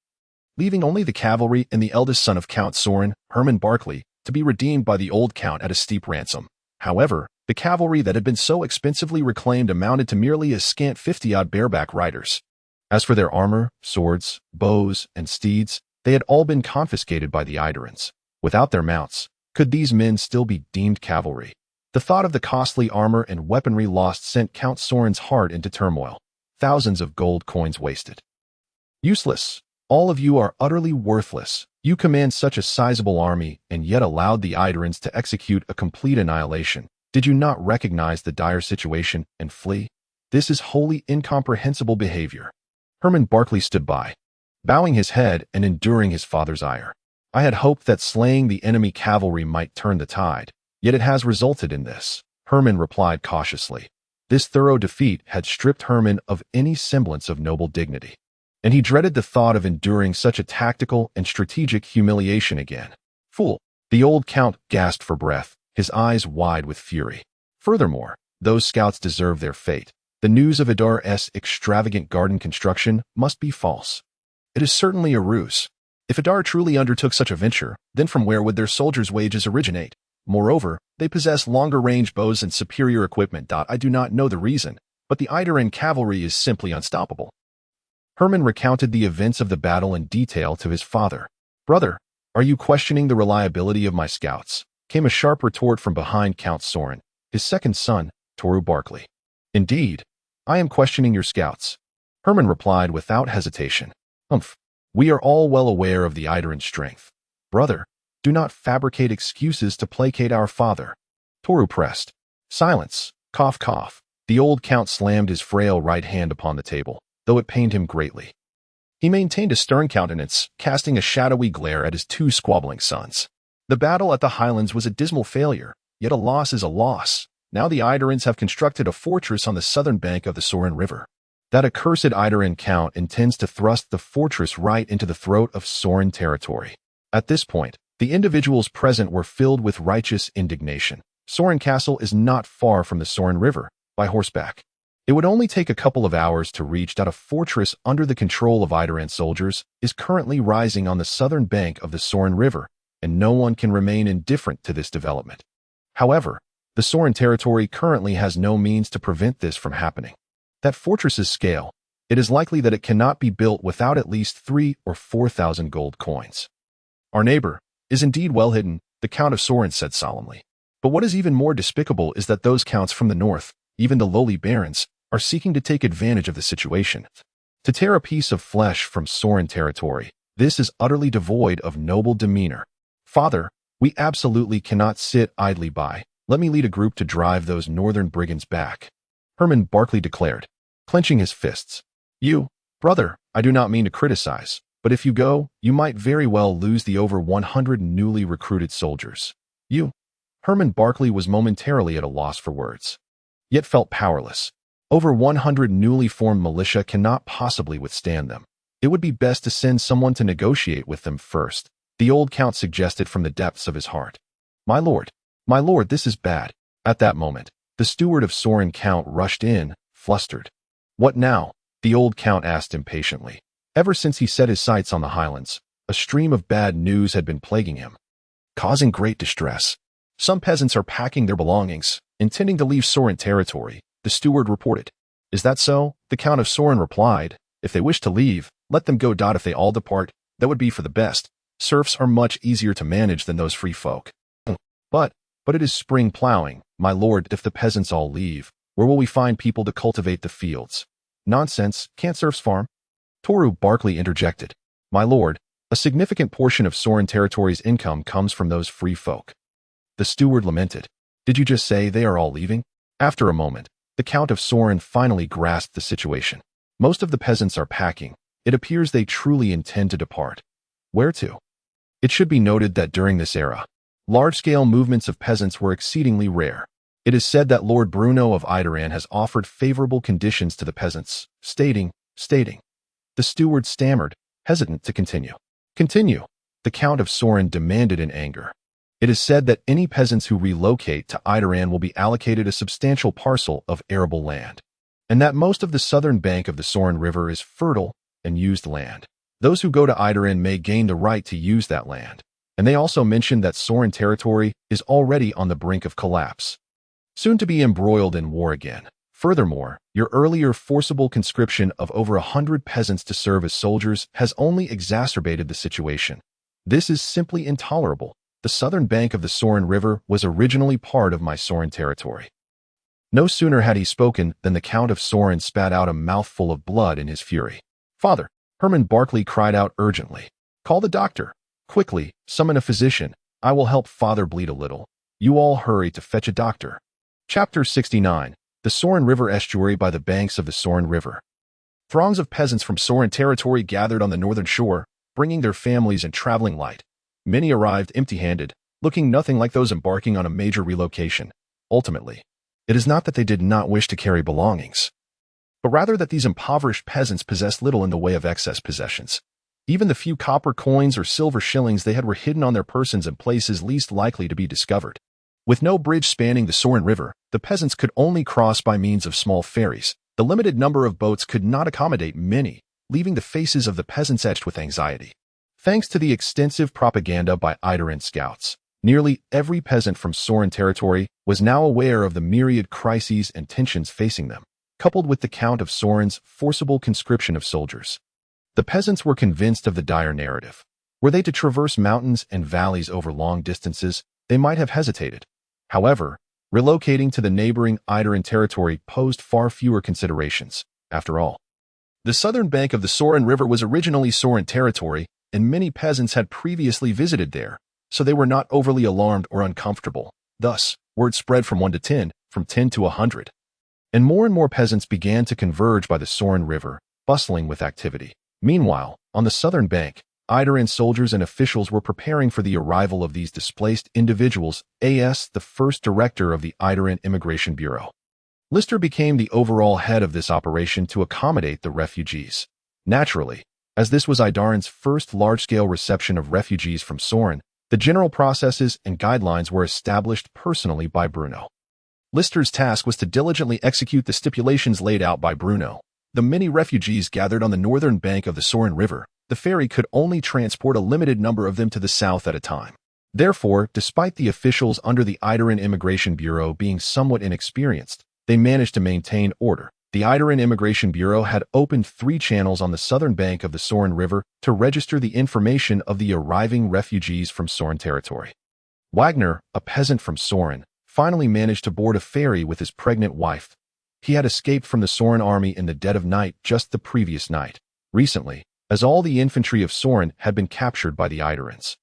A: leaving only the cavalry and the eldest son of Count Soren, Herman Barclay, to be redeemed by the old count at a steep ransom. However, the cavalry that had been so expensively reclaimed amounted to merely a scant 50-odd bareback riders. As for their armor, swords, bows, and steeds, they had all been confiscated by the Iderans. Without their mounts, could these men still be deemed cavalry? The thought of the costly armor and weaponry lost sent Count Soren's heart into turmoil. Thousands of gold coins wasted. Useless. All of you are utterly worthless. You command such a sizable army and yet allowed the Iderans to execute a complete annihilation. Did you not recognize the dire situation and flee? This is wholly incomprehensible behavior. Herman Barclay stood by, bowing his head and enduring his father's ire. I had hoped that slaying the enemy cavalry might turn the tide, yet it has resulted in this, Herman replied cautiously. This thorough defeat had stripped Herman of any semblance of noble dignity, and he dreaded the thought of enduring such a tactical and strategic humiliation again. Fool! The old count gasped for breath, his eyes wide with fury. Furthermore, those scouts deserve their fate. The news of Idar's extravagant garden construction must be false. It is certainly a ruse. If Idar truly undertook such a venture, then from where would their soldiers' wages originate? Moreover, they possess longer-range bows and superior equipment. I do not know the reason, but the Idaran cavalry is simply unstoppable. Herman recounted the events of the battle in detail to his father. Brother, are you questioning the reliability of my scouts? Came a sharp retort from behind Count Soren, his second son, Toru Barclay. Indeed, I am questioning your scouts. Herman replied without hesitation. We are all well aware of the Idaran strength. Brother, do not fabricate excuses to placate our father. Toru pressed. Silence. Cough, cough. The old count slammed his frail right hand upon the table, though it pained him greatly. He maintained a stern countenance, casting a shadowy glare at his two squabbling sons. The battle at the Highlands was a dismal failure, yet a loss is a loss. Now the Idarans have constructed a fortress on the southern bank of the Soren River. That accursed Idaran count intends to thrust the fortress right into the throat of Soren territory. At this point, the individuals present were filled with righteous indignation. Soren Castle is not far from the Soren River, by horseback. It would only take a couple of hours to reach. A fortress under the control of Idaran soldiers is currently rising on the southern bank of the Soren River, and no one can remain indifferent to this development. However, the Soren territory currently has no means to prevent this from happening. That fortress's scale, it is likely that it cannot be built without at least 3,000 or 4,000 gold coins. Our neighbor is indeed well hidden, the Count of Sorin said solemnly. But what is even more despicable is that those counts from the north, even the lowly barons, are seeking to take advantage of the situation. To tear a piece of flesh from Sorin territory, this is utterly devoid of noble demeanor. Father, we absolutely cannot sit idly by. Let me lead a group to drive those northern brigands back, Herman Barclay declared, clenching his fists. You, brother, I do not mean to criticize, but if you go, you might very well lose the over 100 newly recruited soldiers. You, Herman Barclay was momentarily at a loss for words, yet felt powerless. Over 100 newly formed militia cannot possibly withstand them. It would be best to send someone to negotiate with them first, the old count suggested from the depths of his heart. My lord, this is bad. At that moment, the steward of Sorin Count rushed in, flustered. What now? The old count asked impatiently. Ever since he set his sights on the highlands, a stream of bad news had been plaguing him, causing great distress. Some peasants are packing their belongings, intending to leave Sorin territory, the steward reported. Is that so? The Count of Sorin replied. If they wish to leave, let them go. If they all depart, that would be for the best. Serfs are much easier to manage than those free folk. But it is spring plowing, my lord. If the peasants all leave, where will we find people to cultivate the fields? Nonsense, can't serfs farm? Toru Barclay interjected. My lord, a significant portion of Sorin territory's income comes from those free folk. The steward lamented. Did you just say they are all leaving? After a moment, the Count of Sorin finally grasped the situation. Most of the peasants are packing. It appears they truly intend to depart. Where to? It should be noted that during this era, large-scale movements of peasants were exceedingly rare. It is said that Lord Bruno of Idaran has offered favorable conditions to the peasants, stating. The steward stammered, hesitant to continue. Continue, the Count of Sorin demanded in anger. It is said that any peasants who relocate to Idaran will be allocated a substantial parcel of arable land, and that most of the southern bank of the Sorin River is fertile and used land. Those who go to Idaran may gain the right to use that land, and they also mentioned that Sorin territory is already on the brink of collapse, soon to be embroiled in war again. Furthermore, your earlier forcible conscription of over 100 peasants to serve as soldiers has only exacerbated the situation. This is simply intolerable. The southern bank of the Sorin River was originally part of my Sorin territory. No sooner had he spoken than the Count of Sorin spat out a mouthful of blood in his fury. Father, Herman Barclay cried out urgently. Call the doctor. Quickly, summon a physician. I will help father bleed a little. You all hurry to fetch a doctor. Chapter 69. The Sorin River Estuary. By the banks of the Sorin River, throngs of peasants from Sorin territory gathered on the northern shore, bringing their families and traveling light. Many arrived empty-handed, looking nothing like those embarking on a major relocation. Ultimately, it is not that they did not wish to carry belongings, but rather that these impoverished peasants possessed little in the way of excess possessions. Even the few copper coins or silver shillings they had were hidden on their persons in places least likely to be discovered. With no bridge spanning the Sorin River, the peasants could only cross by means of small ferries. The limited number of boats could not accommodate many, leaving the faces of the peasants etched with anxiety. Thanks to the extensive propaganda by Idaran scouts, nearly every peasant from Sorin territory was now aware of the myriad crises and tensions facing them, coupled with the Count of Sorin's forcible conscription of soldiers. The peasants were convinced of the dire narrative. Were they to traverse mountains and valleys over long distances, they might have hesitated. However, relocating to the neighboring Idaran territory posed far fewer considerations. After all, the southern bank of the Sorin River was originally Sorin territory, and many peasants had previously visited there, so they were not overly alarmed or uncomfortable. Thus, word spread from 1 to 10, from 10 to 100. And more peasants began to converge by the Sorin River, bustling with activity. Meanwhile, on the southern bank, Idaran soldiers and officials were preparing for the arrival of these displaced individuals. A.S., the first director of the Idaran Immigration Bureau, Lister, became the overall head of this operation to accommodate the refugees. Naturally, as this was Idaran's first large-scale reception of refugees from Sorin, the general processes and guidelines were established personally by Bruno. Lister's task was to diligently execute the stipulations laid out by Bruno. The many refugees gathered on the northern bank of the Sorin River, the ferry could only transport a limited number of them to the south at a time. Therefore, despite the officials under the Idaran Immigration Bureau being somewhat inexperienced, they managed to maintain order. The Idaran Immigration Bureau had opened 3 channels on the southern bank of the Sorin River to register the information of the arriving refugees from Sorin territory. Wagner, a peasant from Sorin, finally managed to board a ferry with his pregnant wife. He had escaped from the Sorin army in the dead of night just the previous night, recently, as all the infantry of Sorin had been captured by the Idarans.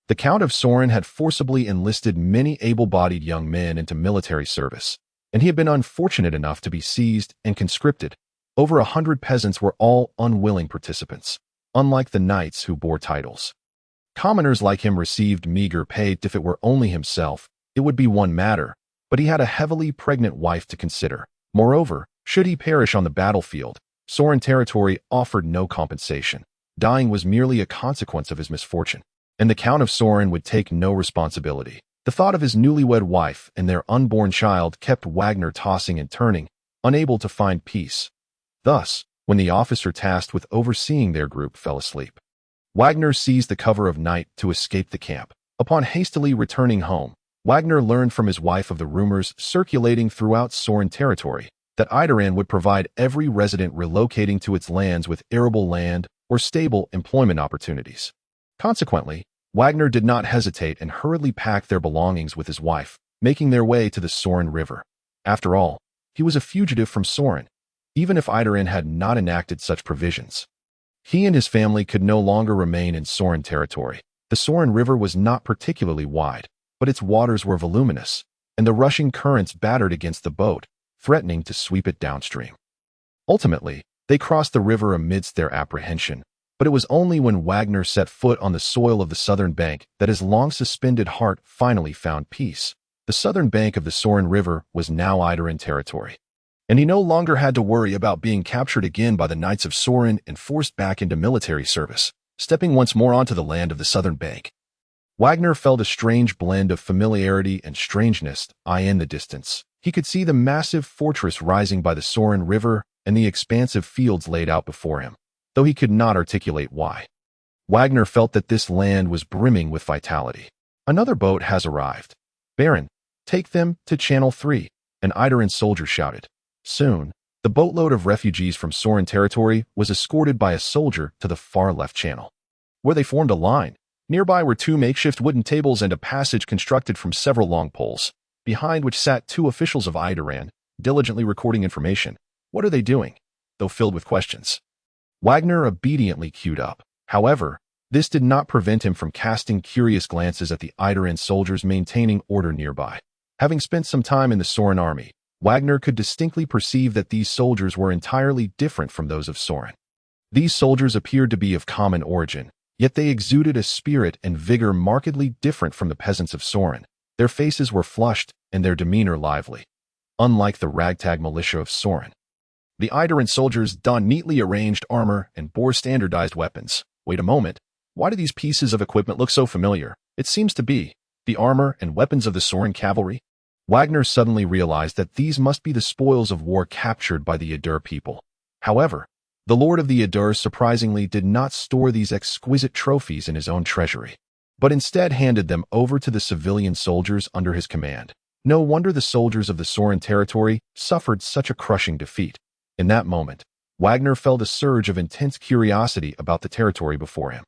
A: The Count of Sorin had forcibly enlisted many able-bodied young men into military service, and he had been unfortunate enough to be seized and conscripted. Over 100 peasants were all unwilling participants, unlike the knights who bore titles. Commoners like him received meager pay. If it were only himself, it would be one matter, but he had a heavily pregnant wife to consider. Moreover, should he perish on the battlefield, Sorin territory offered no compensation. Dying was merely a consequence of his misfortune, and the Count of Sorin would take no responsibility. The thought of his newlywed wife and their unborn child kept Wagner tossing and turning, unable to find peace. Thus, when the officer tasked with overseeing their group fell asleep, Wagner seized the cover of night to escape the camp. Upon hastily returning home, Wagner learned from his wife of the rumors circulating throughout Sorin territory that Idaran would provide every resident relocating to its lands with arable land or stable employment opportunities. Consequently, Wagner did not hesitate and hurriedly packed their belongings with his wife, making their way to the Sorin River. After all, he was a fugitive from Sorin, even if Idaran had not enacted such provisions. He and his family could no longer remain in Sorin territory. The Sorin River was not particularly wide, but its waters were voluminous, and the rushing currents battered against the boat, threatening to sweep it downstream. Ultimately, they crossed the river amidst their apprehension, but it was only when Wagner set foot on the soil of the southern bank that his long-suspended heart finally found peace. The southern bank of the Sorin River was now Idaran territory, and he no longer had to worry about being captured again by the Knights of Sorin and forced back into military service, stepping once more onto the land of the southern bank. Wagner felt a strange blend of familiarity and strangeness in the distance. He could see the massive fortress rising by the Sorin River and the expansive fields laid out before him, though he could not articulate why. Wagner felt that this land was brimming with vitality. Another boat has arrived. Baron, take them to Channel 3, an Idaran soldier shouted. Soon, the boatload of refugees from Sorin territory was escorted by a soldier to the far left channel, where they formed a line. Nearby were 2 makeshift wooden tables and a passage constructed from several long poles, behind which sat 2 officials of Idaran, diligently recording information. What are they doing? Though filled with questions. Wagner obediently queued up. However, this did not prevent him from casting curious glances at the Idaran soldiers maintaining order nearby. Having spent some time in the Sorin army, Wagner could distinctly perceive that these soldiers were entirely different from those of Sorin. These soldiers appeared to be of common origin, yet they exuded a spirit and vigor markedly different from the peasants of Sorin. Their faces were flushed and their demeanor lively, unlike the ragtag militia of Sorin. The Idaran soldiers donned neatly arranged armor and bore standardized weapons. Wait a moment, why do these pieces of equipment look so familiar? It seems to be the armor and weapons of the Sorin cavalry. Wagner suddenly realized that these must be the spoils of war captured by the Adur people. However, the lord of the Adur surprisingly did not store these exquisite trophies in his own treasury, but instead handed them over to the civilian soldiers under his command. No wonder the soldiers of the Sorin territory suffered such a crushing defeat. In that moment, Wagner felt a surge of intense curiosity about the territory before him.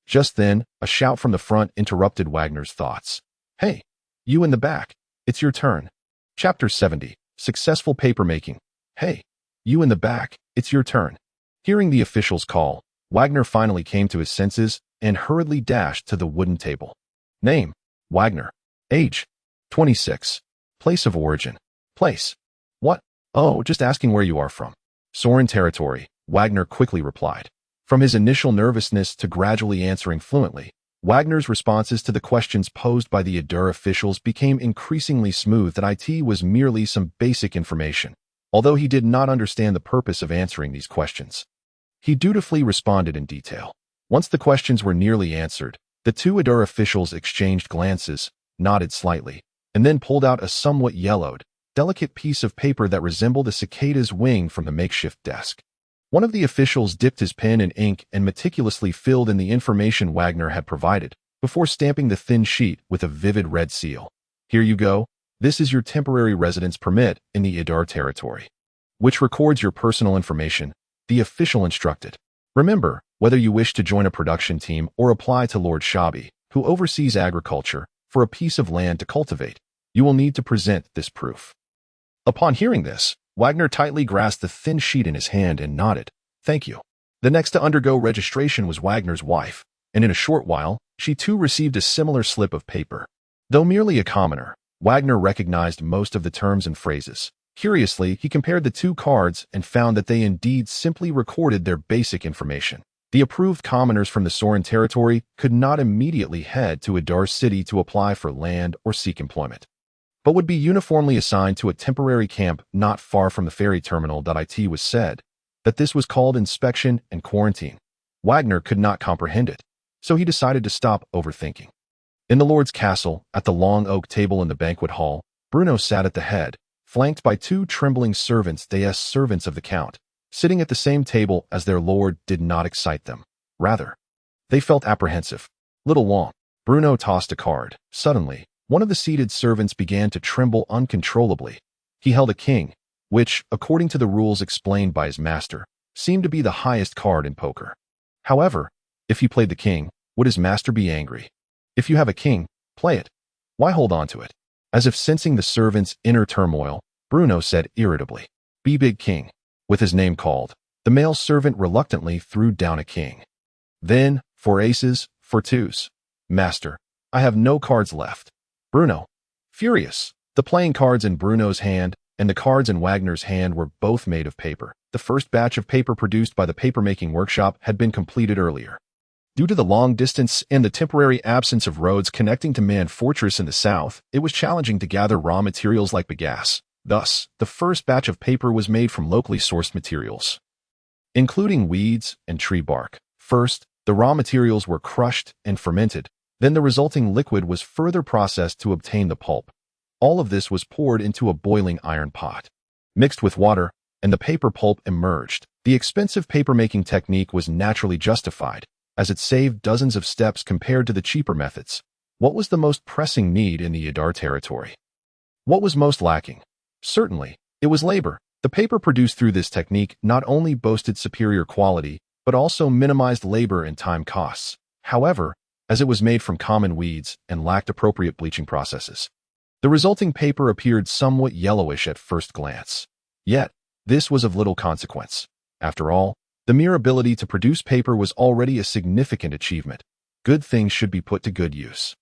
A: Just then, a shout from the front interrupted Wagner's thoughts. Hey, you in the back, it's your turn. Chapter 70, Successful Papermaking. Hey, you in the back, it's your turn. Hearing the official's call, Wagner finally came to his senses and hurriedly dashed to the wooden table. Name, Wagner. Age, 26. Place of origin. Place. What? Oh, just asking where you are from. Sorin territory, Wagner quickly replied. From his initial nervousness to gradually answering fluently, Wagner's responses to the questions posed by the Adur officials became increasingly smooth. That it was merely some basic information, although he did not understand the purpose of answering these questions. He dutifully responded in detail. Once the questions were nearly answered, the 2 Adur officials exchanged glances, nodded slightly, and then pulled out a somewhat yellowed, delicate piece of paper that resembled a cicada's wing from the makeshift desk. One of the officials dipped his pen in ink and meticulously filled in the information Wagner had provided, before stamping the thin sheet with a vivid red seal. Here you go. This is your temporary residence permit in the Adur territory. which records your personal information, the official instructed. Remember, whether you wish to join a production team or apply to Lord Shabi, who oversees agriculture, for a piece of land to cultivate, you will need to present this proof. Upon hearing this, Wagner tightly grasped the thin sheet in his hand and nodded. Thank you. The next to undergo registration was Wagner's wife, and in a short while, she too received a similar slip of paper. Though merely a commoner, Wagner recognized most of the terms and phrases. Curiously, he compared the two cards and found that they indeed simply recorded their basic information. The approved commoners from the Sorin territory could not immediately head to Idar city to apply for land or seek employment, but would be uniformly assigned to a temporary camp not far from the ferry terminal. It was said that this was called inspection and quarantine. Wagner could not comprehend it, so he decided to stop overthinking. In the Lord's castle, at the long oak table in the banquet hall, Bruno sat at the head, flanked by two trembling servants, servants of the Count. Sitting at the same table as their lord did not excite them. Rather, they felt apprehensive. Little long, Bruno tossed a card. Suddenly, one of the seated servants began to tremble uncontrollably. He held a king, which, according to the rules explained by his master, seemed to be the highest card in poker. However, if he played the king, would his master be angry? If you have a king, play it. Why hold on to it? As if sensing the servant's inner turmoil, Bruno said irritably, "Be big king." With his name called, the male servant reluctantly threw down a king. Then, 4 aces, 4 twos. "Master, I have no cards left." Bruno, furious. The playing cards in Bruno's hand and the cards in Wagner's hand were both made of paper. The first batch of paper produced by the paper-making workshop had been completed earlier. Due to the long distance and the temporary absence of roads connecting to Man Fortress in the south, it was challenging to gather raw materials like bagasse. Thus, the first batch of paper was made from locally sourced materials, including weeds and tree bark. First, the raw materials were crushed and fermented. Then the resulting liquid was further processed to obtain the pulp. All of this was poured into a boiling iron pot, mixed with water, and the paper pulp emerged. The expensive paper-making technique was naturally justified, as it saved dozens of steps compared to the cheaper methods. What was the most pressing need in the Idar territory? What was most lacking? Certainly, it was labor. The paper produced through this technique not only boasted superior quality, but also minimized labor and time costs. However, as it was made from common weeds and lacked appropriate bleaching processes, the resulting paper appeared somewhat yellowish at first glance. Yet, this was of little consequence. After all, the mere ability to produce paper was already a significant achievement. Good things should be put to good use.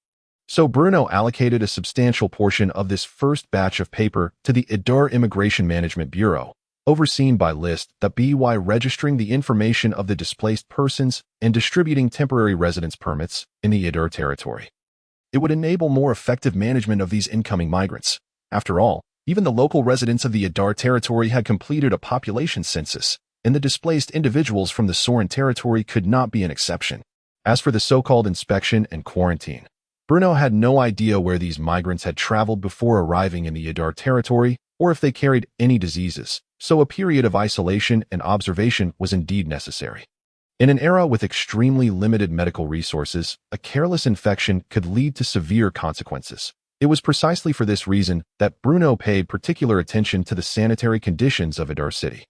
A: So Bruno allocated a substantial portion of this first batch of paper to the Idar Immigration Management Bureau, overseen by List.by registering the information of the displaced persons and distributing temporary residence permits in the Idar territory. It would enable more effective management of these incoming migrants. After all, even the local residents of the Idar territory had completed a population census, and the displaced individuals from the Sorin territory could not be an exception. As for the so-called inspection and quarantine, Bruno had no idea where these migrants had traveled before arriving in the Idar territory or if they carried any diseases, so a period of isolation and observation was indeed necessary. In an era with extremely limited medical resources, a careless infection could lead to severe consequences. It was precisely for this reason that Bruno paid particular attention to the sanitary conditions of Idar city.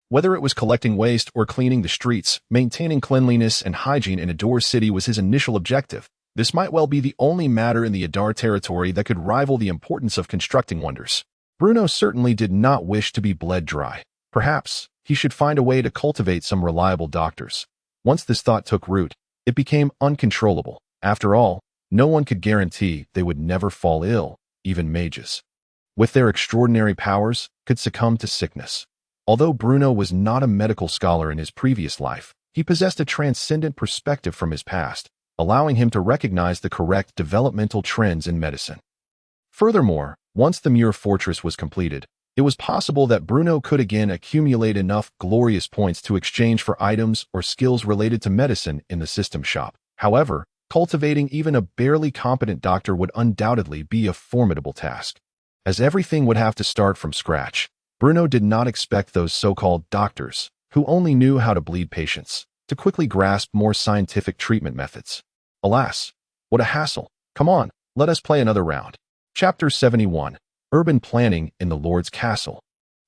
A: Whether it was collecting waste or cleaning the streets, maintaining cleanliness and hygiene in Idar city was his initial objective. This might well be the only matter in the Idar territory that could rival the importance of constructing wonders. Bruno certainly did not wish to be bled dry. Perhaps he should find a way to cultivate some reliable doctors. Once this thought took root, it became uncontrollable. After all, no one could guarantee they would never fall ill, even mages, with their extraordinary powers, could succumb to sickness. Although Bruno was not a medical scholar in his previous life, he possessed a transcendent perspective from his past, allowing him to recognize the correct developmental trends in medicine. Furthermore, once the Muir fortress was completed, it was possible that Bruno could again accumulate enough glorious points to exchange for items or skills related to medicine in the system shop. However, cultivating even a barely competent doctor would undoubtedly be a formidable task, as everything would have to start from scratch. Bruno did not expect those so-called doctors, who only knew how to bleed patients, to quickly grasp more scientific treatment methods. Alas, what a hassle. Come on, let us play another round. Chapter 71. Urban Planning in the Lord's Castle.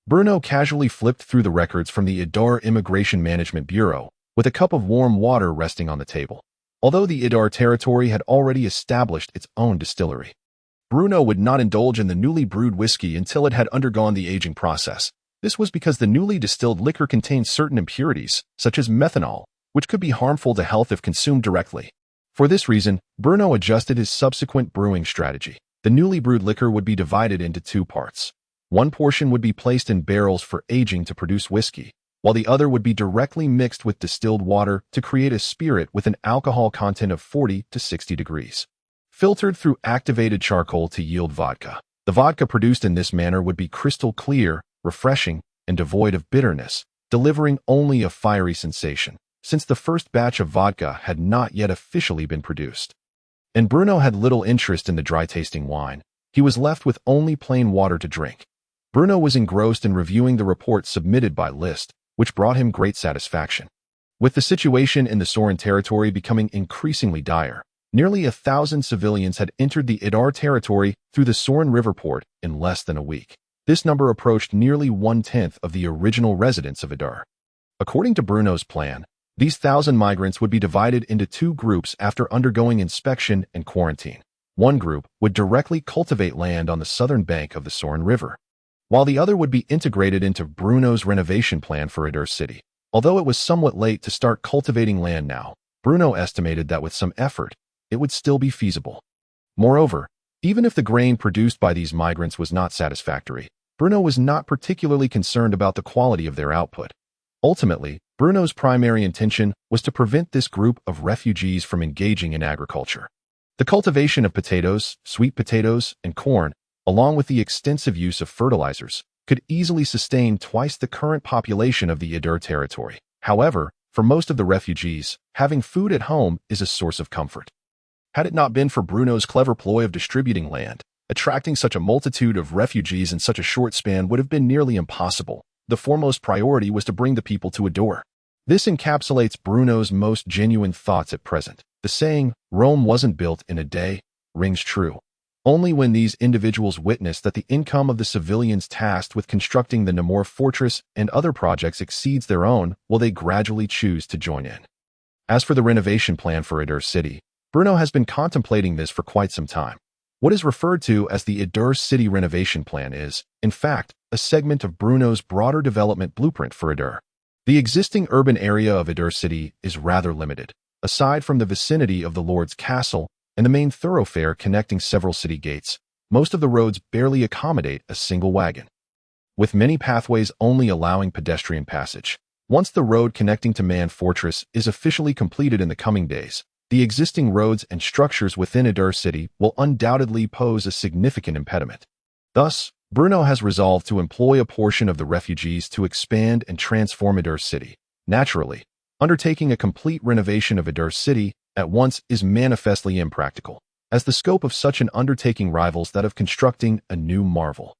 A: Bruno casually flipped through the records from the Idar Immigration Management Bureau, with a cup of warm water resting on the table. Although the Idar territory had already established its own distillery, Bruno would not indulge in the newly brewed whiskey until it had undergone the aging process. This was because the newly distilled liquor contained certain impurities, such as methanol, which could be harmful to health if consumed directly. For this reason, Bruno adjusted his subsequent brewing strategy. The newly brewed liquor would be divided into two parts. One portion would be placed in barrels for aging to produce whiskey, while the other would be directly mixed with distilled water to create a spirit with an alcohol content of 40 to 60 degrees. Filtered through activated charcoal to yield vodka. The vodka produced in this manner would be crystal clear, refreshing, and devoid of bitterness, delivering only a fiery sensation, since the first batch of vodka had not yet officially been produced. And Bruno had little interest in the dry-tasting wine. He was left with only plain water to drink. Bruno was engrossed in reviewing the report submitted by List, which brought him great satisfaction. With the situation in the Sorin territory becoming increasingly dire, nearly 1,000 civilians had entered the Idar territory through the Sorin River port in less than a week. This number approached nearly 1/10 of the original residents of Idar. According to Bruno's plan, these 1,000 migrants would be divided into two groups after undergoing inspection and quarantine. One group would directly cultivate land on the southern bank of the Sorin River, while the other would be integrated into Bruno's renovation plan for Idar city. Although it was somewhat late to start cultivating land now, Bruno estimated that with some effort, it would still be feasible. Moreover, even if the grain produced by these migrants was not satisfactory, Bruno was not particularly concerned about the quality of their output. Ultimately, Bruno's primary intention was to prevent this group of refugees from engaging in agriculture. The cultivation of potatoes, sweet potatoes, and corn, along with the extensive use of fertilizers, could easily sustain twice the current population of the Idar territory. However, for most of the refugees, having food at home is a source of comfort. Had it not been for Bruno's clever ploy of distributing land, attracting such a multitude of refugees in such a short span would have been nearly impossible. The foremost priority was to bring the people to Idar. This encapsulates Bruno's most genuine thoughts at present. The saying, "Rome wasn't built in a day," rings true. Only when these individuals witness that the income of the civilians tasked with constructing the Namur fortress and other projects exceeds their own will they gradually choose to join in. As for the renovation plan for Idar city, Bruno has been contemplating this for quite some time. What is referred to as the Idar city renovation plan is, in fact, a segment of Bruno's broader development blueprint for Idar. The existing urban area of Idar city is rather limited. Aside from the vicinity of the Lord's Castle and the main thoroughfare connecting several city gates, most of the roads barely accommodate a single wagon, with many pathways only allowing pedestrian passage. Once the road connecting to Man Fortress is officially completed in the coming days, the existing roads and structures within Idar city will undoubtedly pose a significant impediment. Thus, Bruno has resolved to employ a portion of the refugees to expand and transform Idar city. Naturally, undertaking a complete renovation of Idar city at once is manifestly impractical, as the scope of such an undertaking rivals that of constructing a new marvel.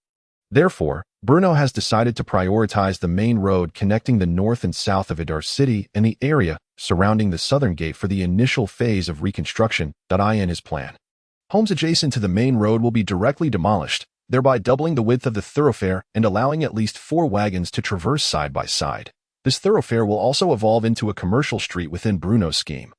A: Therefore, Bruno has decided to prioritize the main road connecting the north and south of Idar city and the area surrounding the southern gate for the initial phase of reconstruction. In his plan, homes adjacent to the main road will be directly demolished, thereby doubling the width of the thoroughfare and allowing at least 4 wagons to traverse side by side. This thoroughfare will also evolve into a commercial street within Bruno's scheme,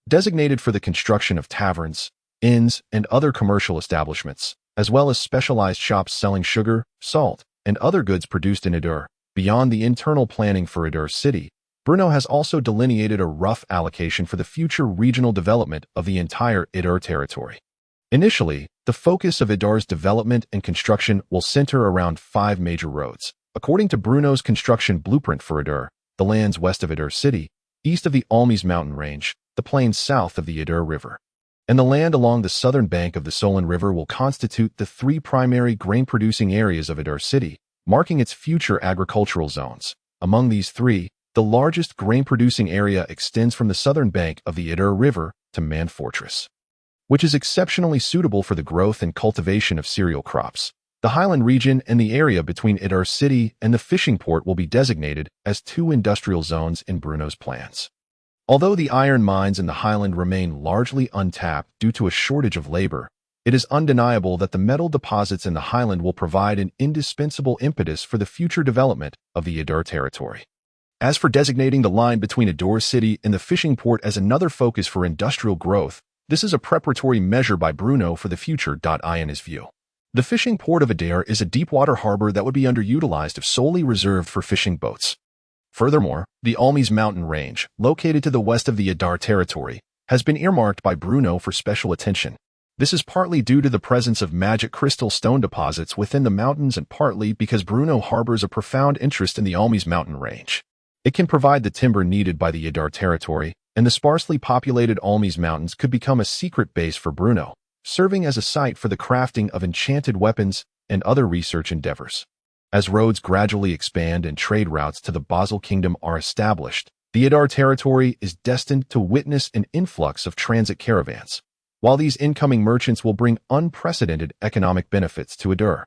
A: designated for the construction of taverns, inns, and other commercial establishments, as well as specialized shops selling sugar, salt, and other goods produced in Idar. Beyond the internal planning for Idar city, Bruno has also delineated a rough allocation for the future regional development of the entire Idar territory. Initially, the focus of Idar's development and construction will center around 5 major roads. According to Bruno's construction blueprint for Idar, the lands west of Idar city, east of the Almes mountain range, the plains south of the Idar River, and the land along the southern bank of the Solin River will constitute the 3 primary grain-producing areas of Idar city, marking its future agricultural zones. Among these 3, the largest grain-producing area extends from the southern bank of the Idar River to Man Fortress, which is exceptionally suitable for the growth and cultivation of cereal crops. The highland region and the area between Idar city and the fishing port will be designated as 2 industrial zones in Bruno's plans. Although the iron mines in the highland remain largely untapped due to a shortage of labor, it is undeniable that the metal deposits in the highland will provide an indispensable impetus for the future development of the Ruhr territory. As for designating the line between Ruhr city and the fishing port as another focus for industrial growth, this is a preparatory measure by Bruno for the future. In his view, the fishing port of Ruhr is a deep-water harbor that would be underutilized if solely reserved for fishing boats. Furthermore, the Almes mountain range, located to the west of the Ruhr territory, has been earmarked by Bruno for special attention. This is partly due to the presence of magic crystal stone deposits within the mountains and partly because Bruno harbors a profound interest in the Almes mountain range. It can provide the timber needed by the Ruhr territory, and the sparsely populated Almes mountains could become a secret base for Bruno, serving as a site for the crafting of enchanted weapons and other research endeavors. As roads gradually expand and trade routes to the Basel Kingdom are established, the Ruhr territory is destined to witness an influx of transit caravans. While these incoming merchants will bring unprecedented economic benefits to Ruhr,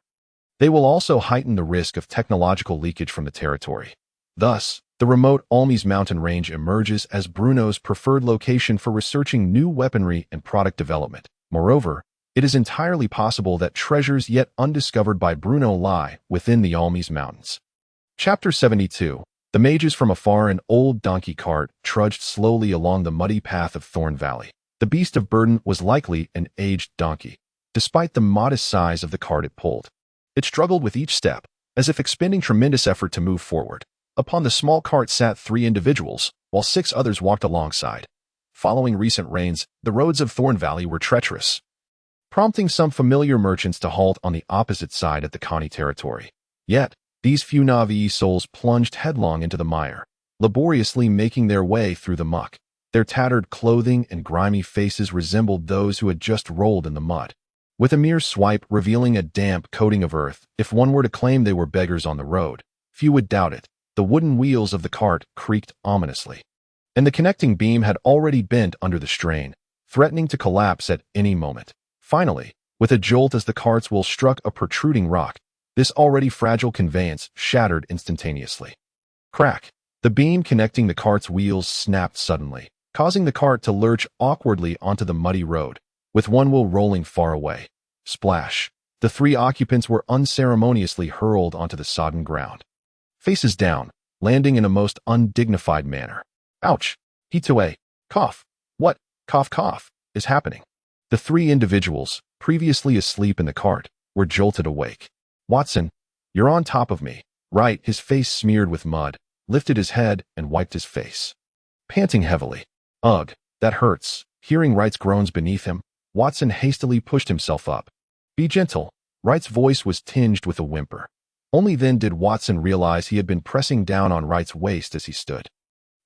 A: they will also heighten the risk of technological leakage from the territory. Thus, the remote Almes mountain range emerges as Bruno's preferred location for researching new weaponry and product development. Moreover, it is entirely possible that treasures yet undiscovered by Bruno lie within the Almes mountains. Chapter 72. The mages from afar. An old donkey cart trudged slowly along the muddy path of Thorn Valley. The beast of burden was likely an aged donkey. Despite the modest size of the cart it pulled, it struggled with each step, as if expending tremendous effort to move forward. Upon the small cart sat 3 individuals, while 6 others walked alongside. Following recent rains, the roads of Thorn Valley were treacherous, prompting some familiar merchants to halt on the opposite side at the Connie territory. Yet, these few Navi souls plunged headlong into the mire, laboriously making their way through the muck. Their tattered clothing and grimy faces resembled those who had just rolled in the mud, with a mere swipe revealing a damp coating of earth. If one were to claim they were beggars on the road, few would doubt it. The wooden wheels of the cart creaked ominously, and the connecting beam had already bent under the strain, threatening to collapse at any moment. Finally, with a jolt as the cart's wheel struck a protruding rock, this already fragile conveyance shattered instantaneously. Crack! The beam connecting the cart's wheels snapped suddenly, causing the cart to lurch awkwardly onto the muddy road, with one wheel rolling far away. Splash! The 3 occupants were unceremoniously hurled onto the sodden ground, faces down, landing in a most undignified manner. Ouch! Hitoe! Cough! What, cough, is happening? The 3 individuals, previously asleep in the cart, were jolted awake. Watson, you're on top of me. Wright, his face smeared with mud, lifted his head and wiped his face, panting heavily. Ugh, that hurts. Hearing Wright's groans beneath him, Watson hastily pushed himself up. Be gentle. Wright's voice was tinged with a whimper. Only then did Watson realize he had been pressing down on Wright's waist as he stood.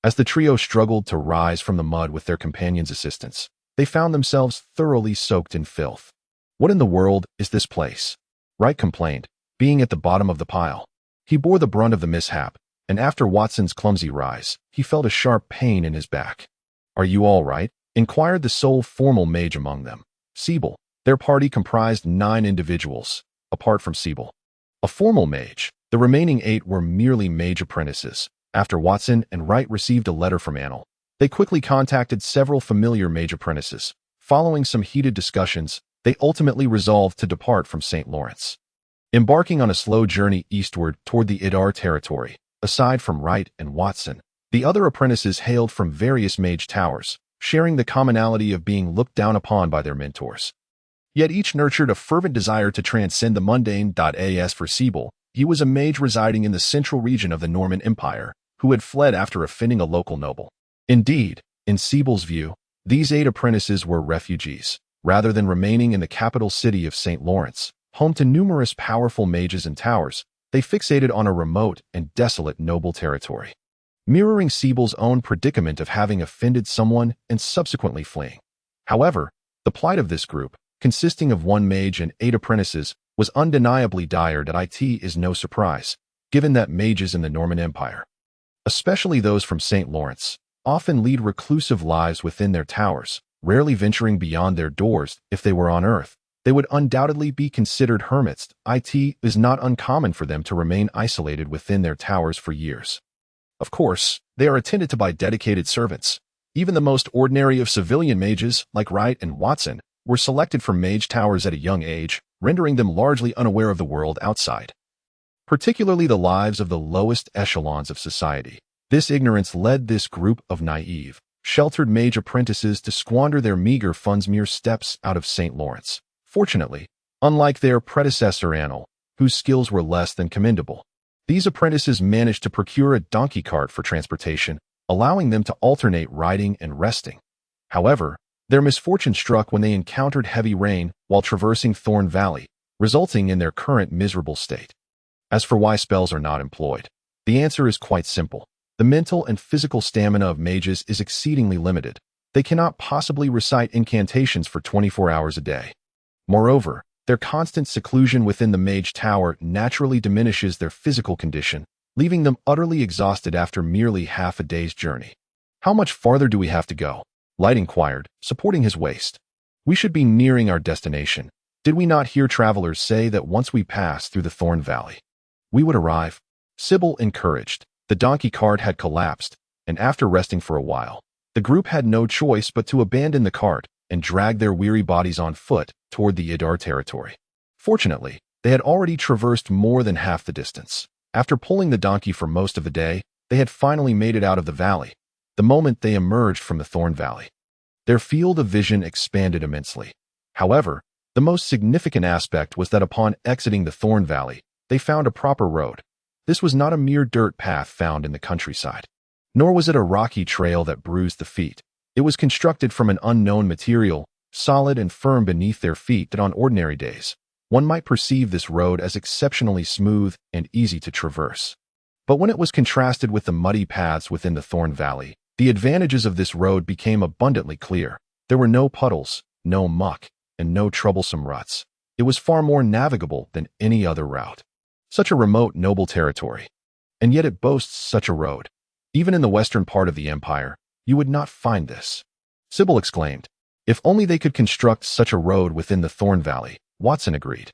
A: As the trio struggled to rise from the mud with their companion's assistance, they found themselves thoroughly soaked in filth. What in the world is this place? Wright complained, being at the bottom of the pile. He bore the brunt of the mishap, and after Watson's clumsy rise, he felt a sharp pain in his back. Are you all right? Inquired the sole formal mage among them, Siebel. Their party comprised 9 individuals, apart from Siebel, a formal mage. The remaining 8 were merely mage apprentices. After Watson and Wright received a letter from Annel, they quickly contacted several familiar mage apprentices. Following some heated discussions, they ultimately resolved to depart from St. Lawrence, embarking on a slow journey eastward toward the Ruhr territory. Aside from Wright and Watson, the other apprentices hailed from various mage towers, sharing the commonality of being looked down upon by their mentors. Yet each nurtured a fervent desire to transcend the mundane. As for Siebel, he was a mage residing in the central region of the Norman Empire, who had fled after offending a local noble. Indeed, in Siebel's view, these 8 apprentices were refugees, rather than remaining in the capital city of St. Lawrence, home to numerous powerful mages and towers. They fixated on a remote and desolate noble territory, mirroring Siebel's own predicament of having offended someone and subsequently fleeing. However, the plight of this group, consisting of 1 mage and 8 apprentices, was undeniably dire. It is no surprise, given that mages in the Norman Empire, especially those from St. Lawrence, often lead reclusive lives within their towers, rarely venturing beyond their doors. If they were on Earth, they would undoubtedly be considered hermits. It is not uncommon for them to remain isolated within their towers for years. Of course, they are attended to by dedicated servants. Even the most ordinary of civilian mages, like Wright and Watson, were selected for mage towers at a young age, rendering them largely unaware of the world outside, particularly the lives of the lowest echelons of society. This ignorance led this group of naive, sheltered mage apprentices to squander their meager funds mere steps out of St. Lawrence. Fortunately, unlike their predecessor Anil, whose skills were less than commendable, these apprentices managed to procure a donkey cart for transportation, allowing them to alternate riding and resting. However, their misfortune struck when they encountered heavy rain while traversing Thorn Valley, resulting in their current miserable state. As for why spells are not employed, the answer is quite simple. The mental and physical stamina of mages is exceedingly limited. They cannot possibly recite incantations for 24 hours a day. Moreover, their constant seclusion within the mage tower naturally diminishes their physical condition, leaving them utterly exhausted after merely half a day's journey. How much farther do we have to go? Light inquired, supporting his waist. We should be nearing our destination. Did we not hear travelers say that once we pass through the Thorn Valley, we would arrive? Sybil encouraged. The donkey cart had collapsed, and after resting for a while, the group had no choice but to abandon the cart and drag their weary bodies on foot toward the Idar territory. Fortunately, they had already traversed more than half the distance. After pulling the donkey for most of the day, they had finally made it out of the valley. The moment they emerged from the Thorn Valley, their field of vision expanded immensely. However, the most significant aspect was that upon exiting the Thorn Valley, they found a proper road. This was not a mere dirt path found in the countryside, nor was it a rocky trail that bruised the feet. It was constructed from an unknown material, solid and firm beneath their feet that on ordinary days, one might perceive this road as exceptionally smooth and easy to traverse. But when it was contrasted with the muddy paths within the Thorn Valley, the advantages of this road became abundantly clear. There were no puddles, no muck, and no troublesome ruts. It was far more navigable than any other route. Such a remote, noble territory. And yet it boasts such a road. Even in the western part of the empire, you would not find this. Sybil exclaimed. If only they could construct such a road within the Thorn Valley, Watson agreed.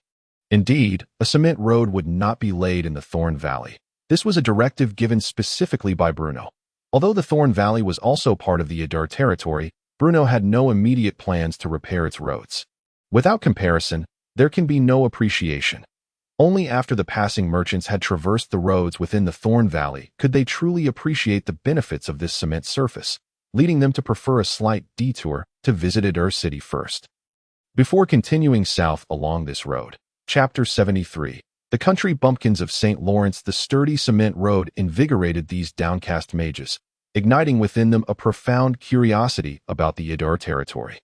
A: Indeed, a cement road would not be laid in the Thorn Valley. This was a directive given specifically by Bruno. Although the Thorn Valley was also part of the Idar territory, Bruno had no immediate plans to repair its roads. Without comparison, there can be no appreciation. Only after the passing merchants had traversed the roads within the Thorn Valley could they truly appreciate the benefits of this cement surface, leading them to prefer a slight detour to visit Idar city first. Before continuing south along this road, Chapter 73, the country bumpkins of St. Lawrence, the sturdy cement road invigorated these downcast mages, igniting within them a profound curiosity about the Idar territory.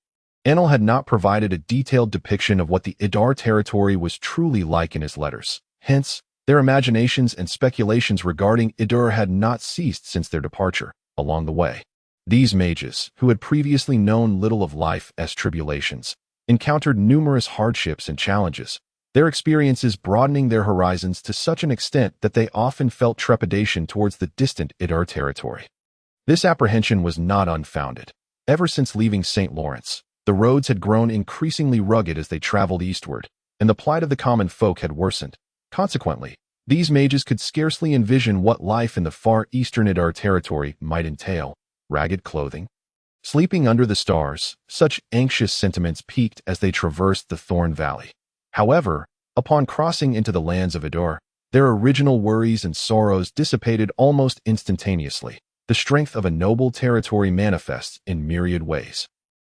A: Anil had not provided a detailed depiction of what the Idar territory was truly like in his letters. Hence, their imaginations and speculations regarding Idar had not ceased since their departure. Along the way, these mages, who had previously known little of life as tribulations, encountered numerous hardships and challenges, their experiences broadening their horizons to such an extent that they often felt trepidation towards the distant Idar territory. This apprehension was not unfounded. Ever since leaving St. Lawrence, the roads had grown increasingly rugged as they traveled eastward, and the plight of the common folk had worsened. Consequently, these mages could scarcely envision what life in the far eastern Idar territory might entail. Ragged clothing, sleeping under the stars, such anxious sentiments peaked as they traversed the Thorn Valley. However, upon crossing into the lands of Idar, their original worries and sorrows dissipated almost instantaneously. The strength of a noble territory manifests in myriad ways.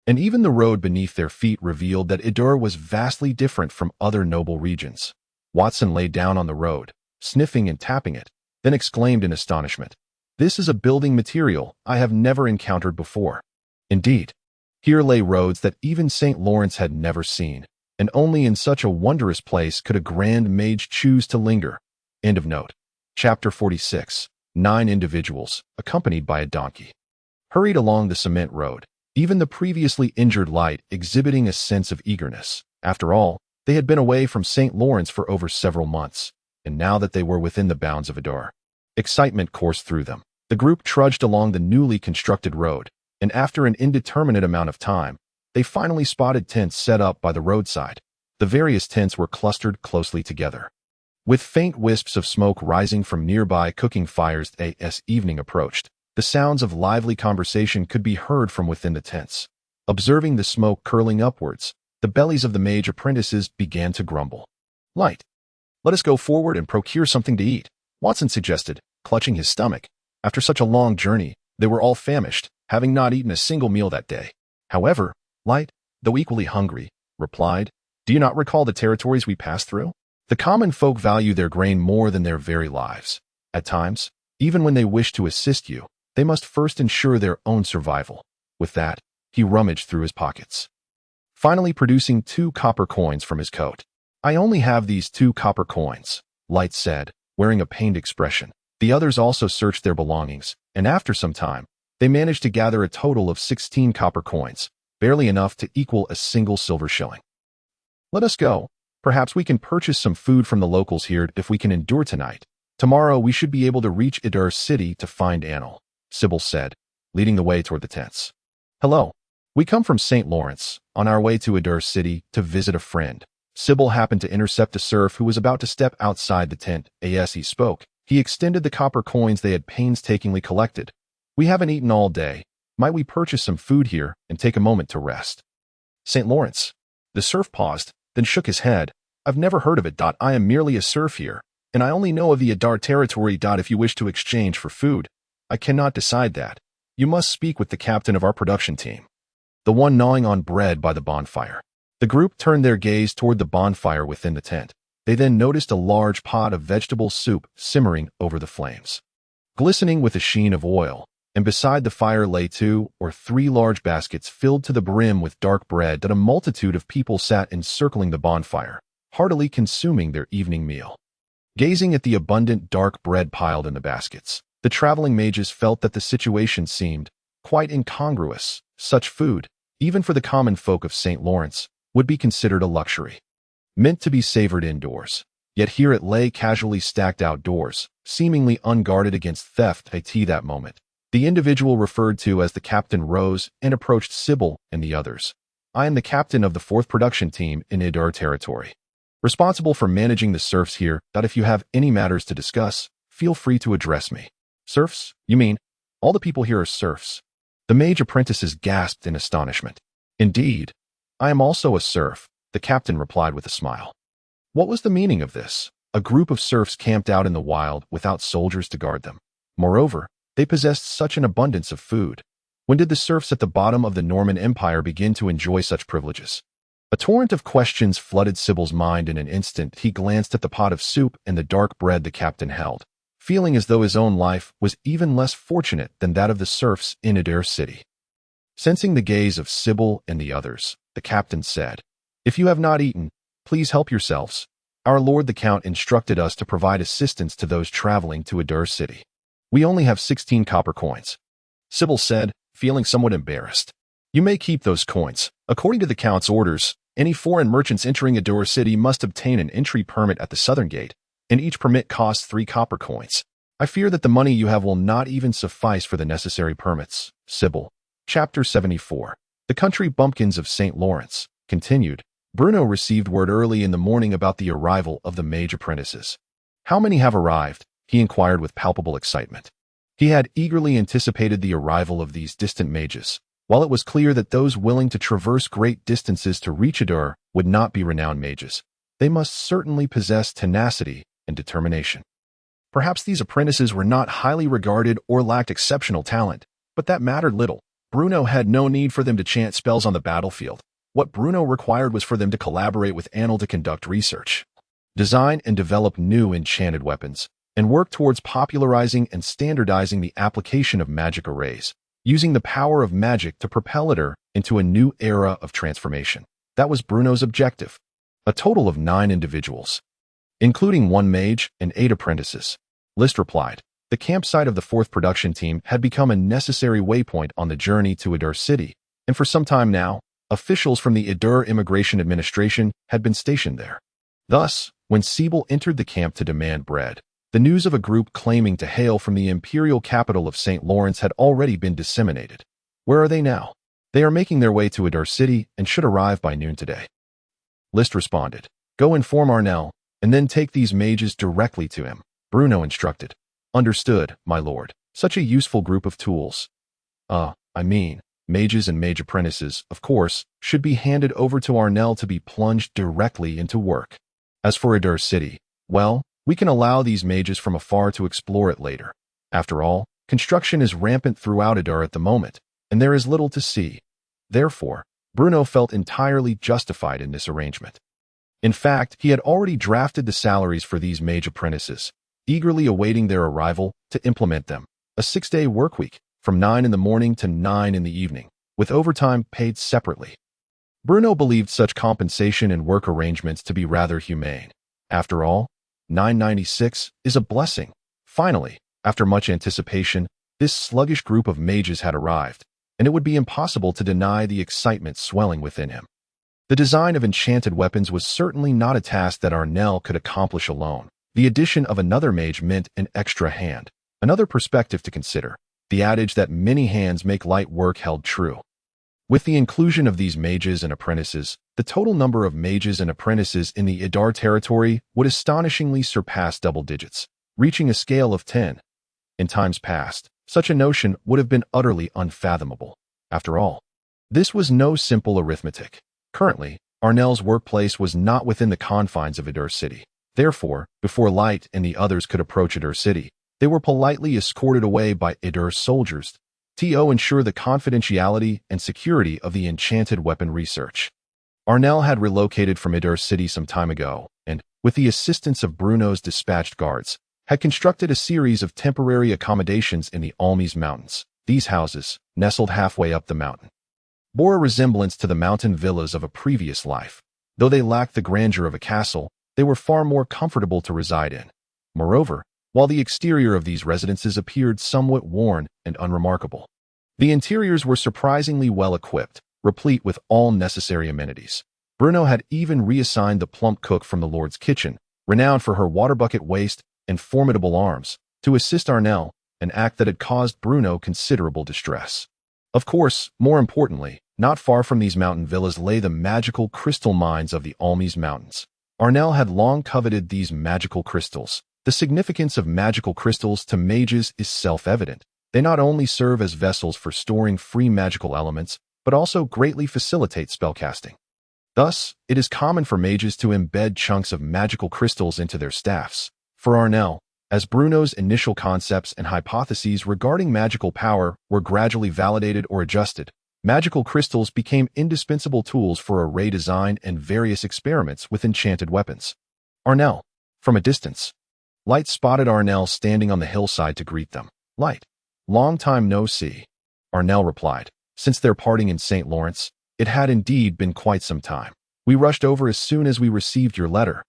A: And even the road beneath their feet revealed that Idar was vastly different from other noble regions. Watson lay down on the road, sniffing and tapping it, then exclaimed in astonishment, "This is a building material I have never encountered before." Indeed, here lay roads that even St. Lawrence had never seen, and only in such a wondrous place could a grand mage choose to linger. End of note. Chapter 46. 9 individuals, accompanied by a donkey, hurried along the cement road, even the previously injured Light exhibiting a sense of eagerness. After all, they had been away from St. Lawrence for over several months, and now that they were within the bounds of Idar, excitement coursed through them. The group trudged along the newly constructed road, and after an indeterminate amount of time, they finally spotted tents set up by the roadside. The various tents were clustered closely together, with faint wisps of smoke rising from nearby cooking fires. As evening approached, the sounds of lively conversation could be heard from within the tents. Observing the smoke curling upwards, the bellies of the mage apprentices began to grumble. Light. Let us go forward and procure something to eat, Watson suggested, clutching his stomach. After such a long journey, they were all famished, having not eaten a single meal that day. However, Light, though equally hungry, replied, Do you not recall the territories we passed through? The common folk value their grain more than their very lives. At times, even when they wish to assist you, they must first ensure their own survival. With that, he rummaged through his pockets, finally producing 2 copper coins from his coat. I only have these 2 copper coins, Light said, wearing a pained expression. The others also searched their belongings, and after some time, they managed to gather a total of 16 copper coins, barely enough to equal a single silver shilling. Let us go. Perhaps we can purchase some food from the locals here if we can endure tonight. Tomorrow we should be able to reach Idar City to find Anil, Sybil said, leading the way toward the tents. Hello. We come from St. Lawrence, on our way to Idar City to visit a friend. Sybil happened to intercept a serf who was about to step outside the tent. As he spoke, he extended the copper coins they had painstakingly collected. We haven't eaten all day. Might we purchase some food here and take a moment to rest? St. Lawrence. The serf paused, then shook his head. I've never heard of it. I am merely a serf here, and I only know of the Idar territory. If you wish to exchange for food, I cannot decide that. You must speak with the captain of our production team, the one gnawing on bread by the bonfire. The group turned their gaze toward the bonfire within the tent. They then noticed a large pot of vegetable soup simmering over the flames, glistening with a sheen of oil, and beside the fire lay 2 or 3 large baskets filled to the brim with dark bread. That a multitude of people sat encircling the bonfire, heartily consuming their evening meal. Gazing at the abundant dark bread piled in the baskets, the traveling mages felt that the situation seemed quite incongruous. Such food, even for the common folk of St. Lawrence, would be considered a luxury, meant to be savored indoors. Yet here it lay casually stacked outdoors, seemingly unguarded against theft. At that moment, the individual referred to as the captain rose and approached Sybil and the others. I am the captain of the 4th production team in Idar territory, responsible for managing the serfs here. If you have any matters to discuss, feel free to address me. Serfs? You mean all the people here are serfs? The mage apprentices gasped in astonishment. Indeed, I am also a serf, the captain replied with a smile. What was the meaning of this? A group of serfs camped out in the wild without soldiers to guard them. Moreover, they possessed such an abundance of food. When did the serfs at the bottom of the Norman Empire begin to enjoy such privileges? A torrent of questions flooded Sybil's mind in an instant. He glanced at the pot of soup and the dark bread the captain held, feeling as though his own life was even less fortunate than that of the serfs in Idar City. Sensing the gaze of Sybil and the others, the captain said, If you have not eaten, please help yourselves. Our lord the count instructed us to provide assistance to those traveling to Idar City. We only have 16 copper coins, Sybil said, feeling somewhat embarrassed. You may keep those coins. According to the count's orders, any foreign merchants entering Idar City must obtain an entry permit at the southern gate, and each permit costs 3 copper coins. I fear that the money you have will not even suffice for the necessary permits. Sybil. Chapter 74. The country bumpkins of St. Lawrence, continued. Bruno received word early in the morning about the arrival of the mage apprentices. How many have arrived? He inquired with palpable excitement. He had eagerly anticipated the arrival of these distant mages. While it was clear that those willing to traverse great distances to reach Idar would not be renowned mages, they must certainly possess tenacity and determination. Perhaps these apprentices were not highly regarded or lacked exceptional talent, but that mattered little. Bruno had no need for them to chant spells on the battlefield. What Bruno required was for them to collaborate with Anil to conduct research, design and develop new enchanted weapons, and work towards popularizing and standardizing the application of magic arrays, using the power of magic to propel Idar into a new era of transformation. That was Bruno's objective. A total of 9 individuals, including 1 mage and 8 apprentices, List replied. The campsite of the 4th production team had become a necessary waypoint on the journey to Idar City, and for some time now, officials from the Idar Immigration Administration had been stationed there. Thus, when Sybil entered the camp to demand bread, the news of a group claiming to hail from the imperial capital of St. Lawrence had already been disseminated. Where are they now? They are making their way to Idar City and should arrive by noon today. List responded. Go inform Arnell, and then take these mages directly to him, Bruno instructed. Understood, my lord. Such a useful group of tools. mages and mage apprentices, of course, should be handed over to Arnell to be plunged directly into work. As for Adur City, well, we can allow these mages from afar to explore it later. After all, construction is rampant throughout Adur at the moment, and there is little to see. Therefore, Bruno felt entirely justified in this arrangement. In fact, he had already drafted the salaries for these mage apprentices, eagerly awaiting their arrival to implement them. A 6-day workweek, from 9 in the morning to 9 in the evening, with overtime paid separately. Bruno believed such compensation and work arrangements to be rather humane. After all, 996 is a blessing. Finally, after much anticipation, this sluggish group of mages had arrived, and it would be impossible to deny the excitement swelling within him. The design of enchanted weapons was certainly not a task that Arnell could accomplish alone. The addition of another mage meant an extra hand. Another perspective to consider. The adage that many hands make light work held true. With the inclusion of these mages and apprentices, the total number of mages and apprentices in the Adur territory would astonishingly surpass double digits, reaching a scale of 10. In times past, such a notion would have been utterly unfathomable. After all, this was no simple arithmetic. Currently, Arnell's workplace was not within the confines of Adur City. Therefore, before Light and the others could approach Adur City, they were politely escorted away by Adur soldiers to ensure the confidentiality and security of the enchanted weapon research. Arnell had relocated from Adur City some time ago, and, with the assistance of Bruno's dispatched guards, had constructed a series of temporary accommodations in the Almes Mountains. These houses, nestled halfway up the mountain, bore a resemblance to the mountain villas of a previous life. Though they lacked the grandeur of a castle, they were far more comfortable to reside in. Moreover, while the exterior of these residences appeared somewhat worn and unremarkable, the interiors were surprisingly well equipped, replete with all necessary amenities. Bruno had even reassigned the plump cook from the Lord's kitchen, renowned for her water bucket waist and formidable arms, to assist Arnell, an act that had caused Bruno considerable distress. Of course, more importantly, not far from these mountain villas lay the magical crystal mines of the Almes Mountains. Arnell had long coveted these magical crystals. The significance of magical crystals to mages is self-evident. They not only serve as vessels for storing free magical elements, but also greatly facilitate spellcasting. Thus, it is common for mages to embed chunks of magical crystals into their staffs. For Arnell, as Bruno's initial concepts and hypotheses regarding magical power were gradually validated or adjusted, magical crystals became indispensable tools for array design and various experiments with enchanted weapons. Arnell, from a distance. Light spotted Arnell standing on the hillside to greet them. Light. Long time no see. Arnell replied. Since their parting in St. Lawrence, it had indeed been quite some time. We rushed over as soon as we received your letter.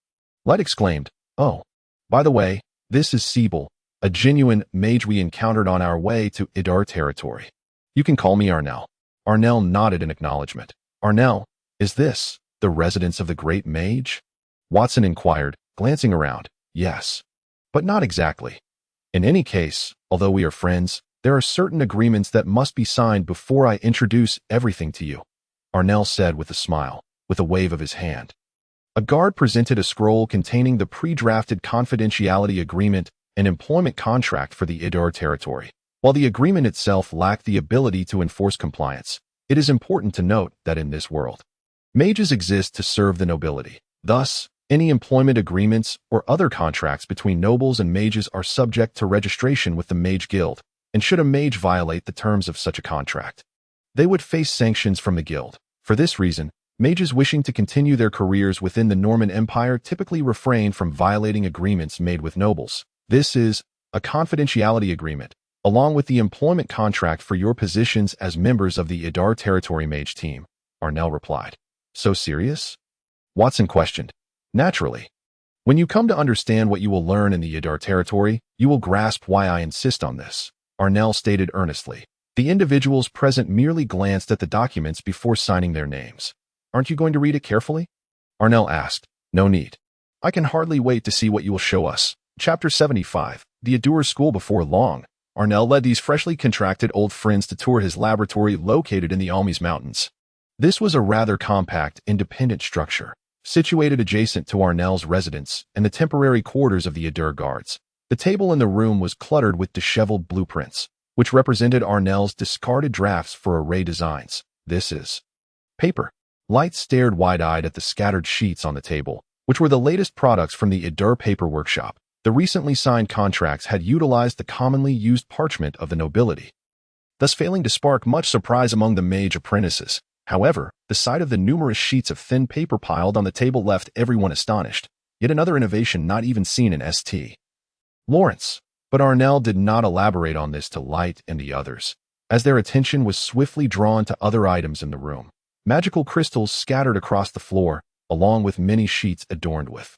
A: Light exclaimed, "Oh, by the way, this is Siebel, a genuine mage we encountered on our way to Adur territory. You can call me Arnell." Arnell nodded in acknowledgement. "Arnell, is this the residence of the great mage?" Watson inquired, glancing around. "Yes. But not exactly. In any case, although we are friends, there are certain agreements that must be signed before I introduce everything to you," Arnell said with a smile, with a wave of his hand. A guard presented a scroll containing the pre-drafted confidentiality agreement and employment contract for the Adur territory. While the agreement itself lacked the ability to enforce compliance, it is important to note that in this world, mages exist to serve the nobility. Thus, any employment agreements or other contracts between nobles and mages are subject to registration with the Mage Guild, and should a mage violate the terms of such a contract, they would face sanctions from the guild. For this reason, mages wishing to continue their careers within the Norman Empire typically refrain from violating agreements made with nobles. This is a confidentiality agreement, along with the employment contract for your positions as members of the Adur Territory Mage team, Arnell replied. So serious? Watson questioned. Naturally. When you come to understand what you will learn in the Adur Territory, you will grasp why I insist on this, Arnell stated earnestly. The individuals present merely glanced at the documents before signing their names. Aren't you going to read it carefully? Arnell asked. No need. I can hardly wait to see what you will show us. Chapter 75. The Adur School. Before long, Arnell led these freshly contracted old friends to tour his laboratory located in the Almes Mountains. This was a rather compact, independent structure, situated adjacent to Arnell's residence and the temporary quarters of the Adur guards. The table in the room was cluttered with disheveled blueprints, which represented Arnell's discarded drafts for array designs. This is paper. Light stared wide-eyed at the scattered sheets on the table, which were the latest products from the Idur paper workshop. The recently signed contracts had utilized the commonly used parchment of the nobility, thus failing to spark much surprise among the mage apprentices. However, the sight of the numerous sheets of thin paper piled on the table left everyone astonished. Yet another innovation not even seen in St. Lawrence. But Arnell did not elaborate on this to Light and the others, as their attention was swiftly drawn to other items in the room. Magical crystals scattered across the floor, along with many sheets adorned with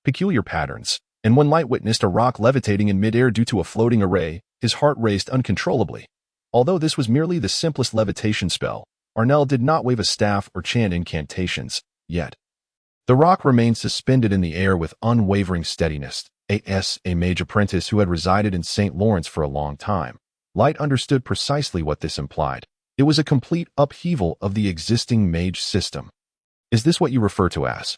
A: peculiar patterns. And when Light witnessed a rock levitating in midair due to a floating array, his heart raced uncontrollably. Although this was merely the simplest levitation spell, Arnell did not wave a staff or chant incantations, yet. The rock remained suspended in the air with unwavering steadiness. A mage apprentice who had resided in St. Lawrence for a long time. Light understood precisely what this implied. It was a complete upheaval of the existing mage system. Is this what you refer to as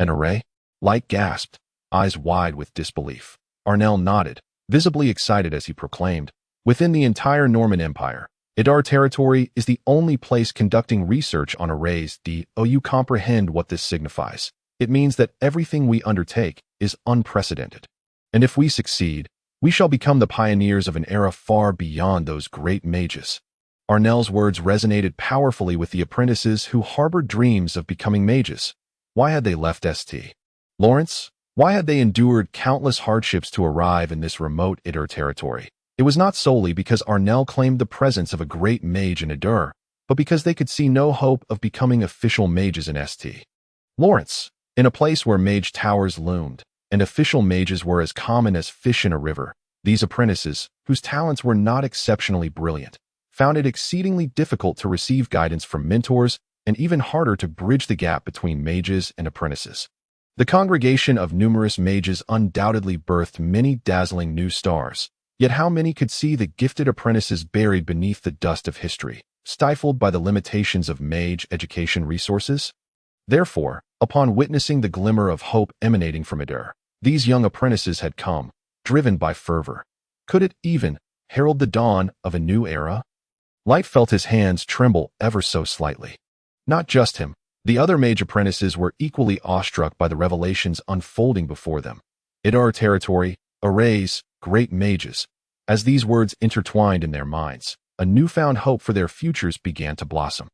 A: an array? Light gasped, eyes wide with disbelief. Arnell nodded, visibly excited as he proclaimed, within the entire Norman Empire, Idur territory is the only place conducting research on arrays. You comprehend what this signifies. It means that everything we undertake is unprecedented. And if we succeed, we shall become the pioneers of an era far beyond those great mages. Arnell's words resonated powerfully with the apprentices who harbored dreams of becoming mages. Why had they left St. Lawrence? Why had they endured countless hardships to arrive in this remote Idur territory? It was not solely because Arnell claimed the presence of a great mage in Idur, but because they could see no hope of becoming official mages in St. Lawrence, in a place where mage towers loomed, and official mages were as common as fish in a river. These apprentices, whose talents were not exceptionally brilliant, found it exceedingly difficult to receive guidance from mentors and even harder to bridge the gap between mages and apprentices. The congregation of numerous mages undoubtedly birthed many dazzling new stars. Yet how many could see the gifted apprentices buried beneath the dust of history, stifled by the limitations of mage education resources? Therefore, upon witnessing the glimmer of hope emanating from Idur, these young apprentices had come, driven by fervor. Could it even herald the dawn of a new era? Light felt his hands tremble ever so slightly. Not just him, the other mage apprentices were equally awestruck by the revelations unfolding before them. Idur territory, arrays, great mages. As these words intertwined in their minds, a newfound hope for their futures began to blossom.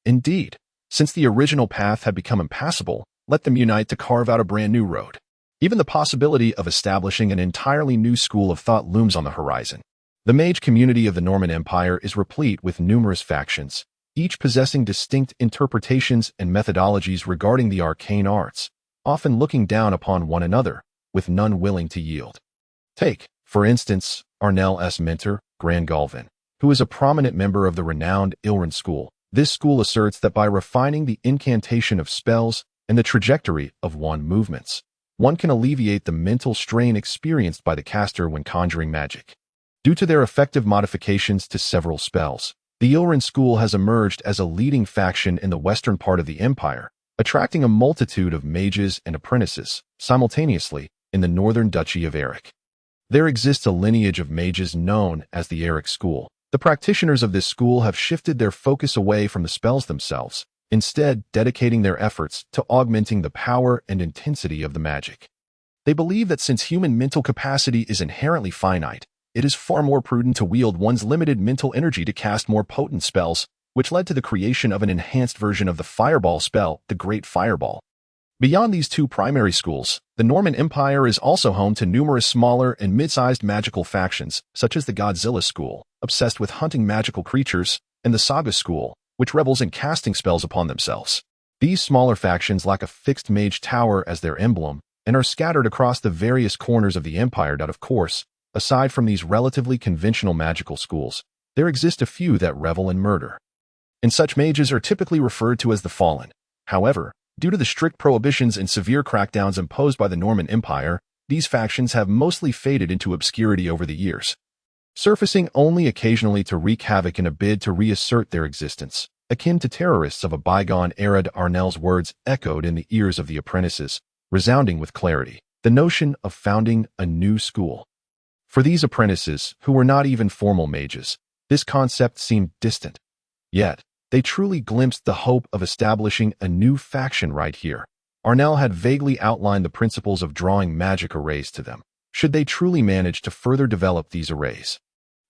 A: Indeed, since the original path had become impassable, let them unite to carve out a brand new road. Even the possibility of establishing an entirely new school of thought looms on the horizon. The mage community of the Norman Empire is replete with numerous factions, each possessing distinct interpretations and methodologies regarding the arcane arts, often looking down upon one another, with none willing to yield. Take, for instance, Arnell's mentor, Grand Galvin, who is a prominent member of the renowned Ilran school. This school asserts that by refining the incantation of spells and the trajectory of wand movements, one can alleviate the mental strain experienced by the caster when conjuring magic. Due to their effective modifications to several spells, the Ilran school has emerged as a leading faction in the western part of the empire, attracting a multitude of mages and apprentices, simultaneously, in the northern duchy of Eric. There exists a lineage of mages known as the Eric school. The practitioners of this school have shifted their focus away from the spells themselves, instead dedicating their efforts to augmenting the power and intensity of the magic. They believe that since human mental capacity is inherently finite, it is far more prudent to wield one's limited mental energy to cast more potent spells, which led to the creation of an enhanced version of the fireball spell, the Great Fireball. Beyond these two primary schools, the Norman Empire is also home to numerous smaller and mid-sized magical factions, such as the Godzilla school, obsessed with hunting magical creatures, and the Saga school, which revels in casting spells upon themselves. These smaller factions lack a fixed mage tower as their emblem, and are scattered across the various corners of the empire. Of course, aside from these relatively conventional magical schools, there exist a few that revel in murder. And such mages are typically referred to as the Fallen. However, due to the strict prohibitions and severe crackdowns imposed by the Norman Empire, these factions have mostly faded into obscurity over the years, surfacing only occasionally to wreak havoc in a bid to reassert their existence, akin to terrorists of a bygone era. Arnell's words echoed in the ears of the apprentices, resounding with clarity. The notion of founding a new school. For these apprentices, who were not even formal mages, this concept seemed distant. Yet, they truly glimpsed the hope of establishing a new faction right here. Arnell had vaguely outlined the principles of drawing magic arrays to them, should they truly manage to further develop these arrays.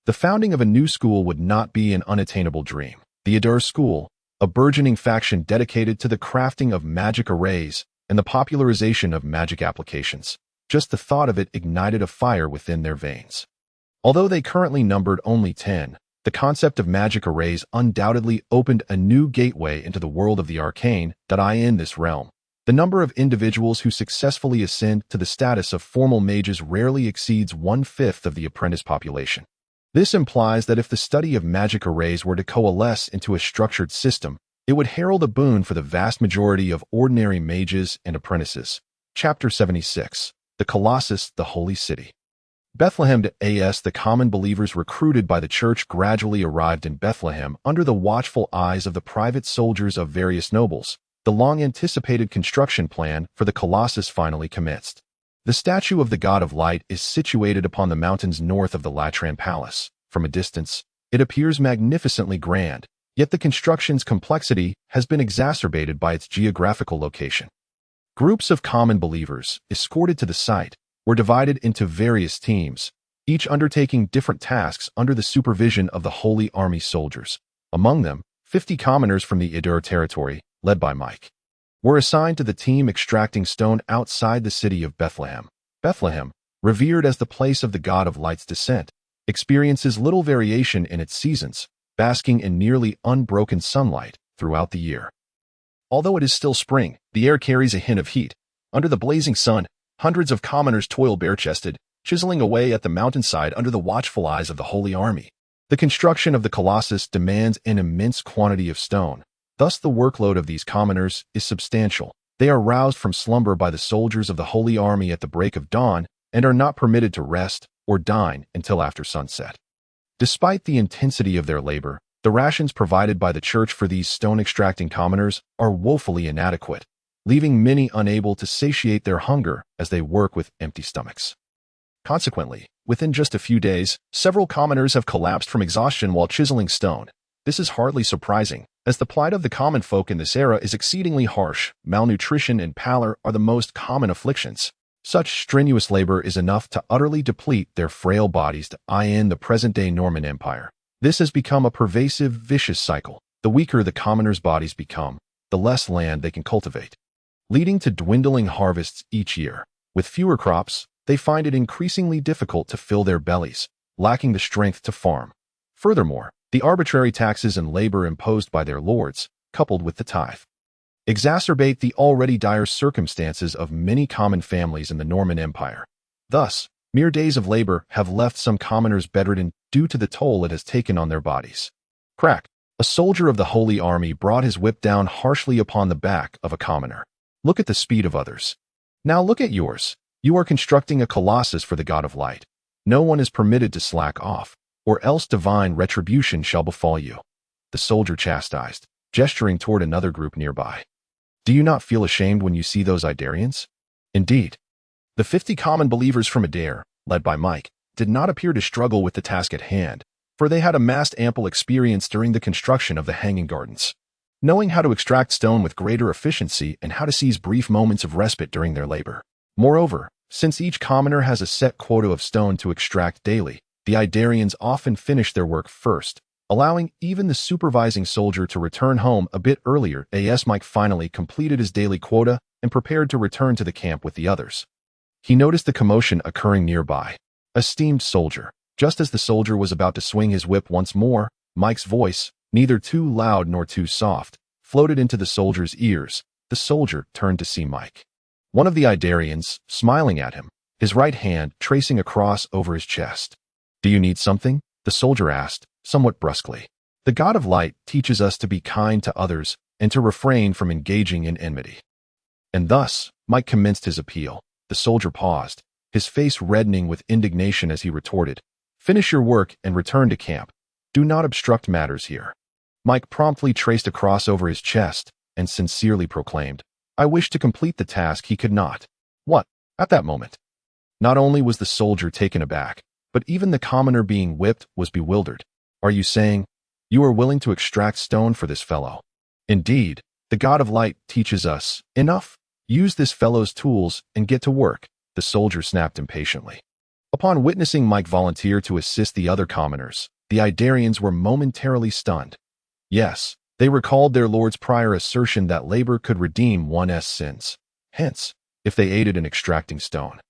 A: The founding of a new school would not be an unattainable dream. The Adur School, a burgeoning faction dedicated to the crafting of magic arrays and the popularization of magic applications. Just the thought of it ignited a fire within their veins. Although they currently numbered only 10, the concept of magic arrays undoubtedly opened a new gateway into the world of the arcane in this realm. The number of individuals who successfully ascend to the status of formal mages rarely exceeds 1/5 of the apprentice population. This implies that if the study of magic arrays were to coalesce into a structured system, it would herald a boon for the vast majority of ordinary mages and apprentices. Chapter 76. The Colossus, the Holy City. Bethlehem as the common believers recruited by the church gradually arrived in Bethlehem under the watchful eyes of the private soldiers of various nobles. The long-anticipated construction plan for the Colossus finally commenced. The statue of the God of Light is situated upon the mountains north of the Latran Palace. From a distance, it appears magnificently grand, yet the construction's complexity has been exacerbated by its geographical location. Groups of common believers, escorted to the site, were divided into various teams, each undertaking different tasks under the supervision of the Holy Army soldiers. Among them, 50 commoners from the Adur territory, led by Mike, were assigned to the team extracting stone outside the city of Bethlehem. Bethlehem, revered as the place of the God of Light's descent, experiences little variation in its seasons, basking in nearly unbroken sunlight throughout the year. Although it is still spring, the air carries a hint of heat. Under the blazing sun, hundreds of commoners toil bare-chested, chiseling away at the mountainside under the watchful eyes of the Holy Army. The construction of the Colossus demands an immense quantity of stone. Thus, the workload of these commoners is substantial. They are roused from slumber by the soldiers of the Holy Army at the break of dawn and are not permitted to rest or dine until after sunset. Despite the intensity of their labor, the rations provided by the church for these stone-extracting commoners are woefully inadequate, leaving many unable to satiate their hunger as they work with empty stomachs. Consequently, within just a few days, several commoners have collapsed from exhaustion while chiseling stone. This is hardly surprising, as the plight of the common folk in this era is exceedingly harsh. Malnutrition and pallor are the most common afflictions. Such strenuous labor is enough to utterly deplete their frail bodies in the present-day Norman Empire. This has become a pervasive, vicious cycle. The weaker the commoners' bodies become, the less land they can cultivate, leading to dwindling harvests each year. With fewer crops, they find it increasingly difficult to fill their bellies, lacking the strength to farm. Furthermore, the arbitrary taxes and labor imposed by their lords, coupled with the tithe, exacerbate the already dire circumstances of many common families in the Norman Empire. Thus, mere days of labor have left some commoners bedridden due to the toll it has taken on their bodies. Crack. A soldier of the Holy Army brought his whip down harshly upon the back of a commoner. Look at the speed of others. Now look at yours. You are constructing a colossus for the God of Light. No one is permitted to slack off, or else divine retribution shall befall you. The soldier chastised, gesturing toward another group nearby. Do you not feel ashamed when you see those Idarians? Indeed. The 50 common believers from Adur, led by Mike, did not appear to struggle with the task at hand, for they had amassed ample experience during the construction of the Hanging Gardens, knowing how to extract stone with greater efficiency and how to seize brief moments of respite during their labor. Moreover, since each commoner has a set quota of stone to extract daily, the Idarians often finish their work first, allowing even the supervising soldier to return home a bit earlier. As Mike finally completed his daily quota and prepared to return to the camp with the others, he noticed the commotion occurring nearby. Esteemed soldier. Just as the soldier was about to swing his whip once more, Mike's voice, neither too loud nor too soft, floated into the soldier's ears. The soldier turned to see Mike, one of the Idarians, smiling at him, his right hand tracing a cross over his chest. Do you need something? The soldier asked, somewhat brusquely. The God of Light teaches us to be kind to others and to refrain from engaging in enmity. And thus, Mike commenced his appeal. The soldier paused, his face reddening with indignation as he retorted, Finish your work and return to camp. Do not obstruct matters here. Mike promptly traced a cross over his chest and sincerely proclaimed, I wish to complete the task he could not. What? At that moment, not only was the soldier taken aback, But even the commoner being whipped was bewildered. Are you saying, you are willing to extract stone for this fellow? Indeed, the God of Light teaches us, enough, use this fellow's tools and get to work, the soldier snapped impatiently. Upon witnessing Mike volunteer to assist the other commoners, the Idarians were momentarily stunned. Yes, they recalled their lord's prior assertion that labor could redeem one's sins. Hence, if they aided in extracting stone,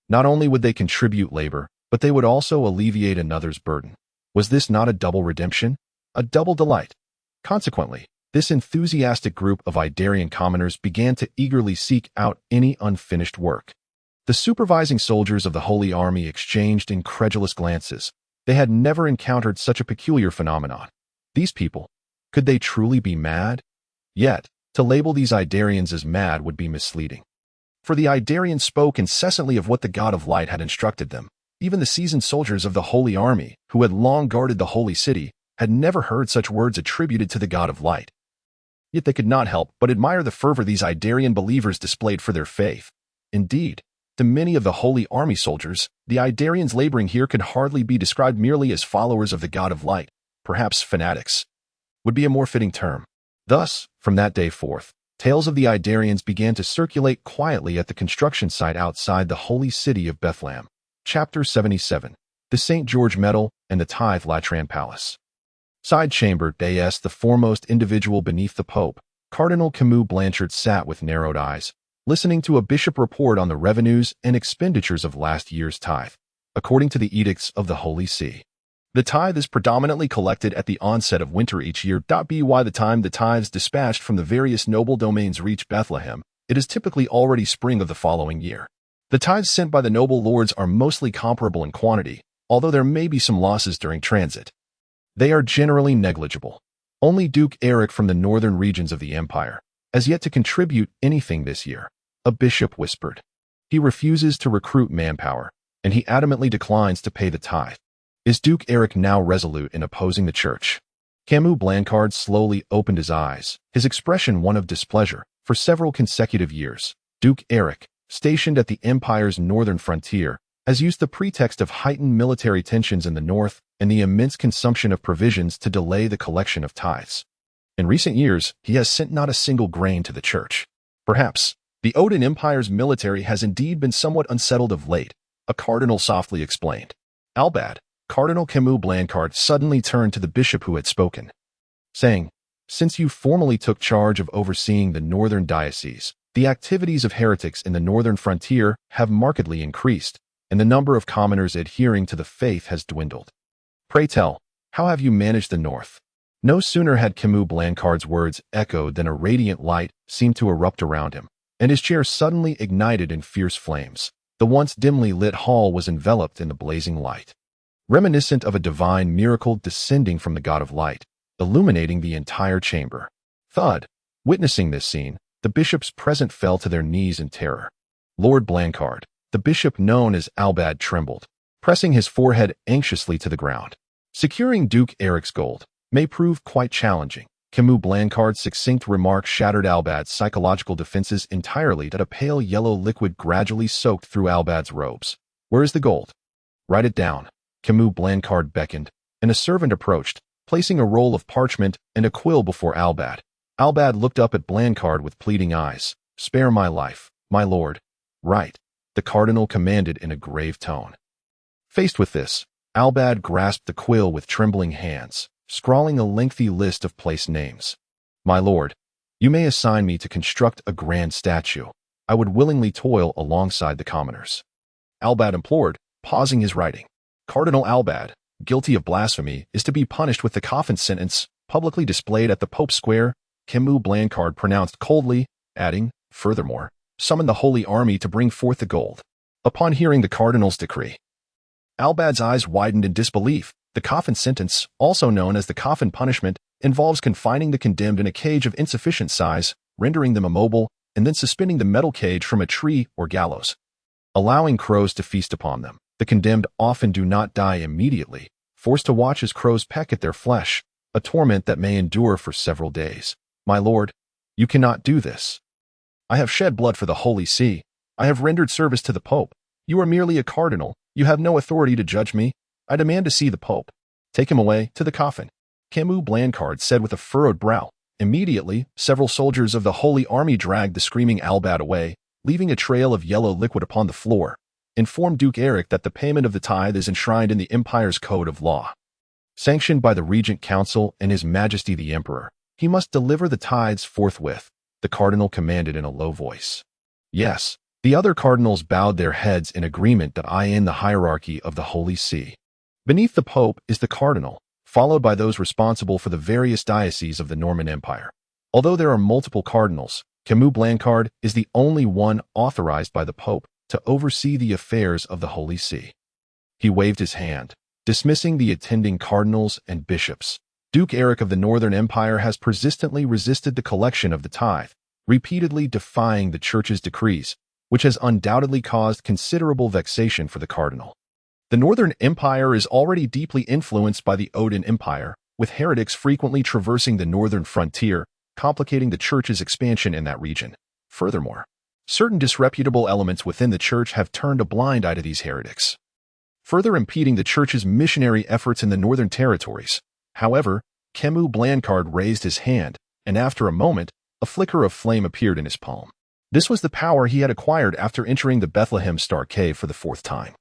A: not only would they contribute labor, but they would also alleviate another's burden. Was this not a double redemption? A double delight? Consequently, this enthusiastic group of Idarian commoners began to eagerly seek out any unfinished work. The supervising soldiers of the Holy Army exchanged incredulous glances. They had never encountered such a peculiar phenomenon. These people, could they truly be mad? Yet, to label these Idarians as mad would be misleading. For the Idarians spoke incessantly of what the God of Light had instructed them. Even the seasoned soldiers of the Holy Army, who had long guarded the Holy City, had never heard such words attributed to the God of Light. Yet they could not help but admire the fervor these Idarian believers displayed for their faith. Indeed, to many of the Holy Army soldiers, the Idarians laboring here could hardly be described merely as followers of the God of Light. Perhaps fanatics would be a more fitting term. Thus, from that day forth, tales of the Idarians began to circulate quietly at the construction site outside the holy city of Bethlehem. Chapter 77. The St. George Medal and the Tithe Latran Palace. Side chamber, Des, the foremost individual beneath the Pope, Cardinal Camus Blanchard sat with narrowed eyes, listening to a bishop report on the revenues and expenditures of last year's tithe, according to the edicts of the Holy See. The tithe is predominantly collected at the onset by winter each year. By the time the tithes dispatched from the various noble domains reach Bethlehem, it is typically already spring of the following year. The tithes sent by the noble lords are mostly comparable in quantity, although there may be some losses during transit. They are generally negligible. Only Duke Eric from the northern regions of the empire has yet to contribute anything this year, a bishop whispered. He refuses to recruit manpower, and he adamantly declines to pay the tithe. Is Duke Eric now resolute in opposing the church? Camus Blanchard slowly opened his eyes, his expression one of displeasure. For several consecutive years, Duke Eric, stationed at the empire's northern frontier, has used the pretext of heightened military tensions in the north and the immense consumption of provisions to delay the collection of tithes. In recent years, he has sent not a single grain to the church. Perhaps, the Odin Empire's military has indeed been somewhat unsettled of late, a cardinal softly explained. Albad, Cardinal Camus Blanchard suddenly turned to the bishop who had spoken, saying, since you formally took charge of overseeing the northern diocese, the activities of heretics in the northern frontier have markedly increased, and the number of commoners adhering to the faith has dwindled. Pray tell, how have you managed the north? No sooner had Camus Blanchard's words echoed than a radiant light seemed to erupt around him, and his chair suddenly ignited in fierce flames. The once dimly lit hall was enveloped in the blazing light, reminiscent of a divine miracle descending from the God of Light, illuminating the entire chamber. Thud. Witnessing this scene, the bishops present fell to their knees in terror. Lord Blanchard, the bishop known as Albad, trembled, pressing his forehead anxiously to the ground. Securing Duke Eric's gold may prove quite challenging. Camus Blanchard's succinct remark shattered Albad's psychological defenses entirely. That a pale yellow liquid gradually soaked through Albad's robes. Where is the gold? Write it down. Camus Blanchard beckoned, and a servant approached, placing a roll of parchment and a quill before Albad. Albad looked up at Blanchard with pleading eyes. Spare my life, my lord. Write, the cardinal commanded in a grave tone. Faced with this, Albad grasped the quill with trembling hands, scrawling a lengthy list of place names. My lord, you may assign me to construct a grand statue. I would willingly toil alongside the commoners. Albad implored, pausing his writing. Cardinal Albad, guilty of blasphemy, is to be punished with the coffin sentence, publicly displayed at the Pope's Square, Camus Blanchard pronounced coldly, adding, furthermore, summon the Holy Army to bring forth the gold. Upon hearing the cardinal's decree, Albad's eyes widened in disbelief. The coffin sentence, also known as the coffin punishment, involves confining the condemned in a cage of insufficient size, rendering them immobile, and then suspending the metal cage from a tree or gallows, allowing crows to feast upon them. The condemned often do not die immediately, forced to watch as crows peck at their flesh, a torment that may endure for several days. My lord, you cannot do this. I have shed blood for the Holy See. I have rendered service to the Pope. You are merely a cardinal, You have no authority to judge me. I demand to see the Pope. Take him away to the coffin, Camus Blancard said with a furrowed brow. Immediately, several soldiers of the Holy Army dragged the screaming Albad away, leaving a trail of yellow liquid upon the floor. Inform Duke Eric that the payment of the tithe is enshrined in the Empire's code of law. Sanctioned by the Regent Council and His Majesty the Emperor, he must deliver the tithes forthwith, the cardinal commanded in a low voice. Yes, the other cardinals bowed their heads in agreement that I in the hierarchy of the Holy See. Beneath the Pope is the cardinal, followed by those responsible for the various dioceses of the Norman Empire. Although there are multiple cardinals, Camus Blancard is the only one authorized by the Pope to oversee the affairs of the Holy See. He waved his hand, dismissing the attending cardinals and bishops. Duke Eric of the Northern Empire has persistently resisted the collection of the tithe, repeatedly defying the Church's decrees, which has undoubtedly caused considerable vexation for the cardinal. The Northern Empire is already deeply influenced by the Ottoman Empire, with heretics frequently traversing the northern frontier, complicating the Church's expansion in that region. Furthermore, certain disreputable elements within the Church have turned a blind eye to these heretics, further impeding the Church's missionary efforts in the northern territories. However, Camus Blancard raised his hand, and after a moment, a flicker of flame appeared in his palm. This was the power he had acquired after entering the Bethlehem Star Cave for the 4th time.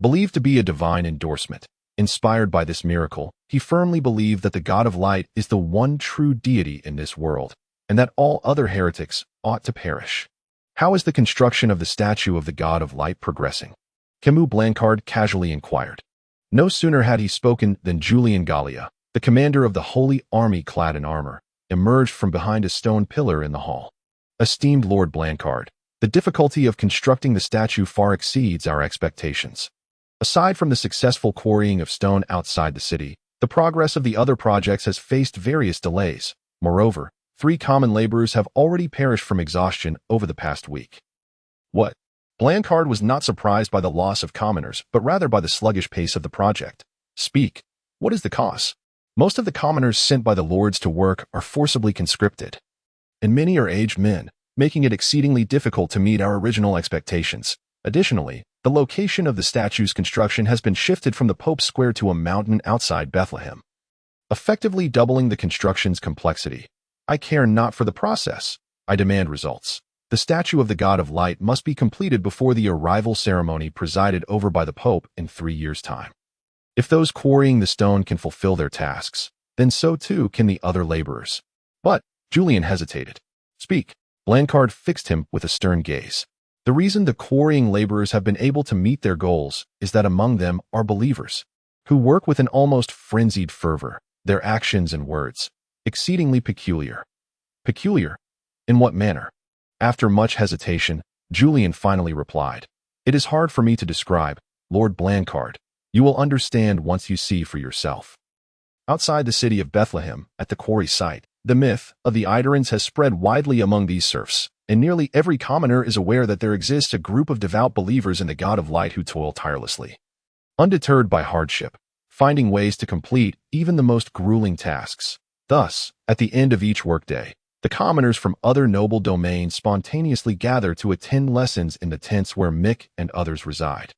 A: Believed to be a divine endorsement, inspired by this miracle, he firmly believed that the God of Light is the one true deity in this world, and that all other heretics ought to perish. How is the construction of the statue of the God of Light progressing? Camus Blancard casually inquired. No sooner had he spoken than Julian Gallia, the commander of the Holy Army clad in armor, emerged from behind a stone pillar in the hall. Esteemed Lord Blancard, the difficulty of constructing the statue far exceeds our expectations. Aside from the successful quarrying of stone outside the city, the progress of the other projects has faced various delays. Moreover, 3 common laborers have already perished from exhaustion over the past week. What? Blancard was not surprised by the loss of commoners, but rather by the sluggish pace of the project. Speak. What is the cause? Most of the commoners sent by the lords to work are forcibly conscripted, and many are aged men, making it exceedingly difficult to meet our original expectations. Additionally, the location of the statue's construction has been shifted from the Pope's Square to a mountain outside Bethlehem, effectively doubling the construction's complexity. I care not for the process. I demand results. The statue of the God of Light must be completed before the arrival ceremony presided over by the Pope in 3 years' time. If those quarrying the stone can fulfill their tasks, then so too can the other laborers. But Julian hesitated. Speak. Blancard fixed him with a stern gaze. The reason the quarrying laborers have been able to meet their goals is that among them are believers, who work with an almost frenzied fervor, their actions and words, exceedingly peculiar. Peculiar? In what manner? After much hesitation, Julian finally replied. It is hard for me to describe, Lord Blancard. You will understand once you see for yourself. Outside the city of Bethlehem, at the quarry site, the myth of the Iderans has spread widely among these serfs, and nearly every commoner is aware that there exists a group of devout believers in the God of Light who toil tirelessly, undeterred by hardship, finding ways to complete even the most grueling tasks. Thus, at the end of each workday, the commoners from other noble domains spontaneously gather to attend lessons in the tents where Mick and others reside.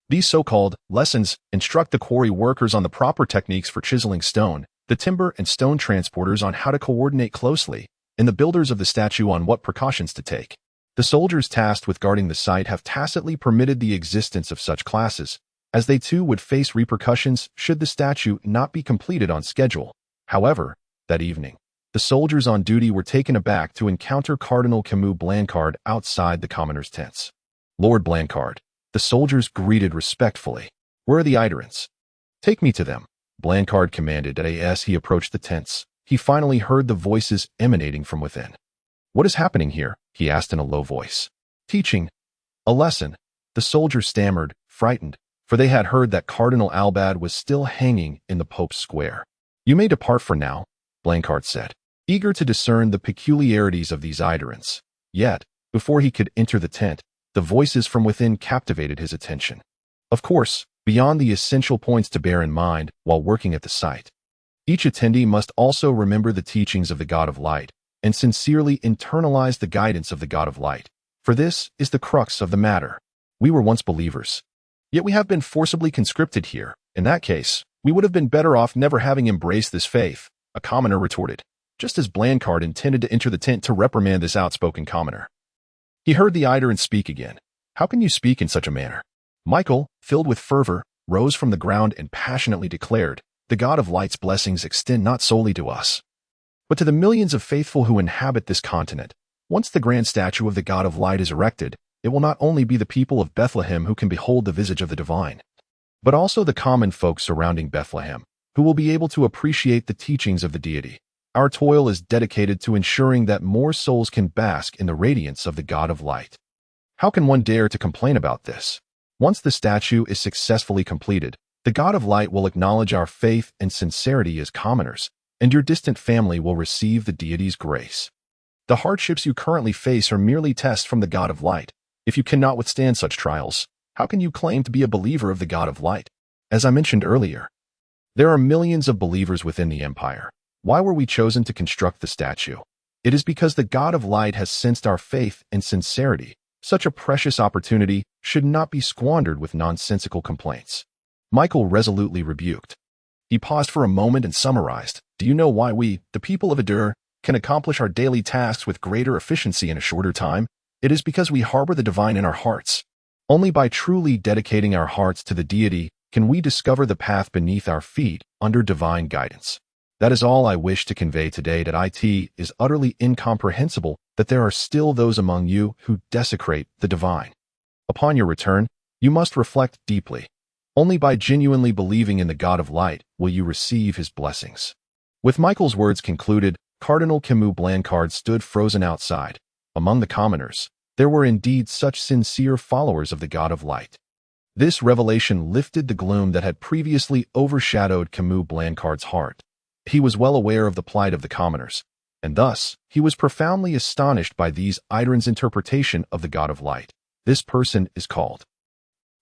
A: These so-called lessons instruct the quarry workers on the proper techniques for chiseling stone, the timber and stone transporters on how to coordinate closely, and the builders of the statue on what precautions to take. The soldiers tasked with guarding the site have tacitly permitted the existence of such classes, as they too would face repercussions should the statue not be completed on schedule. However, that evening, the soldiers on duty were taken aback to encounter Cardinal Camus Blancard outside the commoners' tents. Lord Blancard, the soldiers greeted respectfully. Where are the Iderans? Take me to them, Blancard commanded as he approached the tents. He finally heard the voices emanating from within. What is happening here? He asked in a low voice. Teaching. A lesson. The soldiers stammered, frightened, for they had heard that Cardinal Albad was still hanging in the Pope's Square. You may depart for now, Blancard said, eager to discern the peculiarities of these Iderans. Yet, before he could enter the tent, the voices from within captivated his attention. Of course, beyond the essential points to bear in mind while working at the site, each attendee must also remember the teachings of the God of Light and sincerely internalize the guidance of the God of Light. For this is the crux of the matter. We were once believers. Yet we have been forcibly conscripted here. In that case, we would have been better off never having embraced this faith, a commoner retorted, just as Blancard intended to enter the tent to reprimand this outspoken commoner. He heard the Eidolon speak again. How can you speak in such a manner? Michael, filled with fervor, rose from the ground and passionately declared, the God of Light's blessings extend not solely to us, but to the millions of faithful who inhabit this continent. Once the grand statue of the God of Light is erected, it will not only be the people of Bethlehem who can behold the visage of the divine, but also the common folk surrounding Bethlehem, who will be able to appreciate the teachings of the deity. Our toil is dedicated to ensuring that more souls can bask in the radiance of the God of Light. How can one dare to complain about this? Once the statue is successfully completed, the God of Light will acknowledge our faith and sincerity as commoners, and your distant family will receive the deity's grace. The hardships you currently face are merely tests from the God of Light. If you cannot withstand such trials, how can you claim to be a believer of the God of Light? As I mentioned earlier, there are millions of believers within the empire. Why were we chosen to construct the statue? It is because the God of Light has sensed our faith and sincerity. Such a precious opportunity should not be squandered with nonsensical complaints. Michael resolutely rebuked. He paused for a moment and summarized, do you know why we, the people of Ruhr, can accomplish our daily tasks with greater efficiency in a shorter time? It is because we harbor the divine in our hearts. Only by truly dedicating our hearts to the deity can we discover the path beneath our feet under divine guidance. That is all I wish to convey today, that it is utterly incomprehensible that there are still those among you who desecrate the divine. Upon your return, you must reflect deeply. Only by genuinely believing in the God of Light will you receive his blessings. With Michael's words concluded, Cardinal Camus Blancard stood frozen outside. Among the commoners, there were indeed such sincere followers of the God of Light. This revelation lifted the gloom that had previously overshadowed Camus Blancard's heart. He was well aware of the plight of the commoners, and thus he was profoundly astonished by these Eidolon's interpretation of the God of Light. This person is called.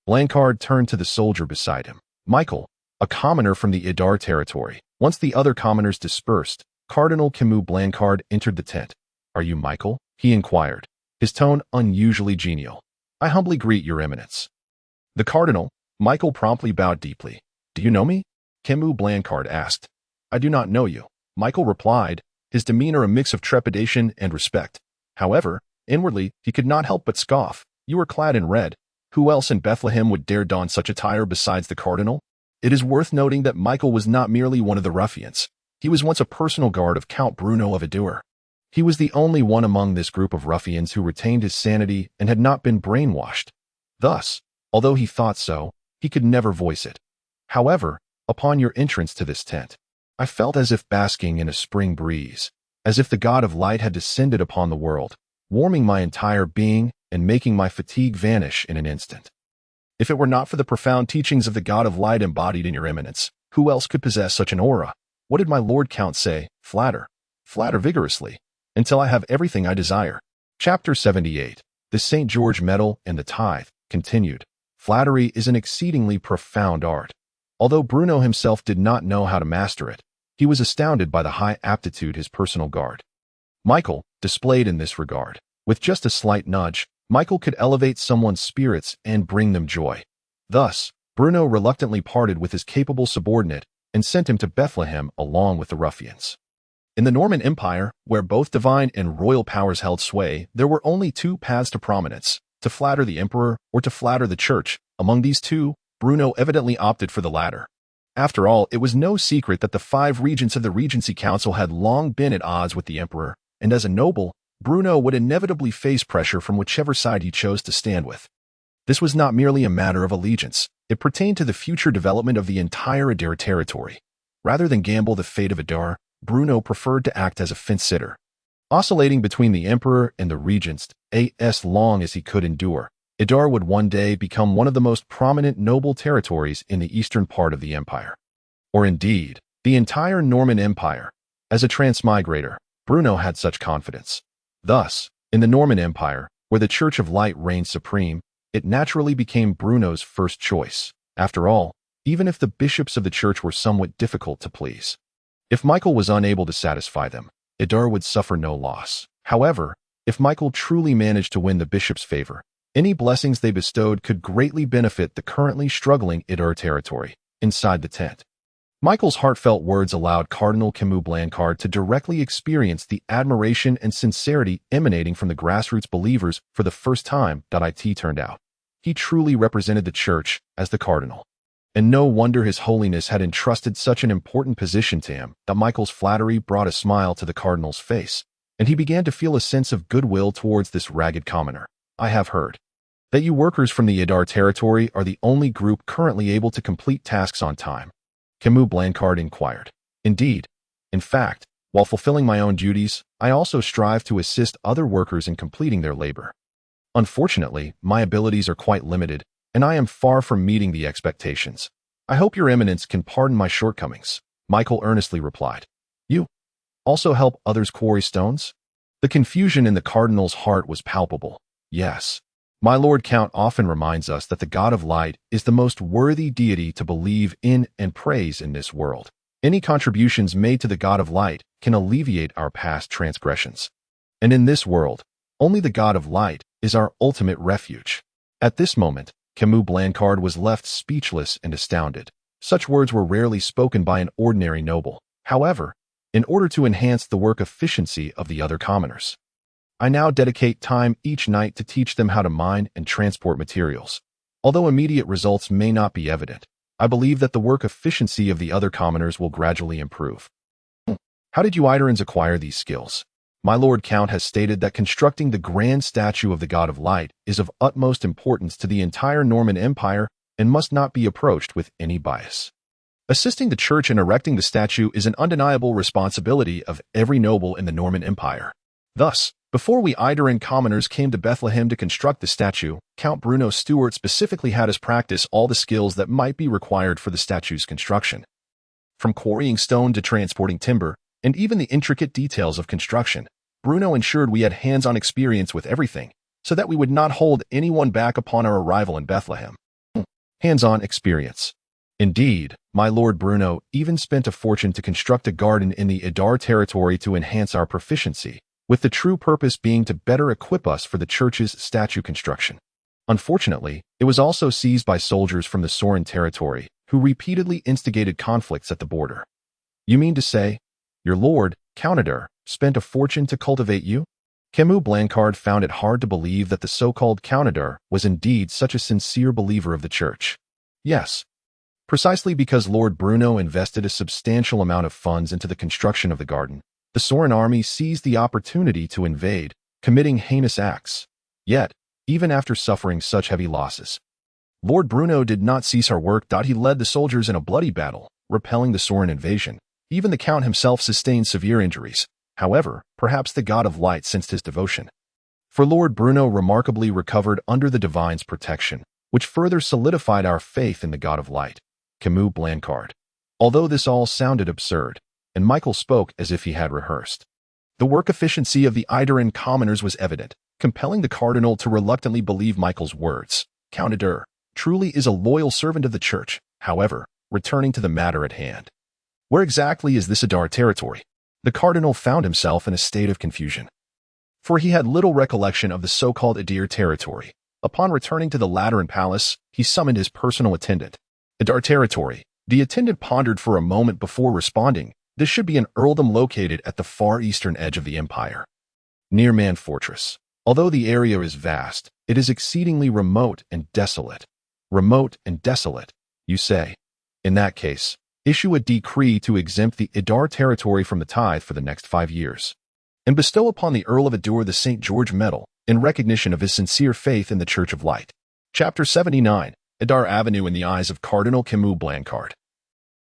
A: Blancard turned to the soldier beside him. Michael, a commoner from the Idar territory. Once the other commoners dispersed, Cardinal Camus Blancard entered the tent. Are you Michael? He inquired, his tone unusually genial. I humbly greet your eminence. The cardinal, Michael promptly bowed deeply. Do you know me? Camus Blancard asked. I do not know you, Michael replied, his demeanor a mix of trepidation and respect. However, inwardly, he could not help but scoff. You are clad in red. Who else in Bethlehem would dare don such attire besides the cardinal? It is worth noting that Michael was not merely one of the ruffians. He was once a personal guard of Count Bruno of Ruhr. He was the only one among this group of ruffians who retained his sanity and had not been brainwashed. Thus, although he thought so, he could never voice it. However, upon your entrance to this tent, I felt as if basking in a spring breeze, as if the God of Light had descended upon the world, warming my entire being and making my fatigue vanish in an instant. If it were not for the profound teachings of the God of Light embodied in your eminence, who else could possess such an aura? What did my Lord Count say? Flatter. Flatter vigorously, until I have everything I desire. Chapter 78. The St. George Medal and the Tithe, continued. Flattery is an exceedingly profound art. Although Bruno himself did not know how to master it, he was astounded by the high aptitude his personal guard, Michael, displayed in this regard. With just a slight nudge, Michael could elevate someone's spirits and bring them joy. Thus, Bruno reluctantly parted with his capable subordinate and sent him to Bethlehem along with the ruffians. In the Norman Empire, where both divine and royal powers held sway, there were only two paths to prominence: to flatter the emperor or to flatter the church. Among these two, Bruno evidently opted for the latter. After all, it was no secret that the 5 regents of the Regency Council had long been at odds with the emperor, and as a noble, Bruno would inevitably face pressure from whichever side he chose to stand with. This was not merely a matter of allegiance. It pertained to the future development of the entire Ruhr territory. Rather than gamble the fate of Ruhr, Bruno preferred to act as a fence-sitter, oscillating between the emperor and the regents as long as he could endure. Ruhr would one day become one of the most prominent noble territories in the eastern part of the empire, or indeed, the entire Norman Empire. As a transmigrator, Bruno had such confidence. Thus, in the Norman Empire, where the Church of Light reigned supreme, it naturally became Bruno's first choice. After all, even if the bishops of the church were somewhat difficult to please, if Michael was unable to satisfy them, Ruhr would suffer no loss. However, if Michael truly managed to win the bishop's favor, Any blessings they bestowed could greatly benefit the currently struggling Idar territory. Inside the tent, Michael's heartfelt words allowed Cardinal Camus Blancard to directly experience the admiration and sincerity emanating from the grassroots believers for the first time. It turned out he truly represented the church as the cardinal. And no wonder His Holiness had entrusted such an important position to him. That Michael's flattery brought a smile to the cardinal's face, and he began to feel a sense of goodwill towards this ragged commoner. I have heard that you workers from the Idar territory are the only group currently able to complete tasks on time, Camus Blancard inquired. Indeed. In fact, while fulfilling my own duties, I also strive to assist other workers in completing their labor. Unfortunately, my abilities are quite limited, and I am far from meeting the expectations. I hope your eminence can pardon my shortcomings, Michael earnestly replied. You also help others quarry stones? The confusion in the cardinal's heart was palpable. Yes. My Lord Count often reminds us that the God of Light is the most worthy deity to believe in and praise in this world. Any contributions made to the God of Light can alleviate our past transgressions. And in this world, only the God of Light is our ultimate refuge. At this moment, Camus Blancard was left speechless and astounded. Such words were rarely spoken by an ordinary noble. However, in order to enhance the work efficiency of the other commoners, I now dedicate time each night to teach them how to mine and transport materials. Although immediate results may not be evident, I believe that the work efficiency of the other commoners will gradually improve. How did you Idarans acquire these skills? My Lord Count has stated that constructing the grand statue of the God of Light is of utmost importance to the entire Norman Empire and must not be approached with any bias. Assisting the church in erecting the statue is an undeniable responsibility of every noble in the Norman Empire. Thus, before we Idaran commoners came to Bethlehem to construct the statue, Count Bruno Stewart specifically had us practice all the skills that might be required for the statue's construction. From quarrying stone to transporting timber, and even the intricate details of construction, Bruno ensured we had hands-on experience with everything, so that we would not hold anyone back upon our arrival in Bethlehem. Hands-on experience. Indeed, my Lord Bruno even spent a fortune to construct a garden in the Idar territory to enhance our proficiency, with the true purpose being to better equip us for the church's statue construction. Unfortunately, it was also seized by soldiers from the Sorin territory, who repeatedly instigated conflicts at the border. You mean to say, your lord, Countador, spent a fortune to cultivate you? Camus Blancard found it hard to believe that the so-called Countador was indeed such a sincere believer of the church. Yes. Precisely because Lord Bruno invested a substantial amount of funds into the construction of the garden, the Sorin army seized the opportunity to invade, committing heinous acts. Yet, even after suffering such heavy losses, Lord Bruno did not cease our work. He led the soldiers in a bloody battle, repelling the Sorin invasion. Even the Count himself sustained severe injuries. However, perhaps the God of Light sensed his devotion. For Lord Bruno remarkably recovered under the Divine's protection, which further solidified our faith in the God of Light. Camus Blancard. Although this all sounded absurd, and Michael spoke as if he had rehearsed, the work efficiency of the Idaran commoners was evident, compelling the cardinal to reluctantly believe Michael's words. Countador truly is a loyal servant of the church. However, returning to the matter at hand. Where exactly is this Idar territory? The cardinal found himself in a state of confusion, for he had little recollection of the so-called Idar territory. Upon returning to the Lateran palace, he summoned his personal attendant. Idar territory. The attendant pondered for a moment before responding. This should be an earldom located at the far eastern edge of the empire, near Man Fortress. Although the area is vast, it is exceedingly remote and desolate. Remote and desolate, you say? In that case, issue a decree to exempt the Idar territory from the tithe for the next 5 years, and bestow upon the Earl of Idar the St. George Medal in recognition of his sincere faith in the Church of Light. Chapter 79. Idar Avenue in the eyes of Cardinal Camus Blancard.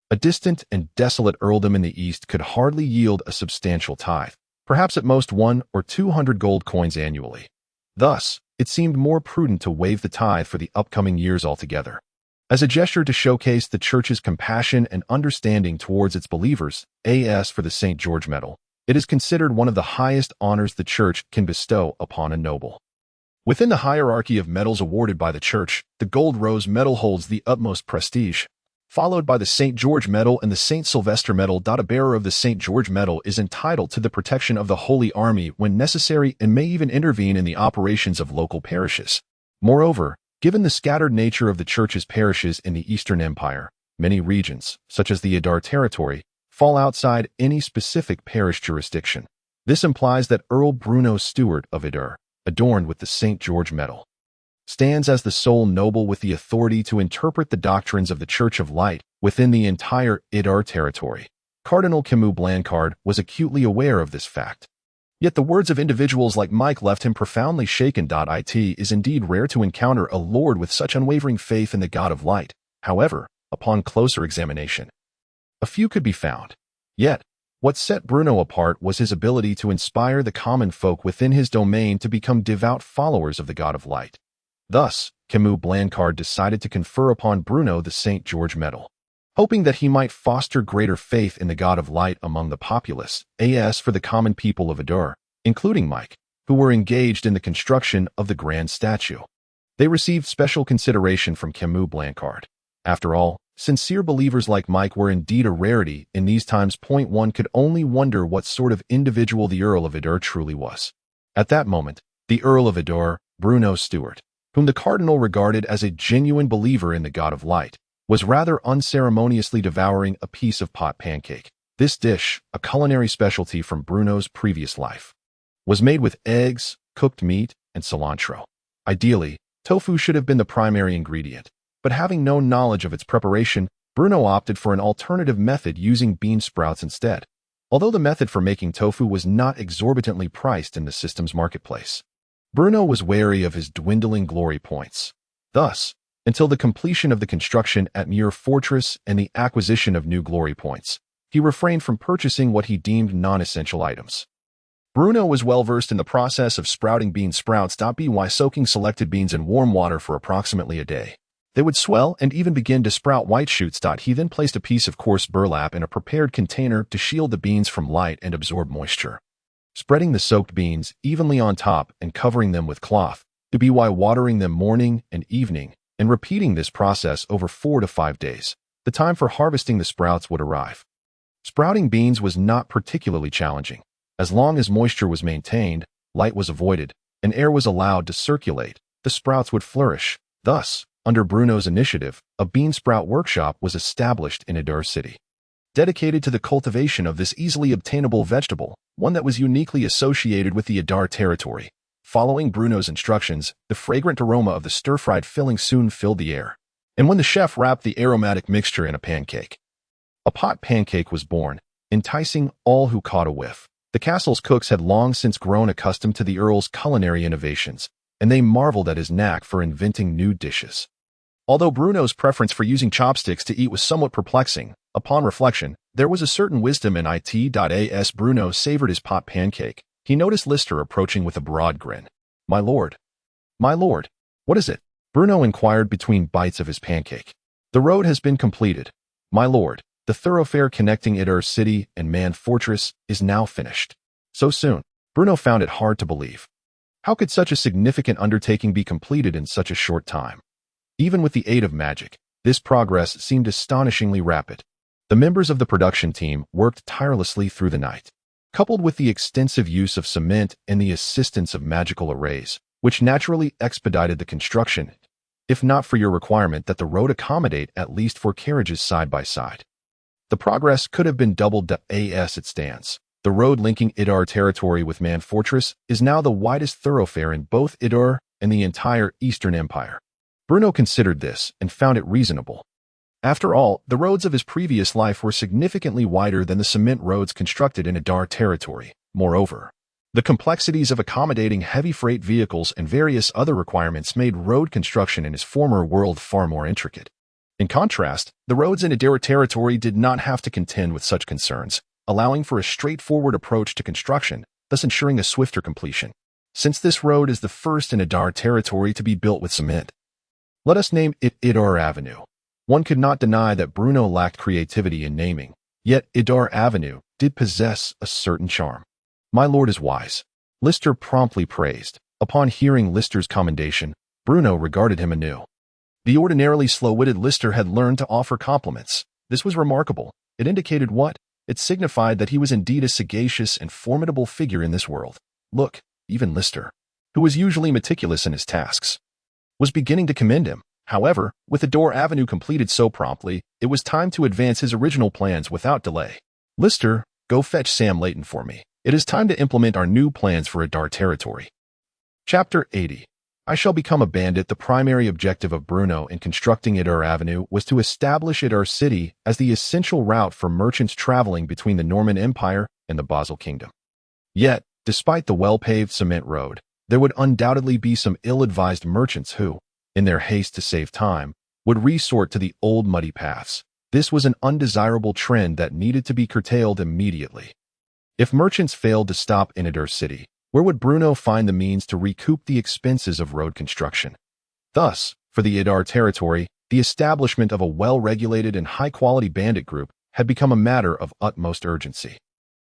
A: A distant and desolate earldom in the east could hardly yield a substantial tithe, perhaps at most 100 or 200 gold coins annually. Thus, it seemed more prudent to waive the tithe for the upcoming years altogether. As a gesture to showcase the church's compassion and understanding towards its believers, as for the St. George Medal, it is considered one of the highest honors the church can bestow upon a noble. Within the hierarchy of medals awarded by the church, the Gold Rose Medal holds the utmost prestige, followed by the St. George Medal and the St. Sylvester Medal. A bearer of the St. George Medal is entitled to the protection of the Holy Army when necessary and may even intervene in the operations of local parishes. Moreover, given the scattered nature of the church's parishes in the Eastern Empire, many regions, such as the Idar territory, fall outside any specific parish jurisdiction. This implies that Earl Bruno Stewart of Idar, adorned with the St. George medal, stands as the sole noble with the authority to interpret the doctrines of the Church of Light within the entire Idar territory. Cardinal Camus Blancard was acutely aware of this fact. Yet the words of individuals like Mike left him profoundly shaken. It is indeed rare to encounter a lord with such unwavering faith in the God of Light. However, upon closer examination, a few could be found. Yet, what set Bruno apart was his ability to inspire the common folk within his domain to become devout followers of the God of Light. Thus, Camus Blancard decided to confer upon Bruno the St. George medal, hoping that he might foster greater faith in the God of Light among the populace, as for the common people of Idar, including Mike, who were engaged in the construction of the grand statue. They received special consideration from Camus Blancard. After all, sincere believers like Mike were indeed a rarity in these times. One could only wonder what sort of individual the Earl of Idar truly was. At that moment, the Earl of Idar, Bruno Stewart, whom the cardinal regarded as a genuine believer in the God of Light, was rather unceremoniously devouring a piece of pot pancake. This dish, a culinary specialty from Bruno's previous life, was made with eggs, cooked meat, and cilantro. Ideally, tofu should have been the primary ingredient, but having no knowledge of its preparation, Bruno opted for an alternative method using bean sprouts instead, although the method for making tofu was not exorbitantly priced in the system's marketplace. Bruno was wary of his dwindling glory points. Thus, until the completion of the construction at Muir Fortress and the acquisition of new glory points, he refrained from purchasing what he deemed non-essential items. Bruno was well versed in the process of sprouting bean sprouts. By soaking selected beans in warm water for approximately a day, they would swell and even begin to sprout white shoots. He then placed a piece of coarse burlap in a prepared container to shield the beans from light and absorb moisture, spreading the soaked beans evenly on top and covering them with cloth, by watering them morning and evening, and repeating this process over 4 to 5 days. The time for harvesting the sprouts would arrive. Sprouting beans was not particularly challenging. As long as moisture was maintained, light was avoided, and air was allowed to circulate, the sprouts would flourish. Thus, under Bruno's initiative, a bean sprout workshop was established in Idar city, dedicated to the cultivation of this easily obtainable vegetable, one that was uniquely associated with the Idar territory. Following Bruno's instructions, the fragrant aroma of the stir-fried filling soon filled the air. And when the chef wrapped the aromatic mixture in a pancake, a pot pancake was born, enticing all who caught a whiff. The castle's cooks had long since grown accustomed to the Earl's culinary innovations, and they marveled at his knack for inventing new dishes. Although Bruno's preference for using chopsticks to eat was somewhat perplexing, upon reflection, there was a certain wisdom in it. As Bruno savored his pot pancake, he noticed Lister approaching with a broad grin. My lord, what is it?" Bruno inquired between bites of his pancake. "The road has been completed, my lord. The thoroughfare connecting Idar city and Man Fortress is now finished." So soon, Bruno found it hard to believe. How could such a significant undertaking be completed in such a short time? Even with the aid of magic, this progress seemed astonishingly rapid. The members of the production team worked tirelessly through the night. Coupled with the extensive use of cement and the assistance of magical arrays, which naturally expedited the construction, if not for your requirement that the road accommodate at least 4 carriages side by side. The progress could have been doubled as it stands. The road linking Idar territory with Man Fortress is now the widest thoroughfare in both Idar and the entire Eastern Empire. Bruno considered this and found it reasonable. After all, the roads of his previous life were significantly wider than the cement roads constructed in Idar territory. Moreover, the complexities of accommodating heavy freight vehicles and various other requirements made road construction in his former world far more intricate. In contrast, the roads in Idar territory did not have to contend with such concerns, allowing for a straightforward approach to construction, thus ensuring a swifter completion. Since this road is the first in Idar territory to be built with cement, let us name it Idar Avenue. One could not deny that Bruno lacked creativity in naming, yet Idar Avenue did possess a certain charm. "My lord is wise," Lister promptly praised. Upon hearing Lister's commendation, Bruno regarded him anew. The ordinarily slow-witted Lister had learned to offer compliments. This was remarkable. It indicated what? It signified that he was indeed a sagacious and formidable figure in this world. Look, even Lister, who was usually meticulous in his tasks, was beginning to commend him. However, with Adore Avenue completed so promptly, it was time to advance his original plans without delay. Lister, go fetch Sam Layton for me. It is time to implement our new plans for Adar territory. Chapter 80. I shall become a bandit. The primary objective of Bruno in constructing Adar Avenue was to establish Adar City as the essential route for merchants traveling between the Norman Empire and the Basel Kingdom. Yet, despite the well-paved cement road, there would undoubtedly be some ill-advised merchants who, in their haste to save time, would resort to the old muddy paths. This was an undesirable trend that needed to be curtailed immediately. If merchants failed to stop in Adar City, where would Bruno find the means to recoup the expenses of road construction? Thus, for the Adar territory, the establishment of a well-regulated and high-quality bandit group had become a matter of utmost urgency.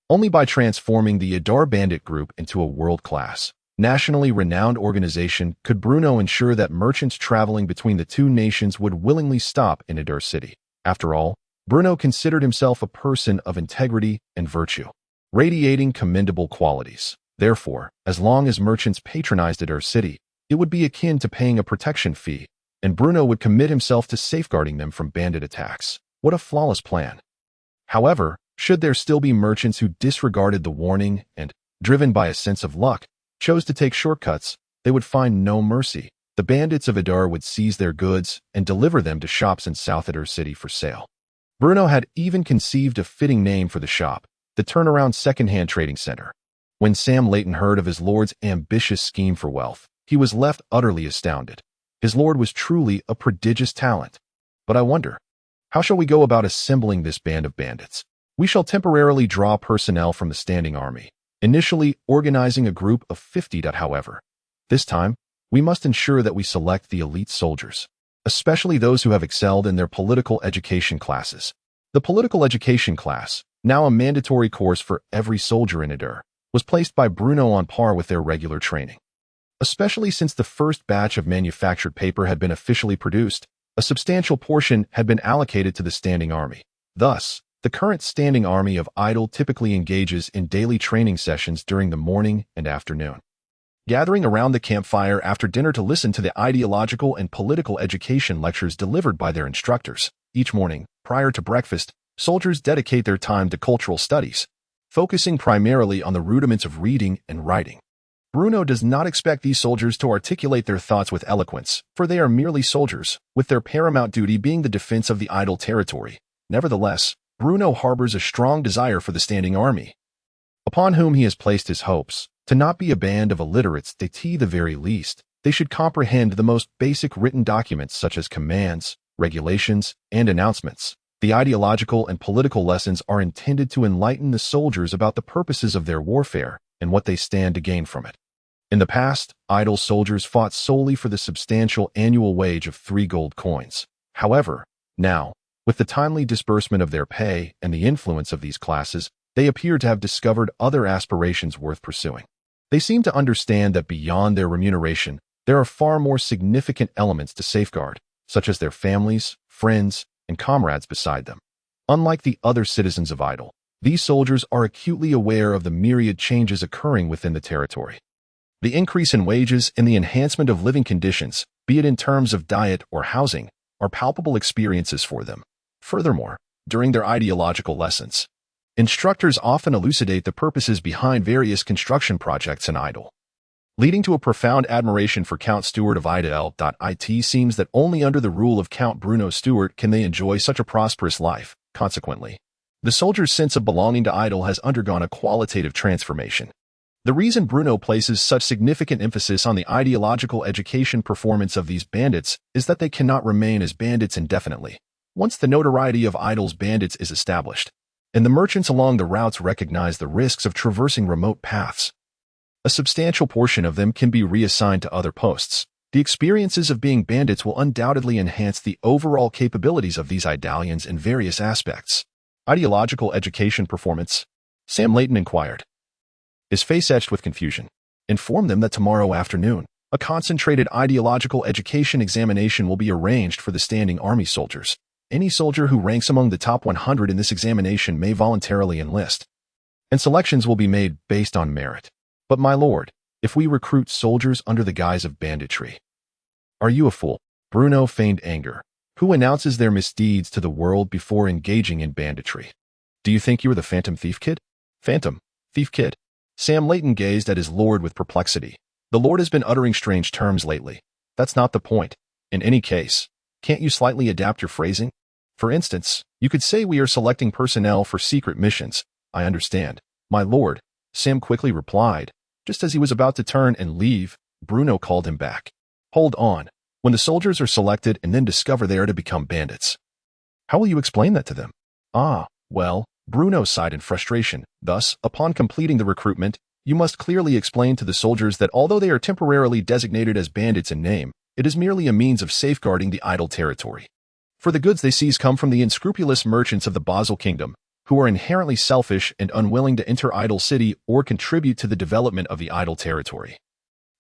A: Only by transforming the Adar Bandit Group into a world-class, nationally renowned organization could Bruno ensure that merchants traveling between the two nations would willingly stop in Adar City. After all, Bruno considered himself a person of integrity and virtue, radiating commendable qualities. Therefore, as long as merchants patronized Adar City, it would be akin to paying a protection fee, and Bruno would commit himself to safeguarding them from bandit attacks. What a flawless plan! However, should there still be merchants who disregarded the warning and, driven by a sense of luck, chose to take shortcuts, they would find no mercy. The bandits of Adar would seize their goods and deliver them to shops in South Adar City for sale. Bruno had even conceived a fitting name for the shop, the Turnaround Secondhand Trading Center. When Sam Layton heard of his lord's ambitious scheme for wealth, he was left utterly astounded. His lord was truly a prodigious talent. But I wonder, how shall we go about assembling this band of bandits? We shall temporarily draw personnel from the standing army, initially organizing a group of 50. However, this time, we must ensure that we select the elite soldiers, especially those who have excelled in their political education classes. The political education class, now a mandatory course for every soldier in Adar, was placed by Bruno on par with their regular training. Especially since the first batch of manufactured paper had been officially produced, a substantial portion had been allocated to the standing army. Thus, the current standing army of Idle typically engages in daily training sessions during the morning and afternoon. Gathering around the campfire after dinner to listen to the ideological and political education lectures delivered by their instructors. Each morning, prior to breakfast, soldiers dedicate their time to cultural studies, focusing primarily on the rudiments of reading and writing. Bruno does not expect these soldiers to articulate their thoughts with eloquence, for they are merely soldiers, with their paramount duty being the defense of the Idle territory. Nevertheless, Bruno harbors a strong desire for the standing army, upon whom he has placed his hopes, to not be a band of illiterates. At the very least, they should comprehend the most basic written documents such as commands, regulations, and announcements. The ideological and political lessons are intended to enlighten the soldiers about the purposes of their warfare and what they stand to gain from it. In the past, Idle soldiers fought solely for the substantial annual wage of 3 gold coins. However, now, with the timely disbursement of their pay and the influence of these classes, they appear to have discovered other aspirations worth pursuing. They seem to understand that beyond their remuneration, there are far more significant elements to safeguard, such as their families, friends, and comrades beside them. Unlike the other citizens of Idle, these soldiers are acutely aware of the myriad changes occurring within the territory. The increase in wages and the enhancement of living conditions, be it in terms of diet or housing, are palpable experiences for them. Furthermore, during their ideological lessons, instructors often elucidate the purposes behind various construction projects in Idle, leading to a profound admiration for Count Stewart of Idle. It seems that only under the rule of Count Bruno Stewart can they enjoy such a prosperous life. Consequently, the soldier's sense of belonging to Idle has undergone a qualitative transformation. The reason Bruno places such significant emphasis on the ideological education performance of these bandits is that they cannot remain as bandits indefinitely. Once the notoriety of Idle's bandits is established, and the merchants along the routes recognize the risks of traversing remote paths, a substantial portion of them can be reassigned to other posts. The experiences of being bandits will undoubtedly enhance the overall capabilities of these Idalians in various aspects. Ideological education performance? Sam Layton inquired, his face etched with confusion. Inform them that tomorrow afternoon, a concentrated ideological education examination will be arranged for the standing army soldiers. Any soldier who ranks among the top 100 in this examination may voluntarily enlist, and selections will be made based on merit. But my lord, if we recruit soldiers under the guise of banditry, Are you a fool? Bruno feigned anger. Who announces their misdeeds to the world before engaging in banditry? Do you think you are the Phantom Thief Kid? Phantom Thief Kid. Sam Layton gazed at his lord with perplexity. The lord has been uttering strange terms lately. That's not the point. In any case, can't you slightly adapt your phrasing? For instance, you could say we are selecting personnel for secret missions. I understand, my lord, Sam quickly replied. Just as he was about to turn and leave, Bruno called him back. Hold on. When the soldiers are selected and then discover they are to become bandits, how will you explain that to them? Well, Bruno sighed in frustration. Thus, upon completing the recruitment, you must clearly explain to the soldiers that although they are temporarily designated as bandits in name, it is merely a means of safeguarding the idle territory. For the goods they seize come from the unscrupulous merchants of the Basel Kingdom, who are inherently selfish and unwilling to enter idle city or contribute to the development of the idle territory.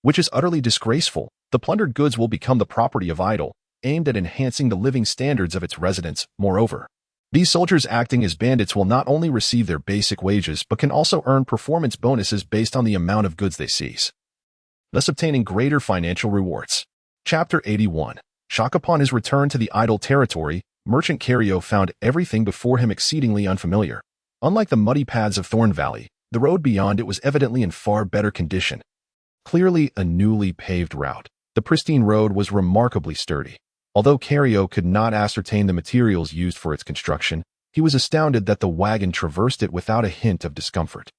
A: Which is utterly disgraceful. The plundered goods will become the property of idle, aimed at enhancing the living standards of its residents. Moreover, these soldiers acting as bandits will not only receive their basic wages but can also earn performance bonuses based on the amount of goods they seize, thus obtaining greater financial rewards. Chapter 81. Shock. Upon his return to the idle territory, Merchant Cario found everything before him exceedingly unfamiliar. Unlike the muddy paths of Thorn Valley, the road beyond it was evidently in far better condition. Clearly a newly paved route, the pristine road was remarkably sturdy. Although Cario could not ascertain the materials used for its construction, he was astounded that the wagon traversed it without a hint of discomfort.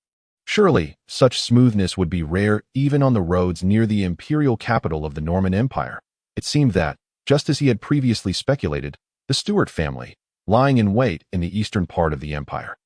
A: Surely, such smoothness would be rare even on the roads near the imperial capital of the Norman Empire. It seemed that, just as he had previously speculated, the Stuart family, lying in wait in the eastern part of the empire,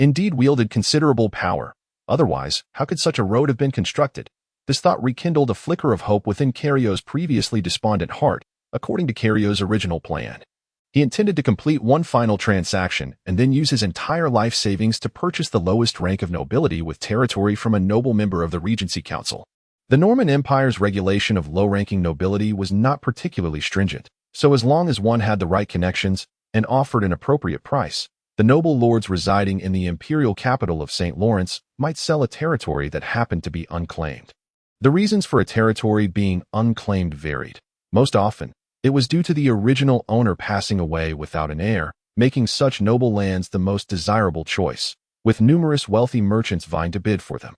A: indeed wielded considerable power. Otherwise, how could such a road have been constructed? This thought rekindled a flicker of hope within Cario's previously despondent heart. According to Cario's original plan, he intended to complete one final transaction and then use his entire life savings to purchase the lowest rank of nobility with territory from a noble member of the Regency Council. The Norman Empire's regulation of low-ranking nobility was not particularly stringent, so as long as one had the right connections and offered an appropriate price, the noble lords residing in the imperial capital of St. Lawrence might sell a territory that happened to be unclaimed. The reasons for a territory being unclaimed varied. Most often, it was due to the original owner passing away without an heir, making such noble lands the most desirable choice, with numerous wealthy merchants vying to bid for them.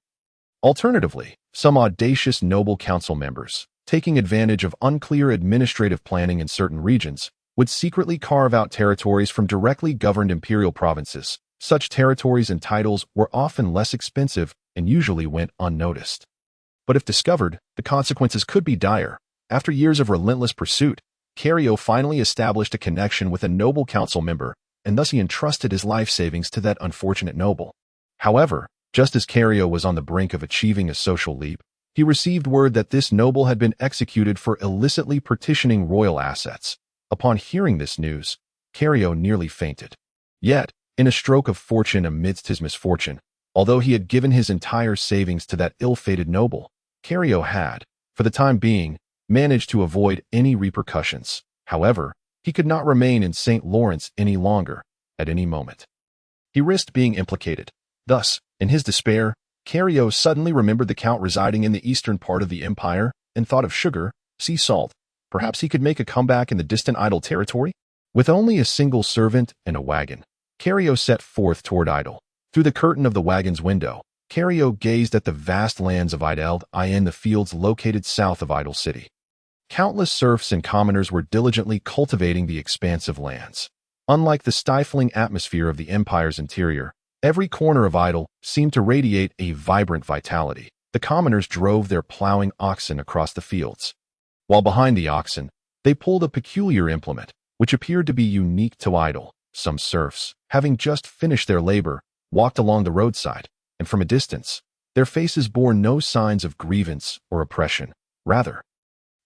A: Alternatively, some audacious noble council members, taking advantage of unclear administrative planning in certain regions, would secretly carve out territories from directly governed imperial provinces. Such territories and titles were often less expensive and usually went unnoticed. But if discovered, the consequences could be dire. After years of relentless pursuit, Cario finally established a connection with a noble council member, and thus he entrusted his life savings to that unfortunate noble. However, just as Cario was on the brink of achieving a social leap, he received word that this noble had been executed for illicitly partitioning royal assets. Upon hearing this news, Cario nearly fainted. Yet, in a stroke of fortune amidst his misfortune, although he had given his entire savings to that ill-fated noble, Cario had, for the time being, managed to avoid any repercussions. However, he could not remain in St. Lawrence any longer. At any moment, he risked being implicated. Thus, in his despair, Cario suddenly remembered the count residing in the eastern part of the empire and thought of sugar, sea salt. Perhaps he could make a comeback in the distant idle territory? With only a single servant and a wagon, Cario set forth toward Idle. Through the curtain of the wagon's window, Cario gazed at the vast lands of Idle in the fields located south of Idle City. Countless serfs and commoners were diligently cultivating the expansive lands. Unlike the stifling atmosphere of the empire's interior, every corner of Idle seemed to radiate a vibrant vitality. The commoners drove their plowing oxen across the fields, while behind the oxen, they pulled a peculiar implement, which appeared to be unique to Idle. Some serfs, having just finished their labor, walked along the roadside, and from a distance, their faces bore no signs of grievance or oppression. Rather,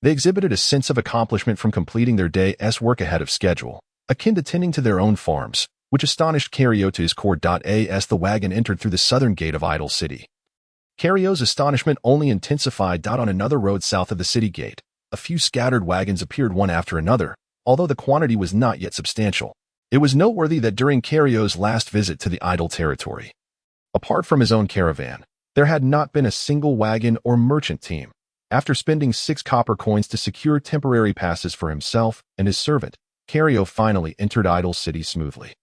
A: they exhibited a sense of accomplishment from completing their day's work ahead of schedule, akin to tending to their own farms, which astonished Cario to his core. As the wagon entered through the southern gate of Idle City, Cario's astonishment only intensified. On another road south of the city gate, a few scattered wagons appeared one after another, although the quantity was not yet substantial. It was noteworthy that during Cario's last visit to the Idle territory, apart from his own caravan, there had not been a single wagon or merchant team. After spending 6 copper coins to secure temporary passes for himself and his servant, Cario finally entered Idle City smoothly.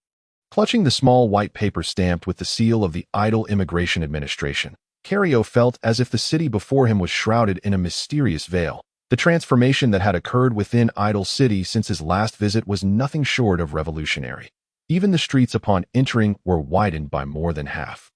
A: Clutching the small white paper stamped with the seal of the Idle Immigration Administration, Cario felt as if the city before him was shrouded in a mysterious veil. The transformation that had occurred within Idle City since his last visit was nothing short of revolutionary. Even the streets upon entering were widened by more than half,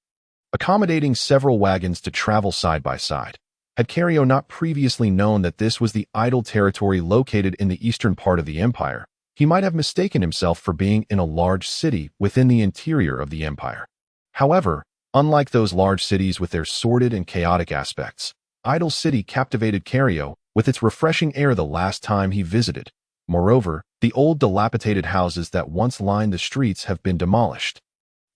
A: accommodating several wagons to travel side by side. Had Cario not previously known that this was the Idle territory located in the eastern part of the empire, he might have mistaken himself for being in a large city within the interior of the empire. However, unlike those large cities with their sordid and chaotic aspects, Idle City captivated Cario with its refreshing air the last time he visited. Moreover, the old dilapidated houses that once lined the streets have been demolished,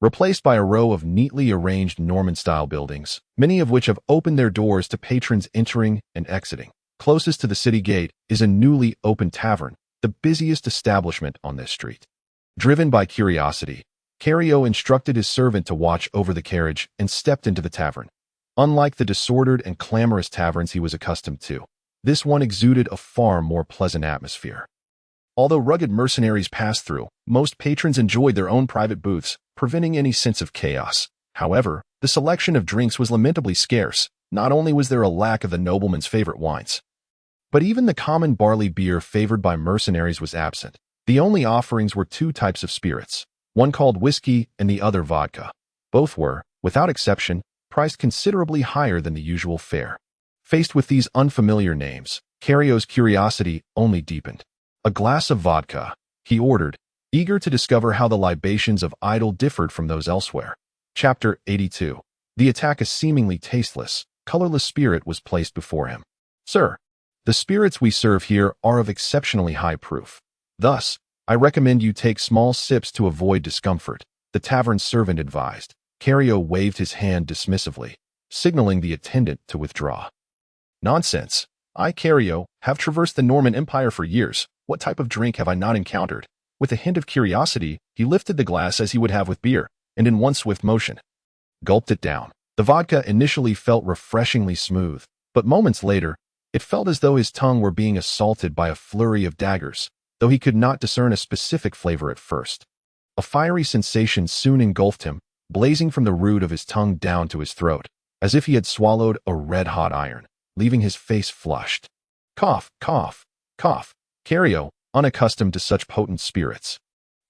A: replaced by a row of neatly arranged Norman-style buildings, many of which have opened their doors to patrons entering and exiting. Closest to the city gate is a newly opened tavern, the busiest establishment on this street. Driven by curiosity, Cario instructed his servant to watch over the carriage and stepped into the tavern. Unlike the disordered and clamorous taverns he was accustomed to, this one exuded a far more pleasant atmosphere. Although rugged mercenaries passed through, most patrons enjoyed their own private booths, preventing any sense of chaos. However, the selection of drinks was lamentably scarce. Not only was there a lack of the nobleman's favorite wines, but even the common barley beer favored by mercenaries was absent. The only offerings were 2 types of spirits, one called whiskey and the other vodka. Both were, without exception, priced considerably higher than the usual fare. Faced with these unfamiliar names, Cario's curiosity only deepened. "A glass of vodka," he ordered, eager to discover how the libations of Idle differed from those elsewhere. Chapter 82. The attack a seemingly tasteless, colorless spirit was placed before him. "Sir, the spirits we serve here are of exceptionally high proof. Thus, I recommend you take small sips to avoid discomfort," the tavern servant advised. Cario waved his hand dismissively, signaling the attendant to withdraw. "Nonsense. I, Cario, have traversed the Norman Empire for years. What type of drink have I not encountered?" With a hint of curiosity, he lifted the glass as he would have with beer, and in one swift motion, gulped it down. The vodka initially felt refreshingly smooth, but moments later, it felt as though his tongue were being assaulted by a flurry of daggers, though he could not discern a specific flavor at first. A fiery sensation soon engulfed him, blazing from the root of his tongue down to his throat, as if he had swallowed a red-hot iron, leaving his face flushed. Cough, cough, cough. Cario, unaccustomed to such potent spirits,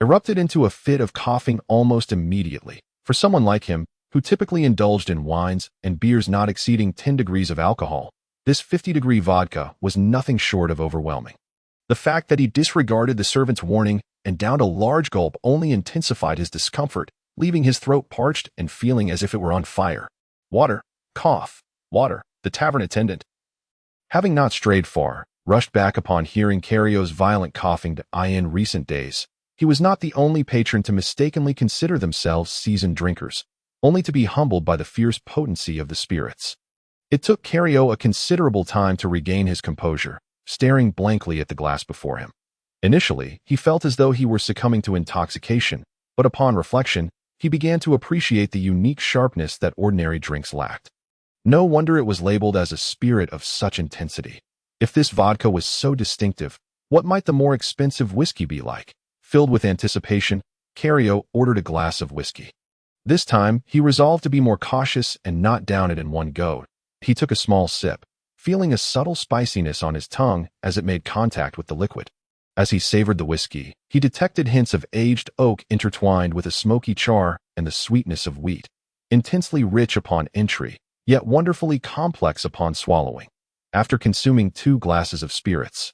A: erupted into a fit of coughing almost immediately. For someone like him, who typically indulged in wines and beers not exceeding 10 degrees of alcohol, this 50-degree vodka was nothing short of overwhelming. The fact that he disregarded the servant's warning and downed a large gulp only intensified his discomfort, leaving his throat parched and feeling as if it were on fire. "Water, cough, water," the tavern attendant, having not strayed far, rushed back upon hearing Cario's violent coughing in recent days. He was not the only patron to mistakenly consider themselves seasoned drinkers, only to be humbled by the fierce potency of the spirits. It took Cario a considerable time to regain his composure, staring blankly at the glass before him. Initially, he felt as though he were succumbing to intoxication, but upon reflection, he began to appreciate the unique sharpness that ordinary drinks lacked. No wonder it was labeled as a spirit of such intensity. If this vodka was so distinctive, what might the more expensive whiskey be like? Filled with anticipation, Cario ordered a glass of whiskey. This time, he resolved to be more cautious and not down it in one go. He took a small sip, feeling a subtle spiciness on his tongue as it made contact with the liquid. As he savored the whiskey, he detected hints of aged oak intertwined with a smoky char and the sweetness of wheat, intensely rich upon entry, yet wonderfully complex upon swallowing. After consuming 2 glasses of spirits,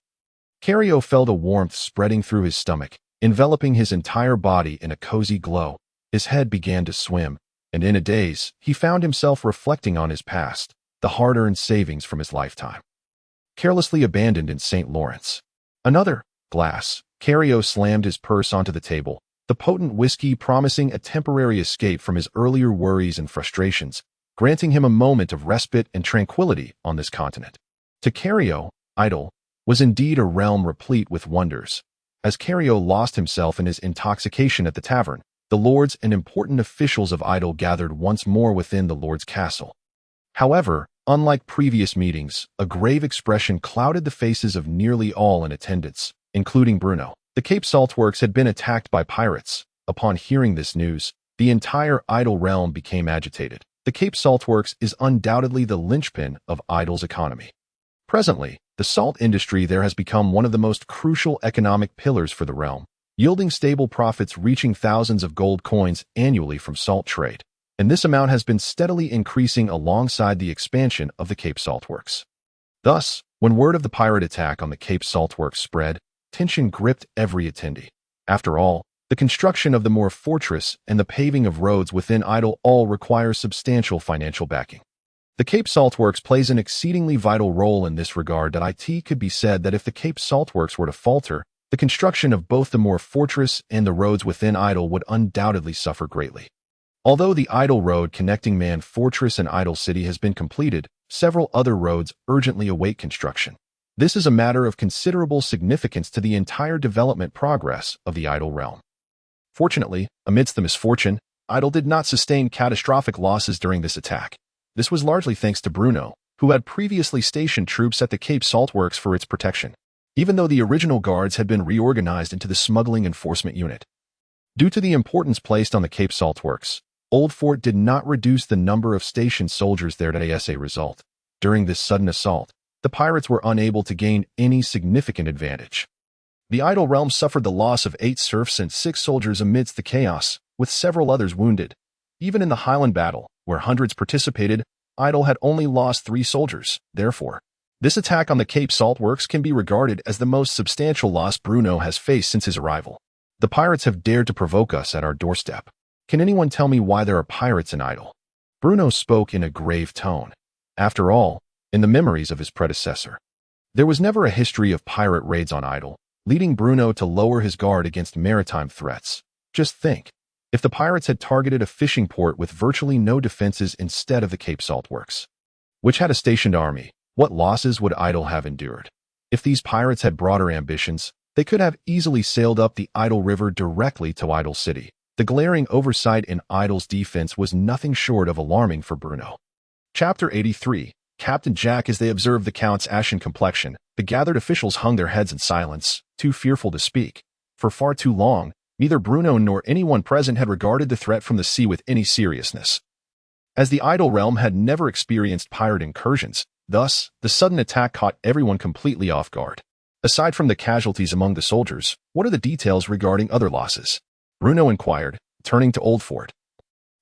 A: Cario felt a warmth spreading through his stomach, enveloping his entire body in a cozy glow. His head began to swim, and in a daze, he found himself reflecting on his past, the hard-earned savings from his lifetime, carelessly abandoned in St. Lawrence. Another glass. Cario slammed his purse onto the table, the potent whiskey promising a temporary escape from his earlier worries and frustrations, granting him a moment of respite and tranquility on this continent. To Cario, Idle was indeed a realm replete with wonders. As Cario lost himself in his intoxication at the tavern, the lords and important officials of Idle gathered once more within the lord's castle. However, Unlike previous meetings, a grave expression clouded the faces of nearly all in attendance, including Bruno. The Cape Saltworks had been attacked by pirates. Upon hearing this news, the entire idle realm became agitated. The Cape Saltworks is undoubtedly the linchpin of Idle's economy. Presently, the salt industry there has become one of the most crucial economic pillars for the realm, yielding stable profits reaching thousands of gold coins annually from salt trade. And this amount has been steadily increasing alongside the expansion of the Cape Saltworks. Thus, when word of the pirate attack on the Cape Saltworks spread, tension gripped every attendee. After all, the construction of the Moor fortress and the paving of roads within Idle all require substantial financial backing. The Cape Saltworks plays an exceedingly vital role in this regard. It could be said that if the Cape Saltworks were to falter, the construction of both the Moor fortress and the roads within Idle would undoubtedly suffer greatly. Although the Idle Road connecting Man Fortress and Idle City has been completed, several other roads urgently await construction. This is a matter of considerable significance to the entire development progress of the Idle realm. Fortunately, amidst the misfortune, Idle did not sustain catastrophic losses during this attack. This was largely thanks to Bruno, who had previously stationed troops at the Cape Saltworks for its protection, even though the original guards had been reorganized into the Smuggling Enforcement Unit. Due to the importance placed on the Cape Saltworks, Old Fort did not reduce the number of stationed soldiers there. As a result, during this sudden assault, the pirates were unable to gain any significant advantage. The Idle realm suffered the loss of 8 serfs and 6 soldiers amidst the chaos, with several others wounded. Even in the Highland battle, where hundreds participated, Idle had only lost 3 soldiers. Therefore, this attack on the Cape Saltworks can be regarded as the most substantial loss Bruno has faced since his arrival. The pirates have dared to provoke us at our doorstep. Can anyone tell me why there are pirates in Idle? Bruno spoke in a grave tone. After all, in the memories of his predecessor, there was never a history of pirate raids on Idle, leading Bruno to lower his guard against maritime threats. Just think, if the pirates had targeted a fishing port with virtually no defenses instead of the Cape Saltworks, which had a stationed army, what losses would Idle have endured? If these pirates had broader ambitions, they could have easily sailed up the Idle River directly to Idle City. The glaring oversight in Idle's defense was nothing short of alarming for Bruno. Chapter 83. Captain Jack. As they observed the Count's ashen complexion, the gathered officials hung their heads in silence, too fearful to speak. For far too long, neither Bruno nor anyone present had regarded the threat from the sea with any seriousness. As the Idle realm had never experienced pirate incursions, thus, the sudden attack caught everyone completely off guard. Aside from the casualties among the soldiers, what are the details regarding other losses? Bruno inquired, turning to Old Fort,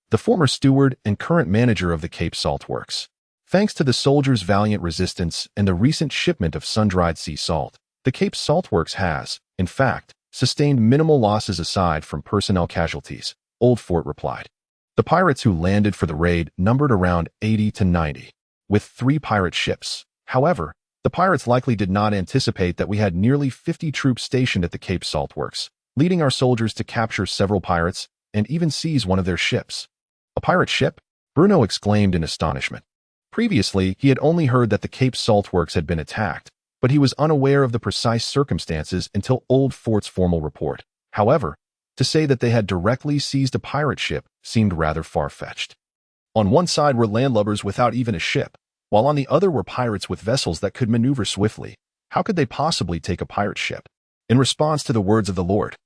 A: the former steward and current manager of the Cape Saltworks. Thanks to the soldiers' valiant resistance and the recent shipment of sun-dried sea salt, the Cape Saltworks has, in fact, sustained minimal losses aside from personnel casualties, Old Fort replied. The pirates who landed for the raid numbered around 80 to 90, with 3 pirate ships. However, the pirates likely did not anticipate that we had nearly 50 troops stationed at the Cape Saltworks, leading our soldiers to capture several pirates and even seize one of their ships. A pirate ship? Bruno exclaimed in astonishment. Previously, he had only heard that the Cape Saltworks had been attacked, but he was unaware of the precise circumstances until Old Fort's formal report. However, to say that they had directly seized a pirate ship seemed rather far-fetched. On one side were landlubbers without even a ship, while on the other were pirates with vessels that could maneuver swiftly. How could they possibly take a pirate ship? In response to the words of the Lord,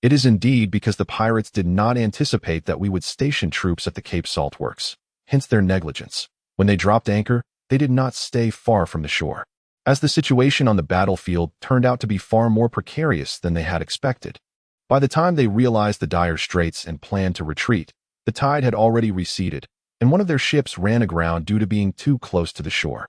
A: it is indeed because the pirates did not anticipate that we would station troops at the Cape Saltworks, hence their negligence. When they dropped anchor, they did not stay far from the shore. As the situation on the battlefield turned out to be far more precarious than they had expected, by the time they realized the dire straits and planned to retreat, the tide had already receded, and one of their ships ran aground due to being too close to the shore.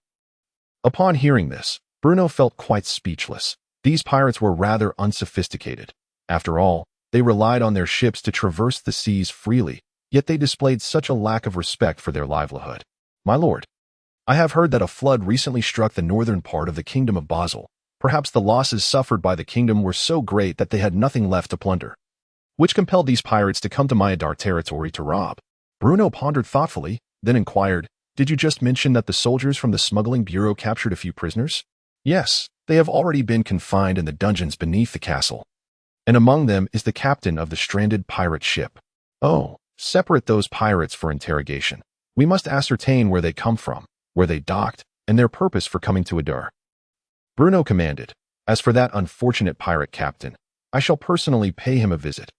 A: Upon hearing this, Bruno felt quite speechless. These pirates were rather unsophisticated. After all, they relied on their ships to traverse the seas freely, yet they displayed such a lack of respect for their livelihood. My lord, I have heard that a flood recently struck the northern part of the kingdom of Basel. Perhaps the losses suffered by the kingdom were so great that they had nothing left to plunder, which compelled these pirates to come to Myadar territory to rob. Bruno pondered thoughtfully, then inquired, did you just mention that the soldiers from the smuggling bureau captured a few prisoners? Yes, they have already been confined in the dungeons beneath the castle, and among them is the captain of the stranded pirate ship. Oh, separate those pirates for interrogation. We must ascertain where they come from. where they docked, and their purpose for coming to Ruhr. Bruno commanded, "As for that unfortunate pirate captain, I shall personally pay him a visit."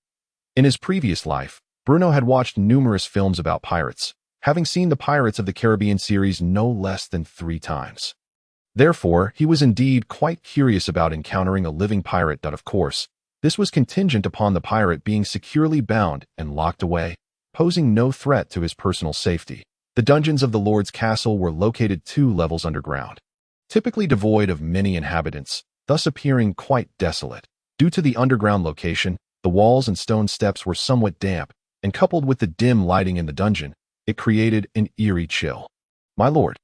A: In his previous life, Bruno had watched numerous films about pirates, having seen the Pirates of the Caribbean series no less than 3 times. Therefore, he was indeed quite curious about encountering a living pirate, but of course, this was contingent upon the pirate being securely bound and locked away, posing no threat to his personal safety. The dungeons of the Lord's castle were located 2 levels underground, typically devoid of many inhabitants, thus appearing quite desolate. Due to the underground location, the walls and stone steps were somewhat damp, and coupled with the dim lighting in the dungeon, it created an eerie chill. "My lord."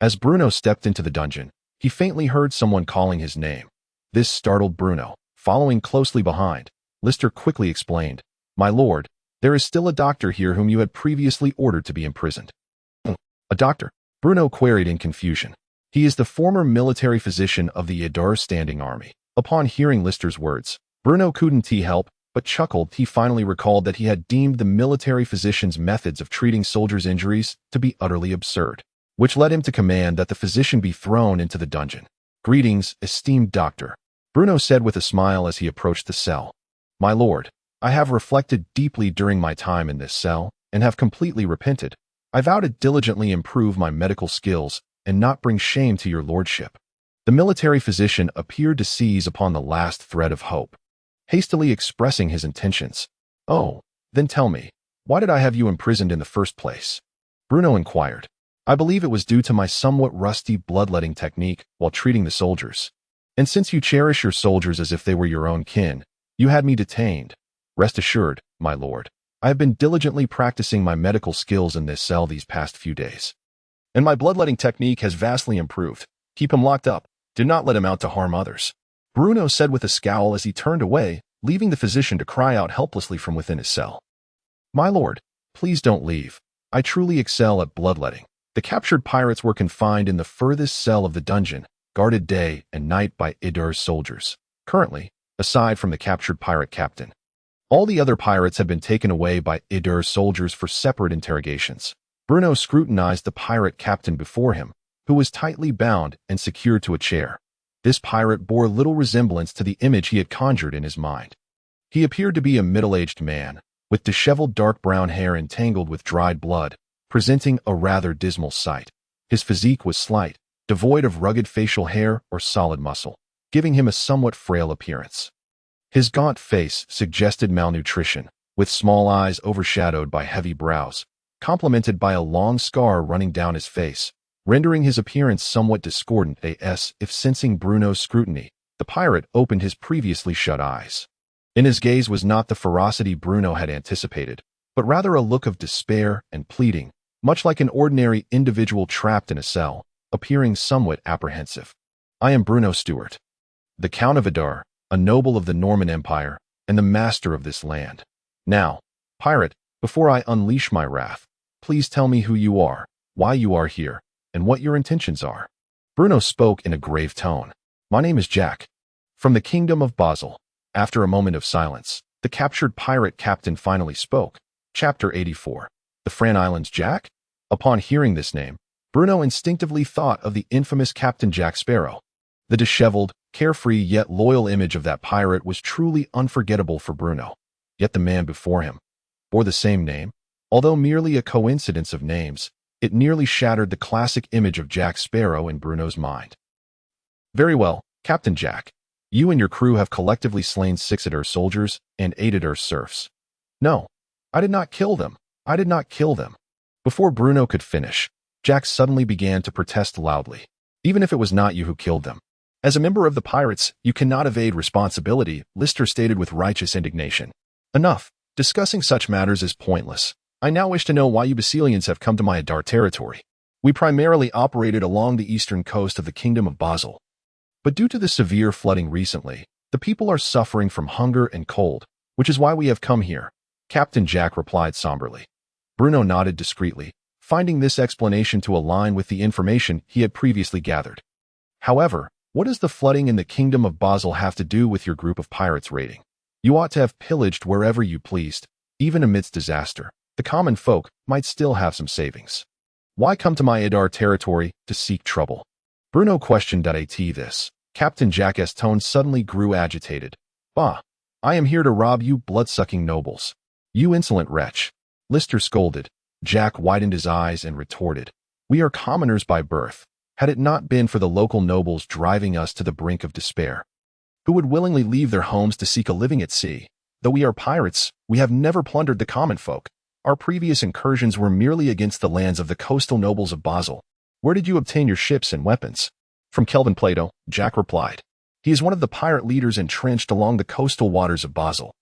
A: As Bruno stepped into the dungeon, he faintly heard someone calling his name. This startled Bruno. Following closely behind, Lister quickly explained, "My lord, there is still a doctor here whom you had previously ordered to be imprisoned." "A doctor?" Bruno queried in confusion. "He is the former military physician of the Ruhr Standing Army." Upon hearing Lister's words, Bruno couldn't help but chuckled. He finally recalled that he had deemed the military physician's methods of treating soldiers' injuries to be utterly absurd, which led him to command that the physician be thrown into the dungeon. "Greetings, esteemed doctor," Bruno said with a smile as he approached the cell. "My lord, I have reflected deeply during my time in this cell, and have completely repented. I vow to diligently improve my medical skills and not bring shame to your lordship." The military physician appeared to seize upon the last thread of hope, hastily expressing his intentions. "Oh, then tell me, why did I have you imprisoned in the first place?" Bruno inquired. "I believe it was due to my somewhat rusty bloodletting technique while treating the soldiers. And since you cherish your soldiers as if they were your own kin, you had me detained. Rest assured, my lord, I have been diligently practicing my medical skills in this cell these past few days. And my bloodletting technique has vastly improved. Keep him locked up. Do not let him out to harm others," Bruno said with a scowl as he turned away, leaving the physician to cry out helplessly from within his cell. "My lord, please don't leave. I truly excel at bloodletting." The captured pirates were confined in the furthest cell of the dungeon, guarded day and night by Ruhr's soldiers. Currently, aside from the captured pirate captain, all the other pirates had been taken away by Ruhr's soldiers for separate interrogations. Bruno scrutinized the pirate captain before him, who was tightly bound and secured to a chair. This pirate bore little resemblance to the image he had conjured in his mind. He appeared to be a middle-aged man, with disheveled dark brown hair entangled with dried blood, presenting a rather dismal sight. His physique was slight, devoid of rugged facial hair or solid muscle, giving him a somewhat frail appearance. His gaunt face suggested malnutrition, with small eyes overshadowed by heavy brows, complemented by a long scar running down his face, rendering his appearance somewhat discordant. If sensing Bruno's scrutiny, the pirate opened his previously shut eyes. In his gaze was not the ferocity Bruno had anticipated, but rather a look of despair and pleading, much like an ordinary individual trapped in a cell, appearing somewhat apprehensive. "I am Bruno Stewart, the Count of Ruhr, a noble of the Norman Empire, and the master of this land. Now, pirate, before I unleash my wrath, please tell me who you are, why you are here, and what your intentions are." Bruno spoke in a grave tone. "My name is Jack, from the Kingdom of Basel." After a moment of silence, the captured pirate captain finally spoke. Chapter 84. The Fran Islands Jack? Upon hearing this name, Bruno instinctively thought of the infamous Captain Jack Sparrow. The disheveled, carefree yet loyal image of that pirate was truly unforgettable for Bruno. Yet the man before him bore the same name. Although merely a coincidence of names, it nearly shattered the classic image of Jack Sparrow in Bruno's mind. "Very well, Captain Jack. You and your crew have collectively slain 6 Ruhr soldiers and 8 Ruhr serfs." "No, I did not kill them. I did not kill them." Before Bruno could finish, Jack suddenly began to protest loudly. "Even if it was not you who killed them, as a member of the pirates, you cannot evade responsibility," Lister stated with righteous indignation. "Enough. Discussing such matters is pointless. I now wish to know why you Basilians have come to my Ruhr territory. We primarily operated along the eastern coast of the Kingdom of Basel. But due to the severe flooding recently, the people are suffering from hunger and cold, which is why we have come here," Captain Jack replied somberly. Bruno nodded discreetly, finding this explanation to align with the information he had previously gathered. "However, what does the flooding in the Kingdom of Basel have to do with your group of pirates raiding? You ought to have pillaged wherever you pleased. Even amidst disaster, the common folk might still have some savings." Why come to my Idar territory to seek trouble? Bruno questioned. At this, Captain Jack's tone suddenly grew agitated. Bah! I am here to rob you blood-sucking nobles. You insolent wretch. Lister scolded. Jack widened his eyes and retorted. We are commoners by birth. Had it not been for the local nobles driving us to the brink of despair, who would willingly leave their homes to seek a living at sea? Though we are pirates, we have never plundered the common folk. Our previous incursions were merely against the lands of the coastal nobles of Basel. Where did you obtain your ships and weapons? From Kelvin Plato, Jack replied. He is one of the pirate leaders entrenched along the coastal waters of Basel.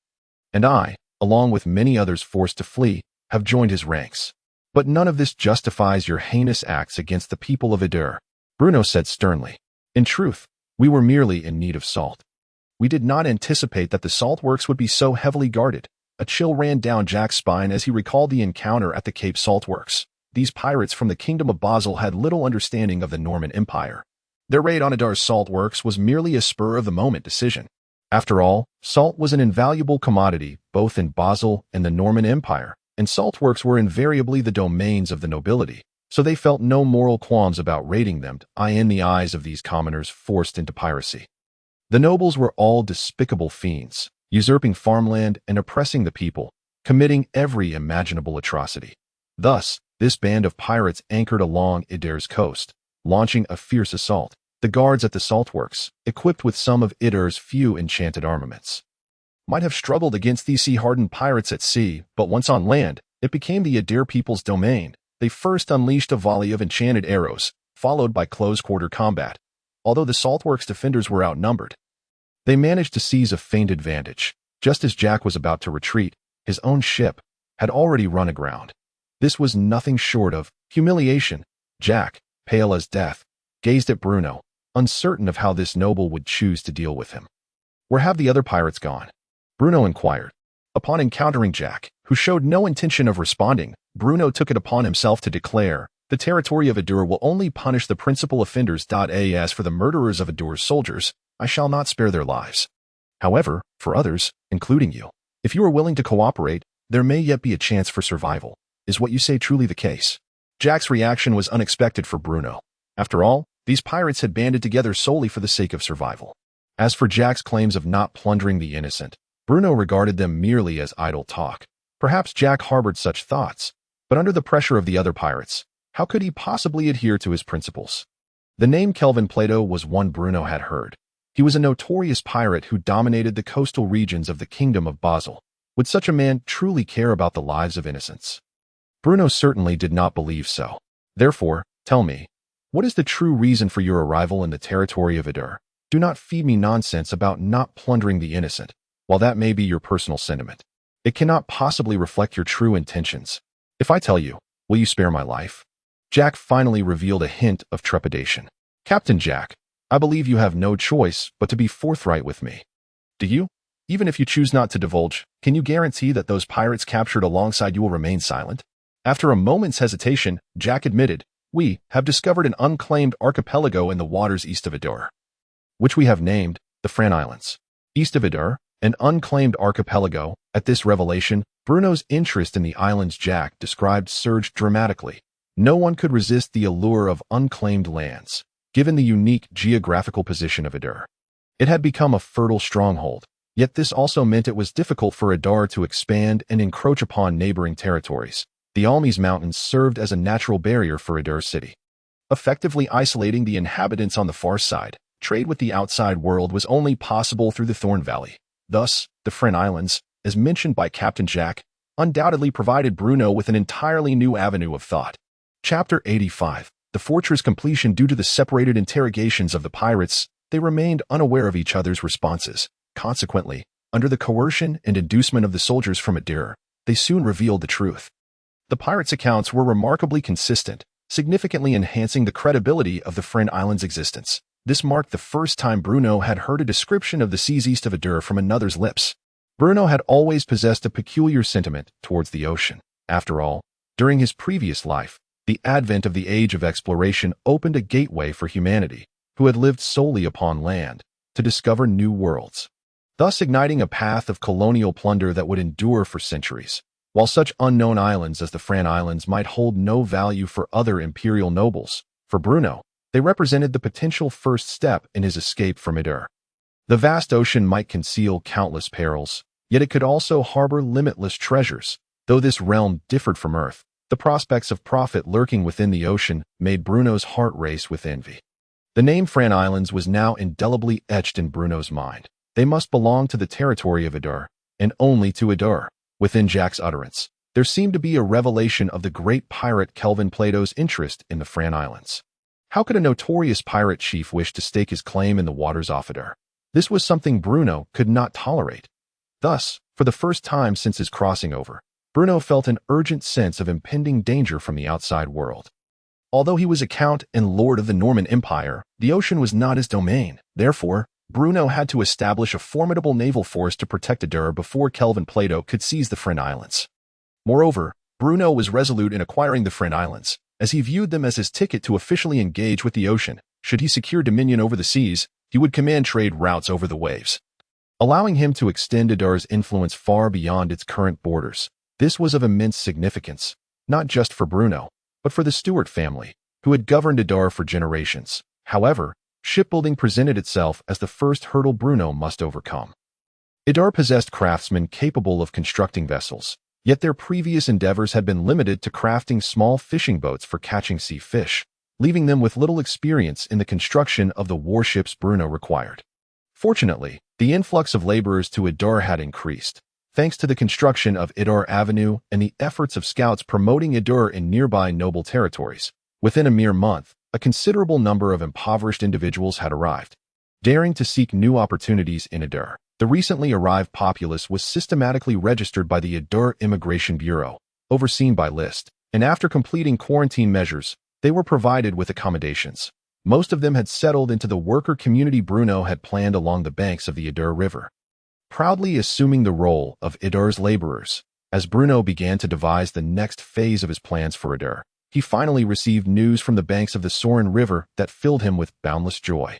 A: And I, along with many others forced to flee, have joined his ranks. But none of this justifies your heinous acts against the people of Idir, Bruno said sternly. In truth, we were merely in need of salt. We did not anticipate that the salt works would be so heavily guarded. A chill ran down Jack's spine as he recalled the encounter at the Cape Salt Works. These pirates from the Kingdom of Basel had little understanding of the Norman Empire. Their raid on Idar's salt works was merely a spur-of-the-moment decision. After all, salt was an invaluable commodity both in Basel and the Norman Empire, and salt works were invariably the domains of the nobility, so they felt no moral qualms about raiding them in the eyes of these commoners forced into piracy. The nobles were all despicable fiends, usurping farmland and oppressing the people, committing every imaginable atrocity. Thus, this band of pirates anchored along Idir's coast, launching a fierce assault. The guards at the salt works, equipped with some of Idir's few enchanted armaments, might have struggled against these sea-hardened pirates at sea, but once on land, it became the Idir people's domain. They first unleashed a volley of enchanted arrows, followed by close-quarter combat. Although the saltworks defenders were outnumbered, they managed to seize a faint advantage. Just as Jack was about to retreat, his own ship had already run aground. This was nothing short of humiliation. Jack, pale as death, gazed at Bruno, uncertain of how this noble would choose to deal with him. Where have the other pirates gone? Bruno inquired. Upon encountering Jack, who showed no intention of responding, Bruno took it upon himself to declare, the territory of Idir will only punish the principal offenders. As for the murderers of Idir's soldiers, I shall not spare their lives. However, for others, including you, if you are willing to cooperate, there may yet be a chance for survival. Is what you say truly the case? Jack's reaction was unexpected for Bruno. After all, these pirates had banded together solely for the sake of survival. As for Jack's claims of not plundering the innocent, Bruno regarded them merely as idle talk. Perhaps Jack harbored such thoughts, but under the pressure of the other pirates, how could he possibly adhere to his principles? The name Kelvin Plato was one Bruno had heard. He was a notorious pirate who dominated the coastal regions of the Kingdom of Basel. Would such a man truly care about the lives of innocents? Bruno certainly did not believe so. Therefore, tell me, what is the true reason for your arrival in the territory of Idir? Do not feed me nonsense about not plundering the innocent. While that may be your personal sentiment, it cannot possibly reflect your true intentions. If I tell you, will you spare my life? Jack finally revealed a hint of trepidation. Captain Jack, I believe you have no choice but to be forthright with me. Do you? Even if you choose not to divulge, can you guarantee that those pirates captured alongside you will remain silent? After a moment's hesitation, Jack admitted, we have discovered an unclaimed archipelago in the waters east of Idir, which we have named the Fran Islands. East of Idir, an unclaimed archipelago. At this revelation, Bruno's interest in the islands Jack described surged dramatically. No one could resist the allure of unclaimed lands, given the unique geographical position of Idir. It had become a fertile stronghold, yet this also meant it was difficult for Idir to expand and encroach upon neighboring territories. The Almes Mountains served as a natural barrier for Idir city, effectively isolating the inhabitants on the far side. Trade with the outside world was only possible through the Thorn Valley. Thus, the Fran Islands, as mentioned by Captain Jack, undoubtedly provided Bruno with an entirely new avenue of thought. Chapter 85. The fortress completion. Due to the separated interrogations of the pirates, they remained unaware of each other's responses. Consequently, under the coercion and inducement of the soldiers from Idir, they soon revealed the truth. The pirates' accounts were remarkably consistent, significantly enhancing the credibility of the Fran Islands' existence. This marked the first time Bruno had heard a description of the seas east of Idir from another's lips. Bruno had always possessed a peculiar sentiment towards the ocean. After all, during his previous life, the advent of the age of exploration opened a gateway for humanity, who had lived solely upon land, to discover new worlds, thus igniting a path of colonial plunder that would endure for centuries. While such unknown islands as the Fran Islands might hold no value for other imperial nobles, for Bruno, they represented the potential first step in his escape from Edur. The vast ocean might conceal countless perils, yet it could also harbor limitless treasures. Though this realm differed from Earth, the prospects of profit lurking within the ocean made Bruno's heart race with envy. The name Fran Islands was now indelibly etched in Bruno's mind. They must belong to the territory of Edur, and only to Edur. Within Jack's utterance, there seemed to be a revelation of the great pirate Kelvin Plato's interest in the Fran Islands. How could a notorious pirate chief wish to stake his claim in the waters off Edur? This was something Bruno could not tolerate. Thus, for the first time since his crossing over, Bruno felt an urgent sense of impending danger from the outside world. Although he was a count and lord of the Norman Empire, the ocean was not his domain. Therefore, Bruno had to establish a formidable naval force to protect Edur before Kelvin Plato could seize the Fran Islands. Moreover, Bruno was resolute in acquiring the Fran Islands, as he viewed them as his ticket to officially engage with the ocean. Should he secure dominion over the seas, he would command trade routes over the waves, allowing him to extend Edur's influence far beyond its current borders. This was of immense significance, not just for Bruno, but for the Stuart family, who had governed Edur for generations. However, shipbuilding presented itself as the first hurdle Bruno must overcome. Edur possessed craftsmen capable of constructing vessels, yet their previous endeavors had been limited to crafting small fishing boats for catching sea fish, leaving them with little experience in the construction of the warships Bruno required. Fortunately, the influx of laborers to Edur had increased, thanks to the construction of Edur Avenue and the efforts of scouts promoting Edur in nearby noble territories. Within a mere month, a considerable number of impoverished individuals had arrived, daring to seek new opportunities in Edur. The recently arrived populace was systematically registered by the Edur Immigration Bureau, overseen by List, and after completing quarantine measures, they were provided with accommodations. Most of them had settled into the worker community Bruno had planned along the banks of the Edur River. Proudly assuming the role of Edur's laborers, as Bruno began to devise the next phase of his plans for Edur, he finally received news from the banks of the Sorin River that filled him with boundless joy.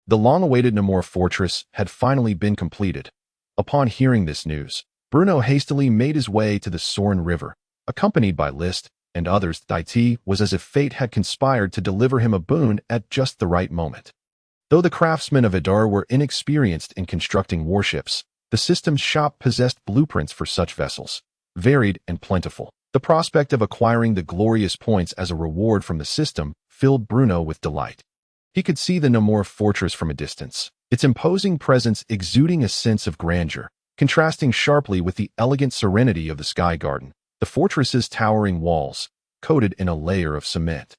A: The long-awaited Namur fortress had finally been completed. Upon hearing this news, Bruno hastily made his way to the Sorin River, accompanied by List and others. It was as if fate had conspired to deliver him a boon at just the right moment. Though the craftsmen of Edur were inexperienced in constructing warships, the system's shop possessed blueprints for such vessels, varied and plentiful. The prospect of acquiring the glorious points as a reward from the system filled Bruno with delight. He could see the Namur fortress from a distance, its imposing presence exuding a sense of grandeur, contrasting sharply with the elegant serenity of the Sky Garden. The fortress's towering walls, coated in a layer of cement,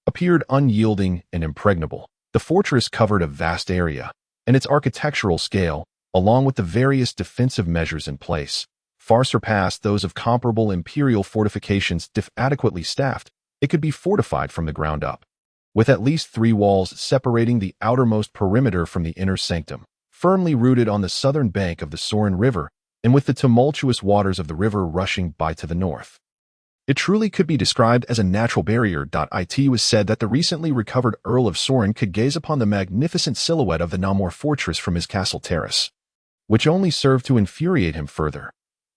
A: appeared unyielding and impregnable. The fortress covered a vast area, and its architectural scale, along with the various defensive measures in place, far surpassed those of comparable imperial fortifications. If adequately staffed, it could be fortified from the ground up, with at least 3 walls separating the outermost perimeter from the inner sanctum, firmly rooted on the southern bank of the Sorin River, and with the tumultuous waters of the river rushing by to the north. It truly could be described as a natural barrier. It was said that the recently recovered Earl of Sorin could gaze upon the magnificent silhouette of the Namur fortress from his castle terrace, which only served to infuriate him further.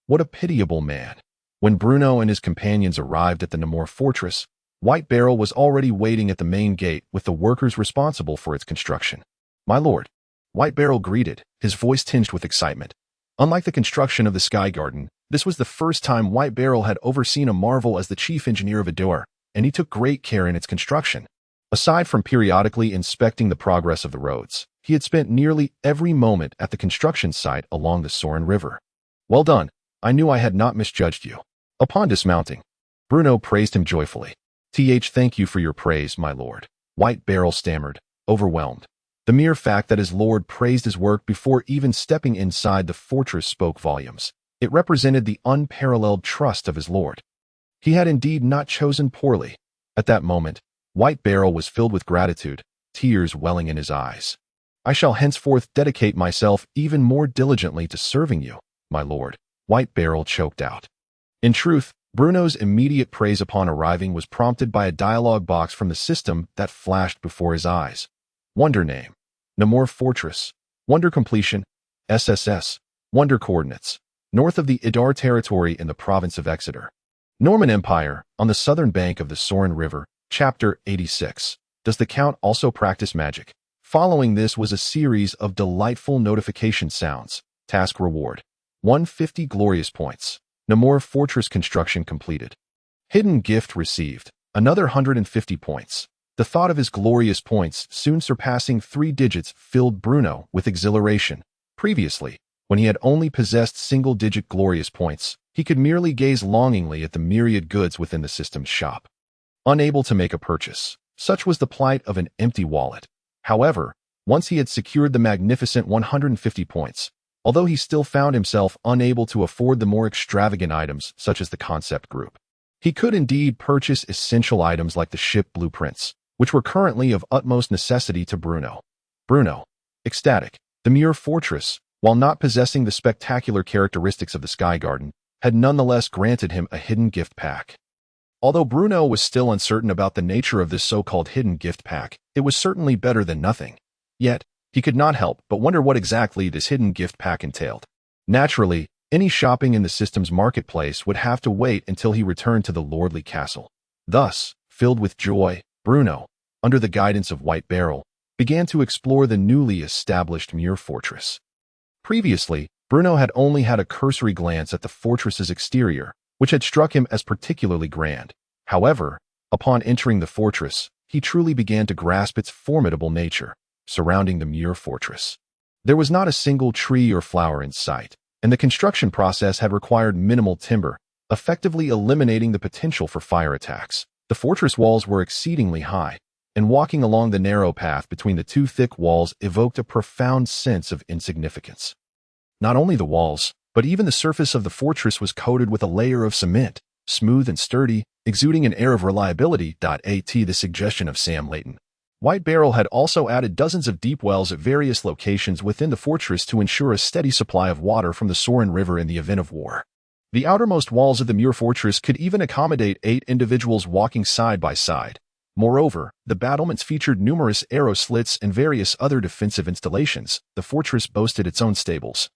A: What a pitiable man! When Bruno and his companions arrived at the Namur fortress, White Barrel was already waiting at the main gate with the workers responsible for its construction. "My lord," White Barrel greeted, his voice tinged with excitement. Unlike the construction of the Sky Garden, this was the first time White Barrel had overseen a marvel as the chief engineer of Edur, and he took great care in its construction. Aside from periodically inspecting the progress of the roads, he had spent nearly every moment at the construction site along the Sorin River. "Well done. I knew I had not misjudged you." Upon dismounting, Bruno praised him joyfully. "Thank you for your praise, my lord," White Barrel stammered, overwhelmed. The mere fact that his lord praised his work before even stepping inside the fortress spoke volumes. It represented the unparalleled trust of his lord. He had indeed not chosen poorly. At that moment, White Barrel was filled with gratitude, tears welling in his eyes. "I shall henceforth dedicate myself even more diligently to serving you, my lord," White Barrel choked out. In truth, Bruno's immediate praise upon arriving was prompted by a dialogue box from the system that flashed before his eyes. Wonder name: Namur Fortress. Wonder completion: SSS. Wonder coordinates: north of the Idar territory in the province of Exeter. Norman Empire, on the southern bank of the Sorin River, Chapter 86. Does the Count also practice magic? Following this was a series of delightful notification sounds. Task reward: 150 glorious points. Namur Fortress construction completed. Hidden gift received: another 150 points. The thought of his glorious points soon surpassing 3 digits filled Bruno with exhilaration. Previously, when he had only possessed single-digit glorious points, he could merely gaze longingly at the myriad goods within the system's shop. Unable to make a purchase, such was the plight of an empty wallet. However, once he had secured the magnificent 150 points, although he still found himself unable to afford the more extravagant items such as the concept group, he could indeed purchase essential items like the ship blueprints, which were currently of utmost necessity to Bruno. Bruno, ecstatic, the Muir Fortress, while not possessing the spectacular characteristics of the Sky Garden, had nonetheless granted him a hidden gift pack. Although Bruno was still uncertain about the nature of this so-called hidden gift pack, it was certainly better than nothing. Yet, he could not help but wonder what exactly this hidden gift pack entailed. Naturally, any shopping in the system's marketplace would have to wait until he returned to the lordly castle. Thus, filled with joy, Bruno, under the guidance of White Barrel, began to explore the newly established Muir Fortress. Previously, Bruno had only had a cursory glance at the fortress's exterior, which had struck him as particularly grand. However, upon entering the fortress, he truly began to grasp its formidable nature, surrounding the Muir Fortress. There was not a single tree or flower in sight, and the construction process had required minimal timber, effectively eliminating the potential for fire attacks. The fortress walls were exceedingly high, and walking along the narrow path between the 2 thick walls evoked a profound sense of insignificance. Not only the walls, but even the surface of the fortress was coated with a layer of cement, smooth and sturdy, exuding an air of reliability. The suggestion of Sam Layton. White Barrel had also added dozens of deep wells at various locations within the fortress to ensure a steady supply of water from the Sorin River in the event of war. The outermost walls of the Muir Fortress could even accommodate 8 individuals walking side by side. Moreover, the battlements featured numerous arrow slits and various other defensive installations. The fortress boasted its own stables,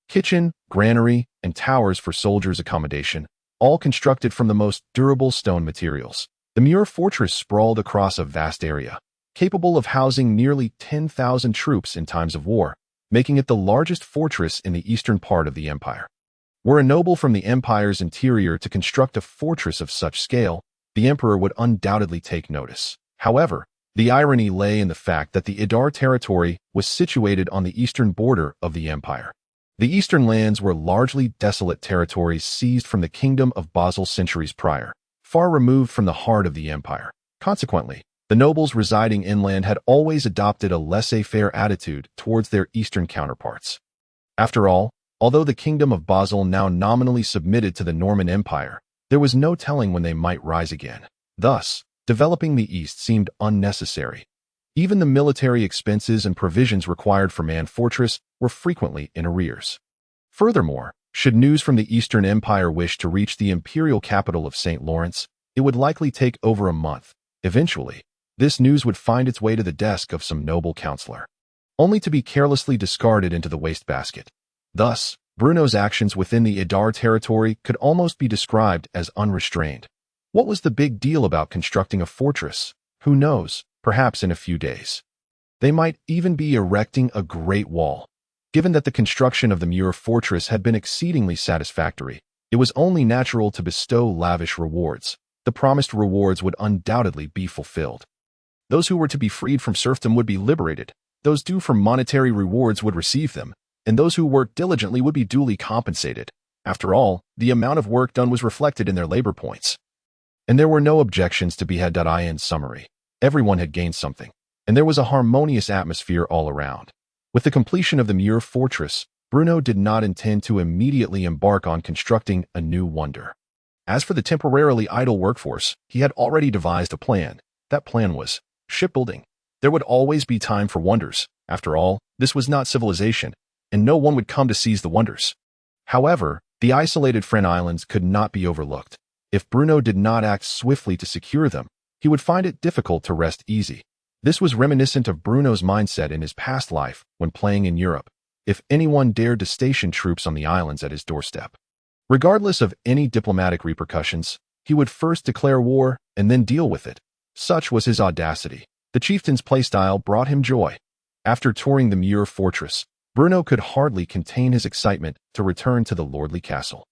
A: kitchen, granary, and towers for soldiers' accommodation, all constructed from the most durable stone materials. The Muir Fortress sprawled across a vast area, capable of housing nearly 10,000 troops in times of war, making it the largest fortress in the eastern part of the empire. Were a noble from the empire's interior to construct a fortress of such scale, the emperor would undoubtedly take notice. However, the irony lay in the fact that the Idar territory was situated on the eastern border of the empire. The eastern lands were largely desolate territories seized from the kingdom of Basel centuries prior, far removed from the heart of the empire. Consequently, the nobles residing inland had always adopted a laissez-faire attitude towards their eastern counterparts. After all, although the kingdom of Basel now nominally submitted to the Norman Empire, there was no telling when they might rise again. Thus, developing the east seemed unnecessary. Even the military expenses and provisions required for Man Fortress were frequently in arrears. Furthermore, should news from the Eastern Empire wish to reach the imperial capital of St. Lawrence, it would likely take over a month. Eventually, this news would find its way to the desk of some noble counselor, only to be carelessly discarded into the wastebasket. Thus, Bruno's actions within the Idar territory could almost be described as unrestrained. What was the big deal about constructing a fortress? Who knows? Perhaps in a few days. They might even be erecting a great wall. Given that the construction of the Muir Fortress had been exceedingly satisfactory, it was only natural to bestow lavish rewards. The promised rewards would undoubtedly be fulfilled. Those who were to be freed from serfdom would be liberated, those due for monetary rewards would receive them, and those who worked diligently would be duly compensated. After all, the amount of work done was reflected in their labor points. And there were no objections to be had. In summary, everyone had gained something, and there was a harmonious atmosphere all around. With the completion of the Muir Fortress, Bruno did not intend to immediately embark on constructing a new wonder. As for the temporarily idle workforce, he had already devised a plan. That plan was shipbuilding. There would always be time for wonders. After all, this was not civilization, and no one would come to seize the wonders. However, the isolated Fen Islands could not be overlooked. If Bruno did not act swiftly to secure them, he would find it difficult to rest easy. This was reminiscent of Bruno's mindset in his past life when playing in Europe. if anyone dared to station troops on the islands at his doorstep. Regardless of any diplomatic repercussions, he would first declare war and then deal with it. Such was his audacity. The chieftain's playstyle brought him joy. After touring the Muir fortress, Bruno could hardly contain his excitement to return to the lordly castle.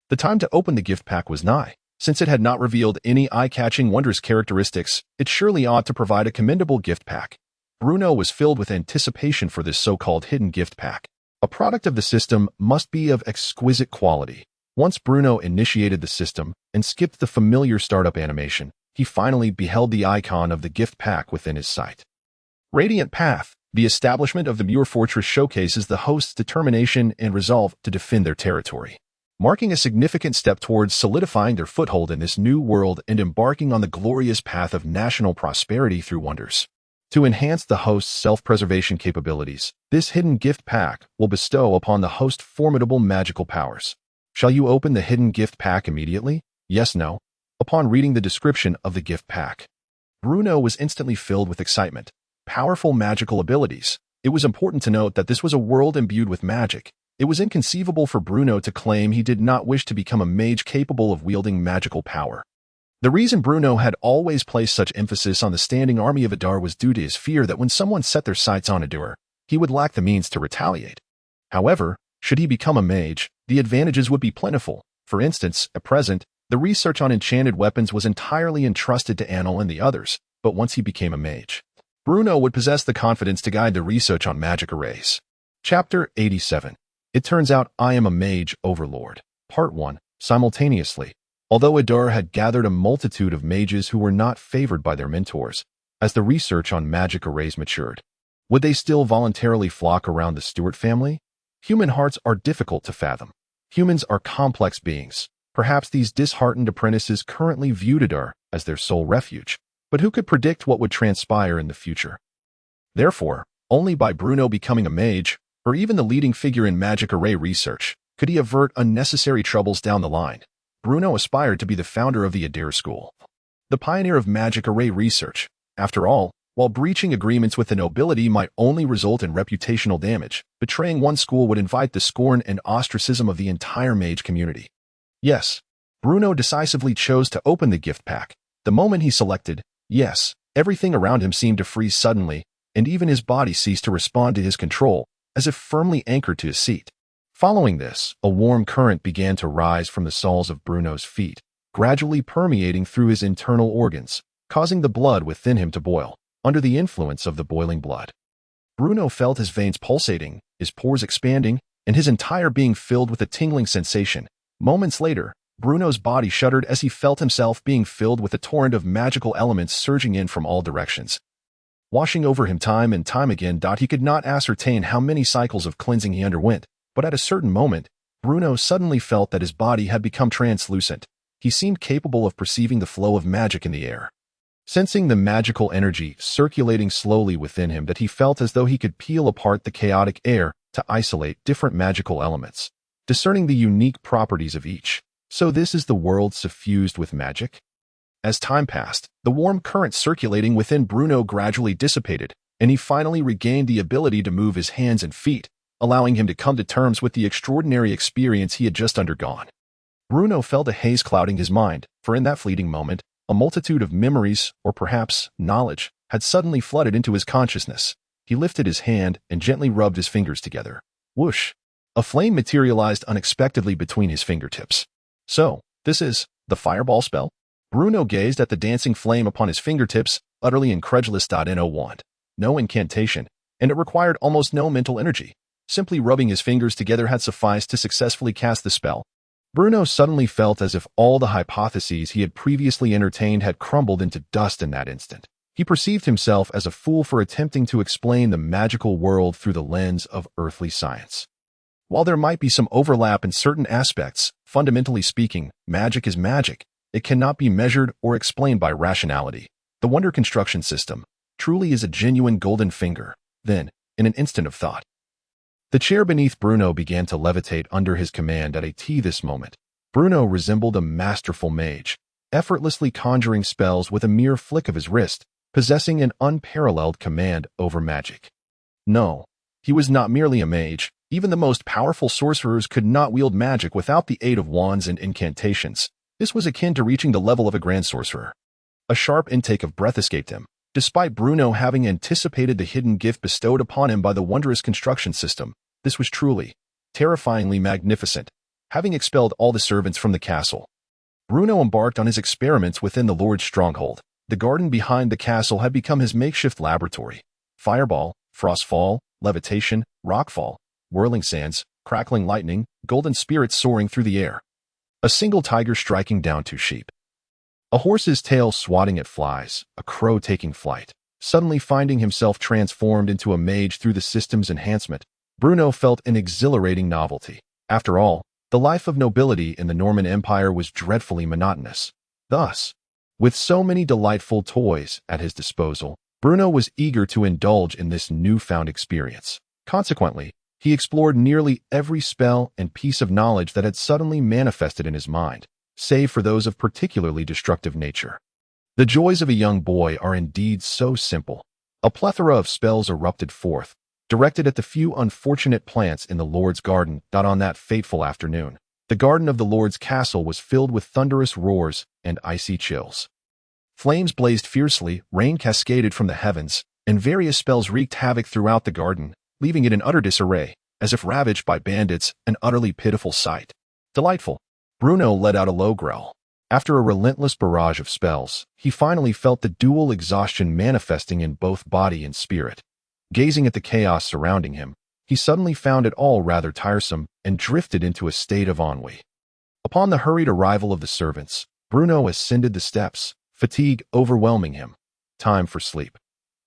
A: The time to open the gift pack was nigh. Since it had not revealed any eye-catching wondrous characteristics, it surely ought to provide a commendable gift pack. Bruno was filled with anticipation for this so-called hidden gift pack. A product of the system must be of exquisite quality. Once Bruno initiated the system and skipped the familiar startup animation, he finally beheld the icon of the gift pack within his sight. Radiant Path. The establishment of the Muir Fortress showcases the host's determination and resolve to defend their territory, marking a significant step towards solidifying their foothold in this new world and embarking on the glorious path of national prosperity through wonders. To enhance the host's self-preservation capabilities, this hidden gift pack will bestow upon the host formidable magical powers. Shall you open the hidden gift pack immediately? Yes, no. Upon reading the description of the gift pack, Bruno was instantly filled with excitement. Powerful magical abilities. It was important to note that this was a world imbued with magic. It was inconceivable for Bruno to claim he did not wish to become a mage capable of wielding magical power. The reason Bruno had always placed such emphasis on the standing army of Adar was due to his fear that when someone set their sights on Adar, he would lack the means to retaliate. However, should he become a mage, the advantages would be plentiful. For instance, at present, the research on enchanted weapons was entirely entrusted to Anil and the others, but once he became a mage, Bruno would possess the confidence to guide the research on magic arrays. Chapter 87. It turns out I am a mage overlord. Part 1. Simultaneously, although Adar had gathered a multitude of mages who were not favored by their mentors, as the research on magic arrays matured, would they still voluntarily flock around the Stewart family? Human hearts are difficult to fathom. Humans are complex beings. Perhaps these disheartened apprentices currently viewed Adar as their sole refuge, but who could predict what would transpire in the future? Therefore, only by Bruno becoming a mage, or even the leading figure in magic array research, could he avert unnecessary troubles down the line. Bruno aspired to be the founder of the Adar School, the pioneer of magic array research. After all, while breaching agreements with the nobility might only result in reputational damage, betraying one school would invite the scorn and ostracism of the entire mage community. Yes, Bruno decisively chose to open the gift pack. The moment he selected yes, everything around him seemed to freeze suddenly, and even his body ceased to respond to his control, as if firmly anchored to his seat. Following this, a warm current began to rise from the soles of Bruno's feet, gradually permeating through his internal organs, causing the blood within him to boil. Under the influence of the boiling blood, Bruno felt his veins pulsating, his pores expanding, and his entire being filled with a tingling sensation. Moments later, Bruno's body shuddered as he felt himself being filled with a torrent of magical elements surging in from all directions, washing over him time and time again. He could not ascertain how many cycles of cleansing he underwent, but at a certain moment, Bruno suddenly felt that his body had become translucent. He seemed capable of perceiving the flow of magic in the air. Sensing the magical energy circulating slowly within him, that he felt as though he could peel apart the chaotic air to isolate different magical elements, discerning the unique properties of each. So this is the world suffused with magic? As time passed, the warm current circulating within Bruno gradually dissipated, and he finally regained the ability to move his hands and feet, allowing him to come to terms with the extraordinary experience he had just undergone. Bruno felt a haze clouding his mind, for in that fleeting moment, a multitude of memories, or perhaps knowledge, had suddenly flooded into his consciousness. He lifted his hand and gently rubbed his fingers together. Whoosh! A flame materialized unexpectedly between his fingertips. So, this is the fireball spell? Bruno gazed at the dancing flame upon his fingertips, utterly incredulous. No wand, no incantation, and it required almost no mental energy. Simply rubbing his fingers together had sufficed to successfully cast the spell. Bruno suddenly felt as if all the hypotheses he had previously entertained had crumbled into dust in that instant. He perceived himself as a fool for attempting to explain the magical world through the lens of earthly science. While there might be some overlap in certain aspects, fundamentally speaking, magic is magic. It cannot be measured or explained by rationality. The wonder construction system truly is a genuine golden finger. Then, in an instant of thought, the chair beneath Bruno began to levitate under his command at a T. This moment, Bruno resembled a masterful mage, effortlessly conjuring spells with a mere flick of his wrist, possessing an unparalleled command over magic. No, He was not merely a mage. Even the most powerful sorcerers could not wield magic without the aid of wands and incantations. This was akin to reaching the level of a grand sorcerer. A sharp intake of breath escaped him, despite Bruno having anticipated the hidden gift bestowed upon him by the wondrous construction system. This was truly, terrifyingly magnificent. Having expelled all the servants from the castle, Bruno embarked on his experiments within the Lord's stronghold. The garden behind the castle had become his makeshift laboratory. Fireball, frostfall, levitation, rockfall, whirling sands, crackling lightning, golden spirits soaring through the air. A single tiger striking down 2 sheep. A horse's tail swatting at flies, a crow taking flight. Suddenly finding himself transformed into a mage through the system's enhancement, Bruno felt an exhilarating novelty. After all, the life of nobility in the Norman Empire was dreadfully monotonous. Thus, with so many delightful toys at his disposal, Bruno was eager to indulge in this newfound experience. Consequently, he explored nearly every spell and piece of knowledge that had suddenly manifested in his mind, save for those of particularly destructive nature. The joys of a young boy are indeed so simple. A plethora of spells erupted forth, directed at the few unfortunate plants in the Lord's garden. On that fateful afternoon, the garden of the Lord's castle was filled with thunderous roars and icy chills. Flames blazed fiercely, rain cascaded from the heavens, and various spells wreaked havoc throughout the garden, leaving it in utter disarray, as if ravaged by bandits, an utterly pitiful sight. Delightful. Bruno let out a low growl. After a relentless barrage of spells, he finally felt the dual exhaustion manifesting in both body and spirit. Gazing at the chaos surrounding him, he suddenly found it all rather tiresome and drifted into a state of ennui. Upon the hurried arrival of the servants, Bruno ascended the steps, fatigue overwhelming him. Time for sleep.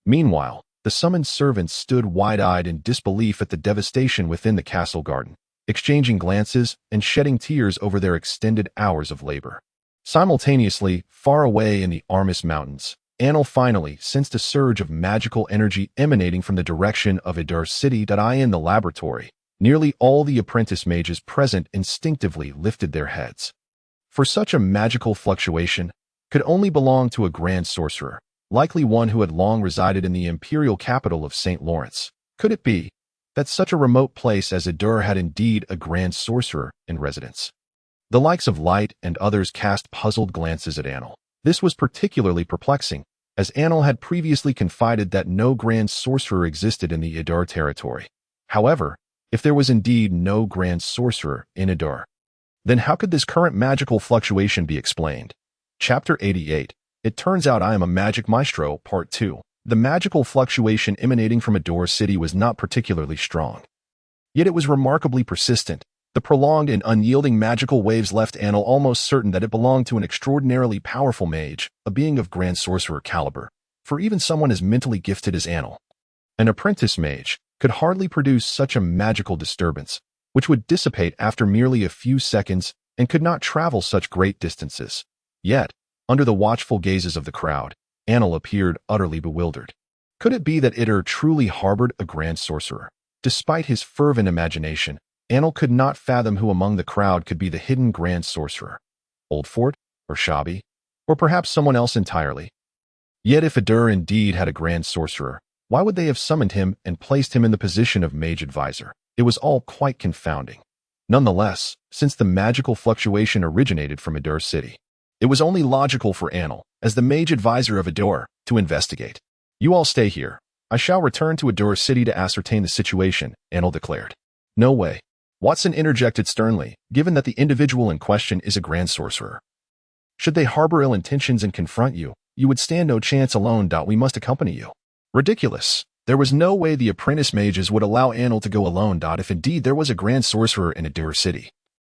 A: Meanwhile, the summoned servants stood wide-eyed in disbelief at the devastation within the castle garden, exchanging glances and shedding tears over their extended hours of labor. Simultaneously, far away in the Armis Mountains, Anil finally sensed a surge of magical energy emanating from the direction of Idur City. In the laboratory, nearly all the apprentice mages present instinctively lifted their heads. For such a magical fluctuation could only belong to a grand sorcerer, likely one who had long resided in the imperial capital of St. Lawrence. Could it be that such a remote place as Idur had indeed a grand sorcerer in residence? The likes of Light and others cast puzzled glances at Anil. This was particularly perplexing, as Anil had previously confided that no grand sorcerer existed in the Idur territory. However, if there was indeed no grand sorcerer in Idur, then how could this current magical fluctuation be explained? Chapter 88. It turns out I am a magic maestro, Part 2. The magical fluctuation emanating from Idur City was not particularly strong. Yet it was remarkably persistent. The prolonged and unyielding magical waves left Anil almost certain that it belonged to an extraordinarily powerful mage, a being of grand sorcerer caliber. For even someone as mentally gifted as Anil, an apprentice mage, could hardly produce such a magical disturbance, which would dissipate after merely a few seconds and could not travel such great distances. Yet, under the watchful gazes of the crowd, Anil appeared utterly bewildered. Could it be that Idur truly harbored a grand sorcerer? Despite his fervent imagination, Anil could not fathom who among the crowd could be the hidden grand sorcerer. Oldfort, or Shabi, or perhaps someone else entirely. Yet if Idur indeed had a grand sorcerer, why would they have summoned him and placed him in the position of mage advisor? It was all quite confounding. Nonetheless, since the magical fluctuation originated from Idur City, it was only logical for Anil, as the mage advisor of Idur, to investigate. You all stay here. I shall return to Idur City to ascertain the situation, Anil declared. No way. Watson interjected sternly, given that the individual in question is a grand sorcerer. Should they harbor ill intentions and confront you, you would stand no chance alone. We must accompany you. Ridiculous. There was no way the apprentice mages would allow Anil to go alone. If indeed there was a grand sorcerer in Idur City,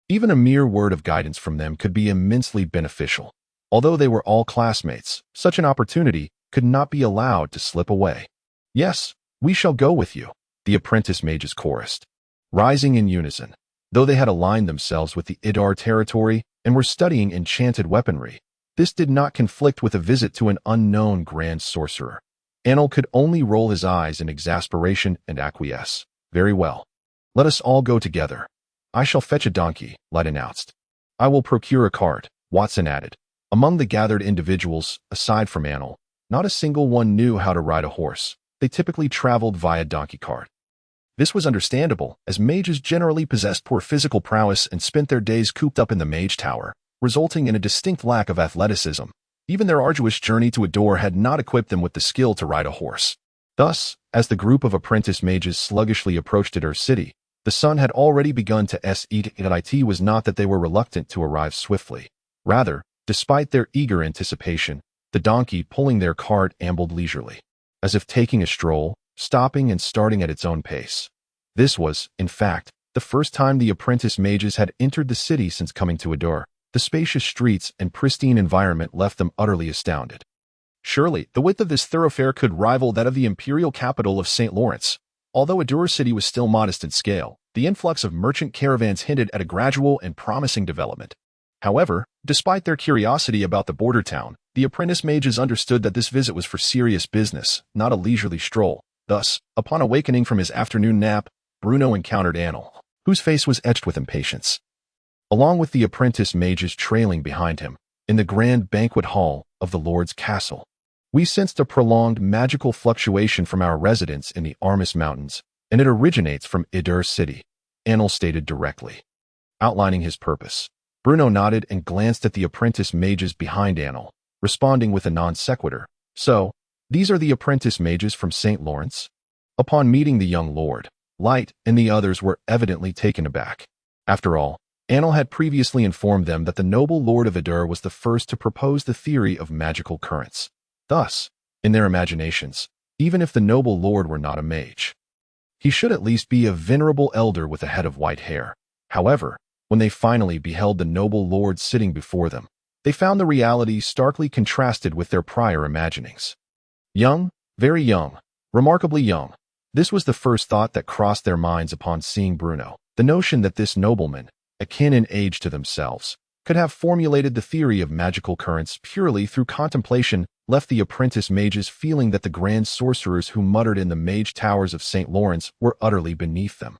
A: even a mere word of guidance from them could be immensely beneficial. Although they were all classmates, such an opportunity could not be allowed to slip away. Yes, we shall go with you, the apprentice mages chorused, rising in unison. Though they had aligned themselves with the Idur territory and were studying enchanted weaponry, this did not conflict with a visit to an unknown grand sorcerer. Anil could only roll his eyes in exasperation and acquiesce. Very well. Let us all go together. I shall fetch a donkey, Light announced. I will procure a cart, Watson added. Among the gathered individuals, aside from Anil, not a single one knew how to ride a horse. They typically traveled via donkey cart. This was understandable, as mages generally possessed poor physical prowess and spent their days cooped up in the mage tower, resulting in a distinct lack of athleticism. Even their arduous journey to Ador had not equipped them with the skill to ride a horse. Thus, as the group of apprentice mages sluggishly approached Ador city, the sun had already begun to set. It was not that they were reluctant to arrive swiftly. Rather, despite their eager anticipation, the donkey pulling their cart ambled leisurely, as if taking a stroll, stopping and starting at its own pace. This was, in fact, the first time the apprentice mages had entered the city since coming to Ador. The spacious streets and pristine environment left them utterly astounded. Surely, the width of this thoroughfare could rival that of the imperial capital of St. Lawrence. Although Ador city was still modest in scale, the influx of merchant caravans hinted at a gradual and promising development. However, despite their curiosity about the border town, the apprentice mages understood that this visit was for serious business, not a leisurely stroll. Thus, upon awakening from his afternoon nap, Bruno encountered Anil, whose face was etched with impatience. Along with the apprentice mages trailing behind him, in the grand banquet hall of the Lord's castle, we sensed a prolonged magical fluctuation from our residence in the Armis Mountains, and it originates from Ador city, Anil stated directly. Outlining his purpose, Bruno nodded and glanced at the apprentice mages behind Anil, responding with a non sequitur. So, these are the apprentice mages from St. Lawrence? Upon meeting the young lord, Light and the others were evidently taken aback. After all, Anil had previously informed them that the noble lord of Ador was the first to propose the theory of magical currents. Thus, in their imaginations, even if the noble lord were not a mage, he should at least be a venerable elder with a head of white hair. However, when they finally beheld the noble lord sitting before them, they found the reality starkly contrasted with their prior imaginings. Young, very young, remarkably young. This was the first thought that crossed their minds upon seeing Bruno. The notion that this nobleman, akin in age to themselves, could have formulated the theory of magical currents purely through contemplation left the apprentice mages feeling that the grand sorcerers who muttered in the mage towers of St. Lawrence were utterly beneath them.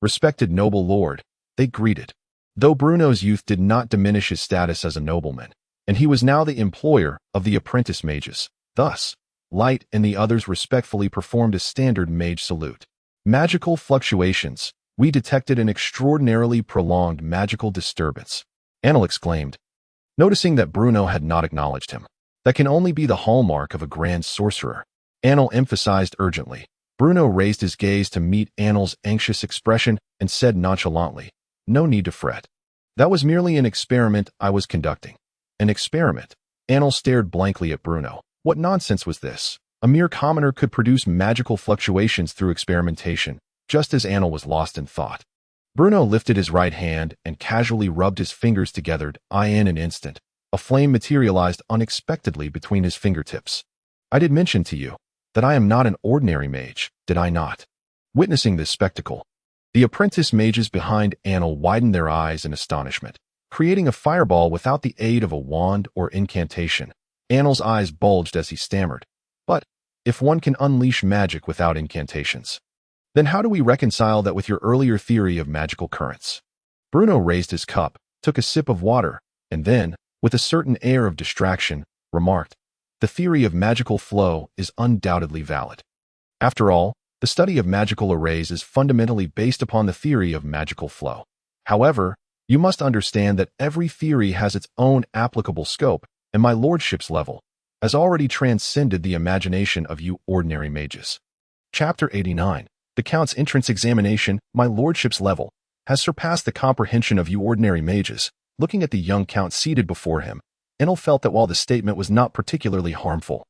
A: Respected noble lord, they greeted. Though Bruno's youth did not diminish his status as a nobleman, and he was now the employer of the apprentice mages. Thus, Light and the others respectfully performed a standard mage salute. Magical fluctuations. We detected an extraordinarily prolonged magical disturbance, Anil exclaimed, noticing that Bruno had not acknowledged him. That can only be the hallmark of a grand sorcerer, Anil emphasized urgently. Bruno raised his gaze to meet Anil's anxious expression and said nonchalantly, "No need to fret. That was merely an experiment I was conducting." An experiment? Anil stared blankly at Bruno. What nonsense was this? A mere commoner could produce magical fluctuations through experimentation, just as Anil was lost in thought. Bruno lifted his right hand and casually rubbed his fingers together. In an instant, a flame materialized unexpectedly between his fingertips. I did mention to you that I am not an ordinary mage, did I not? Witnessing this spectacle, the apprentice mages behind Anil widened their eyes in astonishment, creating a fireball without the aid of a wand or incantation. Anil's eyes bulged as he stammered, "But, if one can unleash magic without incantations, then how do we reconcile that with your earlier theory of magical currents?" Bruno raised his cup, took a sip of water, and then, with a certain air of distraction, remarked, "The theory of magical flow is undoubtedly valid. After all, the study of magical arrays is fundamentally based upon the theory of magical flow. However, you must understand that every theory has its own applicable scope, and my lordship's level has already transcended the imagination of you ordinary mages." Chapter 89. The Count's entrance examination, my lordship's level, has surpassed the comprehension of you ordinary mages. Looking at the young Count seated before him, Anil felt that while the statement was not particularly harmful,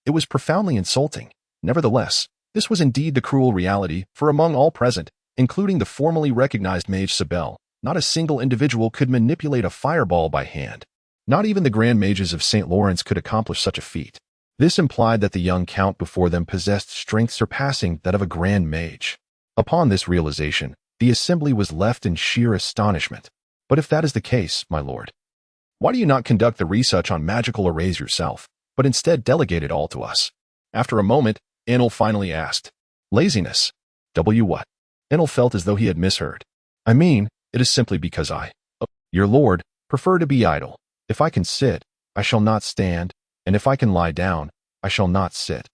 A: it was profoundly insulting. Nevertheless, this was indeed the cruel reality, for among all present, including the formally recognized mage Sibel, not a single individual could manipulate a fireball by hand. Not even the grand mages of St. Lawrence could accomplish such a feat. This implied that the young Count before them possessed strength surpassing that of a grand mage. Upon this realization, the assembly was left in sheer astonishment. "But if that is the case, my lord, why do you not conduct the research on magical arrays yourself, but instead delegate it all to us?" After a moment, Anil finally asked, "Laziness? What?" Anil felt as though he had misheard. "I mean, it is simply because your lord, prefer to be idle. If I can sit, I shall not stand, and if I can lie down, I shall not sit."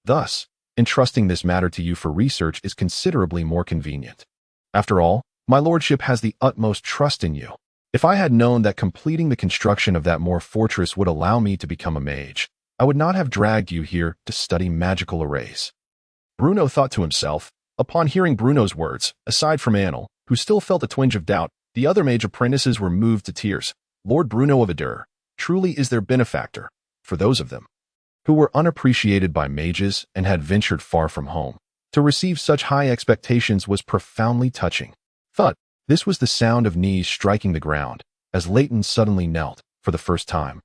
A: Thus, entrusting this matter to you for research is considerably more convenient. After all, my lordship has the utmost trust in you. If I had known that completing the construction of that more fortress would allow me to become a mage, I would not have dragged you here to study magical arrays. Bruno thought to himself. Upon hearing Bruno's words, aside from Annel, who still felt a twinge of doubt, the other mage apprentices were moved to tears. Lord Bruno of Adur truly is their benefactor, for those of them who were unappreciated by mages and had ventured far from home. To receive such high expectations was profoundly touching. Thud. This was the sound of knees striking the ground, as Leighton suddenly knelt, for the first time.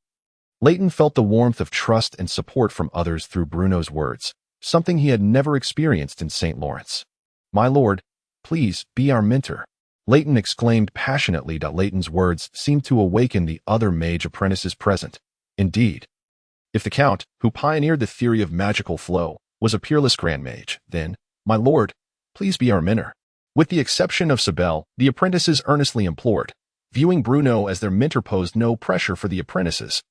A: Leighton felt the warmth of trust and support from others through Bruno's words, something he had never experienced in St. Lawrence. My lord, please be our mentor. Leighton exclaimed passionately. Leighton's words seemed to awaken the other mage apprentices present. Indeed, if the Count, who pioneered the theory of magical flow, was a peerless grand mage, then, my lord, please be our mentor. With the exception of Sibel, the apprentices earnestly implored. Viewing Bruno as their mentor posed no pressure for the apprentices,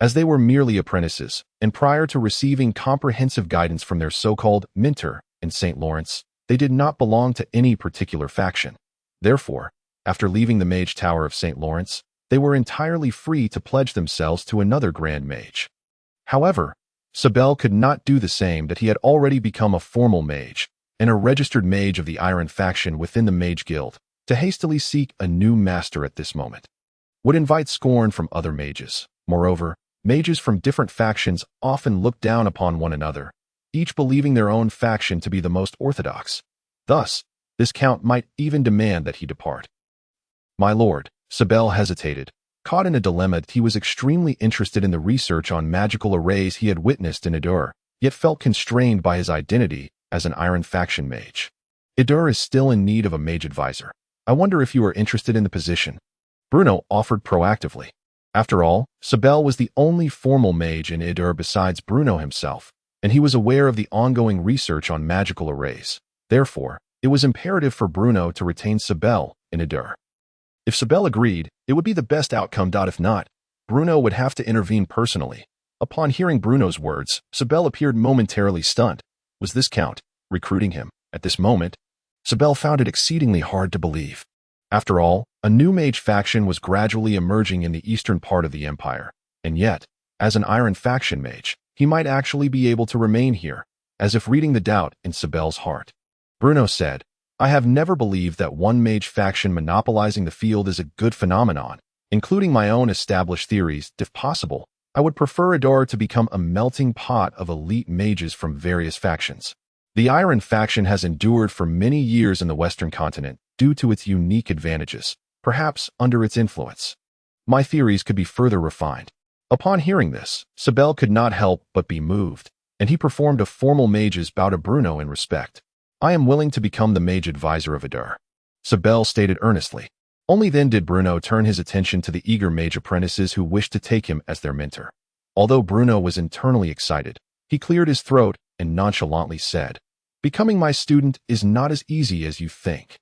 A: as they were merely apprentices, and prior to receiving comprehensive guidance from their so-called mentor in St. Lawrence, they did not belong to any particular faction. Therefore, after leaving the Mage Tower of St. Lawrence, they were entirely free to pledge themselves to another Grand Mage. However, Sibel could not do the same. That he had already become a formal mage, and a registered mage of the Iron faction within the Mage Guild. To hastily seek a new master at this moment would invite scorn from other mages. Moreover, mages from different factions often looked down upon one another, each believing their own faction to be the most orthodox. Thus, this count might even demand that he depart. My lord, Sibel hesitated. Caught in a dilemma, he was extremely interested in the research on magical arrays he had witnessed in Adur, yet felt constrained by his identity as an Iron faction mage. Adur is still in need of a mage advisor. I wonder if you are interested in the position. Bruno offered proactively. After all, Sibel was the only formal mage in Adur besides Bruno himself, and he was aware of the ongoing research on magical arrays. Therefore, it was imperative for Bruno to retain Sibel in Adur. If Sibel agreed, it would be the best outcome. If not, Bruno would have to intervene personally. Upon hearing Bruno's words, Sibel appeared momentarily stunned. Was this Count recruiting him? At this moment, Sibel found it exceedingly hard to believe. After all, a new mage faction was gradually emerging in the eastern part of the empire, and yet, as an Iron faction mage, he might actually be able to remain here, as if reading the doubt in Sibel's heart. Bruno said, I have never believed that one mage faction monopolizing the field is a good phenomenon, including my own established theories. If possible, I would prefer Adur to become a melting pot of elite mages from various factions. The Iron faction has endured for many years in the Western continent due to its unique advantages, perhaps under its influence. My theories could be further refined. Upon hearing this, Sibel could not help but be moved, and he performed a formal mage's bow to Bruno in respect. I am willing to become the mage advisor of Adur, Sibel stated earnestly. Only then did Bruno turn his attention to the eager mage apprentices who wished to take him as their mentor. Although Bruno was internally excited, he cleared his throat and nonchalantly said, Becoming my student is not as easy as you think.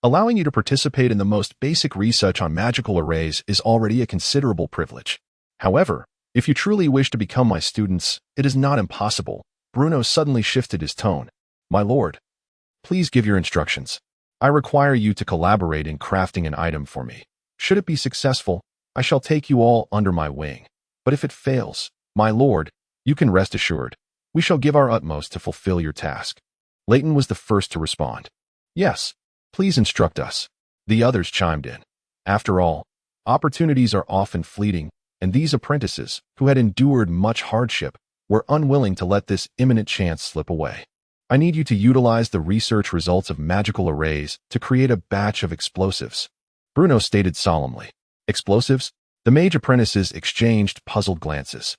A: Allowing you to participate in the most basic research on magical arrays is already a considerable privilege. However, if you truly wish to become my students, it is not impossible. Bruno suddenly shifted his tone. My lord, please give your instructions. I require you to collaborate in crafting an item for me. Should it be successful, I shall take you all under my wing. But if it fails, my lord, you can rest assured, we shall give our utmost to fulfill your task. Leighton was the first to respond. Yes, please instruct us. The others chimed in. After all, opportunities are often fleeting, and these apprentices, who had endured much hardship, were unwilling to let this imminent chance slip away. I need you to utilize the research results of magical arrays to create a batch of explosives, Bruno stated solemnly. Explosives? The mage apprentices exchanged puzzled glances.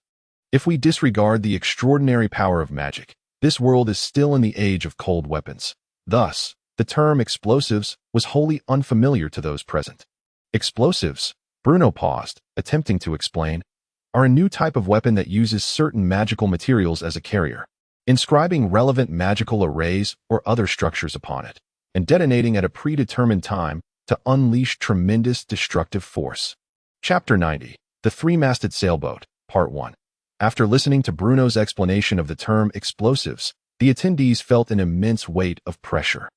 A: If we disregard the extraordinary power of magic, this world is still in the age of cold weapons. Thus, the term explosives was wholly unfamiliar to those present. Explosives, Bruno paused, attempting to explain, are a new type of weapon that uses certain magical materials as a carrier, inscribing relevant magical arrays or other structures upon it, and detonating at a predetermined time to unleash tremendous destructive force. Chapter 90, The Three-Masted Sailboat, Part 1. After listening to Bruno's explanation of the term explosives, The attendees felt an immense weight of pressure.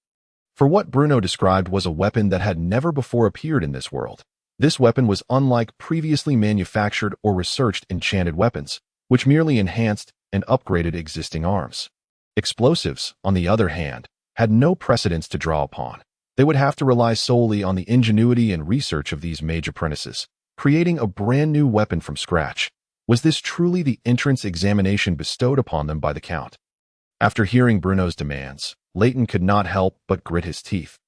A: For what Bruno described was a weapon that had never before appeared in this world. This weapon was unlike previously manufactured or researched enchanted weapons, which merely enhanced and upgraded existing arms. Explosives, on the other hand, had no precedents to draw upon. They would have to rely solely on the ingenuity and research of these mage apprentices, creating a brand new weapon from scratch. Was this truly the entrance examination bestowed upon them by the Count? After hearing Bruno's demands, Leighton could not help but grit his teeth.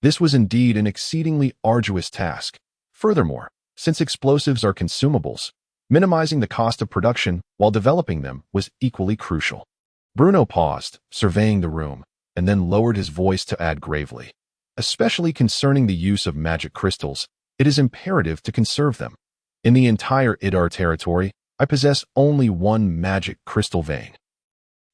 A: This was indeed an exceedingly arduous task. Furthermore, since explosives are consumables, minimizing the cost of production while developing them was equally crucial. Bruno paused, surveying the room, and then lowered his voice to add gravely, especially concerning the use of magic crystals, it is imperative to conserve them. In the entire Idar territory, I possess only one magic crystal vein.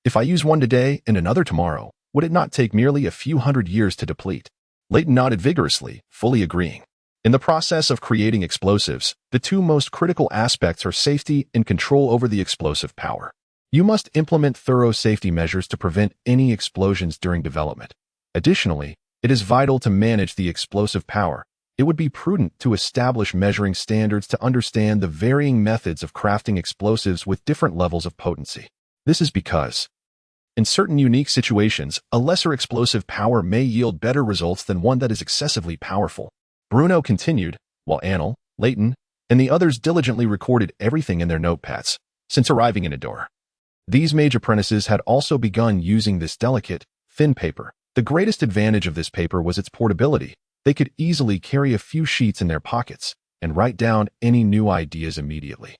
A: If I use one today and another tomorrow, would it not take merely a few hundred years to deplete? Leighton nodded vigorously, fully agreeing. In the process of creating explosives, the two most critical aspects are safety and control over the explosive power. You must implement thorough safety measures to prevent any explosions during development. Additionally, it is vital to manage the explosive power. It would be prudent to establish measuring standards to understand the varying methods of crafting explosives with different levels of potency. This is because, in certain unique situations, a lesser explosive power may yield better results than one that is excessively powerful. Bruno continued, while Annel, Leighton, and the others diligently recorded everything in their notepads. Since arriving in Idar, these mage apprentices had also begun using this delicate, thin paper. The greatest advantage of this paper was its portability. They could easily carry a few sheets in their pockets and write down any new ideas immediately.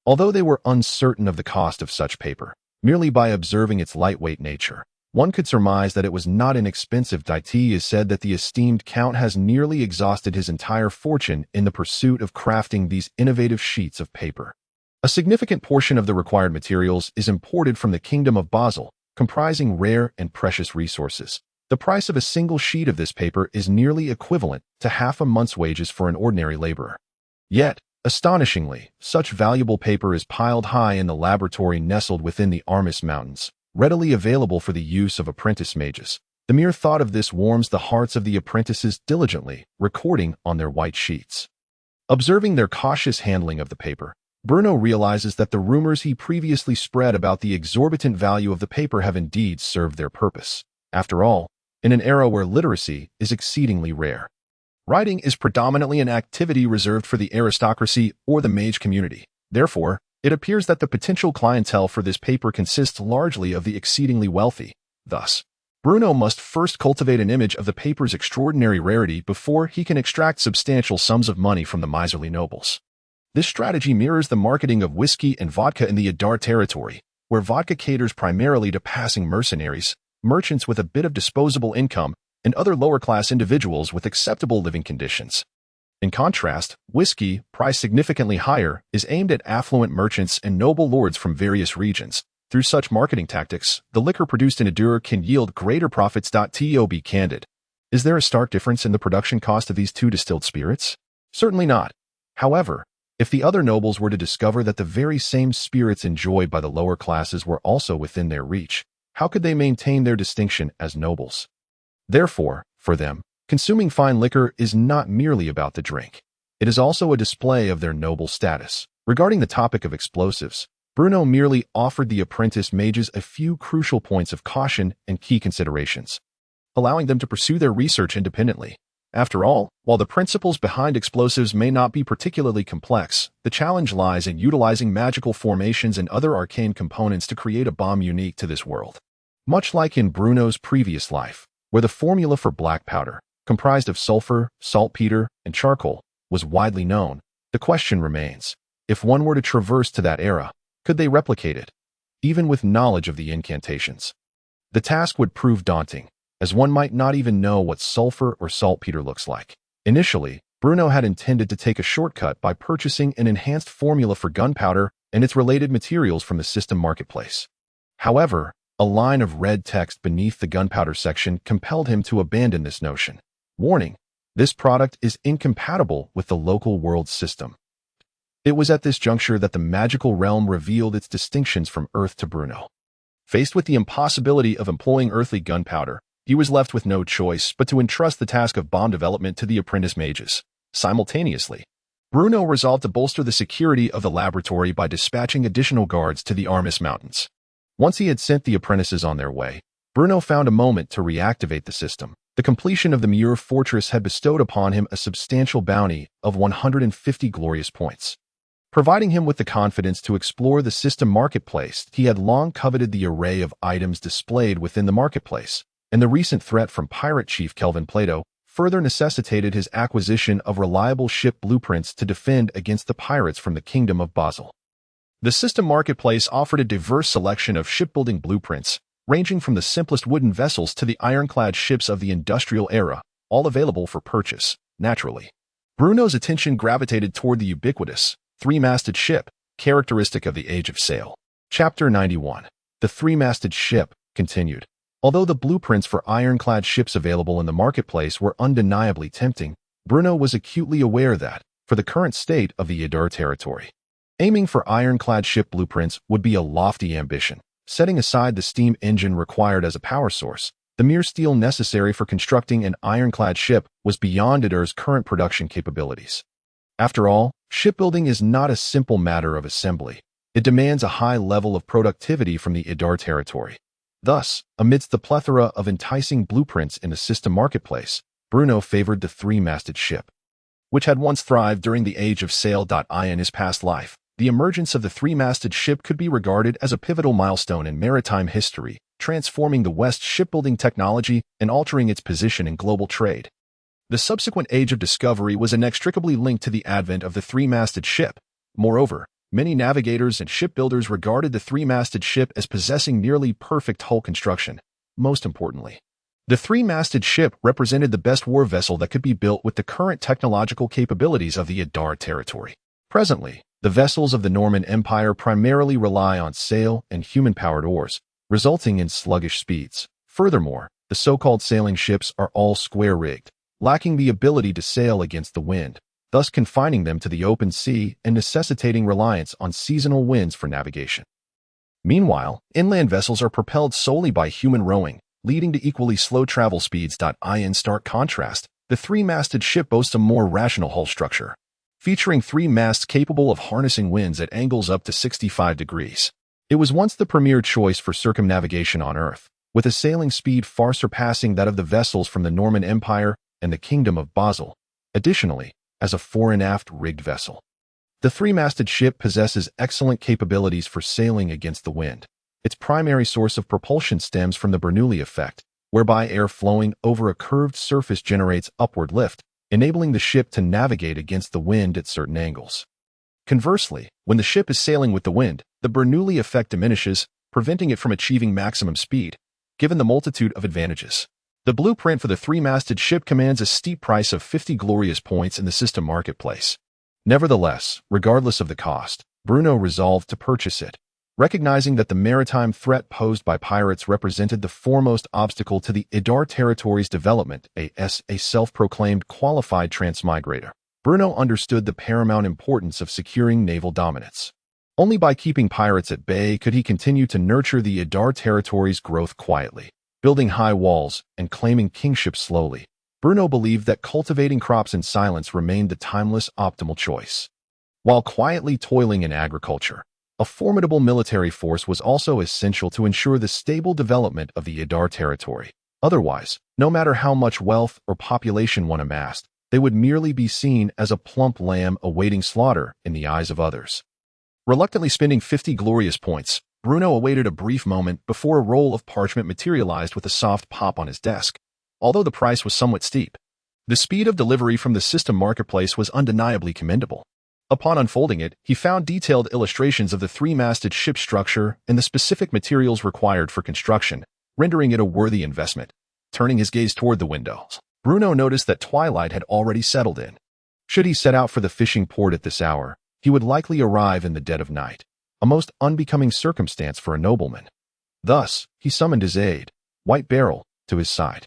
A: Although they were uncertain of the cost of such paper, merely by observing its lightweight nature, one could surmise that it was not inexpensive. It is said that the esteemed Count has nearly exhausted his entire fortune in the pursuit of crafting these innovative sheets of paper. A significant portion of the required materials is imported from the Kingdom of Basel, comprising rare and precious resources. The price of a single sheet of this paper is nearly equivalent to half a month's wages for an ordinary laborer. Yet, astonishingly, such valuable paper is piled high in the laboratory nestled within the Armis Mountains, readily available for the use of apprentice mages. The mere thought of this warms the hearts of the apprentices diligently, recording on their white sheets. Observing their cautious handling of the paper, Bruno realizes that the rumors he previously spread about the exorbitant value of the paper have indeed served their purpose. After all, in an era where literacy is exceedingly rare, writing is predominantly an activity reserved for the aristocracy or the mage community. Therefore, it appears that the potential clientele for this paper consists largely of the exceedingly wealthy. Thus, Bruno must first cultivate an image of the paper's extraordinary rarity before he can extract substantial sums of money from the miserly nobles. This strategy mirrors the marketing of whiskey and vodka in the Idar territory, where vodka caters primarily to passing mercenaries, merchants with a bit of disposable income, and other lower-class individuals with acceptable living conditions. In contrast, whiskey, priced significantly higher, is aimed at affluent merchants and noble lords from various regions. Through such marketing tactics, the liquor produced in Idar can yield greater profits. To be candid, is there a stark difference in the production cost of these two distilled spirits? Certainly not. However, if the other nobles were to discover that the very same spirits enjoyed by the lower classes were also within their reach, how could they maintain their distinction as nobles? Therefore, for them, consuming fine liquor is not merely about the drink. It is also a display of their noble status. Regarding the topic of explosives, Bruno merely offered the apprentice mages a few crucial points of caution and key considerations, allowing them to pursue their research independently. After all, while the principles behind explosives may not be particularly complex, the challenge lies in utilizing magical formations and other arcane components to create a bomb unique to this world. Much like in Bruno's previous life, where the formula for black powder, comprised of sulfur, saltpeter, and charcoal, was widely known, the question remains, if one were to traverse to that era, could they replicate it, even with knowledge of the incantations? The task would prove daunting, as one might not even know what sulfur or saltpeter looks like. Initially, Bruno had intended to take a shortcut by purchasing an enhanced formula for gunpowder and its related materials from the system marketplace. However, a line of red text beneath the gunpowder section compelled him to abandon this notion. Warning: this product is incompatible with the local world system. It was at this juncture that the magical realm revealed its distinctions from Earth to Bruno. Faced with the impossibility of employing earthly gunpowder, he was left with no choice but to entrust the task of bomb development to the apprentice mages. Simultaneously, Bruno resolved to bolster the security of the laboratory by dispatching additional guards to the Armis Mountains. Once he had sent the apprentices on their way, Bruno found a moment to reactivate the system. The completion of the Muir fortress had bestowed upon him a substantial bounty of 150 glorious points. Providing him with the confidence to explore the system marketplace, he had long coveted the array of items displayed within the marketplace, and the recent threat from pirate chief Kelvin Plato further necessitated his acquisition of reliable ship blueprints to defend against the pirates from the Kingdom of Basel. The system marketplace offered a diverse selection of shipbuilding blueprints, ranging from the simplest wooden vessels to the ironclad ships of the industrial era, all available for purchase. Naturally, Bruno's attention gravitated toward the ubiquitous, three-masted ship, characteristic of the Age of Sail. Chapter 91. The three-masted ship continued. Although the blueprints for ironclad ships available in the marketplace were undeniably tempting, Bruno was acutely aware that, for the current state of the Yadar territory, aiming for ironclad ship blueprints would be a lofty ambition. Setting aside the steam engine required as a power source, the mere steel necessary for constructing an ironclad ship was beyond Yadar's current production capabilities. After all, shipbuilding is not a simple matter of assembly. It demands a high level of productivity from the Yadar territory. Thus, amidst the plethora of enticing blueprints in the system marketplace, Bruno favored the three-masted ship, which had once thrived during the Age of Sail. In his past life, the emergence of the three-masted ship could be regarded as a pivotal milestone in maritime history, transforming the West's shipbuilding technology and altering its position in global trade. The subsequent Age of Discovery was inextricably linked to the advent of the three-masted ship. Moreover, many navigators and shipbuilders regarded the three-masted ship as possessing nearly perfect hull construction. Most importantly, the three-masted ship represented the best war vessel that could be built with the current technological capabilities of the Yadar territory. Presently, the vessels of the Norman Empire primarily rely on sail and human-powered oars, resulting in sluggish speeds. Furthermore, the so-called sailing ships are all square-rigged, lacking the ability to sail against the wind, thus confining them to the open sea and necessitating reliance on seasonal winds for navigation. Meanwhile, inland vessels are propelled solely by human rowing, leading to equally slow travel speeds. In stark contrast, the three-masted ship boasts a more rational hull structure, featuring three masts capable of harnessing winds at angles up to 65 degrees. It was once the premier choice for circumnavigation on Earth, with a sailing speed far surpassing that of the vessels from the Norman Empire and the Kingdom of Basel. Additionally, as a fore and aft rigged vessel, the three-masted ship possesses excellent capabilities for sailing against the wind. Its primary source of propulsion stems from the Bernoulli effect, whereby air flowing over a curved surface generates upward lift, enabling the ship to navigate against the wind at certain angles. Conversely, when the ship is sailing with the wind, the Bernoulli effect diminishes, preventing it from achieving maximum speed, given the multitude of advantages. The blueprint for the three-masted ship commands a steep price of 50 glorious points in the system marketplace. Nevertheless, regardless of the cost, Bruno resolved to purchase it, recognizing that the maritime threat posed by pirates represented the foremost obstacle to the Yadar territory's development. As a self-proclaimed qualified transmigrator, Bruno understood the paramount importance of securing naval dominance. Only by keeping pirates at bay could he continue to nurture the Yadar territory's growth quietly, building high walls and claiming kingship slowly. Bruno believed that cultivating crops in silence remained the timeless optimal choice. While quietly toiling in agriculture, a formidable military force was also essential to ensure the stable development of the Yadar territory. Otherwise, no matter how much wealth or population one amassed, they would merely be seen as a plump lamb awaiting slaughter in the eyes of others. Reluctantly spending 50 glorious points, Bruno awaited a brief moment before a roll of parchment materialized with a soft pop on his desk. Although the price was somewhat steep, the speed of delivery from the system marketplace was undeniably commendable. Upon unfolding it, he found detailed illustrations of the three-masted ship structure and the specific materials required for construction, rendering it a worthy investment. Turning his gaze toward the windows, Bruno noticed that twilight had already settled in. Should he set out for the fishing port at this hour, he would likely arrive in the dead of night, a most unbecoming circumstance for a nobleman. Thus, he summoned his aide, White Barrel, to his side.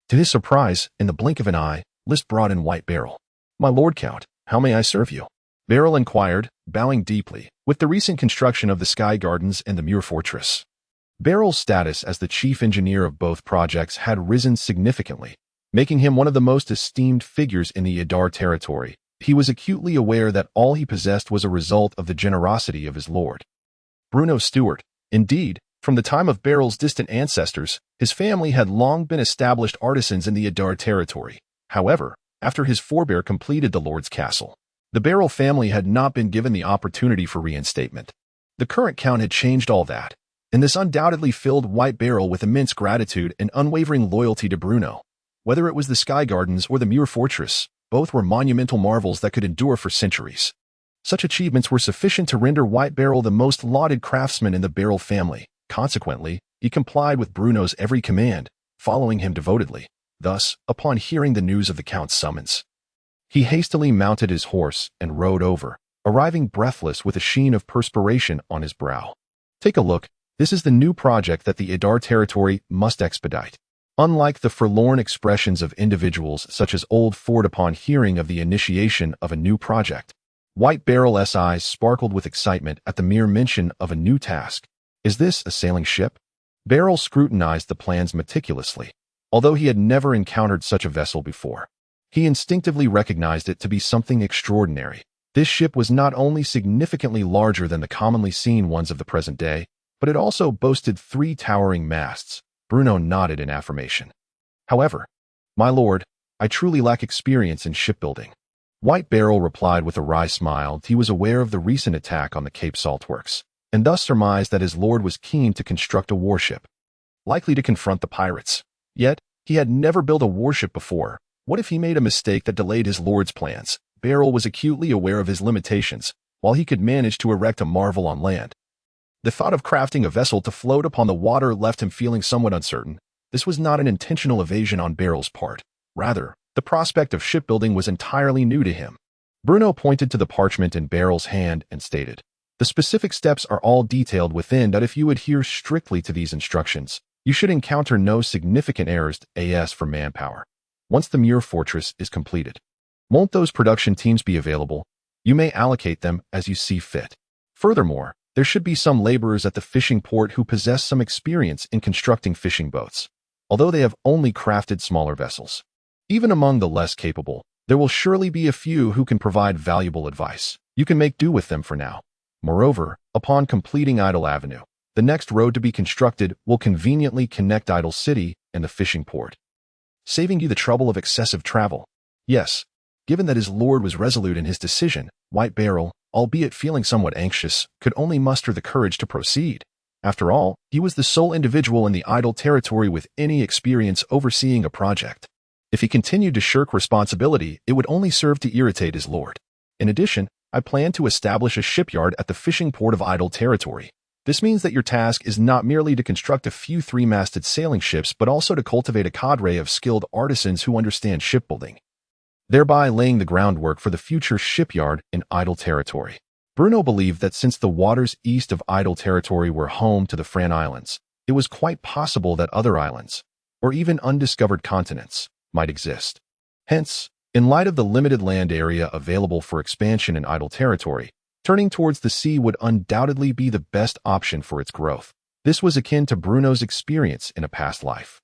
A: To his surprise, in the blink of an eye, Lisp brought in White Barrel. "My Lord Count, how may I serve you?" Barrel inquired, bowing deeply. "With the recent construction of the Sky Gardens and the Muir Fortress, Beryl's status as the chief engineer of both projects had risen significantly, making him one of the most esteemed figures in the Idar territory. He was acutely aware that all he possessed was a result of the generosity of his lord. Bruno Stewart. Indeed, from the time of Beryl's distant ancestors, his family had long been established artisans in the Idar territory. However, after his forebear completed the lord's castle, the Beryl family had not been given the opportunity for reinstatement. The current count had changed all that, and this undoubtedly filled White Beryl with immense gratitude and unwavering loyalty to Bruno. Whether it was the Sky Gardens or the Muir Fortress, both were monumental marvels that could endure for centuries. Such achievements were sufficient to render White Beryl the most lauded craftsman in the Beryl family. Consequently, he complied with Bruno's every command, following him devotedly. Thus, upon hearing the news of the Count's summons, he hastily mounted his horse and rode over, arriving breathless with a sheen of perspiration on his brow. Take a look. This is the new project that the Idar territory must expedite. Unlike the forlorn expressions of individuals such as Old Ford upon hearing of the initiation of a new project, White Beryl's eyes sparkled with excitement at the mere mention of a new task. Is this a sailing ship? Beryl scrutinized the plans meticulously. Although he had never encountered such a vessel before, he instinctively recognized it to be something extraordinary. This ship was not only significantly larger than the commonly seen ones of the present day, but it also boasted 3 towering masts. Bruno nodded in affirmation. However, my lord, I truly lack experience in shipbuilding. White Beryl replied with a wry smile. He was aware of the recent attack on the Cape Salt Works, and thus surmised that his lord was keen to construct a warship, likely to confront the pirates. Yet, he had never built a warship before. What if he made a mistake that delayed his lord's plans? Beryl was acutely aware of his limitations, while he could manage to erect a marvel on land. The thought of crafting a vessel to float upon the water left him feeling somewhat uncertain. This was not an intentional evasion on Beryl's part. Rather, the prospect of shipbuilding was entirely new to him. Bruno pointed to the parchment in Beryl's hand and stated, "The specific steps are all detailed within that if you adhere strictly to these instructions, you should encounter no significant errors as for manpower. Once the Muir Fortress is completed, won't those production teams be available? You may allocate them as you see fit. Furthermore, there should be some laborers at the fishing port who possess some experience in constructing fishing boats, although they have only crafted smaller vessels. Even among the less capable, there will surely be a few who can provide valuable advice. You can make do with them for now. Moreover, upon completing Idle Avenue, the next road to be constructed will conveniently connect Idle City and the fishing port, saving you the trouble of excessive travel." Yes, given that his lord was resolute in his decision, White Beryl, albeit feeling somewhat anxious, could only muster the courage to proceed. After all, he was the sole individual in the Idle territory with any experience overseeing a project. If he continued to shirk responsibility, it would only serve to irritate his lord. In addition, I plan to establish a shipyard at the fishing port of Idle territory. This means that your task is not merely to construct a few 3-masted sailing ships, but also to cultivate a cadre of skilled artisans who understand shipbuilding, thereby laying the groundwork for the future shipyard in Idle territory. Bruno believed that since the waters east of Idle territory were home to the Fran Islands, it was quite possible that other islands, or even undiscovered continents, might exist. Hence, in light of the limited land area available for expansion in Idle territory, turning towards the sea would undoubtedly be the best option for its growth. This was akin to Bruno's experience in a past life,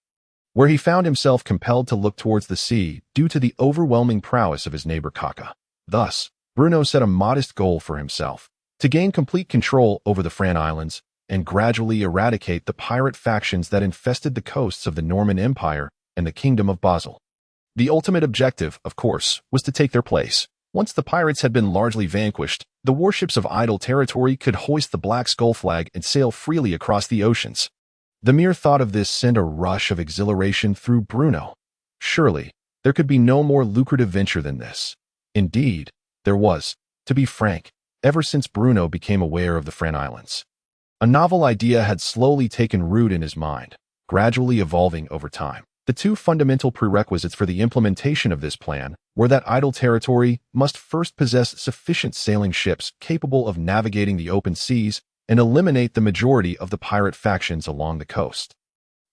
A: where he found himself compelled to look towards the sea due to the overwhelming prowess of his neighbor Kaka. Thus, Bruno set a modest goal for himself, to gain complete control over the Fran Islands and gradually eradicate the pirate factions that infested the coasts of the Norman Empire and the Kingdom of Basel. The ultimate objective, of course, was to take their place. Once the pirates had been largely vanquished, the warships of Idle territory could hoist the Black Skull flag and sail freely across the oceans. The mere thought of this sent a rush of exhilaration through Bruno. Surely, there could be no more lucrative venture than this. Indeed, there was, to be frank, ever since Bruno became aware of the Fran Islands. A novel idea had slowly taken root in his mind, gradually evolving over time. The 2 fundamental prerequisites for the implementation of this plan were that Idle territory must first possess sufficient sailing ships capable of navigating the open seas and eliminate the majority of the pirate factions along the coast.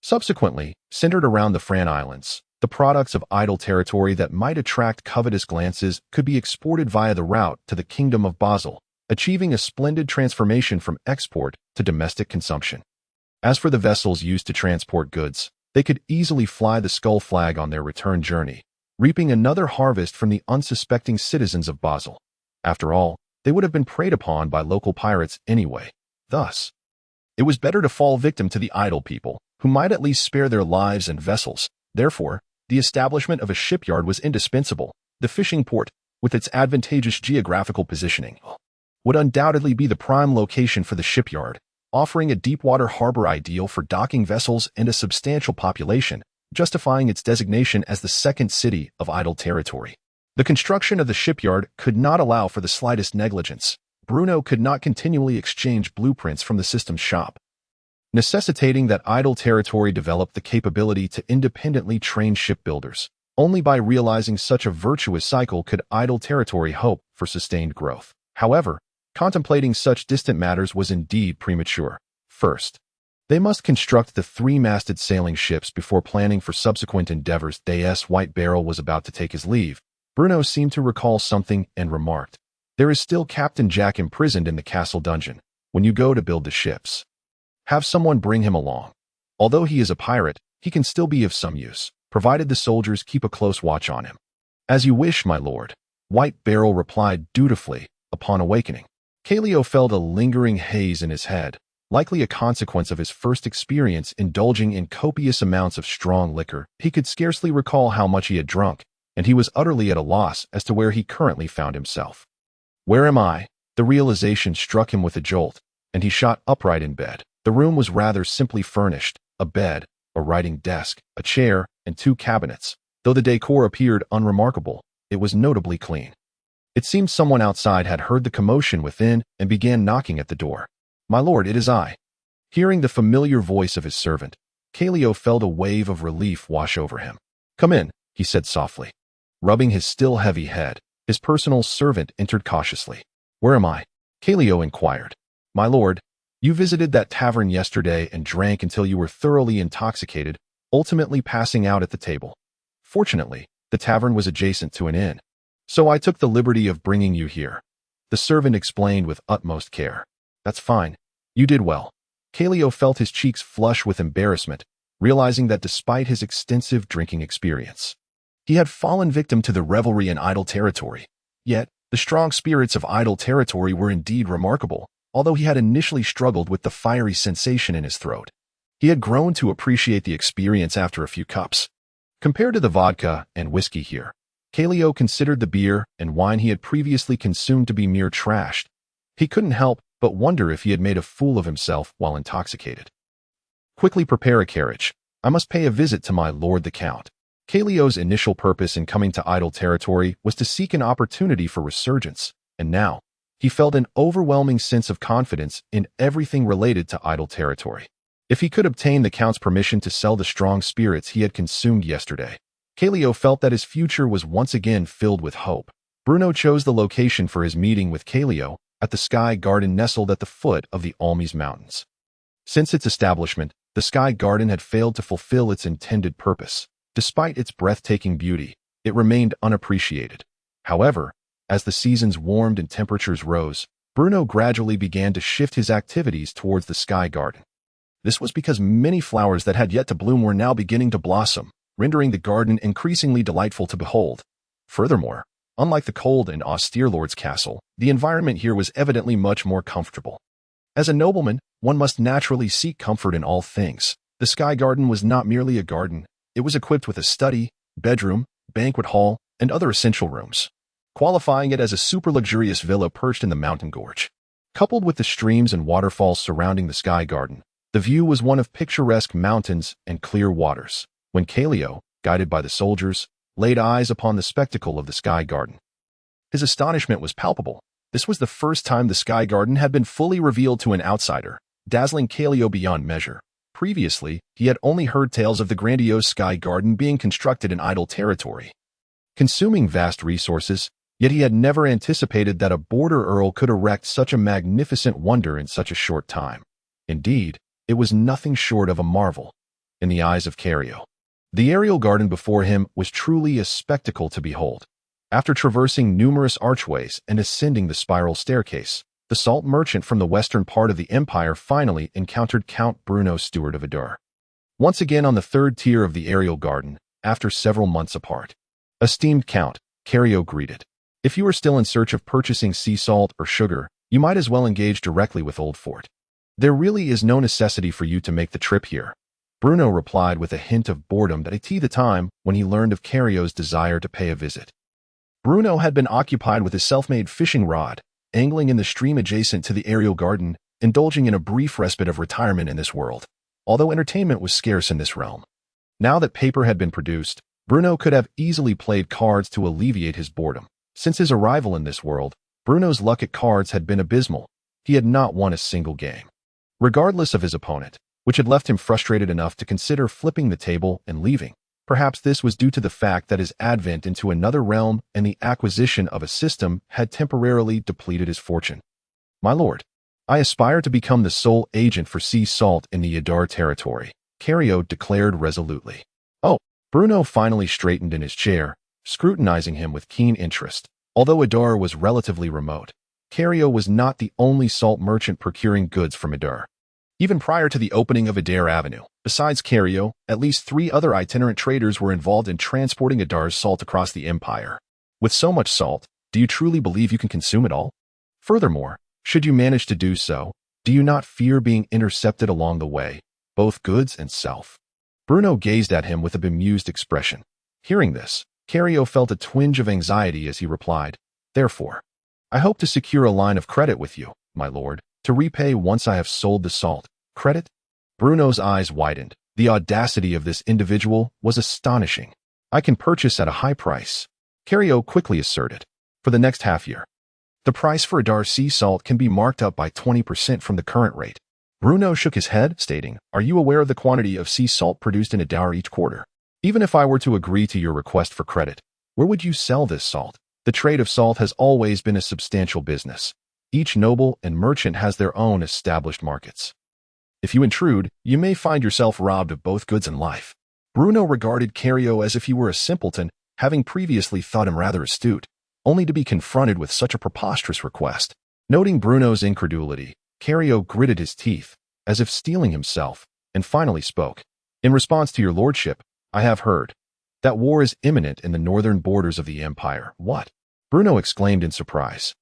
A: Subsequently, centered around the Fran Islands, the products of Idle territory that might attract covetous glances could be exported via the route to the Kingdom of Basel, achieving a splendid transformation from export to domestic consumption. As for the vessels used to transport goods, they could easily fly the skull flag on their return journey, reaping another harvest from the unsuspecting citizens of Basel. After all, they would have been preyed upon by local pirates anyway. Thus, it was better to fall victim to the idle people, who might at least spare their lives and vessels. Therefore, the establishment of a shipyard was indispensable. The fishing port, with its advantageous geographical positioning, would undoubtedly be the prime location for the shipyard, offering a deep-water harbor ideal for docking vessels and a substantial population, justifying its designation as the second city of idle territory. The construction of the shipyard could not allow for the slightest negligence. Bruno could not continually exchange blueprints from the system's shop, necessitating that idle territory develop the capability to independently train shipbuilders. Only by realizing such a virtuous cycle could idle territory hope for sustained growth. However, contemplating such distant matters was indeed premature. First, they must construct the three-masted sailing ships before planning for subsequent endeavors. Des White Barrel was about to take his leave. Bruno seemed to recall something and remarked, "There is still Captain Jack imprisoned in the castle dungeon. When you go to build the ships, have someone bring him along. Although he is a pirate, he can still be of some use, provided the soldiers keep a close watch on him." "As you wish, my lord," White Barrel replied dutifully. Upon awakening, Calio felt a lingering haze in his head, likely a consequence of his first experience indulging in copious amounts of strong liquor. He could scarcely recall how much he had drunk, and he was utterly at a loss as to where he currently found himself. "Where am I?" The realization struck him with a jolt, and he shot upright in bed. The room was rather simply furnished: a bed, a writing desk, a chair, and two cabinets. Though the decor appeared unremarkable, it was notably clean. It seemed someone outside had heard the commotion within and began knocking at the door. "My lord, it is I." Hearing the familiar voice of his servant, Calio felt a wave of relief wash over him. "Come in," he said softly. Rubbing his still heavy head, his personal servant entered cautiously. "Where am I?" Calio inquired. "My lord, you visited that tavern yesterday and drank until you were thoroughly intoxicated, ultimately passing out at the table. Fortunately, the tavern was adjacent to an inn, so I took the liberty of bringing you here," the servant explained with utmost care. "That's fine. You did well." Calio felt his cheeks flush with embarrassment, realizing that despite his extensive drinking experience, he had fallen victim to the revelry in idle territory. Yet, the strong spirits of idle territory were indeed remarkable. Although he had initially struggled with the fiery sensation in his throat, he had grown to appreciate the experience after a few cups. Compared to the vodka and whiskey here, Calio considered the beer and wine he had previously consumed to be mere trash. He couldn't help but wonder if he had made a fool of himself while intoxicated. "Quickly prepare a carriage. I must pay a visit to my lord the Count." Calio's initial purpose in coming to idle territory was to seek an opportunity for resurgence, and now he felt an overwhelming sense of confidence in everything related to idle territory. If he could obtain the Count's permission to sell the strong spirits he had consumed yesterday, Calio felt that his future was once again filled with hope. Bruno chose the location for his meeting with Calio at the Sky Garden nestled at the foot of the Almes Mountains. Since its establishment, the Sky Garden had failed to fulfill its intended purpose. Despite its breathtaking beauty, it remained unappreciated. However, as the seasons warmed and temperatures rose, Bruno gradually began to shift his activities towards the Sky Garden. This was because many flowers that had yet to bloom were now beginning to blossom, rendering the garden increasingly delightful to behold. Furthermore, unlike the cold and austere lord's castle, the environment here was evidently much more comfortable. As a nobleman, one must naturally seek comfort in all things. The Sky Garden was not merely a garden, it was equipped with a study, bedroom, banquet hall, and other essential rooms, qualifying it as a super-luxurious villa perched in the mountain gorge. Coupled with the streams and waterfalls surrounding the Sky Garden, the view was one of picturesque mountains and clear waters. When Calio, guided by the soldiers, laid eyes upon the spectacle of the Sky Garden, his astonishment was palpable. This was the first time the Sky Garden had been fully revealed to an outsider, dazzling Calio beyond measure. Previously, he had only heard tales of the grandiose Sky Garden being constructed in idle territory, consuming vast resources, yet he had never anticipated that a border earl could erect such a magnificent wonder in such a short time. Indeed, it was nothing short of a marvel in the eyes of Calio. The aerial garden before him was truly a spectacle to behold. After traversing numerous archways and ascending the spiral staircase, the salt merchant from the western part of the empire finally encountered Count Bruno, steward of Ruhr. Once again on the third tier of the aerial garden, after several months apart. Esteemed Count, Cario greeted. If you are still in search of purchasing sea salt or sugar, you might as well engage directly with Old Fort. There really is no necessity for you to make the trip here. Bruno replied with a hint of boredom that at the time when he learned of Cario's desire to pay a visit. Bruno had been occupied with his self-made fishing rod, angling in the stream adjacent to the aerial garden, indulging in a brief respite of retirement in this world, although entertainment was scarce in this realm. Now that paper had been produced, Bruno could have easily played cards to alleviate his boredom. Since his arrival in this world, Bruno's luck at cards had been abysmal. He had not won a single game. Regardless of his opponent, which had left him frustrated enough to consider flipping the table and leaving. Perhaps this was due to the fact that his advent into another realm and the acquisition of a system had temporarily depleted his fortune. My lord, I aspire to become the sole agent for sea salt in the Ruhr territory, Cario declared resolutely. Oh, Bruno finally straightened in his chair, scrutinizing him with keen interest. Although Ruhr was relatively remote, Cario was not the only salt merchant procuring goods from Ruhr. Even prior to the opening of Ruhr Avenue, besides Cario, at least 3 other itinerant traders were involved in transporting Ruhr's salt across the empire. With so much salt, do you truly believe you can consume it all? Furthermore, should you manage to do so, do you not fear being intercepted along the way, both goods and self? Bruno gazed at him with a bemused expression. Hearing this, Cario felt a twinge of anxiety as he replied, Therefore, I hope to secure a line of credit with you, my lord, to repay once I have sold the salt. Credit? Bruno's eyes widened. The audacity of this individual was astonishing. I can purchase at a high price, Cario quickly asserted, for the next half year. The price for Ruhr sea salt can be marked up by 20% from the current rate. Bruno shook his head, stating, Are you aware of the quantity of sea salt produced in Ruhr each quarter? Even if I were to agree to your request for credit, where would you sell this salt? The trade of salt has always been a substantial business. Each noble and merchant has their own established markets. If you intrude, you may find yourself robbed of both goods and life. Bruno regarded Cario as if he were a simpleton, having previously thought him rather astute, only to be confronted with such a preposterous request. Noting Bruno's incredulity, Cario gritted his teeth, as if steeling himself, and finally spoke. In response to your lordship, I have heard that war is imminent in the northern borders of the empire. What? Bruno exclaimed in surprise.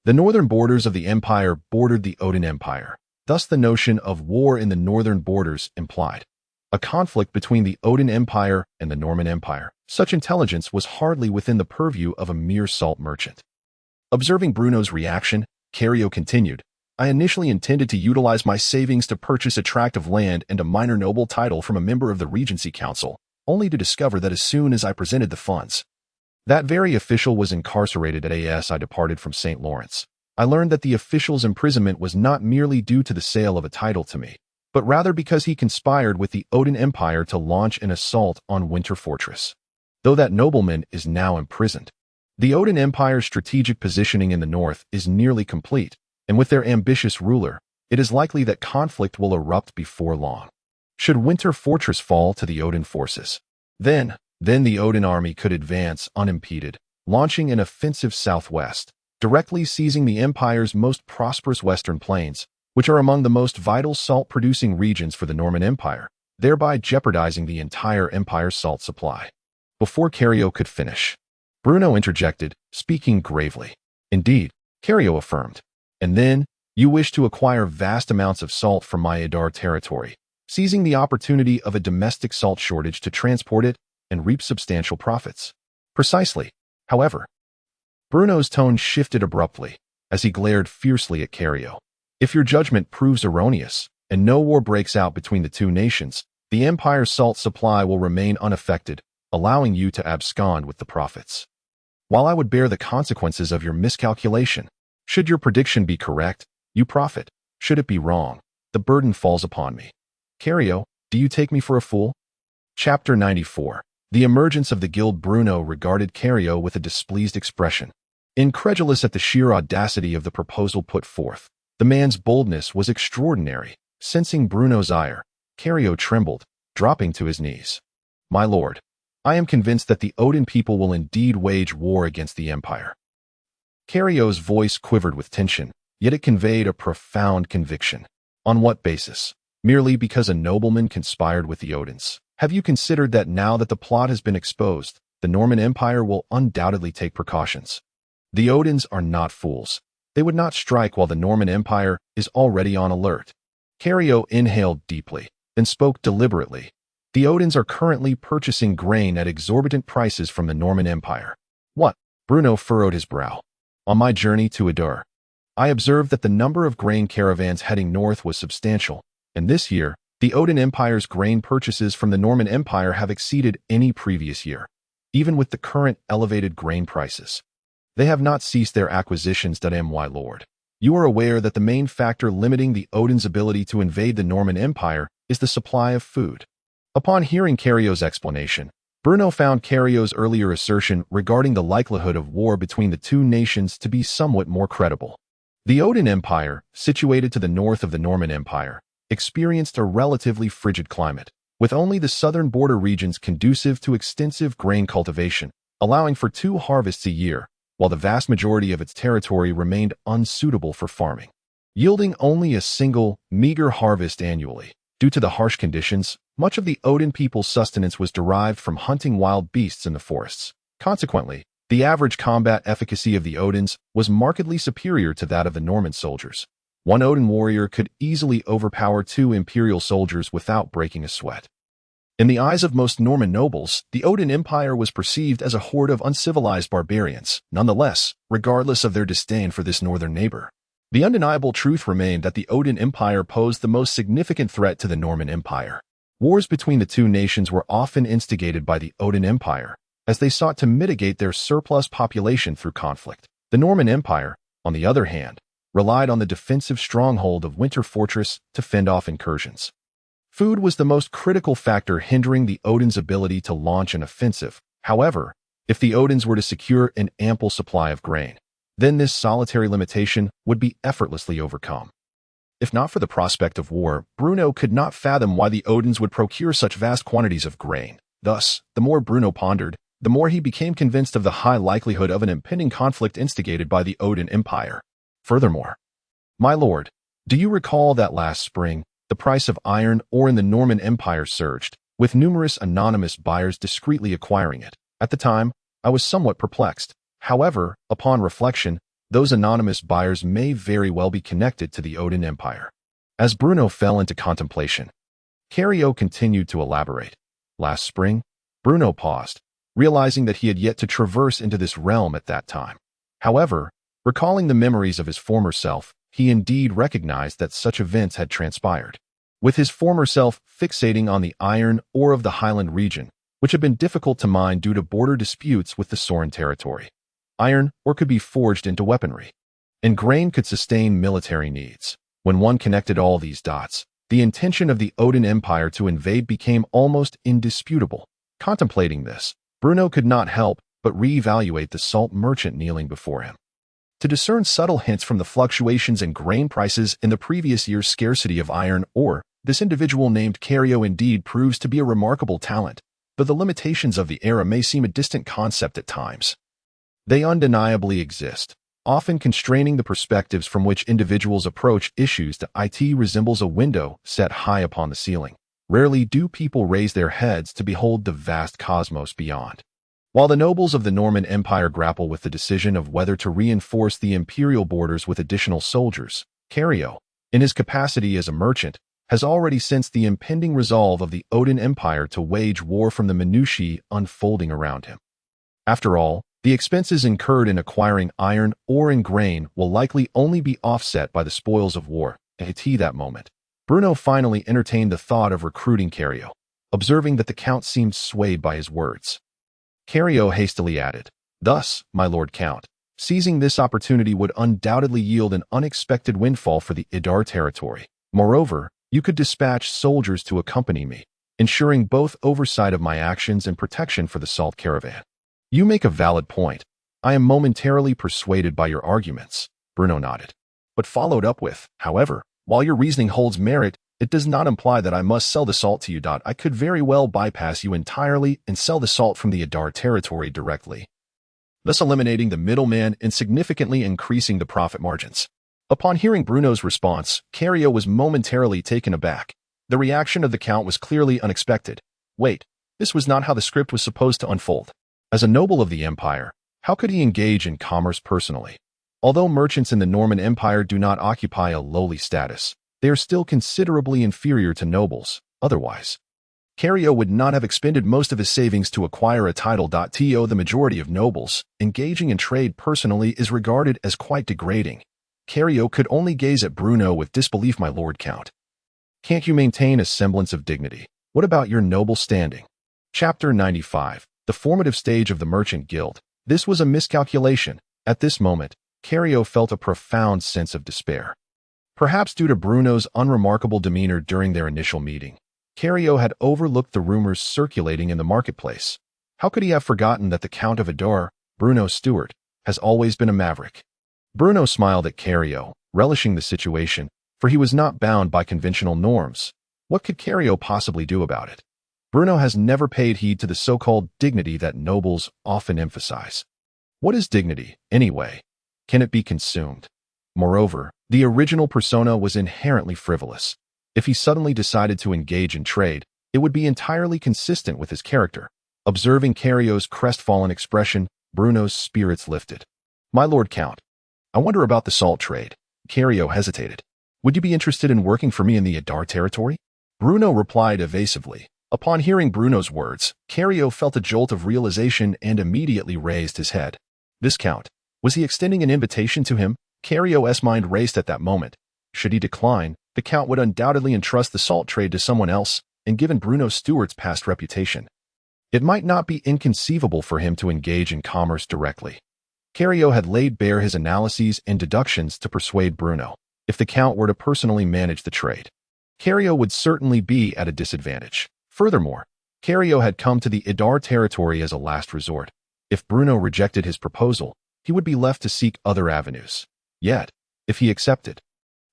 A: The northern borders of the empire bordered the Odin Empire. Thus the notion of war in the northern borders implied a conflict between the Odin Empire and the Norman Empire. Such intelligence was hardly within the purview of a mere salt merchant. Observing Bruno's reaction, Cario continued, I initially intended to utilize my savings to purchase a tract of land and a minor noble title from a member of the Regency Council, only to discover that as soon as I presented the funds, that very official was incarcerated at as I departed from St. Lawrence. I learned that the official's imprisonment was not merely due to the sale of a title to me, but rather because he conspired with the Odin Empire to launch an assault on Winter Fortress. Though that nobleman is now imprisoned, the Odin Empire's strategic positioning in the north is nearly complete, and with their ambitious ruler, it is likely that conflict will erupt before long. Should Winter Fortress fall to the Odin forces, then the Odin army could advance unimpeded, launching an offensive southwest, directly seizing the Empire's most prosperous western plains, which are among the most vital salt-producing regions for the Norman Empire, thereby jeopardizing the entire Empire's salt supply. Before Cario could finish, Bruno interjected, speaking gravely. Indeed, Cario affirmed. And then, you wish to acquire vast amounts of salt from my Ruhr territory, seizing the opportunity of a domestic salt shortage to transport it and reap substantial profits. Precisely. However, Bruno's tone shifted abruptly as he glared fiercely at Cario. If your judgment proves erroneous and no war breaks out between the two nations, the Empire's salt supply will remain unaffected, allowing you to abscond with the profits. While I would bear the consequences of your miscalculation, should your prediction be correct, you profit. Should it be wrong, the burden falls upon me. Cario, do you take me for a fool? Chapter 94. The emergence of the guild. Bruno regarded Cario with a displeased expression. Incredulous at the sheer audacity of the proposal put forth, the man's boldness was extraordinary. Sensing Bruno's ire, Cario trembled, dropping to his knees. My lord, I am convinced that the Odin people will indeed wage war against the Empire. Cario's voice quivered with tension, yet it conveyed a profound conviction. On what basis? Merely because a nobleman conspired with the Odins. Have you considered that now that the plot has been exposed, the Norman Empire will undoubtedly take precautions? The Odins are not fools. They would not strike while the Norman Empire is already on alert. Cario inhaled deeply, then spoke deliberately. The Odins are currently purchasing grain at exorbitant prices from the Norman Empire. What? Bruno furrowed his brow. On my journey to Ruhr, I observed that the number of grain caravans heading north was substantial, and this year, the Odin Empire's grain purchases from the Norman Empire have exceeded any previous year, even with the current elevated grain prices. They have not ceased their acquisitions. My lord. You are aware that the main factor limiting the Odin's ability to invade the Norman Empire is the supply of food. Upon hearing Cario's explanation, Bruno found Cario's earlier assertion regarding the likelihood of war between the two nations to be somewhat more credible. The Odin Empire, situated to the north of the Norman Empire, experienced a relatively frigid climate, with only the southern border regions conducive to extensive grain cultivation, allowing for 2 harvests a year, while the vast majority of its territory remained unsuitable for farming, yielding only a single, meager harvest annually. Due to the harsh conditions, much of the Odin people's sustenance was derived from hunting wild beasts in the forests. Consequently, the average combat efficacy of the Odins was markedly superior to that of the Norman soldiers. One Odin warrior could easily overpower 2 imperial soldiers without breaking a sweat. In the eyes of most Norman nobles, the Odin Empire was perceived as a horde of uncivilized barbarians. Nonetheless, regardless of their disdain for this northern neighbor, the undeniable truth remained that the Odin Empire posed the most significant threat to the Norman Empire. Wars between the two nations were often instigated by the Odin Empire, as they sought to mitigate their surplus population through conflict. The Norman Empire, on the other hand, relied on the defensive stronghold of Winter Fortress to fend off incursions. Food was the most critical factor hindering the Odin's ability to launch an offensive. However, if the Odins were to secure an ample supply of grain, then this solitary limitation would be effortlessly overcome. If not for the prospect of war, Bruno could not fathom why the Odins would procure such vast quantities of grain. Thus, the more Bruno pondered, the more he became convinced of the high likelihood of an impending conflict instigated by the Odin Empire. Furthermore, my lord, do you recall that last spring, the price of iron ore in the Norman Empire surged, with numerous anonymous buyers discreetly acquiring it? At the time, I was somewhat perplexed. However, upon reflection, those anonymous buyers may very well be connected to the Odin Empire. As Bruno fell into contemplation, Cario continued to elaborate. Last spring, Bruno paused, realizing that he had yet to traverse into this realm at that time. However, recalling the memories of his former self, he indeed recognized that such events had transpired. With his former self fixating on the iron ore of the Highland region, which had been difficult to mine due to border disputes with the Sorin territory. Iron ore could be forged into weaponry, and grain could sustain military needs. When one connected all these dots, the intention of the Odin Empire to invade became almost indisputable. Contemplating this, Bruno could not help but reevaluate the salt merchant kneeling before him. To discern subtle hints from the fluctuations in grain prices in the previous year's scarcity of iron ore, this individual named Cario indeed proves to be a remarkable talent, though the limitations of the era may seem a distant concept at times. They undeniably exist, often constraining the perspectives from which individuals approach issues. The IT resembles a window set high upon the ceiling. Rarely do people raise their heads to behold the vast cosmos beyond. While the nobles of the Norman Empire grapple with the decision of whether to reinforce the imperial borders with additional soldiers, Cario, in his capacity as a merchant, has already sensed the impending resolve of the Odin Empire to wage war from the minutiae unfolding around him. After all, the expenses incurred in acquiring iron ore and grain will likely only be offset by the spoils of war. At that moment, Bruno finally entertained the thought of recruiting Cario, observing that the Count seemed swayed by his words. Cario hastily added, "Thus, my Lord Count, seizing this opportunity would undoubtedly yield an unexpected windfall for the Idar territory. Moreover, you could dispatch soldiers to accompany me, ensuring both oversight of my actions and protection for the salt caravan." "You make a valid point. I am momentarily persuaded by your arguments," Bruno nodded, but followed up with, "However, while your reasoning holds merit, it does not imply that I must sell the salt to you. I could very well bypass you entirely and sell the salt from the Idar territory directly, thus eliminating the middleman and significantly increasing the profit margins." Upon hearing Bruno's response, Cario was momentarily taken aback. The reaction of the Count was clearly unexpected. Wait, this was not how the script was supposed to unfold. As a noble of the Empire, how could he engage in commerce personally? Although merchants in the Norman Empire do not occupy a lowly status, they are still considerably inferior to nobles. Otherwise, Cario would not have expended most of his savings to acquire a title. To the majority of nobles, engaging in trade personally is regarded as quite degrading. Cario could only gaze at Bruno with disbelief. My Lord Count, can't you maintain a semblance of dignity? What about your noble standing? Chapter 95. The formative stage of the Merchant Guild. This was a miscalculation. At this moment, Cario felt a profound sense of despair. Perhaps due to Bruno's unremarkable demeanor during their initial meeting, Cario had overlooked the rumors circulating in the marketplace. How could he have forgotten that the Count of Adar, Bruno's steward, has always been a maverick? Bruno smiled at Cario, relishing the situation, for he was not bound by conventional norms. What could Cario possibly do about it? Bruno has never paid heed to the so-called dignity that nobles often emphasize. What is dignity, anyway? Can it be consumed? Moreover, the original persona was inherently frivolous. If he suddenly decided to engage in trade, it would be entirely consistent with his character. Observing Cario's crestfallen expression, Bruno's spirits lifted. My Lord Count, I wonder about the salt trade. Cario hesitated. Would you be interested in working for me in the Adar territory? Bruno replied evasively. Upon hearing Bruno's words, Cario felt a jolt of realization and immediately raised his head. This Count, was he extending an invitation to him? Cario's mind raced at that moment. Should he decline, the Count would undoubtedly entrust the salt trade to someone else, and given Bruno's steward's past reputation, it might not be inconceivable for him to engage in commerce directly. Cario had laid bare his analyses and deductions to persuade Bruno. If the Count were to personally manage the trade, Cario would certainly be at a disadvantage. Furthermore, Cario had come to the Adar territory as a last resort. If Bruno rejected his proposal, he would be left to seek other avenues. Yet, if he accepted,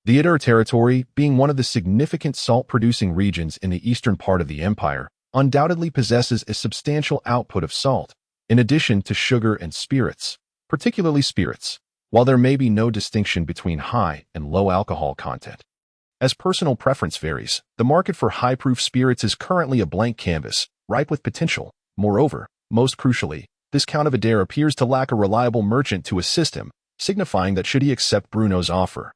A: the Adar territory, being one of the significant salt-producing regions in the eastern part of the empire, undoubtedly possesses a substantial output of salt, in addition to sugar and spirits, particularly spirits, while there may be no distinction between high and low alcohol content. As personal preference varies, the market for high-proof spirits is currently a blank canvas, ripe with potential. Moreover, most crucially, this Count of Adar appears to lack a reliable merchant to assist him, signifying that should he accept Bruno's offer,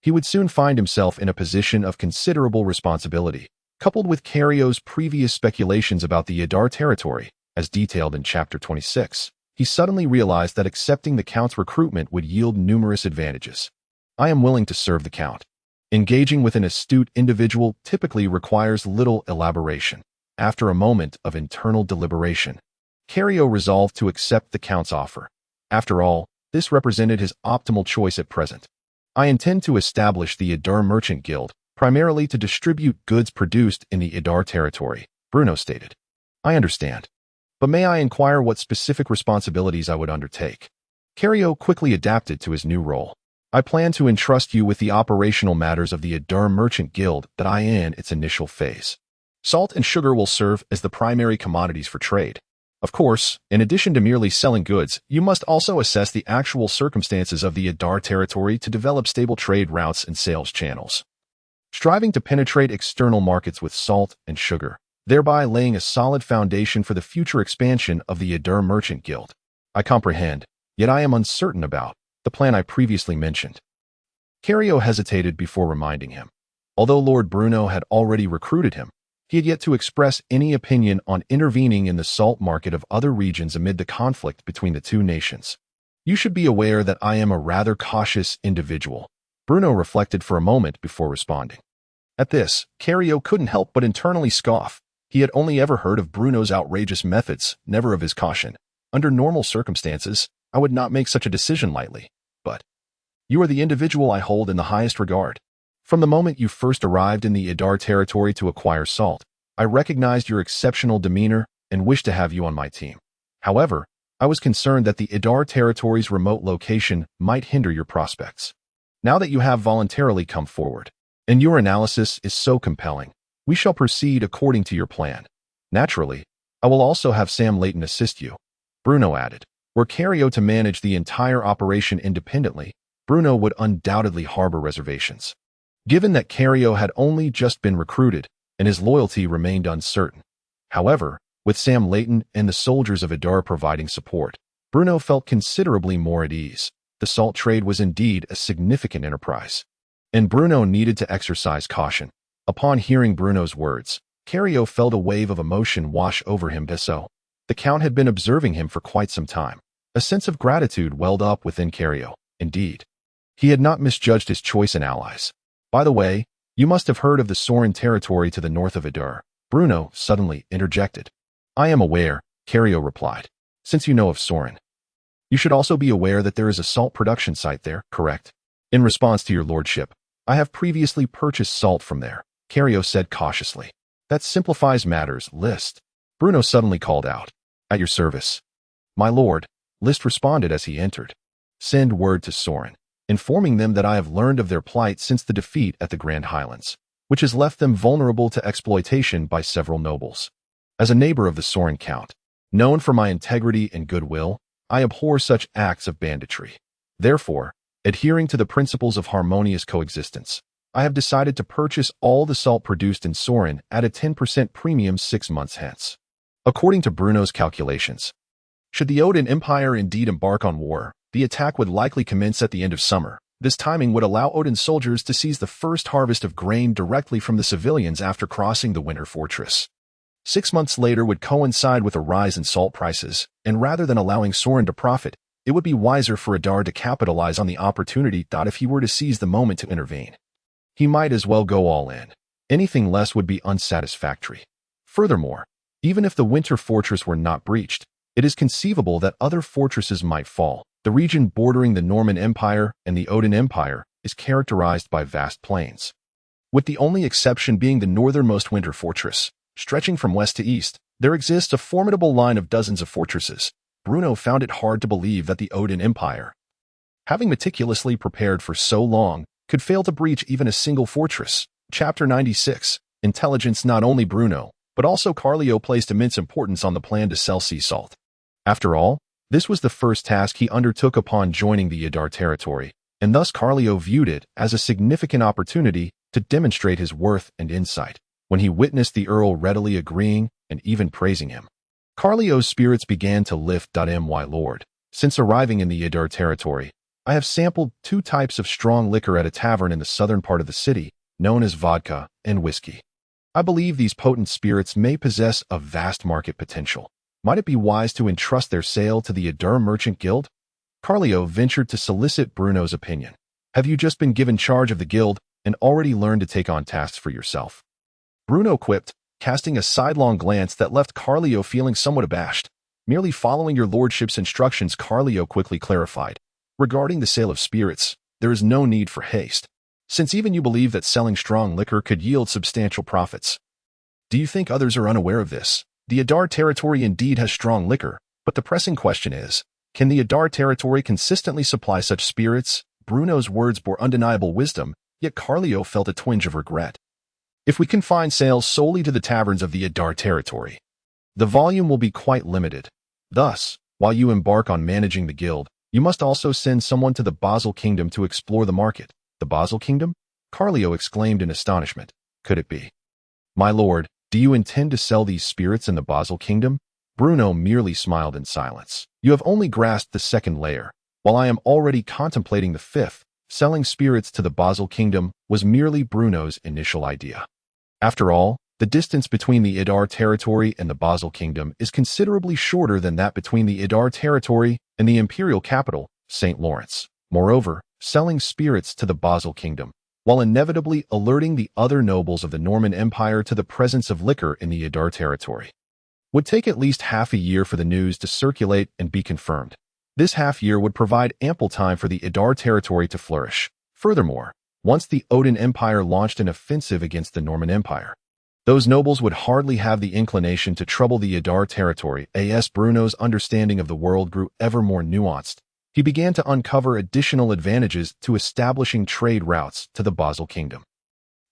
A: he would soon find himself in a position of considerable responsibility. Coupled with Cario's previous speculations about the Adar territory, as detailed in Chapter 26, he suddenly realized that accepting the Count's recruitment would yield numerous advantages. I am willing to serve the Count. Engaging with an astute individual typically requires little elaboration. After a moment of internal deliberation, Cario resolved to accept the Count's offer. After all, this represented his optimal choice at present. I intend to establish the Adar Merchant Guild, primarily to distribute goods produced in the Adar territory, Bruno stated. I understand. But may I inquire what specific responsibilities I would undertake? Cario quickly adapted to his new role. I plan to entrust you with the operational matters of the Adar Merchant Guild that I in its initial phase. Salt and sugar will serve as the primary commodities for trade. Of course, in addition to merely selling goods, you must also assess the actual circumstances of the Adar territory to develop stable trade routes and sales channels. Striving to penetrate external markets with salt and sugar, thereby laying a solid foundation for the future expansion of the Adar Merchant Guild. I comprehend, yet I am uncertain about the plan I previously mentioned. Cario hesitated before reminding him. Although Lord Bruno had already recruited him, he had yet to express any opinion on intervening in the salt market of other regions amid the conflict between the two nations. You should be aware that I am a rather cautious individual. Bruno reflected for a moment before responding. At this, Cario couldn't help but internally scoff. He had only ever heard of Bruno's outrageous methods, never of his caution. Under normal circumstances, I would not make such a decision lightly. But you are the individual I hold in the highest regard. From the moment you first arrived in the Adar territory to acquire salt, I recognized your exceptional demeanor and wished to have you on my team. However, I was concerned that the Adar territory's remote location might hinder your prospects. Now that you have voluntarily come forward, and your analysis is so compelling, we shall proceed according to your plan. Naturally, I will also have Sam Layton assist you, Bruno added. Were Cario to manage the entire operation independently, Bruno would undoubtedly harbor reservations. Given that Cario had only just been recruited and his loyalty remained uncertain. However, with Sam Layton and the soldiers of Idar providing support, Bruno felt considerably more at ease. The salt trade was indeed a significant enterprise, and Bruno needed to exercise caution. Upon hearing Bruno's words, Cario felt a wave of emotion wash over him. The Count had been observing him for quite some time. A sense of gratitude welled up within Cario. Indeed, he had not misjudged his choice in allies. By the way, you must have heard of the Sorin territory to the north of Idar. Bruno suddenly interjected. I am aware, Cario replied. Since you know of Sorin, you should also be aware that there is a salt production site there, correct? In response to your lordship, I have previously purchased salt from there, Cario said cautiously. That simplifies matters, List. Bruno suddenly called out. At your service. My lord, List responded as he entered. Send word to Sorin, informing them that I have learned of their plight since the defeat at the Grand Highlands, which has left them vulnerable to exploitation by several nobles. As a neighbor of the Sorin Count, known for my integrity and goodwill, I abhor such acts of banditry. Therefore, adhering to the principles of harmonious coexistence, I have decided to purchase all the salt produced in Sorin at a 10% premium 6 months hence. According to Bruno's calculations, should the Odin Empire indeed embark on war, the attack would likely commence at the end of summer. This timing would allow Odin's soldiers to seize the first harvest of grain directly from the civilians after crossing the winter fortress. 6 months later would coincide with a rise in salt prices, and rather than allowing Sorin to profit, it would be wiser for Idar to capitalize on the opportunity. If he were to seize the moment to intervene, he might as well go all in. Anything less would be unsatisfactory. Furthermore, even if the winter fortress were not breached, it is conceivable that other fortresses might fall. The region bordering the Norman Empire and the Odin Empire is characterized by vast plains, with the only exception being the northernmost winter fortress. Stretching from west to east, there exists a formidable line of dozens of fortresses. Bruno found it hard to believe that the Odin Empire, having meticulously prepared for so long, could fail to breach even a single fortress. Chapter 96. Intelligence. Not only Bruno, but also Carlio placed immense importance on the plan to sell sea salt. After all, this was the first task he undertook upon joining the Idar territory, and thus Carlio viewed it as a significant opportunity to demonstrate his worth and insight. When he witnessed the Earl readily agreeing and even praising him, Carlio's spirits began to lift. My lord, since arriving in the Idar territory, I have sampled 2 types of strong liquor at a tavern in the southern part of the city, known as vodka and whiskey. I believe these potent spirits may possess a vast market potential. Might it be wise to entrust their sale to the Idar Merchant Guild? Carlio ventured to solicit Bruno's opinion. Have you just been given charge of the guild and already learned to take on tasks for yourself? Bruno quipped, casting a sidelong glance that left Carlio feeling somewhat abashed. Merely following your lordship's instructions, Carlio quickly clarified. Regarding the sale of spirits, there is no need for haste, since even you believe that selling strong liquor could yield substantial profits. Do you think others are unaware of this? The Idar territory indeed has strong liquor, but the pressing question is, can the Idar territory consistently supply such spirits? Bruno's words bore undeniable wisdom, yet Carlio felt a twinge of regret. If we confine sales solely to the taverns of the Idar territory, the volume will be quite limited. Thus, while you embark on managing the guild, you must also send someone to the Basel Kingdom to explore the market. The Basel Kingdom? Carlio exclaimed in astonishment. Could it be? My lord, do you intend to sell these spirits in the Basel Kingdom? Bruno merely smiled in silence. You have only grasped the second layer, while I am already contemplating the fifth. Selling spirits to the Basel Kingdom was merely Bruno's initial idea. After all, the distance between the Idar territory and the Basel Kingdom is considerably shorter than that between the Idar territory and the imperial capital, St. Lawrence. Moreover, selling spirits to the Basel Kingdom, while inevitably alerting the other nobles of the Norman Empire to the presence of liquor in the Idar territory, would take at least half a year for the news to circulate and be confirmed. This half year would provide ample time for the Idar territory to flourish. Furthermore, once the Odin Empire launched an offensive against the Norman Empire, those nobles would hardly have the inclination to trouble the Idar territory. As Bruno's understanding of the world grew ever more nuanced, he began to uncover additional advantages to establishing trade routes to the Basel Kingdom.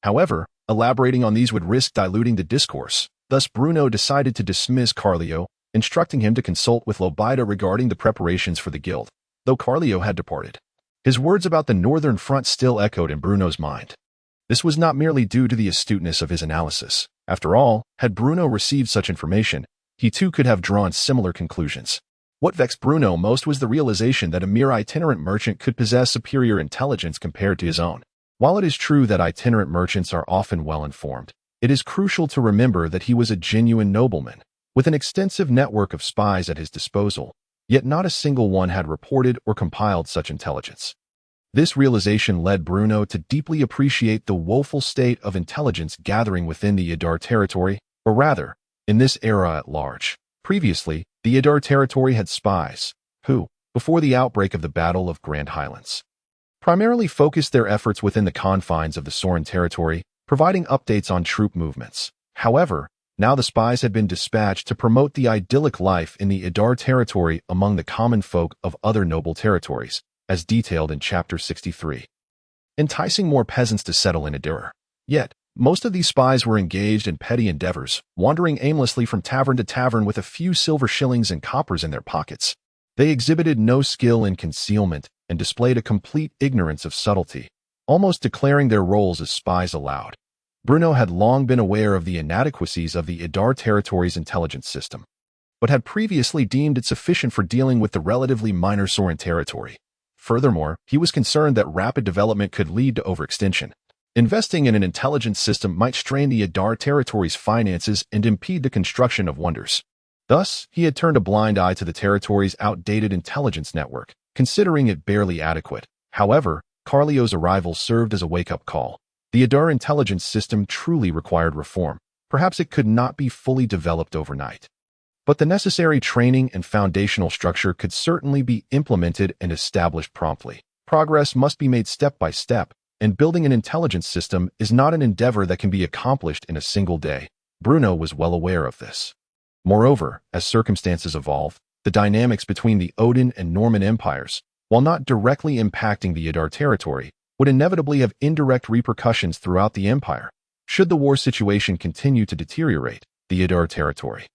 A: However, elaborating on these would risk diluting the discourse. Thus, Bruno decided to dismiss Carlio, instructing him to consult with Lobida regarding the preparations for the guild. Though Carlio had departed, His words about the northern front still echoed in Bruno's mind. This was not merely due to the astuteness of his analysis. After all, had Bruno received such information, he too could have drawn similar conclusions. What vexed Bruno most was the realization that a mere itinerant merchant could possess superior intelligence compared to his own. While it is true that itinerant merchants are often well-informed, it is crucial to remember that he was a genuine nobleman, with an extensive network of spies at his disposal, yet not a single one had reported or compiled such intelligence. This realization led Bruno to deeply appreciate the woeful state of intelligence gathering within the Idar territory, or rather, in this era at large. Previously, the Idar territory had spies, who, before the outbreak of the Battle of Grand Highlands, primarily focused their efforts within the confines of the Sorin territory, providing updates on troop movements. However, now the spies had been dispatched to promote the idyllic life in the Idar territory among the common folk of other noble territories, as detailed in Chapter 63. Enticing more peasants to settle in Idar. Yet, most of these spies were engaged in petty endeavors, wandering aimlessly from tavern to tavern with a few silver shillings and coppers in their pockets. They exhibited no skill in concealment and displayed a complete ignorance of subtlety, almost declaring their roles as spies aloud. Bruno had long been aware of the inadequacies of the Idar territory's intelligence system, but had previously deemed it sufficient for dealing with the relatively minor Sorin territory. Furthermore, he was concerned that rapid development could lead to overextension. Investing in an intelligence system might strain the Idar territory's finances and impede the construction of wonders. Thus, he had turned a blind eye to the territory's outdated intelligence network, considering it barely adequate. However, Carlio's arrival served as a wake-up call. The Idar intelligence system truly required reform. Perhaps it could not be fully developed overnight, but the necessary training and foundational structure could certainly be implemented and established promptly. Progress must be made step by step, and building an intelligence system is not an endeavor that can be accomplished in a single day. Bruno was well aware of this. Moreover, as circumstances evolve, the dynamics between the Odin and Norman empires, while not directly impacting the Idar territory, would inevitably have indirect repercussions throughout the empire. Should the war situation continue to deteriorate, the Idar territory,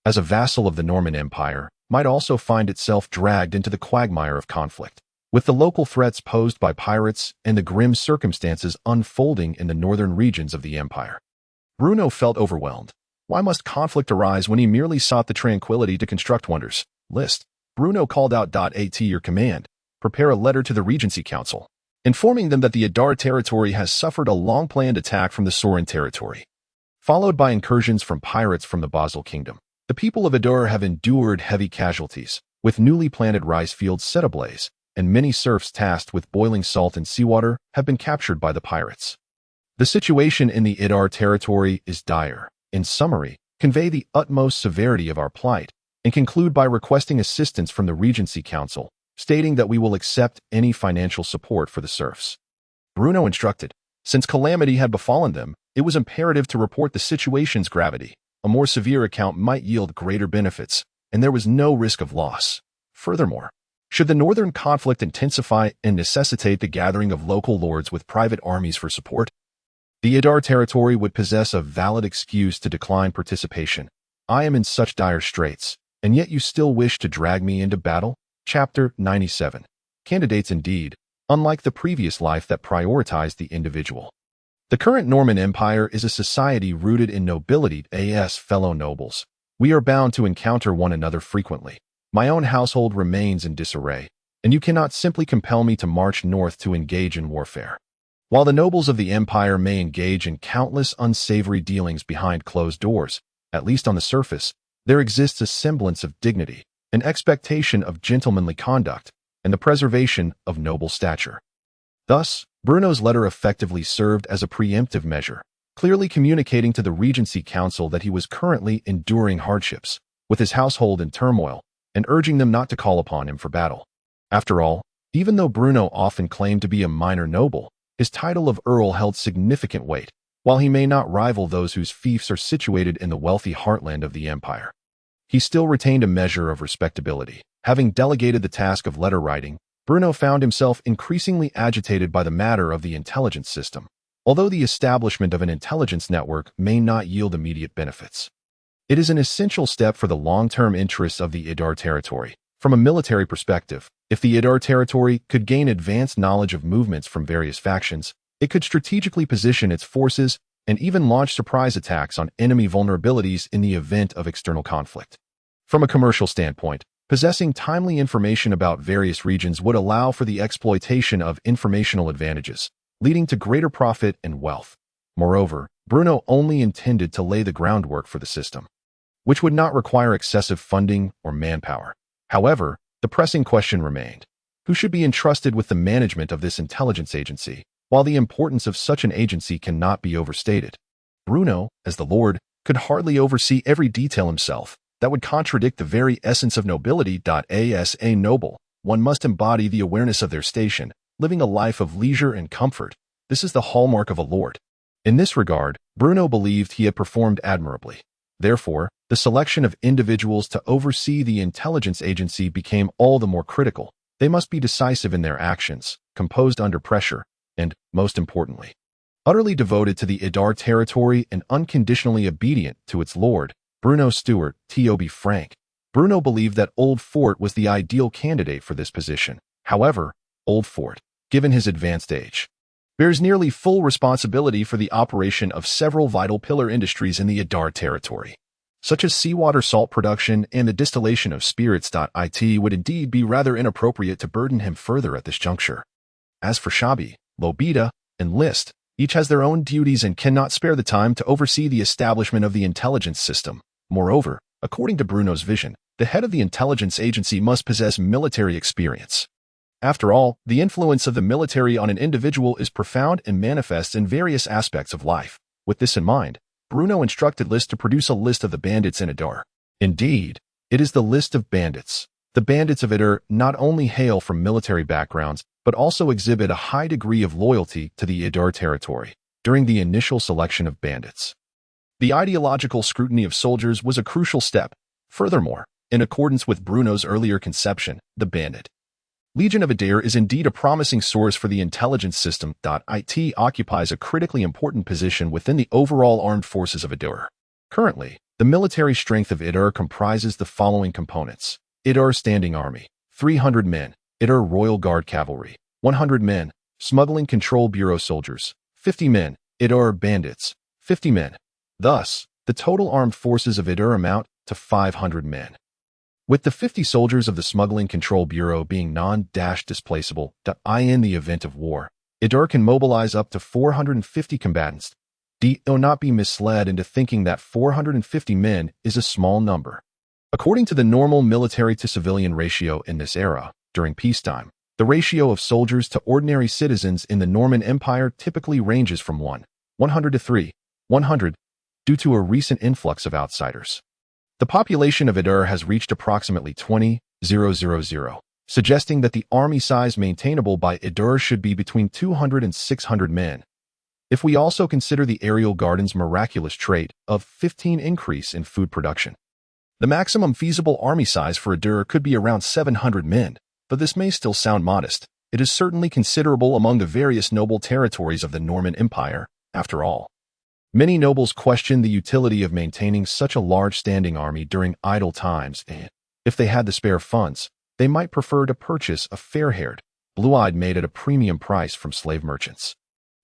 A: as a vassal of the Norman Empire, might also find itself dragged into the quagmire of conflict. With the local threats posed by pirates and the grim circumstances unfolding in the northern regions of the empire, Bruno felt overwhelmed. Why must conflict arise when he merely sought the tranquility to construct wonders? List. Bruno called out at your command. Prepare a letter to the Regency Council, informing them that the Idar territory has suffered a long-planned attack from the Sorin territory, followed by incursions from pirates from the Basel Kingdom. The people of Idar have endured heavy casualties, with newly planted rice fields set ablaze, and many serfs tasked with boiling salt and seawater have been captured by the pirates. The situation in the Idar territory is dire. In summary, convey the utmost severity of our plight, and conclude by requesting assistance from the Regency Council, stating that we will accept any financial support for the serfs. Bruno instructed, since calamity had befallen them, it was imperative to report the situation's gravity. A more severe account might yield greater benefits, and there was no risk of loss. Furthermore, should the northern conflict intensify and necessitate the gathering of local lords with private armies for support, the Idar territory would possess a valid excuse to decline participation. I am in such dire straits, and yet you still wish to drag me into battle? Chapter 97. Candidates indeed, unlike the previous life that prioritized the individual. The current Norman Empire is a society rooted in nobility as fellow nobles. We are bound to encounter one another frequently. My own household remains in disarray, and you cannot simply compel me to march north to engage in warfare. While the nobles of the empire may engage in countless unsavory dealings behind closed doors, at least on the surface, there exists a semblance of dignity, an expectation of gentlemanly conduct, and the preservation of noble stature. Thus, Bruno's letter effectively served as a preemptive measure, clearly communicating to the Regency Council that he was currently enduring hardships, with his household in turmoil, and urging them not to call upon him for battle. After all, even though Bruno often claimed to be a minor noble, his title of Earl held significant weight, while he may not rival those whose fiefs are situated in the wealthy heartland of the empire. He still retained a measure of respectability. Having delegated the task of letter writing, Bruno found himself increasingly agitated by the matter of the intelligence system, although the establishment of an intelligence network may not yield immediate benefits. It is an essential step for the long-term interests of the Idar territory. From a military perspective, If the Idar territory could gain advanced knowledge of movements from various factions, it could strategically position its forces and even launch surprise attacks on enemy vulnerabilities in the event of external conflict. From a commercial standpoint, possessing timely information about various regions would allow for the exploitation of informational advantages, leading to greater profit and wealth. Moreover, Bruno only intended to lay the groundwork for the system, which would not require excessive funding or manpower. However, the pressing question remained: who should be entrusted with the management of this intelligence agency? While the importance of such an agency cannot be overstated, Bruno, as the Lord, could hardly oversee every detail himself. That would contradict the very essence of nobility. As a noble, one must embody the awareness of their station, living a life of leisure and comfort. This is the hallmark of a lord. In this regard, Bruno believed he had performed admirably. Therefore, the selection of individuals to oversee the intelligence agency became all the more critical. They must be decisive in their actions, composed under pressure, and, most importantly, utterly devoted to the Idar territory and unconditionally obedient to its lord, Bruno Stewart, Tob Frank. Bruno believed that Old Fort was the ideal candidate for this position. However, Old Fort, given his advanced age, bears nearly full responsibility for the operation of several vital pillar industries in the Idar territory, such as seawater salt production and the distillation of spirits. It would indeed be rather inappropriate to burden him further at this juncture. As for Shabi, Lobita, and List, each has their own duties and cannot spare the time to oversee the establishment of the intelligence system. Moreover, according to Bruno's vision, the head of the intelligence agency must possess military experience. After all, the influence of the military on an individual is profound and manifests in various aspects of life. With this in mind, Bruno instructed List to produce a list of the bandits in Idar. Indeed, it is the list of bandits. The bandits of Idar not only hail from military backgrounds, but also exhibit a high degree of loyalty to the Idar territory. During the initial selection of bandits, the ideological scrutiny of soldiers was a crucial step. Furthermore, in accordance with Bruno's earlier conception, the bandit Legion of Idar is indeed a promising source for the intelligence system. It occupies a critically important position within the overall armed forces of Idar. Currently, the military strength of Idar comprises the following components: Idar Standing Army, 300 men; Idar Royal Guard Cavalry, 100 men; Smuggling Control Bureau soldiers, 50 men; Idar Bandits, 50 men. Thus, the total armed forces of Idar amount to 500 men. With the 50 soldiers of the Smuggling Control Bureau being non-displaceable, in the event of war, Idar can mobilize up to 450 combatants. Do not be misled into thinking that 450 men is a small number. According to the normal military-to-civilian ratio in this era, during peacetime, the ratio of soldiers to ordinary citizens in the Norman Empire typically ranges from 100 to 100, due to a recent influx of outsiders. The population of Idar has reached approximately 20,000, suggesting that the army size maintainable by Idar should be between 200 and 600 men. If we also consider the aerial garden's miraculous trait of 15 increase in food production, the maximum feasible army size for Idar could be around 700 men, but this may still sound modest. It is certainly considerable among the various noble territories of the Norman Empire. After all, many nobles question the utility of maintaining such a large standing army during idle times, and if they had the spare funds, they might prefer to purchase a fair-haired, blue-eyed maid at a premium price from slave merchants.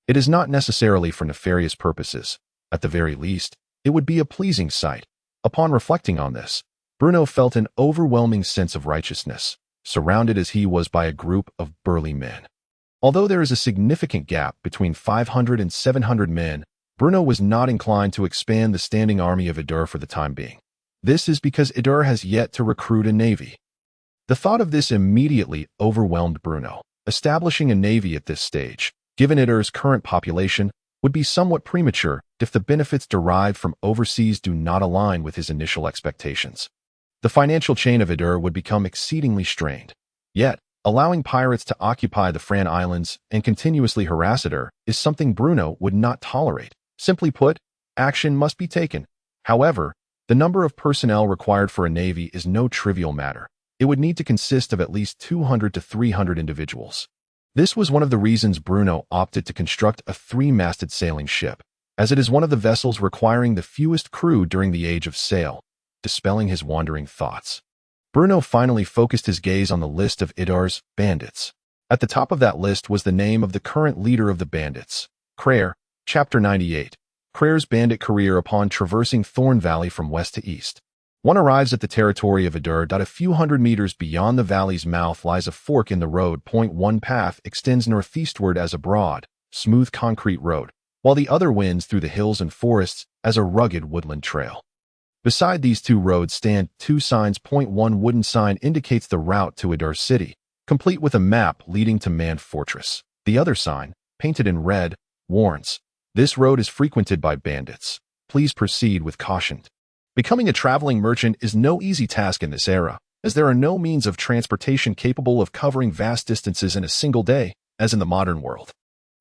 A: It is not necessarily for nefarious purposes. At the very least, it would be a pleasing sight. Upon reflecting on this, Bruno felt an overwhelming sense of righteousness, surrounded as he was by a group of burly men. Although there is a significant gap between 500 and 700 men, Bruno was not inclined to expand the standing army of Idar for the time being. This is because Idar has yet to recruit a navy. The thought of this immediately overwhelmed Bruno. Establishing a navy at this stage, given Idar's current population, would be somewhat premature if the benefits derived from overseas do not align with his initial expectations. The financial chain of Idar would become exceedingly strained. Yet, allowing pirates to occupy the Fran Islands and continuously harass Idar is something Bruno would not tolerate. Simply put, action must be taken. However, the number of personnel required for a navy is no trivial matter. It would need to consist of at least 200 to 300 individuals. This was one of the reasons Bruno opted to construct a 3-masted sailing ship, as it is one of the vessels requiring the fewest crew during the age of sail. Dispelling his wandering thoughts, Bruno finally focused his gaze on the list of Idar's bandits. At the top of that list was the name of the current leader of the bandits, Krayr. Chapter 98. Krayr's bandit career upon traversing Thorn Valley from west to east. One arrives at the territory of Idur. A few hundred meters beyond the valley's mouth lies a fork in the road. One path extends northeastward as a broad, smooth concrete road, while the other winds through the hills and forests as a rugged woodland trail. Beside these two roads stand two signs. One wooden sign indicates the route to Idur city, complete with a map leading to Manned Fortress. The other sign, painted in red, warns, "This road is frequented by bandits. Please proceed with caution." Becoming a traveling merchant is no easy task in this era, as there are no means of transportation capable of covering vast distances in a single day, as in the modern world.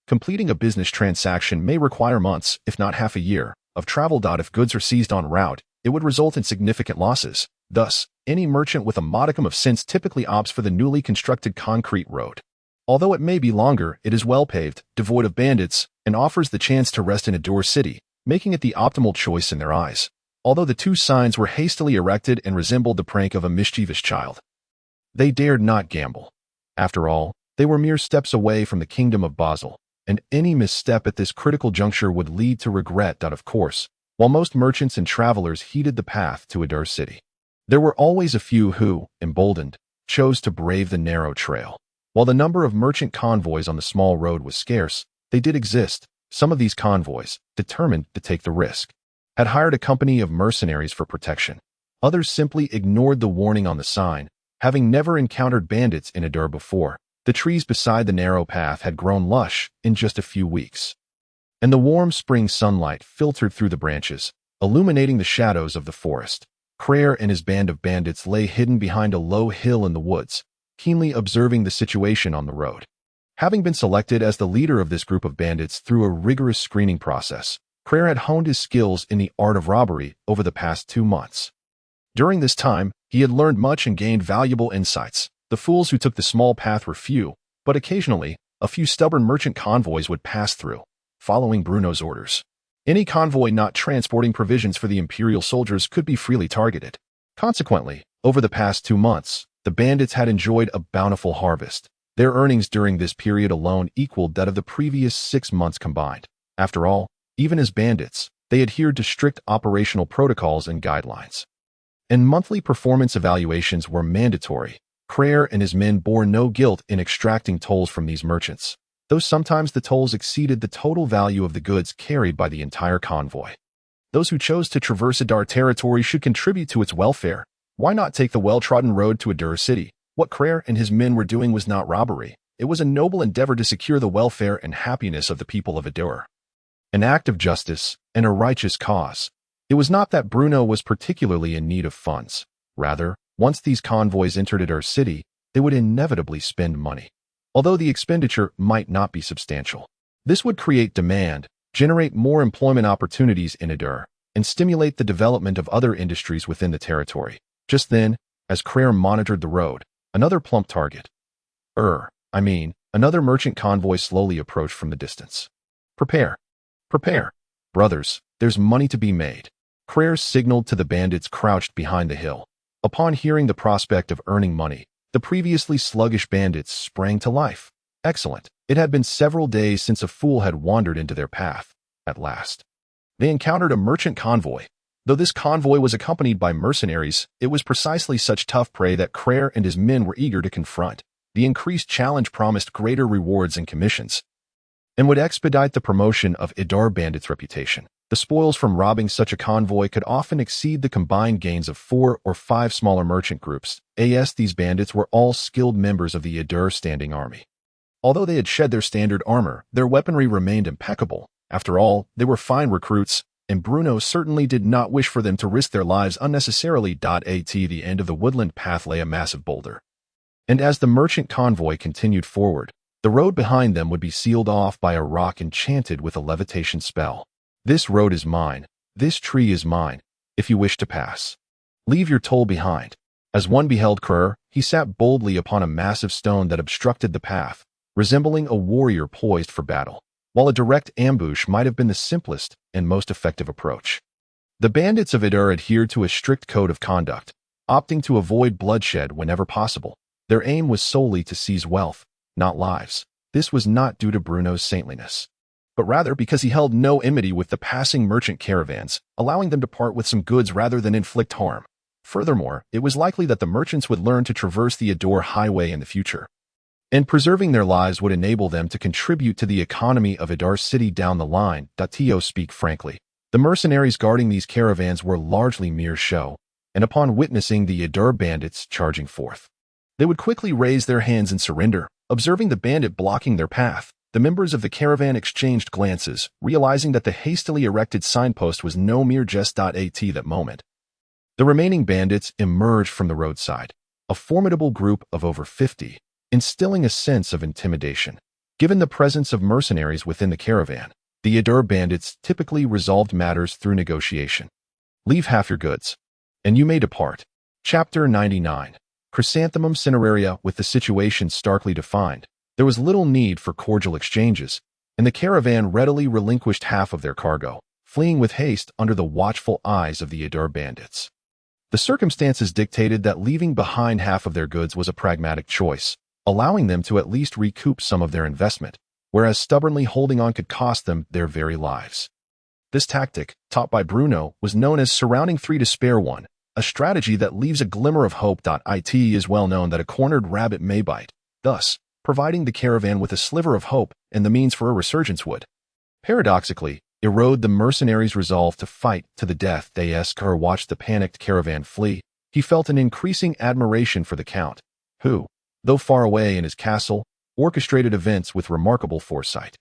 A: Completing a business transaction may require months, if not half a year, of travel. If goods are seized en route, it would result in significant losses. Thus, any merchant with a modicum of sense typically opts for the newly constructed concrete road. Although it may be longer, it is well paved, devoid of bandits, and offers the chance to rest in Idur city, making it the optimal choice in their eyes. Although the two signs were hastily erected and resembled the prank of a mischievous child, they dared not gamble. After all, they were mere steps away from the kingdom of Basel, and any misstep at this critical juncture would lead to regret. Of course, while most merchants and travelers heeded the path to Idur city, there were always a few who, emboldened, chose to brave the narrow trail. While the number of merchant convoys on the small road was scarce, they did exist. Some of these convoys, determined to take the risk, had hired a company of mercenaries for protection. Others simply ignored the warning on the sign, having never encountered bandits in Idur before. The trees beside the narrow path had grown lush in just a few weeks, and the warm spring sunlight filtered through the branches, illuminating the shadows of the forest. Krayr and his band of bandits lay hidden behind a low hill in the woods, keenly observing the situation on the road. Having been selected as the leader of this group of bandits through a rigorous screening process, Krayr had honed his skills in the art of robbery over the past 2 months. During this time, he had learned much and gained valuable insights. The fools who took the small path were few, but occasionally, a few stubborn merchant convoys would pass through, following Bruno's orders. Any convoy not transporting provisions for the Imperial soldiers could be freely targeted. Consequently, over the past 2 months, the bandits had enjoyed a bountiful harvest. Their earnings during this period alone equaled that of the previous 6 months combined. After all, even as bandits, they adhered to strict operational protocols and guidelines, and monthly performance evaluations were mandatory. Krayr and his men bore no guilt in extracting tolls from these merchants, though sometimes the tolls exceeded the total value of the goods carried by the entire convoy. Those who chose to traverse Idur territory should contribute to its welfare. Why not take the well-trodden road to Idur city? What Krayr and his men were doing was not robbery. It was a noble endeavor to secure the welfare and happiness of the people of Idur. An act of justice and a righteous cause. It was not that Bruno was particularly in need of funds. Rather, once these convoys entered Idur city, they would inevitably spend money, although the expenditure might not be substantial. This would create demand, generate more employment opportunities in Idur, and stimulate the development of other industries within the territory. Just then, as Krayr monitored the road, another plump target, another merchant convoy slowly approached from the distance. Prepare. Brothers, there's money to be made. Krayr signaled to the bandits crouched behind the hill. Upon hearing the prospect of earning money, the previously sluggish bandits sprang to life. Excellent. It had been several days since a fool had wandered into their path. At last, they encountered a merchant convoy. Though this convoy was accompanied by mercenaries, it was precisely such tough prey that Krayr and his men were eager to confront. The increased challenge promised greater rewards and commissions, and would expedite the promotion of Idur bandits' reputation. The spoils from robbing such a convoy could often exceed the combined gains of 4 or 5 smaller merchant groups. These bandits were all skilled members of the Idur standing army. Although they had shed their standard armor, their weaponry remained impeccable. After all, they were fine recruits, and Bruno certainly did not wish for them to risk their lives unnecessarily. At the end of the woodland path lay a massive boulder, and as the merchant convoy continued forward, the road behind them would be sealed off by a rock enchanted with a levitation spell. This road is mine. This tree is mine. If you wish to pass, leave your toll behind. As one beheld Krayr, he sat boldly upon a massive stone that obstructed the path, resembling a warrior poised for battle. While a direct ambush might have been the simplest and most effective approach, the bandits of Idur adhered to a strict code of conduct. opting to avoid bloodshed whenever possible. Their aim was solely to seize wealth, not lives. This was not due to Bruno's saintliness, but rather because he held no enmity with the passing merchant caravans, allowing them to part with some goods rather than inflict harm. Furthermore, it was likely that the merchants would learn to traverse the Ador highway in the future, and preserving their lives would enable them to contribute to the economy of Adar City down the line. To speak frankly, the mercenaries guarding these caravans were largely mere show, and upon witnessing the Adar bandits charging forth, they would quickly raise their hands and surrender. Observing the bandit blocking their path, the members of the caravan exchanged glances, realizing that the hastily erected signpost was no mere jest. At that moment, the remaining bandits emerged from the roadside, a formidable group of over 50, instilling a sense of intimidation. Given the presence of mercenaries within the caravan, the Adar bandits typically resolved matters through negotiation. Leave half your goods, and you may depart. Chapter 99. Chrysanthemum Cineraria. With the situation starkly defined, there was little need for cordial exchanges, and the caravan readily relinquished half of their cargo, fleeing with haste under the watchful eyes of the Adar bandits. The circumstances dictated that leaving behind half of their goods was a pragmatic choice, allowing them to at least recoup some of their investment, whereas stubbornly holding on could cost them their very lives. This tactic, taught by Bruno, was known as surrounding three to spare one, a strategy that leaves a glimmer of hope. It is well known that a cornered rabbit may bite, thus providing the caravan with a sliver of hope and the means for a resurgence would, paradoxically, erode the mercenaries' resolve to fight to the death. As Kerr watched the panicked caravan flee, he felt an increasing admiration for the Count, who, though far away in his castle, orchestrated events with remarkable foresight.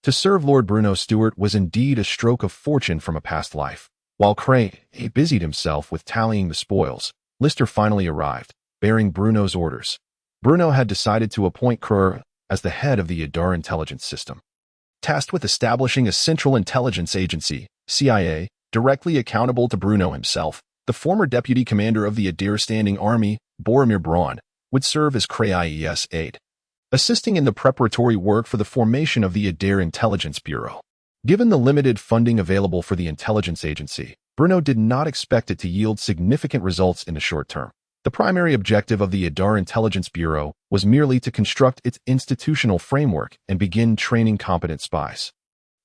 A: To serve Lord Bruno Stewart was indeed a stroke of fortune from a past life. While Cray busied himself with tallying the spoils, Lister finally arrived, bearing Bruno's orders. Bruno had decided to appoint Kerr as the head of the Adar intelligence system, tasked with establishing a central intelligence agency, CIA, directly accountable to Bruno himself. The former deputy commander of the Adar Standing Army, Boromir Braun, would serve as Kray's aide, assisting in the preparatory work for the formation of the Adar Intelligence Bureau. Given the limited funding available for the intelligence agency, Bruno did not expect it to yield significant results in the short term. The primary objective of the Adar Intelligence Bureau was merely to construct its institutional framework and begin training competent spies.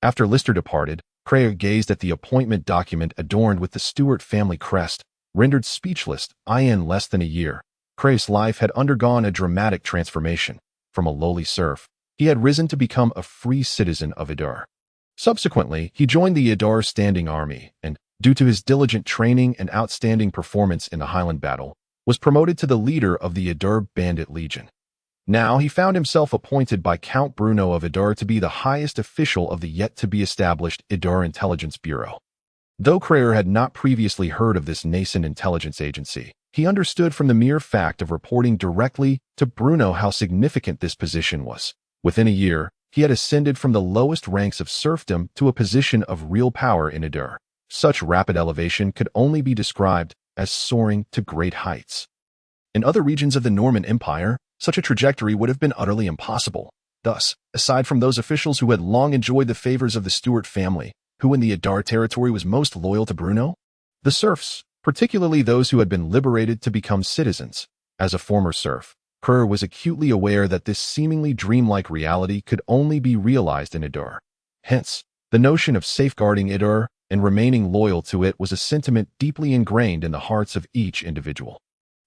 A: After Lister departed, Cray gazed at the appointment document adorned with the Stewart family crest, rendered speechless. In less than a year, Cray's life had undergone a dramatic transformation. From a lowly serf, he had risen to become a free citizen of Adar. Subsequently, he joined the Adar Standing Army and, due to his diligent training and outstanding performance in the Highland battle, was promoted to the leader of the Adar Bandit Legion. Now he found himself appointed by Count Bruno of Adar to be the highest official of the yet-to-be-established Adar Intelligence Bureau. Though Crayer had not previously heard of this nascent intelligence agency, he understood from the mere fact of reporting directly to Bruno how significant this position was. Within a year, he had ascended from the lowest ranks of serfdom to a position of real power in Adar. Such rapid elevation could only be described as soaring to great heights. In other regions of the Norman Empire, such a trajectory would have been utterly impossible. Thus, aside from those officials who had long enjoyed the favors of the Stewart family, who in the Adar territory was most loyal to Bruno? The serfs, particularly those who had been liberated to become citizens. As a former serf, Kerr was acutely aware that this seemingly dreamlike reality could only be realized in Adar. Hence, the notion of safeguarding Adar and remaining loyal to it was a sentiment deeply ingrained in the hearts of each individual.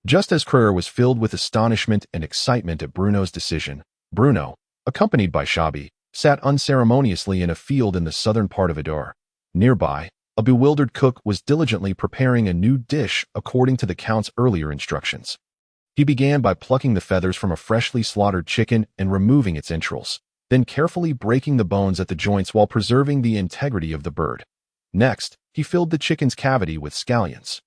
A: Just as Kerr was filled with astonishment and excitement at Bruno's decision, Bruno, accompanied by Shabi, sat unceremoniously in a field in the southern part of Adar. Nearby, a bewildered cook was diligently preparing a new dish according to the Count's earlier instructions. He began by plucking the feathers from a freshly slaughtered chicken and removing its entrails, then carefully breaking the bones at the joints while preserving the integrity of the bird. Next, he filled the chicken's cavity with scallions,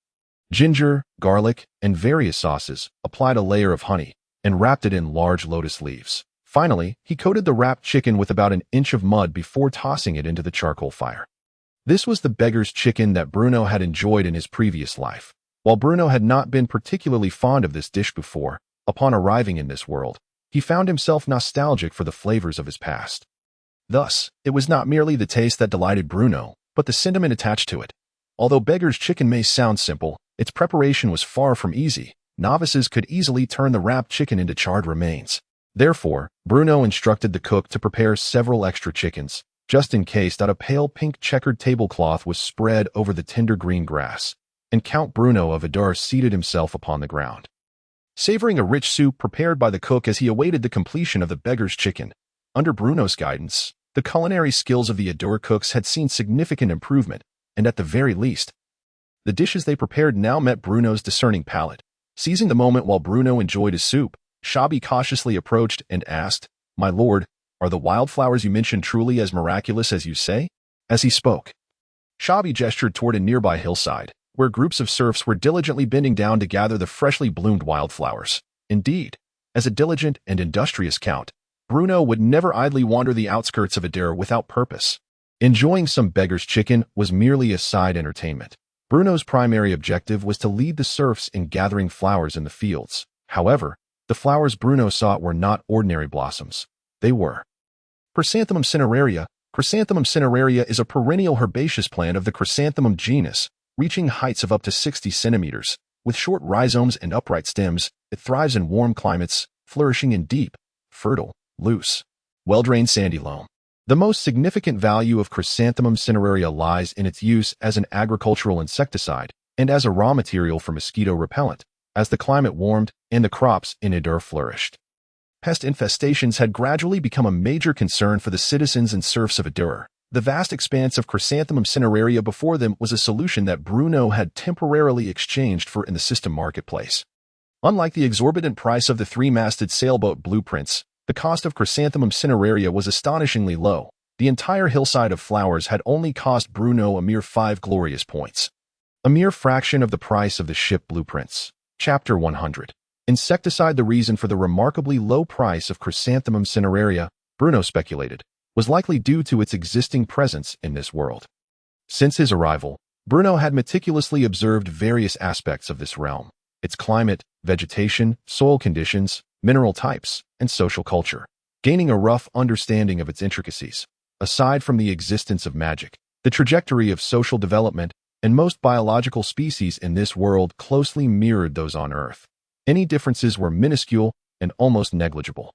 A: ginger, garlic, and various sauces, applied a layer of honey, and wrapped it in large lotus leaves. Finally, he coated the wrapped chicken with about an inch of mud before tossing it into the charcoal fire. This was the beggar's chicken that Bruno had enjoyed in his previous life. While Bruno had not been particularly fond of this dish before, upon arriving in this world, he found himself nostalgic for the flavors of his past. Thus, it was not merely the taste that delighted Bruno, but the sentiment attached to it. Although beggar's chicken may sound simple, Its preparation was far from easy. Novices could easily turn the wrapped chicken into charred remains. Therefore, Bruno instructed the cook to prepare several extra chickens, just in case that a pale pink checkered tablecloth was spread over the tender green grass, and Count Bruno of Adar seated himself upon the ground, savoring a rich soup prepared by the cook as he awaited the completion of the beggar's chicken. Under Bruno's guidance, the culinary skills of the Adar cooks had seen significant improvement, and at the very least, the dishes they prepared now met Bruno's discerning palate. Seizing the moment while Bruno enjoyed his soup, Shabi cautiously approached and asked, "My lord, are the wildflowers you mentioned truly as miraculous as you say?" As he spoke, Shabi gestured toward a nearby hillside, where groups of serfs were diligently bending down to gather the freshly bloomed wildflowers. Indeed, as a diligent and industrious count, Bruno would never idly wander the outskirts of Adar without purpose. Enjoying some beggar's chicken was merely a side entertainment. Bruno's primary objective was to lead the serfs in gathering flowers in the fields. However, the flowers Bruno sought were not ordinary blossoms. They were Chrysanthemum cineraria. Chrysanthemum cineraria is a perennial herbaceous plant of the chrysanthemum genus, reaching heights of up to 60 centimeters. With short rhizomes and upright stems, it thrives in warm climates, flourishing in deep, fertile, loose, well-drained sandy loam. The most significant value of Chrysanthemum cineraria lies in its use as an agricultural insecticide and as a raw material for mosquito repellent. As the climate warmed and the crops in Adar flourished, pest infestations had gradually become a major concern for the citizens and serfs of Adar. The vast expanse of Chrysanthemum cineraria before them was a solution that Bruno had temporarily exchanged for in the system marketplace. Unlike the exorbitant price of the three-masted sailboat blueprints, the cost of Chrysanthemum cineraria was astonishingly low. The entire hillside of flowers had only cost Bruno a mere 5 glorious points, a mere fraction of the price of the ship blueprints. Chapter 100. Insecticide. The reason for the remarkably low price of Chrysanthemum cineraria, Bruno speculated, was likely due to its existing presence in this world. Since his arrival, Bruno had meticulously observed various aspects of this realm: its climate, vegetation, soil conditions, mineral types, and social culture, gaining a rough understanding of its intricacies. Aside from the existence of magic, the trajectory of social development and most biological species in this world closely mirrored those on Earth. Any differences were minuscule and almost negligible.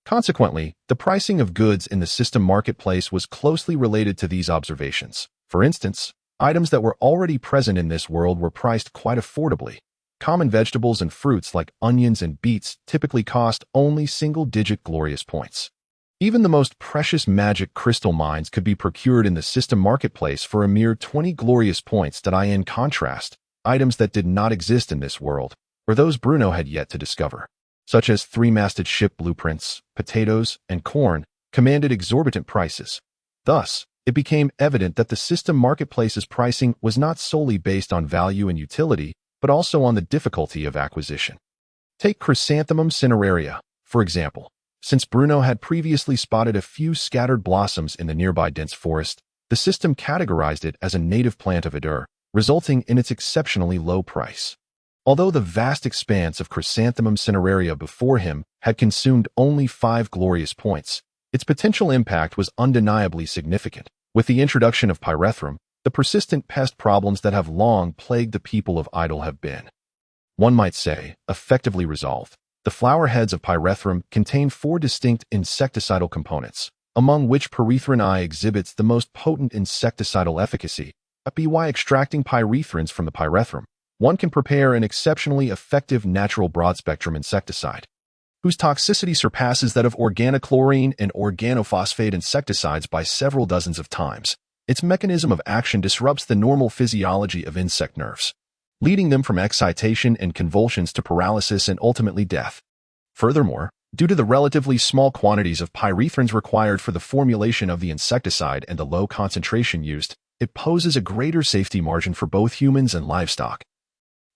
A: Consequently, the pricing of goods in the system marketplace was closely related to these observations. For instance, items that were already present in this world were priced quite affordably. Common vegetables and fruits like onions and beets typically cost only single-digit glorious points. Even the most precious magic crystal mines could be procured in the system marketplace for a mere 20 glorious points. In contrast, items that did not exist in this world, or those Bruno had yet to discover, such as three-masted ship blueprints, potatoes, and corn, commanded exorbitant prices. Thus, it became evident that the system marketplace's pricing was not solely based on value and utility, but also on the difficulty of acquisition. Take Chrysanthemum cineraria, for example. Since Bruno had previously spotted a few scattered blossoms in the nearby dense forest, the system categorized it as a native plant of Adar, resulting in its exceptionally low price. Although the vast expanse of Chrysanthemum cineraria before him had consumed only 5 glorious points, its potential impact was undeniably significant. With the introduction of pyrethrum, the persistent pest problems that have long plagued the people of Idle have been, one might say, effectively resolved. The flower heads of pyrethrum contain 4 distinct insecticidal components, among which pyrethrin I exhibits the most potent insecticidal efficacy. By extracting pyrethrins from the pyrethrum, one can prepare an exceptionally effective natural broad-spectrum insecticide, whose toxicity surpasses that of organochlorine and organophosphate insecticides by several dozens of times. Its mechanism of action disrupts the normal physiology of insect nerves, leading them from excitation and convulsions to paralysis and ultimately death. Furthermore, due to the relatively small quantities of pyrethrins required for the formulation of the insecticide and the low concentration used, it poses a greater safety margin for both humans and livestock,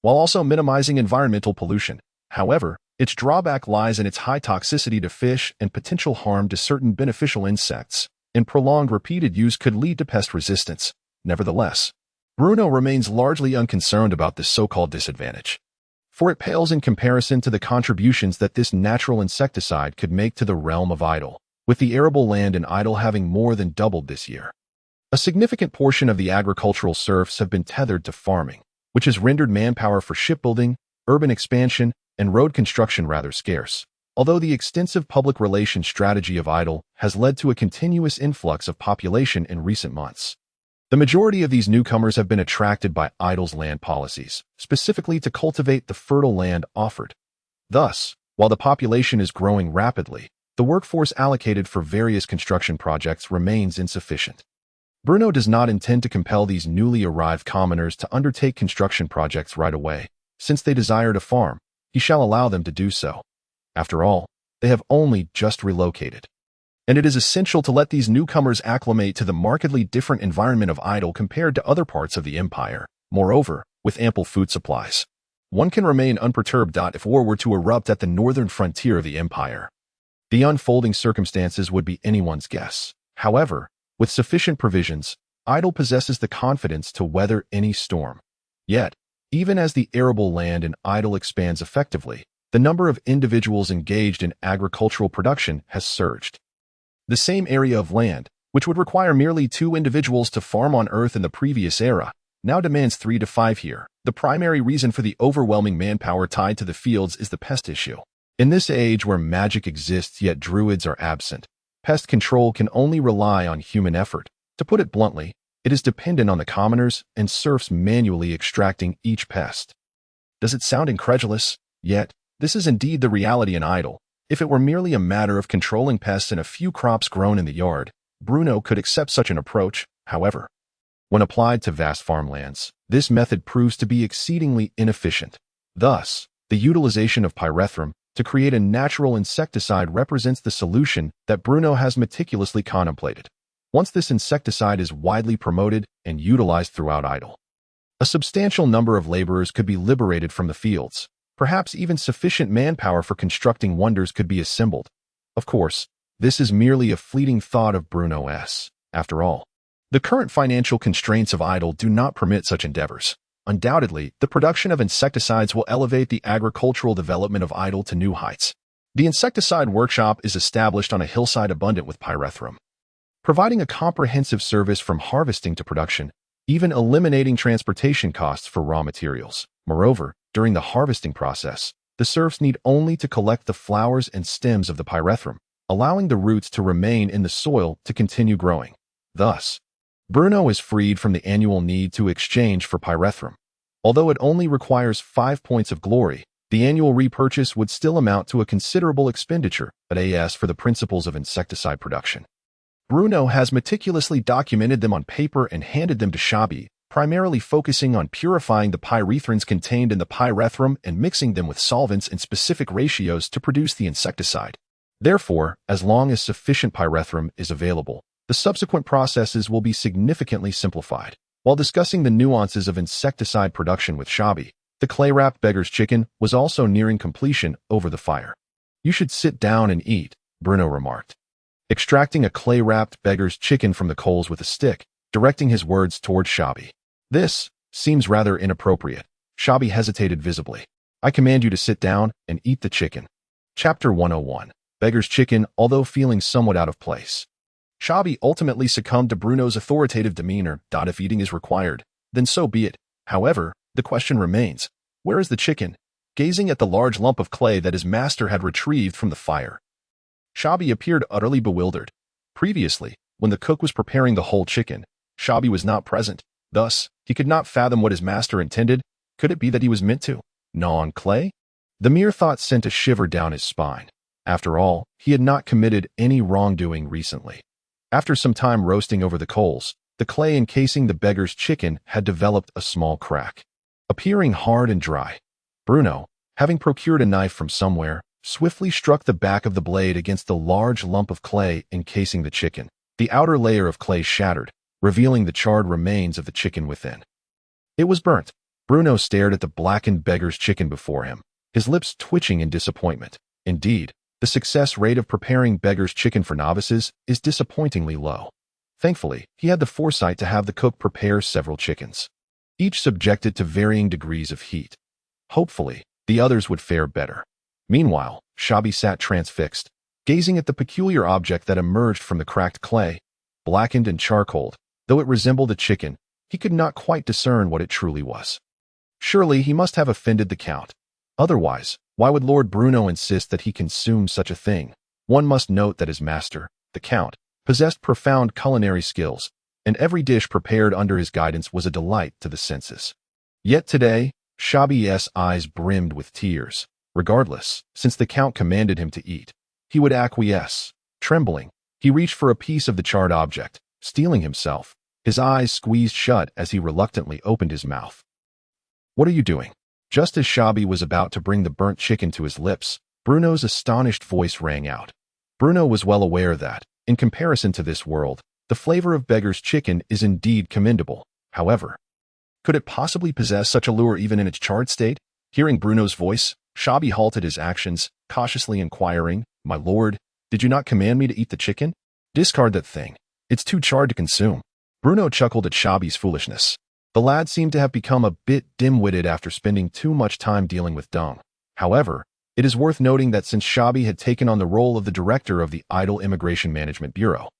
A: while also minimizing environmental pollution. However, its drawback lies in its high toxicity to fish and potential harm to certain beneficial insects, and prolonged repeated use could lead to pest resistance. Nevertheless, Bruno remains largely unconcerned about this so-called disadvantage, for it pales in comparison to the contributions that this natural insecticide could make to the realm of Idle, with the arable land in Idle having more than doubled this year. A significant portion of the agricultural serfs have been tethered to farming. which has rendered manpower for shipbuilding, urban expansion, and road construction rather scarce. Although the extensive public relations strategy of idle has led to a continuous influx of population in recent months. The majority of these newcomers have been attracted by idle's land policies, specifically to cultivate the fertile land offered. Thus, while the population is growing rapidly, the workforce allocated for various construction projects remains insufficient. Bruno does not intend to compel these newly arrived commoners to undertake construction projects right away. Since they desire to farm, he shall allow them to do so. After all, they have only just relocated. And it is essential to let these newcomers acclimate to the markedly different environment of idle compared to other parts of the empire. Moreover, with ample food supplies, one can remain unperturbed if war were to erupt at the northern frontier of the empire. The unfolding circumstances would be anyone's guess. However, with sufficient provisions, idle possesses the confidence to weather any storm. Yet, even as the arable land in idle expands effectively, the number of individuals engaged in agricultural production has surged. The same area of land, which would require merely 2 individuals to farm on Earth in the previous era, now demands 3 to 5 here. The primary reason for the overwhelming manpower tied to the fields is the pest issue. In this age where magic exists yet druids are absent, pest control can only rely on human effort. To put it bluntly, it is dependent on the commoners and serfs manually extracting each pest. Does it sound incredulous? Yet, this is indeed the reality in idle. If it were merely a matter of controlling pests and a few crops grown in the yard, Bruno could accept such an approach. However, when applied to vast farmlands, this method proves to be exceedingly inefficient. Thus, the utilization of pyrethrum to create a natural insecticide represents the solution that Bruno has meticulously contemplated. Once this insecticide is widely promoted and utilized throughout idle, a substantial number of laborers could be liberated from the fields. Perhaps even sufficient manpower for constructing wonders could be assembled. Of course, this is merely a fleeting thought of Bruno's. After all, the current financial constraints of idle do not permit such endeavors. Undoubtedly, the production of insecticides will elevate the agricultural development of idle to new heights. The insecticide workshop is established on a hillside abundant with pyrethrum, providing a comprehensive service from harvesting to production, even eliminating transportation costs for raw materials. Moreover, during the harvesting process, the serfs need only to collect the flowers and stems of the pyrethrum, allowing the roots to remain in the soil to continue growing. Thus, Bruno is freed from the annual need to exchange for pyrethrum. Although it only requires 5 points of glory, the annual repurchase would still amount to a considerable expenditure, but as for the principles of insecticide production, Bruno has meticulously documented them on paper and handed them to Shabi, primarily focusing on purifying the pyrethrins contained in the pyrethrum and mixing them with solvents in specific ratios to produce the insecticide. Therefore, as long as sufficient pyrethrum is available, the subsequent processes will be significantly simplified. While discussing the nuances of insecticide production with Shabi, the clay-wrapped beggar's chicken was also nearing completion over the fire. "You should sit down and eat," Bruno remarked, extracting a clay-wrapped beggar's chicken from the coals with a stick, directing his words toward Shabi. "This seems rather inappropriate." Shabi hesitated visibly. "I command you to sit down and eat the chicken." Chapter 101. Beggar's chicken, although feeling somewhat out of place, Shabi ultimately succumbed to Bruno's authoritative demeanor. If eating is required, then so be it. However, the question remains, where is the chicken? Gazing at the large lump of clay that his master had retrieved from the fire, Shabi appeared utterly bewildered. Previously, when the cook was preparing the whole chicken, Shabi was not present. Thus, he could not fathom what his master intended. Could it be that he was meant to gnaw on clay? The mere thought sent a shiver down his spine. After all, he had not committed any wrongdoing recently. After some time roasting over the coals, the clay encasing the beggar's chicken had developed a small crack, appearing hard and dry. Bruno, having procured a knife from somewhere, swiftly struck the back of the blade against the large lump of clay encasing the chicken. The outer layer of clay shattered, revealing the charred remains of the chicken within. It was burnt. Bruno stared at the blackened beggar's chicken before him, his lips twitching in disappointment. Indeed, the success rate of preparing beggar's chicken for novices is disappointingly low. Thankfully, he had the foresight to have the cook prepare several chickens, each subjected to varying degrees of heat. Hopefully, the others would fare better. Meanwhile, Shabi sat transfixed, gazing at the peculiar object that emerged from the cracked clay. Blackened and charcoaled, though it resembled a chicken, he could not quite discern what it truly was. Surely he must have offended the Count. Otherwise, why would Lord Bruno insist that he consume such a thing? One must note that his master, the Count, possessed profound culinary skills, and every dish prepared under his guidance was a delight to the senses. Yet today, Shabby's eyes brimmed with tears. Regardless, since the Count commanded him to eat, he would acquiesce. Trembling, he reached for a piece of the charred object, steeling himself, his eyes squeezed shut as he reluctantly opened his mouth. "What are you doing?" Just as Shabby was about to bring the burnt chicken to his lips, Bruno's astonished voice rang out. Bruno was well aware that, in comparison to this world, the flavor of beggar's chicken is indeed commendable. However, could it possibly possess such allure even in its charred state? Hearing Bruno's voice, Shabby halted his actions, cautiously inquiring, "My lord, did you not command me to eat the chicken?" "Discard that thing. It's too charred to consume." Bruno chuckled at Shabby's foolishness. The lad seemed to have become a bit dim-witted after spending too much time dealing with dung. However, it is worth noting that since Shabby had taken on the role of the director of the Idle Immigration Management Bureau,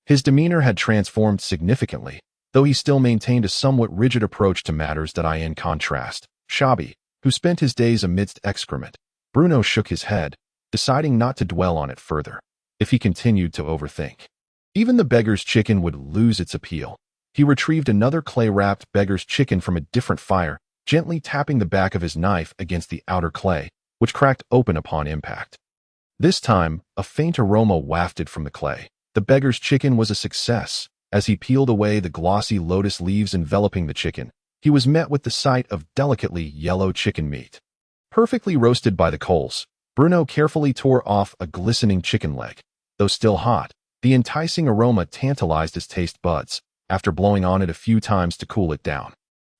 A: his demeanor had transformed significantly, though he still maintained a somewhat rigid approach to matters that in contrast. Shabby, who spent his days amidst excrement. Bruno shook his head, deciding not to dwell on it further. If he continued to overthink, even the beggar's chicken would lose its appeal. He retrieved another clay-wrapped beggar's chicken from a different fire, gently tapping the back of his knife against the outer clay, which cracked open upon impact. This time, a faint aroma wafted from the clay. The beggar's chicken was a success. As he peeled away the glossy lotus leaves enveloping the chicken, he was met with the sight of delicately yellow chicken meat. Perfectly roasted by the coals, Bruno carefully tore off a glistening chicken leg. Though still hot, the enticing aroma tantalized his taste buds. After blowing on it a few times to cool it down,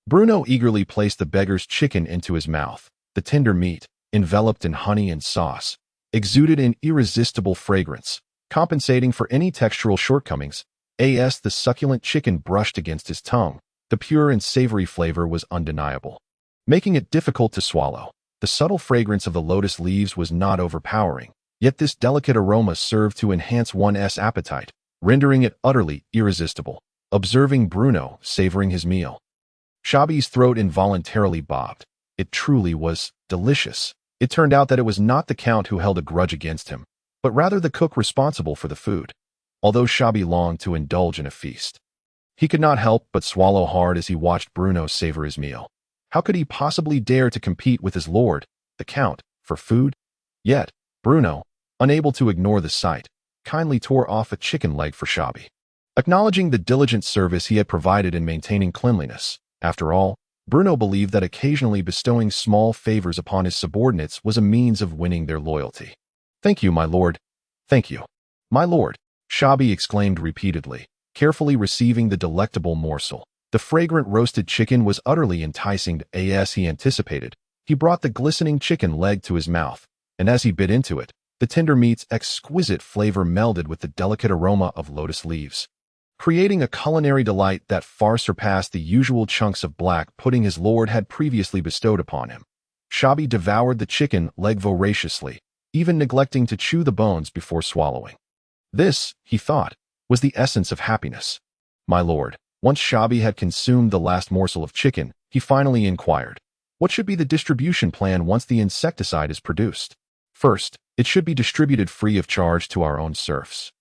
A: Bruno eagerly placed the beggar's chicken into his mouth. The tender meat, enveloped in honey and sauce, exuded an irresistible fragrance, compensating for any textural shortcomings. As the succulent chicken brushed against his tongue, the pure and savory flavor was undeniable, making it difficult to swallow. The subtle fragrance of the lotus leaves was not overpowering, yet this delicate aroma served to enhance one's appetite, rendering it utterly irresistible. Observing Bruno savoring his meal, Shabby's throat involuntarily bobbed. It truly was delicious. It turned out that it was not the Count who held a grudge against him, but rather the cook responsible for the food. Although Shabby longed to indulge in a feast, he could not help but swallow hard as he watched Bruno savor his meal. How could he possibly dare to compete with his lord, the Count, for food? Yet, Bruno, unable to ignore the sight, kindly tore off a chicken leg for Shabby, acknowledging the diligent service he had provided in maintaining cleanliness. After all, Bruno believed that occasionally bestowing small favors upon his subordinates was a means of winning their loyalty. "Thank you, my lord. Thank you, my lord," Shabby exclaimed repeatedly, carefully receiving the delectable morsel. The fragrant roasted chicken was utterly enticing as he anticipated. He brought the glistening chicken leg to his mouth, and as he bit into it, the tender meat's exquisite flavor melded with the delicate aroma of lotus leaves, creating a culinary delight that far surpassed the usual chunks of black pudding his lord had previously bestowed upon him. Shabby devoured the chicken leg voraciously, even neglecting to chew the bones before swallowing. This, he thought, was the essence of happiness. "My lord," once Shabby had consumed the last morsel of chicken, he finally inquired, "What should be the distribution plan once the insecticide is produced?" "First, it should be distributed free of charge to our own serfs,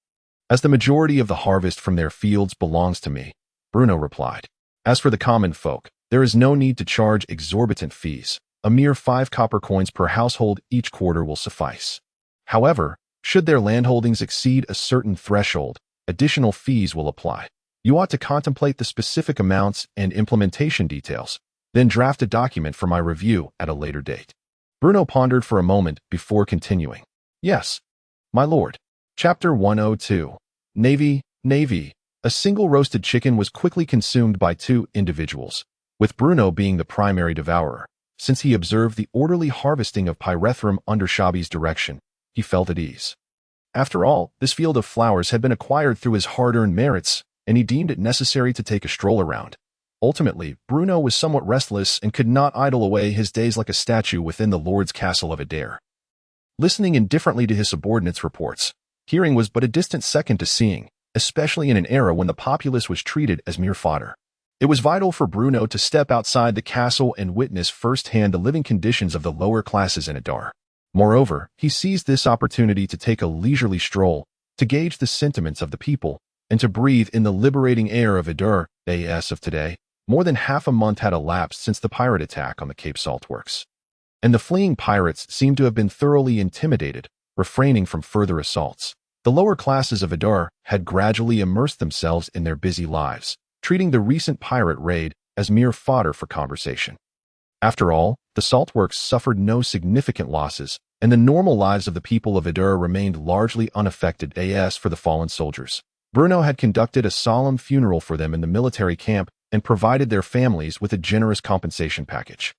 A: as the majority of the harvest from their fields belongs to me," Bruno replied. "As for the common folk, there is no need to charge exorbitant fees. A mere 5 copper coins per household each quarter will suffice. However, should their landholdings exceed a certain threshold, additional fees will apply. You ought to contemplate the specific amounts and implementation details, then draft a document for my review at a later date." Bruno pondered for a moment before continuing. "Yes, my lord." Chapter 102. Navy. A single roasted chicken was quickly consumed by 2 individuals, with Bruno being the primary devourer. Since he observed the orderly harvesting of pyrethrum under Shabby's direction, he felt at ease. After all, this field of flowers had been acquired through his hard-earned merits, and he deemed it necessary to take a stroll around. Ultimately, Bruno was somewhat restless and could not idle away his days like a statue within the Lord's castle of Adair, listening indifferently to his subordinates' reports. Hearing was but a distant second to seeing, especially in an era when the populace was treated as mere fodder. It was vital for Bruno to step outside the castle and witness firsthand the living conditions of the lower classes in Adar. Moreover, he seized this opportunity to take a leisurely stroll, to gauge the sentiments of the people, and to breathe in the liberating air of Adar. As of today, more than half a month had elapsed since the pirate attack on the Cape Salt Works, and the fleeing pirates seemed to have been thoroughly intimidated, refraining from further assaults. The lower classes of Adar had gradually immersed themselves in their busy lives, treating the recent pirate raid as mere fodder for conversation. After all, the salt works suffered no significant losses, and the normal lives of the people of Adar remained largely unaffected. As for the fallen soldiers, Bruno had conducted a solemn funeral for them in the military camp and provided their families with a generous compensation package.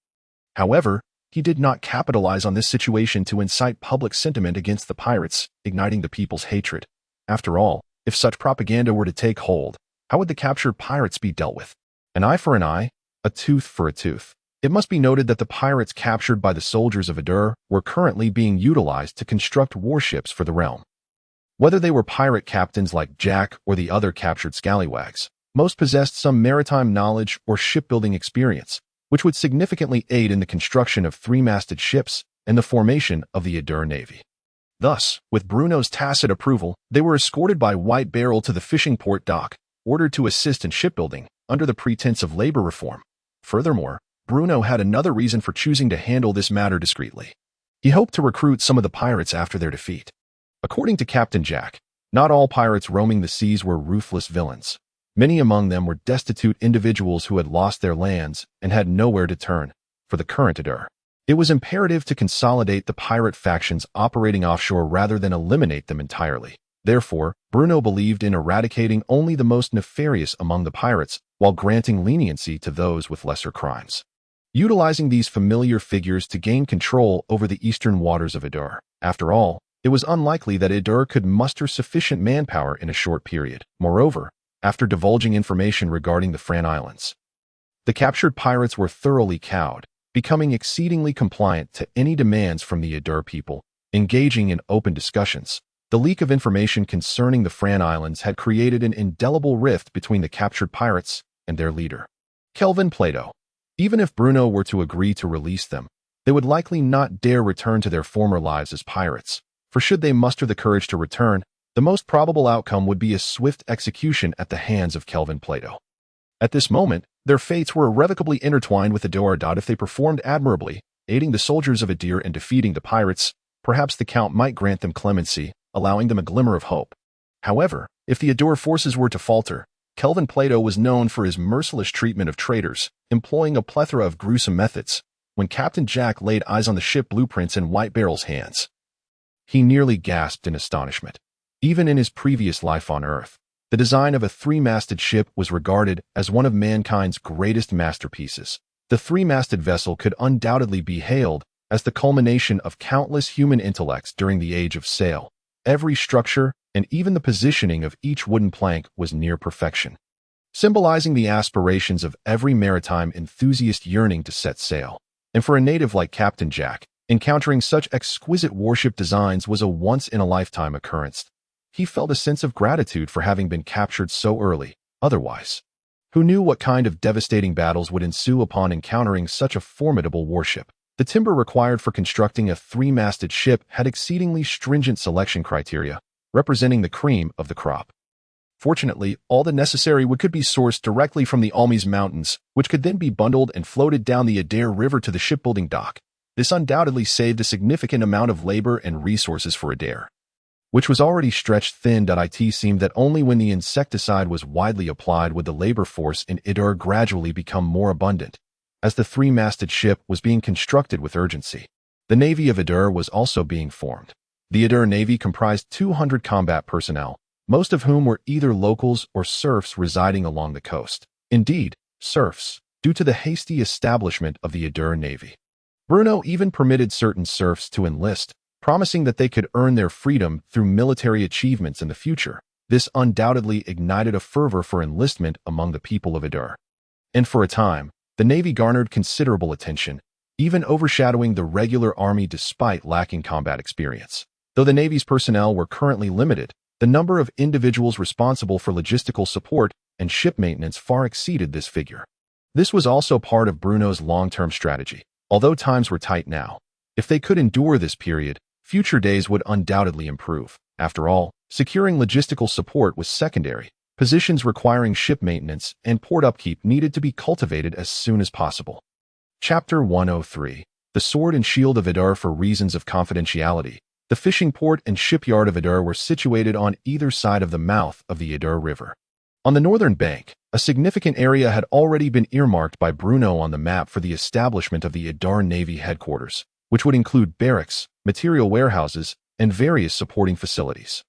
A: However, he did not capitalize on this situation to incite public sentiment against the pirates, igniting the people's hatred. After all, if such propaganda were to take hold, how would the captured pirates be dealt with? An eye for an eye, a tooth for a tooth. It must be noted that the pirates captured by the soldiers of Adar were currently being utilized to construct warships for the realm. Whether they were pirate captains like Jack or the other captured scallywags, most possessed some maritime knowledge or shipbuilding experience, which would significantly aid in the construction of three-masted ships and the formation of the Adar Navy. Thus, with Bruno's tacit approval, they were escorted by White Barrel to the fishing port dock, ordered to assist in shipbuilding under the pretense of labor reform. Furthermore, Bruno had another reason for choosing to handle this matter discreetly. He hoped to recruit some of the pirates after their defeat. According to Captain Jack, not all pirates roaming the seas were ruthless villains. Many among them were destitute individuals who had lost their lands and had nowhere to turn for the current Adar. It was imperative to consolidate the pirate factions operating offshore rather than eliminate them entirely. Therefore, Bruno believed in eradicating only the most nefarious among the pirates while granting leniency to those with lesser crimes. Utilizing these familiar figures to gain control over the eastern waters of Adar. After all, it was unlikely that Adar could muster sufficient manpower in a short period. Moreover, after divulging information regarding the Fran Islands, the captured pirates were thoroughly cowed, becoming exceedingly compliant to any demands from the Adar people, engaging in open discussions. The leak of information concerning the Fran Islands had created an indelible rift between the captured pirates and their leader, Kelvin Plato. Even if Bruno were to agree to release them, they would likely not dare return to their former lives as pirates, for should they muster the courage to return, the most probable outcome would be a swift execution at the hands of Kelvin Plato. At this moment, their fates were irrevocably intertwined with Adar. If they performed admirably, aiding the soldiers of Adar and defeating the pirates, perhaps the Count might grant them clemency, allowing them a glimmer of hope. However, if the Adar forces were to falter, Kelvin Plato was known for his merciless treatment of traitors, employing a plethora of gruesome methods. When Captain Jack laid eyes on the ship blueprints in White Barrel's hands, he nearly gasped in astonishment. Even in his previous life on Earth, the design of a three-masted ship was regarded as one of mankind's greatest masterpieces. The three-masted vessel could undoubtedly be hailed as the culmination of countless human intellects during the age of sail. Every structure and even the positioning of each wooden plank was near perfection, symbolizing the aspirations of every maritime enthusiast yearning to set sail. And for a native like Captain Jack, encountering such exquisite warship designs was a once-in-a-lifetime occurrence. He felt a sense of gratitude for having been captured so early. Otherwise, who knew what kind of devastating battles would ensue upon encountering such a formidable warship? The timber required for constructing a three-masted ship had exceedingly stringent selection criteria, representing the cream of the crop. Fortunately, all the necessary wood could be sourced directly from the Almes Mountains, which could then be bundled and floated down the Adar River to the shipbuilding dock. This undoubtedly saved a significant amount of labor and resources for Adar, which was already stretched thin. It seemed that only when the insecticide was widely applied would the labor force in Adar gradually become more abundant. As the three-masted ship was being constructed with urgency, the Navy of Adar was also being formed. The Adar Navy comprised 200 combat personnel, most of whom were either locals or serfs residing along the coast. Indeed, serfs, due to the hasty establishment of the Adar Navy. Bruno even permitted certain serfs to enlist, promising that they could earn their freedom through military achievements in the future. This undoubtedly ignited a fervor for enlistment among the people of Adar. And for a time, the Navy garnered considerable attention, even overshadowing the regular army despite lacking combat experience. Though the Navy's personnel were currently limited, the number of individuals responsible for logistical support and ship maintenance far exceeded this figure. This was also part of Bruno's long-term strategy. Although times were tight now, if they could endure this period, future days would undoubtedly improve. After all, securing logistical support was secondary. Positions requiring ship maintenance and port upkeep needed to be cultivated as soon as possible. Chapter 103. The Sword and Shield of Idar. For reasons of confidentiality, the fishing port and shipyard of Idar were situated on either side of the mouth of the Idar River. On the northern bank, a significant area had already been earmarked by Bruno on the map for the establishment of the Idar Navy headquarters, which would include barracks, material warehouses, and various supporting facilities.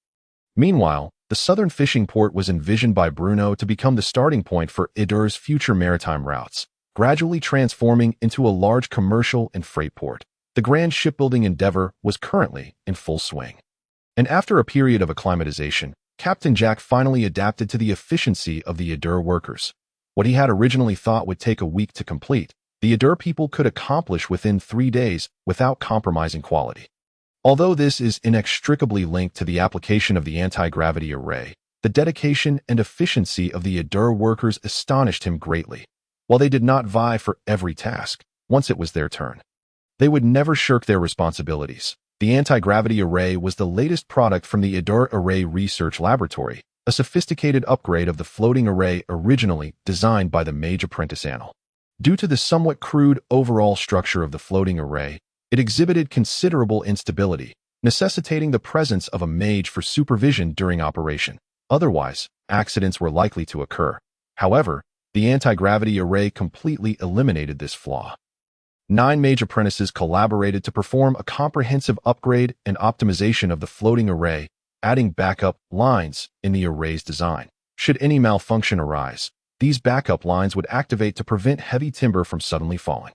A: Meanwhile, the southern fishing port was envisioned by Bruno to become the starting point for Idar's future maritime routes, gradually transforming into a large commercial and freight port. The grand shipbuilding endeavor was currently in full swing. And after a period of acclimatization, Captain Jack finally adapted to the efficiency of the Idar workers. What he had originally thought would take a week to complete, the Idar people could accomplish within 3 days without compromising quality. Although this is inextricably linked to the application of the anti-gravity array, the dedication and efficiency of the Idar workers astonished him greatly. While they did not vie for every task, once it was their turn, they would never shirk their responsibilities. The anti-gravity array was the latest product from the Idar Array Research Laboratory, a sophisticated upgrade of the floating array originally designed by the mage apprentice Anil. Due to the somewhat crude overall structure of the floating array, it exhibited considerable instability, necessitating the presence of a mage for supervision during operation. Otherwise, accidents were likely to occur. However, the anti-gravity array completely eliminated this flaw. 9 mage apprentices collaborated to perform a comprehensive upgrade and optimization of the floating array, adding backup lines in the array's design. Should any malfunction arise, these backup lines would activate to prevent heavy timber from suddenly falling,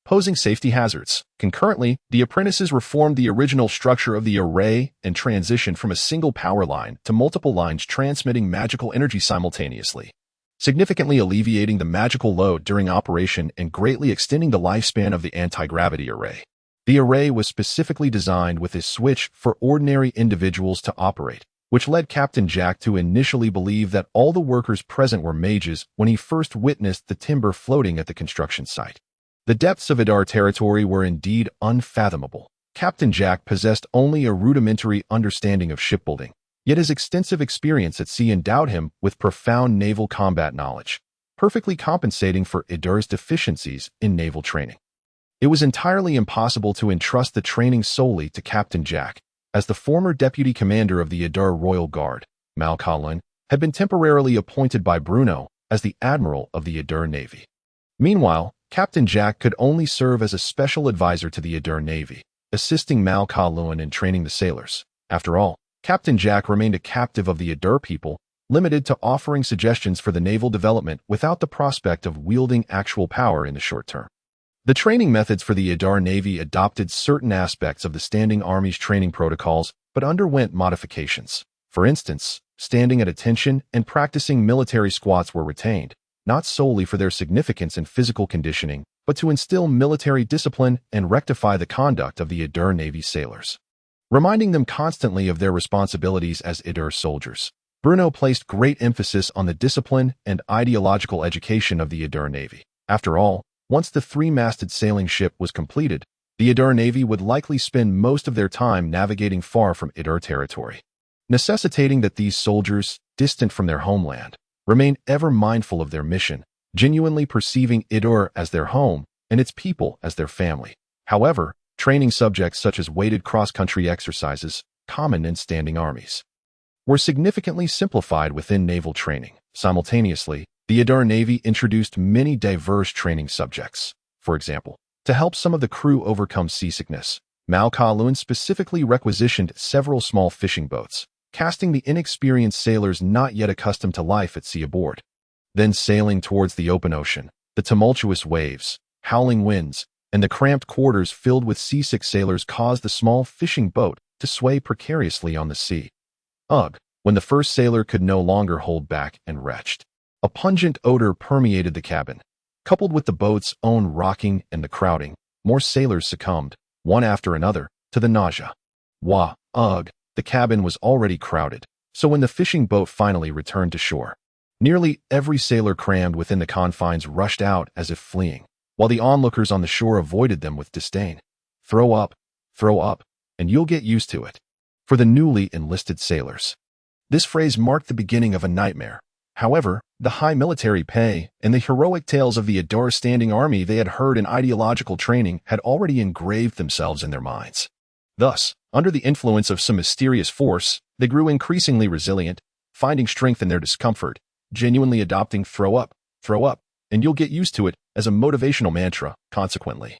A: posing safety hazards. Concurrently, the apprentices reformed the original structure of the array and transitioned from a single power line to multiple lines transmitting magical energy simultaneously, significantly alleviating the magical load during operation and greatly extending the lifespan of the anti-gravity array. The array was specifically designed with a switch for ordinary individuals to operate, which led Captain Jack to initially believe that all the workers present were mages when he first witnessed the timber floating at the construction site. The depths of Idar territory were indeed unfathomable. Captain Jack possessed only a rudimentary understanding of shipbuilding, yet his extensive experience at sea endowed him with profound naval combat knowledge, perfectly compensating for Idar's deficiencies in naval training. It was entirely impossible to entrust the training solely to Captain Jack, as the former deputy commander of the Idar Royal Guard, Malcolm, had been temporarily appointed by Bruno as the admiral of the Idar Navy. Meanwhile, Captain Jack could only serve as a special advisor to the Idar Navy, assisting Malcolm in training the sailors. After all, Captain Jack remained a captive of the Idar people, limited to offering suggestions for the naval development without the prospect of wielding actual power in the short term. The training methods for the Idar Navy adopted certain aspects of the Standing Army's training protocols, but underwent modifications. For instance, standing at attention and practicing military squats were retained, not solely for their significance in physical conditioning, but to instill military discipline and rectify the conduct of the Idar Navy sailors, reminding them constantly of their responsibilities as Idar soldiers. Bruno placed great emphasis on the discipline and ideological education of the Idar Navy. After all, once the 3-masted sailing ship was completed, the Idar Navy would likely spend most of their time navigating far from Idar territory, necessitating that these soldiers, distant from their homeland, remain ever mindful of their mission, genuinely perceiving Idar as their home and its people as their family. However, training subjects such as weighted cross-country exercises, common in standing armies, were significantly simplified within naval training. Simultaneously, the Idar Navy introduced many diverse training subjects. For example, to help some of the crew overcome seasickness, Malcolm specifically requisitioned several small fishing boats, casting the inexperienced sailors not yet accustomed to life at sea aboard. Then sailing towards the open ocean, the tumultuous waves, howling winds, and the cramped quarters filled with seasick sailors caused the small fishing boat to sway precariously on the sea. Ugh! When the first sailor could no longer hold back and retched, a pungent odor permeated the cabin. Coupled with the boat's own rocking and the crowding, more sailors succumbed, one after another, to the nausea. Wah! Ugh! The cabin was already crowded, so when the fishing boat finally returned to shore, Nearly every sailor crammed within the confines rushed out as if fleeing, while the onlookers on the shore avoided them with disdain. Throw up, and you'll get used to it. For the newly enlisted sailors, this phrase marked the beginning of a nightmare. However, the high military pay and the heroic tales of the Adar standing army they had heard in ideological training had already engraved themselves in their minds. Thus, under the influence of some mysterious force, they grew increasingly resilient, finding strength in their discomfort, genuinely adopting throw up, and you'll get used to it as a motivational mantra, consequently.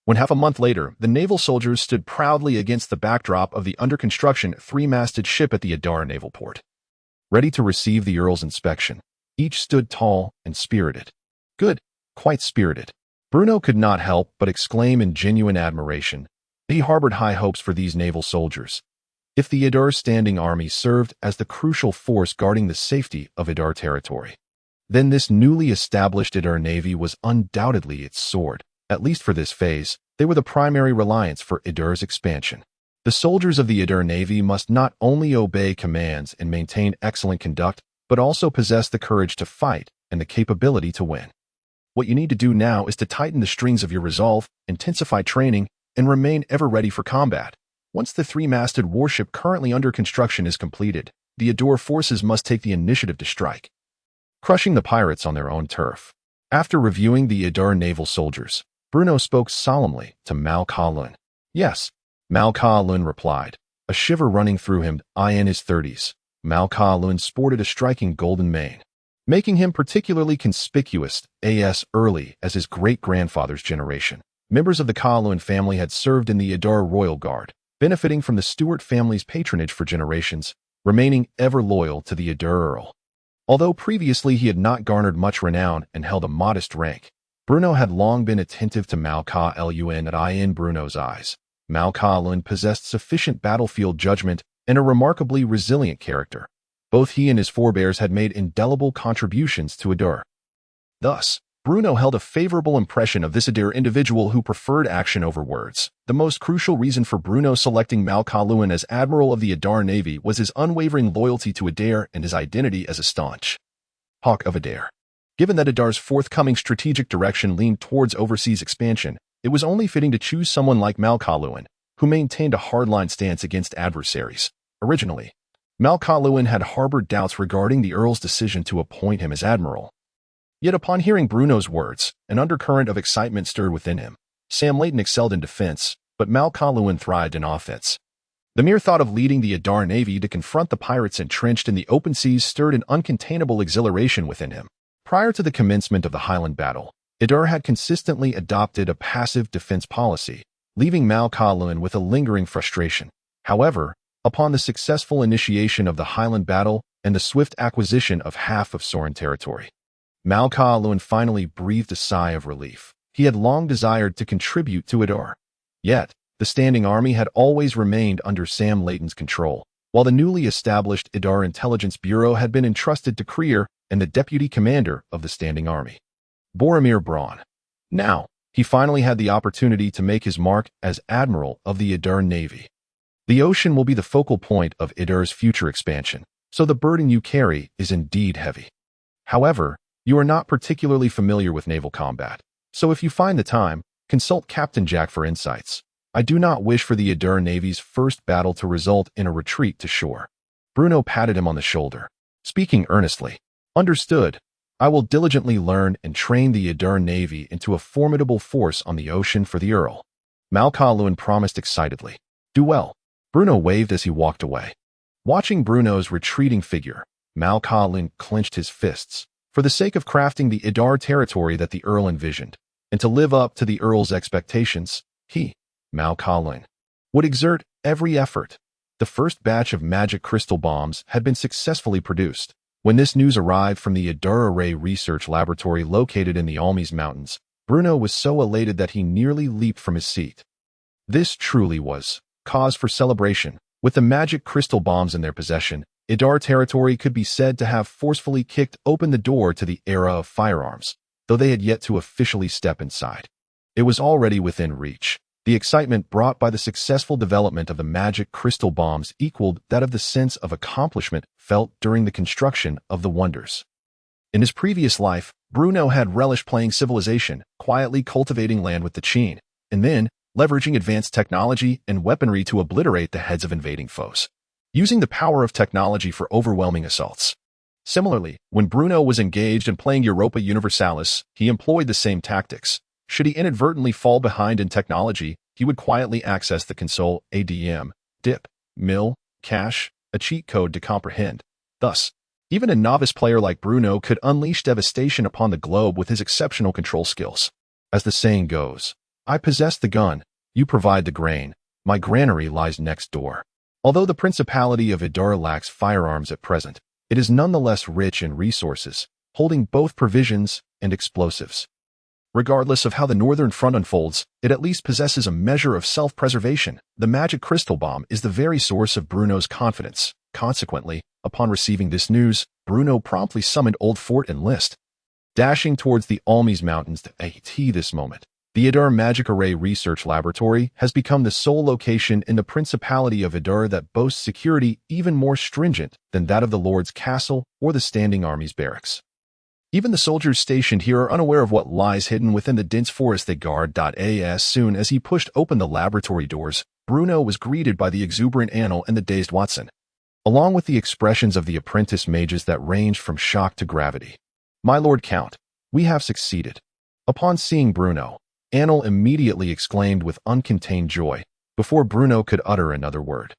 A: When half a month later, the naval soldiers stood proudly against the backdrop of the under-construction three-masted ship at the Adar naval port, ready to receive the Earl's inspection, each stood tall and spirited. Good, quite spirited. Bruno could not help but exclaim in genuine admiration. He harbored high hopes for these naval soldiers. If the Adar standing army served as the crucial force guarding the safety of Adar territory, then this newly established Adar navy was undoubtedly its sword. At least for this phase, they were the primary reliance for Adar's expansion. The soldiers of the Adar navy must not only obey commands and maintain excellent conduct, but also possess the courage to fight and the capability to win. What you need to do now is to tighten the strings of your resolve, intensify training, and remain ever ready for combat. Once the three-masted warship currently under construction is completed, the Adar forces must take the initiative to strike, crushing the pirates on their own turf. After reviewing the Adar naval soldiers, Bruno spoke solemnly to Mal Ka-Lun. Yes, Mal Ka-Lun replied, a shiver running through him. In his 30s, Mal Ka-Lun sported a striking golden mane, making him particularly conspicuous as early as his great-grandfather's generation. Members of the Ka-Lun family had served in the Adar Royal Guard, benefiting from the Stuart family's patronage for generations, remaining ever loyal to the Adar Earl. Although previously he had not garnered much renown and held a modest rank, Bruno had long been attentive to Mal Ka-Lun. In Bruno's eyes, Mal Ka-Lun possessed sufficient battlefield judgment and a remarkably resilient character. Both he and his forebears had made indelible contributions to Adar. Thus, Bruno held a favorable impression of this Adar individual who preferred action over words. The most crucial reason for Bruno selecting Mal Ka-Lun as admiral of the Adar Navy was his unwavering loyalty to Adar and his identity as a staunch hawk of Adar. Given that Adar's forthcoming strategic direction leaned towards overseas expansion, it was only fitting to choose someone like Mal Ka-Lun, who maintained a hardline stance against adversaries. Originally, Mal Ka-Lun had harbored doubts regarding the Earl's decision to appoint him as admiral. Yet upon hearing Bruno's words, an undercurrent of excitement stirred within him. Sam Layton excelled in defense, but Mal Ka-Lun thrived in offense. The mere thought of leading the Adar Navy to confront the pirates entrenched in the open seas stirred an uncontainable exhilaration within him. Prior to the commencement of the Highland battle, Adar had consistently adopted a passive defense policy, leaving Mal Ka-Lun with a lingering frustration. However, upon the successful initiation of the Highland battle and the swift acquisition of half of Sorin territory, Mal Ka-Lun finally breathed a sigh of relief. He had long desired to contribute to Adar. Yet, the standing army had always remained under Sam Layton's control, while the newly established Adar Intelligence Bureau had been entrusted to Creer and the deputy commander of the standing army, Boromir Braun. Now, he finally had the opportunity to make his mark as admiral of the Adar Navy. The ocean will be the focal point of Adar's future expansion, so the burden you carry is indeed heavy. However, you are not particularly familiar with naval combat, so if you find the time, consult Captain Jack for insights. I do not wish for the Adar Navy's first battle to result in a retreat to shore. Bruno patted him on the shoulder, speaking earnestly. Understood. I will diligently learn and train the Adar Navy into a formidable force on the ocean for the Earl. Mal Ka-Lun promised excitedly. Do well. Bruno waved as he walked away. Watching Bruno's retreating figure, Mal Ka-Lun clenched his fists. For the sake of crafting the Adar territory that the Earl envisioned, and to live up to the Earl's expectations, he, Mal Ka-Lun, would exert every effort. The first batch of magic crystal bombs had been successfully produced. When this news arrived from the Adar Array Research Laboratory located in the Almes Mountains, Bruno was so elated that he nearly leaped from his seat. This truly was cause for celebration. With the magic crystal bombs in their possession, Adar territory could be said to have forcefully kicked open the door to the era of firearms, though they had yet to officially step inside. It was already within reach. The excitement brought by the successful development of the magic crystal bombs equaled that of the sense of accomplishment felt during the construction of the wonders. In his previous life, Bruno had relished playing civilization, quietly cultivating land with the Qin, and then leveraging advanced technology and weaponry to obliterate the heads of invading foes, using the power of technology for overwhelming assaults. Similarly, when Bruno was engaged in playing Europa Universalis, he employed the same tactics. Should he inadvertently fall behind in technology, he would quietly access the console ADM, dip, mill, cache, a cheat code to comprehend. Thus, even a novice player like Bruno could unleash devastation upon the globe with his exceptional control skills. As the saying goes, I possess the gun, you provide the grain, my granary lies next door. Although the Principality of Idar lacks firearms at present, it is nonetheless rich in resources, holding both provisions and explosives. Regardless of how the Northern Front unfolds, it at least possesses a measure of self-preservation. The magic crystal bomb is the very source of Bruno's confidence. Consequently, upon receiving this news, Bruno promptly summoned Old Fort and List, dashing towards the Almes Mountains to AT this moment. The Idar Magic Array Research Laboratory has become the sole location in the Principality of Idar that boasts security even more stringent than that of the Lord's Castle or the Standing Army's barracks. Even the soldiers stationed here are unaware of what lies hidden within the dense forest they guard. As soon as he pushed open the laboratory doors, Bruno was greeted by the exuberant Annel and the dazed Watson, along with the expressions of the apprentice mages that ranged from shock to gravity. My Lord Count, we have succeeded. Upon seeing Bruno, Annel immediately exclaimed with uncontained joy, before Bruno could utter another word.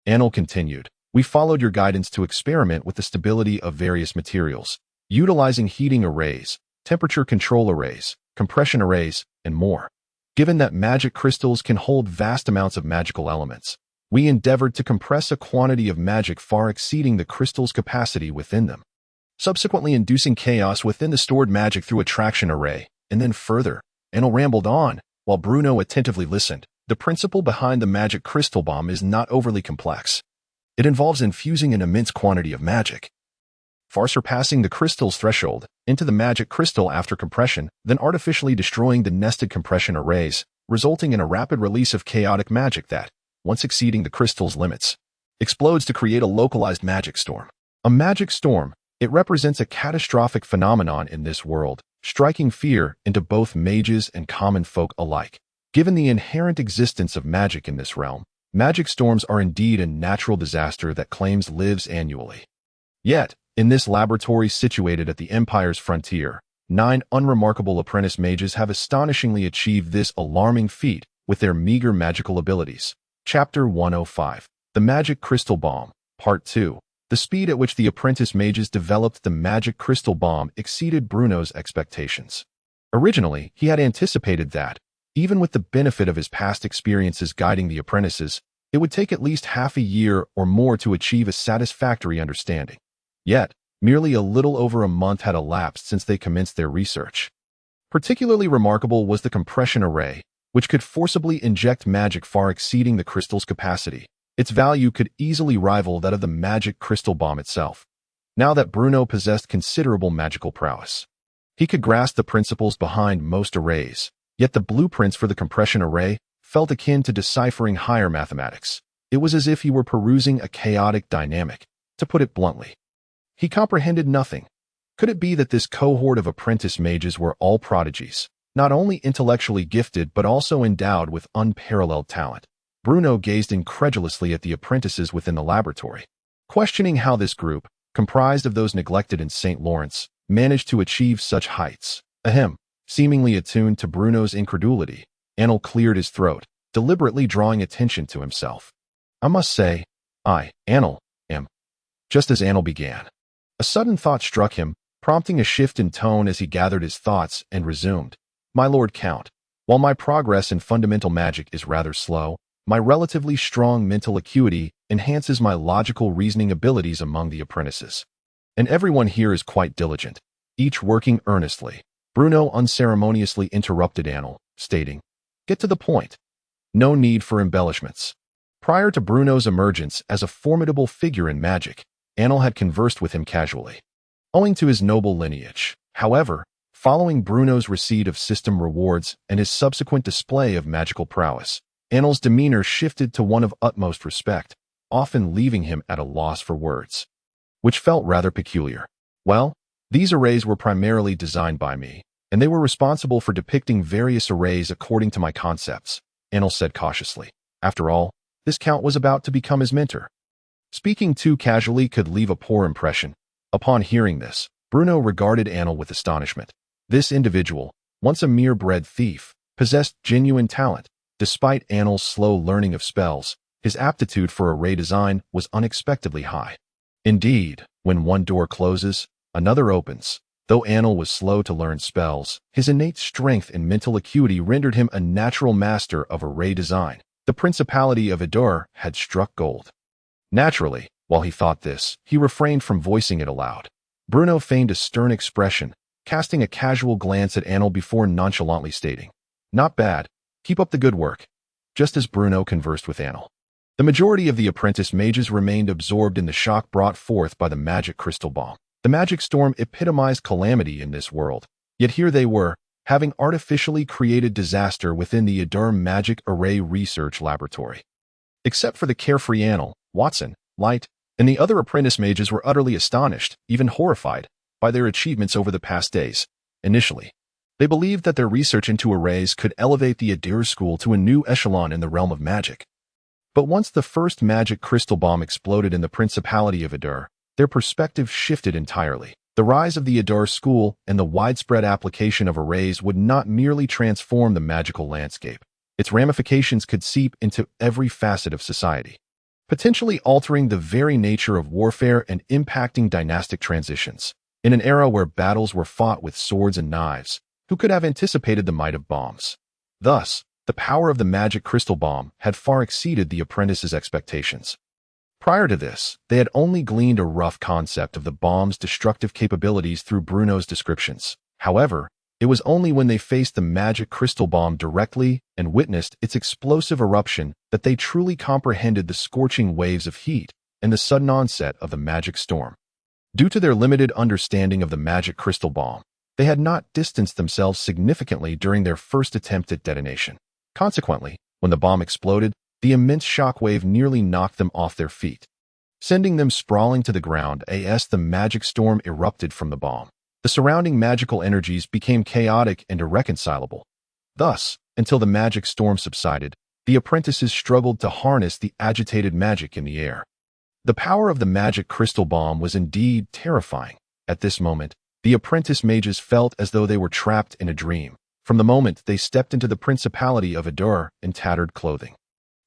A: Annel continued, we followed your guidance to experiment with the stability of various materials, utilizing heating arrays, temperature control arrays, compression arrays, and more. Given that magic crystals can hold vast amounts of magical elements, we endeavored to compress a quantity of magic far exceeding the crystal's capacity within them, subsequently inducing chaos within the stored magic through a traction array, and then further. Annel rambled on, while Bruno attentively listened. The principle behind the magic crystal bomb is not overly complex. It involves infusing an immense quantity of magic, far surpassing the crystal's threshold, into the magic crystal after compression, then artificially destroying the nested compression arrays, resulting in a rapid release of chaotic magic that, once exceeding the crystal's limits, explodes to create a localized magic storm. A magic storm, it represents a catastrophic phenomenon in this world, striking fear into both mages and common folk alike. Given the inherent existence of magic in this realm, magic storms are indeed a natural disaster that claims lives annually. Yet, in this laboratory situated at the Empire's frontier, 9 unremarkable apprentice mages have astonishingly achieved this alarming feat with their meager magical abilities. Chapter 105. The Magic Crystal Bomb, Part 2. The speed at which the apprentice mages developed the magic crystal bomb exceeded Bruno's expectations. Originally, he had anticipated that, even with the benefit of his past experiences guiding the apprentices, it would take at least half a year or more to achieve a satisfactory understanding. Yet, merely a little over a month had elapsed since they commenced their research. Particularly remarkable was the compression array, which could forcibly inject magic far exceeding the crystal's capacity. Its value could easily rival that of the magic crystal bomb itself. Now that Bruno possessed considerable magical prowess, he could grasp the principles behind most arrays, yet the blueprints for the compression array felt akin to deciphering higher mathematics. It was as if he were perusing a chaotic dynamic, to put it bluntly. He comprehended nothing. Could it be that this cohort of apprentice mages were all prodigies, not only intellectually gifted but also endowed with unparalleled talent? Bruno gazed incredulously at the apprentices within the laboratory, questioning how this group, comprised of those neglected in St. Lawrence, managed to achieve such heights. Ahem. Seemingly attuned to Bruno's incredulity, Annel cleared his throat, deliberately drawing attention to himself. I must say, I, Annel, am. Just as Annel began, a sudden thought struck him, prompting a shift in tone as he gathered his thoughts and resumed. My Lord Count, while my progress in fundamental magic is rather slow, my relatively strong mental acuity enhances my logical reasoning abilities among the apprentices. And everyone here is quite diligent, each working earnestly. Bruno unceremoniously interrupted Annel, stating, Get to the point. No need for embellishments. Prior to Bruno's emergence as a formidable figure in magic, Annel had conversed with him casually. Owing to his noble lineage, however, following Bruno's receipt of system rewards and his subsequent display of magical prowess, Annel's demeanor shifted to one of utmost respect, often leaving him at a loss for words, which felt rather peculiar. Well, These arrays were primarily designed by me, and they were responsible for depicting various arrays according to my concepts, Anil said cautiously. After all, this count was about to become his mentor. Speaking too casually could leave a poor impression. Upon hearing this, Bruno regarded Anil with astonishment. This individual, once a mere-bred thief, possessed genuine talent. Despite Anil's slow learning of spells, his aptitude for array design was unexpectedly high. Indeed, when one door closes, another opens. Though Anil was slow to learn spells, his innate strength and mental acuity rendered him a natural master of array design. The Principality of Ruhr had struck gold. Naturally, while he thought this, he refrained from voicing it aloud. Bruno feigned a stern expression, casting a casual glance at Anil before nonchalantly stating, "Not bad. Keep up the good work." Just as Bruno conversed with Anil, the majority of the apprentice mages remained absorbed in the shock brought forth by the magic crystal bomb. The magic storm epitomized calamity in this world, yet here they were, having artificially created disaster within the Ruhr Magic Array Research Laboratory. Except for the carefree Anil, Watson, Light, and the other apprentice mages were utterly astonished, even horrified, by their achievements over the past days. Initially, they believed that their research into arrays could elevate the Ruhr school to a new echelon in the realm of magic. But once the first magic crystal bomb exploded in the Principality of Ruhr, their perspective shifted entirely. The rise of the Ruhr school and the widespread application of arrays would not merely transform the magical landscape. Its ramifications could seep into every facet of society, potentially altering the very nature of warfare and impacting dynastic transitions. In an era where battles were fought with swords and knives, who could have anticipated the might of bombs? Thus, the power of the magic crystal bomb had far exceeded the apprentices' expectations. Prior to this, they had only gleaned a rough concept of the bomb's destructive capabilities through Bruno's descriptions. However, it was only when they faced the magic crystal bomb directly and witnessed its explosive eruption that they truly comprehended the scorching waves of heat and the sudden onset of the magic storm. Due to their limited understanding of the magic crystal bomb, they had not distanced themselves significantly during their first attempt at detonation. Consequently, when the bomb exploded, the immense shockwave nearly knocked them off their feet, sending them sprawling to the ground as the magic storm erupted from the bomb. The surrounding magical energies became chaotic and irreconcilable. Thus, until the magic storm subsided, the apprentices struggled to harness the agitated magic in the air. The power of the magic crystal bomb was indeed terrifying. At this moment, the apprentice mages felt as though they were trapped in a dream, from the moment they stepped into the Principality of Ruhr in tattered clothing.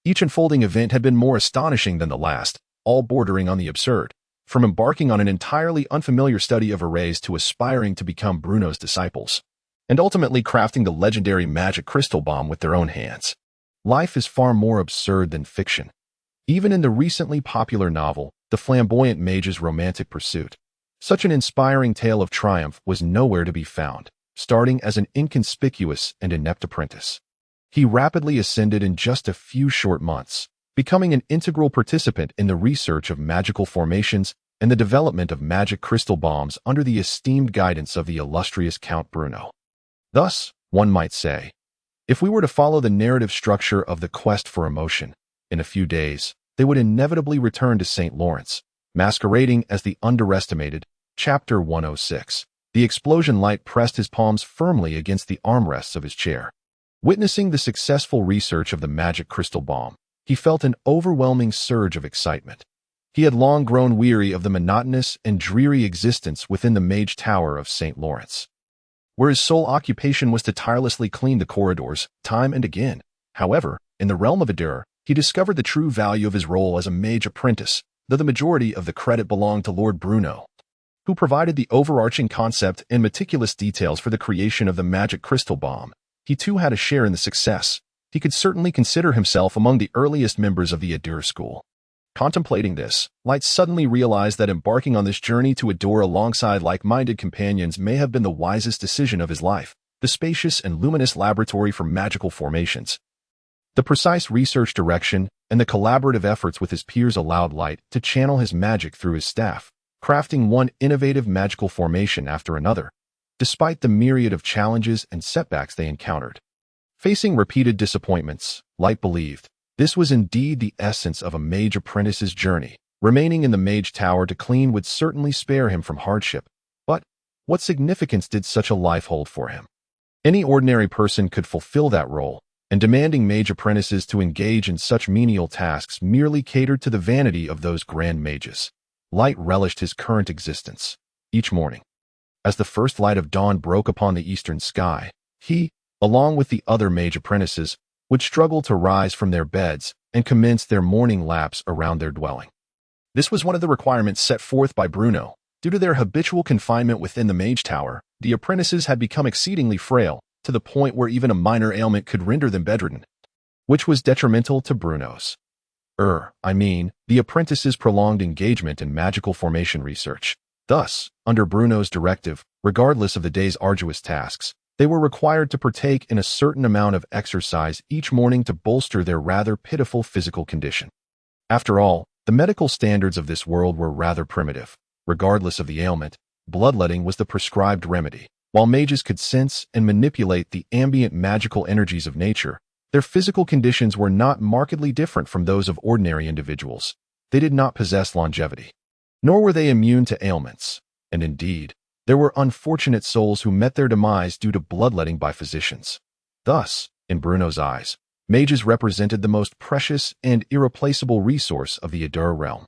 A: Each unfolding event had been more astonishing than the last, all bordering on the absurd, from embarking on an entirely unfamiliar study of arrays to aspiring to become Bruno's disciples, and ultimately crafting the legendary magic crystal bomb with their own hands. Life is far more absurd than fiction. Even in the recently popular novel, The Flamboyant Mage's Romantic Pursuit, such an inspiring tale of triumph was nowhere to be found. Starting as an inconspicuous and inept apprentice, he rapidly ascended in just a few short months, becoming an integral participant in the research of magical formations and the development of magic crystal bombs under the esteemed guidance of the illustrious Count Bruno. Thus, one might say, if we were to follow the narrative structure of the quest for emotion, in a few days, they would inevitably return to St. Lawrence, masquerading as the underestimated. Chapter 106. The explosion light pressed his palms firmly against the armrests of his chair. Witnessing the successful research of the magic crystal bomb, he felt an overwhelming surge of excitement. He had long grown weary of the monotonous and dreary existence within the Mage Tower of St. Lawrence, where his sole occupation was to tirelessly clean the corridors, time and again. However, in the realm of Ruhr, he discovered the true value of his role as a mage apprentice, though the majority of the credit belonged to Lord Bruno, who provided the overarching concept and meticulous details for the creation of the magic crystal bomb. He too had a share in the success. He could certainly consider himself among the earliest members of the Ruhr school. Contemplating this, Light suddenly realized that embarking on this journey to Ruhr alongside like-minded companions may have been the wisest decision of his life. The spacious and luminous laboratory for magical formations, the precise research direction, and the collaborative efforts with his peers allowed Light to channel his magic through his staff, crafting one innovative magical formation after another, despite the myriad of challenges and setbacks they encountered. Facing repeated disappointments, Light believed this was indeed the essence of a mage apprentice's journey. Remaining in the Mage Tower to clean would certainly spare him from hardship, but what significance did such a life hold for him? Any ordinary person could fulfill that role, and demanding mage apprentices to engage in such menial tasks merely catered to the vanity of those grand mages. Light relished his current existence. Each morning, as the first light of dawn broke upon the eastern sky, he, along with the other mage apprentices, would struggle to rise from their beds and commence their morning laps around their dwelling. This was one of the requirements set forth by Bruno. Due to their habitual confinement within the mage tower, the apprentices had become exceedingly frail, to the point where even a minor ailment could render them bedridden, which was detrimental to the apprentices' prolonged engagement in magical formation research. Thus, under Bruno's directive, regardless of the day's arduous tasks, they were required to partake in a certain amount of exercise each morning to bolster their rather pitiful physical condition. After all, the medical standards of this world were rather primitive. Regardless of the ailment, bloodletting was the prescribed remedy. While mages could sense and manipulate the ambient magical energies of nature, their physical conditions were not markedly different from those of ordinary individuals. They did not possess longevity, nor were they immune to ailments, and indeed, there were unfortunate souls who met their demise due to bloodletting by physicians. Thus, in Bruno's eyes, mages represented the most precious and irreplaceable resource of the Adur realm.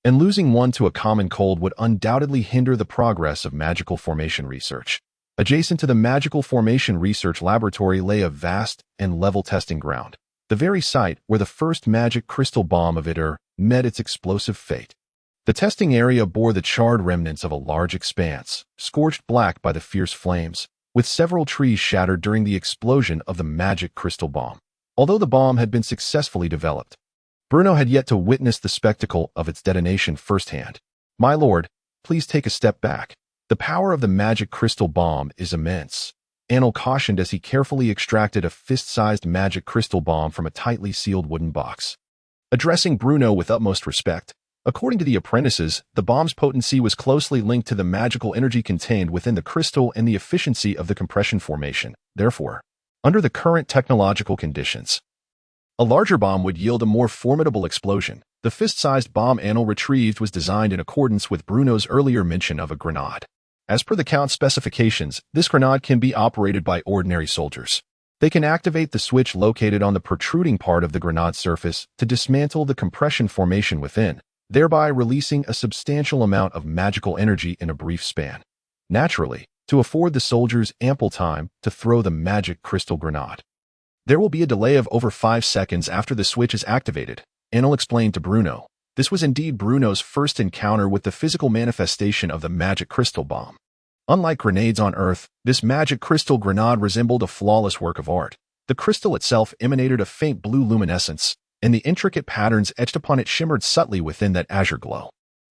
A: And losing one to a common cold would undoubtedly hinder the progress of magical formation research. Adjacent to the Magical Formation Research Laboratory lay a vast and level testing ground, the very site where the first magic crystal bomb of Adur met its explosive fate. The testing area bore the charred remnants of a large expanse, scorched black by the fierce flames, with several trees shattered during the explosion of the magic crystal bomb. Although the bomb had been successfully developed, Bruno had yet to witness the spectacle of its detonation firsthand. "My lord, please take a step back. The power of the magic crystal bomb is immense," Anil cautioned as he carefully extracted a fist-sized magic crystal bomb from a tightly sealed wooden box. Addressing Bruno with utmost respect, according to the apprentices, the bomb's potency was closely linked to the magical energy contained within the crystal and the efficiency of the compression formation. Therefore, under the current technological conditions, a larger bomb would yield a more formidable explosion. The fist-sized bomb Anil retrieved was designed in accordance with Bruno's earlier mention of a grenade. As per the Count's specifications, this grenade can be operated by ordinary soldiers. They can activate the switch located on the protruding part of the grenade surface to dismantle the compression formation within, thereby releasing a substantial amount of magical energy in a brief span. Naturally, to afford the soldiers ample time to throw the magic crystal grenade, there will be a delay of over 5 seconds after the switch is activated, Anil explained to Bruno. This was indeed Bruno's first encounter with the physical manifestation of the magic crystal bomb. Unlike grenades on Earth, this magic crystal grenade resembled a flawless work of art. The crystal itself emanated a faint blue luminescence, and the intricate patterns etched upon it shimmered subtly within that azure glow.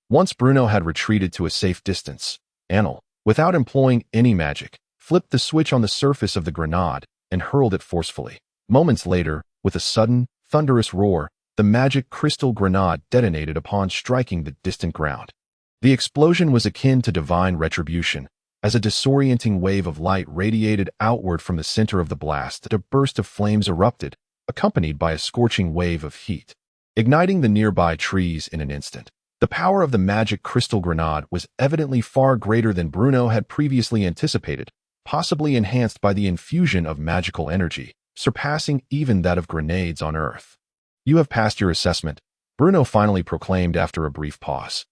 A: Once Bruno had retreated to a safe distance, Anil, without employing any magic, flipped the switch on the surface of the grenade and hurled it forcefully. Moments later, with a sudden, thunderous roar, the magic crystal grenade detonated upon striking the distant ground. The explosion was akin to divine retribution, as a disorienting wave of light radiated outward from the center of the blast. A burst of flames erupted, accompanied by a scorching wave of heat, igniting the nearby trees in an instant. The power of the magic crystal grenade was evidently far greater than Bruno had previously anticipated, possibly enhanced by the infusion of magical energy, surpassing even that of grenades on Earth. "You have passed your assessment," Bruno finally proclaimed after a brief pause.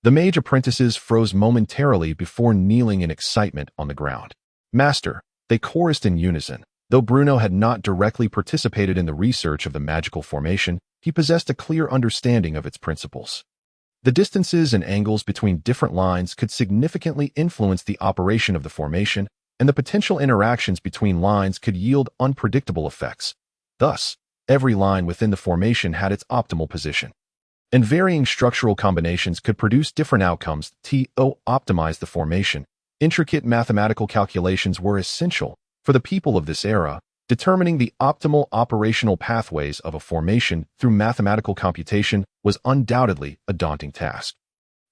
A: The mage apprentices froze momentarily before kneeling in excitement on the ground. "Master," they chorused in unison. Though Bruno had not directly participated in the research of the magical formation, he possessed a clear understanding of its principles. The distances and angles between different lines could significantly influence the operation of the formation, and the potential interactions between lines could yield unpredictable effects. Thus, every line within the formation had its optimal position, and varying structural combinations could produce different outcomes. To optimize the formation, intricate mathematical calculations were essential. For the people of this era, determining the optimal operational pathways of a formation through mathematical computation was undoubtedly a daunting task.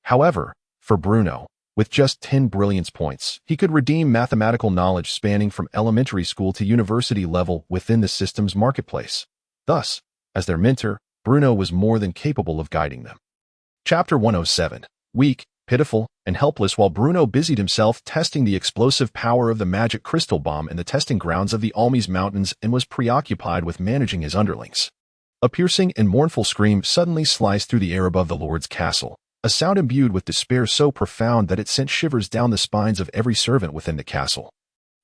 A: However, for Bruno, with just 10 brilliance points, he could redeem mathematical knowledge spanning from elementary school to university level within the system's marketplace. Thus, as their mentor, Bruno was more than capable of guiding them. Chapter 107. Weak, pitiful and helpless, while Bruno busied himself testing the explosive power of the magic crystal bomb in the testing grounds of the Almes Mountains and was preoccupied with managing his underlings. A piercing and mournful scream suddenly sliced through the air above the Lord's castle, a sound imbued with despair so profound that it sent shivers down the spines of every servant within the castle,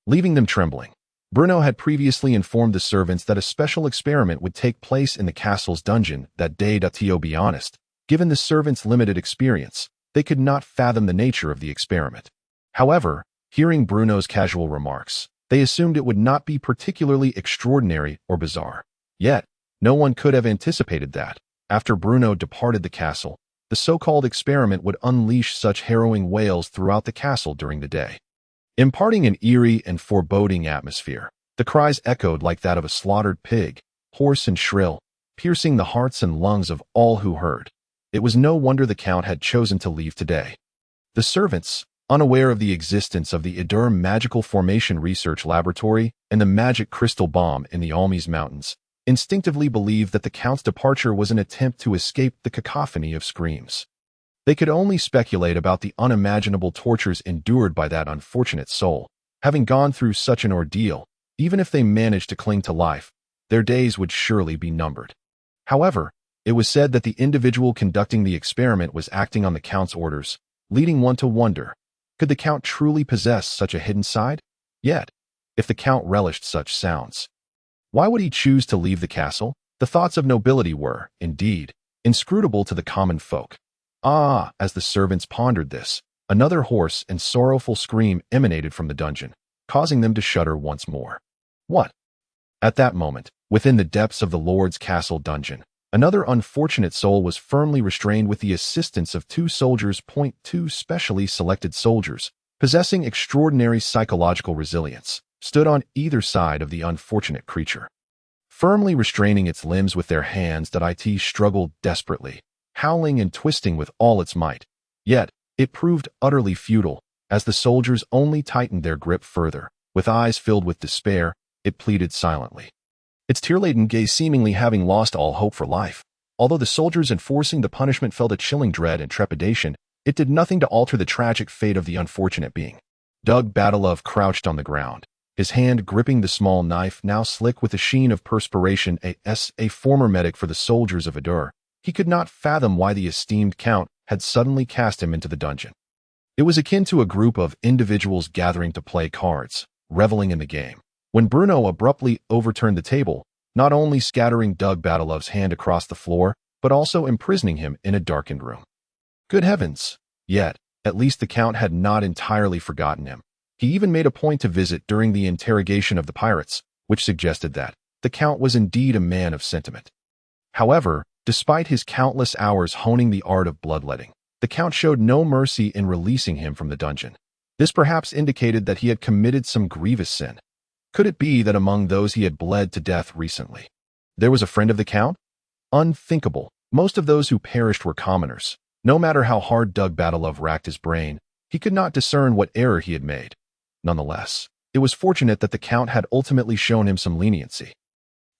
A: leaving them trembling. Bruno had previously informed the servants that a special experiment would take place in the castle's dungeon that day. To be honest, given the servants' limited experience, they could not fathom the nature of the experiment. However, hearing Bruno's casual remarks, they assumed it would not be particularly extraordinary or bizarre. Yet, no one could have anticipated that, after Bruno departed the castle, the so-called experiment would unleash such harrowing wails throughout the castle during the day, imparting an eerie and foreboding atmosphere. The cries echoed like that of a slaughtered pig, hoarse and shrill, piercing the hearts and lungs of all who heard. It was no wonder the Count had chosen to leave today. The servants, unaware of the existence of the Idur Magical Formation Research Laboratory and the magic crystal bomb in the Almes Mountains, instinctively believed that the Count's departure was an attempt to escape the cacophony of screams. They could only speculate about the unimaginable tortures endured by that unfortunate soul. Having gone through such an ordeal, even if they managed to cling to life, their days would surely be numbered. However, it was said that the individual conducting the experiment was acting on the Count's orders, leading one to wonder, could the Count truly possess such a hidden side? Yet, if the Count relished such sounds, why would he choose to leave the castle? The thoughts of nobility were, indeed, inscrutable to the common folk. As the servants pondered this, another hoarse and sorrowful scream emanated from the dungeon, causing them to shudder once more. What? At that moment, within the depths of the Lord's castle dungeon, another unfortunate soul was firmly restrained with the assistance of two soldiers. Two specially selected soldiers, possessing extraordinary psychological resilience, stood on either side of the unfortunate creature. Firmly restraining its limbs with their hands, it struggled desperately, howling and twisting with all its might. Yet, it proved utterly futile, as the soldiers only tightened their grip further. With eyes filled with despair, it pleaded silently, its tear-laden gaze seemingly having lost all hope for life. Although the soldiers enforcing the punishment felt a chilling dread and trepidation, it did nothing to alter the tragic fate of the unfortunate being. Doug Batalov crouched on the ground, his hand gripping the small knife now slick with a sheen of perspiration. A former medic for the soldiers of Idur, he could not fathom why the esteemed Count had suddenly cast him into the dungeon. It was akin to a group of individuals gathering to play cards, reveling in the game, when Bruno abruptly overturned the table, not only scattering Doug Batalov's hand across the floor, but also imprisoning him in a darkened room. Good heavens! Yet, at least the Count had not entirely forgotten him. He even made a point to visit during the interrogation of the pirates, which suggested that the Count was indeed a man of sentiment. However, despite his countless hours honing the art of bloodletting, the Count showed no mercy in releasing him from the dungeon. This perhaps indicated that he had committed some grievous sin. Could it be that among those he had bled to death recently, there was a friend of the Count? Unthinkable. Most of those who perished were commoners. No matter how hard Doug Batalov racked his brain, he could not discern what error he had made. Nonetheless, it was fortunate that the Count had ultimately shown him some leniency.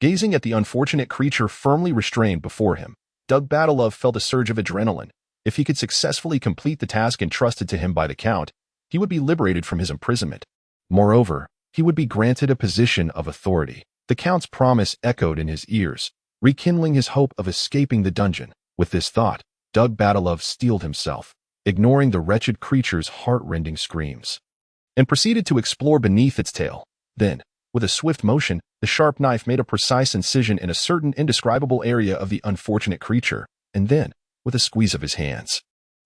A: Gazing at the unfortunate creature firmly restrained before him, Doug Batalov felt a surge of adrenaline. If he could successfully complete the task entrusted to him by the Count, he would be liberated from his imprisonment. Moreover, he would be granted a position of authority. The Count's promise echoed in his ears, rekindling his hope of escaping the dungeon. With this thought, Doug Batalov steeled himself, ignoring the wretched creature's heart-rending screams, and proceeded to explore beneath its tail. Then, with a swift motion, the sharp knife made a precise incision in a certain indescribable area of the unfortunate creature, and then, with a squeeze of his hands,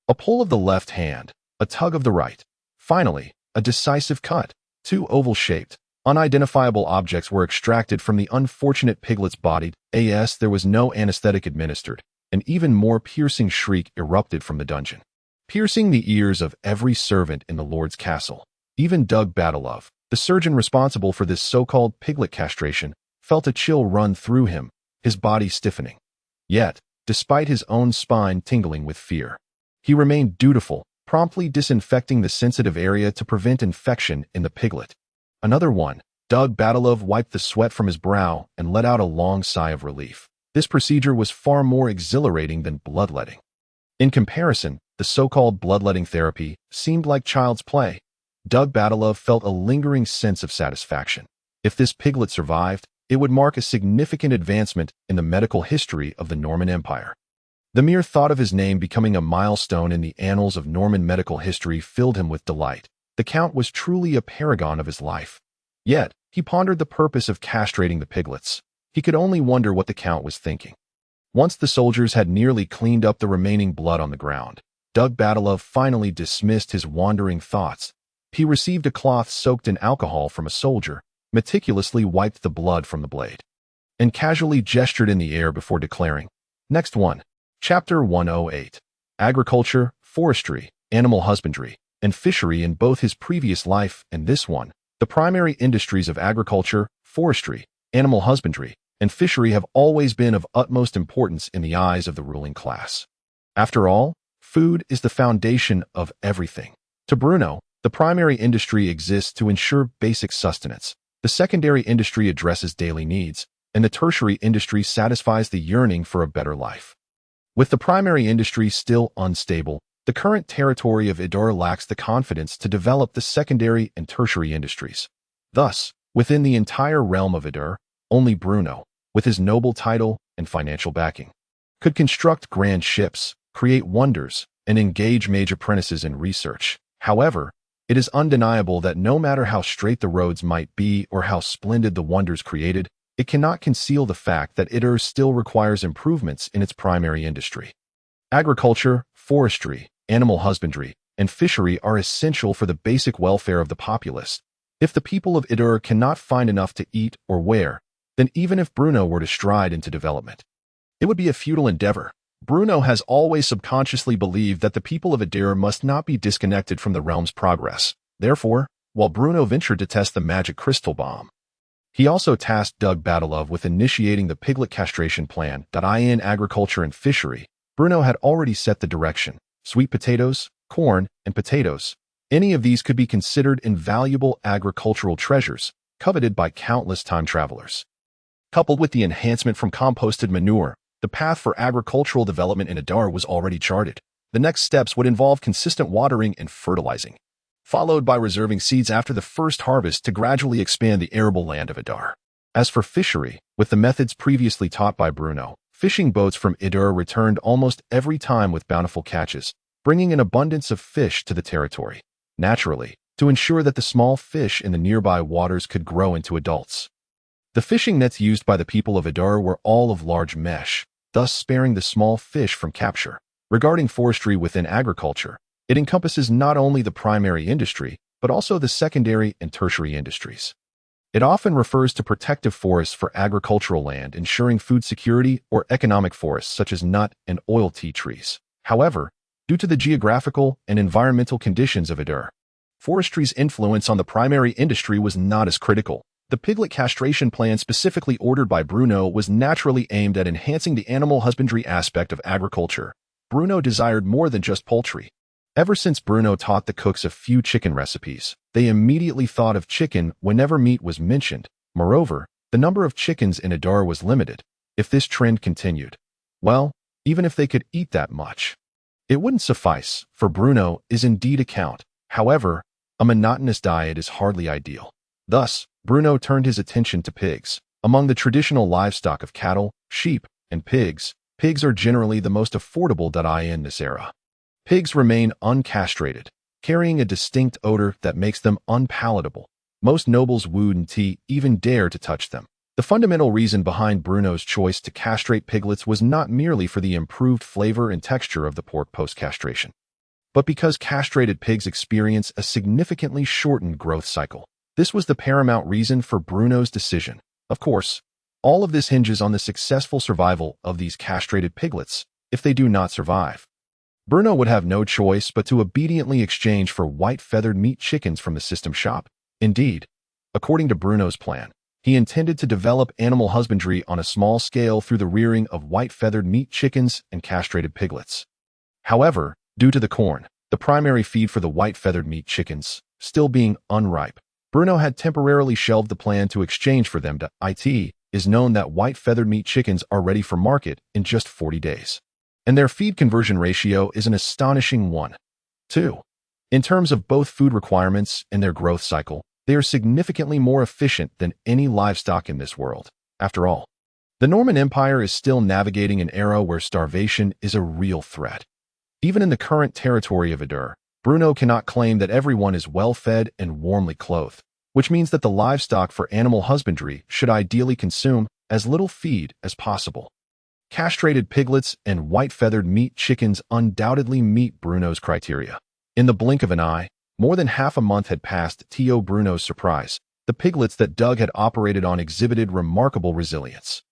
A: a pull of the left hand, a tug of the right, finally, a decisive cut. Two oval-shaped, unidentifiable objects were extracted from the unfortunate piglet's body. There was no anesthetic administered. An even more piercing shriek erupted from the dungeon, piercing the ears of every servant in the Lord's castle. Even Doug Batalov, the surgeon responsible for this so-called piglet castration, felt a chill run through him, his body stiffening. Yet, despite his own spine tingling with fear, he remained dutiful, promptly disinfecting the sensitive area to prevent infection in the piglet. Another one. Doug Batalov wiped the sweat from his brow and let out a long sigh of relief. This procedure was far more exhilarating than bloodletting. In comparison, the so-called bloodletting therapy seemed like child's play. Doug Batalov felt a lingering sense of satisfaction. If this piglet survived, it would mark a significant advancement in the medical history of the Norman Empire. The mere thought of his name becoming a milestone in the annals of Norman medical history filled him with delight. The Count was truly a paragon of his life. Yet, he pondered the purpose of castrating the piglets. He could only wonder what the Count was thinking. Once the soldiers had nearly cleaned up the remaining blood on the ground, Doug Batalov finally dismissed his wandering thoughts. He received a cloth soaked in alcohol from a soldier, meticulously wiped the blood from the blade, and casually gestured in the air before declaring, "Next one." Chapter 108. Agriculture, Forestry, Animal Husbandry, and Fishery. In both his previous life and this one, the primary industries of agriculture, forestry, animal husbandry, and fishery have always been of utmost importance in the eyes of the ruling class. After all, food is the foundation of everything. To Bruno, the primary industry exists to ensure basic sustenance. The secondary industry addresses daily needs, and the tertiary industry satisfies the yearning for a better life. With the primary industry still unstable, the current territory of Idar lacks the confidence to develop the secondary and tertiary industries. Thus, within the entire realm of Idar, only Bruno, with his noble title and financial backing, could construct grand ships, create wonders, and engage mage apprentices in research. However, it is undeniable that no matter how straight the roads might be or how splendid the wonders created, it cannot conceal the fact that Idar still requires improvements in its primary industry. Agriculture, forestry, animal husbandry, and fishery are essential for the basic welfare of the populace. If the people of Idar cannot find enough to eat or wear, then even if Bruno were to stride into development, it would be a futile endeavor. Bruno has always subconsciously believed that the people of Idar must not be disconnected from the realm's progress. Therefore, while Bruno ventured to test the magic crystal bomb, he also tasked Doug Batalov with initiating the piglet castration plan. In agriculture and fishery, Bruno had already set the direction: sweet potatoes, corn, and potatoes. Any of these could be considered invaluable agricultural treasures, coveted by countless time travelers. Coupled with the enhancement from composted manure, the path for agricultural development in Idar was already charted. The next steps would involve consistent watering and fertilizing, followed by reserving seeds after the first harvest to gradually expand the arable land of Idar. As for fishery, with the methods previously taught by Bruno, fishing boats from Idar returned almost every time with bountiful catches, bringing an abundance of fish to the territory. Naturally, to ensure that the small fish in the nearby waters could grow into adults, the fishing nets used by the people of Idar were all of large mesh, thus sparing the small fish from capture. Regarding forestry within agriculture, it encompasses not only the primary industry, but also the secondary and tertiary industries. It often refers to protective forests for agricultural land, ensuring food security, or economic forests such as nut and oil tea trees. However, due to the geographical and environmental conditions of Idar, forestry's influence on the primary industry was not as critical. The piglet castration plan specifically ordered by Bruno was naturally aimed at enhancing the animal husbandry aspect of agriculture. Bruno desired more than just poultry. Ever since Bruno taught the cooks a few chicken recipes, they immediately thought of chicken whenever meat was mentioned. Moreover, the number of chickens in Idar was limited. If this trend continued, well, even if they could eat that much, it wouldn't suffice. For Bruno is indeed a count. However, a monotonous diet is hardly ideal. Thus, Bruno turned his attention to pigs. Among the traditional livestock of cattle, sheep, and pigs are generally the most affordable in this era. Pigs remain uncastrated, carrying a distinct odor that makes them unpalatable. Most nobles wouldn't even dare to touch them. The fundamental reason behind Bruno's choice to castrate piglets was not merely for the improved flavor and texture of the pork post-castration, but because castrated pigs experience a significantly shortened growth cycle. This was the paramount reason for Bruno's decision. Of course, all of this hinges on the successful survival of these castrated piglets. If they do not survive, Bruno would have no choice but to obediently exchange for white feathered meat chickens from the system shop. Indeed, according to Bruno's plan, he intended to develop animal husbandry on a small scale through the rearing of white feathered meat chickens and castrated piglets. However, due to the corn, the primary feed for the white feathered meat chickens, still being unripe, Bruno had temporarily shelved the plan to exchange for them. It is known that white feathered meat chickens are ready for market in just 40 days. and their feed conversion ratio is an astonishing 1:2. In terms of both food requirements and their growth cycle, they are significantly more efficient than any livestock in this world. After all, the Norman Empire is still navigating an era where starvation is a real threat. Even in the current territory of Ruhr, Bruno cannot claim that everyone is well-fed and warmly clothed, which means that the livestock for animal husbandry should ideally consume as little feed as possible. Castrated piglets and white-feathered meat chickens undoubtedly meet Bruno's criteria. In the blink of an eye, more than half a month had passed to Bruno's surprise. The piglets that Doug had operated on exhibited remarkable resilience.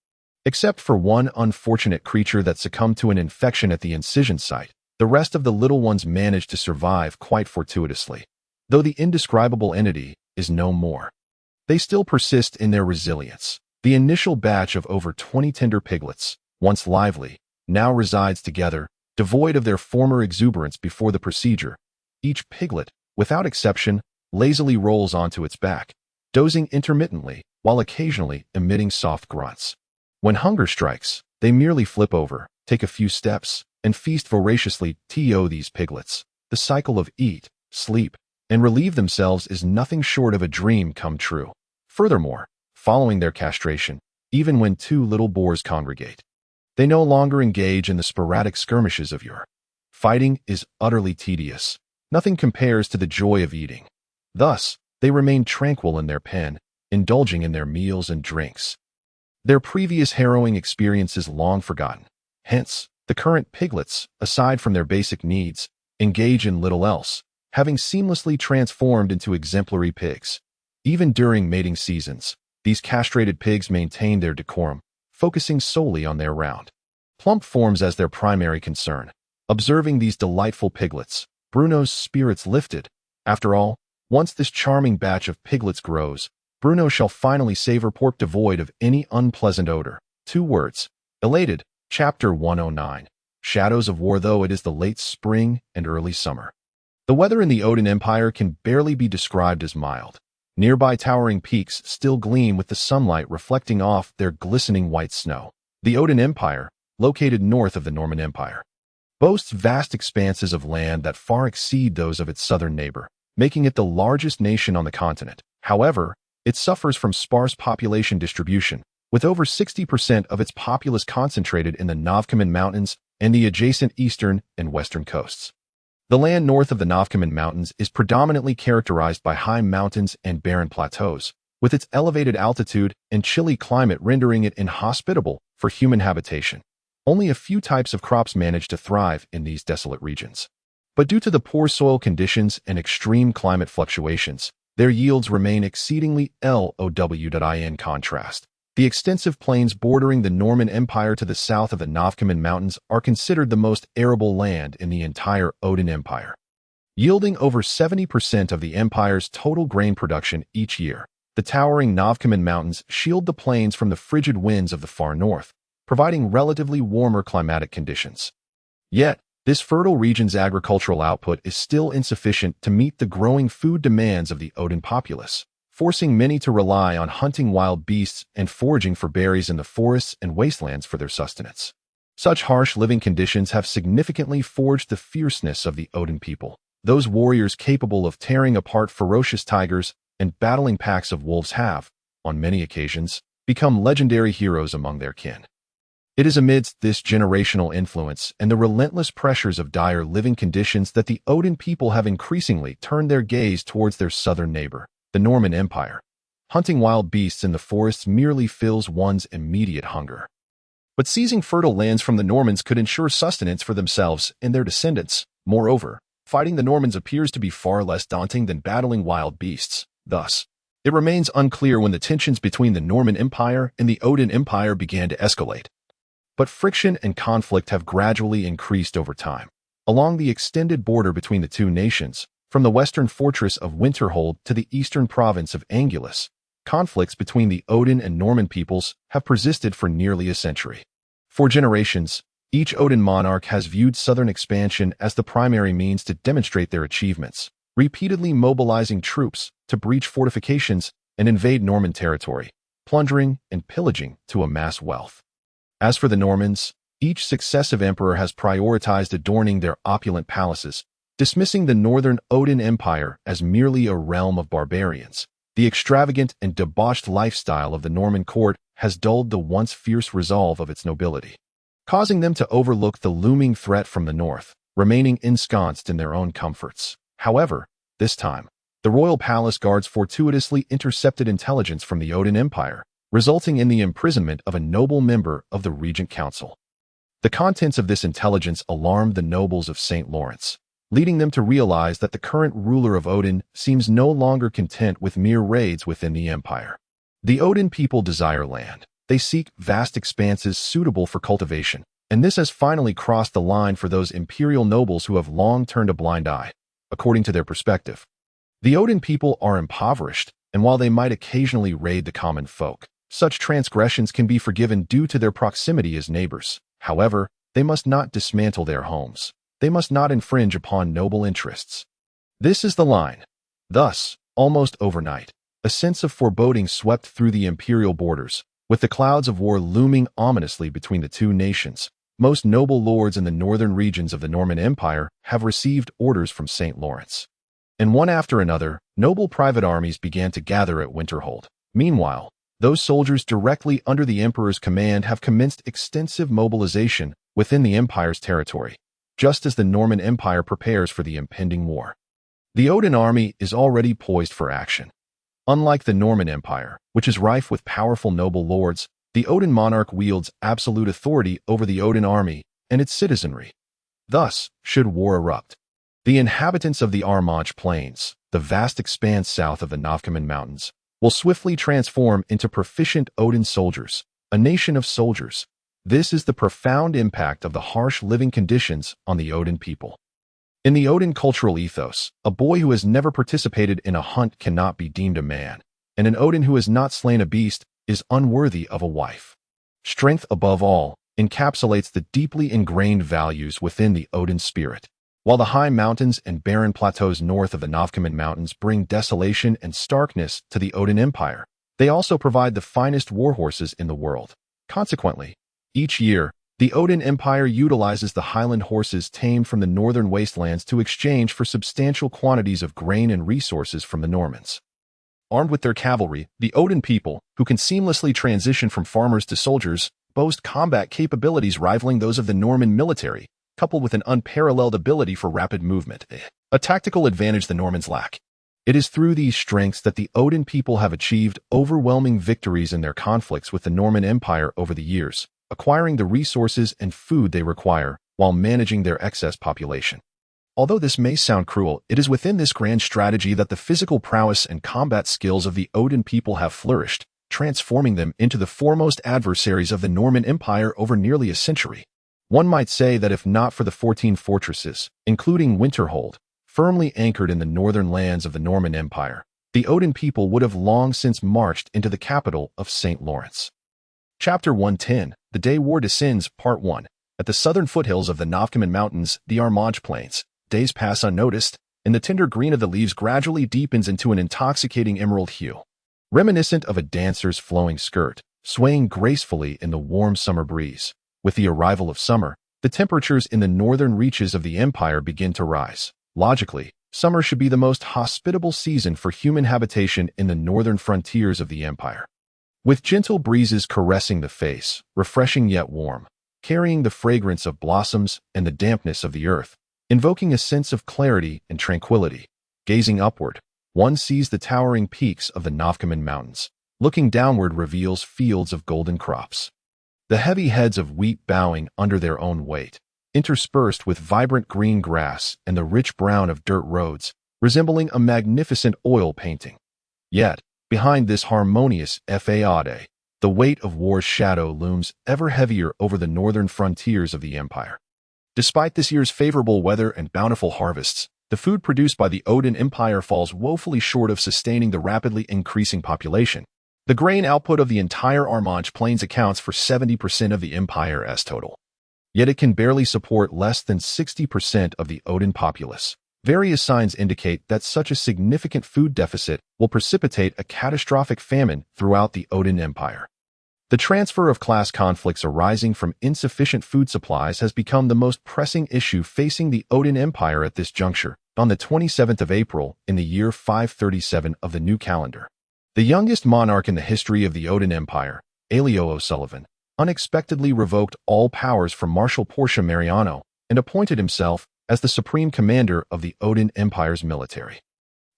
A: Except for one unfortunate creature that succumbed to an infection at the incision site, the rest of the little ones managed to survive quite fortuitously. Though the indescribable entity is no more, they still persist in their resilience. The initial batch of over 20 tender piglets, once lively, now resides together, devoid of their former exuberance before the procedure. Each piglet, without exception, lazily rolls onto its back, dozing intermittently while occasionally emitting soft grunts. When hunger strikes, they merely flip over, take a few steps, and feast voraciously. These piglets, the cycle of eat, sleep, and relieve themselves is nothing short of a dream come true. Furthermore, following their castration, even when two little boars congregate, they no longer engage in the sporadic skirmishes of yore. Fighting is utterly tedious. Nothing compares to the joy of eating. Thus, they remain tranquil in their pen, indulging in their meals and drinks. Their previous harrowing experiences long forgotten. Hence, the current piglets, aside from their basic needs, engage in little else, having seamlessly transformed into exemplary pigs. Even during mating seasons, these castrated pigs maintain their decorum, focusing solely on their round, plump forms as their primary concern. Observing these delightful piglets, Bruno's spirits lifted. After all, once this charming batch of piglets grows, Bruno shall finally savor pork devoid of any unpleasant odor. 2 words. Elated. Chapter 109. Shadows of War. Though it is the late spring and early summer, the weather in the Odin Empire can barely be described as mild. Nearby towering peaks still gleam with the sunlight reflecting off their glistening white snow. The Odin Empire, located north of the Norman Empire, boasts vast expanses of land that far exceed those of its southern neighbor, making it the largest nation on the continent. However, it suffers from sparse population distribution, with over 60% of its populace concentrated in the Navkaman Mountains and the adjacent eastern and western coasts. The land north of the Navkaman Mountains is predominantly characterized by high mountains and barren plateaus, with its elevated altitude and chilly climate rendering it inhospitable for human habitation. Only a few types of crops manage to thrive in these desolate regions. But due to the poor soil conditions and extreme climate fluctuations, their yields remain exceedingly low. In contrast, the extensive plains bordering the Norman Empire to the south of the Navkaman Mountains are considered the most arable land in the entire Odin Empire, yielding over 70% of the empire's total grain production each year. The towering Navkaman Mountains shield the plains from the frigid winds of the far north, providing relatively warmer climatic conditions. Yet, this fertile region's agricultural output is still insufficient to meet the growing food demands of the Odin populace, forcing many to rely on hunting wild beasts and foraging for berries in the forests and wastelands for their sustenance. Such harsh living conditions have significantly forged the fierceness of the Odin people, those warriors capable of tearing apart ferocious tigers and battling packs of wolves have, on many occasions, become legendary heroes among their kin. It is amidst this generational influence and the relentless pressures of dire living conditions that the Odin people have increasingly turned their gaze towards their southern neighbor, the Norman Empire. Hunting wild beasts in the forests merely fills one's immediate hunger. But seizing fertile lands from the Normans could ensure sustenance for themselves and their descendants. Moreover, fighting the Normans appears to be far less daunting than battling wild beasts. Thus, it remains unclear when the tensions between the Norman Empire and the Odin Empire began to escalate. But friction and conflict have gradually increased over time. Along the extended border between the two nations, from the western fortress of Winterhold to the eastern province of Angulus, conflicts between the Odin and Norman peoples have persisted for nearly a century. For generations, each Odin monarch has viewed southern expansion as the primary means to demonstrate their achievements, repeatedly mobilizing troops to breach fortifications and invade Norman territory, plundering and pillaging to amass wealth. As for the Normans, Each successive emperor has prioritized adorning their opulent palaces, dismissing the northern Odin Empire as merely a realm of barbarians. The extravagant and debauched lifestyle of the Norman court has dulled the once fierce resolve of its nobility, causing them to overlook the looming threat from the north, remaining ensconced in their own comforts. However, this time, the royal palace guards fortuitously intercepted intelligence from the Odin Empire, resulting in the imprisonment of a noble member of the Regent Council. The contents of this intelligence alarmed the nobles of St. Lawrence, leading them to realize that the current ruler of Odin seems no longer content with mere raids within the empire. The Odin people desire land. They seek vast expanses suitable for cultivation, and this has finally crossed the line for those imperial nobles who have long turned a blind eye. According to their perspective, the Odin people are impoverished, and while they might occasionally raid the common folk, such transgressions can be forgiven due to their proximity as neighbors. However, they must not dismantle their homes. They must not infringe upon noble interests. This is the line. Thus, almost overnight, a sense of foreboding swept through the imperial borders, with the clouds of war looming ominously between the two nations. Most noble lords in the northern regions of the Norman Empire have received orders from St. Lawrence. And one after another, noble private armies began to gather at Winterhold. Meanwhile, those soldiers directly under the emperor's command have commenced extensive mobilization within the empire's territory, just as the Norman Empire prepares for the impending war. The Odin army is already poised for action. Unlike the Norman Empire, which is rife with powerful noble lords, the Odin monarch wields absolute authority over the Odin army and its citizenry. Thus, should war erupt, the inhabitants of the Armage Plains, the vast expanse south of the Navkaman Mountains, will swiftly transform into proficient Odin soldiers, a nation of soldiers. This is the profound impact of the harsh living conditions on the Odin people. In the Odin cultural ethos, a boy who has never participated in a hunt cannot be deemed a man, and an Odin who has not slain a beast is unworthy of a wife. Strength, above all, encapsulates the deeply ingrained values within the Odin spirit. While the high mountains and barren plateaus north of the Navkaman Mountains bring desolation and starkness to the Odin Empire, they also provide the finest warhorses in the world. Consequently, each year, the Odin Empire utilizes the highland horses tamed from the northern wastelands to exchange for substantial quantities of grain and resources from the Normans. Armed with their cavalry, the Odin people, who can seamlessly transition from farmers to soldiers, boast combat capabilities rivaling those of the Norman military, coupled with an unparalleled ability for rapid movement, a tactical advantage the Normans lack. It is through these strengths that the Odin people have achieved overwhelming victories in their conflicts with the Norman Empire over the years, acquiring the resources and food they require while managing their excess population. Although this may sound cruel, it is within this grand strategy that the physical prowess and combat skills of the Odin people have flourished, transforming them into the foremost adversaries of the Norman Empire over nearly a century. One might say that if not for the 14 fortresses, including Winterhold, firmly anchored in the northern lands of the Norman Empire, the Odin people would have long since marched into the capital of St. Lawrence. Chapter 110, The Day War Descends, Part 1. At the southern foothills of the Navkaman Mountains, the Armage Plains, days pass unnoticed, and the tender green of the leaves gradually deepens into an intoxicating emerald hue, reminiscent of a dancer's flowing skirt, swaying gracefully in the warm summer breeze. With the arrival of summer, the temperatures in the northern reaches of the empire begin to rise. Logically, summer should be the most hospitable season for human habitation in the northern frontiers of the empire. With gentle breezes caressing the face, refreshing yet warm, carrying the fragrance of blossoms and the dampness of the earth, invoking a sense of clarity and tranquility. Gazing upward, one sees the towering peaks of the Navkaman Mountains. Looking downward reveals fields of golden crops, the heavy heads of wheat bowing under their own weight, interspersed with vibrant green grass and the rich brown of dirt roads, resembling a magnificent oil painting. Yet, behind this harmonious facade, the weight of war's shadow looms ever heavier over the northern frontiers of the empire. Despite this year's favorable weather and bountiful harvests, the food produced by the Odin Empire falls woefully short of sustaining the rapidly increasing population. The grain output of the entire Armage Plains accounts for 70% of the empire's total. Yet it can barely support less than 60% of the Odin populace. Various signs indicate that such a significant food deficit will precipitate a catastrophic famine throughout the Odin Empire. The transfer of class conflicts arising from insufficient food supplies has become the most pressing issue facing the Odin Empire at this juncture, on the 27th of April in the year 537 of the new calendar. The youngest monarch in the history of the Odin Empire, Aelio O'Sullivan, unexpectedly revoked all powers from Marshal Portia Mariano and appointed himself as the supreme commander of the Odin Empire's military.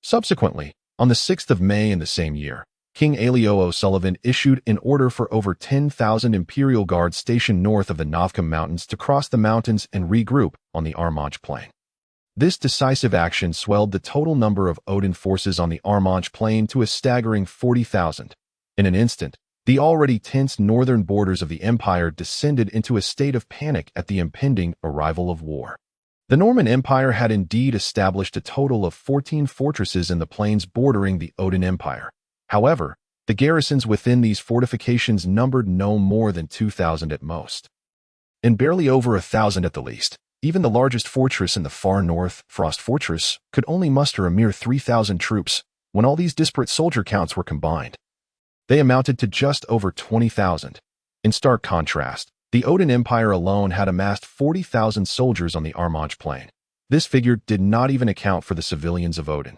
A: Subsequently, on the 6th of May in the same year, King Aelio O'Sullivan issued an order for over 10,000 imperial guards stationed north of the Novcom Mountains to cross the mountains and regroup on the Armage Plain. This decisive action swelled the total number of Odin forces on the Armage Plain to a staggering 40,000. In an instant, the already tense northern borders of the empire descended into a state of panic at the impending arrival of war. The Norman Empire had indeed established a total of 14 fortresses in the plains bordering the Odin Empire. However, the garrisons within these fortifications numbered no more than 2,000 at most, and barely over 1,000 at the least. Even the largest fortress in the far north, Frost Fortress, could only muster a mere 3,000 troops when all these disparate soldier counts were combined. They amounted to just over 20,000. In stark contrast, the Odin Empire alone had amassed 40,000 soldiers on the Armage Plain. This figure did not even account for the civilians of Odin,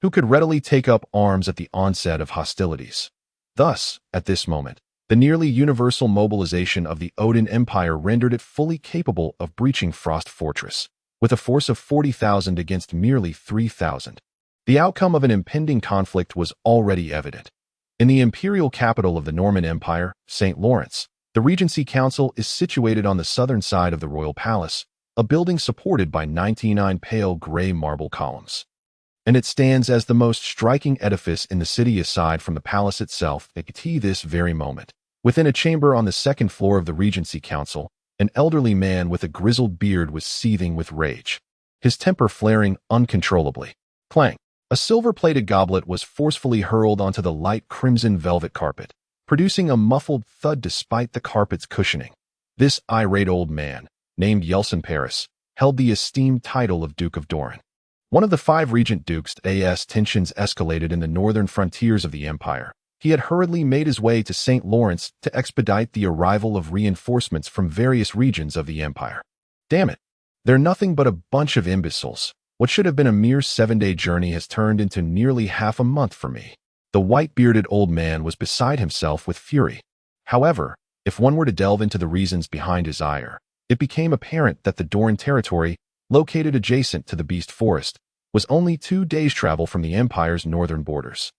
A: who could readily take up arms at the onset of hostilities. Thus, at this moment, the nearly universal mobilization of the Odin Empire rendered it fully capable of breaching Frost Fortress, with a force of 40,000 against merely 3,000. The outcome of an impending conflict was already evident. In the imperial capital of the Norman Empire, St. Lawrence, the Regency Council is situated on the southern side of the Royal Palace, a building supported by 99 pale gray marble columns. And it stands as the most striking edifice in the city aside from the palace itself at this very moment. Within a chamber on the second floor of the Regency Council, an elderly man with a grizzled beard was seething with rage, his temper flaring uncontrollably. Clang! A silver-plated goblet was forcefully hurled onto the light crimson velvet carpet, producing a muffled thud despite the carpet's cushioning. This irate old man, named Yeltsin Paris, held the esteemed title of Duke of Doran. One of the 5 regent dukes as tensions escalated in the northern frontiers of the empire. He had hurriedly made his way to St. Lawrence to expedite the arrival of reinforcements from various regions of the empire. Damn it! They're nothing but a bunch of imbeciles. What should have been a mere 7-day journey has turned into nearly half a month for me. The white-bearded old man was beside himself with fury. However, if one were to delve into the reasons behind his ire, it became apparent that the Doran territory, located adjacent to the Beast Forest, was only 2 days' travel from the empire's northern borders.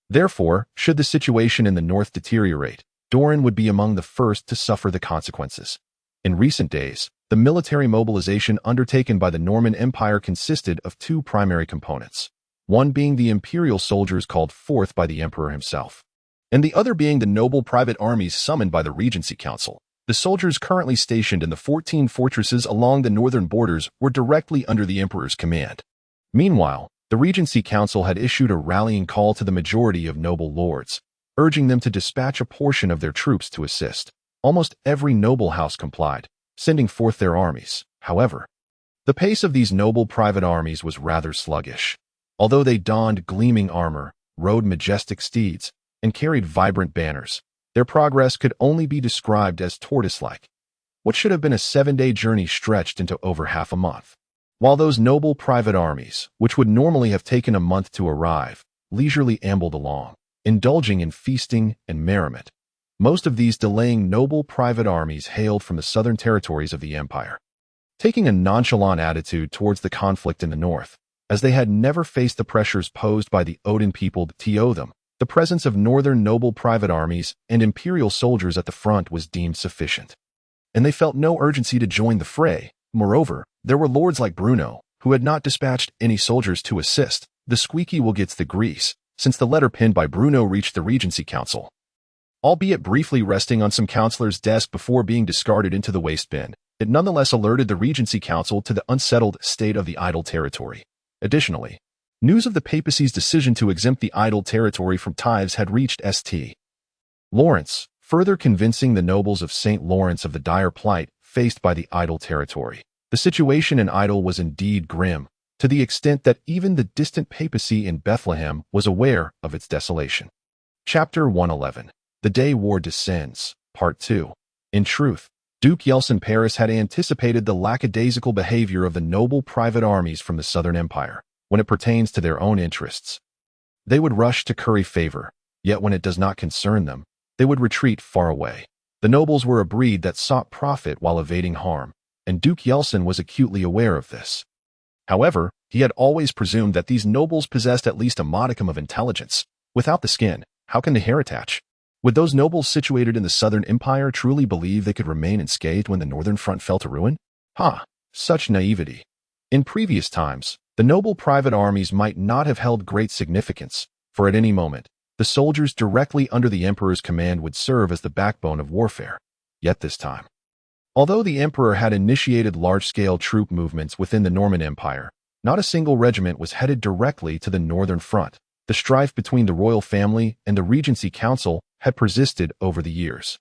A: Therefore, should the situation in the north deteriorate, Doran would be among the first to suffer the consequences. In recent days, the military mobilization undertaken by the Norman Empire consisted of 2 primary components, one being the imperial soldiers called forth by the emperor himself, and the other being the noble private armies summoned by the Regency Council. The soldiers currently stationed in the 14 fortresses along the northern borders were directly under the emperor's command. Meanwhile, the Regency Council had issued a rallying call to the majority of noble lords, urging them to dispatch a portion of their troops to assist. Almost every noble house complied, sending forth their armies. However, the pace of these noble private armies was rather sluggish. Although they donned gleaming armor, rode majestic steeds, and carried vibrant banners, their progress could only be described as tortoise-like. What should have been a 7-day journey stretched into over half a month. While those noble private armies, which would normally have taken a month to arrive, leisurely ambled along, indulging in feasting and merriment. Most of these delaying noble private armies hailed from the southern territories of the empire, taking a nonchalant attitude towards the conflict in the north, as they had never faced the pressures posed by the Odin people to them. The presence of northern noble private armies and imperial soldiers at the front was deemed sufficient, and they felt no urgency to join the fray. Moreover, there were lords like Bruno, who had not dispatched any soldiers to assist. The squeaky wheel gets the grease, since the letter penned by Bruno reached the Regency Council, albeit briefly resting on some councillor's desk before being discarded into the waste bin. It nonetheless alerted the Regency Council to the unsettled state of the idle territory. Additionally, news of the papacy's decision to exempt the idle territory from tithes had reached St. Lawrence, further convincing the nobles of St. Lawrence of the dire plight faced by the idle territory. The situation in Idle was indeed grim, to the extent that even the distant papacy in Bethlehem was aware of its desolation. Chapter 111. The Day War Descends, Part 2. In truth, Duke Yeltsin Paris had anticipated the lackadaisical behavior of the noble private armies from the Southern Empire when it pertains to their own interests. They would rush to curry favor, yet when it does not concern them, they would retreat far away. The nobles were a breed that sought profit while evading harm, and Duke Yeltsin was acutely aware of this. However, he had always presumed that these nobles possessed at least a modicum of intelligence. Without the skin, how can the hair attach? Would those nobles situated in the Southern Empire truly believe they could remain unscathed when the Northern Front fell to ruin? Such naivety. In previous times, the noble private armies might not have held great significance, for at any moment, the soldiers directly under the emperor's command would serve as the backbone of warfare. Yet this time, although the emperor had initiated large-scale troop movements within the Norman Empire, not a single regiment was headed directly to the Northern Front. The strife between the royal family and the Regency Council had persisted over the years.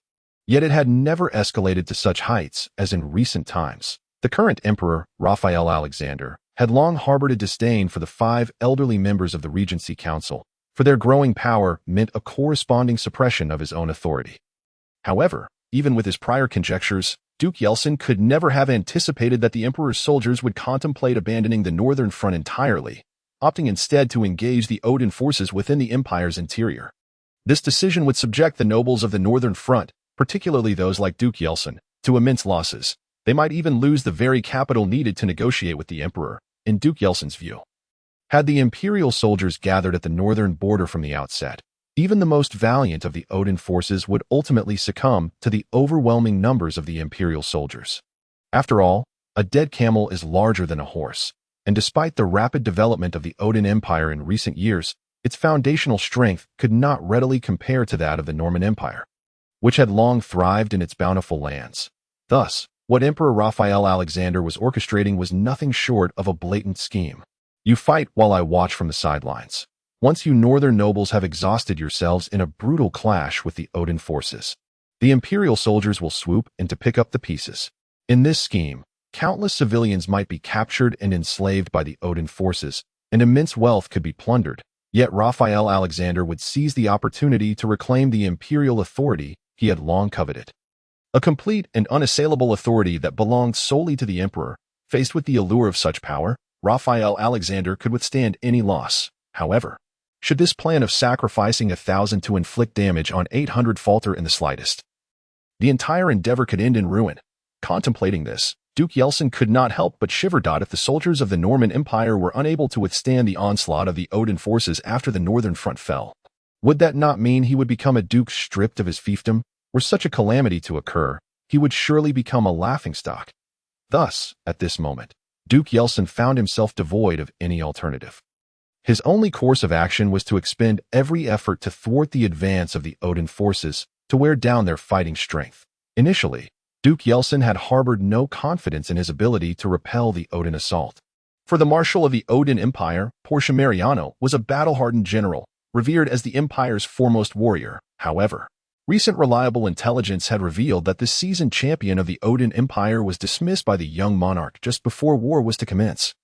A: Yet it had never escalated to such heights as in recent times. The current emperor, Raphael Alexander, had long harbored a disdain for the 5 elderly members of the Regency Council, for their growing power meant a corresponding suppression of his own authority. However, even with his prior conjectures, Duke Yeltsin could never have anticipated that the emperor's soldiers would contemplate abandoning the Northern Front entirely, opting instead to engage the Odin forces within the empire's interior. This decision would subject the nobles of the Northern Front, particularly those like Duke Yeltsin, to immense losses. They might even lose the very capital needed to negotiate with the emperor, in Duke Yeltsin's view. Had the imperial soldiers gathered at the northern border from the outset, even the most valiant of the Odin forces would ultimately succumb to the overwhelming numbers of the imperial soldiers. After all, a dead camel is larger than a horse, and despite the rapid development of the Odin Empire in recent years, its foundational strength could not readily compare to that of the Norman Empire, which had long thrived in its bountiful lands. Thus, what Emperor Raphael Alexander was orchestrating was nothing short of a blatant scheme. You fight while I watch from the sidelines. Once you northern nobles have exhausted yourselves in a brutal clash with the Odin forces, the imperial soldiers will swoop in to pick up the pieces. In this scheme, countless civilians might be captured and enslaved by the Odin forces, and immense wealth could be plundered. Yet Raphael Alexander would seize the opportunity to reclaim the imperial authority he had long coveted. A complete and unassailable authority that belonged solely to the emperor. Faced with the allure of such power, Raphael Alexander could withstand any loss. However, should this plan of sacrificing 1,000 to inflict damage on 800 falter in the slightest, the entire endeavor could end in ruin. Contemplating this, Duke Yeltsin could not help but shiver. If the soldiers of the Norman Empire were unable to withstand the onslaught of the Odin forces after the Northern Front fell, would that not mean he would become a duke stripped of his fiefdom? Were such a calamity to occur, he would surely become a laughingstock. Thus, at this moment, Duke Yeltsin found himself devoid of any alternative. His only course of action was to expend every effort to thwart the advance of the Odin forces, to wear down their fighting strength. Initially, Duke Yeltsin had harbored no confidence in his ability to repel the Odin assault. For the Marshal of the Odin Empire, Portia Mariano, was a battle-hardened general, revered as the empire's foremost warrior. However, recent reliable intelligence had revealed that the seasoned champion of the Odin Empire was dismissed by the young monarch just before war was to commence.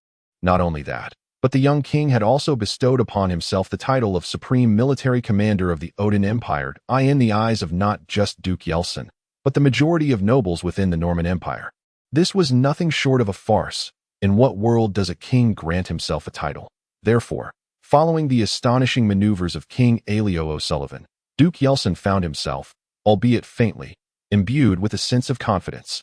A: Not only that, but the young king had also bestowed upon himself the title of Supreme Military Commander of the Odin Empire, in the eyes of not just Duke Yeltsin, but the majority of nobles within the Norman Empire. This was nothing short of a farce. In what world does a king grant himself a title? Therefore, following the astonishing maneuvers of King Aelio O'Sullivan, Duke Yeltsin found himself, albeit faintly, imbued with a sense of confidence.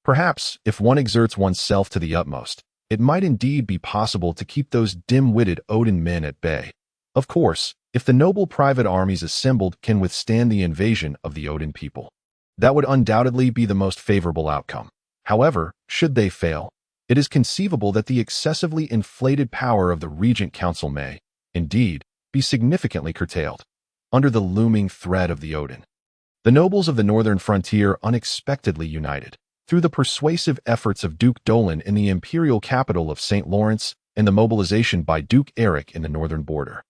A: Perhaps, if one exerts oneself to the utmost, it might indeed be possible to keep those dim-witted Odin men at bay. Of course, if the noble private armies assembled can withstand the invasion of the Odin people, that would undoubtedly be the most favorable outcome. However, should they fail, it is conceivable that the excessively inflated power of the Regent Council may, indeed, be significantly curtailed. Under the looming threat of the Odin, the nobles of the northern frontier unexpectedly united, through the persuasive efforts of Duke Dolan in the imperial capital of St. Lawrence and the mobilization by Duke Eric in the northern border.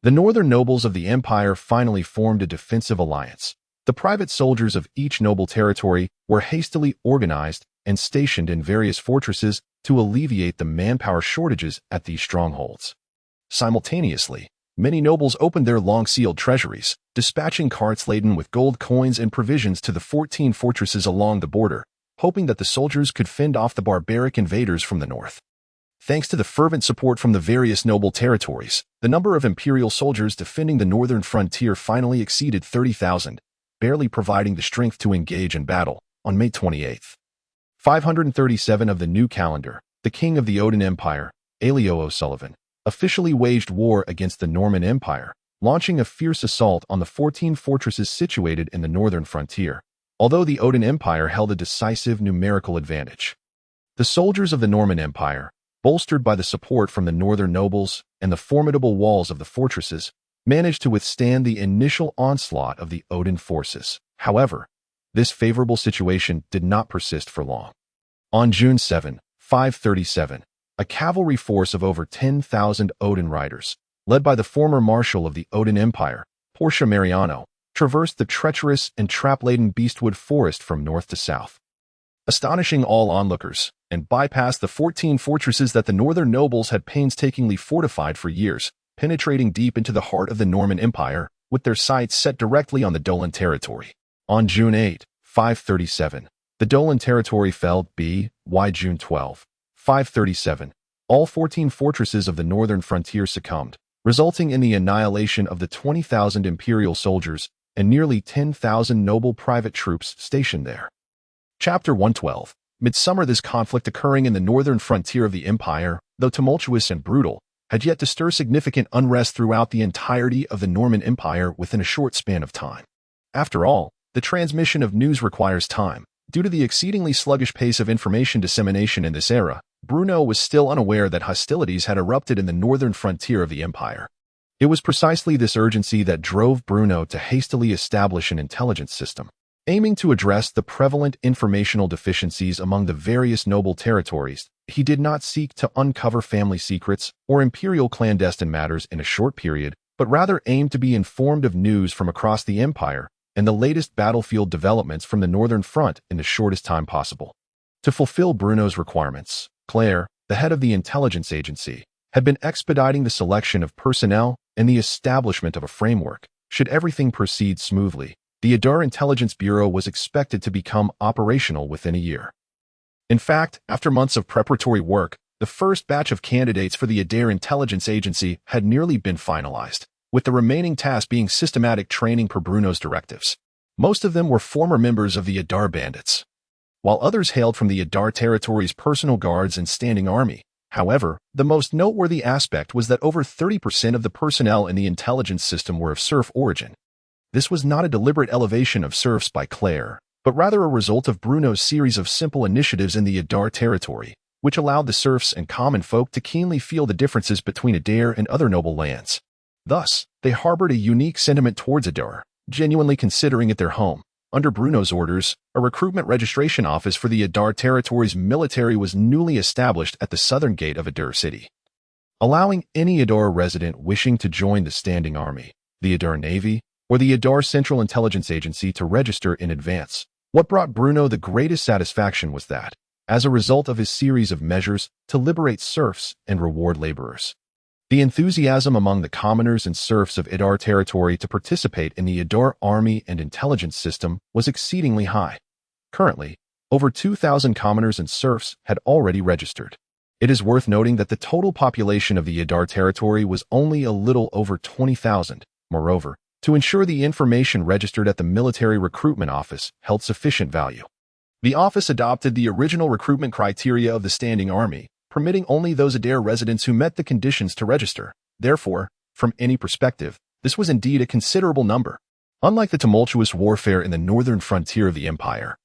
A: The northern nobles of the empire finally formed a defensive alliance. The private soldiers of each noble territory were hastily organized and stationed in various fortresses to alleviate the manpower shortages at these strongholds. Simultaneously, Many nobles opened their long-sealed treasuries, dispatching carts laden with gold coins and provisions to the 14 fortresses along the border, hoping that the soldiers could fend off the barbaric invaders from the north. Thanks to the fervent support from the various noble territories, the number of imperial soldiers defending the northern frontier finally exceeded 30,000, barely providing the strength to engage in battle. On May 28, 537 of the new calendar, the king of the Odin Empire, Aelio O'Sullivan, officially waged war against the Norman Empire, launching a fierce assault on the 14 fortresses situated in the northern frontier, although the Odin Empire held a decisive numerical advantage. The soldiers of the Norman Empire, bolstered by the support from the northern nobles and the formidable walls of the fortresses, managed to withstand the initial onslaught of the Odin forces. However, this favorable situation did not persist for long. On June 7, 537, a cavalry force of over 10,000 Odin riders, led by the former marshal of the Odin Empire, Portia Mariano, traversed the treacherous and trap-laden beastwood forest from north to south, astonishing all onlookers, and bypassed the 14 fortresses that the northern nobles had painstakingly fortified for years, penetrating deep into the heart of the Norman Empire, with their sights set directly on the Dolan territory. On June 8, 537, the Dolan territory fell. By June 12, 537, all 14 fortresses of the northern frontier succumbed, resulting in the annihilation of the 20,000 imperial soldiers and nearly 10,000 noble private troops stationed there. Chapter 112. Midsummer. This conflict occurring in the northern frontier of the empire, though tumultuous and brutal, had yet to stir significant unrest throughout the entirety of the Norman Empire within a short span of time. After all, the transmission of news requires time. Due to the exceedingly sluggish pace of information dissemination in this era, Bruno was still unaware that hostilities had erupted in the northern frontier of the empire. It was precisely this urgency that drove Bruno to hastily establish an intelligence system, aiming to address the prevalent informational deficiencies among the various noble territories. He did not seek to uncover family secrets or imperial clandestine matters in a short period, but rather aimed to be informed of news from across the empire and the latest battlefield developments from the northern front in the shortest time possible. To fulfill Bruno's requirements, Claire, the head of the intelligence agency, had been expediting the selection of personnel and the establishment of a framework. Should everything proceed smoothly, the Adar Intelligence Bureau was expected to become operational within a year. In fact, after months of preparatory work, the first batch of candidates for the Adar Intelligence Agency had nearly been finalized, with the remaining task being systematic training per Bruno's directives. Most of them were former members of the Adar Bandits, while others hailed from the Adar territory's personal guards and standing army. However, the most noteworthy aspect was that over 30% of the personnel in the intelligence system were of serf origin. This was not a deliberate elevation of serfs by Claire, but rather a result of Bruno's series of simple initiatives in the Adar territory, which allowed the serfs and common folk to keenly feel the differences between Adar and other noble lands. Thus, they harbored a unique sentiment towards Adar, genuinely considering it their home. Under Bruno's orders, a recruitment registration office for the Adar territory's military was newly established at the southern gate of Adar city, allowing any Adar resident wishing to join the standing army, the Adar Navy, or the Adar Central Intelligence Agency to register in advance. What brought Bruno the greatest satisfaction was that, as a result of his series of measures to liberate serfs and reward laborers, the enthusiasm among the commoners and serfs of Adar territory to participate in the Adar army and intelligence system was exceedingly high. Currently, over 2,000 commoners and serfs had already registered. It is worth noting that the total population of the Adar territory was only a little over 20,000. Moreover, to ensure the information registered at the military recruitment office held sufficient value, the office adopted the original recruitment criteria of the standing army, permitting only those Adar residents who met the conditions to register. Therefore, from any perspective, this was indeed a considerable number. Unlike the tumultuous warfare in the northern frontier of the empire,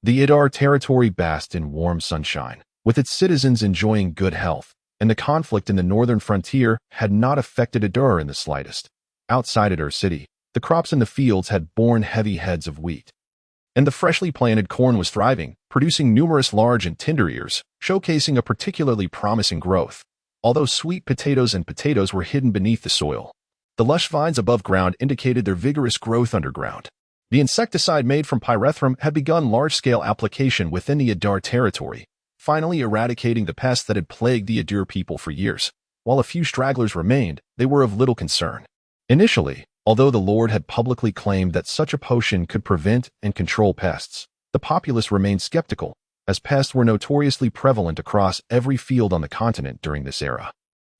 A: the Adar territory basked in warm sunshine, with its citizens enjoying good health, and the conflict in the northern frontier had not affected Adar in the slightest. Outside Adar city, the crops in the fields had borne heavy heads of wheat, and the freshly planted corn was thriving, producing numerous large and tender ears, showcasing a particularly promising growth. Although sweet potatoes and potatoes were hidden beneath the soil, the lush vines above ground indicated their vigorous growth underground. The insecticide made from pyrethrum had begun large-scale application within the Adar territory, finally eradicating the pests that had plagued the Adar people for years. while a few stragglers remained, they were of little concern. Initially, although the Lord had publicly claimed that such a potion could prevent and control pests, the populace remained skeptical, as pests were notoriously prevalent across every field on the continent during this era.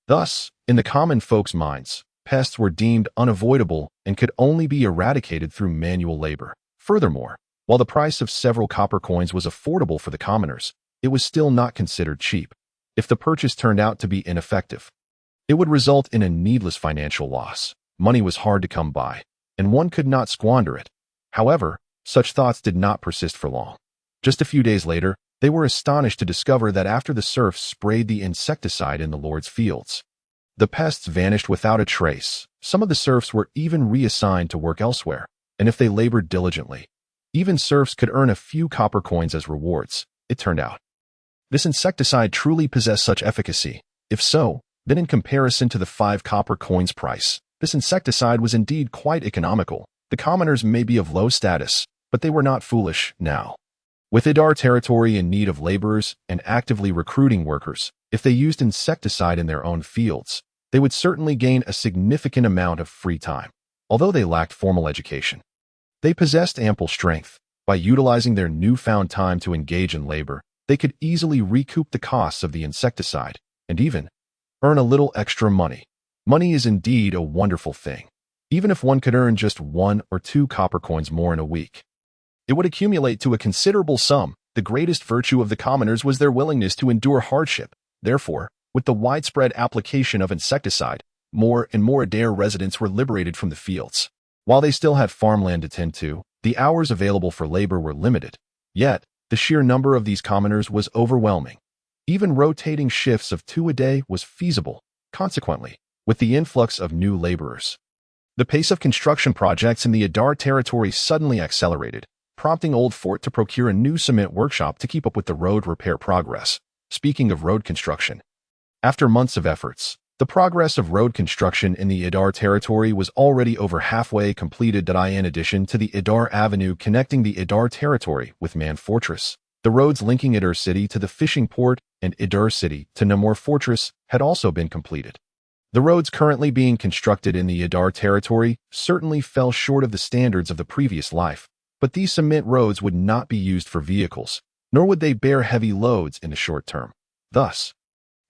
A: Thus, in the common folks' minds, pests were deemed unavoidable and could only be eradicated through manual labor. Furthermore, while the price of several copper coins was affordable for the commoners, it was still not considered cheap. If the purchase turned out to be ineffective, it would result in a needless financial loss. Money was hard to come by, and one could not squander it. However, such thoughts did not persist for long. Just a few days later, they were astonished to discover that after the serfs sprayed the insecticide in the Lord's fields, the pests vanished without a trace. Some of the serfs were even reassigned to work elsewhere, and if they labored diligently, even serfs could earn a few copper coins as rewards, it turned out. This insecticide truly possessed such efficacy. If so, then in comparison to the 5 copper coins price, this insecticide was indeed quite economical. The commoners may be of low status, but they were not foolish now. With Idar territory in need of laborers and actively recruiting workers, if they used insecticide in their own fields, they would certainly gain a significant amount of free time. Although they lacked formal education, they possessed ample strength. By utilizing their newfound time to engage in labor, they could easily recoup the costs of the insecticide and even earn a little extra money. Money is indeed a wonderful thing. Even if one could earn just 1 or 2 copper coins more in a week, it would accumulate to a considerable sum. The greatest virtue of the commoners was their willingness to endure hardship. Therefore, with the widespread application of insecticide, more and more Adair residents were liberated from the fields. While they still had farmland to tend to, the hours available for labor were limited. Yet, the sheer number of these commoners was overwhelming. Even rotating shifts of 2 a day was feasible. Consequently, with the influx of new laborers, the pace of construction projects in the Idar territory suddenly accelerated, prompting Old Fort to procure a new cement workshop to keep up with the road repair progress. Speaking of road construction, after months of efforts, the progress of road construction in the Idar territory was already over halfway completed. In addition to the Idar Avenue connecting the Idar territory with Man Fortress, the roads linking Idar City to the fishing port and Idar City to Namur Fortress had also been completed. The roads currently being constructed in the Idar territory certainly fell short of the standards of the previous life, but these cement roads would not be used for vehicles, nor would they bear heavy loads in the short term. Thus,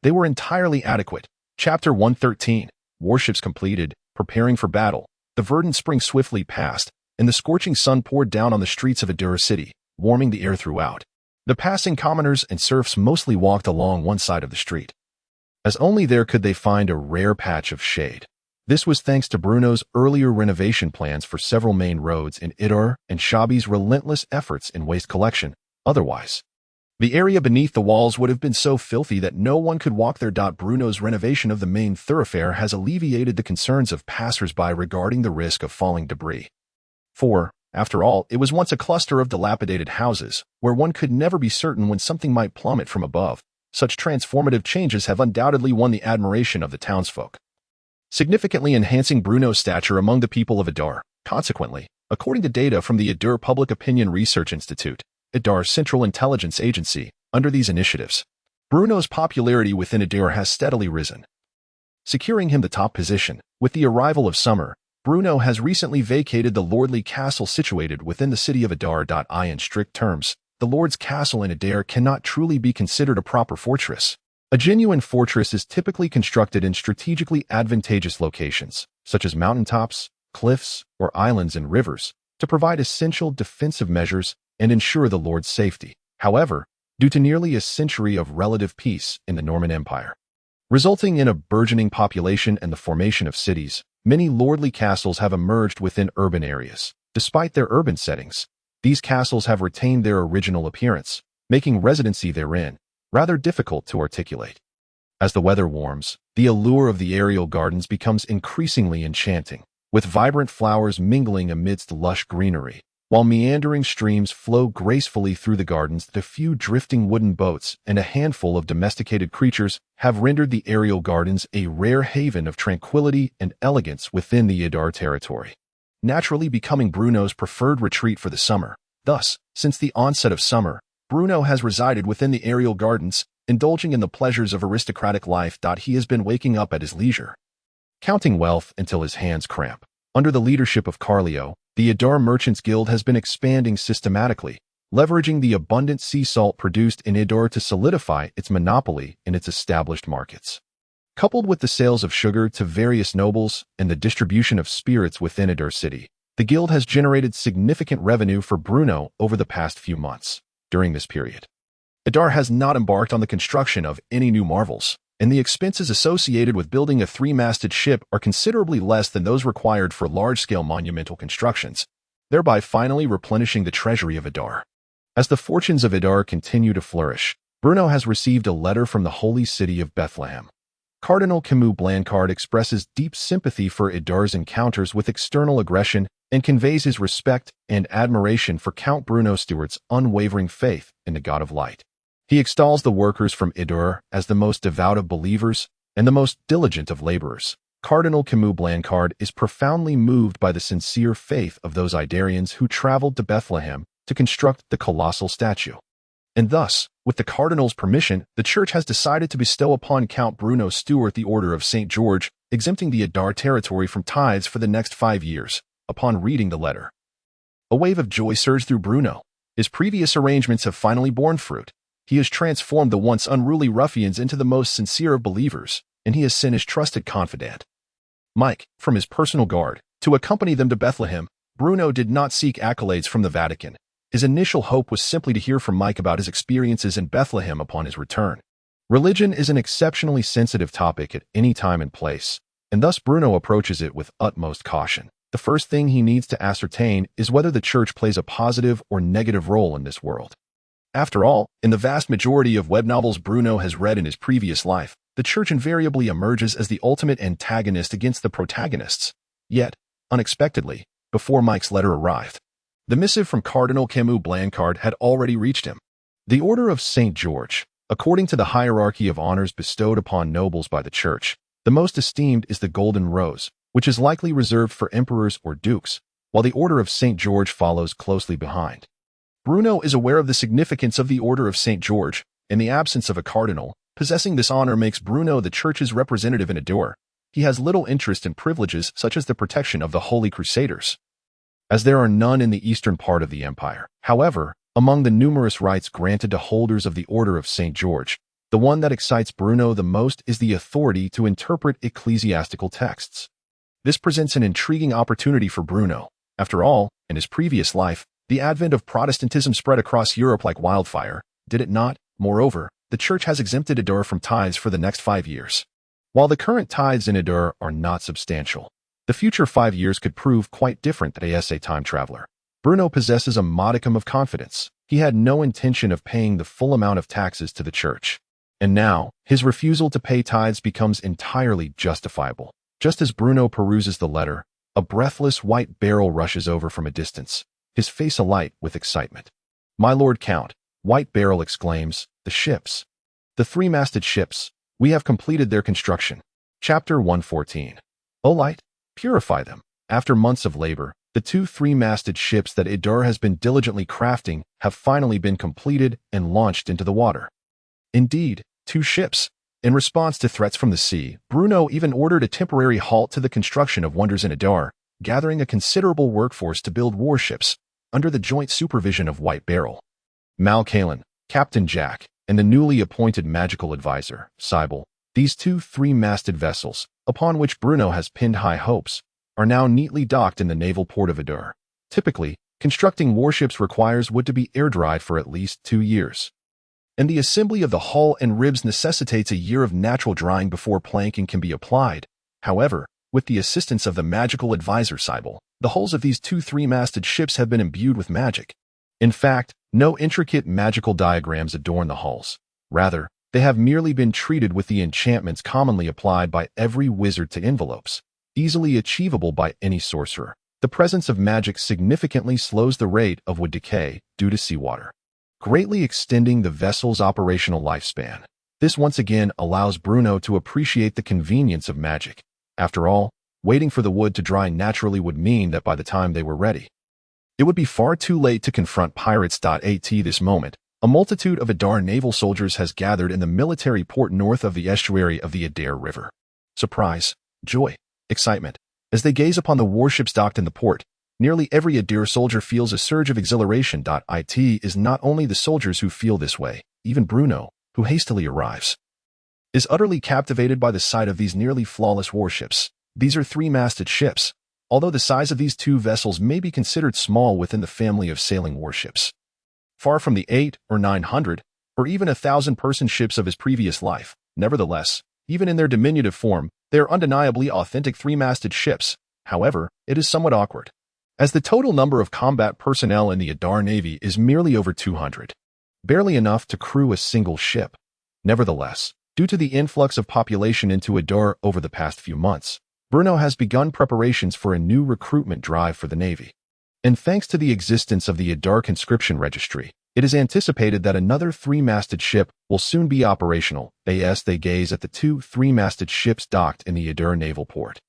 A: they were entirely adequate. Chapter 113. Warships completed, preparing for battle. The verdant spring swiftly passed, and the scorching sun poured down on the streets of Idar City, warming the air throughout. The passing commoners and serfs mostly walked along one side of the street, as only there could they find a rare patch of shade. This was thanks to Bruno's earlier renovation plans for several main roads in Idar and Shabi's relentless efforts in waste collection. Otherwise, the area beneath the walls would have been so filthy that no one could walk there. Bruno's renovation of the main thoroughfare has alleviated the concerns of passers-by regarding the risk of falling debris. For, after all, it was once a cluster of dilapidated houses, where one could never be certain when something might plummet from above. Such transformative changes have undoubtedly won the admiration of the townsfolk, significantly enhancing Bruno's stature among the people of Idar. Consequently, according to data from the Idar Public Opinion Research Institute, Idar's Central Intelligence Agency, under these initiatives, Bruno's popularity within Idar has steadily risen, securing him the top position. With the arrival of summer, Bruno has recently vacated the lordly castle situated within the city of Idar. In strict terms, the Lord's castle in Idar cannot truly be considered a proper fortress. A genuine fortress is typically constructed in strategically advantageous locations, such as mountaintops, cliffs, or islands and rivers, to provide essential defensive measures and ensure the Lord's safety. However, due to nearly a century of relative peace in the Norman Empire, resulting in a burgeoning population and the formation of cities, many lordly castles have emerged within urban areas. Despite their urban settings, these castles have retained their original appearance, making residency therein rather difficult to articulate. As the weather warms, the allure of the aerial gardens becomes increasingly enchanting, with vibrant flowers mingling amidst lush greenery. While meandering streams flow gracefully through the gardens, the few drifting wooden boats and a handful of domesticated creatures have rendered the aerial gardens a rare haven of tranquility and elegance within the Idar territory, naturally becoming Bruno's preferred retreat for the summer. Thus, since the onset of summer, Bruno has resided within the aerial gardens, indulging in the pleasures of aristocratic life. He has been waking up at his leisure, counting wealth until his hands cramp. Under the leadership of Carleo, the Idar Merchants Guild has been expanding systematically, leveraging the abundant sea salt produced in Idar to solidify its monopoly in its established markets. Coupled with the sales of sugar to various nobles and the distribution of spirits within Idar city, the guild has generated significant revenue for Bruno over the past few months. During this period, Idar has not embarked on the construction of any new marvels, and the expenses associated with building a three-masted ship are considerably less than those required for large-scale monumental constructions, thereby finally replenishing the treasury of Idar. As the fortunes of Idar continue to flourish, Bruno has received a letter from the holy city of Bethlehem. Cardinal Camus Blancard expresses deep sympathy for Idar's encounters with external aggression and conveys his respect and admiration for Count Bruno Stewart's unwavering faith in the God of Light. He extols the workers from Idar as the most devout of believers and the most diligent of laborers. Cardinal Camus Blancard is profoundly moved by the sincere faith of those Idarians who traveled to Bethlehem to construct the colossal statue. And thus, with the Cardinal's permission, the Church has decided to bestow upon Count Bruno Stewart the Order of St. George, exempting the Idar territory from tithes for the next 5 years. Upon reading the letter, a wave of joy surged through Bruno. His previous arrangements have finally borne fruit. He has transformed the once unruly ruffians into the most sincere of believers, and he has sent his trusted confidant, Mike, from his personal guard, to accompany them to Bethlehem. Bruno did not seek accolades from the Vatican. His initial hope was simply to hear from Mike about his experiences in Bethlehem upon his return. Religion is an exceptionally sensitive topic at any time and place, and thus Bruno approaches it with utmost caution. The first thing he needs to ascertain is whether the Church plays a positive or negative role in this world. After all, in the vast majority of web novels Bruno has read in his previous life, the Church invariably emerges as the ultimate antagonist against the protagonists. Yet, unexpectedly, before Mike's letter arrived, the missive from Cardinal Camus Blancard had already reached him. The Order of St. George. According to the hierarchy of honors bestowed upon nobles by the Church, the most esteemed is the Golden Rose, which is likely reserved for emperors or dukes, while the Order of St. George follows closely behind. Bruno is aware of the significance of the Order of St. George. In the absence of a cardinal, possessing this honor makes Bruno the Church's representative in Idar. He has little interest in privileges such as the protection of the Holy Crusaders, as there are none in the eastern part of the empire. However, among the numerous rights granted to holders of the Order of St. George, the one that excites Bruno the most is the authority to interpret ecclesiastical texts. This presents an intriguing opportunity for Bruno. After all, in his previous life, the advent of Protestantism spread across Europe like wildfire, did it not? Moreover, the Church has exempted Idar from tithes for the next 5 years. While the current tithes in Idar are not substantial, the future 5 years could prove quite different. As a time traveler, Bruno possesses a modicum of confidence. He had no intention of paying the full amount of taxes to the Church, and now his refusal to pay tithes becomes entirely justifiable. Just as Bruno peruses the letter, a breathless white barrel rushes over from a distance, his face alight with excitement. "My Lord Count," White Barrel exclaims, "the ships. The three-masted ships. We have completed their construction." Chapter 114. O Light, purify them. After months of labor, the 2 three-masted ships that Idar has been diligently crafting have finally been completed and launched into the water. Indeed, 2 ships. In response to threats from the sea, Bruno even ordered a temporary halt to the construction of wonders in Idar, gathering a considerable workforce to build warships, under the joint supervision of White Barrel, Mal Kalin, Captain Jack, and the newly appointed magical advisor, Cybele. These 2 three-masted vessels, upon which Bruno has pinned high hopes, are now neatly docked in the naval port of Idar. Typically, constructing warships requires wood to be air-dried for at least 2 years, and the assembly of the hull and ribs necessitates a year of natural drying before planking can be applied. However, with the assistance of the magical advisor Cybele, the hulls of these 2 three-masted ships have been imbued with magic. In fact, no intricate magical diagrams adorn the hulls. Rather, they have merely been treated with the enchantments commonly applied by every wizard to envelopes, easily achievable by any sorcerer. The presence of magic significantly slows the rate of wood decay due to seawater, greatly extending the vessel's operational lifespan. This once again allows Bruno to appreciate the convenience of magic. After all, waiting for the wood to dry naturally would mean that by the time they were ready, it would be far too late to confront pirates. At this moment, A multitude of Adar naval soldiers has gathered in the military port north of the estuary of the Adair River. Surprise, joy, excitement. As they gaze upon the warships docked in the port, nearly every Adair soldier feels a surge of exhilaration. It is not only the soldiers who feel this way, even Bruno, who hastily arrives, is utterly captivated by the sight of these nearly flawless warships. These are three-masted ships, although the size of these two vessels may be considered small within the family of sailing warships. Far from the 800 or 900, or even 1,000-person ships of his previous life, nevertheless, even in their diminutive form, they are undeniably authentic three-masted ships. However, it is somewhat awkward, as the total number of combat personnel in the Adar Navy is merely over 200, barely enough to crew a single ship. Nevertheless, due to the influx of population into Adar over the past few months, Bruno has begun preparations for a new recruitment drive for the Navy. And thanks to the existence of the Adar conscription registry, it is anticipated that another three-masted ship will soon be operational. As they gaze at the two three-masted ships docked in the Adar naval port,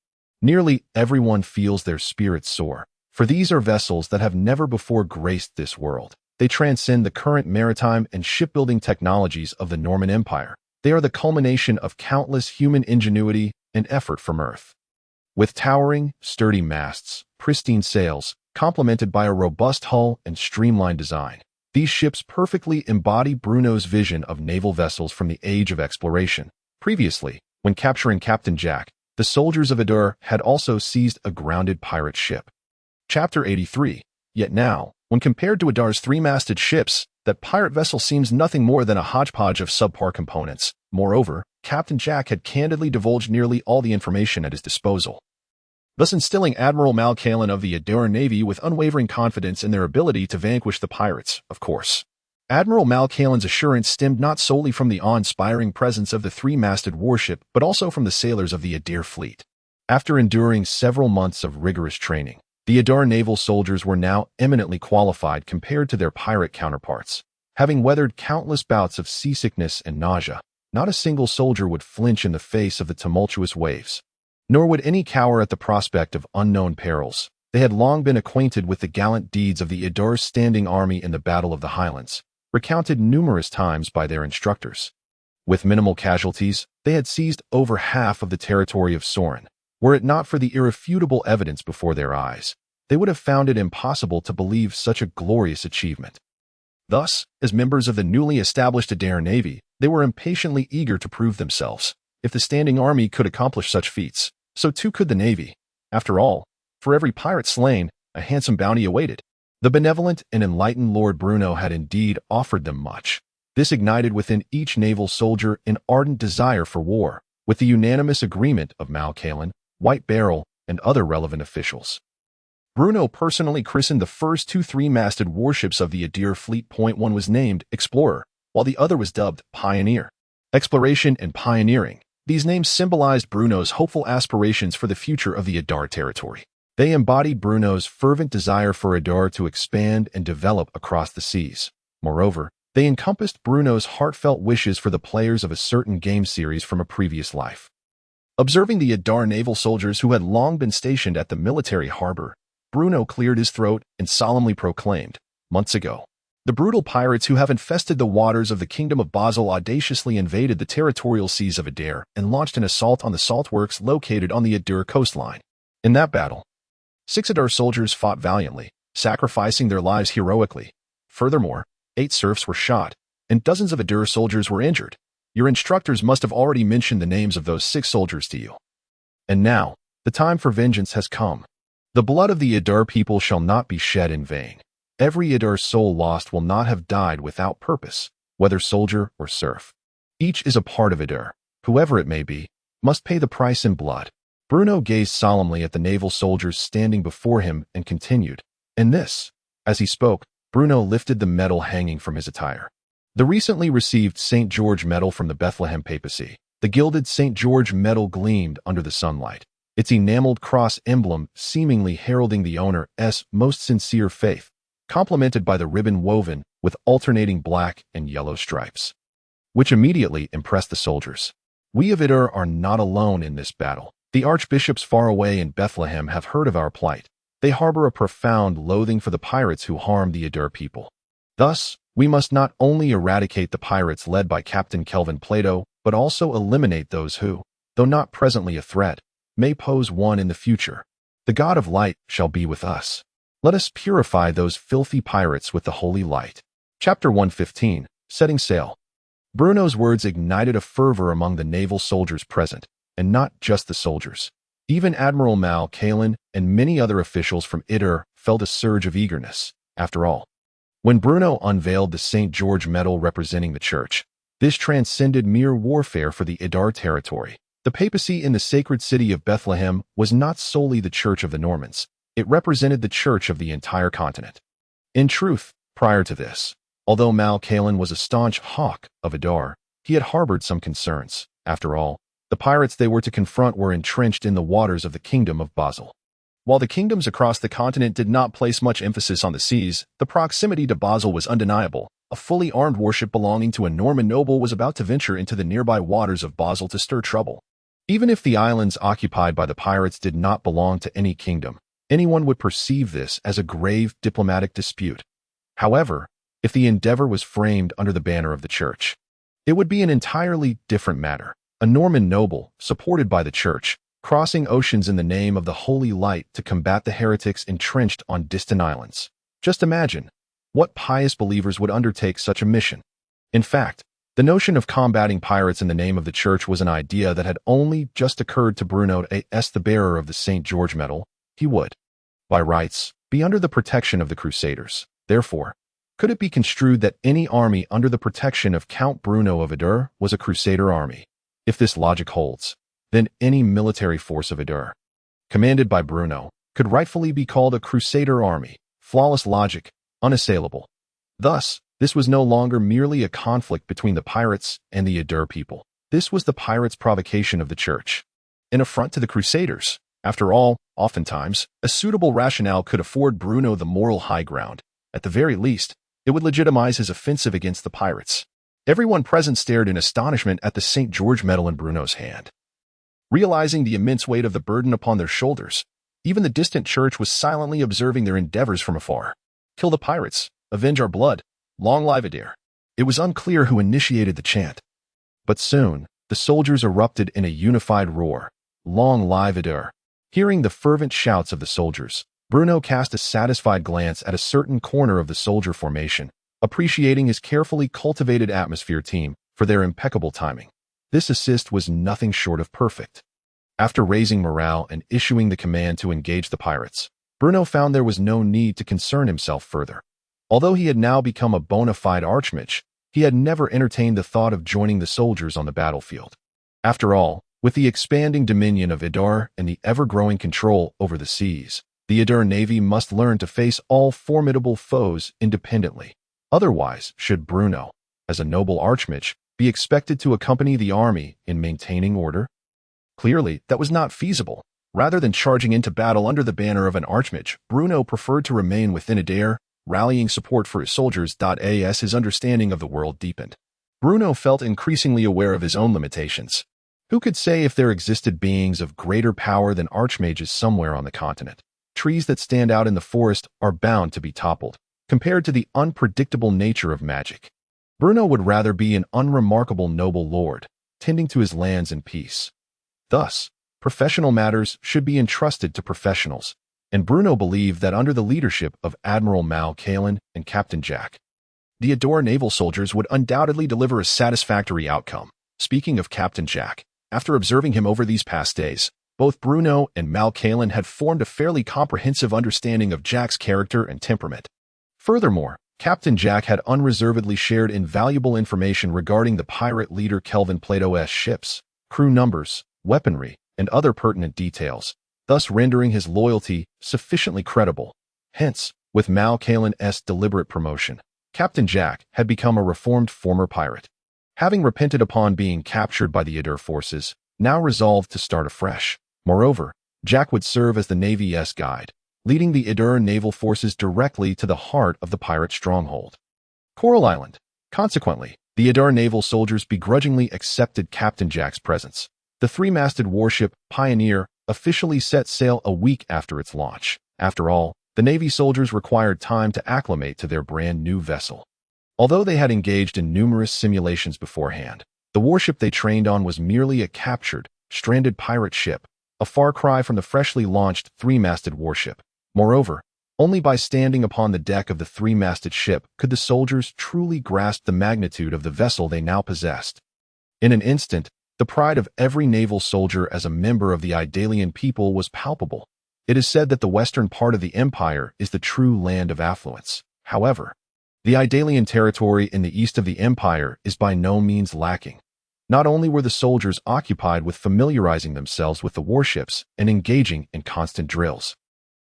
A: nearly everyone feels their spirits soar, for these are vessels that have never before graced this world. They transcend the current maritime and shipbuilding technologies of the Norman Empire. They are the culmination of countless human ingenuity and effort from Earth. With towering, sturdy masts, pristine sails, complemented by a robust hull and streamlined design, these ships perfectly embody Bruno's vision of naval vessels from the age of exploration. Previously, when capturing Captain Jack, the soldiers of Adar had also seized a grounded pirate ship. Chapter 83. Yet now, when compared to Adar's three-masted ships, that pirate vessel seems nothing more than a hodgepodge of subpar components. Moreover, Captain Jack had candidly divulged nearly all the information at his disposal, thus instilling Admiral Mal Kalin of the Adar Navy with unwavering confidence in their ability to vanquish the pirates. Of course, Admiral Mal Kalin's assurance stemmed not solely from the awe-inspiring presence of the three-masted warship, but also from the sailors of the Adar fleet. After enduring several months of rigorous training, the Adar naval soldiers were now eminently qualified compared to their pirate counterparts. Having weathered countless bouts of seasickness and nausea, not a single soldier would flinch in the face of the tumultuous waves, nor would any cower at the prospect of unknown perils. They had long been acquainted with the gallant deeds of the Adar's standing army in the Battle of the Highlands, recounted numerous times by their instructors. With minimal casualties, they had seized over half of the territory of Sorin. Were it not for the irrefutable evidence before their eyes, they would have found it impossible to believe such a glorious achievement. Thus, as members of the newly established Adar Navy, they were impatiently eager to prove themselves. If the standing army could accomplish such feats, so too could the Navy. After all, for every pirate slain, a handsome bounty awaited. The benevolent and enlightened Lord Bruno had indeed offered them much. This ignited within each naval soldier an ardent desire for war, with the unanimous agreement of Mal Kalin, White Barrel, and other relevant officials. Bruno personally christened the first two three-masted warships of the Adar fleet. One was named Explorer, while the other was dubbed Pioneer. Exploration and pioneering. These names symbolized Bruno's hopeful aspirations for the future of the Adar territory. They embodied Bruno's fervent desire for Adar to expand and develop across the seas. Moreover, they encompassed Bruno's heartfelt wishes for the players of a certain game series from a previous life. Observing the Adar naval soldiers who had long been stationed at the military harbor, Bruno cleared his throat and solemnly proclaimed, "Months ago, the brutal pirates who have infested the waters of the Kingdom of Basel audaciously invaded the territorial seas of Adar and launched an assault on the salt works located on the Adar coastline. In that battle, 6 Adar soldiers fought valiantly, sacrificing their lives heroically. Furthermore, 8 serfs were shot, and dozens of Adar soldiers were injured. Your instructors must have already mentioned the names of those 6 soldiers to you. And now, the time for vengeance has come. The blood of the Adar people shall not be shed in vain. Every Adar soul lost will not have died without purpose, whether soldier or serf. Each is a part of Adar, whoever it may be, must pay the price in blood." Bruno gazed solemnly at the naval soldiers standing before him and continued, "And this." As he spoke, Bruno lifted the medal hanging from his attire. The recently received St. George medal from the Bethlehem papacy. The gilded St. George medal gleamed under the sunlight, its enameled cross emblem seemingly heralding the owner's most sincere faith, complemented by the ribbon woven with alternating black and yellow stripes, which immediately impressed the soldiers. "We of Adar are not alone in this battle. The archbishops far away in Bethlehem have heard of our plight. They harbor a profound loathing for the pirates who harmed the Adar people. Thus, we must not only eradicate the pirates led by Captain Kelvin Plato, but also eliminate those who, though not presently a threat, may pose one in the future. The God of light shall be with us. Let us purify those filthy pirates with the holy light. Chapter 115, Setting Sail. Bruno's words ignited a fervor among the naval soldiers present, and not just the soldiers. Even Admiral Mal Kalin and many other officials from Idar felt a surge of eagerness. After all, when Bruno unveiled the St. George medal representing the church, this transcended mere warfare for the Idar territory. The papacy in the sacred city of Bethlehem was not solely the church of the Normans. It represented the church of the entire continent. In truth, prior to this, although Mal Kalin was a staunch hawk of Idar, he had harbored some concerns. After all, the pirates they were to confront were entrenched in the waters of the kingdom of Basel. While the kingdoms across the continent did not place much emphasis on the seas, the proximity to Basel was undeniable. A fully armed warship belonging to a Norman noble was about to venture into the nearby waters of Basel to stir trouble. Even if the islands occupied by the pirates did not belong to any kingdom, anyone would perceive this as a grave diplomatic dispute. However, if the endeavor was framed under the banner of the church, it would be an entirely different matter. A Norman noble, supported by the church, crossing oceans in the name of the holy light to combat the heretics entrenched on distant islands. Just imagine, what pious believers would undertake such a mission? In fact, the notion of combating pirates in the name of the church was an idea that had only just occurred to Bruno as the bearer of the St. George medal. He would, by rights, be under the protection of the Crusaders. Therefore, could it be construed that any army under the protection of Count Bruno of Idar was a Crusader army? If this logic holds, then any military force of Idar, commanded by Bruno, could rightfully be called a Crusader army. Flawless logic, unassailable. Thus, this was no longer merely a conflict between the pirates and the Idar people. This was the pirates' provocation of the church, an affront to the Crusaders. After all, oftentimes, a suitable rationale could afford Bruno the moral high ground. At the very least, it would legitimize his offensive against the pirates. Everyone present stared in astonishment at the St. George medal in Bruno's hand. Realizing the immense weight of the burden upon their shoulders, even the distant church was silently observing their endeavors from afar. Kill the pirates, avenge our blood, long live Idar. It was unclear who initiated the chant. But soon, the soldiers erupted in a unified roar. Long live Idar. Hearing the fervent shouts of the soldiers, Bruno cast a satisfied glance at a certain corner of the soldier formation, appreciating his carefully cultivated atmosphere team for their impeccable timing. This assist was nothing short of perfect. After raising morale and issuing the command to engage the pirates, Bruno found there was no need to concern himself further. Although he had now become a bona fide archmage, he had never entertained the thought of joining the soldiers on the battlefield. After all, with the expanding dominion of Idar and the ever-growing control over the seas, the Idar navy must learn to face all formidable foes independently. Otherwise, should Bruno, as a noble archmage, be expected to accompany the army in maintaining order? Clearly, that was not feasible. Rather than charging into battle under the banner of an archmage, Bruno preferred to remain within Idar, rallying support for his soldiers. As his understanding of the world deepened, Bruno felt increasingly aware of his own limitations. Who could say if there existed beings of greater power than archmages somewhere on the continent? Trees that stand out in the forest are bound to be toppled, compared to the unpredictable nature of magic. Bruno would rather be an unremarkable noble lord, tending to his lands in peace. Thus, professional matters should be entrusted to professionals, and Bruno believed that under the leadership of Admiral Mal Kalin and Captain Jack, the Idar naval soldiers would undoubtedly deliver a satisfactory outcome. Speaking of Captain Jack, after observing him over these past days, both Bruno and Mal Kalin had formed a fairly comprehensive understanding of Jack's character and temperament. Furthermore, Captain Jack had unreservedly shared invaluable information regarding the pirate leader Kelvin Plato's ships, crew numbers, weaponry, and other pertinent details, thus rendering his loyalty sufficiently credible. Hence, with Mal Kalin's deliberate promotion, Captain Jack had become a reformed former pirate. Having repented upon being captured by the Idar forces, now resolved to start afresh. Moreover, Jack would serve as the Navy's guide, leading the Idar naval forces directly to the heart of the pirate stronghold, Coral Island. Consequently, the Idar naval soldiers begrudgingly accepted Captain Jack's presence. The three-masted warship Pioneer officially set sail a week after its launch. After all, the Navy soldiers required time to acclimate to their brand-new vessel. Although they had engaged in numerous simulations beforehand, the warship they trained on was merely a captured, stranded pirate ship, a far cry from the freshly launched three-masted warship. Moreover, only by standing upon the deck of the three-masted ship could the soldiers truly grasp the magnitude of the vessel they now possessed. In an instant, the pride of every naval soldier as a member of the Idalian people was palpable. It is said that the western part of the empire is the true land of affluence. However, the Idalian territory in the east of the empire is by no means lacking. Not only were the soldiers occupied with familiarizing themselves with the warships and engaging in constant drills,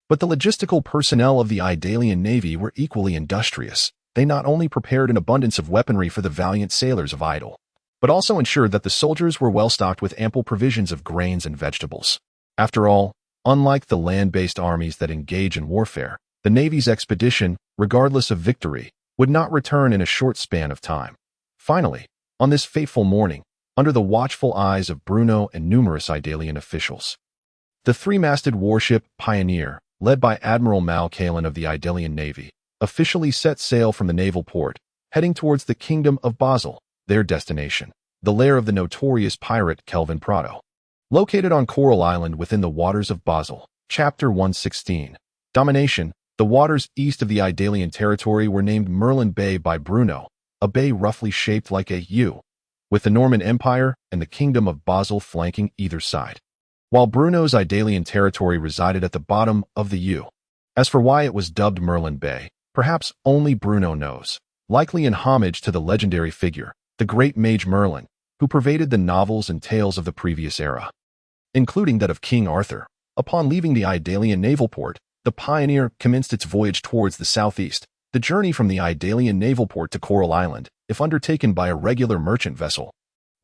A: but the logistical personnel of the Idalian navy were equally industrious. They not only prepared an abundance of weaponry for the valiant sailors of Idle, but also ensured that the soldiers were well stocked with ample provisions of grains and vegetables. After all, unlike the land-based armies that engage in warfare, the navy's expedition, regardless of victory, would not return in a short span of time. Finally, on this fateful morning, under the watchful eyes of Bruno and numerous Idalian officials, the three-masted warship Pioneer, led by Admiral Malkalin of the Idalian Navy, officially set sail from the naval port, heading towards the kingdom of Basel, their destination, the lair of the notorious pirate Kelvin Prado. Located on Coral Island within the waters of Basel, Chapter 116, Domination, the waters east of the Idalian territory were named Merlin Bay by Bruno, a bay roughly shaped like a U, with the Norman Empire and the kingdom of Basel flanking either side, while Bruno's Idalian territory resided at the bottom of the U. As for why it was dubbed Merlin Bay, perhaps only Bruno knows, likely in homage to the legendary figure, the great mage Merlin, who pervaded the novels and tales of the previous era, including that of King Arthur. Upon leaving the Idalian naval port, the Pioneer commenced its voyage towards the southeast. The journey from the Idalian naval port to Coral Island, if undertaken by a regular merchant vessel,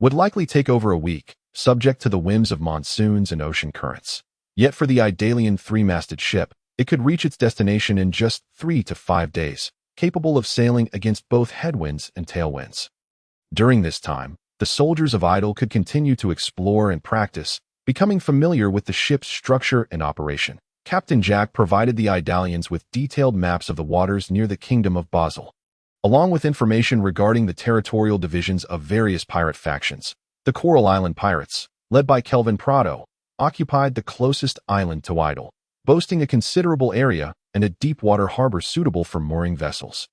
A: would likely take over a week, subject to the whims of monsoons and ocean currents. Yet for the Idalian three-masted ship, it could reach its destination in just 3 to 5 days, capable of sailing against both headwinds and tailwinds. During this time, the soldiers of Idle could continue to explore and practice, becoming familiar with the ship's structure and operation. Captain Jack provided the Idalians with detailed maps of the waters near the kingdom of Basel, along with information regarding the territorial divisions of various pirate factions. The Coral Island pirates, led by Kelvin Prado, occupied the closest island to Idle, boasting a considerable area and a deep-water harbor suitable for mooring vessels,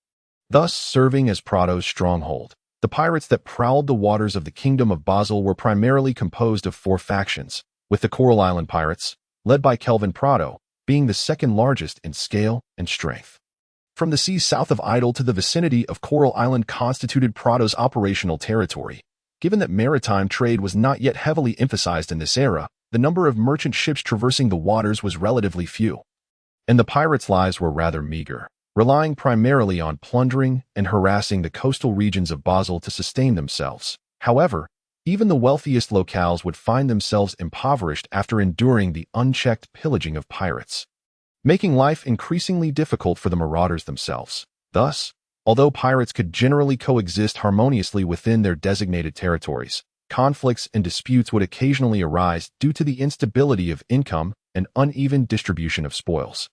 A: thus serving as Prado's stronghold. The pirates that prowled the waters of the kingdom of Basel were primarily composed of 4 factions, with the Coral Island pirates, led by Kelvin Prado, being the second largest in scale and strength. From the seas south of Idle to the vicinity of Coral Island constituted Prado's operational territory. Given that maritime trade was not yet heavily emphasized in this era, the number of merchant ships traversing the waters was relatively few, and the pirates' lives were rather meager, relying primarily on plundering and harassing the coastal regions of Basel to sustain themselves. However, even the wealthiest locales would find themselves impoverished after enduring the unchecked pillaging of pirates, making life increasingly difficult for the marauders themselves. Thus, although pirates could generally coexist harmoniously within their designated territories, conflicts and disputes would occasionally arise due to the instability of income and uneven distribution of spoils.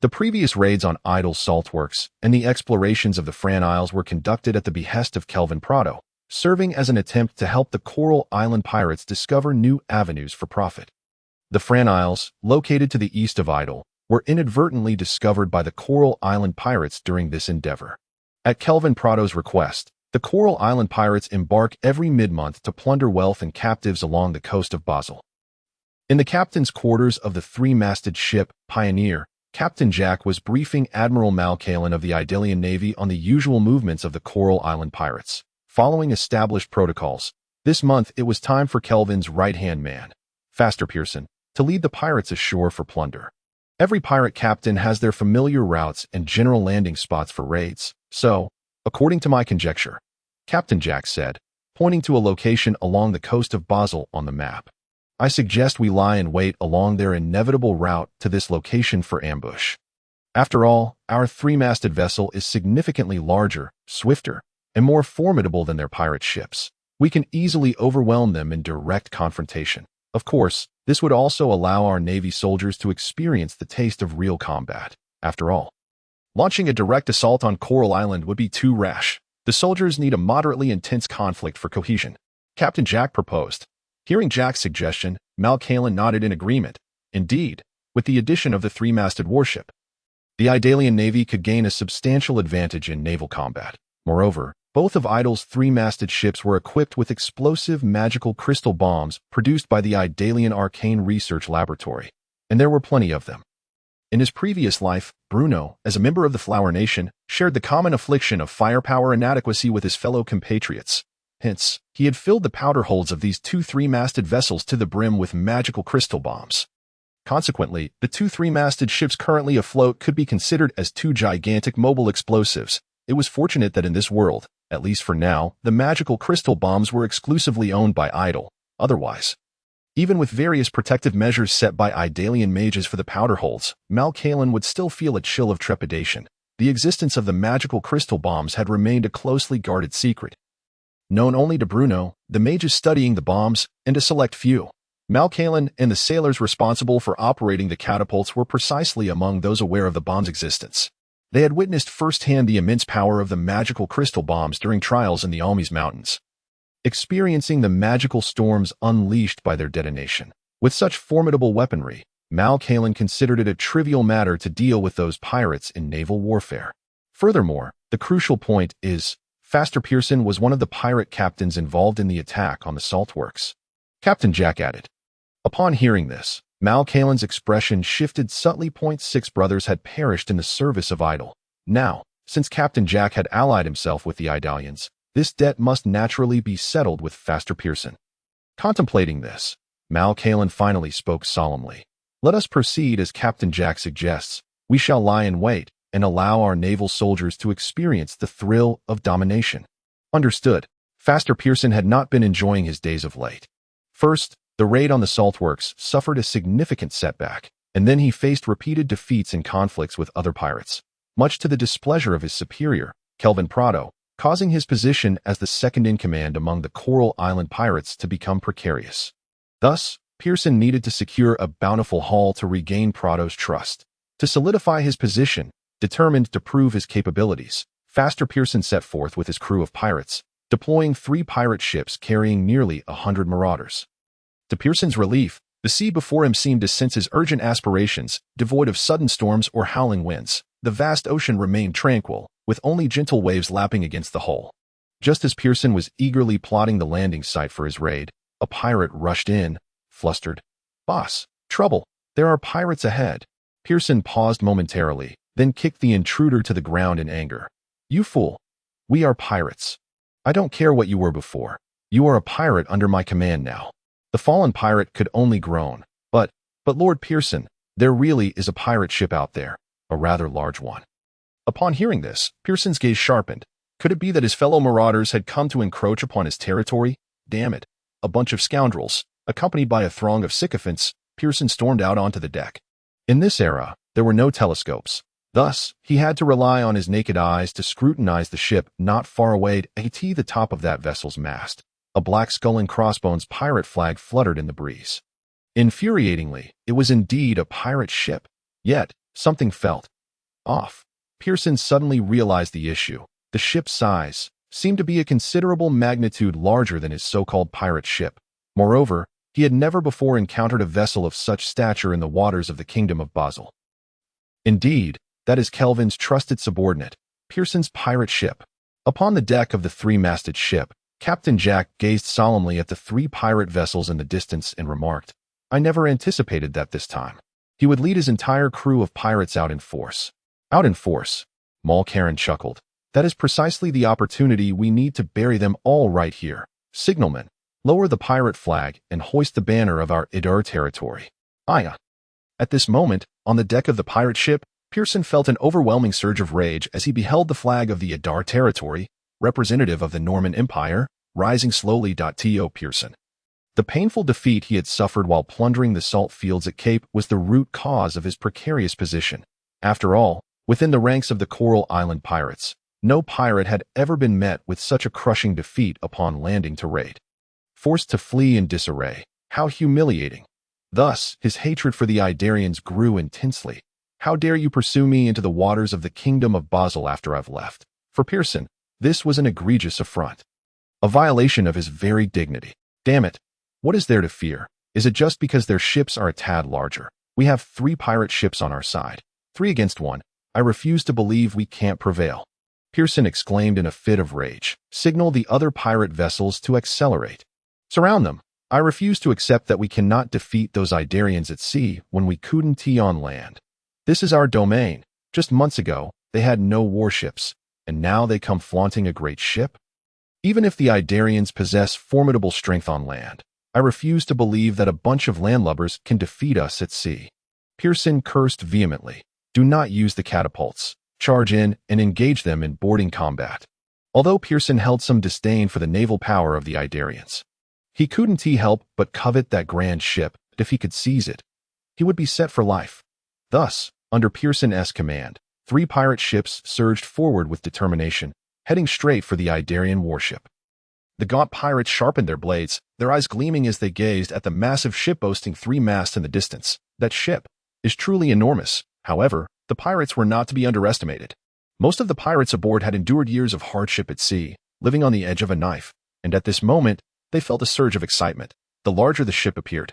A: The previous raids on Idle's saltworks and the explorations of the Fran Isles were conducted at the behest of Kelvin Prado, serving as an attempt to help the Coral Island pirates discover new avenues for profit. The Fran Isles, located to the east of Idle, were inadvertently discovered by the Coral Island pirates during this endeavor. At Kelvin Prado's request, the Coral Island pirates embark every mid-month to plunder wealth and captives along the coast of Basel. In the captain's quarters of the three-masted ship, Pioneer, Captain Jack was briefing Admiral Malkalin of the Idalian Navy on the usual movements of the Coral Island pirates. Following established protocols, this month it was time for Kelvin's right-hand man, Faster Pearson, to lead the pirates ashore for plunder. Every pirate captain has their familiar routes and general landing spots for raids, so, according to my conjecture, Captain Jack said, pointing to a location along the coast of Basel on the map, I suggest we lie in wait along their inevitable route to this location for ambush. After all, our three-masted vessel is significantly larger, swifter, and more formidable than their pirate ships. We can easily overwhelm them in direct confrontation. Of course, this would also allow our Navy soldiers to experience the taste of real combat. After all, launching a direct assault on Coral Island would be too rash. The soldiers need a moderately intense conflict for cohesion. Captain Jack proposed. Hearing Jack's suggestion, Malkalin nodded in agreement. Indeed, with the addition of the three-masted warship, the Idalian navy could gain a substantial advantage in naval combat. Moreover, both of Idle's three-masted ships were equipped with explosive magical crystal bombs produced by the Idalian Arcane Research Laboratory, and there were plenty of them. In his previous life, Bruno, as a member of the Flower Nation, shared the common affliction of firepower inadequacy with his fellow compatriots. Hence, he had filled the powder holds of these two three-masted vessels to the brim with magical crystal bombs. Consequently, the two three-masted ships currently afloat could be considered as two gigantic mobile explosives. It was fortunate that in this world, at least for now, the magical crystal bombs were exclusively owned by Idle. Otherwise, even with various protective measures set by Idalian mages for the powder holds, Malkalin would still feel a chill of trepidation. The existence of the magical crystal bombs had remained a closely guarded secret, known only to Bruno, the mages studying the bombs, and a select few. Malkalin and the sailors responsible for operating the catapults were precisely among those aware of the bomb's existence. They had witnessed firsthand the immense power of the magical crystal bombs during trials in the Almes Mountains, experiencing the magical storms unleashed by their detonation. With such formidable weaponry, Malkalin considered it a trivial matter to deal with those pirates in naval warfare. Furthermore, the crucial point is, Faster Pearson was one of the pirate captains involved in the attack on the salt works. Captain Jack added. Upon hearing this, Malkalin's expression shifted subtly. 6 brothers had perished in the service of Idle. Now, since Captain Jack had allied himself with the Idalians, this debt must naturally be settled with Faster Pearson. Contemplating this, Malkalin finally spoke solemnly. Let us proceed as Captain Jack suggests. We shall lie in wait and allow our naval soldiers to experience the thrill of domination. Understood. Faster Pearson had not been enjoying his days of late. First, the raid on the salt works suffered a significant setback, and then he faced repeated defeats in conflicts with other pirates, much to the displeasure of his superior, Kelvin Prado, causing his position as the second-in-command among the Coral Island pirates to become precarious. Thus, Pearson needed to secure a bountiful haul to regain Prado's trust. To solidify his position, determined to prove his capabilities, Faster Pearson set forth with his crew of pirates, deploying 3 pirate ships carrying nearly 100 marauders. To Pearson's relief, the sea before him seemed to sense his urgent aspirations, devoid of sudden storms or howling winds. The vast ocean remained tranquil, with only gentle waves lapping against the hull. Just as Pearson was eagerly plotting the landing site for his raid, a pirate rushed in, flustered. "Boss, trouble, there are pirates ahead." Pearson paused momentarily, then kicked the intruder to the ground in anger. "You fool! We are pirates. I don't care what you were before. You are a pirate under my command now." The fallen pirate could only groan. But Lord Pearson, there really is a pirate ship out there, a rather large one." Upon hearing this, Pearson's gaze sharpened. Could it be that his fellow marauders had come to encroach upon his territory? Damn it. A bunch of scoundrels, accompanied by a throng of sycophants, Pearson stormed out onto the deck. In this era, there were no telescopes. Thus, he had to rely on his naked eyes to scrutinize the ship not far away at the top of that vessel's mast. A black skull and crossbones pirate flag fluttered in the breeze. Infuriatingly, it was indeed a pirate ship. Yet, something felt off. Pearson suddenly realized the issue. The ship's size seemed to be a considerable magnitude larger than his so-called pirate ship. Moreover, he had never before encountered a vessel of such stature in the waters of the Kingdom of Basel. Indeed, that is Kelvin's trusted subordinate, Pearson's pirate ship. Upon the deck of the three-masted ship, Captain Jack gazed solemnly at the 3 pirate vessels in the distance and remarked, "I never anticipated that this time he would lead his entire crew of pirates out in force." "Out in force?" Malkalin chuckled. "That is precisely the opportunity we need to bury them all right here. Signalman, lower the pirate flag and hoist the banner of our Idar territory." "Aye." At this moment, on the deck of the pirate ship, Pearson felt an overwhelming surge of rage as he beheld the flag of the Idar territory, representative of the Norman Empire, rising slowly. To Pearson, the painful defeat he had suffered while plundering the salt fields at Cape was the root cause of his precarious position. After all, within the ranks of the Coral Island pirates, no pirate had ever been met with such a crushing defeat upon landing to raid. Forced to flee in disarray, how humiliating! Thus, his hatred for the Idarians grew intensely. "How dare you pursue me into the waters of the Kingdom of Basel after I've left?" For Pearson, This was an egregious affront. A violation of his very dignity. Damn it. What is there to fear? Is it just because their ships are a tad larger? We have 3 pirate ships on our side. 3 against 1. I refuse to believe we can't prevail. Pearson exclaimed in a fit of rage. Signal the other pirate vessels to accelerate. Surround them. I refuse to accept that we cannot defeat those Idarians at sea when we couldn't on land. This is our domain. Just months ago, they had no warships, and now they come flaunting a great ship? Even if the Idarians possess formidable strength on land, I refuse to believe that a bunch of landlubbers can defeat us at sea. Pearson cursed vehemently. Do not use the catapults. Charge in and engage them in boarding combat. Although Pearson held some disdain for the naval power of the Idarians, he couldn't help but covet that grand ship. If he could seize it, he would be set for life. Thus, under Pearson's command, 3 pirate ships surged forward with determination, heading straight for the Idarian warship. The gaunt pirates sharpened their blades, their eyes gleaming as they gazed at the massive ship boasting 3 masts in the distance. That ship is truly enormous. However, the pirates were not to be underestimated. Most of the pirates aboard had endured years of hardship at sea, living on the edge of a knife, and at this moment, they felt a surge of excitement. The larger the ship appeared,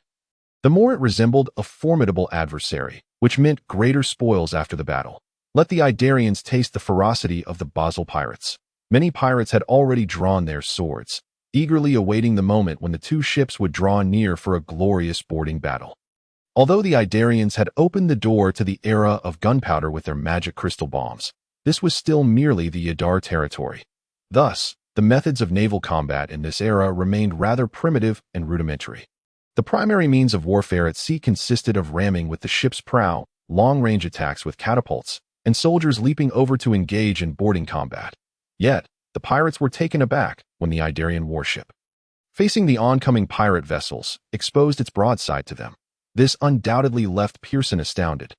A: the more it resembled a formidable adversary, which meant greater spoils after the battle. Let the Idarians taste the ferocity of the Basel pirates. Many pirates had already drawn their swords, eagerly awaiting the moment when the 2 ships would draw near for a glorious boarding battle. Although the Idarians had opened the door to the era of gunpowder with their magic crystal bombs, this was still merely the Idar territory. Thus, the methods of naval combat in this era remained rather primitive and rudimentary. The primary means of warfare at sea consisted of ramming with the ship's prow, long-range attacks with catapults, and soldiers leaping over to engage in boarding combat. Yet, the pirates were taken aback when the Idarian warship, facing the oncoming pirate vessels, exposed its broadside to them. This undoubtedly left Pearson astounded.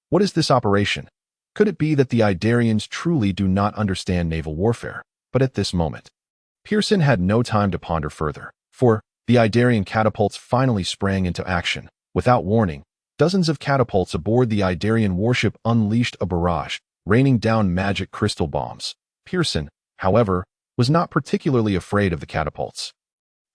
A: What is this operation? Could it be that the Idarians truly do not understand naval warfare? But at this moment, Pearson had no time to ponder further, for the Idarian catapults finally sprang into action. Without warning, dozens of catapults aboard the Idarian warship unleashed a barrage, raining down magic crystal bombs. Pearson, however, was not particularly afraid of the catapults,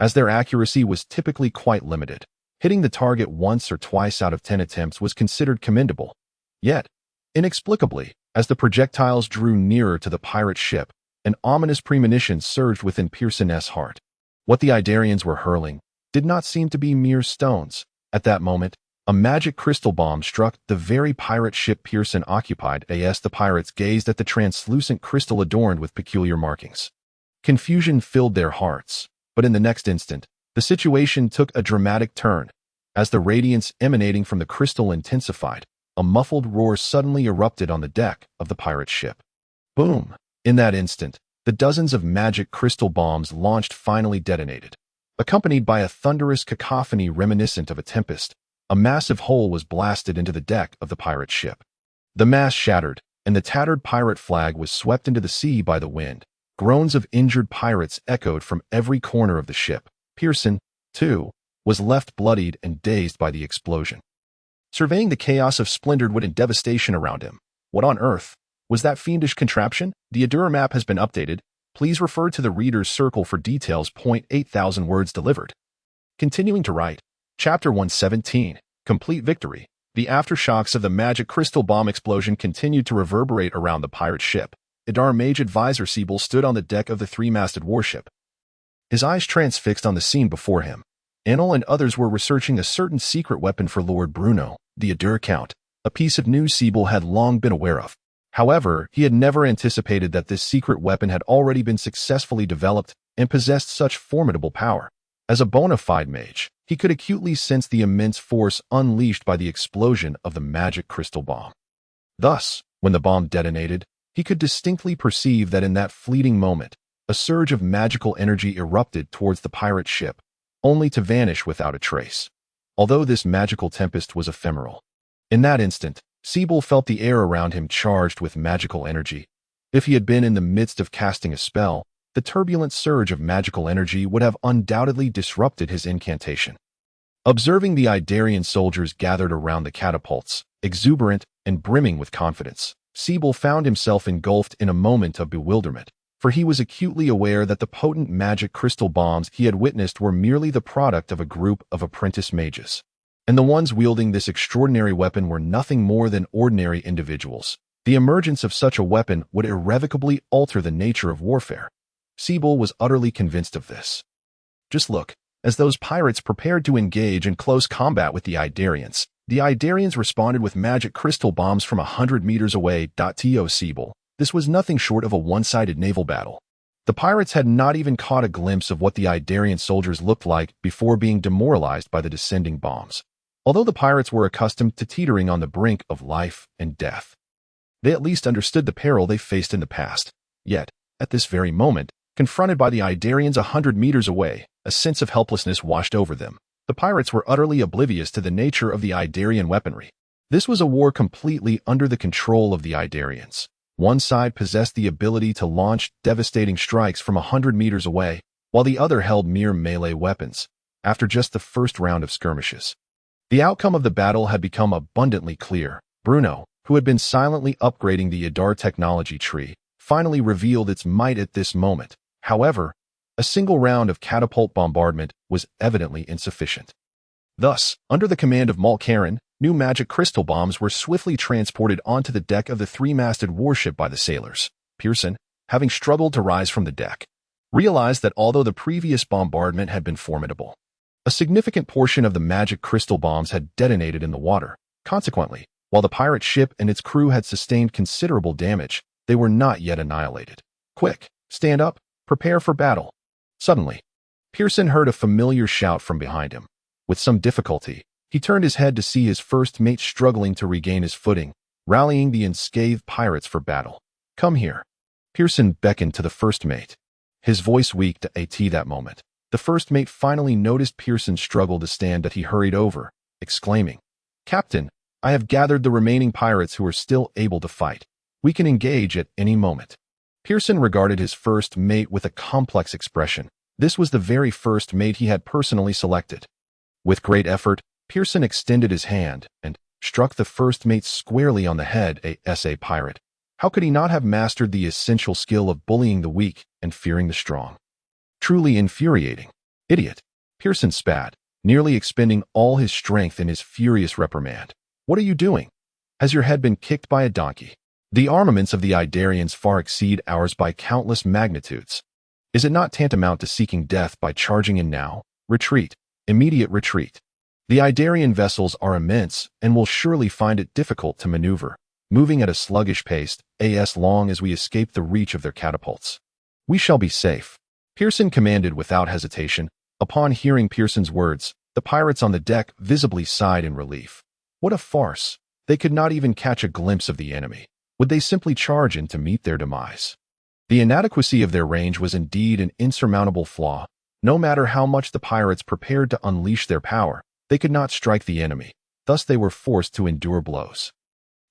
A: as their accuracy was typically quite limited. Hitting the target once or twice out of 10 attempts was considered commendable. Yet, inexplicably, as the projectiles drew nearer to the pirate ship, an ominous premonition surged within Pearson's heart. What the Idarians were hurling did not seem to be mere stones. At that moment, a magic crystal bomb struck the very pirate ship Pearson occupied. As the pirates gazed at the translucent crystal adorned with peculiar markings, confusion filled their hearts. But in the next instant, the situation took a dramatic turn. As the radiance emanating from the crystal intensified, a muffled roar suddenly erupted on the deck of the pirate ship. Boom! In that instant, the dozens of magic crystal bombs launched finally detonated. Accompanied by a thunderous cacophony reminiscent of a tempest, a massive hole was blasted into the deck of the pirate ship. The mast shattered, and the tattered pirate flag was swept into the sea by the wind. Groans of injured pirates echoed from every corner of the ship. Pearson, too, was left bloodied and dazed by the explosion, surveying the chaos of splintered wood and devastation around him. What on earth was that fiendish contraption? The Idura map has been updated. Please refer to the Reader's Circle for details. 8,000 words delivered. Continuing to write. Chapter 117. Complete Victory. The aftershocks of the magic crystal bomb explosion continued to reverberate around the pirate ship. Idar Mage Advisor Siebel stood on the deck of the 3-masted warship, his eyes transfixed on the scene before him. Anil and others were researching a certain secret weapon for Lord Bruno, the Idur Count, a piece of news Siebel had long been aware of. However, he had never anticipated that this secret weapon had already been successfully developed and possessed such formidable power. As a bona fide mage, he could acutely sense the immense force unleashed by the explosion of the magic crystal bomb. Thus, when the bomb detonated, he could distinctly perceive that in that fleeting moment, a surge of magical energy erupted towards the pirate ship, only to vanish without a trace. Although this magical tempest was ephemeral, in that instant, Siebel felt the air around him charged with magical energy. If he had been in the midst of casting a spell, the turbulent surge of magical energy would have undoubtedly disrupted his incantation. Observing the Idarian soldiers gathered around the catapults, exuberant and brimming with confidence, Siebel found himself engulfed in a moment of bewilderment. for he was acutely aware that the potent magic crystal bombs he had witnessed were merely the product of a group of apprentice mages. And the ones wielding this extraordinary weapon were nothing more than ordinary individuals. The emergence of such a weapon would irrevocably alter the nature of warfare. Siebel was utterly convinced of this. Just look, as those pirates prepared to engage in close combat with the Idarians responded with magic crystal bombs from 100 meters away. To Siebel, this was nothing short of a one-sided naval battle. The pirates had not even caught a glimpse of what the Idarian soldiers looked like before being demoralized by the descending bombs. Although the pirates were accustomed to teetering on the brink of life and death, they at least understood the peril they faced in the past. Yet, at this very moment, confronted by the Idarians 100 meters away, a sense of helplessness washed over them. The pirates were utterly oblivious to the nature of the Idarian weaponry. This was a war completely under the control of the Idarians. One side possessed the ability to launch devastating strikes from 100 meters away, while the other held mere melee weapons. After just the first round of skirmishes, the outcome of the battle had become abundantly clear. Bruno, who had been silently upgrading the Idar technology tree, finally revealed its might at this moment. However, a single round of catapult bombardment was evidently insufficient. Thus, under the command of Malkarin, new magic crystal bombs were swiftly transported onto the deck of the three-masted warship by the sailors. Pearson, having struggled to rise from the deck, realized that although the previous bombardment had been formidable, a significant portion of the magic crystal bombs had detonated in the water. Consequently, while the pirate ship and its crew had sustained considerable damage, they were not yet annihilated. Quick, stand up, prepare for battle. Suddenly, Pearson heard a familiar shout from behind him. With some difficulty, he turned his head to see his first mate struggling to regain his footing, rallying the unscathed pirates for battle. Come here. Pearson beckoned to the first mate. His voice weak to at that moment. The first mate finally noticed Pearson's struggle to stand that he hurried over, exclaiming, "Captain, I have gathered the remaining pirates who are still able to fight. We can engage at any moment." Pearson regarded his first mate with a complex expression. This was the very first mate he had personally selected. With great effort, Pearson extended his hand and struck the first mate squarely on the head. A pirate. How could he not have mastered the essential skill of bullying the weak and fearing the strong? Truly infuriating. Idiot. Pearson spat, nearly expending all his strength in his furious reprimand. What are you doing? Has your head been kicked by a donkey? The armaments of the Idarians far exceed ours by countless magnitudes. Is it not tantamount to seeking death by charging in now? Retreat. Immediate retreat. The Idarian vessels are immense and will surely find it difficult to maneuver, moving at a sluggish pace, as long as we escape the reach of their catapults. We shall be safe. Pearson commanded without hesitation. Upon hearing Pearson's words, the pirates on the deck visibly sighed in relief. What a farce! They could not even catch a glimpse of the enemy. Would they simply charge in to meet their demise? The inadequacy of their range was indeed an insurmountable flaw. No matter how much the pirates prepared to unleash their power, they could not strike the enemy. Thus they were forced to endure blows.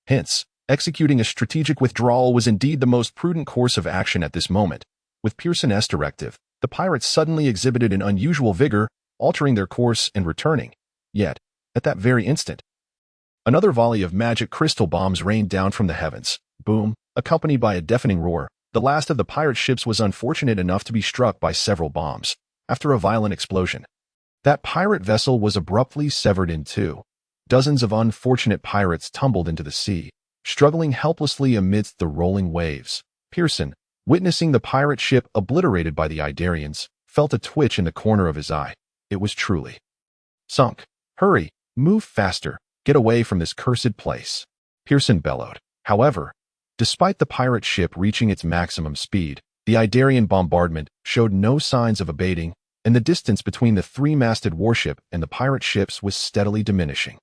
A: Hence, executing a strategic withdrawal was indeed the most prudent course of action at this moment. With Pearson's directive, the pirates suddenly exhibited an unusual vigor, altering their course and returning. Yet, at that very instant, another volley of magic crystal bombs rained down from the heavens. Boom, accompanied by a deafening roar. The last of the pirate ships was unfortunate enough to be struck by several bombs. After a violent explosion, that pirate vessel was abruptly severed in two. Dozens of unfortunate pirates tumbled into the sea, struggling helplessly amidst the rolling waves. Pearson, witnessing the pirate ship obliterated by the Idarians, felt a twitch in the corner of his eye. It was truly sunk. Hurry, move faster, get away from this cursed place, Pearson bellowed. However, despite the pirate ship reaching its maximum speed, the Idarian bombardment showed no signs of abating, and the distance between the three-masted warship and the pirate ships was steadily diminishing.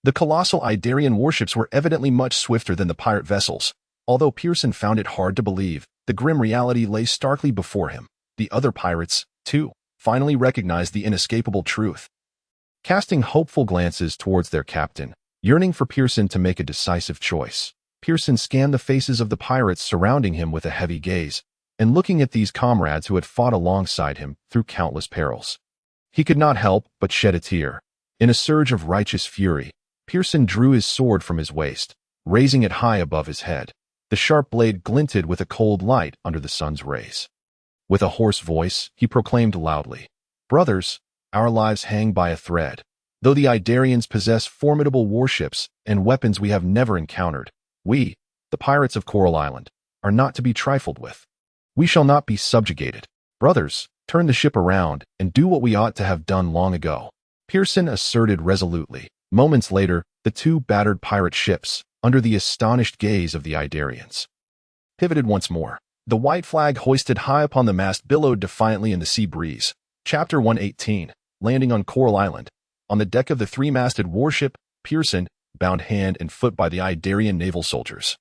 A: The colossal Idarian warships were evidently much swifter than the pirate vessels. Although Pearson found it hard to believe, the grim reality lay starkly before him. The other pirates, too, finally recognized the inescapable truth. Casting hopeful glances towards their captain, yearning for Pearson to make a decisive choice, Pearson scanned the faces of the pirates surrounding him with a heavy gaze, and looking at these comrades who had fought alongside him through countless perils, he could not help but shed a tear. In a surge of righteous fury, Pearson drew his sword from his waist, raising it high above his head. The sharp blade glinted with a cold light under the sun's rays. With a hoarse voice, he proclaimed loudly, "Brothers, our lives hang by a thread. Though the Idarians possess formidable warships and weapons we have never encountered, we, the pirates of Coral Island, are not to be trifled with. We shall not be subjugated. Brothers, turn the ship around and do what we ought to have done long ago," Pearson asserted resolutely. Moments later, the two battered pirate ships, under the astonished gaze of the Idarians, pivoted once more. The white flag hoisted high upon the mast billowed defiantly in the sea breeze. Chapter 118, Landing on Coral Island. On the deck of the three-masted warship, Pearson, bound hand and foot by the Idarian naval soldiers,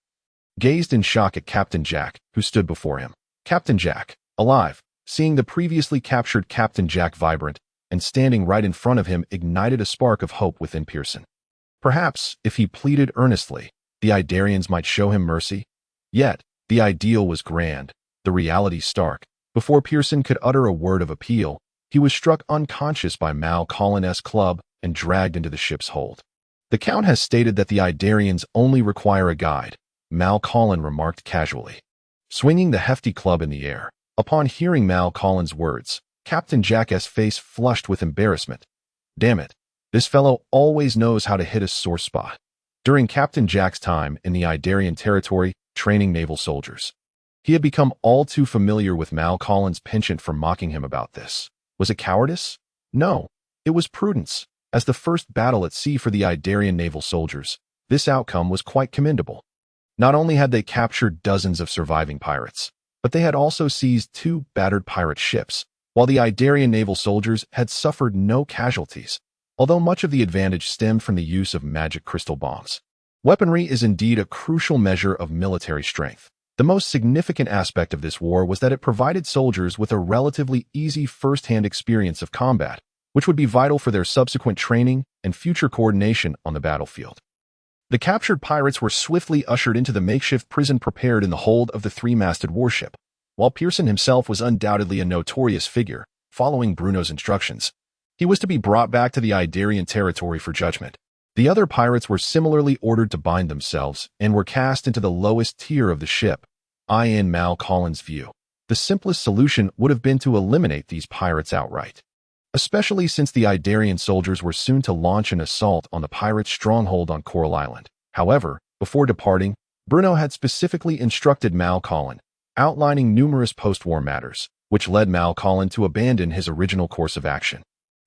A: gazed in shock at Captain Jack, who stood before him. Captain Jack, alive, seeing the previously captured Captain Jack vibrant and standing right in front of him, ignited a spark of hope within Pearson. Perhaps, if he pleaded earnestly, the Idarians might show him mercy. Yet, the ideal was grand, the reality stark. Before Pearson could utter a word of appeal, he was struck unconscious by Mal Collin's club and dragged into the ship's hold. "The Count has stated that the Idarians only require a guide," Mal Collin remarked casually, swinging the hefty club in the air. Upon hearing Mal Collin's words, Captain Jack's face flushed with embarrassment. Damn it, this fellow always knows how to hit a sore spot. During Captain Jack's time in the Idarian territory, training naval soldiers, he had become all too familiar with Mal Collin's penchant for mocking him about this. Was it cowardice? No, it was prudence. As the first battle at sea for the Idarian naval soldiers, this outcome was quite commendable. Not only had they captured dozens of surviving pirates, but they had also seized two battered pirate ships, while the Idarian naval soldiers had suffered no casualties, although much of the advantage stemmed from the use of magic crystal bombs. Weaponry is indeed a crucial measure of military strength. The most significant aspect of this war was that it provided soldiers with a relatively easy first-hand experience of combat, which would be vital for their subsequent training and future coordination on the battlefield. The captured pirates were swiftly ushered into the makeshift prison prepared in the hold of the three-masted warship. While Pearson himself was undoubtedly a notorious figure, following Bruno's instructions, he was to be brought back to the Idarian territory for judgment. The other pirates were similarly ordered to bind themselves and were cast into the lowest tier of the ship. In Mal Collin's view, the simplest solution would have been to eliminate these pirates outright, especially since the Idarian soldiers were soon to launch an assault on the pirates' stronghold on Coral Island. However, before departing, Bruno had specifically instructed Mal Collin, outlining numerous post-war matters, which led Mal Collin to abandon his original course of action.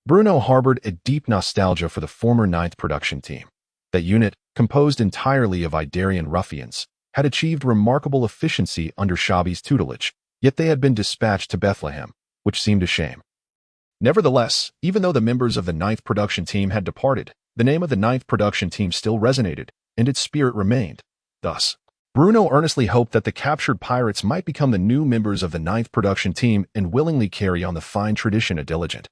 A: Bruno harbored a deep nostalgia for the former 9th Production Team. That unit, composed entirely of Idarian ruffians, had achieved remarkable efficiency under Shabby's tutelage, yet they had been dispatched to Bethlehem, which seemed a shame. Nevertheless, even though the members of the 9th Production Team had departed, the name of the 9th Production Team still resonated, and its spirit remained. Thus, Bruno earnestly hoped that the captured pirates might become the new members of the 9th Production Team and willingly carry on the fine tradition of diligent,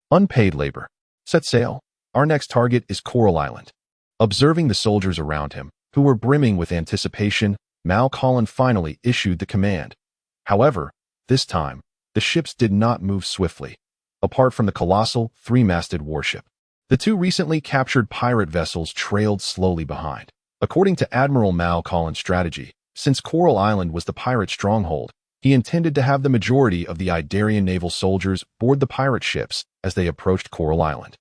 A: unpaid labor. Set sail. Our next target is Coral Island. Observing the soldiers around him, who were brimming with anticipation, Mal Collin finally issued the command. However, this time, the ships did not move swiftly. Apart from the colossal, three-masted warship, the two recently captured pirate vessels trailed slowly behind. According to Admiral Mal Collin's strategy, since Coral Island was the pirate stronghold, he intended to have the majority of the Idarian naval soldiers board the pirate ships as they approached Coral Island,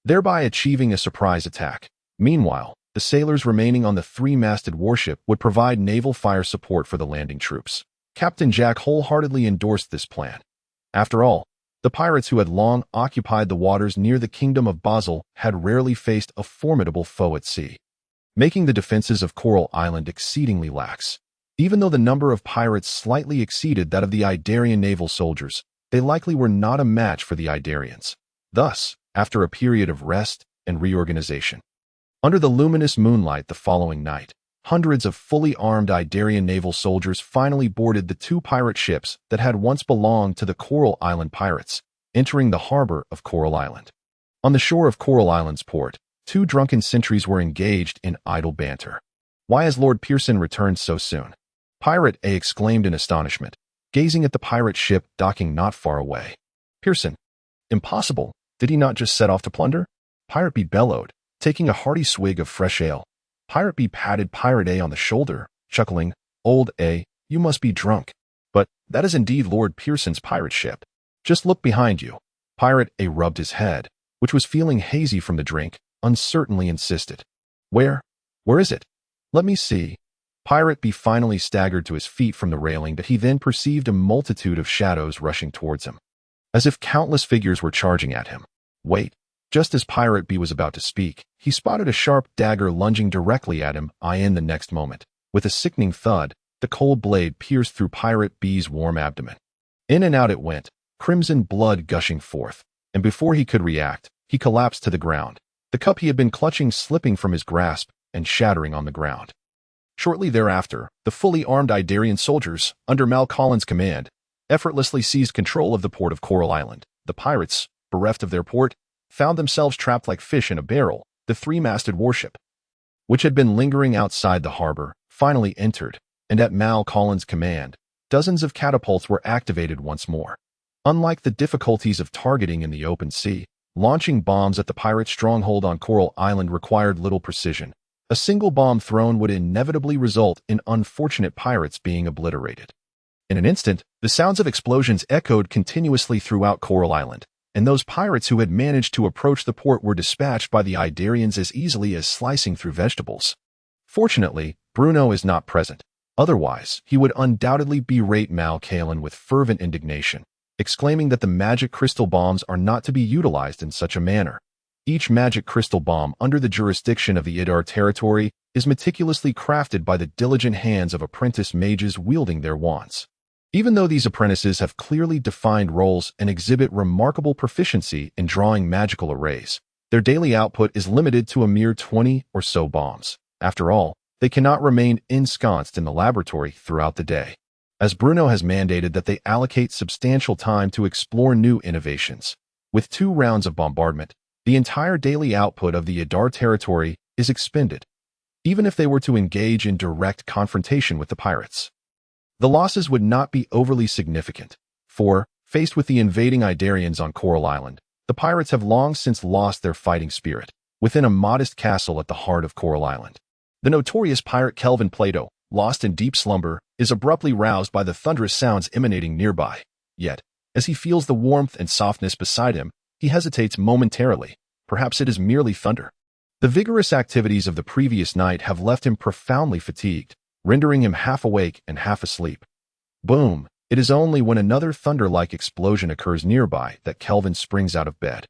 A: thereby achieving a surprise attack. Meanwhile, the sailors remaining on the three-masted warship would provide naval fire support for the landing troops. Captain Jack wholeheartedly endorsed this plan. After all, the pirates who had long occupied the waters near the Kingdom of Basel had rarely faced a formidable foe at sea, making the defenses of Coral Island exceedingly lax. Even though the number of pirates slightly exceeded that of the Idarian naval soldiers, they likely were not a match for the Idarians. Thus, after a period of rest and reorganization, under the luminous moonlight the following night, hundreds of fully armed Idarian naval soldiers finally boarded the two pirate ships that had once belonged to the Coral Island pirates, entering the harbor of Coral Island. On the shore of Coral Island's port, two drunken sentries were engaged in idle banter. "Why has Lord Pearson returned so soon?" Pirate A exclaimed in astonishment, gazing at the pirate ship docking not far away. "Pearson? Impossible! Did he not just set off to plunder?" Pirate B bellowed, taking a hearty swig of fresh ale. Pirate B patted Pirate A on the shoulder, chuckling, Old A, you must be drunk. But that is indeed Lord Pearson's pirate ship. Just look behind you. Pirate A rubbed his head, which was feeling hazy from the drink, uncertainly insisted. Where is it? Let me see. Pirate B finally staggered to his feet from the railing, but he then perceived a multitude of shadows rushing towards him, as if countless figures were charging at him. Wait. Just as Pirate B was about to speak, he spotted a sharp dagger lunging directly at him. In the next moment, with a sickening thud, the cold blade pierced through Pirate B's warm abdomen. In and out it went, crimson blood gushing forth, and before he could react, he collapsed to the ground, the cup he had been clutching slipping from his grasp and shattering on the ground. Shortly thereafter, the fully armed Idarian soldiers, under Mal Collins's command, effortlessly seized control of the port of Coral Island. The pirates, bereft of their port, found themselves trapped like fish in a barrel. The three-masted warship, which had been lingering outside the harbor, finally entered, and at Mal Collins's command, dozens of catapults were activated once more. Unlike the difficulties of targeting in the open sea, launching bombs at the pirate stronghold on Coral Island required little precision. A single bomb thrown would inevitably result in unfortunate pirates being obliterated. In an instant, the sounds of explosions echoed continuously throughout Coral Island, and those pirates who had managed to approach the port were dispatched by the Idarians as easily as slicing through vegetables. Fortunately, Bruno is not present. Otherwise, he would undoubtedly berate Mal Colin with fervent indignation, exclaiming that the magic crystal bombs are not to be utilized in such a manner. Each magic crystal bomb under the jurisdiction of the Idar territory is meticulously crafted by the diligent hands of apprentice mages wielding their wands. Even though these apprentices have clearly defined roles and exhibit remarkable proficiency in drawing magical arrays, their daily output is limited to a mere 20 or so bombs. After all, they cannot remain ensconced in the laboratory throughout the day, as Bruno has mandated that they allocate substantial time to explore new innovations. With 2 rounds of bombardment, the entire daily output of the Idar territory is expended, even if they were to engage in direct confrontation with the pirates. The losses would not be overly significant, for, faced with the invading Idarians on Coral Island, the pirates have long since lost their fighting spirit. Within a modest castle at the heart of Coral Island, the notorious pirate Kelvin Plato, lost in deep slumber, is abruptly roused by the thunderous sounds emanating nearby. Yet, as he feels the warmth and softness beside him, he hesitates momentarily. Perhaps it is merely thunder. The vigorous activities of the previous night have left him profoundly fatigued, rendering him half awake and half asleep. Boom! It is only when another thunder-like explosion occurs nearby that Kelvin springs out of bed.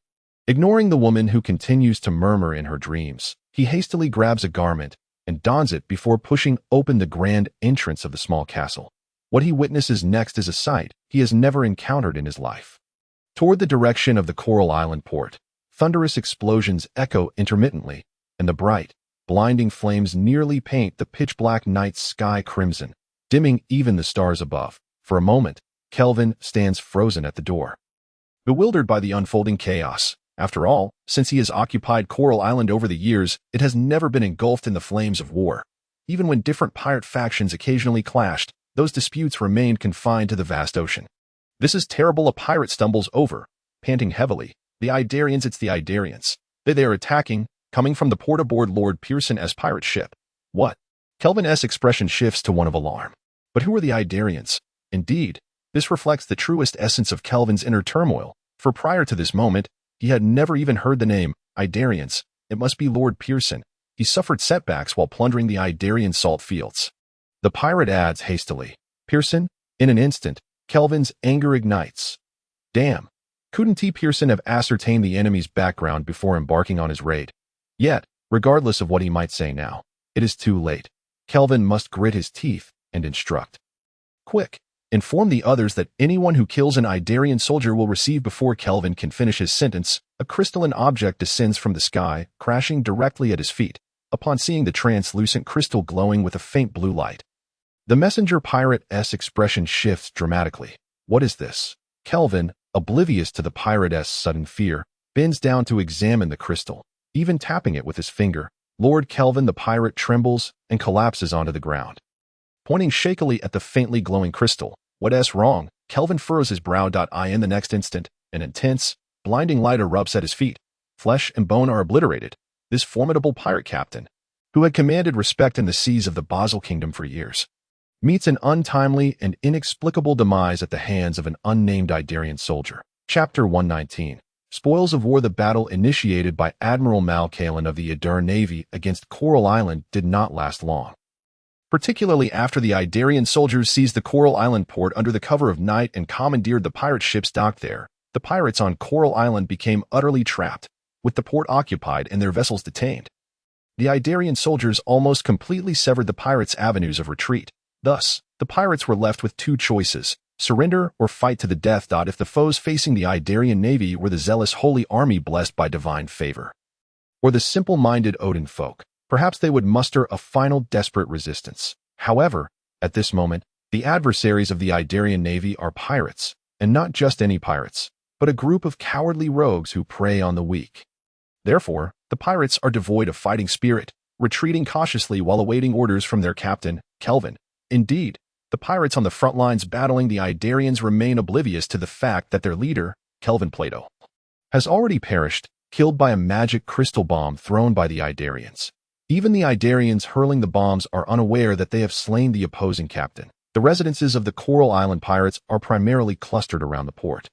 A: Ignoring the woman who continues to murmur in her dreams, he hastily grabs a garment and dons it before pushing open the grand entrance of the small castle. What he witnesses next is a sight he has never encountered in his life. Toward the direction of the Coral Island port, thunderous explosions echo intermittently, and the bright, blinding flames nearly paint the pitch-black night sky crimson, dimming even the stars above. For a moment, Kelvin stands frozen at the door, bewildered by the unfolding chaos. After all, since he has occupied Coral Island over the years, it has never been engulfed in the flames of war. Even when different pirate factions occasionally clashed, those disputes remained confined to the vast ocean. This is terrible. A pirate stumbles over, panting heavily. The Idarians, it's the Idarians. They are attacking, coming from the port aboard Lord Pearson's pirate ship. What? Kelvin's expression shifts to one of alarm. But who are the Idarians? Indeed, this reflects the truest essence of Kelvin's inner turmoil, for prior to this moment, he had never even heard the name, Idarians. It must be Lord Pearson. He suffered setbacks while plundering the Idarian salt fields. The pirate adds hastily, Pearson? In an instant, Kelvin's anger ignites. Damn! Couldn't T. Pearson have ascertained the enemy's background before embarking on his raid? Yet, regardless of what he might say now, it is too late. Kelvin must grit his teeth and instruct. Quick! Inform the others that anyone who kills an Idarian soldier will receive. Before Kelvin can finish his sentence, a crystalline object descends from the sky, crashing directly at his feet, upon seeing the translucent crystal glowing with a faint blue light. The messenger pirate's expression shifts dramatically. What is this? Kelvin, oblivious to the pirate's sudden fear, bends down to examine the crystal, even tapping it with his finger. Lord Kelvin the pirate trembles and collapses onto the ground. Pointing shakily at the faintly glowing crystal, what's wrong? Kelvin furrows his brow. In the next instant, an intense, blinding light erupts at his feet. Flesh and bone are obliterated. This formidable pirate captain, who had commanded respect in the seas of the Basel Kingdom for years, meets an untimely and inexplicable demise at the hands of an unnamed Idarian soldier. Chapter 119. Spoils of War. The battle initiated by Admiral Malkalin of the Idar Navy against Coral Island did not last long. Particularly after the Idarian soldiers seized the Coral Island port under the cover of night and commandeered the pirate ships docked there, the pirates on Coral Island became utterly trapped, with the port occupied and their vessels detained. The Idarian soldiers almost completely severed the pirates' avenues of retreat. Thus, the pirates were left with two choices: surrender or fight to the death. If the foes facing the Idarian navy were the zealous holy army blessed by divine favor, or the simple-minded Odin folk, perhaps they would muster a final desperate resistance. However, at this moment, the adversaries of the Idarian navy are pirates, and not just any pirates, but a group of cowardly rogues who prey on the weak. Therefore, the pirates are devoid of fighting spirit, retreating cautiously while awaiting orders from their captain, Kelvin. Indeed, the pirates on the front lines battling the Idarians remain oblivious to the fact that their leader, Kelvin Plato, has already perished, killed by a magic crystal bomb thrown by the Idarians. Even the Idarians hurling the bombs are unaware that they have slain the opposing captain. The residences of the Coral Island pirates are primarily clustered around the port.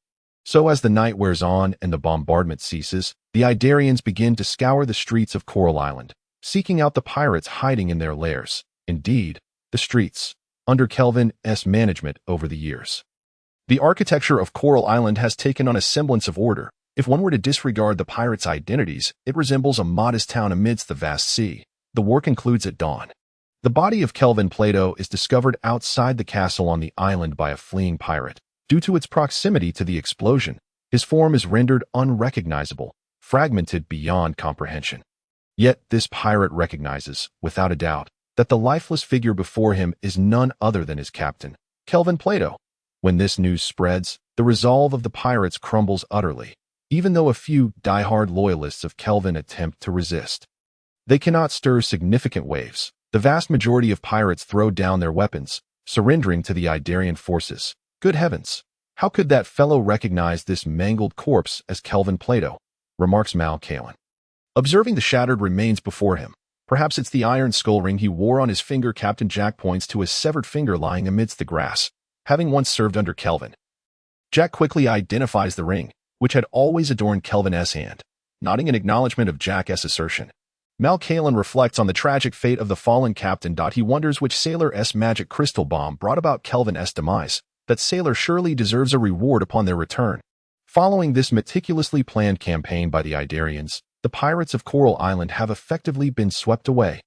A: So as the night wears on and the bombardment ceases, the Idarians begin to scour the streets of Coral Island, seeking out the pirates hiding in their lairs. Indeed, the streets, under Kelvin's management over the years. The architecture of Coral Island has taken on a semblance of order. If one were to disregard the pirates' identities, it resembles a modest town amidst the vast sea. The war concludes at dawn. The body of Kelvin Plato is discovered outside the castle on the island by a fleeing pirate. Due to its proximity to the explosion, his form is rendered unrecognizable, fragmented beyond comprehension. Yet this pirate recognizes, without a doubt, that the lifeless figure before him is none other than his captain, Kelvin Plato. When this news spreads, the resolve of the pirates crumbles utterly, even though a few die-hard loyalists of Kelvin attempt to resist. They cannot stir significant waves. The vast majority of pirates throw down their weapons, surrendering to the Idarian forces. Good heavens! How could that fellow recognize this mangled corpse as Kelvin Plato? Remarks Malkalin, observing the shattered remains before him. Perhaps it's the iron skull ring he wore on his finger. Captain Jack points to a severed finger lying amidst the grass, having once served under Kelvin. Jack quickly identifies the ring, which had always adorned Kelvin's hand, nodding in acknowledgement of Jack's assertion. Malkalin reflects on the tragic fate of the fallen captain. He wonders which sailor's magic crystal bomb brought about Kelvin's demise. That sailor surely deserves a reward upon their return. Following this meticulously planned campaign by the Idarians, the pirates of Coral Island have effectively been swept away.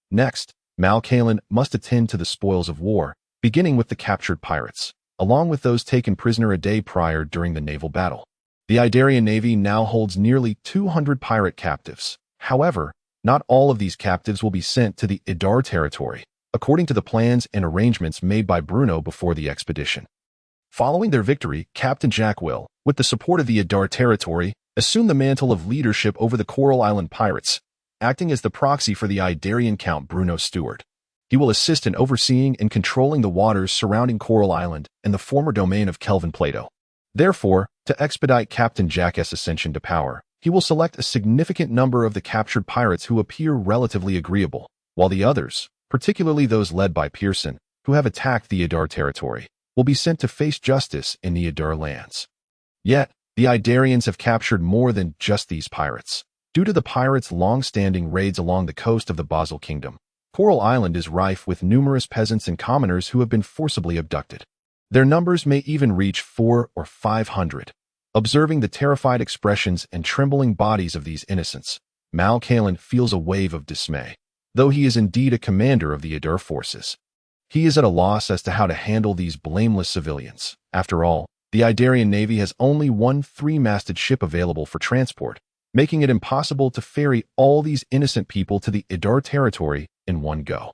A: Next, Malkalin must attend to the spoils of war, beginning with the captured pirates, along with those taken prisoner a day prior during the naval battle. The Idarian navy now holds nearly 200 pirate captives. However, not all of these captives will be sent to the Idar territory, according to the plans and arrangements made by Bruno before the expedition. Following their victory, Captain Jack will, with the support of the Idar territory, assume the mantle of leadership over the Coral Island pirates, acting as the proxy for the Idarian Count Bruno Stewart. He will assist in overseeing and controlling the waters surrounding Coral Island and the former domain of Kelvin Plato. Therefore, to expedite Captain Jack's ascension to power, he will select a significant number of the captured pirates who appear relatively agreeable, while the others, particularly those led by Pearson, who have attacked the Idar territory, will be sent to face justice in the Idar lands. Yet, the Idarians have captured more than just these pirates. Due to the pirates' long-standing raids along the coast of the Basel Kingdom, Coral Island is rife with numerous peasants and commoners who have been forcibly abducted. Their numbers may even reach 400 or 500. Observing the terrified expressions and trembling bodies of these innocents, Malkalin feels a wave of dismay. Though he is indeed a commander of the Idar forces, he is at a loss as to how to handle these blameless civilians. After all, the Idarian navy has only one three-masted ship available for transport, making it impossible to ferry all these innocent people to the Idar territory in one go.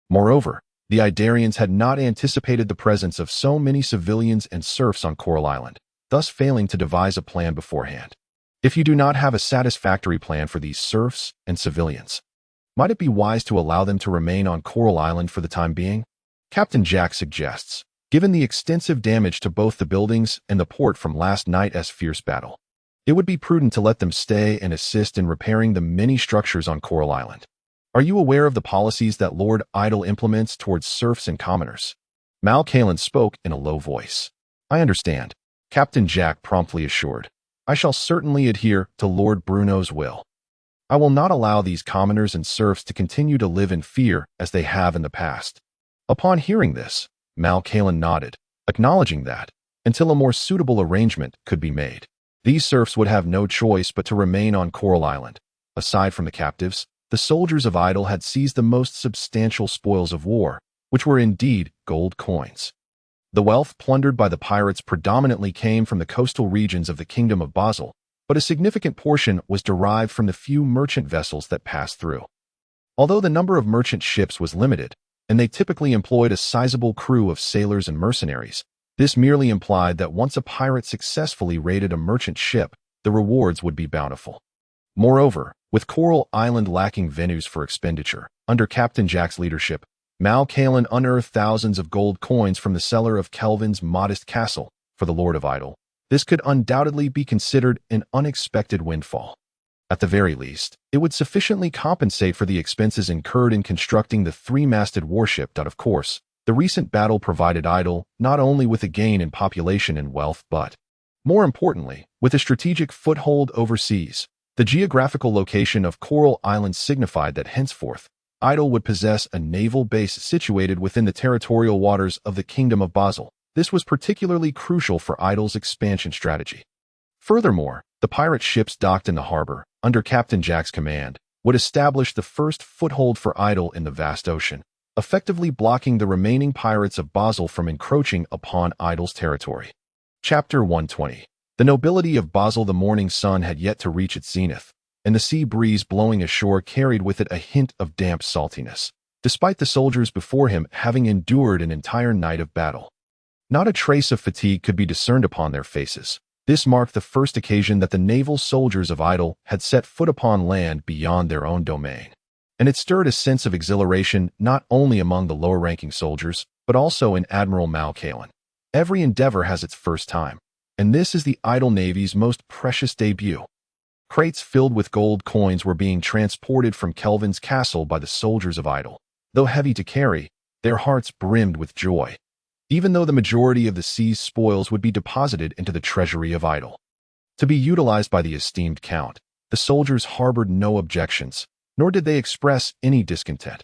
A: Moreover, the Idarians had not anticipated the presence of so many civilians and serfs on Coral Island, thus failing to devise a plan beforehand. If you do not have a satisfactory plan for these serfs and civilians, might it be wise to allow them to remain on Coral Island for the time being? Captain Jack suggests, given the extensive damage to both the buildings and the port from last night's fierce battle, it would be prudent to let them stay and assist in repairing the many structures on Coral Island. Are you aware of the policies that Lord Idle implements towards serfs and commoners? Mal Kalin spoke in a low voice. I understand, Captain Jack promptly assured. I shall certainly adhere to Lord Bruno's will. I will not allow these commoners and serfs to continue to live in fear as they have in the past. Upon hearing this, Mal Kalin nodded, acknowledging that, until a more suitable arrangement could be made, these serfs would have no choice but to remain on Coral Island. Aside from the captives, the soldiers of Idle had seized the most substantial spoils of war, which were indeed gold coins. The wealth plundered by the pirates predominantly came from the coastal regions of the Kingdom of Basel, but a significant portion was derived from the few merchant vessels that passed through. Although the number of merchant ships was limited, and they typically employed a sizable crew of sailors and mercenaries, this merely implied that once a pirate successfully raided a merchant ship, the rewards would be bountiful. Moreover, with Coral Island lacking venues for expenditure, under Captain Jack's leadership, Mal Kalin unearthed thousands of gold coins from the cellar of Kelvin's modest castle. For the Lord of Idle, this could undoubtedly be considered an unexpected windfall. At the very least, it would sufficiently compensate for the expenses incurred in constructing the three-masted warship. Of course, the recent battle provided Idle not only with a gain in population and wealth but, more importantly, with a strategic foothold overseas. The geographical location of Coral Island signified that henceforth, Idle would possess a naval base situated within the territorial waters of the Kingdom of Basel. This was particularly crucial for Idle's expansion strategy. Furthermore, the pirate ships docked in the harbor, under Captain Jack's command, would establish the first foothold for Idle in the vast ocean, effectively blocking the remaining pirates of Basel from encroaching upon Idle's territory. Chapter 120. The nobility of Basel. The morning sun had yet to reach its zenith, and the sea breeze blowing ashore carried with it a hint of damp saltiness, despite the soldiers before him having endured an entire night of battle. Not a trace of fatigue could be discerned upon their faces. This marked the first occasion that the naval soldiers of Idle had set foot upon land beyond their own domain, and it stirred a sense of exhilaration not only among the lower-ranking soldiers, but also in Admiral Mal Kalin. Every endeavor has its first time, and this is the Idle Navy's most precious debut. Crates filled with gold coins were being transported from Kelvin's castle by the soldiers of Idle. Though heavy to carry, their hearts brimmed with joy, even though the majority of the sea's spoils would be deposited into the treasury of Idle. To be utilized by the esteemed Count, the soldiers harbored no objections, nor did they express any discontent.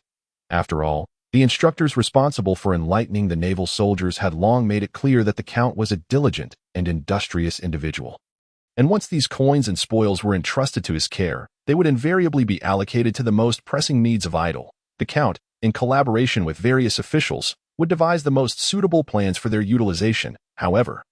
A: After all, the instructors responsible for enlightening the naval soldiers had long made it clear that the Count was a diligent and industrious individual. And once these coins and spoils were entrusted to his care, they would invariably be allocated to the most pressing needs of Idle. The Count, in collaboration with various officials, would devise the most suitable plans for their utilization. However,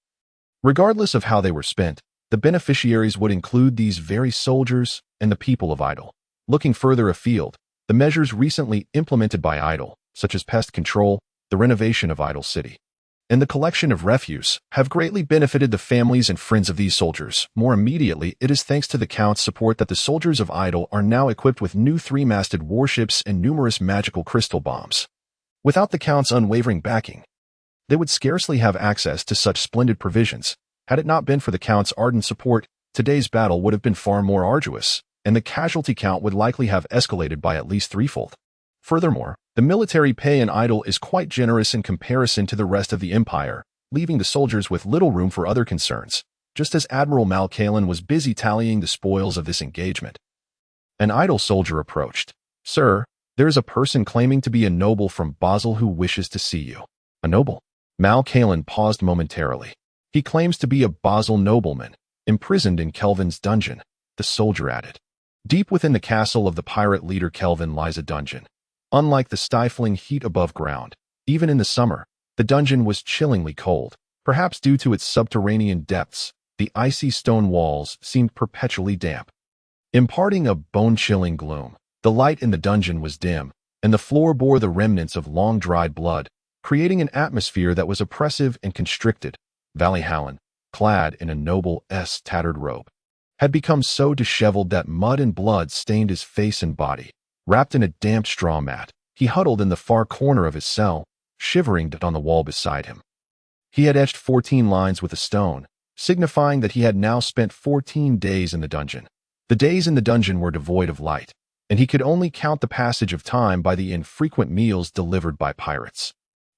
A: regardless of how they were spent, the beneficiaries would include these very soldiers and the people of Idle. Looking further afield, the measures recently implemented by Idle, such as pest control, the renovation of Idle City, and the collection of refuse, have greatly benefited the families and friends of these soldiers. More immediately, it is thanks to the Count's support that the soldiers of Idle are now equipped with new three-masted warships and numerous magical crystal bombs. Without the Count's unwavering backing, they would scarcely have access to such splendid provisions. Had it not been for the Count's ardent support, today's battle would have been far more arduous, and the casualty count would likely have escalated by at least threefold. Furthermore, the military pay in Idle is quite generous in comparison to the rest of the empire, leaving the soldiers with little room for other concerns, just as Admiral Mal Kalin was busy tallying the spoils of this engagement. An Idle soldier approached. Sir, there is a person claiming to be a noble from Basel who wishes to see you. A noble? Mal Kalin paused momentarily. He claims to be a Basel nobleman, imprisoned in Kelvin's dungeon, the soldier added. Deep within the castle of the pirate leader Kelvin lies a dungeon. Unlike the stifling heat above ground, even in the summer, the dungeon was chillingly cold. Perhaps due to its subterranean depths, the icy stone walls seemed perpetually damp, imparting a bone-chilling gloom. The light in the dungeon was dim, and the floor bore the remnants of long-dried blood, creating an atmosphere that was oppressive and constricted. Hallen, clad in a noble's tattered robe, had become so disheveled that mud and blood stained his face and body. Wrapped in a damp straw mat, he huddled in the far corner of his cell, shivering on the wall beside him. He had etched 14 lines with a stone, signifying that he had now spent 14 days in the dungeon. The days in the dungeon were devoid of light, and he could only count the passage of time by the infrequent meals delivered by pirates.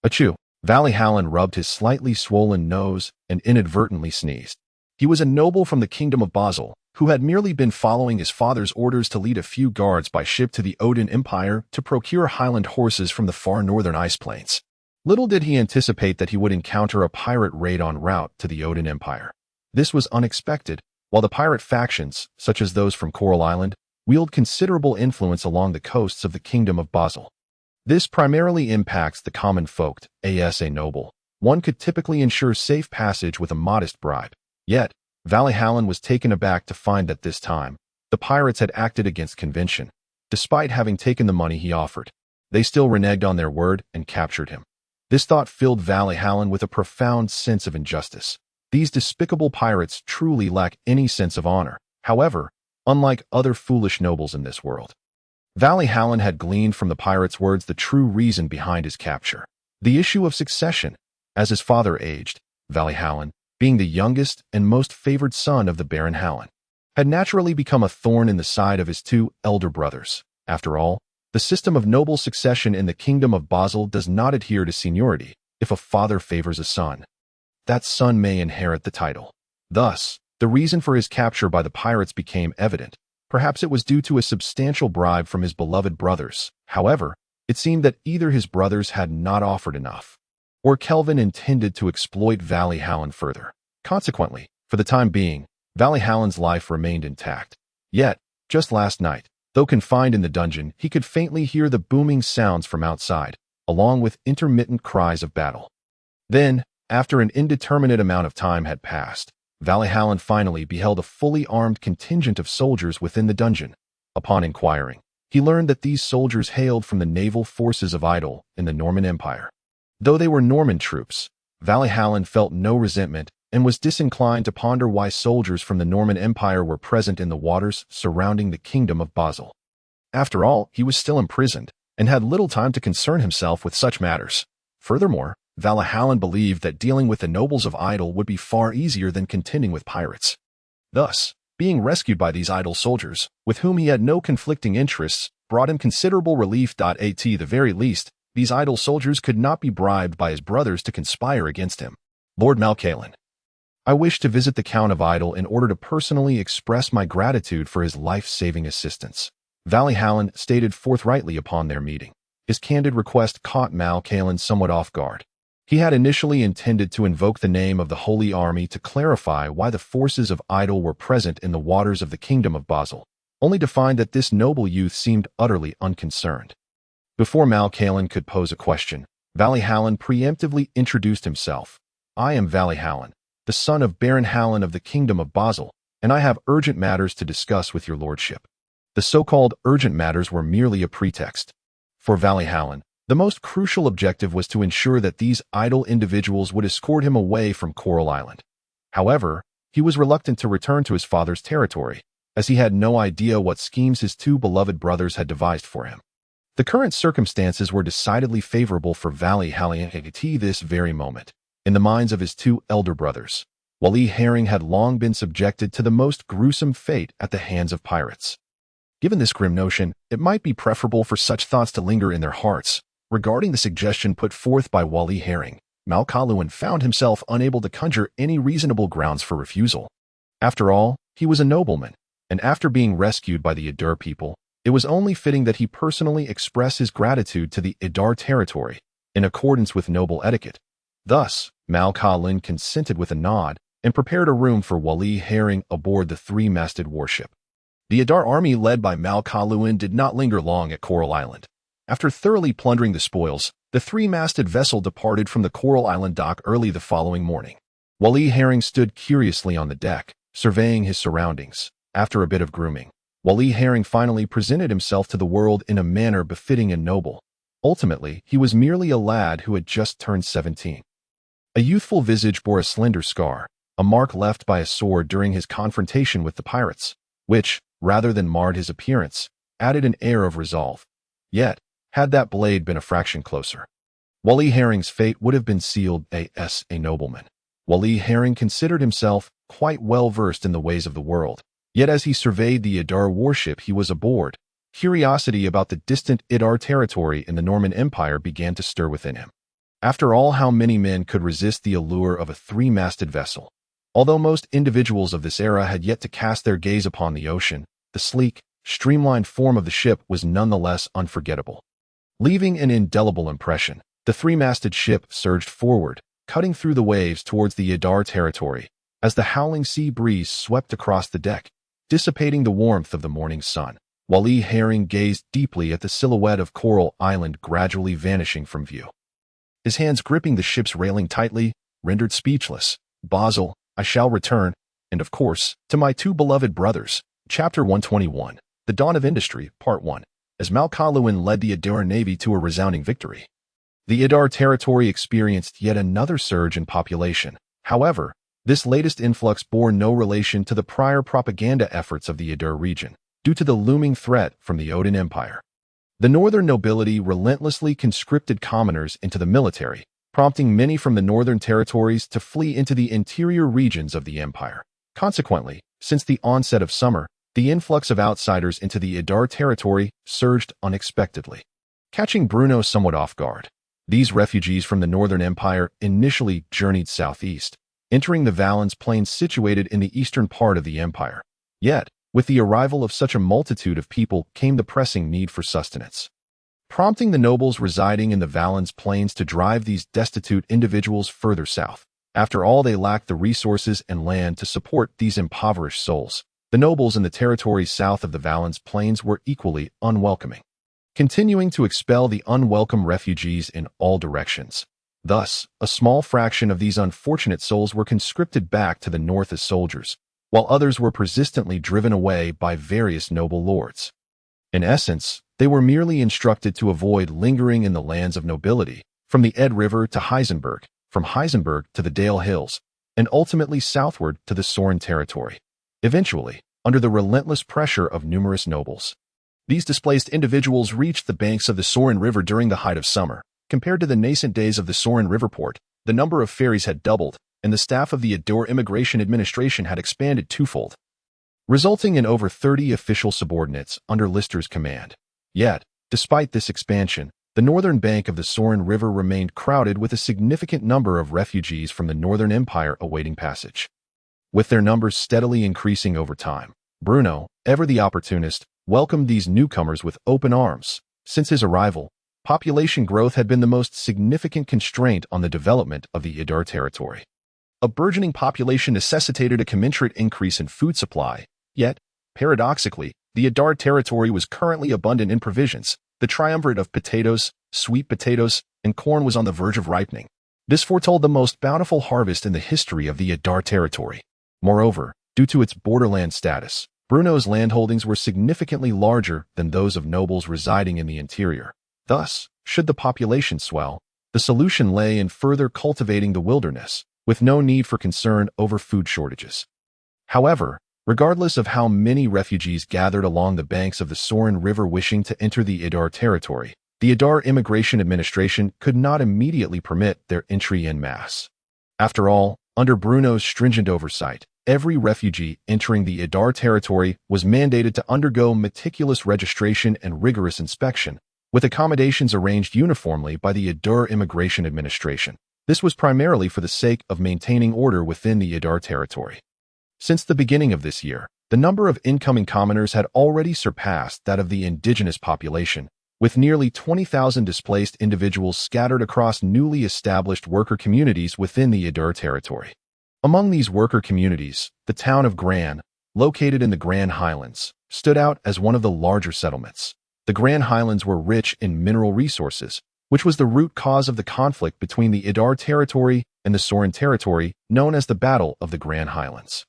A: Achoo! Valley Hallen rubbed his slightly swollen nose and inadvertently sneezed. He was a noble from the kingdom of Basel, who had merely been following his father's orders to lead a few guards by ship to the Odin Empire to procure Highland horses from the far northern ice plains. Little did he anticipate that he would encounter a pirate raid en route to the Odin Empire. This was unexpected, while the pirate factions, such as those from Coral Island, wield considerable influence along the coasts of the kingdom of Basel. This primarily impacts the common folk, as a noble. One could typically ensure safe passage with a modest bribe. Yet, Valley Hallen was taken aback to find that this time, the pirates had acted against convention. Despite having taken the money he offered, they still reneged on their word and captured him. This thought filled Valley Hallen with a profound sense of injustice. These despicable pirates truly lack any sense of honor, however, unlike other foolish nobles in this world. Valley Hallen had gleaned from the pirates' words the true reason behind his capture. The issue of succession. As his father aged, Valley Hallen, being the youngest and most favored son of the Baron Hallen, had naturally become a thorn in the side of his two elder brothers. After all, the system of noble succession in the kingdom of Basel does not adhere to seniority. If a father favors a son, that son may inherit the title. Thus, the reason for his capture by the pirates became evident. Perhaps it was due to a substantial bribe from his beloved brothers. However, it seemed that either his brothers had not offered enough, or Kelvin intended to exploit Valley Hallen further. Consequently, for the time being, Valley Hallen's life remained intact. Yet, just last night, though confined in the dungeon, he could faintly hear the booming sounds from outside, along with intermittent cries of battle. Then, after an indeterminate amount of time had passed, Valley Hallen finally beheld a fully armed contingent of soldiers within the dungeon. Upon inquiring, he learned that these soldiers hailed from the naval forces of Idle in the Norman Empire. Though they were Norman troops, Valley Hallen felt no resentment and was disinclined to ponder why soldiers from the Norman Empire were present in the waters surrounding the kingdom of Basel. After all, he was still imprisoned and had little time to concern himself with such matters. Furthermore, Valley Hallen believed that dealing with the nobles of Idle would be far easier than contending with pirates. Thus, being rescued by these Idle soldiers, with whom he had no conflicting interests, brought him considerable relief. At the very least, these Idle soldiers could not be bribed by his brothers to conspire against him. Lord Malkalin, I wish to visit the Count of Idle in order to personally express my gratitude for his life-saving assistance, Valley Hallen stated forthrightly upon their meeting. His candid request caught Malkalin somewhat off guard. He had initially intended to invoke the name of the Holy Army to clarify why the forces of Idle were present in the waters of the Kingdom of Basel, only to find that this noble youth seemed utterly unconcerned. Before Malkalin could pose a question, Valley Hallen preemptively introduced himself. I am Valley Hallen, the son of Baron Hallen of the Kingdom of Basel, and I have urgent matters to discuss with your lordship. The so-called urgent matters were merely a pretext. For Valley Hallen, the most crucial objective was to ensure that these Idle individuals would escort him away from Coral Island. However, he was reluctant to return to his father's territory, as he had no idea what schemes his two beloved brothers had devised for him. The current circumstances were decidedly favorable for Valley Hallen at this very moment. In the minds of his two elder brothers, Wally Herring had long been subjected to the most gruesome fate at the hands of pirates. Given this grim notion, it might be preferable for such thoughts to linger in their hearts. Regarding the suggestion put forth by Wally Herring, Malkalin found himself unable to conjure any reasonable grounds for refusal. After all, he was a nobleman, and after being rescued by the Idar people, it was only fitting that he personally express his gratitude to the Idar territory, in accordance with noble etiquette. Thus, Malkalin consented with a nod and prepared a room for Wally Herring aboard the three-masted warship. The Idar army led by Malkalin did not linger long at Coral Island. After thoroughly plundering the spoils, the three-masted vessel departed from the Coral Island dock early the following morning. Wally Herring stood curiously on the deck, surveying his surroundings. After a bit of grooming, Wally Herring finally presented himself to the world in a manner befitting a noble. Ultimately, he was merely a lad who had just turned 17. A youthful visage bore a slender scar, a mark left by a sword during his confrontation with the pirates, which, rather than marred his appearance, added an air of resolve. Yet, had that blade been a fraction closer, Wally Herring's fate would have been sealed. As a nobleman, Wally Herring considered himself quite well versed in the ways of the world. Yet as he surveyed the Idar warship he was aboard, curiosity about the distant Idar territory in the Norman Empire began to stir within him. After all, how many men could resist the allure of a three-masted vessel? Although most individuals of this era had yet to cast their gaze upon the ocean, the sleek, streamlined form of the ship was nonetheless unforgettable. Leaving an indelible impression, the three-masted ship surged forward, cutting through the waves towards the Idar territory, as the howling sea breeze swept across the deck, dissipating the warmth of the morning sun, while E. Herring gazed deeply at the silhouette of Coral Island gradually vanishing from view. His hands gripping the ship's railing tightly, rendered speechless. Basel, I shall return, and of course, to my two beloved brothers. Chapter 121, The Dawn of Industry, Part 1, as Malkaluan led the Idar Navy to a resounding victory. The Idar territory experienced yet another surge in population. However, this latest influx bore no relation to the prior propaganda efforts of the Idar region, due to the looming threat from the Odin Empire. The northern nobility relentlessly conscripted commoners into the military, prompting many from the northern territories to flee into the interior regions of the empire. Consequently, since the onset of summer, the influx of outsiders into the Idar territory surged unexpectedly, catching Bruno somewhat off guard. These refugees from the northern empire initially journeyed southeast, entering the Valens plains situated in the eastern part of the empire. Yet, with the arrival of such a multitude of people came the pressing need for sustenance, prompting the nobles residing in the Valens plains to drive these destitute individuals further south. After all, they lacked the resources and land to support these impoverished souls. The nobles in the territories south of the Valens plains were equally unwelcoming, continuing to expel the unwelcome refugees in all directions. Thus, a small fraction of these unfortunate souls were conscripted back to the north as soldiers, while others were persistently driven away by various noble lords. In essence, they were merely instructed to avoid lingering in the lands of nobility, from the Ed River to Heisenberg, from Heisenberg to the Dale Hills, and ultimately southward to the Sorin territory. Eventually, under the relentless pressure of numerous nobles, these displaced individuals reached the banks of the Sorin River during the height of summer. Compared to the nascent days of the Sorin River port, the number of ferries had doubled, and the staff of the Idar Immigration Administration had expanded twofold, resulting in over 30 official subordinates under Lister's command. Yet, despite this expansion, the northern bank of the Sorin River remained crowded with a significant number of refugees from the Northern Empire awaiting passage. With their numbers steadily increasing over time, Bruno, ever the opportunist, welcomed these newcomers with open arms. Since his arrival, population growth had been the most significant constraint on the development of the Idar territory. A burgeoning population necessitated a commensurate increase in food supply, yet, paradoxically, the Idar territory was currently abundant in provisions. The triumvirate of potatoes, sweet potatoes, and corn was on the verge of ripening. This foretold the most bountiful harvest in the history of the Idar territory. Moreover, due to its borderland status, Bruno's landholdings were significantly larger than those of nobles residing in the interior. Thus, should the population swell, the solution lay in further cultivating the wilderness, with no need for concern over food shortages. However, regardless of how many refugees gathered along the banks of the Sorin River wishing to enter the Idar territory, the Idar Immigration Administration could not immediately permit their entry en masse. After all, under Bruno's stringent oversight, every refugee entering the Idar territory was mandated to undergo meticulous registration and rigorous inspection, with accommodations arranged uniformly by the Idar Immigration Administration. This was primarily for the sake of maintaining order within the Idar territory. Since the beginning of this year, the number of incoming commoners had already surpassed that of the indigenous population, with nearly 20,000 displaced individuals scattered across newly established worker communities within the Idar territory. Among these worker communities, the town of Gran, located in the Gran Highlands, stood out as one of the larger settlements. The Gran Highlands were rich in mineral resources, which was the root cause of the conflict between the Idar territory and the Sorin territory, known as the Battle of the Gran Highlands.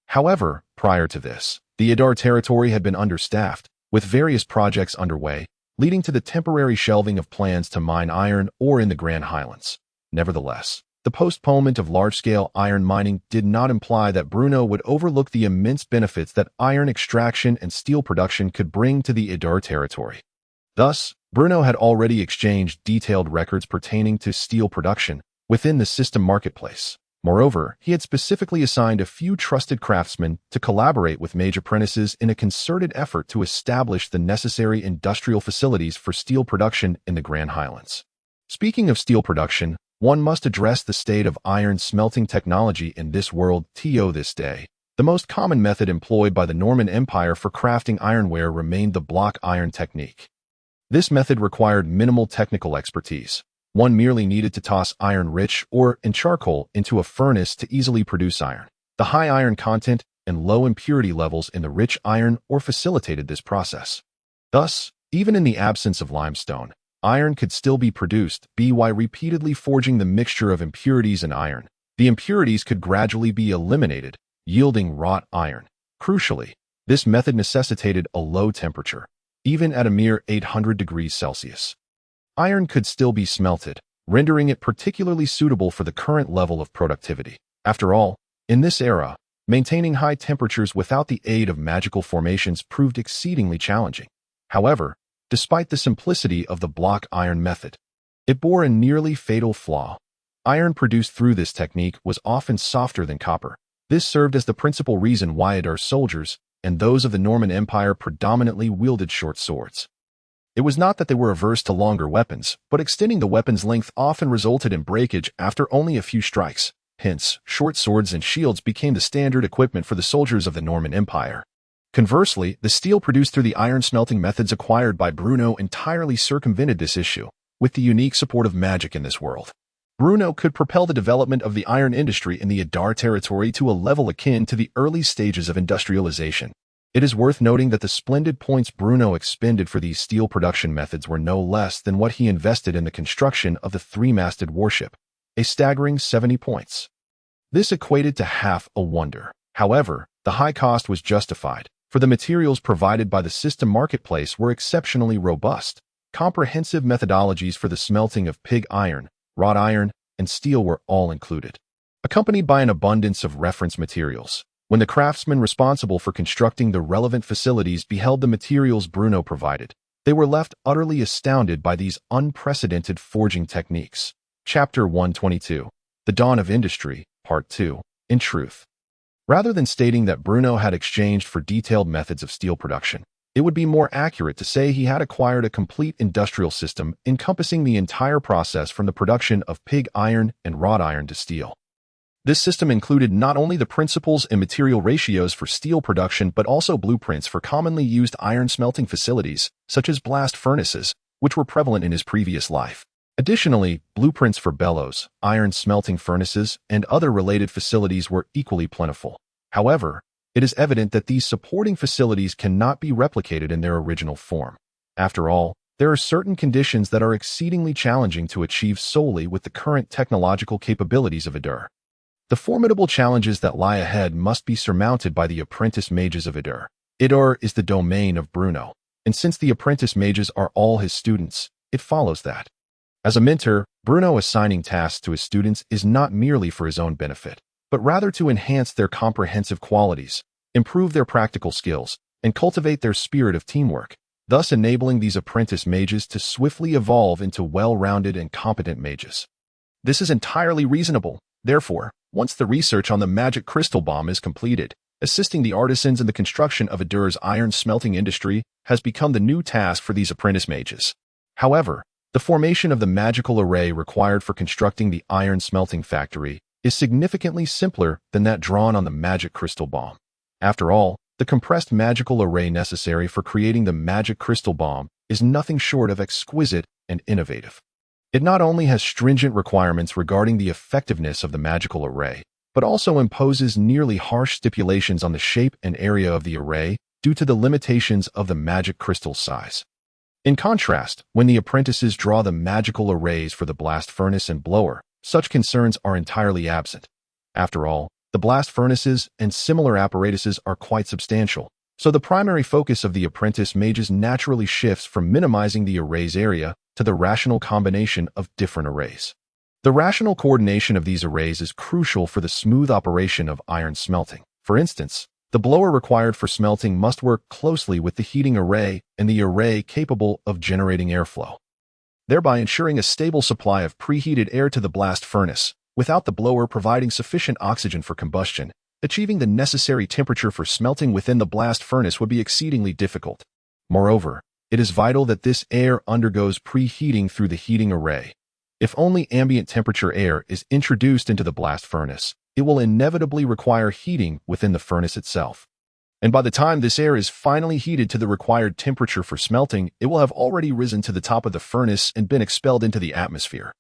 A: However, prior to this, the Idar territory had been understaffed, with various projects underway, leading to the temporary shelving of plans to mine iron ore in the Gran Highlands. Nevertheless, the postponement of large-scale iron mining did not imply that Bruno would overlook the immense benefits that iron extraction and steel production could bring to the Idar territory. Thus, Bruno had already exchanged detailed records pertaining to steel production within the system marketplace. Moreover, he had specifically assigned a few trusted craftsmen to collaborate with mage apprentices in a concerted effort to establish the necessary industrial facilities for steel production in the Gran Highlands. Speaking of steel production, one must address the state of iron smelting technology in this world to this day. The most common method employed by the Norman Empire for crafting ironware remained the block iron technique. This method required minimal technical expertise. One merely needed to toss iron rich or in charcoal into a furnace to easily produce iron. The high iron content and low impurity levels in the rich iron ore facilitated this process. Thus, even in the absence of limestone, iron could still be produced by repeatedly forging the mixture of impurities in iron. The impurities could gradually be eliminated, yielding wrought iron. Crucially, this method necessitated a low temperature, even at a mere 800 degrees Celsius. Iron could still be smelted, rendering it particularly suitable for the current level of productivity. After all, in this era, maintaining high temperatures without the aid of magical formations proved exceedingly challenging. However, despite the simplicity of the block iron method, it bore a nearly fatal flaw. Iron produced through this technique was often softer than copper. This served as the principal reason why Edir's soldiers and those of the Norman Empire predominantly wielded short swords. It was not that they were averse to longer weapons, but extending the weapon's length often resulted in breakage after only a few strikes. Hence, short swords and shields became the standard equipment for the soldiers of the Norman Empire. Conversely, the steel produced through the iron smelting methods acquired by Bruno entirely circumvented this issue, with the unique support of magic in this world. Bruno could propel the development of the iron industry in the Edir territory to a level akin to the early stages of industrialization. It is worth noting that the splendid points Bruno expended for these steel production methods were no less than what he invested in the construction of the three-masted warship, a staggering 70 points. This equated to half a wonder. However, the high cost was justified, for the materials provided by the system marketplace were exceptionally robust. Comprehensive methodologies for the smelting of pig iron, wrought iron, and steel were all included, accompanied by an abundance of reference materials. When the craftsmen responsible for constructing the relevant facilities beheld the materials Bruno provided, they were left utterly astounded by these unprecedented forging techniques. Chapter 122. The Dawn of Industry, Part 2. In truth, rather than stating that Bruno had exchanged for detailed methods of steel production, it would be more accurate to say he had acquired a complete industrial system encompassing the entire process from the production of pig iron and wrought iron to steel. This system included not only the principles and material ratios for steel production but also blueprints for commonly used iron smelting facilities, such as blast furnaces, which were prevalent in his previous life. Additionally, blueprints for bellows, iron smelting furnaces, and other related facilities were equally plentiful. However, it is evident that these supporting facilities cannot be replicated in their original form. After all, there are certain conditions that are exceedingly challenging to achieve solely with the current technological capabilities of Edir. The formidable challenges that lie ahead must be surmounted by the apprentice mages of Edir. Edir is the domain of Bruno, and since the apprentice mages are all his students, it follows that, as a mentor, Bruno assigning tasks to his students is not merely for his own benefit, but rather to enhance their comprehensive qualities, improve their practical skills, and cultivate their spirit of teamwork, thus enabling these apprentice mages to swiftly evolve into well-rounded and competent mages. This is entirely reasonable. Therefore, once the research on the magic crystal bomb is completed, assisting the artisans in the construction of Edir's iron smelting industry has become the new task for these apprentice mages. However, the formation of the magical array required for constructing the iron smelting factory is significantly simpler than that drawn on the magic crystal bomb. After all, the compressed magical array necessary for creating the magic crystal bomb is nothing short of exquisite and innovative. It not only has stringent requirements regarding the effectiveness of the magical array, but also imposes nearly harsh stipulations on the shape and area of the array due to the limitations of the magic crystal's size. In contrast, when the apprentices draw the magical arrays for the blast furnace and blower, such concerns are entirely absent. After all, the blast furnaces and similar apparatuses are quite substantial, so the primary focus of the apprentice mages naturally shifts from minimizing the array's area to the rational combination of different arrays. The rational coordination of these arrays is crucial for the smooth operation of iron smelting. For instance, the blower required for smelting must work closely with the heating array and the array capable of generating airflow, thereby ensuring a stable supply of preheated air to the blast furnace. Without the blower providing sufficient oxygen for combustion, achieving the necessary temperature for smelting within the blast furnace would be exceedingly difficult. Moreover, it is vital that this air undergoes preheating through the heating array. If only ambient temperature air is introduced into the blast furnace, it will inevitably require heating within the furnace itself. And by the time this air is finally heated to the required temperature for smelting, it will have already risen to the top of the furnace and been expelled into the atmosphere.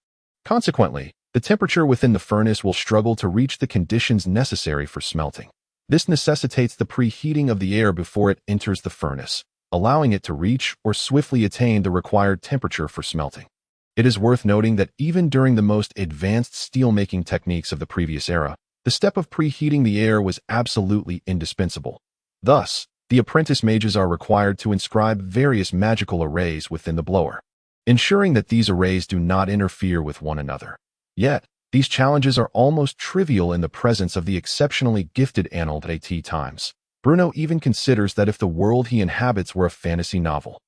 A: Consequently, the temperature within the furnace will struggle to reach the conditions necessary for smelting. This necessitates the preheating of the air before it enters the furnace, allowing it to reach or swiftly attain the required temperature for smelting. It is worth noting that even during the most advanced steelmaking techniques of the previous era, the step of preheating the air was absolutely indispensable. Thus, the apprentice mages are required to inscribe various magical arrays within the blower, ensuring that these arrays do not interfere with one another. Yet, these challenges are almost trivial in the presence of the exceptionally gifted heralded at times. Bruno even considers that if the world he inhabits were a fantasy novel,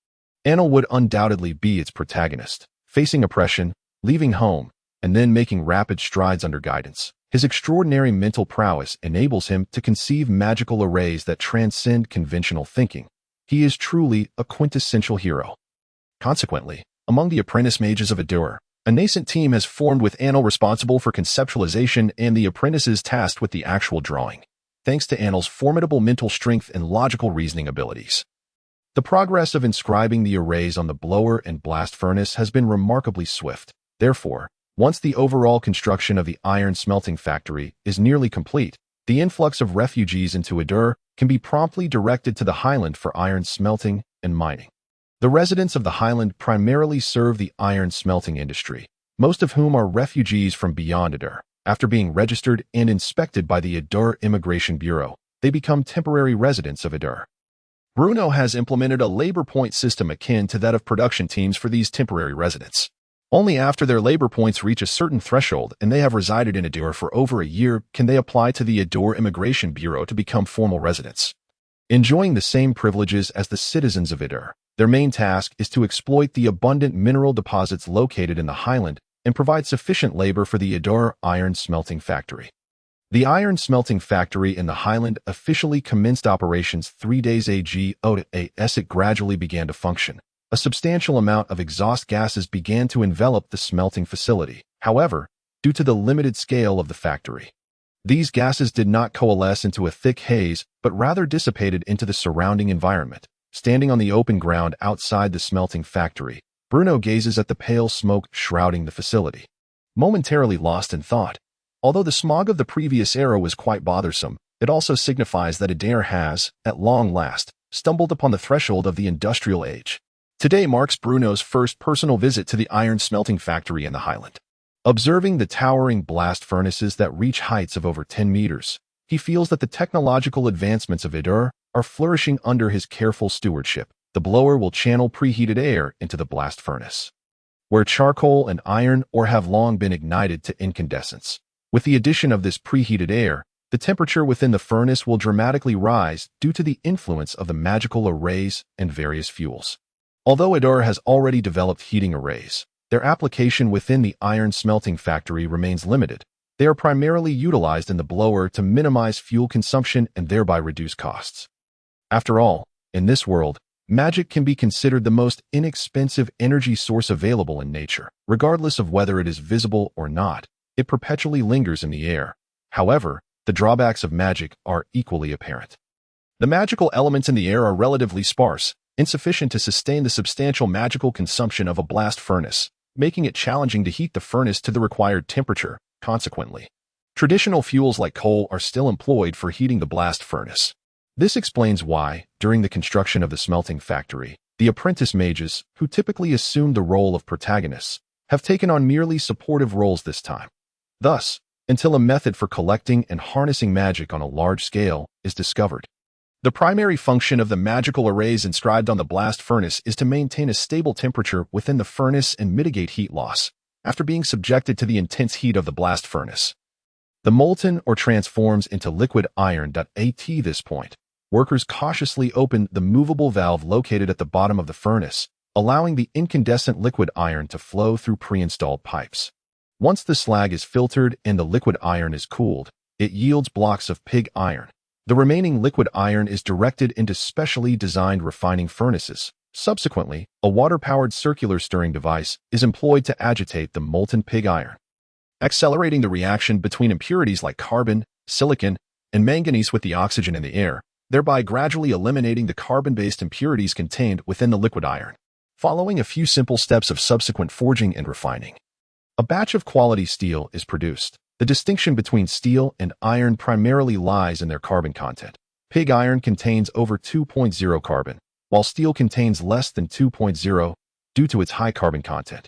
A: heralded would undoubtedly be its protagonist, facing oppression, leaving home, and then making rapid strides under guidance. His extraordinary mental prowess enables him to conceive magical arrays that transcend conventional thinking. He is truly a quintessential hero. Consequently, among the apprentice mages of Ruhr, a nascent team has formed with Anil responsible for conceptualization and the apprentices tasked with the actual drawing, thanks to Anil's formidable mental strength and logical reasoning abilities. The progress of inscribing the arrays on the blower and blast furnace has been remarkably swift. Therefore, once the overall construction of the iron smelting factory is nearly complete, the influx of refugees into Ruhr can be promptly directed to the highland for iron smelting and mining. The residents of the highland primarily serve the iron smelting industry, most of whom are refugees from beyond Ruhr. After being registered and inspected by the Ruhr Immigration Bureau, they become temporary residents of Ruhr. Bruno has implemented a labor point system akin to that of production teams for these temporary residents. Only after their labor points reach a certain threshold and they have resided in Ruhr for over a year can they apply to the Ruhr Immigration Bureau to become formal residents. Enjoying the same privileges as the citizens of Ruhr, their main task is to exploit the abundant mineral deposits located in the highland and provide sufficient labor for the Ruhr iron smelting factory. The iron smelting factory in the highland officially commenced operations 3 days ago as it gradually began to function. A substantial amount of exhaust gases began to envelop the smelting facility. However, due to the limited scale of the factory, these gases did not coalesce into a thick haze, but rather dissipated into the surrounding environment. Standing on the open ground outside the smelting factory, Bruno gazes at the pale smoke shrouding the facility, momentarily lost in thought. Although the smog of the previous era was quite bothersome, it also signifies that Ruhr has, at long last, stumbled upon the threshold of the industrial age. Today marks Bruno's first personal visit to the iron smelting factory in the highland. Observing the towering blast furnaces that reach heights of over 10 meters, he feels that the technological advancements of Ruhr are flourishing under his careful stewardship. The blower will channel preheated air into the blast furnace, where charcoal and iron ore have long been ignited to incandescence. With the addition of this preheated air, the temperature within the furnace will dramatically rise due to the influence of the magical arrays and various fuels. Although Ruhr has already developed heating arrays, their application within the iron smelting factory remains limited. They are primarily utilized in the blower to minimize fuel consumption and thereby reduce costs. After all, in this world, magic can be considered the most inexpensive energy source available in nature. Regardless of whether it is visible or not, it perpetually lingers in the air. However, the drawbacks of magic are equally apparent. The magical elements in the air are relatively sparse, insufficient to sustain the substantial magical consumption of a blast furnace, making it challenging to heat the furnace to the required temperature. Consequently, traditional fuels like coal are still employed for heating the blast furnace. This explains why, during the construction of the smelting factory, the apprentice mages, who typically assumed the role of protagonists, have taken on merely supportive roles this time. Thus, until a method for collecting and harnessing magic on a large scale is discovered, the primary function of the magical arrays inscribed on the blast furnace is to maintain a stable temperature within the furnace and mitigate heat loss after being subjected to the intense heat of the blast furnace. The molten or transforms into liquid iron. At this point, workers cautiously open the movable valve located at the bottom of the furnace, allowing the incandescent liquid iron to flow through pre-installed pipes. Once the slag is filtered and the liquid iron is cooled, it yields blocks of pig iron. The remaining liquid iron is directed into specially designed refining furnaces, Subsequently, a water-powered circular stirring device is employed to agitate the molten pig iron, accelerating the reaction between impurities like carbon, silicon, and manganese with the oxygen in the air, thereby gradually eliminating the carbon-based impurities contained within the liquid iron. Following a few simple steps of subsequent forging and refining, a batch of quality steel is produced. The distinction between steel and iron primarily lies in their carbon content. Pig iron contains over 2.0 carbon, while steel contains less than 2.0 due to its high carbon content.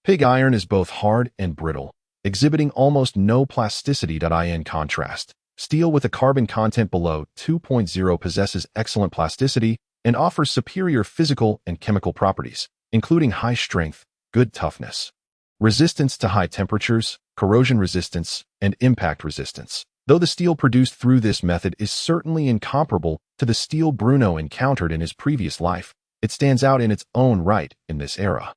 A: Pig iron is both hard and brittle, exhibiting almost no plasticity. In contrast, steel with a carbon content below 2.0 possesses excellent plasticity and offers superior physical and chemical properties, including high strength, good toughness, resistance to high temperatures, corrosion resistance, and impact resistance. Though the steel produced through this method is certainly incomparable to the steel Bruno encountered in his previous life, it stands out in its own right in this era.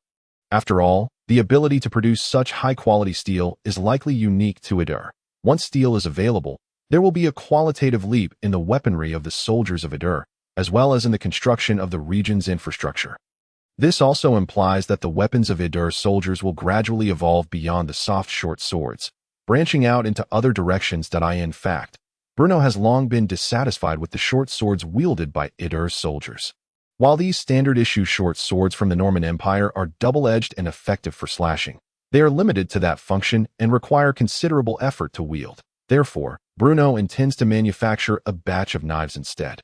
A: After all, the ability to produce such high-quality steel is likely unique to Adur. Once steel is available, there will be a qualitative leap in the weaponry of the soldiers of Adur, as well as in the construction of the region's infrastructure. This also implies that the weapons of Adur soldiers will gradually evolve beyond the soft short swords, branching out into other directions. In fact, Bruno has long been dissatisfied with the short swords wielded by Adur soldiers. While these standard-issue short swords from the Norman Empire are double-edged and effective for slashing, they are limited to that function and require considerable effort to wield. Therefore, Bruno intends to manufacture a batch of knives instead.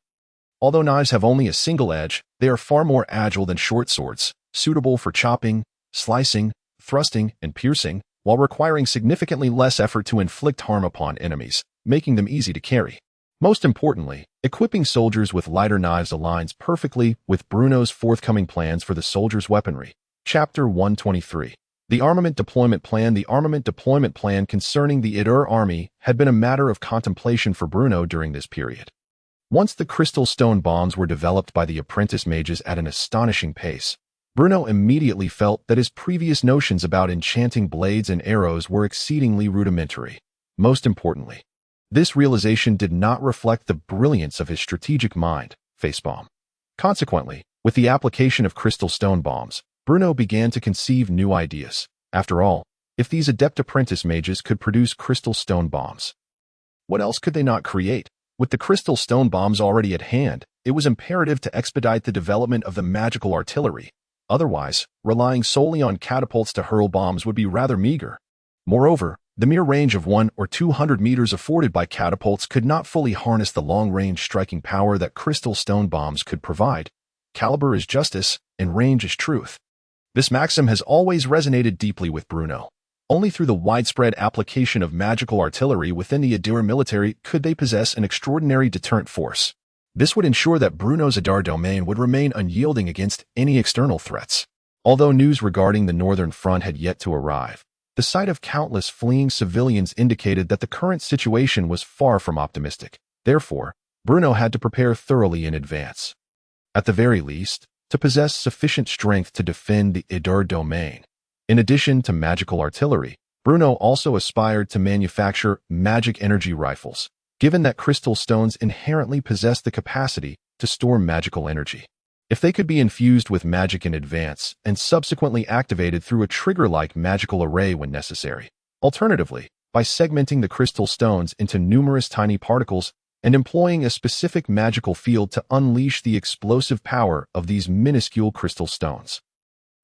A: Although knives have only a single edge, they are far more agile than short swords, suitable for chopping, slicing, thrusting, and piercing, while requiring significantly less effort to inflict harm upon enemies, making them easy to carry. Most importantly, equipping soldiers with lighter knives aligns perfectly with Bruno's forthcoming plans for the soldiers' weaponry. Chapter 123. The Armament Deployment Plan. The armament deployment plan concerning the Adur army had been a matter of contemplation for Bruno during this period. Once the crystal stone bombs were developed by the apprentice mages at an astonishing pace, Bruno immediately felt that his previous notions about enchanting blades and arrows were exceedingly rudimentary. Most importantly, this realization did not reflect the brilliance of his strategic mind, facepalm. Consequently, with the application of crystal stone bombs, Bruno began to conceive new ideas. After all, if these adept apprentice mages could produce crystal stone bombs, what else could they not create? With the crystal stone bombs already at hand, it was imperative to expedite the development of the magical artillery. Otherwise, relying solely on catapults to hurl bombs would be rather meager. Moreover, the mere range of 100 or 200 meters afforded by catapults could not fully harness the long-range striking power that crystal stone bombs could provide. Caliber is justice, and range is truth. This maxim has always resonated deeply with Bruno. Only through the widespread application of magical artillery within the Adur military could they possess an extraordinary deterrent force. This would ensure that Bruno's Adur domain would remain unyielding against any external threats. Although news regarding the northern front had yet to arrive, the sight of countless fleeing civilians indicated that the current situation was far from optimistic. Therefore, Bruno had to prepare thoroughly in advance. At the very least, to possess sufficient strength to defend the Adur domain. In addition to magical artillery, Bruno also aspired to manufacture magic energy rifles, given that crystal stones inherently possess the capacity to store magical energy. If they could be infused with magic in advance and subsequently activated through a trigger-like magical array when necessary. Alternatively, by segmenting the crystal stones into numerous tiny particles and employing a specific magical field to unleash the explosive power of these minuscule crystal stones.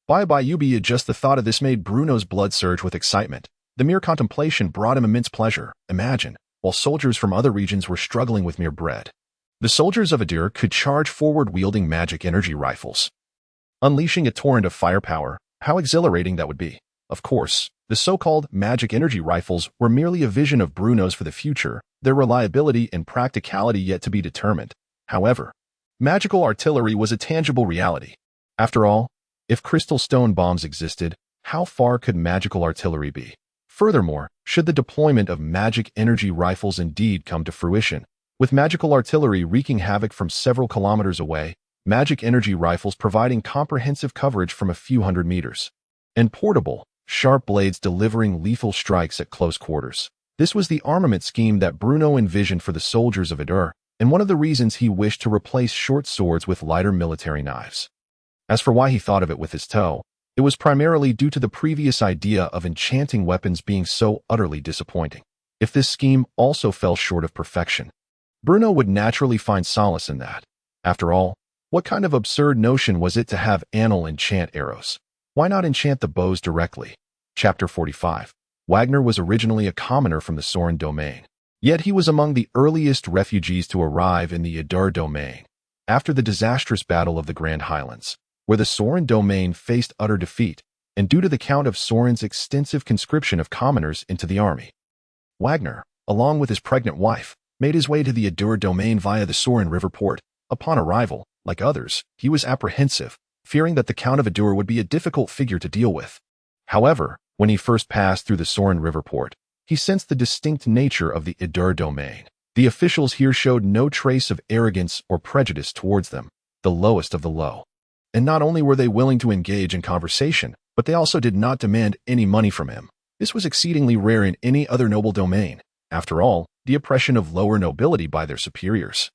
A: Just the thought of this made Bruno's blood surge with excitement. The mere contemplation brought him immense pleasure. Imagine, while soldiers from other regions were struggling with mere bread, the soldiers of Adur could charge forward wielding magic energy rifles, unleashing a torrent of firepower. How exhilarating that would be. Of course, the so-called magic energy rifles were merely a vision of Bruno's for the future, their reliability and practicality yet to be determined. However, magical artillery was a tangible reality. After all, if crystal stone bombs existed, how far could magical artillery be? Furthermore, should the deployment of magic energy rifles indeed come to fruition, with magical artillery wreaking havoc from several kilometers away, magic energy rifles providing comprehensive coverage from a few hundred meters, and portable, sharp blades delivering lethal strikes at close quarters. This was the armament scheme that Bruno envisioned for the soldiers of Adur, and one of the reasons he wished to replace short swords with lighter military knives. As for why he thought of it with his toe, it was primarily due to the previous idea of enchanting weapons being so utterly disappointing. If this scheme also fell short of perfection, Bruno would naturally find solace in that. After all, what kind of absurd notion was it to have Annel enchant arrows? Why not enchant the bows directly? Chapter 45. Wagner was originally a commoner from the Sorin domain. Yet he was among the earliest refugees to arrive in the Idur domain, after the disastrous Battle of the Grand Highlands, where the Sorin domain faced utter defeat, and due to the Count of Sorin's extensive conscription of commoners into the army. Wagner, along with his pregnant wife, made his way to the Idur domain via the Sorin River port. Upon arrival, like others, he was apprehensive, fearing that the Count of Idur would be a difficult figure to deal with. However, when he first passed through the Sorin River port, he sensed the distinct nature of the Idur domain. The officials here showed no trace of arrogance or prejudice towards them, the lowest of the low. And not only were they willing to engage in conversation, but they also did not demand any money from him. This was exceedingly rare in any other noble domain. After all, the oppression of lower nobility by their superiors,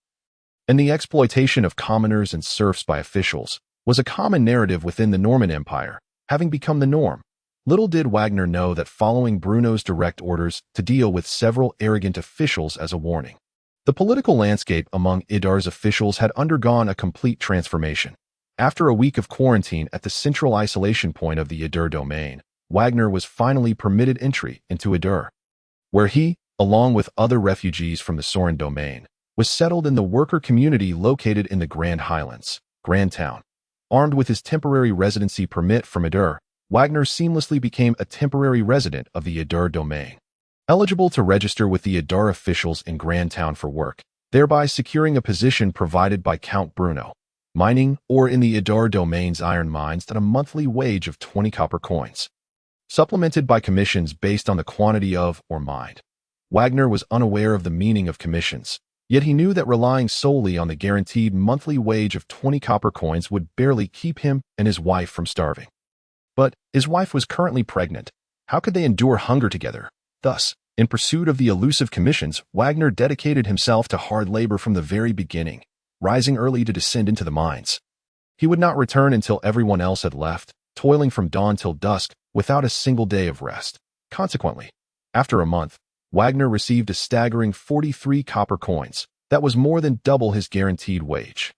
A: and the exploitation of commoners and serfs by officials, was a common narrative within the Norman Empire, having become the norm. Little did Wagner know that following Bruno's direct orders to deal with several arrogant officials as a warning. The political landscape among Idur's officials had undergone a complete transformation. After a week of quarantine at the central isolation point of the Idur domain, Wagner was finally permitted entry into Idur, where he, along with other refugees from the Sorin domain, was settled in the worker community located in the Grand Highlands, Grand Town. Armed with his temporary residency permit from Idur, Wagner seamlessly became a temporary resident of the Idur domain, eligible to register with the Idur officials in Grand Town for work, thereby securing a position provided by Count Bruno, mining or in the Idur domain's iron mines at a monthly wage of 20 copper coins, supplemented by commissions based on the quantity of or mined. Wagner was unaware of the meaning of commissions, yet he knew that relying solely on the guaranteed monthly wage of 20 copper coins would barely keep him and his wife from starving. But his wife was currently pregnant. How could they endure hunger together? Thus, in pursuit of the elusive commissions, Wagner dedicated himself to hard labor from the very beginning, rising early to descend into the mines. He would not return until everyone else had left, toiling from dawn till dusk without a single day of rest. Consequently, after a month, Wagner received a staggering 43 copper coins. That was more than double his guaranteed wage.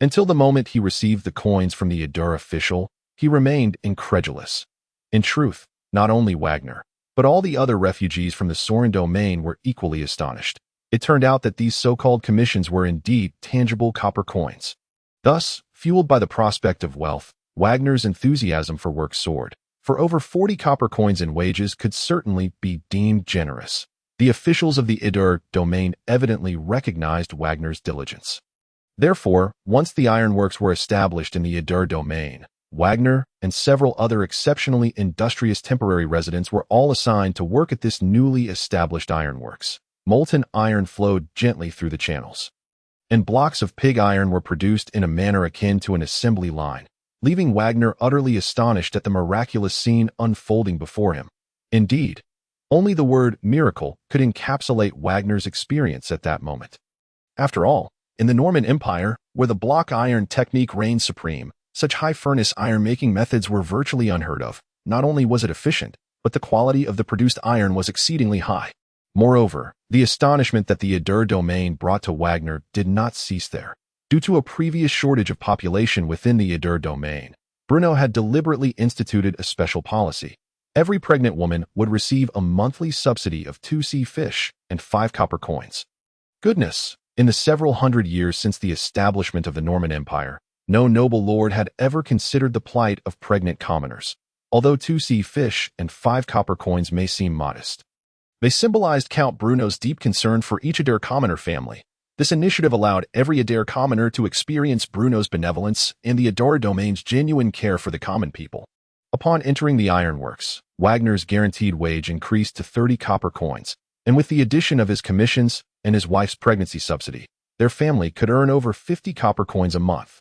A: Until the moment he received the coins from the Idur official, he remained incredulous. In truth, not only Wagner, but all the other refugees from the Sorin domain were equally astonished. It turned out that these so-called commissions were indeed tangible copper coins. Thus, fueled by the prospect of wealth, Wagner's enthusiasm for work soared. For over 40 copper coins in wages could certainly be deemed generous. The officials of the Idur domain evidently recognized Wagner's diligence. Therefore, once the ironworks were established in the Idur domain, Wagner and several other exceptionally industrious temporary residents were all assigned to work at this newly established ironworks. Molten iron flowed gently through the channels, and blocks of pig iron were produced in a manner akin to an assembly line, leaving Wagner utterly astonished at the miraculous scene unfolding before him. Indeed, only the word miracle could encapsulate Wagner's experience at that moment. After all, in the Norman Empire, where the block iron technique reigned supreme, such high furnace iron-making methods were virtually unheard of. Not only was it efficient, but the quality of the produced iron was exceedingly high. Moreover, the astonishment that the Idur domain brought to Wagner did not cease there. Due to a previous shortage of population within the Idur domain, Bruno had deliberately instituted a special policy. Every pregnant woman would receive a monthly subsidy of 2 sea fish and 5 copper coins. Goodness! In the several hundred years since the establishment of the Norman Empire, no noble lord had ever considered the plight of pregnant commoners. Although 2 sea fish and 5 copper coins may seem modest, they symbolized Count Bruno's deep concern for each Idur commoner family. This initiative allowed every Idur commoner to experience Bruno's benevolence and the Idur domain's genuine care for the common people. Upon entering the ironworks, Wagner's guaranteed wage increased to 30 copper coins, and with the addition of his commissions and his wife's pregnancy subsidy, their family could earn over 50 copper coins a month.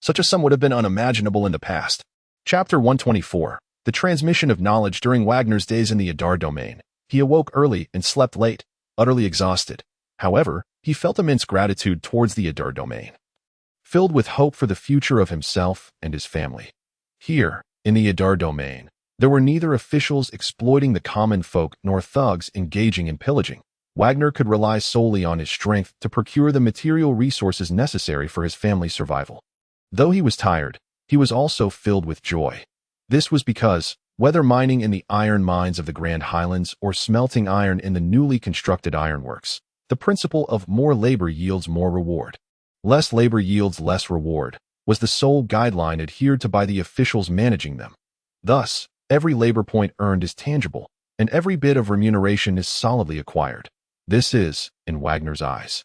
A: Such a sum would have been unimaginable in the past. Chapter 124. The transmission of knowledge during Wagner's days in the Idur domain. He awoke early and slept late, utterly exhausted. However, he felt immense gratitude towards the Idur domain. filled with hope for the future of himself and his family. Here, in the Idar domain, there were neither officials exploiting the common folk nor thugs engaging in pillaging. Wagner could rely solely on his strength to procure the material resources necessary for his family's survival. Though he was tired, he was also filled with joy. This was because, whether mining in the iron mines of the Grand Highlands or smelting iron in the newly constructed ironworks, the principle of more labor yields more reward. Less labor yields less reward was the sole guideline adhered to by the officials managing them. Thus, every labor point earned is tangible, and every bit of remuneration is solidly acquired. This is, in Wagner's eyes,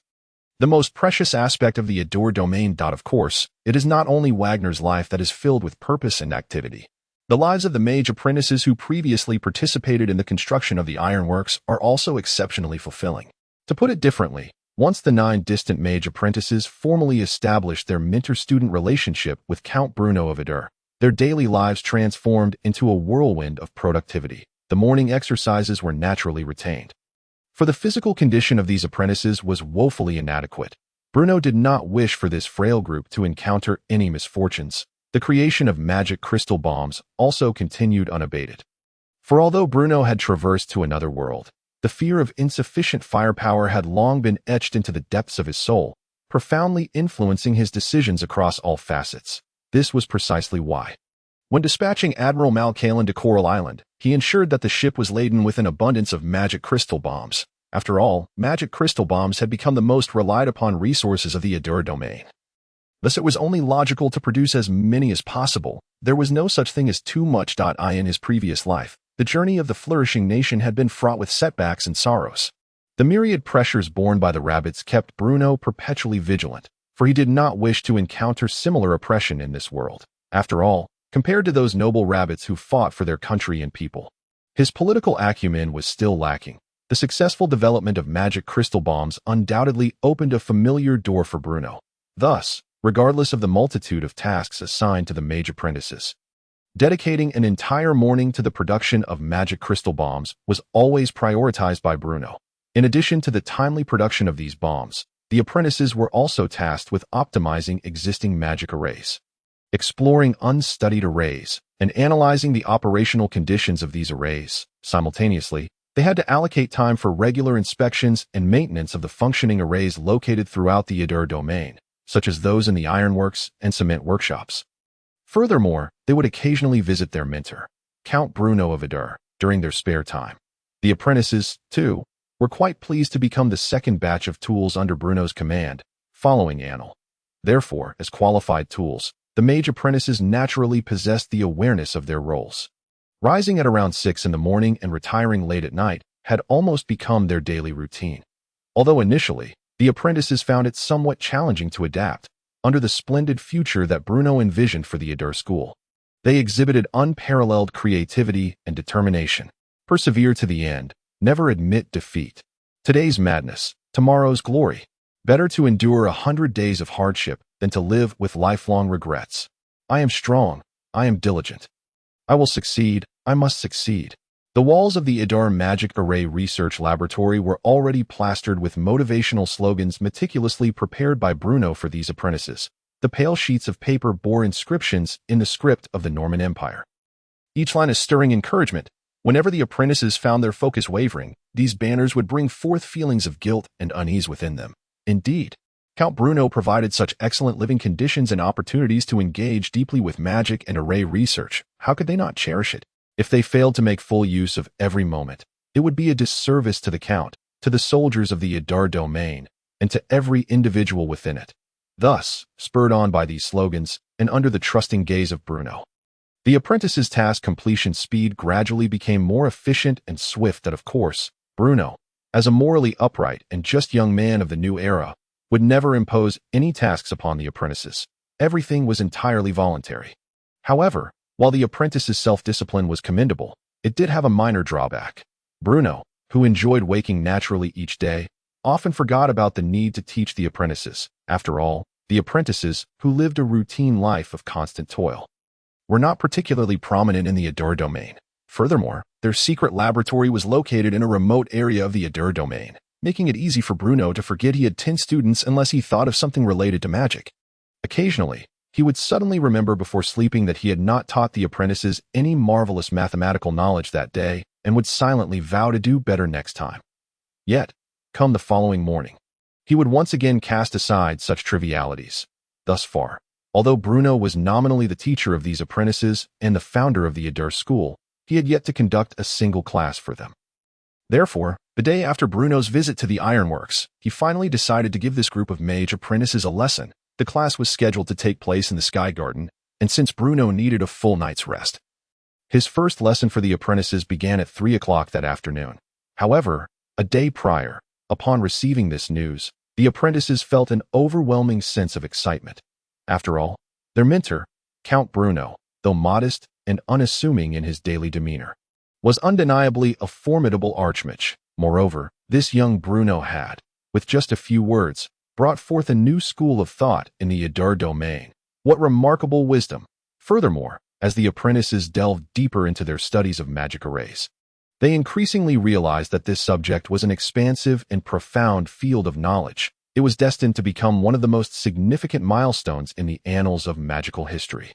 A: the most precious aspect of the Idar domain. Of course, it is not only Wagner's life that is filled with purpose and activity. The lives of the mage apprentices who previously participated in the construction of the ironworks are also exceptionally fulfilling. To put it differently, once the 9 distant mage apprentices formally established their mentor-student relationship with Count Bruno of Idar, their daily lives transformed into a whirlwind of productivity. The morning exercises were naturally retained. For the physical condition of these apprentices was woefully inadequate. Bruno did not wish for this frail group to encounter any misfortunes. The creation of magic crystal bombs also continued unabated. For although Bruno had traversed to another world, the fear of insufficient firepower had long been etched into the depths of his soul, profoundly influencing his decisions across all facets. This was precisely why, when dispatching Admiral Malkalin to Coral Island, he ensured that the ship was laden with an abundance of magic crystal bombs. After all, magic crystal bombs had become the most relied upon resources of the Idar domain. Thus it was only logical to produce as many as possible. There was no such thing as too much. In his previous life, the journey of the flourishing nation had been fraught with setbacks and sorrows. The myriad pressures borne by the rabbits kept Bruno perpetually vigilant, for he did not wish to encounter similar oppression in this world. After all, compared to those noble rabbits who fought for their country and people, his political acumen was still lacking. The successful development of magic crystal bombs undoubtedly opened a familiar door for Bruno. Thus, regardless of the multitude of tasks assigned to the mage apprentices, dedicating an entire morning to the production of magic crystal bombs was always prioritized by Bruno. In addition to the timely production of these bombs, the apprentices were also tasked with optimizing existing magic arrays, exploring unstudied arrays, and analyzing the operational conditions of these arrays. Simultaneously, they had to allocate time for regular inspections and maintenance of the functioning arrays located throughout the Idar domain, such as those in the ironworks and cement workshops. Furthermore, they would occasionally visit their mentor, Count Bruno of Idar, during their spare time. The apprentices, too, were quite pleased to become the second batch of tools under Bruno's command, following Annel. Therefore, as qualified tools, the mage apprentices naturally possessed the awareness of their roles. Rising at around 6 in the morning and retiring late at night had almost become their daily routine. Although initially, the apprentices found it somewhat challenging to adapt, under the splendid future that Bruno envisioned for the Idar school. They exhibited unparalleled creativity and determination. Persevere to the end, never admit defeat. Today's madness, tomorrow's glory. Better to endure 100 days of hardship than to live with lifelong regrets. I am strong, I am diligent. I will succeed, I must succeed. The walls of the Idar Magic Array Research Laboratory were already plastered with motivational slogans meticulously prepared by Bruno for these apprentices. The pale sheets of paper bore inscriptions in the script of the Norman Empire. Each line is stirring encouragement. Whenever the apprentices found their focus wavering, these banners would bring forth feelings of guilt and unease within them. Indeed, Count Bruno provided such excellent living conditions and opportunities to engage deeply with magic and array research. How could they not cherish it? If they failed to make full use of every moment, it would be a disservice to the Count, to the soldiers of the Idar domain, and to every individual within it. Thus, spurred on by these slogans, and under the trusting gaze of Bruno, the apprentices' task completion speed gradually became more efficient and swift. That, of course, Bruno, as a morally upright and just young man of the new era, would never impose any tasks upon the apprentices. Everything was entirely voluntary. However, while the apprentices' self-discipline was commendable, it did have a minor drawback. Bruno, who enjoyed waking naturally each day, often forgot about the need to teach the apprentices. After all, the apprentices, who lived a routine life of constant toil, were not particularly prominent in the Idar domain. Furthermore, their secret laboratory was located in a remote area of the Idar domain, making it easy for Bruno to forget he had 10 students unless he thought of something related to magic. Occasionally, he would suddenly remember before sleeping that he had not taught the apprentices any marvelous mathematical knowledge that day and would silently vow to do better next time. Yet, come the following morning, he would once again cast aside such trivialities. Thus far, although Bruno was nominally the teacher of these apprentices and the founder of the Adur school, he had yet to conduct a single class for them. Therefore, the day after Bruno's visit to the ironworks, he finally decided to give this group of mage apprentices a lesson. The class was scheduled to take place in the Sky Garden, and since Bruno needed a full night's rest, his first lesson for the apprentices began at 3 o'clock that afternoon. However, a day prior, upon receiving this news, the apprentices felt an overwhelming sense of excitement. After all, their mentor, Count Bruno, though modest and unassuming in his daily demeanor, was undeniably a formidable archmage. Moreover, this young Bruno had, with just a few words, brought forth a new school of thought in the Adur domain. What remarkable wisdom! Furthermore, as the apprentices delved deeper into their studies of magic arrays, they increasingly realized that this subject was an expansive and profound field of knowledge. It was destined to become one of the most significant milestones in the annals of magical history.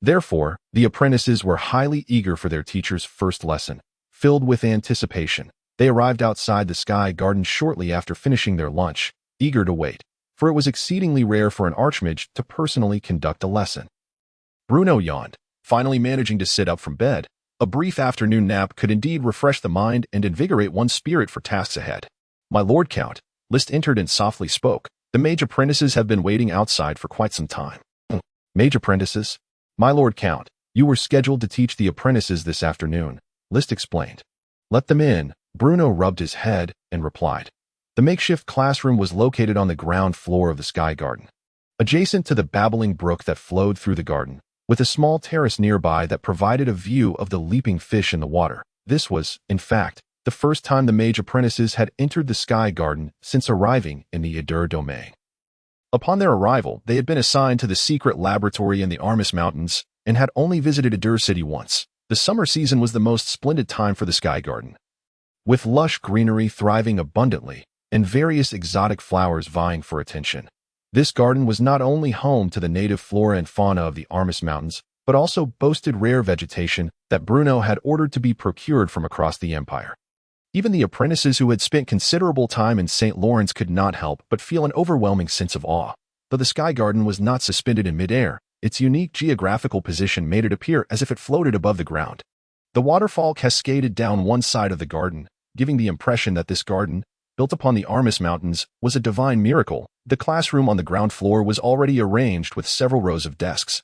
A: Therefore, the apprentices were highly eager for their teacher's first lesson. Filled with anticipation, they arrived outside the Sky Garden shortly after finishing their lunch, eager to wait, for it was exceedingly rare for an archmage to personally conduct a lesson. Bruno yawned, finally managing to sit up from bed. A brief afternoon nap could indeed refresh the mind and invigorate one's spirit for tasks ahead. "My Lord Count," List entered and softly spoke, "the mage apprentices have been waiting outside for quite some time." "Mage apprentices? My Lord Count, you were scheduled to teach the apprentices this afternoon," List explained. "Let them in." Bruno rubbed his head and replied. The makeshift classroom was located on the ground floor of the Sky Garden, adjacent to the babbling brook that flowed through the garden, with a small terrace nearby that provided a view of the leaping fish in the water. This was, in fact, the first time the mage apprentices had entered the Sky Garden since arriving in the Adur domain. Upon their arrival, they had been assigned to the secret laboratory in the Armis Mountains and had only visited Adur City once. The summer season was the most splendid time for the Sky Garden, with lush greenery thriving abundantly and various exotic flowers vying for attention. This garden was not only home to the native flora and fauna of the Armis Mountains, but also boasted rare vegetation that Bruno had ordered to be procured from across the empire. Even the apprentices who had spent considerable time in St. Lawrence could not help but feel an overwhelming sense of awe. Though the Sky Garden was not suspended in midair, its unique geographical position made it appear as if it floated above the ground. The waterfall cascaded down one side of the garden, giving the impression that this garden, built upon the Armis Mountains, was a divine miracle. The classroom on the ground floor was already arranged with several rows of desks,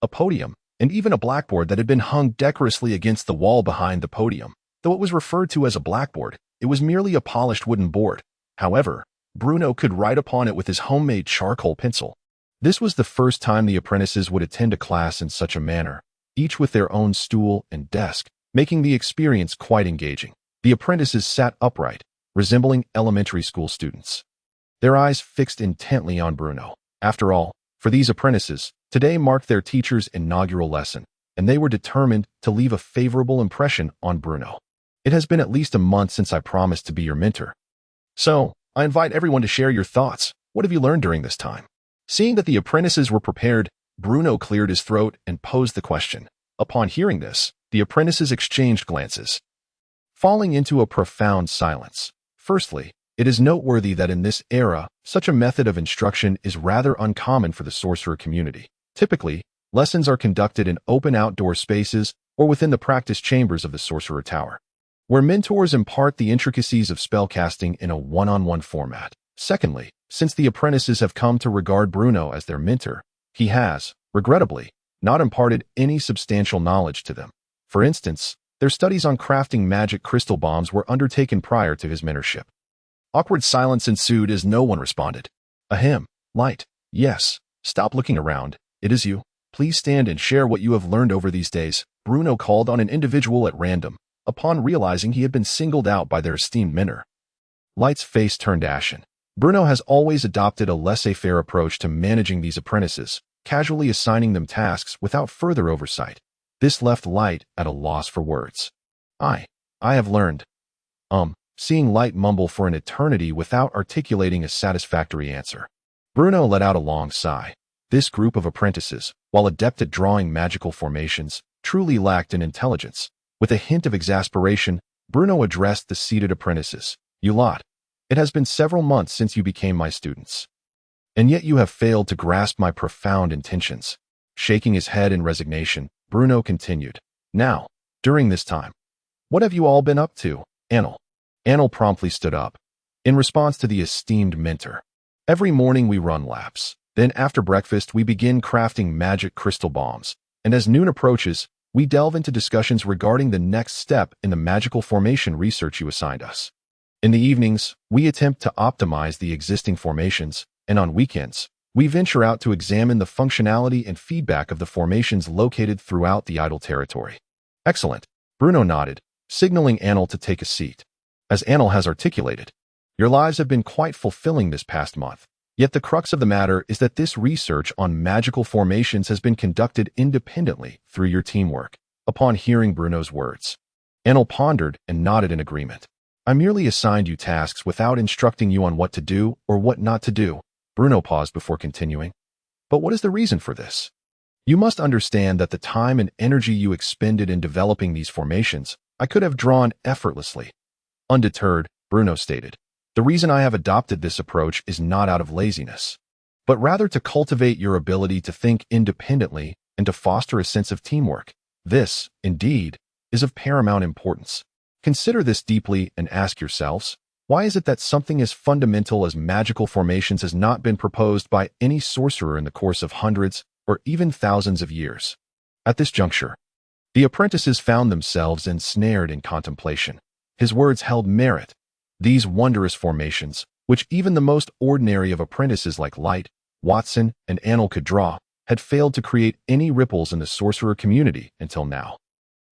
A: a podium, and even a blackboard that had been hung decorously against the wall behind the podium. Though it was referred to as a blackboard, it was merely a polished wooden board. However, Bruno could write upon it with his homemade charcoal pencil. This was the first time the apprentices would attend a class in such a manner, each with their own stool and desk, making the experience quite engaging. The apprentices sat upright, resembling elementary school students, their eyes fixed intently on Bruno. After all, for these apprentices, today marked their teacher's inaugural lesson, and they were determined to leave a favorable impression on Bruno. "It has been at least a month since I promised to be your mentor. So, I invite everyone to share your thoughts. What have you learned during this time?" Seeing that the apprentices were prepared, Bruno cleared his throat and posed the question. Upon hearing this, the apprentices exchanged glances, falling into a profound silence. Firstly, it is noteworthy that in this era, such a method of instruction is rather uncommon for the sorcerer community. Typically, lessons are conducted in open outdoor spaces or within the practice chambers of the sorcerer tower, where mentors impart the intricacies of spellcasting in a one-on-one format. Secondly, since the apprentices have come to regard Bruno as their mentor, he has, regrettably, not imparted any substantial knowledge to them. For instance, their studies on crafting magic crystal bombs were undertaken prior to his mentorship. Awkward silence ensued as no one responded. "Ahem, Light. Yes, stop looking around. It is you. Please stand and share what you have learned over these days." Bruno called on an individual at random, upon realizing he had been singled out by their esteemed mentor. Light's face turned ashen. Bruno has always adopted a laissez-faire approach to managing these apprentices, casually assigning them tasks without further oversight. This left Light at a loss for words. I have learned. Seeing Light mumble for an eternity without articulating a satisfactory answer, Bruno let out a long sigh. This group of apprentices, while adept at drawing magical formations, truly lacked in intelligence. With a hint of exasperation, Bruno addressed the seated apprentices. You lot, it has been several months since you became my students. And yet you have failed to grasp my profound intentions. Shaking his head in resignation, Bruno continued. Now, during this time, what have you all been up to? Anil promptly stood up. In response to the esteemed mentor. Every morning we run laps. Then after breakfast we begin crafting magic crystal bombs. And as noon approaches, we delve into discussions regarding the next step in the magical formation research you assigned us. In the evenings, we attempt to optimize the existing formations, and on weekends, we venture out to examine the functionality and feedback of the formations located throughout the idle territory. Excellent. Bruno nodded, signaling Anil to take a seat. As Anil has articulated, your lives have been quite fulfilling this past month. Yet the crux of the matter is that this research on magical formations has been conducted independently through your teamwork. Upon hearing Bruno's words, Anil pondered and nodded in agreement. I merely assigned you tasks without instructing you on what to do or what not to do. Bruno paused before continuing. But what is the reason for this? You must understand that the time and energy you expended in developing these formations, I could have drawn effortlessly. Undeterred, Bruno stated. The reason I have adopted this approach is not out of laziness, but rather to cultivate your ability to think independently and to foster a sense of teamwork. This, indeed, is of paramount importance. Consider this deeply and ask yourselves, why is it that something as fundamental as magical formations has not been proposed by any sorcerer in the course of hundreds or even thousands of years? At this juncture, the apprentices found themselves ensnared in contemplation. His words held merit. These wondrous formations, which even the most ordinary of apprentices like Light, Watson, and Anil could draw, had failed to create any ripples in the sorcerer community until now.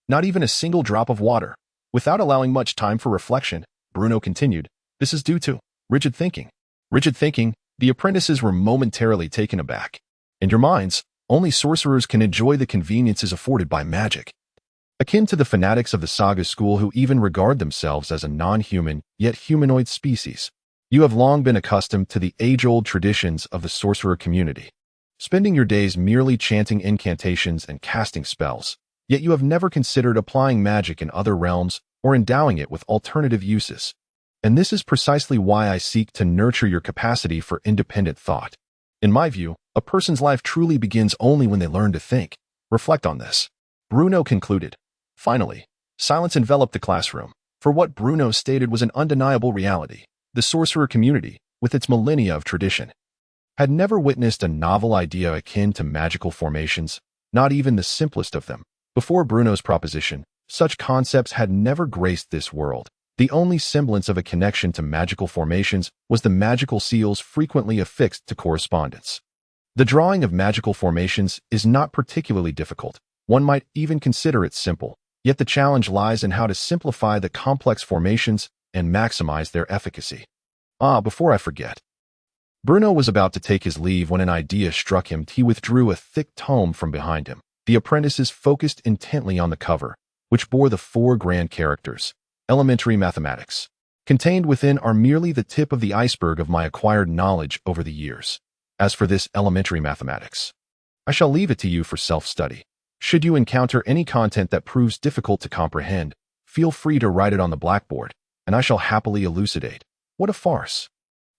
A: Not even a single drop of water. Without allowing much time for reflection, Bruno continued, this is due to rigid thinking. Rigid thinking, the apprentices were momentarily taken aback. In your minds, only sorcerers can enjoy the conveniences afforded by magic. Akin to the fanatics of the saga school who even regard themselves as a non-human, yet humanoid species. You have long been accustomed to the age-old traditions of the sorcerer community, spending your days merely chanting incantations and casting spells, yet you have never considered applying magic in other realms or endowing it with alternative uses. And this is precisely why I seek to nurture your capacity for independent thought. In my view, a person's life truly begins only when they learn to think. Reflect on this. Bruno concluded. Finally, silence enveloped the classroom, for what Bruno stated was an undeniable reality. The sorcerer community, with its millennia of tradition, had never witnessed a novel idea akin to magical formations, not even the simplest of them. Before Bruno's proposition, such concepts had never graced this world. The only semblance of a connection to magical formations was the magical seals frequently affixed to correspondence. The drawing of magical formations is not particularly difficult. One might even consider it simple. Yet the challenge lies in how to simplify the complex formations and maximize their efficacy. Before I forget. Bruno was about to take his leave when an idea struck him. He withdrew a thick tome from behind him. The apprentices focused intently on the cover, which bore the 4 grand characters, elementary mathematics. Contained within are merely the tip of the iceberg of my acquired knowledge over the years. As for this elementary mathematics, I shall leave it to you for self-study. Should you encounter any content that proves difficult to comprehend, feel free to write it on the blackboard, and I shall happily elucidate. What a farce.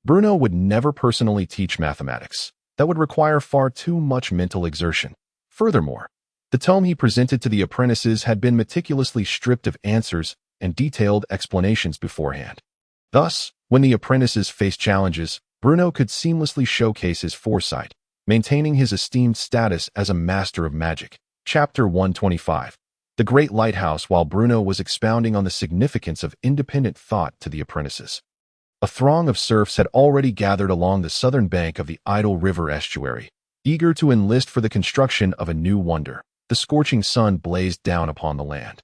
A: Bruno would never personally teach mathematics. That would require far too much mental exertion. Furthermore, the tome he presented to the apprentices had been meticulously stripped of answers and detailed explanations beforehand. Thus, when the apprentices faced challenges, Bruno could seamlessly showcase his foresight, maintaining his esteemed status as a master of magic. Chapter 125. The Great Lighthouse. While Bruno was expounding on the significance of independent thought to the apprentices, a throng of serfs had already gathered along the southern bank of the idle river estuary, eager to enlist for the construction of a new wonder. The scorching sun blazed down upon the land,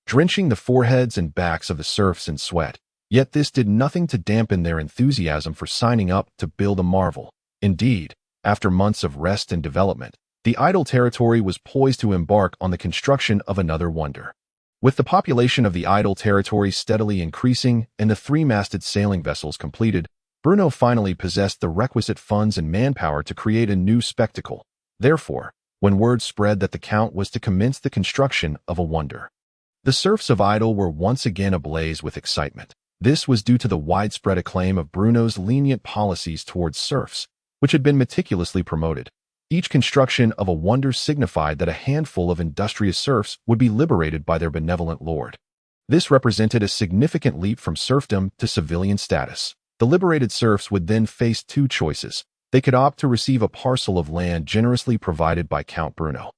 A: drenching the foreheads and backs of the serfs in sweat. Yet this did nothing to dampen their enthusiasm for signing up to build a marvel. Indeed, after months of rest and development, the idle territory was poised to embark on the construction of another wonder. With the population of the idle territory steadily increasing and the 3-masted sailing vessels completed, Bruno finally possessed the requisite funds and manpower to create a new spectacle. Therefore, when word spread that the Count was to commence the construction of a wonder, the serfs of Idle were once again ablaze with excitement. This was due to the widespread acclaim of Bruno's lenient policies towards serfs, which had been meticulously promoted. Each construction of a wonder signified that a handful of industrious serfs would be liberated by their benevolent lord. This represented a significant leap from serfdom to civilian status. The liberated serfs would then face two choices. They could opt to receive a parcel of land generously provided by Count Bruno,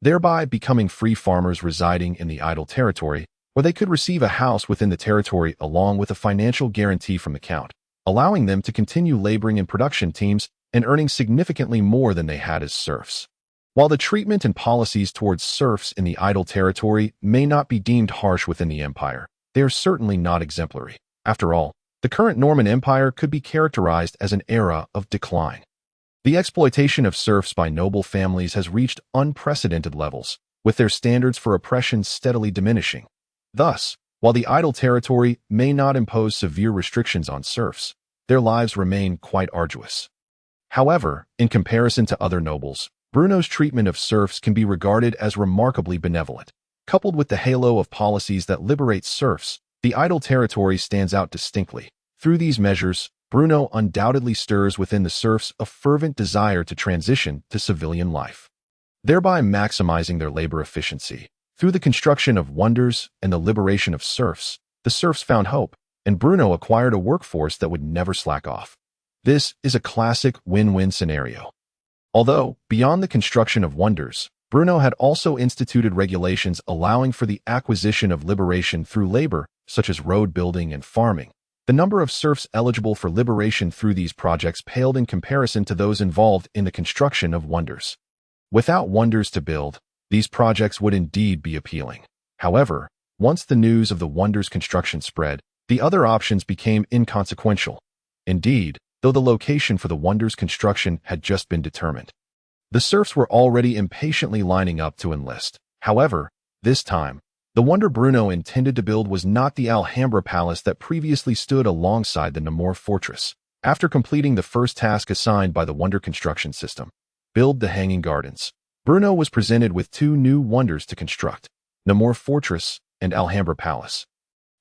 A: thereby becoming free farmers residing in the Idle territory, or they could receive a house within the territory along with a financial guarantee from the Count, allowing them to continue laboring in production teams and earning significantly more than they had as serfs. While the treatment and policies towards serfs in the Idle territory may not be deemed harsh within the empire, they are certainly not exemplary. After all, the current Norman Empire could be characterized as an era of decline. The exploitation of serfs by noble families has reached unprecedented levels, with their standards for oppression steadily diminishing. Thus, while the Idle territory may not impose severe restrictions on serfs, their lives remain quite arduous. However, in comparison to other nobles, Bruno's treatment of serfs can be regarded as remarkably benevolent. Coupled with the halo of policies that liberate serfs, the Idle territory stands out distinctly. Through these measures, Bruno undoubtedly stirs within the serfs a fervent desire to transition to civilian life, thereby maximizing their labor efficiency. Through the construction of wonders and the liberation of serfs, the serfs found hope, and Bruno acquired a workforce that would never slack off. This is a classic win-win scenario. Although, beyond the construction of wonders, Bruno had also instituted regulations allowing for the acquisition of liberation through labor, such as road building and farming. The number of serfs eligible for liberation through these projects paled in comparison to those involved in the construction of wonders. Without wonders to build, these projects would indeed be appealing. However, once the news of the wonders' construction spread, the other options became inconsequential. Indeed, though the location for the wonders' construction had just been determined, the serfs were already impatiently lining up to enlist. However, this time, the wonder Bruno intended to build was not the Alhambra palace that previously stood alongside the Namur fortress. After completing the first task assigned by the wonder construction system, build the Hanging Gardens, Bruno was presented with two new wonders to construct, Namur Fortress and Alhambra Palace.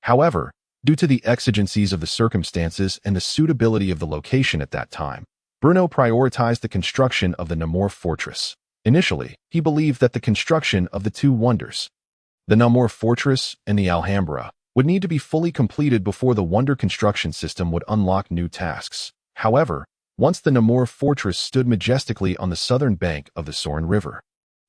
A: However, due to the exigencies of the circumstances and the suitability of the location at that time, Bruno prioritized the construction of the Namur Fortress. Initially, he believed that the construction of the two wonders, the Namur Fortress and the Alhambra, would need to be fully completed before the wonder construction system would unlock new tasks. However, once the Namur Fortress stood majestically on the southern bank of the Sorin River,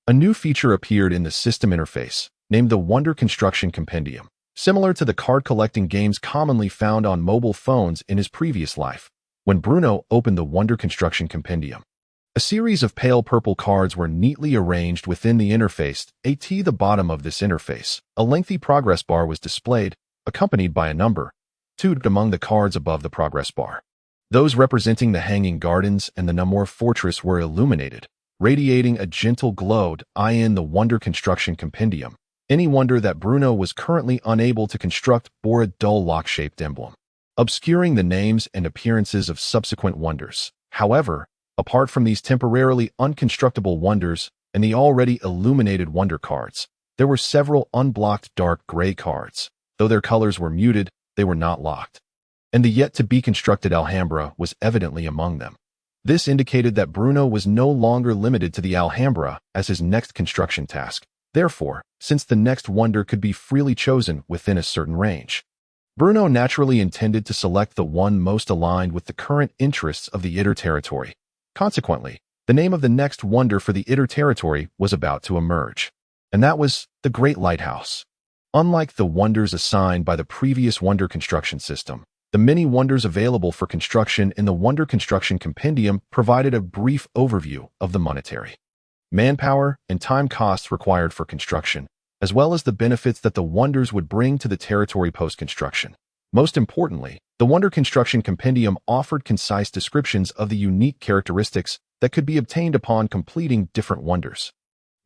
A: a new feature appeared in the system interface, named the Wonder Construction Compendium. Similar to the card-collecting games commonly found on mobile phones in his previous life, when Bruno opened the Wonder Construction Compendium, a series of pale purple cards were neatly arranged within the interface. At the bottom of this interface, a lengthy progress bar was displayed, accompanied by a number, 2 among the cards above the progress bar. Those representing the Hanging Gardens and the Namur Fortress were illuminated, radiating a gentle glow in the Wonder Construction Compendium. Any wonder that Bruno was currently unable to construct bore a dull lock-shaped emblem, obscuring the names and appearances of subsequent wonders. However, apart from these temporarily unconstructible wonders and the already illuminated wonder cards, there were several unblocked dark gray cards. Though their colors were muted, they were not locked, and the yet-to-be-constructed Alhambra was evidently among them. This indicated that Bruno was no longer limited to the Alhambra as his next construction task. Therefore, since the next wonder could be freely chosen within a certain range, Bruno naturally intended to select the one most aligned with the current interests of the Idle territory. Consequently, the name of the next wonder for the Idle territory was about to emerge, and that was the Great Lighthouse. Unlike the wonders assigned by the previous wonder construction system, the many wonders available for construction in the Wonder Construction Compendium provided a brief overview of the monetary, manpower, and time costs required for construction, as well as the benefits that the wonders would bring to the territory post-construction. Most importantly, the Wonder Construction Compendium offered concise descriptions of the unique characteristics that could be obtained upon completing different wonders.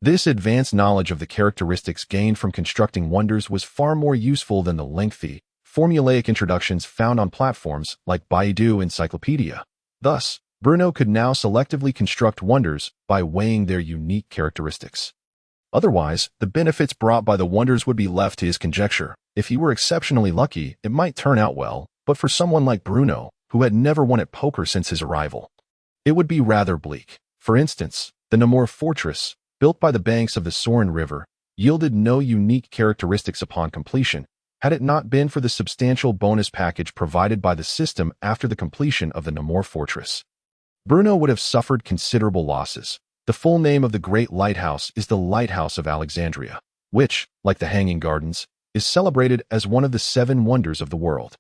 A: This advanced knowledge of the characteristics gained from constructing wonders was far more useful than the lengthy, formulaic introductions found on platforms like Baidu Encyclopedia. Thus, Bruno could now selectively construct wonders by weighing their unique characteristics. Otherwise, the benefits brought by the wonders would be left to his conjecture. If he were exceptionally lucky, it might turn out well, but for someone like Bruno, who had never won at poker since his arrival, it would be rather bleak. For instance, the Namur fortress, built by the banks of the Sorin River, yielded no unique characteristics upon completion, had it not been for the substantial bonus package provided by the system after the completion of the Namur fortress. Bruno would have suffered considerable losses. The full name of the Great Lighthouse is the Lighthouse of Alexandria, which, like the Hanging Gardens, is celebrated as one of the 7 wonders of the world.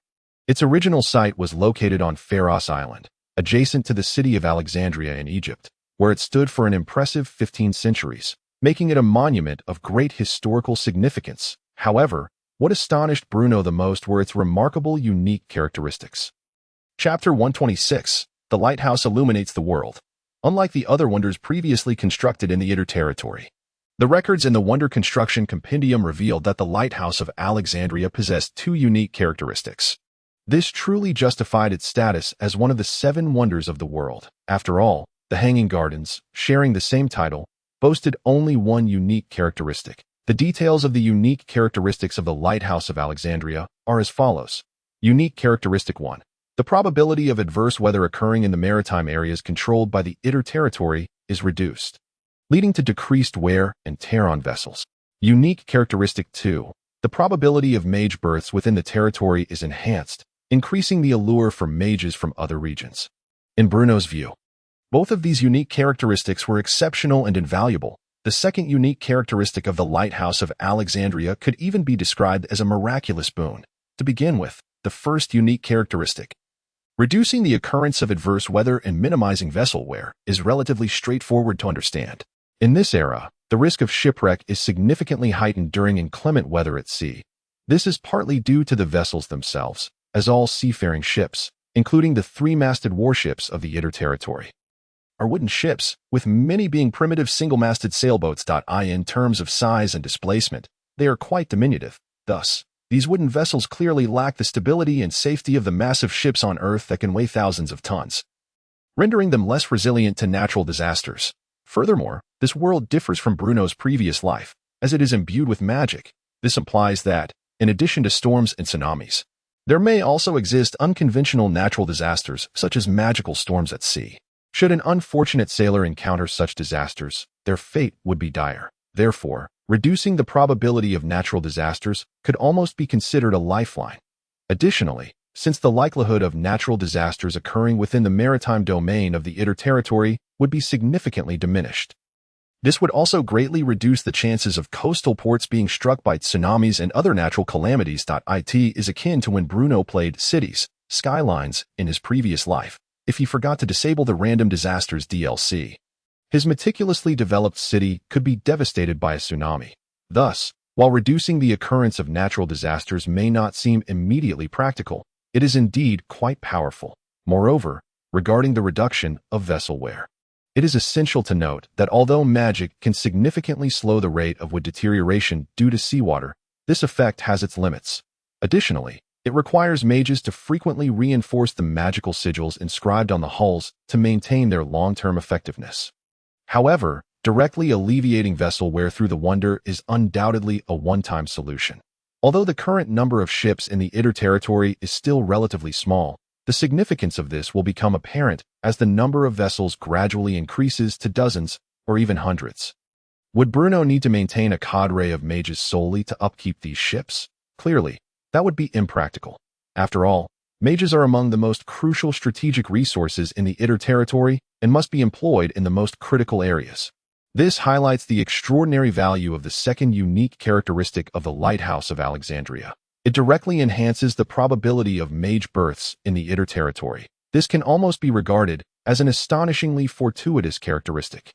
A: Its original site was located on Pharos Island, adjacent to the city of Alexandria in Egypt, where it stood for an impressive 15 centuries, making it a monument of great historical significance. However, what astonished Bruno the most were its remarkable unique characteristics. Chapter 126. The lighthouse illuminates the world. Unlike the other wonders previously constructed in the Territory, the records in the Wonder Construction Compendium revealed that the Lighthouse of Alexandria possessed 2 unique characteristics. This truly justified its status as one of the 7 wonders of the world. After all, the Hanging Gardens, sharing the same title, boasted only one unique characteristic. The details of the unique characteristics of the Lighthouse of Alexandria are as follows. Unique characteristic 1. The probability of adverse weather occurring in the maritime areas controlled by the Territory is reduced, leading to decreased wear and tear on vessels. Unique characteristic 2. The probability of mage births within the territory is enhanced, increasing the allure for mages from other regions. In Bruno's view, both of these unique characteristics were exceptional and invaluable. The second unique characteristic of the Lighthouse of Alexandria could even be described as a miraculous boon. To begin with, the first unique characteristic, reducing the occurrence of adverse weather and minimizing vessel wear, is relatively straightforward to understand. In this era, the risk of shipwreck is significantly heightened during inclement weather at sea. This is partly due to the vessels themselves, as all seafaring ships, including the 3-masted warships of the Territory, are wooden ships, with many being primitive single-masted sailboats. In terms of size and displacement, they are quite diminutive. Thus, these wooden vessels clearly lack the stability and safety of the massive ships on Earth that can weigh thousands of tons, rendering them less resilient to natural disasters. Furthermore, this world differs from Bruno's previous life, as it is imbued with magic. This implies that, in addition to storms and tsunamis, there may also exist unconventional natural disasters, such as magical storms at sea. Should an unfortunate sailor encounter such disasters, their fate would be dire. Therefore, reducing the probability of natural disasters could almost be considered a lifeline. Additionally, since the likelihood of natural disasters occurring within the maritime domain of the Territory would be significantly diminished, this would also greatly reduce the chances of coastal ports being struck by tsunamis and other natural calamities. It is akin to when Bruno played Cities, Skylines in his previous life, if he forgot to disable the Random Disasters DLC. His meticulously developed city could be devastated by a tsunami. Thus, while reducing the occurrence of natural disasters may not seem immediately practical, it is indeed quite powerful. Moreover, regarding the reduction of vessel wear, it is essential to note that although magic can significantly slow the rate of wood deterioration due to seawater, this effect has its limits. Additionally, it requires mages to frequently reinforce the magical sigils inscribed on the hulls to maintain their long-term effectiveness. However, directly alleviating vessel wear through the wonder is undoubtedly a one-time solution. Although the current number of ships in the Territory is still relatively small, the significance of this will become apparent as the number of vessels gradually increases to dozens or even hundreds. Would Bruno need to maintain a cadre of mages solely to upkeep these ships? Clearly, that would be impractical. After all, mages are among the most crucial strategic resources in the Territory and must be employed in the most critical areas. This highlights the extraordinary value of the second unique characteristic of the Lighthouse of Alexandria. It directly enhances the probability of mage births in the Territory. This can almost be regarded as an astonishingly fortuitous characteristic.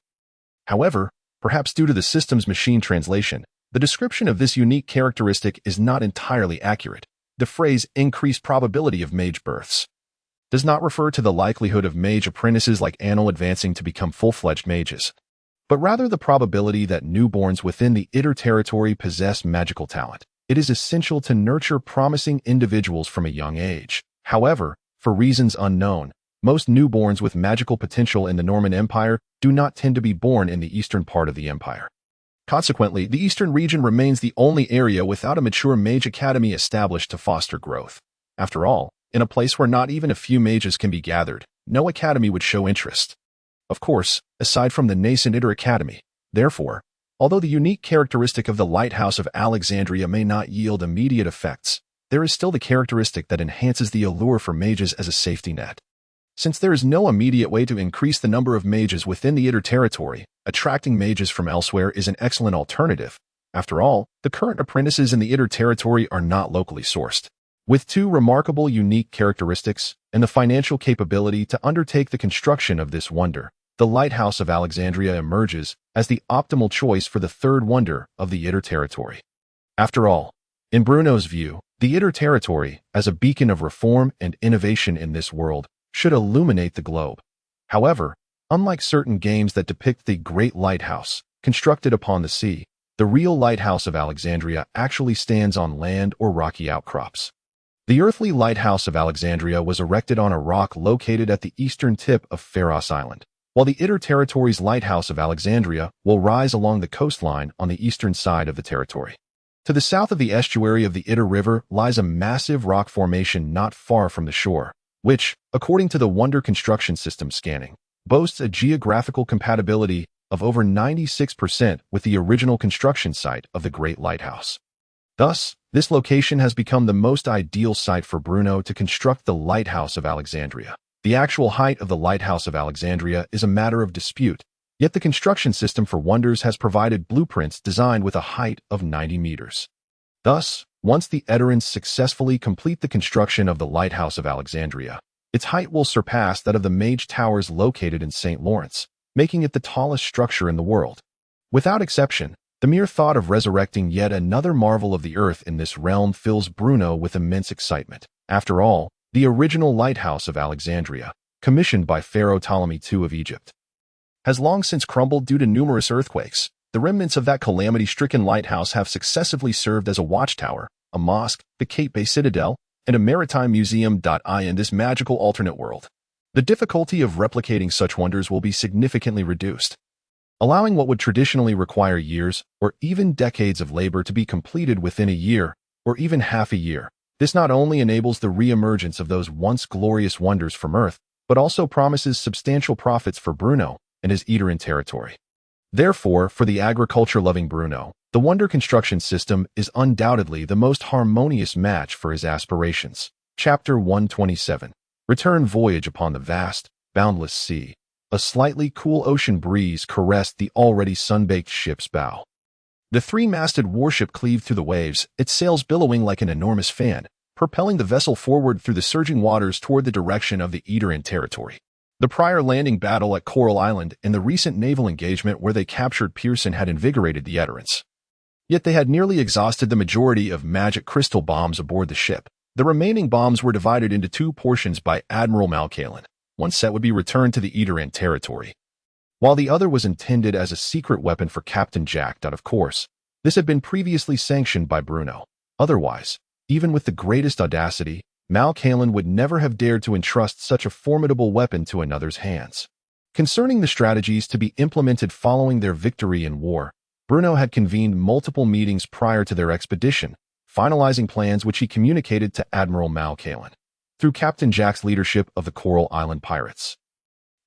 A: However, perhaps due to the system's machine translation, the description of this unique characteristic is not entirely accurate. The phrase increased probability of mage births does not refer to the likelihood of mage apprentices like Anil advancing to become full-fledged mages, but rather the probability that newborns within the Territory possess magical talent. it is essential to nurture promising individuals from a young age. However, for reasons unknown, most newborns with magical potential in the Norman Empire do not tend to be born in the eastern part of the empire. Consequently, the eastern region remains the only area without a mature mage academy established to foster growth. After all, in a place where not even a few mages can be gathered, no academy would show interest. Of course, aside from the nascent Inter Academy. Therefore, although the unique characteristic of the Lighthouse of Alexandria may not yield immediate effects, there is still the characteristic that enhances the allure for mages as a safety net. Since there is no immediate way to increase the number of mages within the Inter Territory, attracting mages from elsewhere is an excellent alternative. After all, the current apprentices in the Inter Territory are not locally sourced. With two remarkable unique characteristics and the financial capability to undertake the construction of this wonder, the Lighthouse of Alexandria emerges as the optimal choice for the third wonder of the Inter Territory. After all, in Bruno's view, the Inter Territory, as a beacon of reform and innovation in this world, should illuminate the globe. However, unlike certain games that depict the Great Lighthouse, constructed upon the sea, the real Lighthouse of Alexandria actually stands on land or rocky outcrops. The earthly Lighthouse of Alexandria was erected on a rock located at the eastern tip of Pharos Island, while the Inter Territory's Lighthouse of Alexandria will rise along the coastline on the eastern side of the territory. To the south of the estuary of the Inter River lies a massive rock formation not far from the shore, which, according to the Wonder Construction System scanning, boasts a geographical compatibility of over 96% with the original construction site of the Great Lighthouse. Thus, this location has become the most ideal site for Bruno to construct the Lighthouse of Alexandria. The actual height of the Lighthouse of Alexandria is a matter of dispute, yet the construction system for wonders has provided blueprints designed with a height of 90 meters. Thus, once the Eterans successfully complete the construction of the Lighthouse of Alexandria, its height will surpass that of the Mage Towers located in St. Lawrence, making it the tallest structure in the world. Without exception, the mere thought of resurrecting yet another marvel of the earth in this realm fills Bruno with immense excitement. After all, the original Lighthouse of Alexandria, commissioned by Pharaoh Ptolemy II of Egypt, has long since crumbled due to numerous earthquakes. The remnants of that calamity-stricken lighthouse have successively served as a watchtower, a mosque, the Cape Bay Citadel, and a maritime museum. In this magical alternate world, the difficulty of replicating such wonders will be significantly reduced, allowing what would traditionally require years or even decades of labor to be completed within a year or even half a year. This not only enables the re-emergence of those once glorious wonders from Earth, but also promises substantial profits for Bruno and his Eteryn territory. Therefore, for the agriculture-loving Bruno, the Wonder Construction System is undoubtedly the most harmonious match for his aspirations. Chapter 127. Return voyage upon the vast, boundless sea. A slightly cool ocean breeze caressed the already sun-baked ship's bow. The three-masted warship cleaved through the waves, its sails billowing like an enormous fan, propelling the vessel forward through the surging waters toward the direction of the Eteryn territory. The prior landing battle at Coral Island and the recent naval engagement where they captured Pearson had invigorated the Eterans. Yet they had nearly exhausted the majority of magic crystal bombs aboard the ship. The remaining bombs were divided into two portions by Admiral Malkalin. One set would be returned to the Eteryn territory, while the other was intended as a secret weapon for Captain Jack. Of course, this had been previously sanctioned by Bruno. Otherwise, even with the greatest audacity, Malkalin would never have dared to entrust such a formidable weapon to another's hands. Concerning the strategies to be implemented following their victory in war, Bruno had convened multiple meetings prior to their expedition, finalizing plans which he communicated to Admiral Malkalin through Captain Jack's leadership of the Coral Island Pirates.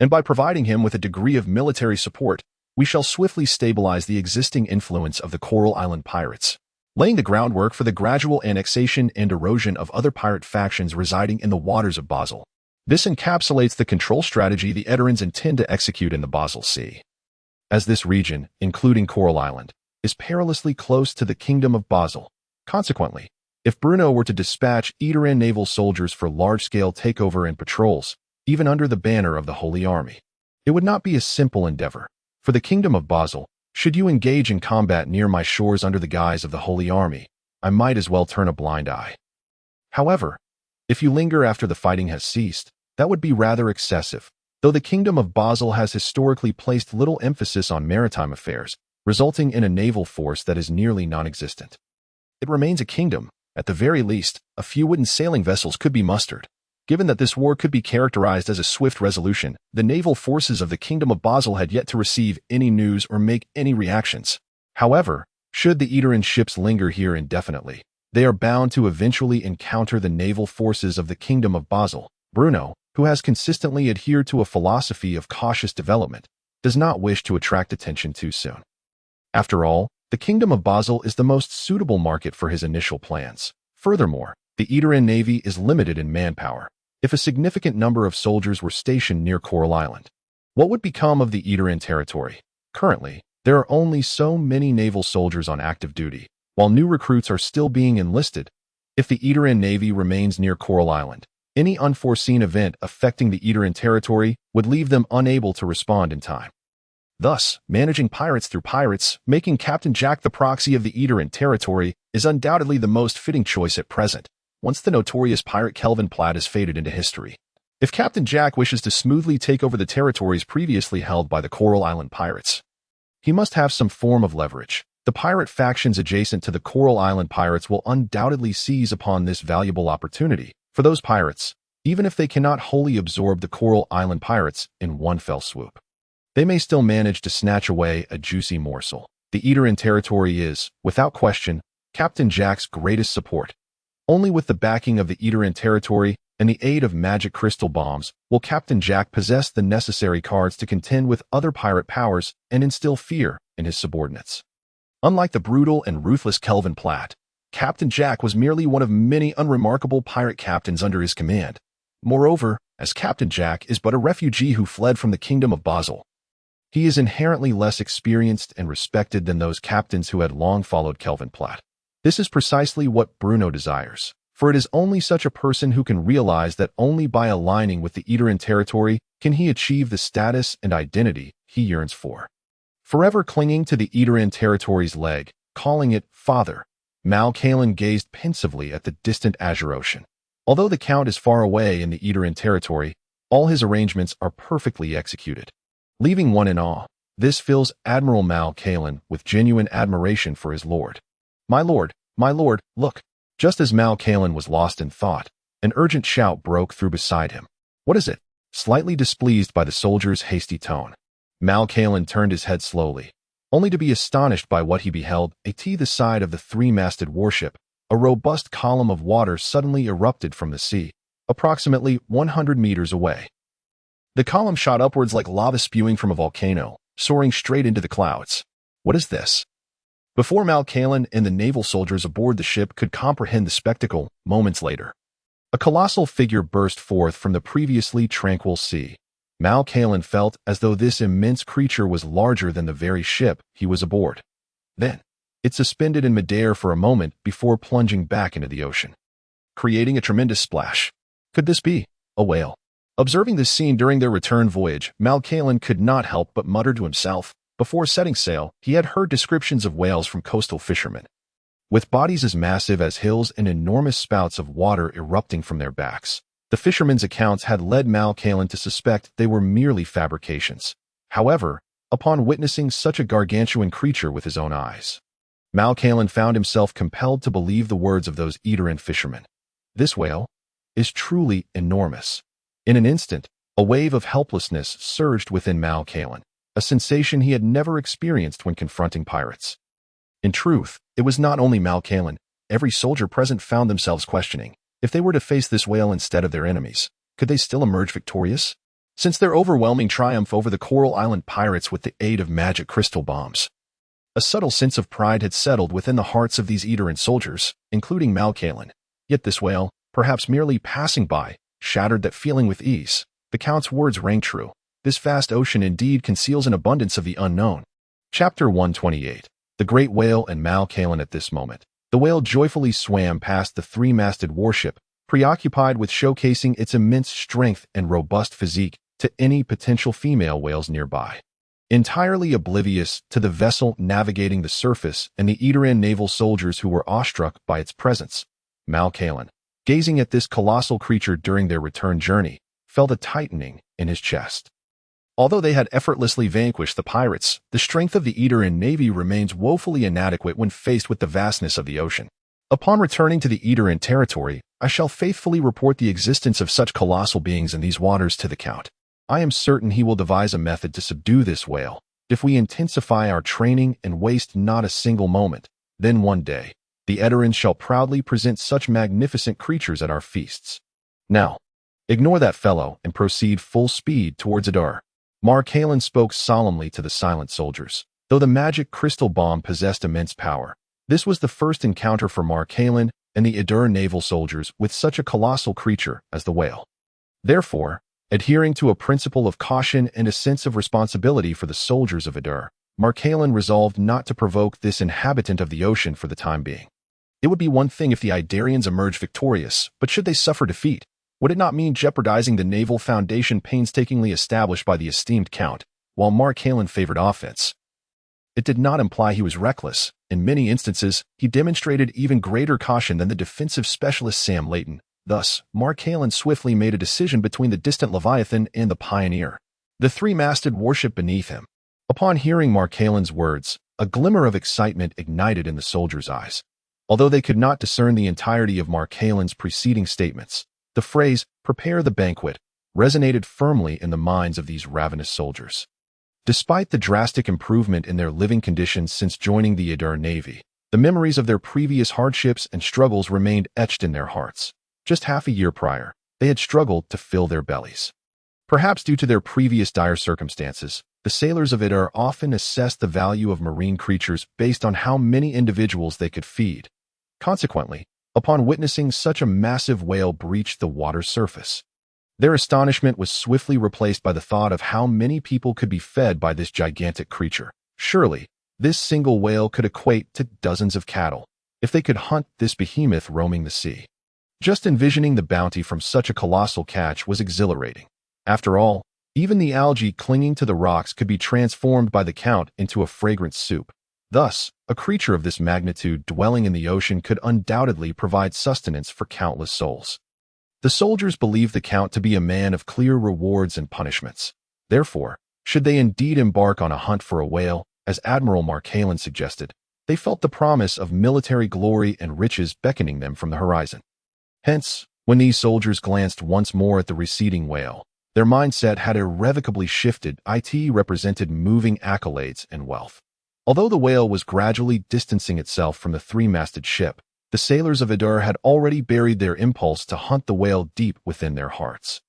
A: And by providing him with a degree of military support, we shall swiftly stabilize the existing influence of the Coral Island Pirates, laying the groundwork for the gradual annexation and erosion of other pirate factions residing in the waters of Basel. This encapsulates the control strategy the Eterans intend to execute in the Basel Sea. As this region, including Coral Island, is perilously close to the Kingdom of Basel. Consequently, if Bruno were to dispatch Eteryn naval soldiers for large-scale takeover and patrols, even under the banner of the Holy Army, it would not be a simple endeavor. For the Kingdom of Basel, should you engage in combat near my shores under the guise of the Holy Army, I might as well turn a blind eye. However, if you linger after the fighting has ceased, that would be rather excessive, though the Kingdom of Basel has historically placed little emphasis on maritime affairs, resulting in a naval force that is nearly non-existent. it remains a kingdom. At the very least, a few wooden sailing vessels could be mustered. Given that this war could be characterized as a swift resolution, the naval forces of the Kingdom of Basel had yet to receive any news or make any reactions. However, should the Eaterin ships linger here indefinitely, they are bound to eventually encounter the naval forces of the Kingdom of Basel. Bruno, who has consistently adhered to a philosophy of cautious development, does not wish to attract attention too soon. After all, the Kingdom of Basel is the most suitable market for his initial plans. Furthermore, the Eaterin navy is limited in manpower. If a significant number of soldiers were stationed near Coral Island, what would become of the Eaterin territory? Currently, there are only so many naval soldiers on active duty, while new recruits are still being enlisted. If the Eaterin navy remains near Coral Island, any unforeseen event affecting the Eaterin territory would leave them unable to respond in time. Thus, managing pirates through pirates, making Captain Jack the proxy of the Eaterin territory, is undoubtedly the most fitting choice at present, once the notorious pirate Kelvin Platt has faded into history. If Captain Jack wishes to smoothly take over the territories previously held by the Coral Island pirates, he must have some form of leverage. The pirate factions adjacent to the Coral Island pirates will undoubtedly seize upon this valuable opportunity. For those pirates, even if they cannot wholly absorb the Coral Island pirates in one fell swoop, they may still manage to snatch away a juicy morsel. The Eaterin territory is, without question, Captain Jack's greatest support. Only with the backing of the Eaterin territory and the aid of magic crystal bombs will Captain Jack possess the necessary cards to contend with other pirate powers and instill fear in his subordinates. Unlike the brutal and ruthless Kelvin Platt, Captain Jack was merely one of many unremarkable pirate captains under his command. Moreover, as Captain Jack is but a refugee who fled from the Kingdom of Basel, he is inherently less experienced and respected than those captains who had long followed Kelvin Platt. This is precisely what Bruno desires, for it is only such a person who can realize that only by aligning with the Eaterin territory can he achieve the status and identity he yearns for. Forever clinging to the Eaterin territory's leg, calling it father, Mal Kalin gazed pensively at the distant azure ocean. Although the Count is far away in the Eaterin territory, all his arrangements are perfectly executed. Leaving one in awe, this fills Admiral Mal Kalin with genuine admiration for his lord. My lord, look!" Just as Mal Kalin was lost in thought, an urgent shout broke through beside him. "What is it?" Slightly displeased by the soldier's hasty tone, Mal Kalin turned his head slowly, only to be astonished by what he beheld. To the side of the three-masted warship, a robust column of water suddenly erupted from the sea, approximately 100 meters away. The column shot upwards like lava spewing from a volcano, soaring straight into the clouds. "What is this?" Before Mal Kalin and the naval soldiers aboard the ship could comprehend the spectacle, moments later, a colossal figure burst forth from the previously tranquil sea. Mal Kalin felt as though this immense creature was larger than the very ship he was aboard. Then, it suspended in midair for a moment before plunging back into the ocean, creating a tremendous splash. Could this be a whale? Observing this scene during their return voyage, Mal Kalin could not help but mutter to himself. Before setting sail, he had heard descriptions of whales from coastal fishermen, with bodies as massive as hills and enormous spouts of water erupting from their backs. The fishermen's accounts had led Mal Kalin to suspect they were merely fabrications. However, upon witnessing such a gargantuan creature with his own eyes, Mal Kalin found himself compelled to believe the words of those Eaterin fishermen. This whale is truly enormous. In an instant, a wave of helplessness surged within Mal Kalin, a sensation he had never experienced when confronting pirates. In truth, it was not only Mal Kalin. Every soldier present found themselves questioning, if they were to face this whale instead of their enemies, could they still emerge victorious? Since their overwhelming triumph over the Coral Island pirates with the aid of magic crystal bombs, a subtle sense of pride had settled within the hearts of these Eaterin soldiers, including Mal Kalin. Yet this whale, perhaps merely passing by, shattered that feeling with ease. The Count's words rang true. This vast ocean indeed conceals an abundance of the unknown. Chapter 128. The Great Whale and Mal Kalin. At this moment, the whale joyfully swam past the three-masted warship, preoccupied with showcasing its immense strength and robust physique to any potential female whales nearby. Entirely oblivious to the vessel navigating the surface and the Eaterin naval soldiers who were awestruck by its presence, Mal Kalin, gazing at this colossal creature during their return journey, felt a tightening in his chest. Although they had effortlessly vanquished the pirates, the strength of the Eaterin navy remains woefully inadequate when faced with the vastness of the ocean. Upon returning to the Eater and Territory, I shall faithfully report the existence of such colossal beings in these waters to the Count. I am certain he will devise a method to subdue this whale, if we intensify our training and waste not a single moment. Then one day, the Eterans shall proudly present such magnificent creatures at our feasts. Now, ignore that fellow and proceed full speed towards Adar. Markalen spoke solemnly to the silent soldiers. Though the magic crystal bomb possessed immense power, this was the first encounter for Markalen and the Adar naval soldiers with such a colossal creature as the whale. Therefore, adhering to a principle of caution and a sense of responsibility for the soldiers of Adar, Markalen resolved not to provoke this inhabitant of the ocean for the time being. It would be one thing if the Idarians emerged victorious, but should they suffer defeat, would it not mean jeopardizing the naval foundation painstakingly established by the esteemed Count, while Markalen favored offense? It did not imply he was reckless. In many instances, he demonstrated even greater caution than the defensive specialist Sam Layton. Thus, Markalen swiftly made a decision between the distant Leviathan and the Pioneer, the three-masted warship beneath him. Upon hearing Markalen's words, a glimmer of excitement ignited in the soldiers' eyes. Although they could not discern the entirety of Markalen's preceding statements, the phrase, "prepare the banquet," resonated firmly in the minds of these ravenous soldiers. Despite the drastic improvement in their living conditions since joining the Adar Navy, the memories of their previous hardships and struggles remained etched in their hearts. Just half a year prior, they had struggled to fill their bellies. Perhaps due to their previous dire circumstances, the sailors of Adar often assessed the value of marine creatures based on how many individuals they could feed. Consequently, upon witnessing such a massive whale breach the water's surface, their astonishment was swiftly replaced by the thought of how many people could be fed by this gigantic creature. Surely, this single whale could equate to dozens of cattle, if they could hunt this behemoth roaming the sea. Just envisioning the bounty from such a colossal catch was exhilarating. After all, even the algae clinging to the rocks could be transformed by the Count into a fragrant soup. Thus, a creature of this magnitude dwelling in the ocean could undoubtedly provide sustenance for countless souls. The soldiers believed the Count to be a man of clear rewards and punishments. Therefore, should they indeed embark on a hunt for a whale, as Admiral Markalen suggested, they felt the promise of military glory and riches beckoning them from the horizon. Hence, when these soldiers glanced once more at the receding whale, their mindset had irrevocably shifted. It represented moving accolades and wealth. Although the whale was gradually distancing itself from the three-masted ship, the sailors of Adar had already buried their impulse to hunt the whale deep within their hearts.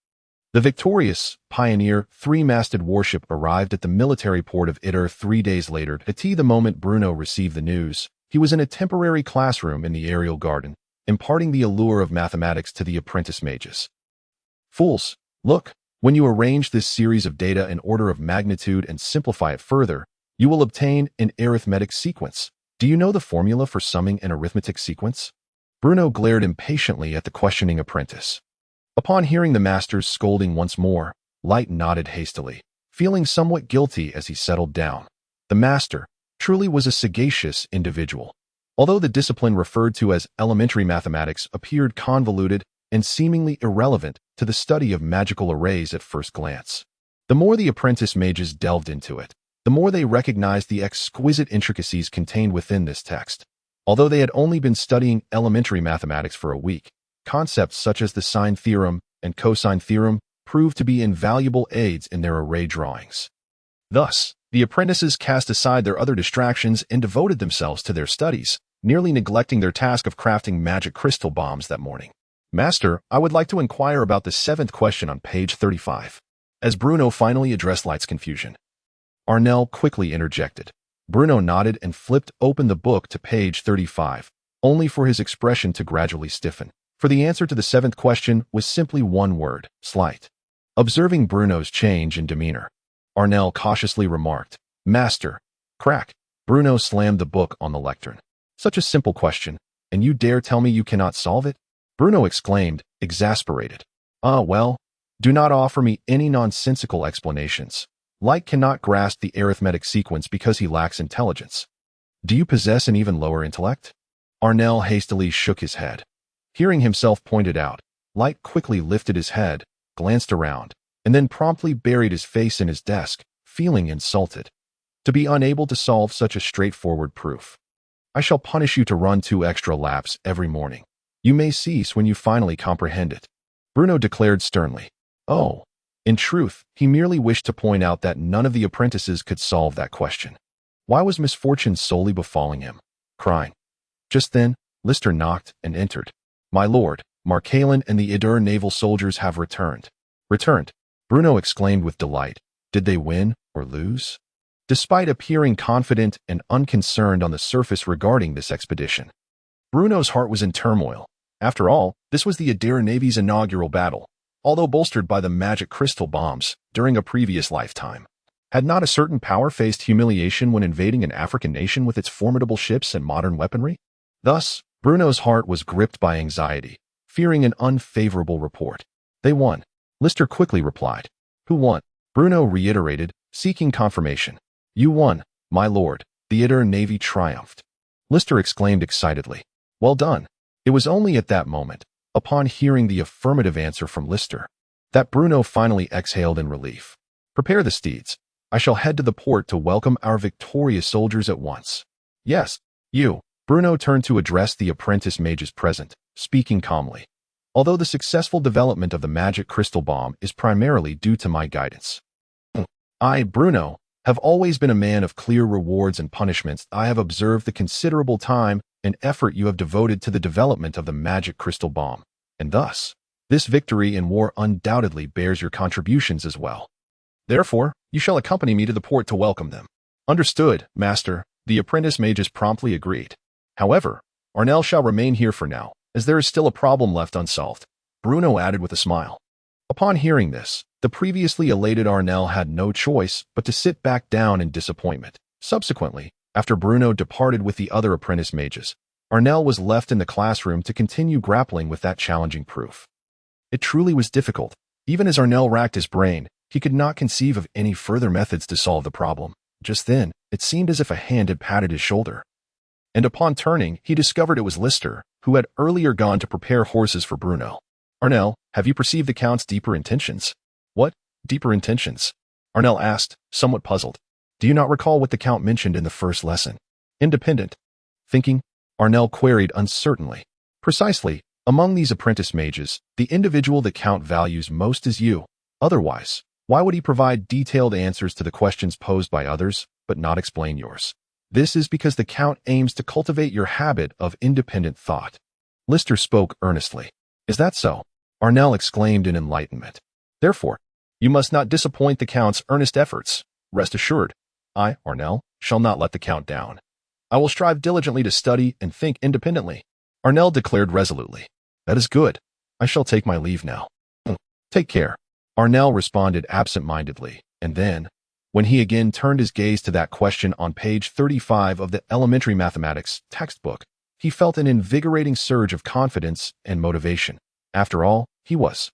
A: The victorious, Pioneer, three-masted warship arrived at the military port of Adar 3 days later. At the moment Bruno received the news, he was in a temporary classroom in the aerial garden, imparting the allure of mathematics to the apprentice mages. Fools, look, when you arrange this series of data in order of magnitude and simplify it further, you will obtain an arithmetic sequence. Do you know the formula for summing an arithmetic sequence? Bruno glared impatiently at the questioning apprentice. Upon hearing the master's scolding once more, Light nodded hastily, feeling somewhat guilty as he settled down. The master truly was a sagacious individual. Although the discipline referred to as elementary mathematics appeared convoluted and seemingly irrelevant to the study of magical arrays at first glance, the more the apprentice mages delved into it, the more they recognized the exquisite intricacies contained within this text. Although they had only been studying elementary mathematics for a week, concepts such as the sine theorem and cosine theorem proved to be invaluable aids in their array drawings. Thus, the apprentices cast aside their other distractions and devoted themselves to their studies, nearly neglecting their task of crafting magic crystal bombs that morning. Master, I would like to inquire about the 7th question on page 35. As Bruno finally addressed Light's confusion, Arnell quickly interjected. Bruno nodded and flipped open the book to page 35, only for his expression to gradually stiffen. For the answer to the 7th question was simply one word: slight. Observing Bruno's change in demeanor, Arnell cautiously remarked, "Master." Crack. Bruno slammed the book on the lectern. "Such a simple question, and you dare tell me you cannot solve it?" Bruno exclaimed, exasperated. Well, do not offer me any nonsensical explanations. Light cannot grasp the arithmetic sequence because he lacks intelligence. Do you possess an even lower intellect? Arnell hastily shook his head. Hearing himself pointed out, Light quickly lifted his head, glanced around, and then promptly buried his face in his desk, feeling insulted to be unable to solve such a straightforward proof. I shall punish you to run 2 extra laps every morning. You may cease when you finally comprehend it. Bruno declared sternly. Oh, in truth, he merely wished to point out that none of the apprentices could solve that question. Why was misfortune solely befalling him? Crying. Just then, Lister knocked and entered. My lord, Marcalin and the Idur naval soldiers have returned. Returned? Bruno exclaimed with delight. Did they win or lose? Despite appearing confident and unconcerned on the surface regarding this expedition, Bruno's heart was in turmoil. After all, this was the Idur Navy's inaugural battle, although bolstered by the magic crystal bombs during a previous lifetime. Had not a certain power faced humiliation when invading an African nation with its formidable ships and modern weaponry? Thus, Bruno's heart was gripped by anxiety, fearing an unfavorable report. They won. Lister quickly replied. Who won? Bruno reiterated, seeking confirmation. You won, my lord. The Idur Navy triumphed. Lister exclaimed excitedly. Well done. It was only at that moment, upon hearing the affirmative answer from Lister, that Bruno finally exhaled in relief. Prepare the steeds. I shall head to the port to welcome our victorious soldiers at once. Yes, you. Bruno turned to address the apprentice mages present, speaking calmly. Although the successful development of the magic crystal bomb is primarily due to my guidance. I, Bruno, have always been a man of clear rewards and punishments. I have observed the considerable time and effort you have devoted to the development of the magic crystal bomb, and thus, this victory in war undoubtedly bears your contributions as well. Therefore, you shall accompany me to the port to welcome them. Understood, master, the apprentice mages promptly agreed. However, Arnel shall remain here for now, as there is still a problem left unsolved, Bruno added with a smile. Upon hearing this, the previously elated Arnel had no choice but to sit back down in disappointment. Subsequently, after Bruno departed with the other apprentice mages, Arnel was left in the classroom to continue grappling with that challenging proof. It truly was difficult. Even as Arnel racked his brain, he could not conceive of any further methods to solve the problem. Just then, it seemed as if a hand had patted his shoulder. And upon turning, he discovered it was Lister, who had earlier gone to prepare horses for Bruno. Arnel, have you perceived the Count's deeper intentions? What? Deeper intentions? Arnel asked, somewhat puzzled. Do you not recall what the Count mentioned in the first lesson? Independent. Thinking? Arnel queried uncertainly. Precisely. Among these apprentice mages, the individual the Count values most is you. Otherwise, why would he provide detailed answers to the questions posed by others, but not explain yours? This is because the Count aims to cultivate your habit of independent thought. Lister spoke earnestly. Is that so? Arnel exclaimed in enlightenment. Therefore, you must not disappoint the Count's earnest efforts. Rest assured, I, Arnel, shall not let the Count down. I will strive diligently to study and think independently. Arnel declared resolutely. That is good. I shall take my leave now. Take care. Arnel responded absent-mindedly, and then, when he again turned his gaze to that question on page 35 of the elementary mathematics textbook, he felt an invigorating surge of confidence and motivation. After all, he was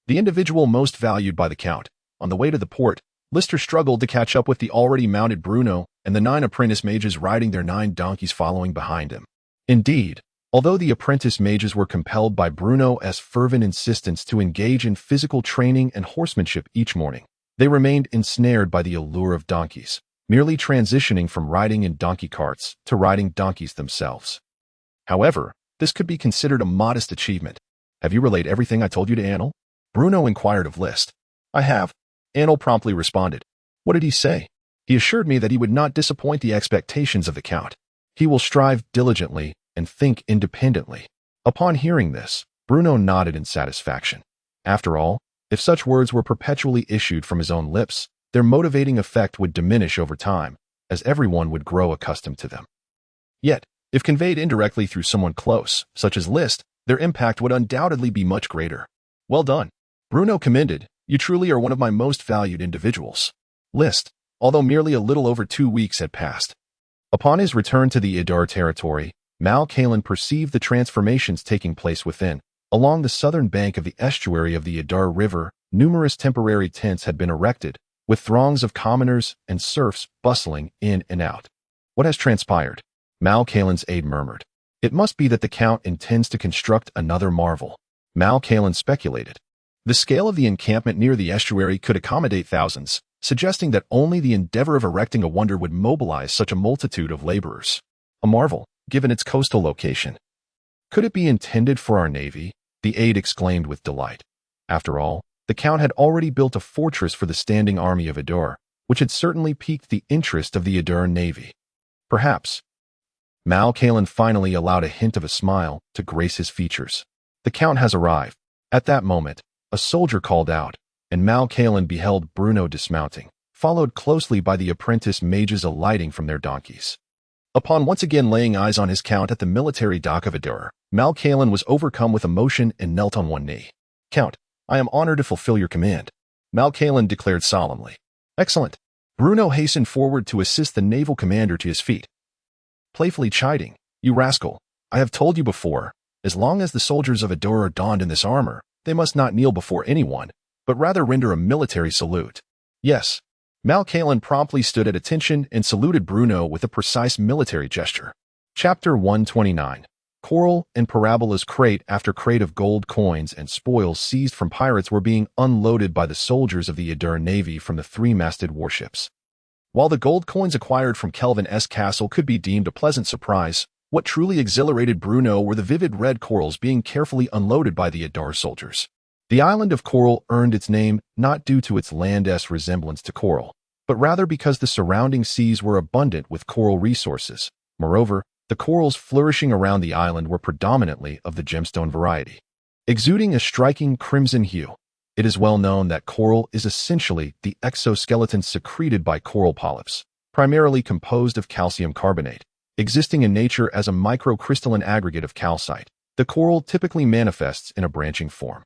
A: the individual most valued by the Count. On the way to the port, Lister struggled to catch up with the already mounted Bruno and the 9 apprentice mages riding their 9 donkeys following behind him. Indeed, although the apprentice mages were compelled by Bruno's fervent insistence to engage in physical training and horsemanship each morning, they remained ensnared by the allure of donkeys, merely transitioning from riding in donkey carts to riding donkeys themselves. However, this could be considered a modest achievement. Have you relayed everything I told you to Anil? Bruno inquired of List. I have. Anil promptly responded. What did he say? He assured me that he would not disappoint the expectations of the Count. He will strive diligently and think independently. Upon hearing this, Bruno nodded in satisfaction. After all, if such words were perpetually issued from his own lips, their motivating effect would diminish over time, as everyone would grow accustomed to them. Yet, if conveyed indirectly through someone close, such as List, their impact would undoubtedly be much greater. Well done. Bruno commended. You truly are one of my most valued individuals. List, although merely a little over 2 weeks had passed. Upon his return to the Idur territory, Mal Kalin perceived the transformations taking place within. Along the southern bank of the estuary of the Idur River, numerous temporary tents had been erected, with throngs of commoners and serfs bustling in and out. What has transpired? Mal Kalin's aide murmured. It must be that the Count intends to construct another marvel. Mal Kalin speculated. The scale of the encampment near the estuary could accommodate thousands, suggesting that only the endeavor of erecting a wonder would mobilize such a multitude of laborers. A marvel, given its coastal location. Could it be intended for our navy? The aide exclaimed with delight. After all, the Count had already built a fortress for the standing army of Adur, which had certainly piqued the interest of the Adur navy. Perhaps. Mal Kalin finally allowed a hint of a smile to grace his features. The Count has arrived. At that moment, a soldier called out, and Mal Kalin beheld Bruno dismounting, followed closely by the apprentice mages alighting from their donkeys. Upon once again laying eyes on his Count at the military dock of Adur, Mal Kalin was overcome with emotion and knelt on one knee. "Count, I am honored to fulfill your command," Mal Kalin declared solemnly. "Excellent." Bruno hastened forward to assist the naval commander to his feet, playfully chiding, "You rascal, I have told you before, as long as the soldiers of Adur are donned in this armor, they must not kneel before anyone, but rather render a military salute." "Yes." Mal Kalin promptly stood at attention and saluted Bruno with a precise military gesture. Chapter 129. Coral and Parabola's crate after crate of gold coins and spoils seized from pirates were being unloaded by the soldiers of the Adur navy from the three-masted warships. While the gold coins acquired from Kelvin's castle could be deemed a pleasant surprise, what truly exhilarated Bruno were the vivid red corals being carefully unloaded by the Adur soldiers. The island of Coral earned its name not due to its land-esque resemblance to coral, but rather because the surrounding seas were abundant with coral resources. Moreover, the corals flourishing around the island were predominantly of the gemstone variety, exuding a striking crimson hue. It is well known that coral is essentially the exoskeleton secreted by coral polyps, primarily composed of calcium carbonate. Existing in nature as a microcrystalline aggregate of calcite, the coral typically manifests in a branching form.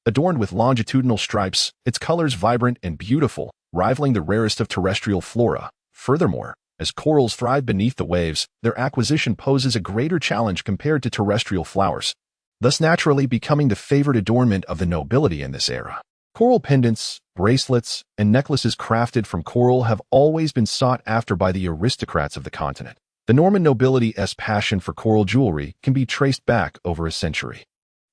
A: Adorned with longitudinal stripes, its colors vibrant and beautiful, rivaling the rarest of terrestrial flora. Furthermore, as corals thrive beneath the waves, their acquisition poses a greater challenge compared to terrestrial flowers, thus naturally becoming the favored adornment of the nobility in this era. Coral pendants, bracelets, and necklaces crafted from coral have always been sought after by the aristocrats of the continent. The Norman nobility's passion for coral jewelry can be traced back over a century,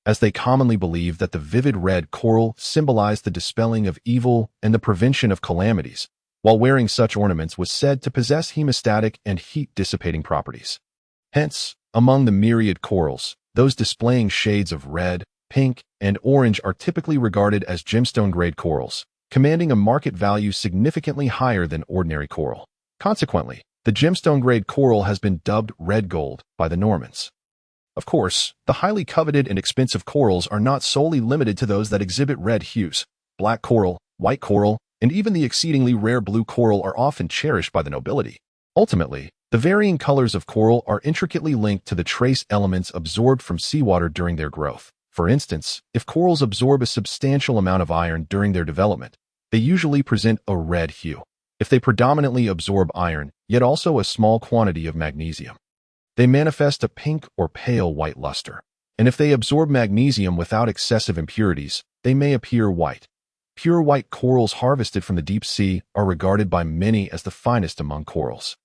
A: as they commonly believed that the vivid red coral symbolized the dispelling of evil and the prevention of calamities, while wearing such ornaments was said to possess hemostatic and heat-dissipating properties. Hence, among the myriad corals, those displaying shades of red, pink, and orange are typically regarded as gemstone-grade corals, commanding a market value significantly higher than ordinary coral. Consequently, the gemstone-grade coral has been dubbed red gold by the Normans. Of course, the highly coveted and expensive corals are not solely limited to those that exhibit red hues. Black coral, white coral, and even the exceedingly rare blue coral are often cherished by the nobility. Ultimately, the varying colors of coral are intricately linked to the trace elements absorbed from seawater during their growth. For instance, if corals absorb a substantial amount of iron during their development, they usually present a red hue. If they predominantly absorb iron, yet also a small quantity of magnesium, they manifest a pink or pale white luster. And if they absorb magnesium without excessive impurities, they may appear white. Pure white corals harvested from the deep sea are regarded by many as the finest among corals.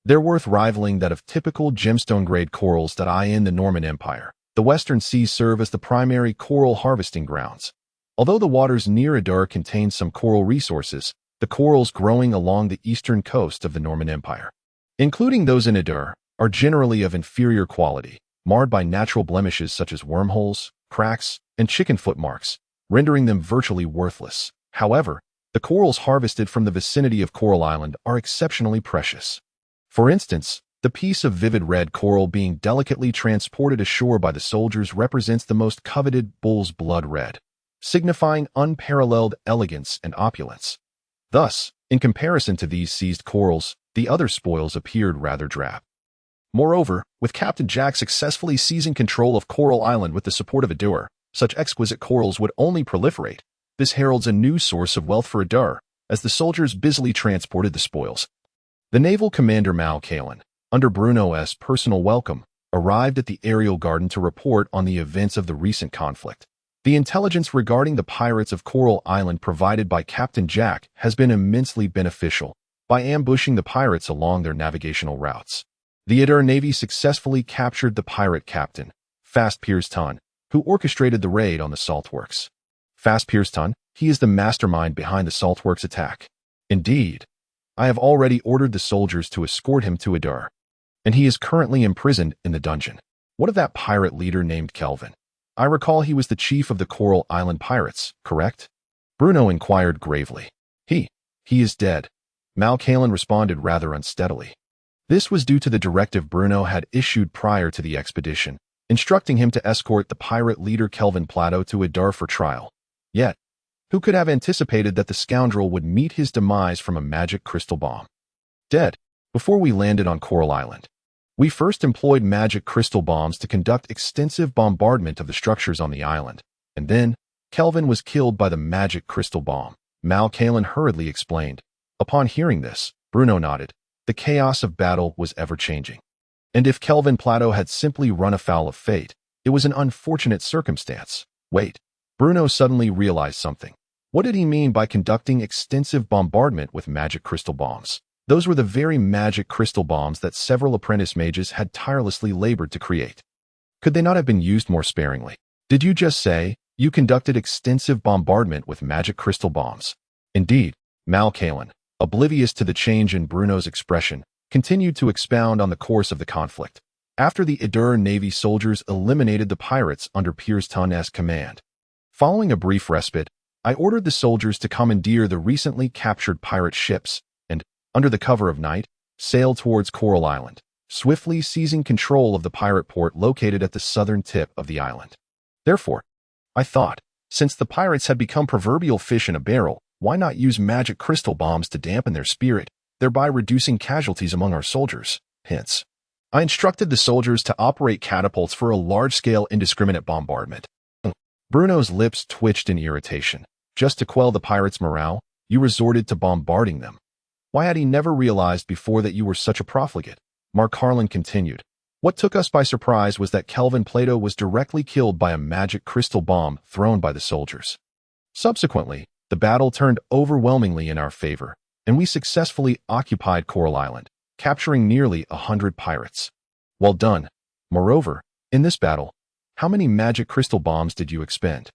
A: Their worth rivaling that of typical gemstone-grade corals that in the Norman Empire. The western seas serve as the primary coral harvesting grounds. Although the waters near Adur contain some coral resources, the corals growing along the eastern coast of the Norman Empire, including those in Adur, are generally of inferior quality, marred by natural blemishes such as wormholes, cracks, and chicken foot marks, rendering them virtually worthless. However, the corals harvested from the vicinity of Coral Island are exceptionally precious. For instance, the piece of vivid red coral being delicately transported ashore by the soldiers represents the most coveted bull's blood red, signifying unparalleled elegance and opulence. Thus, in comparison to these seized corals, the other spoils appeared rather drab. Moreover, with Captain Jack successfully seizing control of Coral Island with the support of Adur, such exquisite corals would only proliferate. This heralds a new source of wealth for Adur, as the soldiers busily transported the spoils. The naval commander Mal Kalin, under Bruno's personal welcome, arrived at the aerial garden to report on the events of the recent conflict. The intelligence regarding the pirates of Coral Island provided by Captain Jack has been immensely beneficial by ambushing the pirates along their navigational routes. The Adur Navy successfully captured the pirate captain, Fast Pierston, who orchestrated the raid on the saltworks. Fast Pierston, he is the mastermind behind the saltworks attack. Indeed, I have already ordered the soldiers to escort him to Adur. and he is currently imprisoned in the dungeon. What of that pirate leader named Kelvin? I recall he was the chief of the Coral Island Pirates, correct? Bruno inquired gravely. He is dead. Callan responded rather unsteadily. This was due to the directive Bruno had issued prior to the expedition, instructing him to escort the pirate leader Kelvin Plato to Idar for trial. Yet, who could have anticipated that the scoundrel would meet his demise from a magic crystal bomb? Dead, before we landed on Coral Island. We first employed magic crystal bombs to conduct extensive bombardment of the structures on the island, and then Kelvin was killed by the magic crystal bomb, Callan hurriedly explained. Upon hearing this, Bruno nodded. The chaos of battle was ever-changing. And if Kelvin Plato had simply run afoul of fate, it was an unfortunate circumstance. Wait, Bruno suddenly realized something. What did he mean by conducting extensive bombardment with magic crystal bombs? Those were the very magic crystal bombs that several apprentice mages had tirelessly labored to create. Could they not have been used more sparingly? Did you just say you conducted extensive bombardment with magic crystal bombs? Indeed, Callan, oblivious to the change in Bruno's expression, continued to expound on the course of the conflict. After the Idar Navy soldiers eliminated the pirates under Piers Tun's command. Following a brief respite, I ordered the soldiers to commandeer the recently captured pirate ships and, under the cover of night, sail towards Coral Island, swiftly seizing control of the pirate port located at the southern tip of the island. Therefore, I thought, since the pirates had become proverbial fish in a barrel, why not use magic crystal bombs to dampen their spirit, thereby reducing casualties among our soldiers? Hence, I instructed the soldiers to operate catapults for a large-scale indiscriminate bombardment. Bruno's lips twitched in irritation. Just to quell the pirates' morale, you resorted to bombarding them. Why had he never realized before that you were such a profligate? Harlan continued. What took us by surprise was that Kelvin Plato was directly killed by a magic crystal bomb thrown by the soldiers. Subsequently, the battle turned overwhelmingly in our favor, and we successfully occupied Coral Island, capturing nearly 100 pirates. Well done. Moreover, in this battle, how many magic crystal bombs did you expend?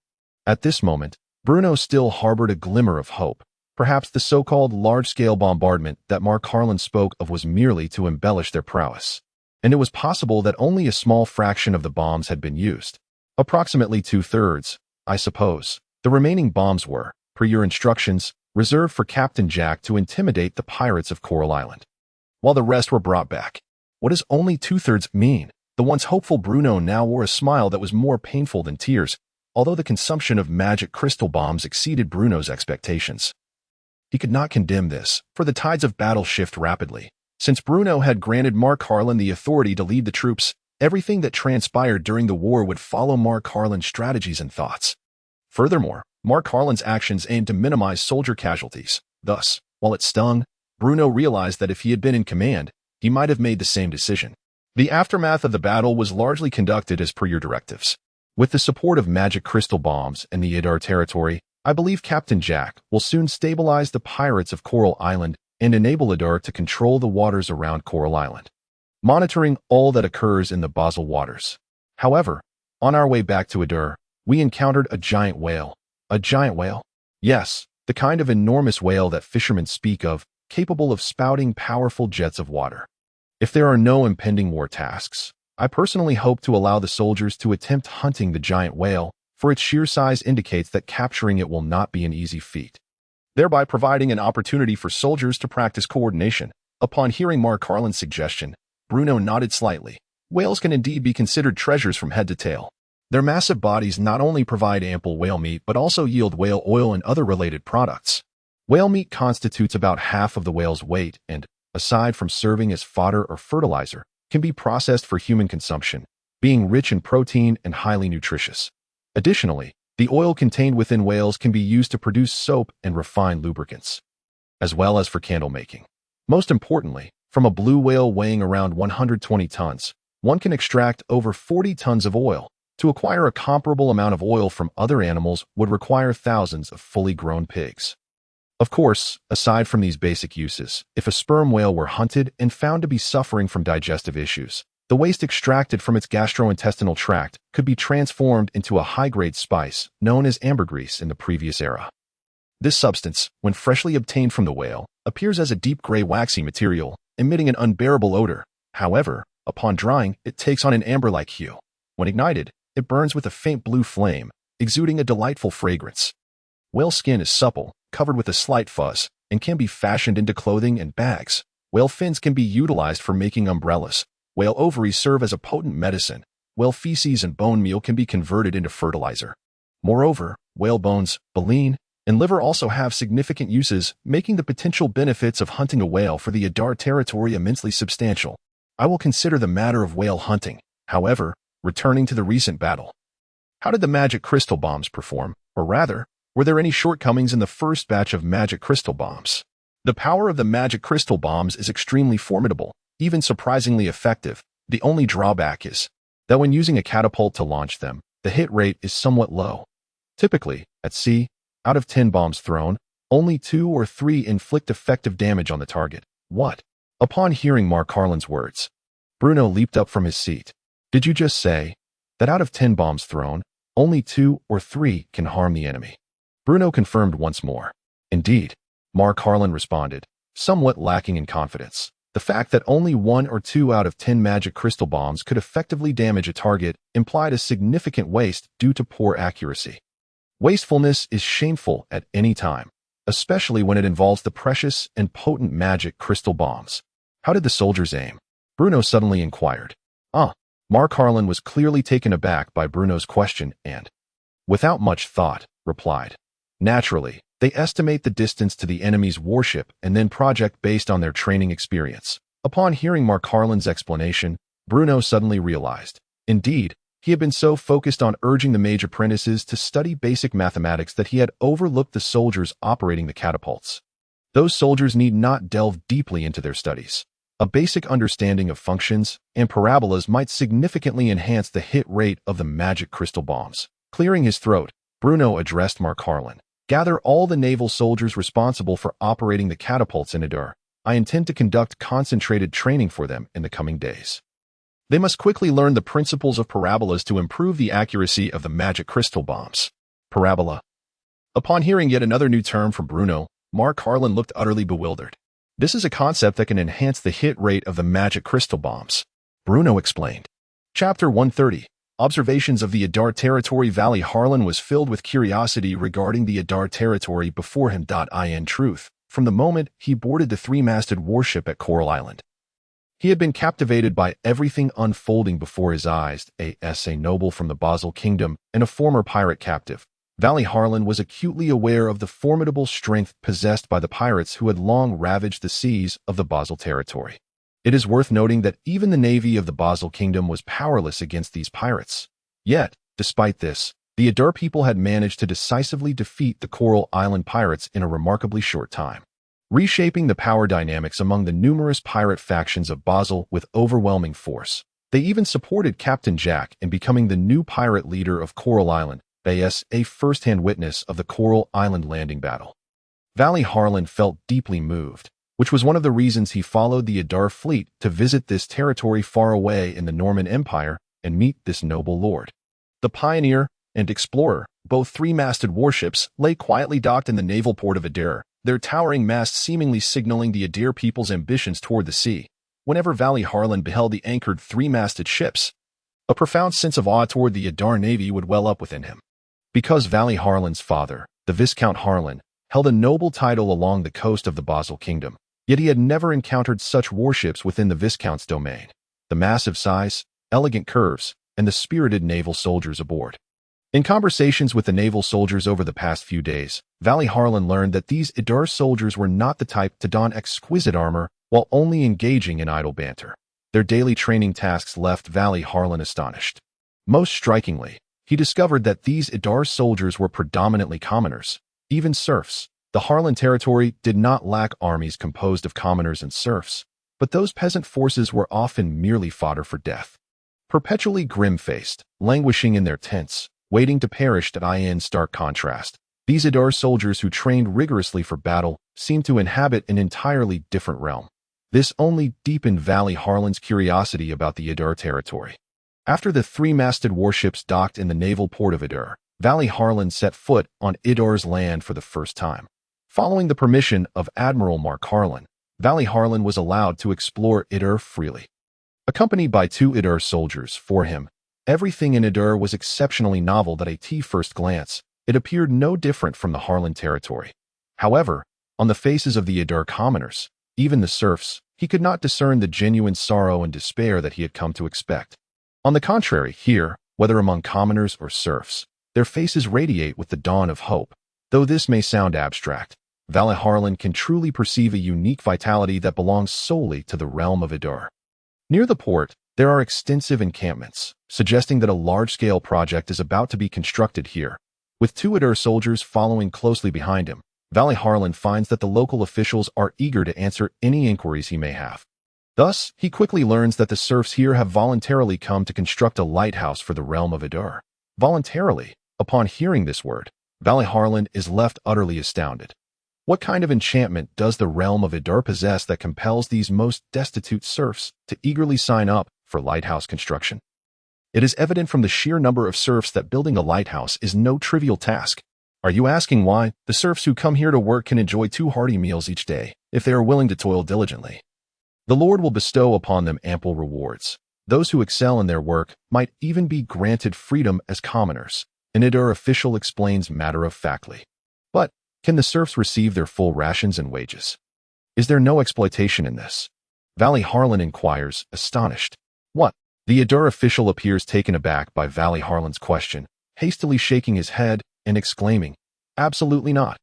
A: At this moment, Bruno still harbored a glimmer of hope. Perhaps the so-called large-scale bombardment that Harlan spoke of was merely to embellish their prowess. And it was possible that only a small fraction of the bombs had been used. Approximately 2/3, I suppose. The remaining bombs were, per your instructions, reserved for Captain Jack to intimidate the pirates of Coral Island, while the rest were brought back. What does only 2/3 mean? The once hopeful Bruno now wore a smile that was more painful than tears, although the consumption of magic crystal bombs exceeded Bruno's expectations. He could not condemn this, for the tides of battle shift rapidly. Since Bruno had granted Harlan the authority to lead the troops, everything that transpired during the war would follow Harlan's strategies and thoughts. Furthermore, Harlan's actions aimed to minimize soldier casualties. Thus, while it stung, Bruno realized that if he had been in command, he might have made the same decision. The aftermath of the battle was largely conducted as per your directives. With the support of magic crystal bombs and the Idar territory, I believe Captain Jack will soon stabilize the pirates of Coral Island and enable Idar to control the waters around Coral Island, monitoring all that occurs in the Basel waters. However, on our way back to Idar, we encountered a giant whale. A giant whale? Yes, the kind of enormous whale that fishermen speak of, capable of spouting powerful jets of water. If there are no impending war tasks, I personally hope to allow the soldiers to attempt hunting the giant whale, for its sheer size indicates that capturing it will not be an easy feat, thereby providing an opportunity for soldiers to practice coordination. Upon hearing Harlan's suggestion, Bruno nodded slightly. Whales can indeed be considered treasures from head to tail. Their massive bodies not only provide ample whale meat but also yield whale oil and other related products. Whale meat constitutes about half of the whale's weight and, aside from serving as fodder or fertilizer, can be processed for human consumption, being rich in protein and highly nutritious. Additionally, the oil contained within whales can be used to produce soap and refined lubricants, as well as for candle making. Most importantly, from a blue whale weighing around 120 tons, one can extract over 40 tons of oil. To acquire a comparable amount of oil from other animals would require thousands of fully grown pigs. Of course, aside from these basic uses, if a sperm whale were hunted and found to be suffering from digestive issues, the waste extracted from its gastrointestinal tract could be transformed into a high-grade spice known as ambergris in the previous era. This substance, when freshly obtained from the whale, appears as a deep gray waxy material, emitting an unbearable odor. However, upon drying, it takes on an amber-like hue. When ignited, it burns with a faint blue flame, exuding a delightful fragrance. Whale skin is supple, covered with a slight fuzz, and can be fashioned into clothing and bags. Whale fins can be utilized for making umbrellas. Whale ovaries serve as a potent medicine. Whale feces and bone meal can be converted into fertilizer. Moreover, whale bones, baleen, and liver also have significant uses, making the potential benefits of hunting a whale for the Adar territory immensely substantial. I will consider the matter of whale hunting. However, returning to the recent battle. How did the magic crystal bombs perform? Or rather, were there any shortcomings in the first batch of magic crystal bombs? The power of the magic crystal bombs is extremely formidable, even surprisingly effective. The only drawback is that when using a catapult to launch them, the hit rate is somewhat low. Typically, at sea, out of 10 bombs thrown, only 2 or 3 inflict effective damage on the target. What? Upon hearing Mark Harlan's words, Bruno leaped up from his seat. Did you just say that out of 10 bombs thrown, only 2 or 3 can harm the enemy? Bruno confirmed once more. Indeed, Mark Harlan responded, somewhat lacking in confidence. The fact that only 1 or 2 out of 10 magic crystal bombs could effectively damage a target implied a significant waste due to poor accuracy. Wastefulness is shameful at any time, especially when it involves the precious and potent magic crystal bombs. How did the soldiers aim? Bruno suddenly inquired. Mark Harlan was clearly taken aback by Bruno's question and, without much thought, replied, naturally, they estimate the distance to the enemy's warship and then project based on their training experience. Upon hearing Mark Harlan's explanation, Bruno suddenly realized. Indeed, he had been so focused on urging the mage apprentices to study basic mathematics that he had overlooked the soldiers operating the catapults. Those soldiers need not delve deeply into their studies. A basic understanding of functions and parabolas might significantly enhance the hit rate of the magic crystal bombs. Clearing his throat, Bruno addressed Mark Harlan. Gather all the naval soldiers responsible for operating the catapults in Adar. I intend to conduct concentrated training for them in the coming days. They must quickly learn the principles of parabolas to improve the accuracy of the magic crystal bombs. Parabola. Upon hearing yet another new term from Bruno, Mark Harlan looked utterly bewildered. This is a concept that can enhance the hit rate of the magic crystal bombs. Bruno explained. Chapter 130. Observations of the Adar Territory Valley. Harlan was filled with curiosity regarding the Adar Territory before him. In truth, from the moment he boarded the 3-masted warship at Coral Island, he had been captivated by everything unfolding before his eyes. A noble from the Basel Kingdom and a former pirate captive, Valley Harlan was acutely aware of the formidable strength possessed by the pirates who had long ravaged the seas of the Basel territory. It is worth noting that even the navy of the Basel Kingdom was powerless against these pirates. Yet, despite this, the Adar people had managed to decisively defeat the Coral Island pirates in a remarkably short time, reshaping the power dynamics among the numerous pirate factions of Basel with overwhelming force. They even supported Captain Jack in becoming the new pirate leader of Coral Island, a first-hand witness of the Coral Island landing battle. Valley Harlan felt deeply moved, which was one of the reasons he followed the Adar fleet to visit this territory far away in the Norman Empire and meet this noble lord. The Pioneer and Explorer, both 3-masted warships, lay quietly docked in the naval port of Adar, their towering masts seemingly signaling the Adar people's ambitions toward the sea. Whenever Valley Harlan beheld the anchored 3-masted ships, a profound sense of awe toward the Adar navy would well up within him. Because Valley Harlan's father, the Viscount Harlan, held a noble title along the coast of the Basel Kingdom, yet he had never encountered such warships within the Viscount's domain. The massive size, elegant curves, and the spirited naval soldiers aboard. In conversations with the naval soldiers over the past few days, Valley Harlan learned that these Adar soldiers were not the type to don exquisite armor while only engaging in idle banter. Their daily training tasks left Valley Harlan astonished. Most strikingly, he discovered that these Adar soldiers were predominantly commoners, even serfs. The Harlan territory did not lack armies composed of commoners and serfs, but those peasant forces were often merely fodder for death. Perpetually grim-faced, languishing in their tents, waiting to perish. In stark contrast, these Adar soldiers who trained rigorously for battle seemed to inhabit an entirely different realm. This only deepened Valley Harlan's curiosity about the Adar territory. After the 3-masted warships docked in the naval port of Adar, Valley Harlan set foot on Adar's land for the first time. Following the permission of Admiral Mark Harlan, Valley Harlan was allowed to explore Adar freely. Accompanied by 2 soldiers for him, everything in Ruhr was exceptionally novel that at first glance, it appeared no different from the Harlan territory. However, on the faces of the Ruhr commoners, even the serfs, he could not discern the genuine sorrow and despair that he had come to expect. On the contrary, here, whether among commoners or serfs, their faces radiate with the dawn of hope. Though this may sound abstract, Valle Harlan can truly perceive a unique vitality that belongs solely to the realm of Ruhr. Near the port, there are extensive encampments, suggesting that a large-scale project is about to be constructed here. With 2 soldiers following closely behind him, Valle Harlan finds that the local officials are eager to answer any inquiries he may have. Thus, he quickly learns that the serfs here have voluntarily come to construct a lighthouse for the realm of Ruhr. Voluntarily. Upon hearing this word, Valle Harlan is left utterly astounded. What kind of enchantment does the realm of Ruhr possess that compels these most destitute serfs to eagerly sign up for lighthouse construction? It is evident from the sheer number of serfs that building a lighthouse is no trivial task. Are you asking why? The serfs who come here to work can enjoy 2 hearty meals each day, if they are willing to toil diligently. The Lord will bestow upon them ample rewards. Those who excel in their work might even be granted freedom as commoners. An Ruhr official explains matter-of-factly. But, can the serfs receive their full rations and wages? Is there no exploitation in this? Valle Harlan inquires, astonished. What? The Ruhr official appears taken aback by Valle Harlan's question, hastily shaking his head and exclaiming, "Absolutely not.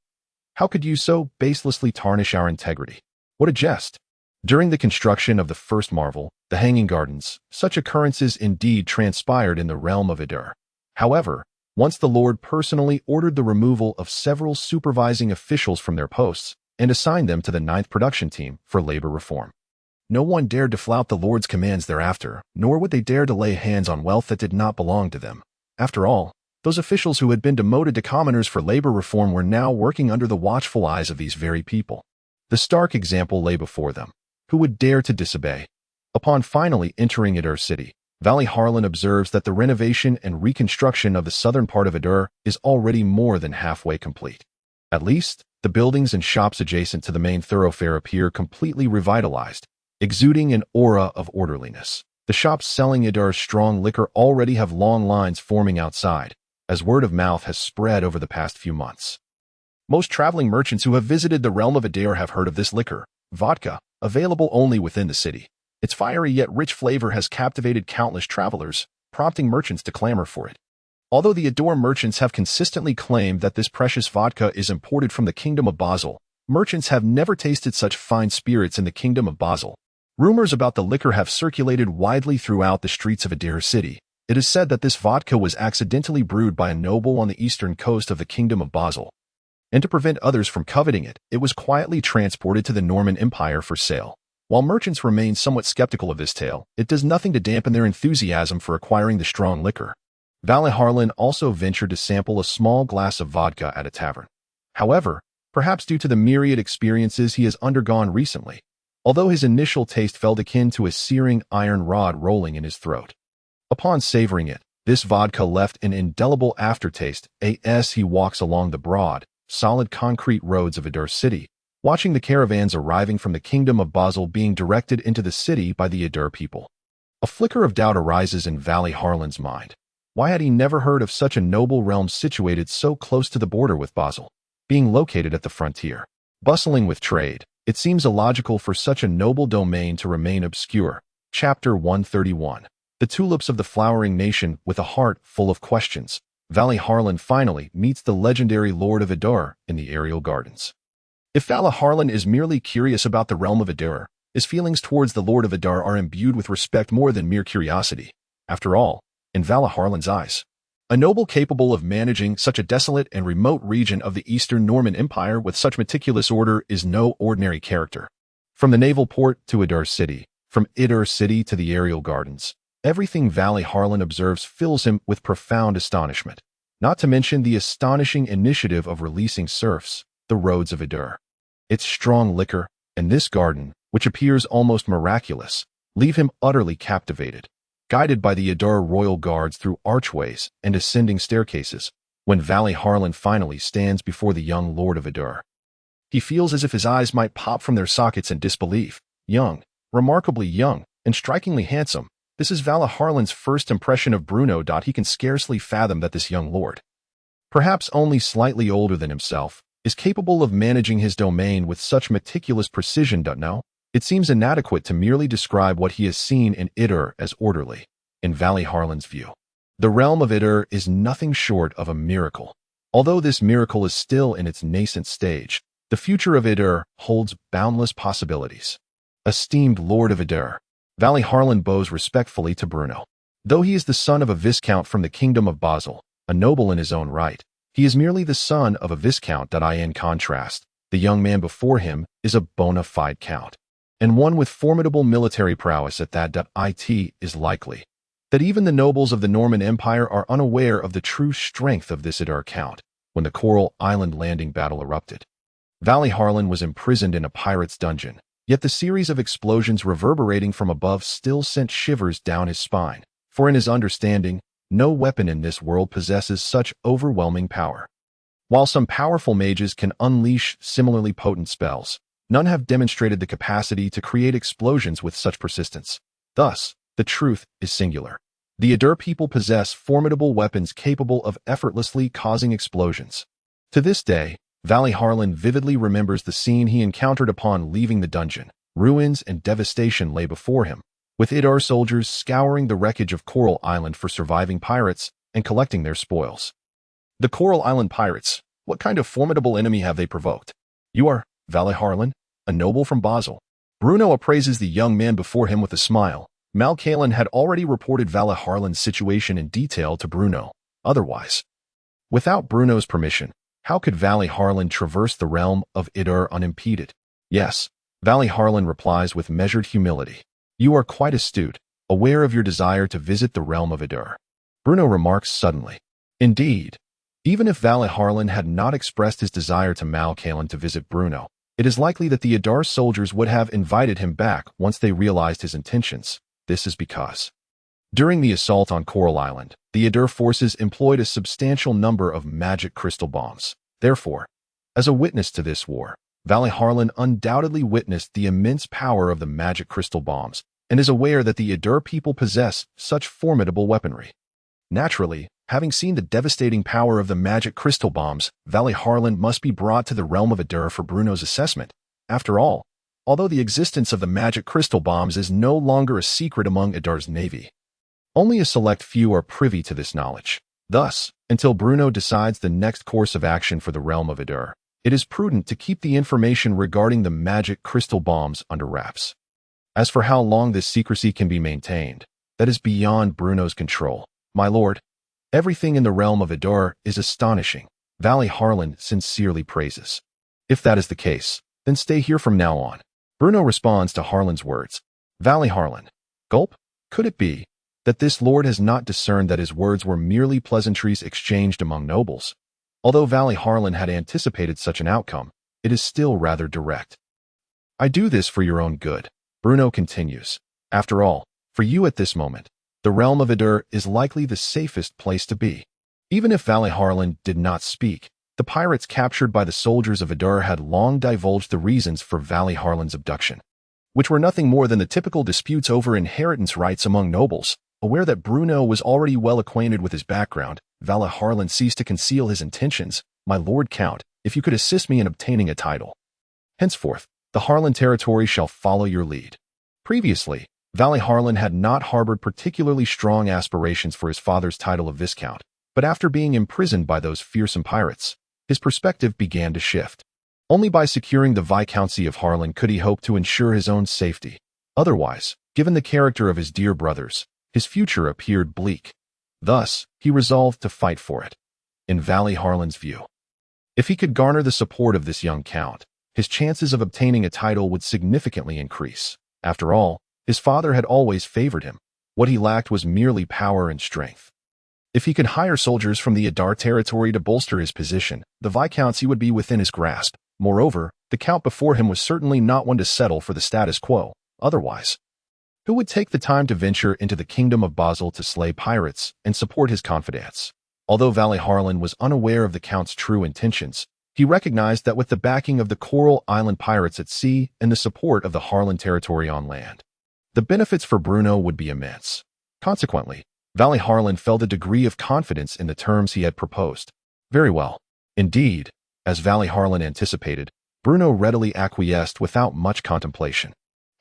A: How could you so baselessly tarnish our integrity? What a jest!" During the construction of the first marvel, the Hanging Gardens, such occurrences indeed transpired in the realm of Ruhr. However, once the Lord personally ordered the removal of several supervising officials from their posts and assigned them to the 9th production team for labor reform. No one dared to flout the Lord's commands thereafter, nor would they dare to lay hands on wealth that did not belong to them. After all, those officials who had been demoted to commoners for labor reform were now working under the watchful eyes of these very people. The stark example lay before them. Who would dare to disobey? Upon finally entering Ruhr city, Valle Harlan observes that the renovation and reconstruction of the southern part of Ruhr is already more than halfway complete. At least, the buildings and shops adjacent to the main thoroughfare appear completely revitalized, exuding an aura of orderliness. The shops selling Ruhr's strong liquor already have long lines forming outside, as word of mouth has spread over the past few months. Most traveling merchants who have visited the realm of Ruhr have heard of this liquor, vodka, available only within the city. Its fiery yet rich flavor has captivated countless travelers, prompting merchants to clamor for it. Although the Ruhr merchants have consistently claimed that this precious vodka is imported from the Kingdom of Basel, merchants have never tasted such fine spirits in the Kingdom of Basel. Rumors about the liquor have circulated widely throughout the streets of Ruhr city. It is said that this vodka was accidentally brewed by a noble on the eastern coast of the Kingdom of Basel, and to prevent others from coveting it, it was quietly transported to the Norman Empire for sale. While merchants remain somewhat skeptical of this tale, it does nothing to dampen their enthusiasm for acquiring the strong liquor. Valle Harlan also ventured to sample a small glass of vodka at a tavern. However, perhaps due to the myriad experiences he has undergone recently, although his initial taste felt akin to a searing iron rod rolling in his throat. Upon savoring it, this vodka left an indelible aftertaste as he walks along the broad, solid concrete roads of Ruhr city, watching the caravans arriving from the Kingdom of Basel being directed into the city by the Ruhr people. A flicker of doubt arises in Valle Harlan's mind. Why had he never heard of such a noble realm situated so close to the border with Basel, being located at the frontier? Bustling with trade, it seems illogical for such a noble domain to remain obscure. Chapter 131. The tulips of the flowering nation. With a heart full of questions, Valle Harlan finally meets the legendary Lord of Ruhr in the aerial gardens. If Valle Harlan is merely curious about the realm of Ruhr, his feelings towards the Lord of Ruhr are imbued with respect more than mere curiosity. After all, in Valle Harlan's eyes, a noble capable of managing such a desolate and remote region of the Eastern Norman Empire with such meticulous order is no ordinary character. From the naval port to Ruhr city, from Ruhr city to the aerial gardens, everything Valle Harlan observes fills him with profound astonishment, not to mention the astonishing initiative of releasing serfs, the roads of Ruhr. Its strong liquor, and this garden, which appears almost miraculous, leave him utterly captivated. Guided by the Ruhr royal guards through archways and ascending staircases, when Valle Harlan finally stands before the young Lord of Ruhr, he feels as if his eyes might pop from their sockets in disbelief. Young, remarkably young, and strikingly handsome. This is Vala Harlan's first impression of Bruno. He can scarcely fathom that this young lord, perhaps only slightly older than himself, is capable of managing his domain with such meticulous precision. No, it seems inadequate to merely describe what he has seen in Idr as orderly. In Vala Harlan's view, the realm of Idr is nothing short of a miracle. Although this miracle is still in its nascent stage, the future of Idr holds boundless possibilities. Esteemed Lord of Idr, Vala Harlan bows respectfully to Bruno. Though he is the son of a viscount from the kingdom of Basel, a noble in his own right, he is merely the son of a viscount. In contrast, the young man before him is a bona fide count, and one with formidable military prowess at that. It is likely that even the nobles of the Norman Empire are unaware of the true strength of this Idr count. When the Coral Island landing battle erupted, Vala Harlan was imprisoned in a pirate's dungeon, yet the series of explosions reverberating from above still sent shivers down his spine, for in his understanding, no weapon in this world possesses such overwhelming power. While some powerful mages can unleash similarly potent spells, none have demonstrated the capacity to create explosions with such persistence. Thus, the truth is singular. The Idr people possess formidable weapons capable of effortlessly causing explosions. To this day, Vala Harlan vividly remembers the scene he encountered upon leaving the dungeon. Ruins and devastation lay before him, with Idr soldiers scouring the wreckage of Coral Island for surviving pirates and collecting their spoils. The Coral Island pirates, what kind of formidable enemy have they provoked? You are Vala Harlan, a noble from Basel. Bruno appraises the young man before him with a smile. Malkalin had already reported Vala Harlan's situation in detail to Bruno. Otherwise, without Bruno's permission, how could Vala Harlan traverse the realm of Idr unimpeded? Yes, Vala Harlan replies with measured humility. You are quite astute, aware of your desire to visit the realm of Idr. Bruno remarks suddenly. Indeed, even if Vala Harlan had not expressed his desire to Malkalin to visit Bruno, it is likely that the Idr soldiers would have invited him back once they realized his intentions. This is because, during the assault on Coral Island, the Idr forces employed a substantial number of magic crystal bombs. Therefore, as a witness to this war, Vala Harlan undoubtedly witnessed the immense power of the magic crystal bombs and is aware that the Idr people possess such formidable weaponry. Naturally, having seen the devastating power of the magic crystal bombs, Vala Harlan must be brought to the realm of Idr for Bruno's assessment. After all, although the existence of the magic crystal bombs is no longer a secret among Idr's navy, only a select few are privy to this knowledge. Thus, until Bruno decides the next course of action for the realm of Idr, it is prudent to keep the information regarding the magic crystal bombs under wraps. As for how long this secrecy can be maintained, that is beyond Bruno's control. My lord, everything in the realm of Idr is astonishing, Vala Harlan sincerely praises. If that is the case, then stay here from now on. Bruno responds to Harlan's words. Vala Harlan, gulp, could it be that this lord has not discerned that his words were merely pleasantries exchanged among nobles? Although Vala Harlan had anticipated such an outcome, it is still rather direct. I do this for your own good, Bruno continues. After all, for you at this moment, the realm of Idr is likely the safest place to be. Even if Vala Harlan did not speak, the pirates captured by the soldiers of Idr had long divulged the reasons for Vala Harlan's abduction, which were nothing more than the typical disputes over inheritance rights among nobles. Aware that Bruno was already well acquainted with his background, Vala Harlan ceased to conceal his intentions. My lord Count, if you could assist me in obtaining a title, henceforth, the Harlan territory shall follow your lead. Previously, Vala Harlan had not harbored particularly strong aspirations for his father's title of Viscount, but after being imprisoned by those fearsome pirates, his perspective began to shift. Only by securing the Viscountcy of Harlan could he hope to ensure his own safety. Otherwise, given the character of his dear brothers, his future appeared bleak. Thus, he resolved to fight for it. In Vala Harlan's view, if he could garner the support of this young count, his chances of obtaining a title would significantly increase. After all, his father had always favored him. What he lacked was merely power and strength. If he could hire soldiers from the Idr territory to bolster his position, the Viscountcy would be within his grasp. Moreover, the count before him was certainly not one to settle for the status quo. Otherwise, who would take the time to venture into the kingdom of Basel to slay pirates and support his confidants? Although Vala Harlan was unaware of the count's true intentions, he recognized that with the backing of the Coral Island pirates at sea and the support of the Harlan territory on land, The benefits for Bruno would be immense. Consequently, Valley Harlan felt a degree of confidence in the terms he had proposed. Very well. Indeed, as Valley Harlan anticipated, Bruno readily acquiesced without much contemplation.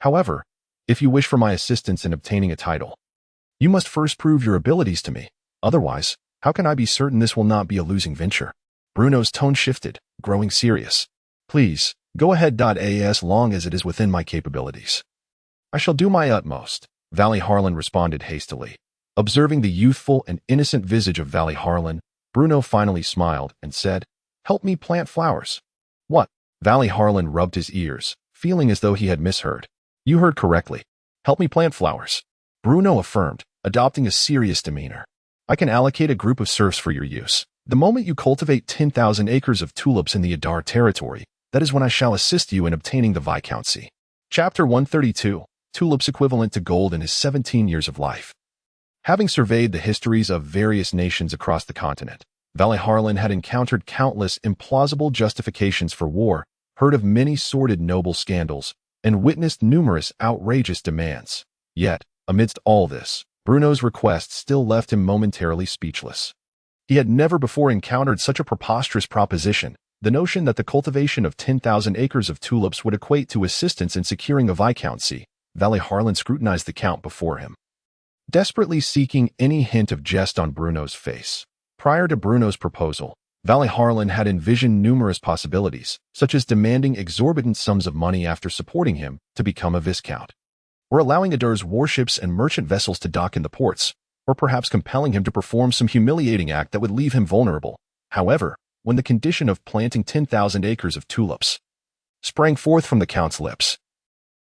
A: However, if you wish for my assistance in obtaining a title, you must first prove your abilities to me. Otherwise, how can I be certain this will not be a losing venture? Bruno's tone shifted, growing serious. Please, go ahead. As long as it is within my capabilities. I shall do my utmost, Valley Harlan responded hastily. Observing the youthful and innocent visage of Valley Harlan, Bruno finally smiled and said, "Help me plant flowers." What? Valley Harlan rubbed his ears, feeling as though he had misheard. You heard correctly. Help me plant flowers. Bruno affirmed, adopting a serious demeanor. I can allocate a group of serfs for your use. The moment you cultivate 10,000 acres of tulips in the Adar territory, that is when I shall assist you in obtaining the viscountcy. Chapter 132. Tulips equivalent to gold in his 17 years of life. Having surveyed the histories of various nations across the continent, Valley Harlan had encountered countless implausible justifications for war, heard of many sordid noble scandals, and witnessed numerous outrageous demands. Yet, amidst all this, Bruno's request still left him momentarily speechless. He had never before encountered such a preposterous proposition, the notion that the cultivation of 10,000 acres of tulips would equate to assistance in securing a viscountcy. Valley Harlan scrutinized the count before him, desperately seeking any hint of jest on Bruno's face. Prior to Bruno's proposal, Valley Harlan had envisioned numerous possibilities, such as demanding exorbitant sums of money after supporting him to become a viscount, or allowing Adar's warships and merchant vessels to dock in the ports, or perhaps compelling him to perform some humiliating act that would leave him vulnerable. However, when the condition of planting 10,000 acres of tulips sprang forth from the Count's lips,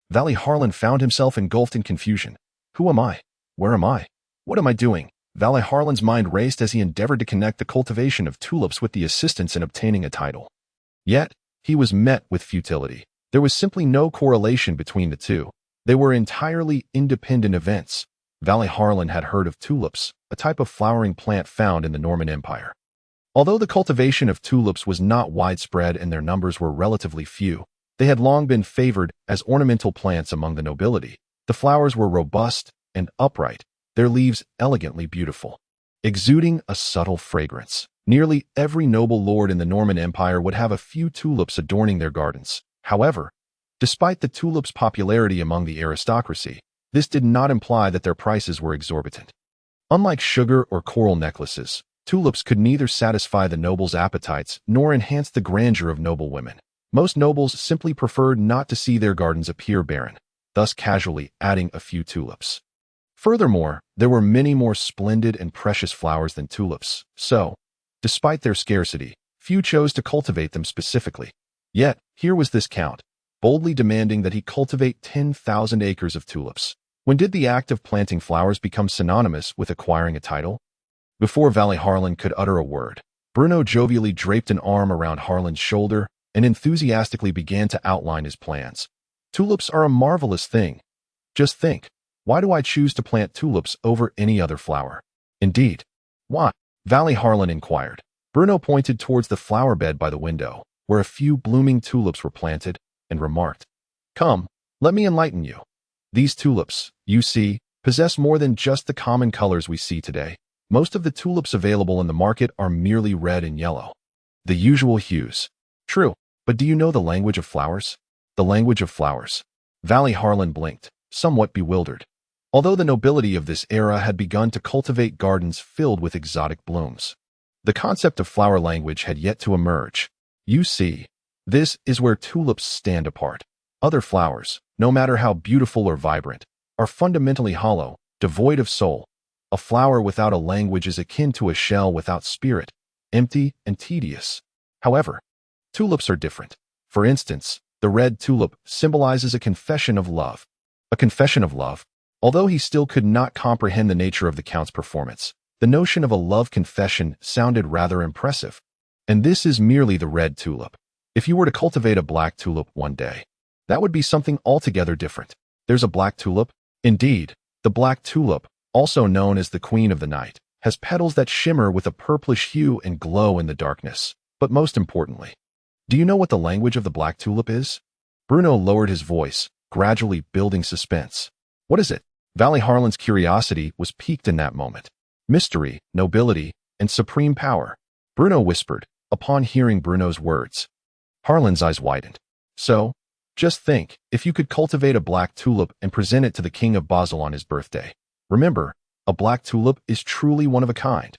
A: Valley Harlan found himself engulfed in confusion. Who am I? Where am I? What am I doing? Valley Harlan's mind raced as he endeavored to connect the cultivation of tulips with the assistance in obtaining a title. Yet, he was met with futility. There was simply no correlation between the two. They were entirely independent events. Valley Harlan had heard of tulips, a type of flowering plant found in the Norman Empire. Although the cultivation of tulips was not widespread and their numbers were relatively few, they had long been favored as ornamental plants among the nobility. The flowers were robust and upright, their leaves elegantly beautiful, exuding a subtle fragrance. Nearly every noble lord in the Norman Empire would have a few tulips adorning their gardens. However, despite the tulips' popularity among the aristocracy, this did not imply that their prices were exorbitant. Unlike sugar or coral necklaces, tulips could neither satisfy the nobles' appetites nor enhance the grandeur of noble women. Most nobles simply preferred not to see their gardens appear barren, thus casually adding a few tulips. Furthermore, there were many more splendid and precious flowers than tulips, so, despite their scarcity, few chose to cultivate them specifically. Yet, here was this count, boldly demanding that he cultivate 10,000 acres of tulips. When did the act of planting flowers become synonymous with acquiring a title? Before Valley Harlan could utter a word, Bruno jovially draped an arm around Harlan's shoulder and enthusiastically began to outline his plans. Tulips are a marvelous thing. Just think, why do I choose to plant tulips over any other flower? Indeed. Why? Valley Harlan inquired. Bruno pointed towards the flower bed by the window, where a few blooming tulips were planted, and remarked, "Come, let me enlighten you. These tulips, you see, possess more than just the common colors we see today. Most of the tulips available in the market are merely red and yellow. The usual hues. True, but do you know the language of flowers? The language of flowers." Valley Harlan blinked, somewhat bewildered. Although the nobility of this era had begun to cultivate gardens filled with exotic blooms, the concept of flower language had yet to emerge. You see, this is where tulips stand apart. Other flowers, no matter how beautiful or vibrant, are fundamentally hollow, devoid of soul. A flower without a language is akin to a shell without spirit, empty and tedious. However, tulips are different. For instance, the red tulip symbolizes a confession of love. A confession of love. Although he still could not comprehend the nature of the Count's performance, the notion of a love confession sounded rather impressive. And this is merely the red tulip. If you were to cultivate a black tulip one day, that would be something altogether different. There's a black tulip? Indeed, the black tulip, also known as the Queen of the Night, has petals that shimmer with a purplish hue and glow in the darkness. But most importantly, do you know what the language of the black tulip is? Bruno lowered his voice, gradually building suspense. What is it? Valley Harlan's curiosity was piqued in that moment. Mystery, nobility, and supreme power, Bruno whispered, upon hearing Bruno's words. Harlan's eyes widened. So, just think, if you could cultivate a black tulip and present it to the King of Basel on his birthday. Remember, a black tulip is truly one of a kind.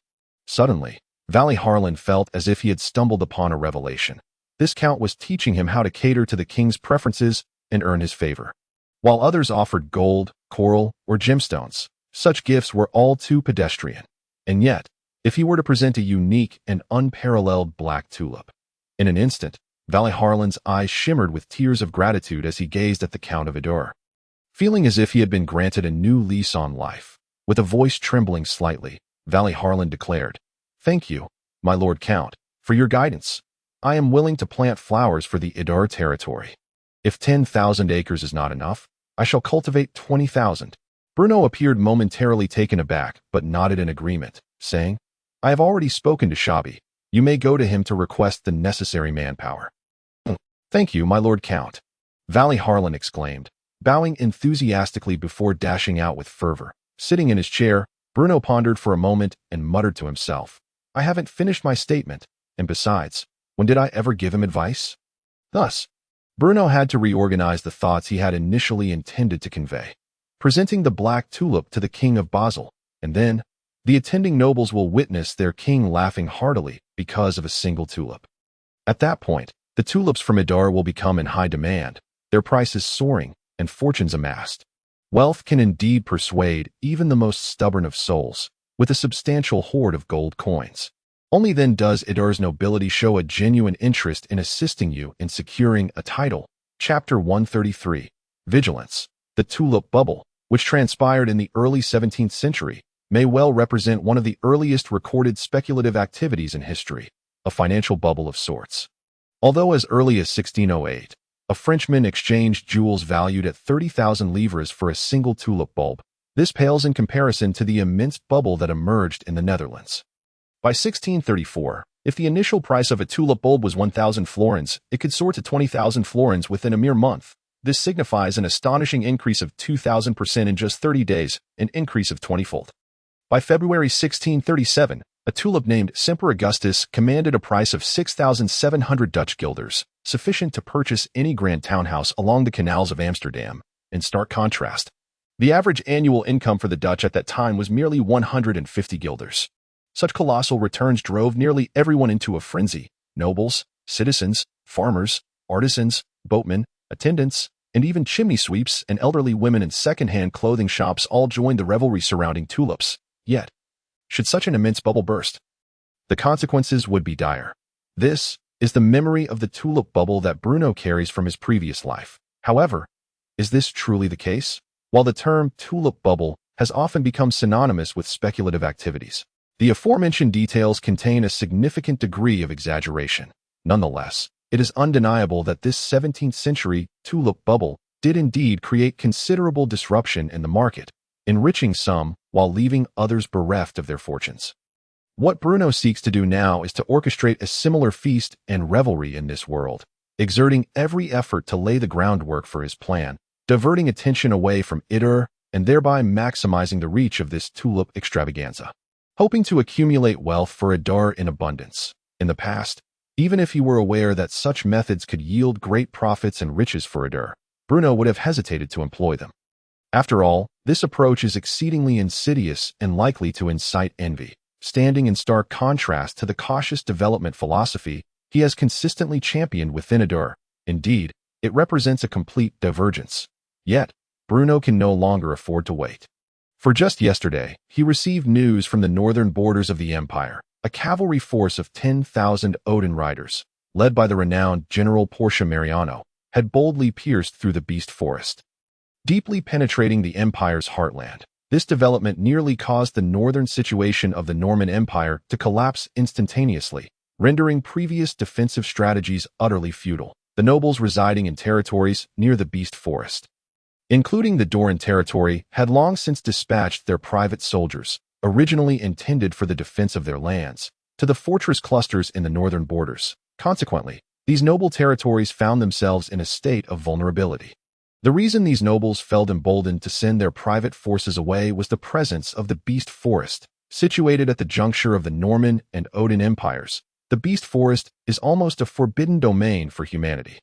A: Suddenly, Valley Harlan felt as if he had stumbled upon a revelation. This count was teaching him how to cater to the king's preferences and earn his favor. While others offered gold, coral, or gemstones, such gifts were all too pedestrian. And yet, if he were to present a unique and unparalleled black tulip, in an instant, Valley Harlan's eyes shimmered with tears of gratitude as he gazed at the Count of Ruhr. Feeling as if he had been granted a new lease on life, with a voice trembling slightly, Valley Harlan declared, "Thank you, my Lord Count, for your guidance. I am willing to plant flowers for the Ruhr territory. If 10,000 acres is not enough, I shall cultivate 20,000. Bruno appeared momentarily taken aback, but nodded in agreement, saying, "I have already spoken to Shabi. You may go to him to request the necessary manpower." "Thank you, my Lord Count," Valley Harlan exclaimed, bowing enthusiastically before dashing out with fervor. Sitting in his chair, Bruno pondered for a moment and muttered to himself, "I haven't finished my statement, and besides, when did I ever give him advice?" Thus, Bruno had to reorganize the thoughts he had initially intended to convey. Presenting the black tulip to the King of Basel, and then, the attending nobles will witness their king laughing heartily because of a single tulip. At that point, the tulips from Ruhr will become in high demand, their prices soaring, and fortunes amassed. Wealth can indeed persuade even the most stubborn of souls, with a substantial hoard of gold coins. Only then does Ruhr's nobility show a genuine interest in assisting you in securing a title. Chapter 133. Vigilance. The tulip bubble, which transpired in the early 17th century, may well represent one of the earliest recorded speculative activities in history, a financial bubble of sorts. Although as early as 1608, a Frenchman exchanged jewels valued at 30,000 livres for a single tulip bulb, this pales in comparison to the immense bubble that emerged in the Netherlands. By 1634, if the initial price of a tulip bulb was 1,000 florins, it could soar to 20,000 florins within a mere month. This signifies an astonishing increase of 2,000% in just 30 days, an increase of 20-fold. By February 1637, a tulip named Semper Augustus commanded a price of 6,700 Dutch guilders, sufficient to purchase any grand townhouse along the canals of Amsterdam. In stark contrast, the average annual income for the Dutch at that time was merely 150 guilders. Such colossal returns drove nearly everyone into a frenzy. Nobles, citizens, farmers, artisans, boatmen, attendants, and even chimney sweeps and elderly women in second-hand clothing shops all joined the revelry surrounding tulips. Yet, should such an immense bubble burst, the consequences would be dire. This is the memory of the tulip bubble that Bruno carries from his previous life. However, is this truly the case? While the term tulip bubble has often become synonymous with speculative activities, the aforementioned details contain a significant degree of exaggeration. Nonetheless, it is undeniable that this 17th century tulip bubble did indeed create considerable disruption in the market, enriching some while leaving others bereft of their fortunes. What Bruno seeks to do now is to orchestrate a similar feast and revelry in this world, exerting every effort to lay the groundwork for his plan, diverting attention away from Ruhr and thereby maximizing the reach of this tulip extravaganza. Hoping to accumulate wealth for Ruhr in abundance. In the past, even if he were aware that such methods could yield great profits and riches for Ruhr, Bruno would have hesitated to employ them. After all, this approach is exceedingly insidious and likely to incite envy, standing in stark contrast to the cautious development philosophy he has consistently championed within Ruhr. Indeed, it represents a complete divergence. Yet, Bruno can no longer afford to wait. For just yesterday, he received news from the northern borders of the empire. A cavalry force of 10,000 Odin riders, led by the renowned General Portia Mariano, had boldly pierced through the beast forest, deeply penetrating the empire's heartland. This development nearly caused the northern situation of the Norman Empire to collapse instantaneously, rendering previous defensive strategies utterly futile. The nobles residing in territories near the beast forest, including the Doran territory, had long since dispatched their private soldiers, originally intended for the defense of their lands, to the fortress clusters in the northern borders. Consequently, these noble territories found themselves in a state of vulnerability. The reason these nobles felt emboldened to send their private forces away was the presence of the Beast Forest. Situated at the juncture of the Norman and Odin empires, the Beast Forest is almost a forbidden domain for humanity.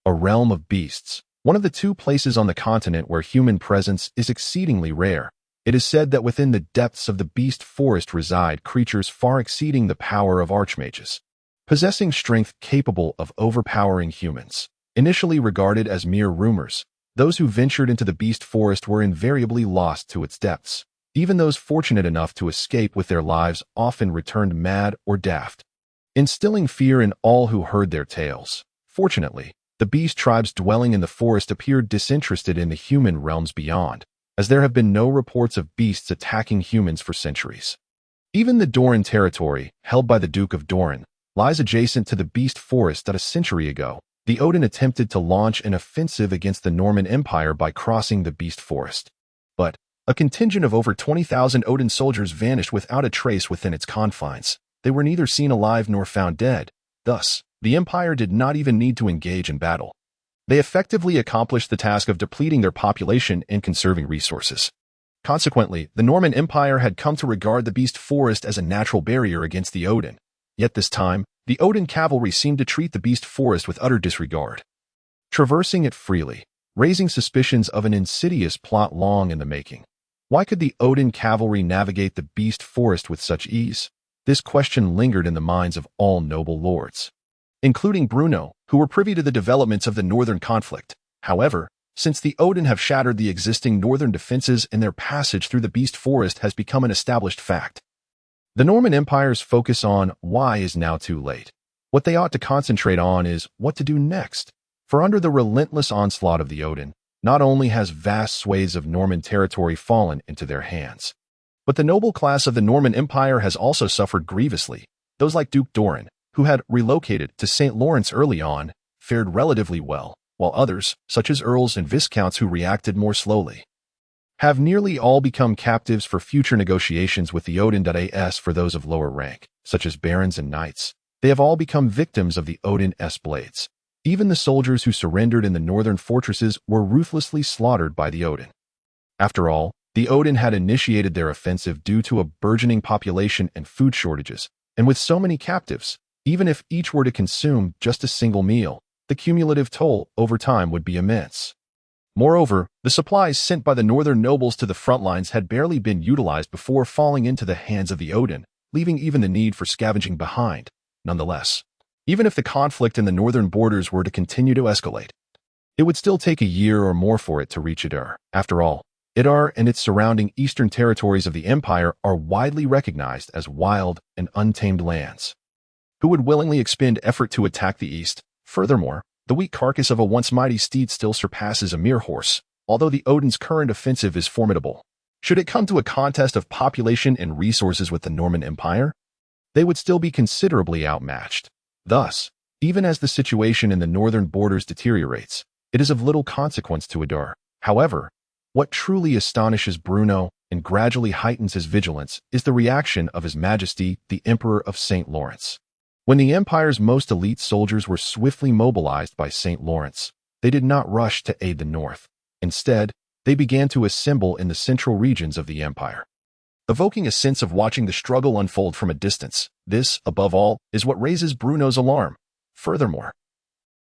A: A realm of beasts, one of the two places on the continent where human presence is exceedingly rare. It is said that within the depths of the Beast Forest reside creatures far exceeding the power of archmages, possessing strength capable of overpowering humans. Initially regarded as mere rumors, those who ventured into the Beast Forest were invariably lost to its depths. Even those fortunate enough to escape with their lives often returned mad or daft, instilling fear in all who heard their tales. Fortunately, the beast tribes dwelling in the forest appeared disinterested in the human realms beyond, as there have been no reports of beasts attacking humans for centuries. Even the Doran territory, held by the Duke of Doran, lies adjacent to the Beast Forest that a century ago, the Odin attempted to launch an offensive against the Norman Empire by crossing the Beast Forest. But a contingent of over 20,000 Odin soldiers vanished without a trace within its confines. They were neither seen alive nor found dead. Thus, the Empire did not even need to engage in battle. They effectively accomplished the task of depleting their population and conserving resources. Consequently, the Norman Empire had come to regard the Beast Forest as a natural barrier against the Odin. Yet this time, the Odin cavalry seemed to treat the Beast Forest with utter disregard, traversing it freely, raising suspicions of an insidious plot long in the making. Why could the Odin cavalry navigate the Beast Forest with such ease? This question lingered in the minds of all noble lords, including Bruno, who were privy to the developments of the northern conflict. However, since the Odin have shattered the existing northern defenses and their passage through the Beast Forest has become an established fact, the Norman Empire's focus on why is now too late. What they ought to concentrate on is what to do next. For under the relentless onslaught of the Odin, not only has vast swathes of Norman territory fallen into their hands, but the noble class of the Norman Empire has also suffered grievously. Those like Duke Doran, who had relocated to St. Lawrence early on, fared relatively well, while others, such as earls and viscounts who reacted more slowly, have nearly all become captives for future negotiations with the Odin. As for those of lower rank, such as barons and knights, they have all become victims of the Odin's blades. Even the soldiers who surrendered in the northern fortresses were ruthlessly slaughtered by the Odin. After all, the Odin had initiated their offensive due to a burgeoning population and food shortages, and with so many captives, even if each were to consume just a single meal, the cumulative toll over time would be immense. Moreover, the supplies sent by the northern nobles to the front lines had barely been utilized before falling into the hands of the Odin, leaving even the need for scavenging behind. Nonetheless, even if the conflict in the northern borders were to continue to escalate, it would still take a year or more for it to reach Idar. After all, Idar and its surrounding eastern territories of the empire are widely recognized as wild and untamed lands. Who would willingly expend effort to attack the east? Furthermore, the weak carcass of a once mighty steed still surpasses a mere horse, although the Odin's current offensive is formidable. Should it come to a contest of population and resources with the Norman Empire, they would still be considerably outmatched. Thus, even as the situation in the northern borders deteriorates, it is of little consequence to Idar. However, what truly astonishes Bruno and gradually heightens his vigilance is the reaction of His Majesty, the Emperor of St. Lawrence. When the Empire's most elite soldiers were swiftly mobilized by St. Lawrence, they did not rush to aid the north. Instead, they began to assemble in the central regions of the Empire, evoking a sense of watching the struggle unfold from a distance. This, above all, is what raises Bruno's alarm. Furthermore,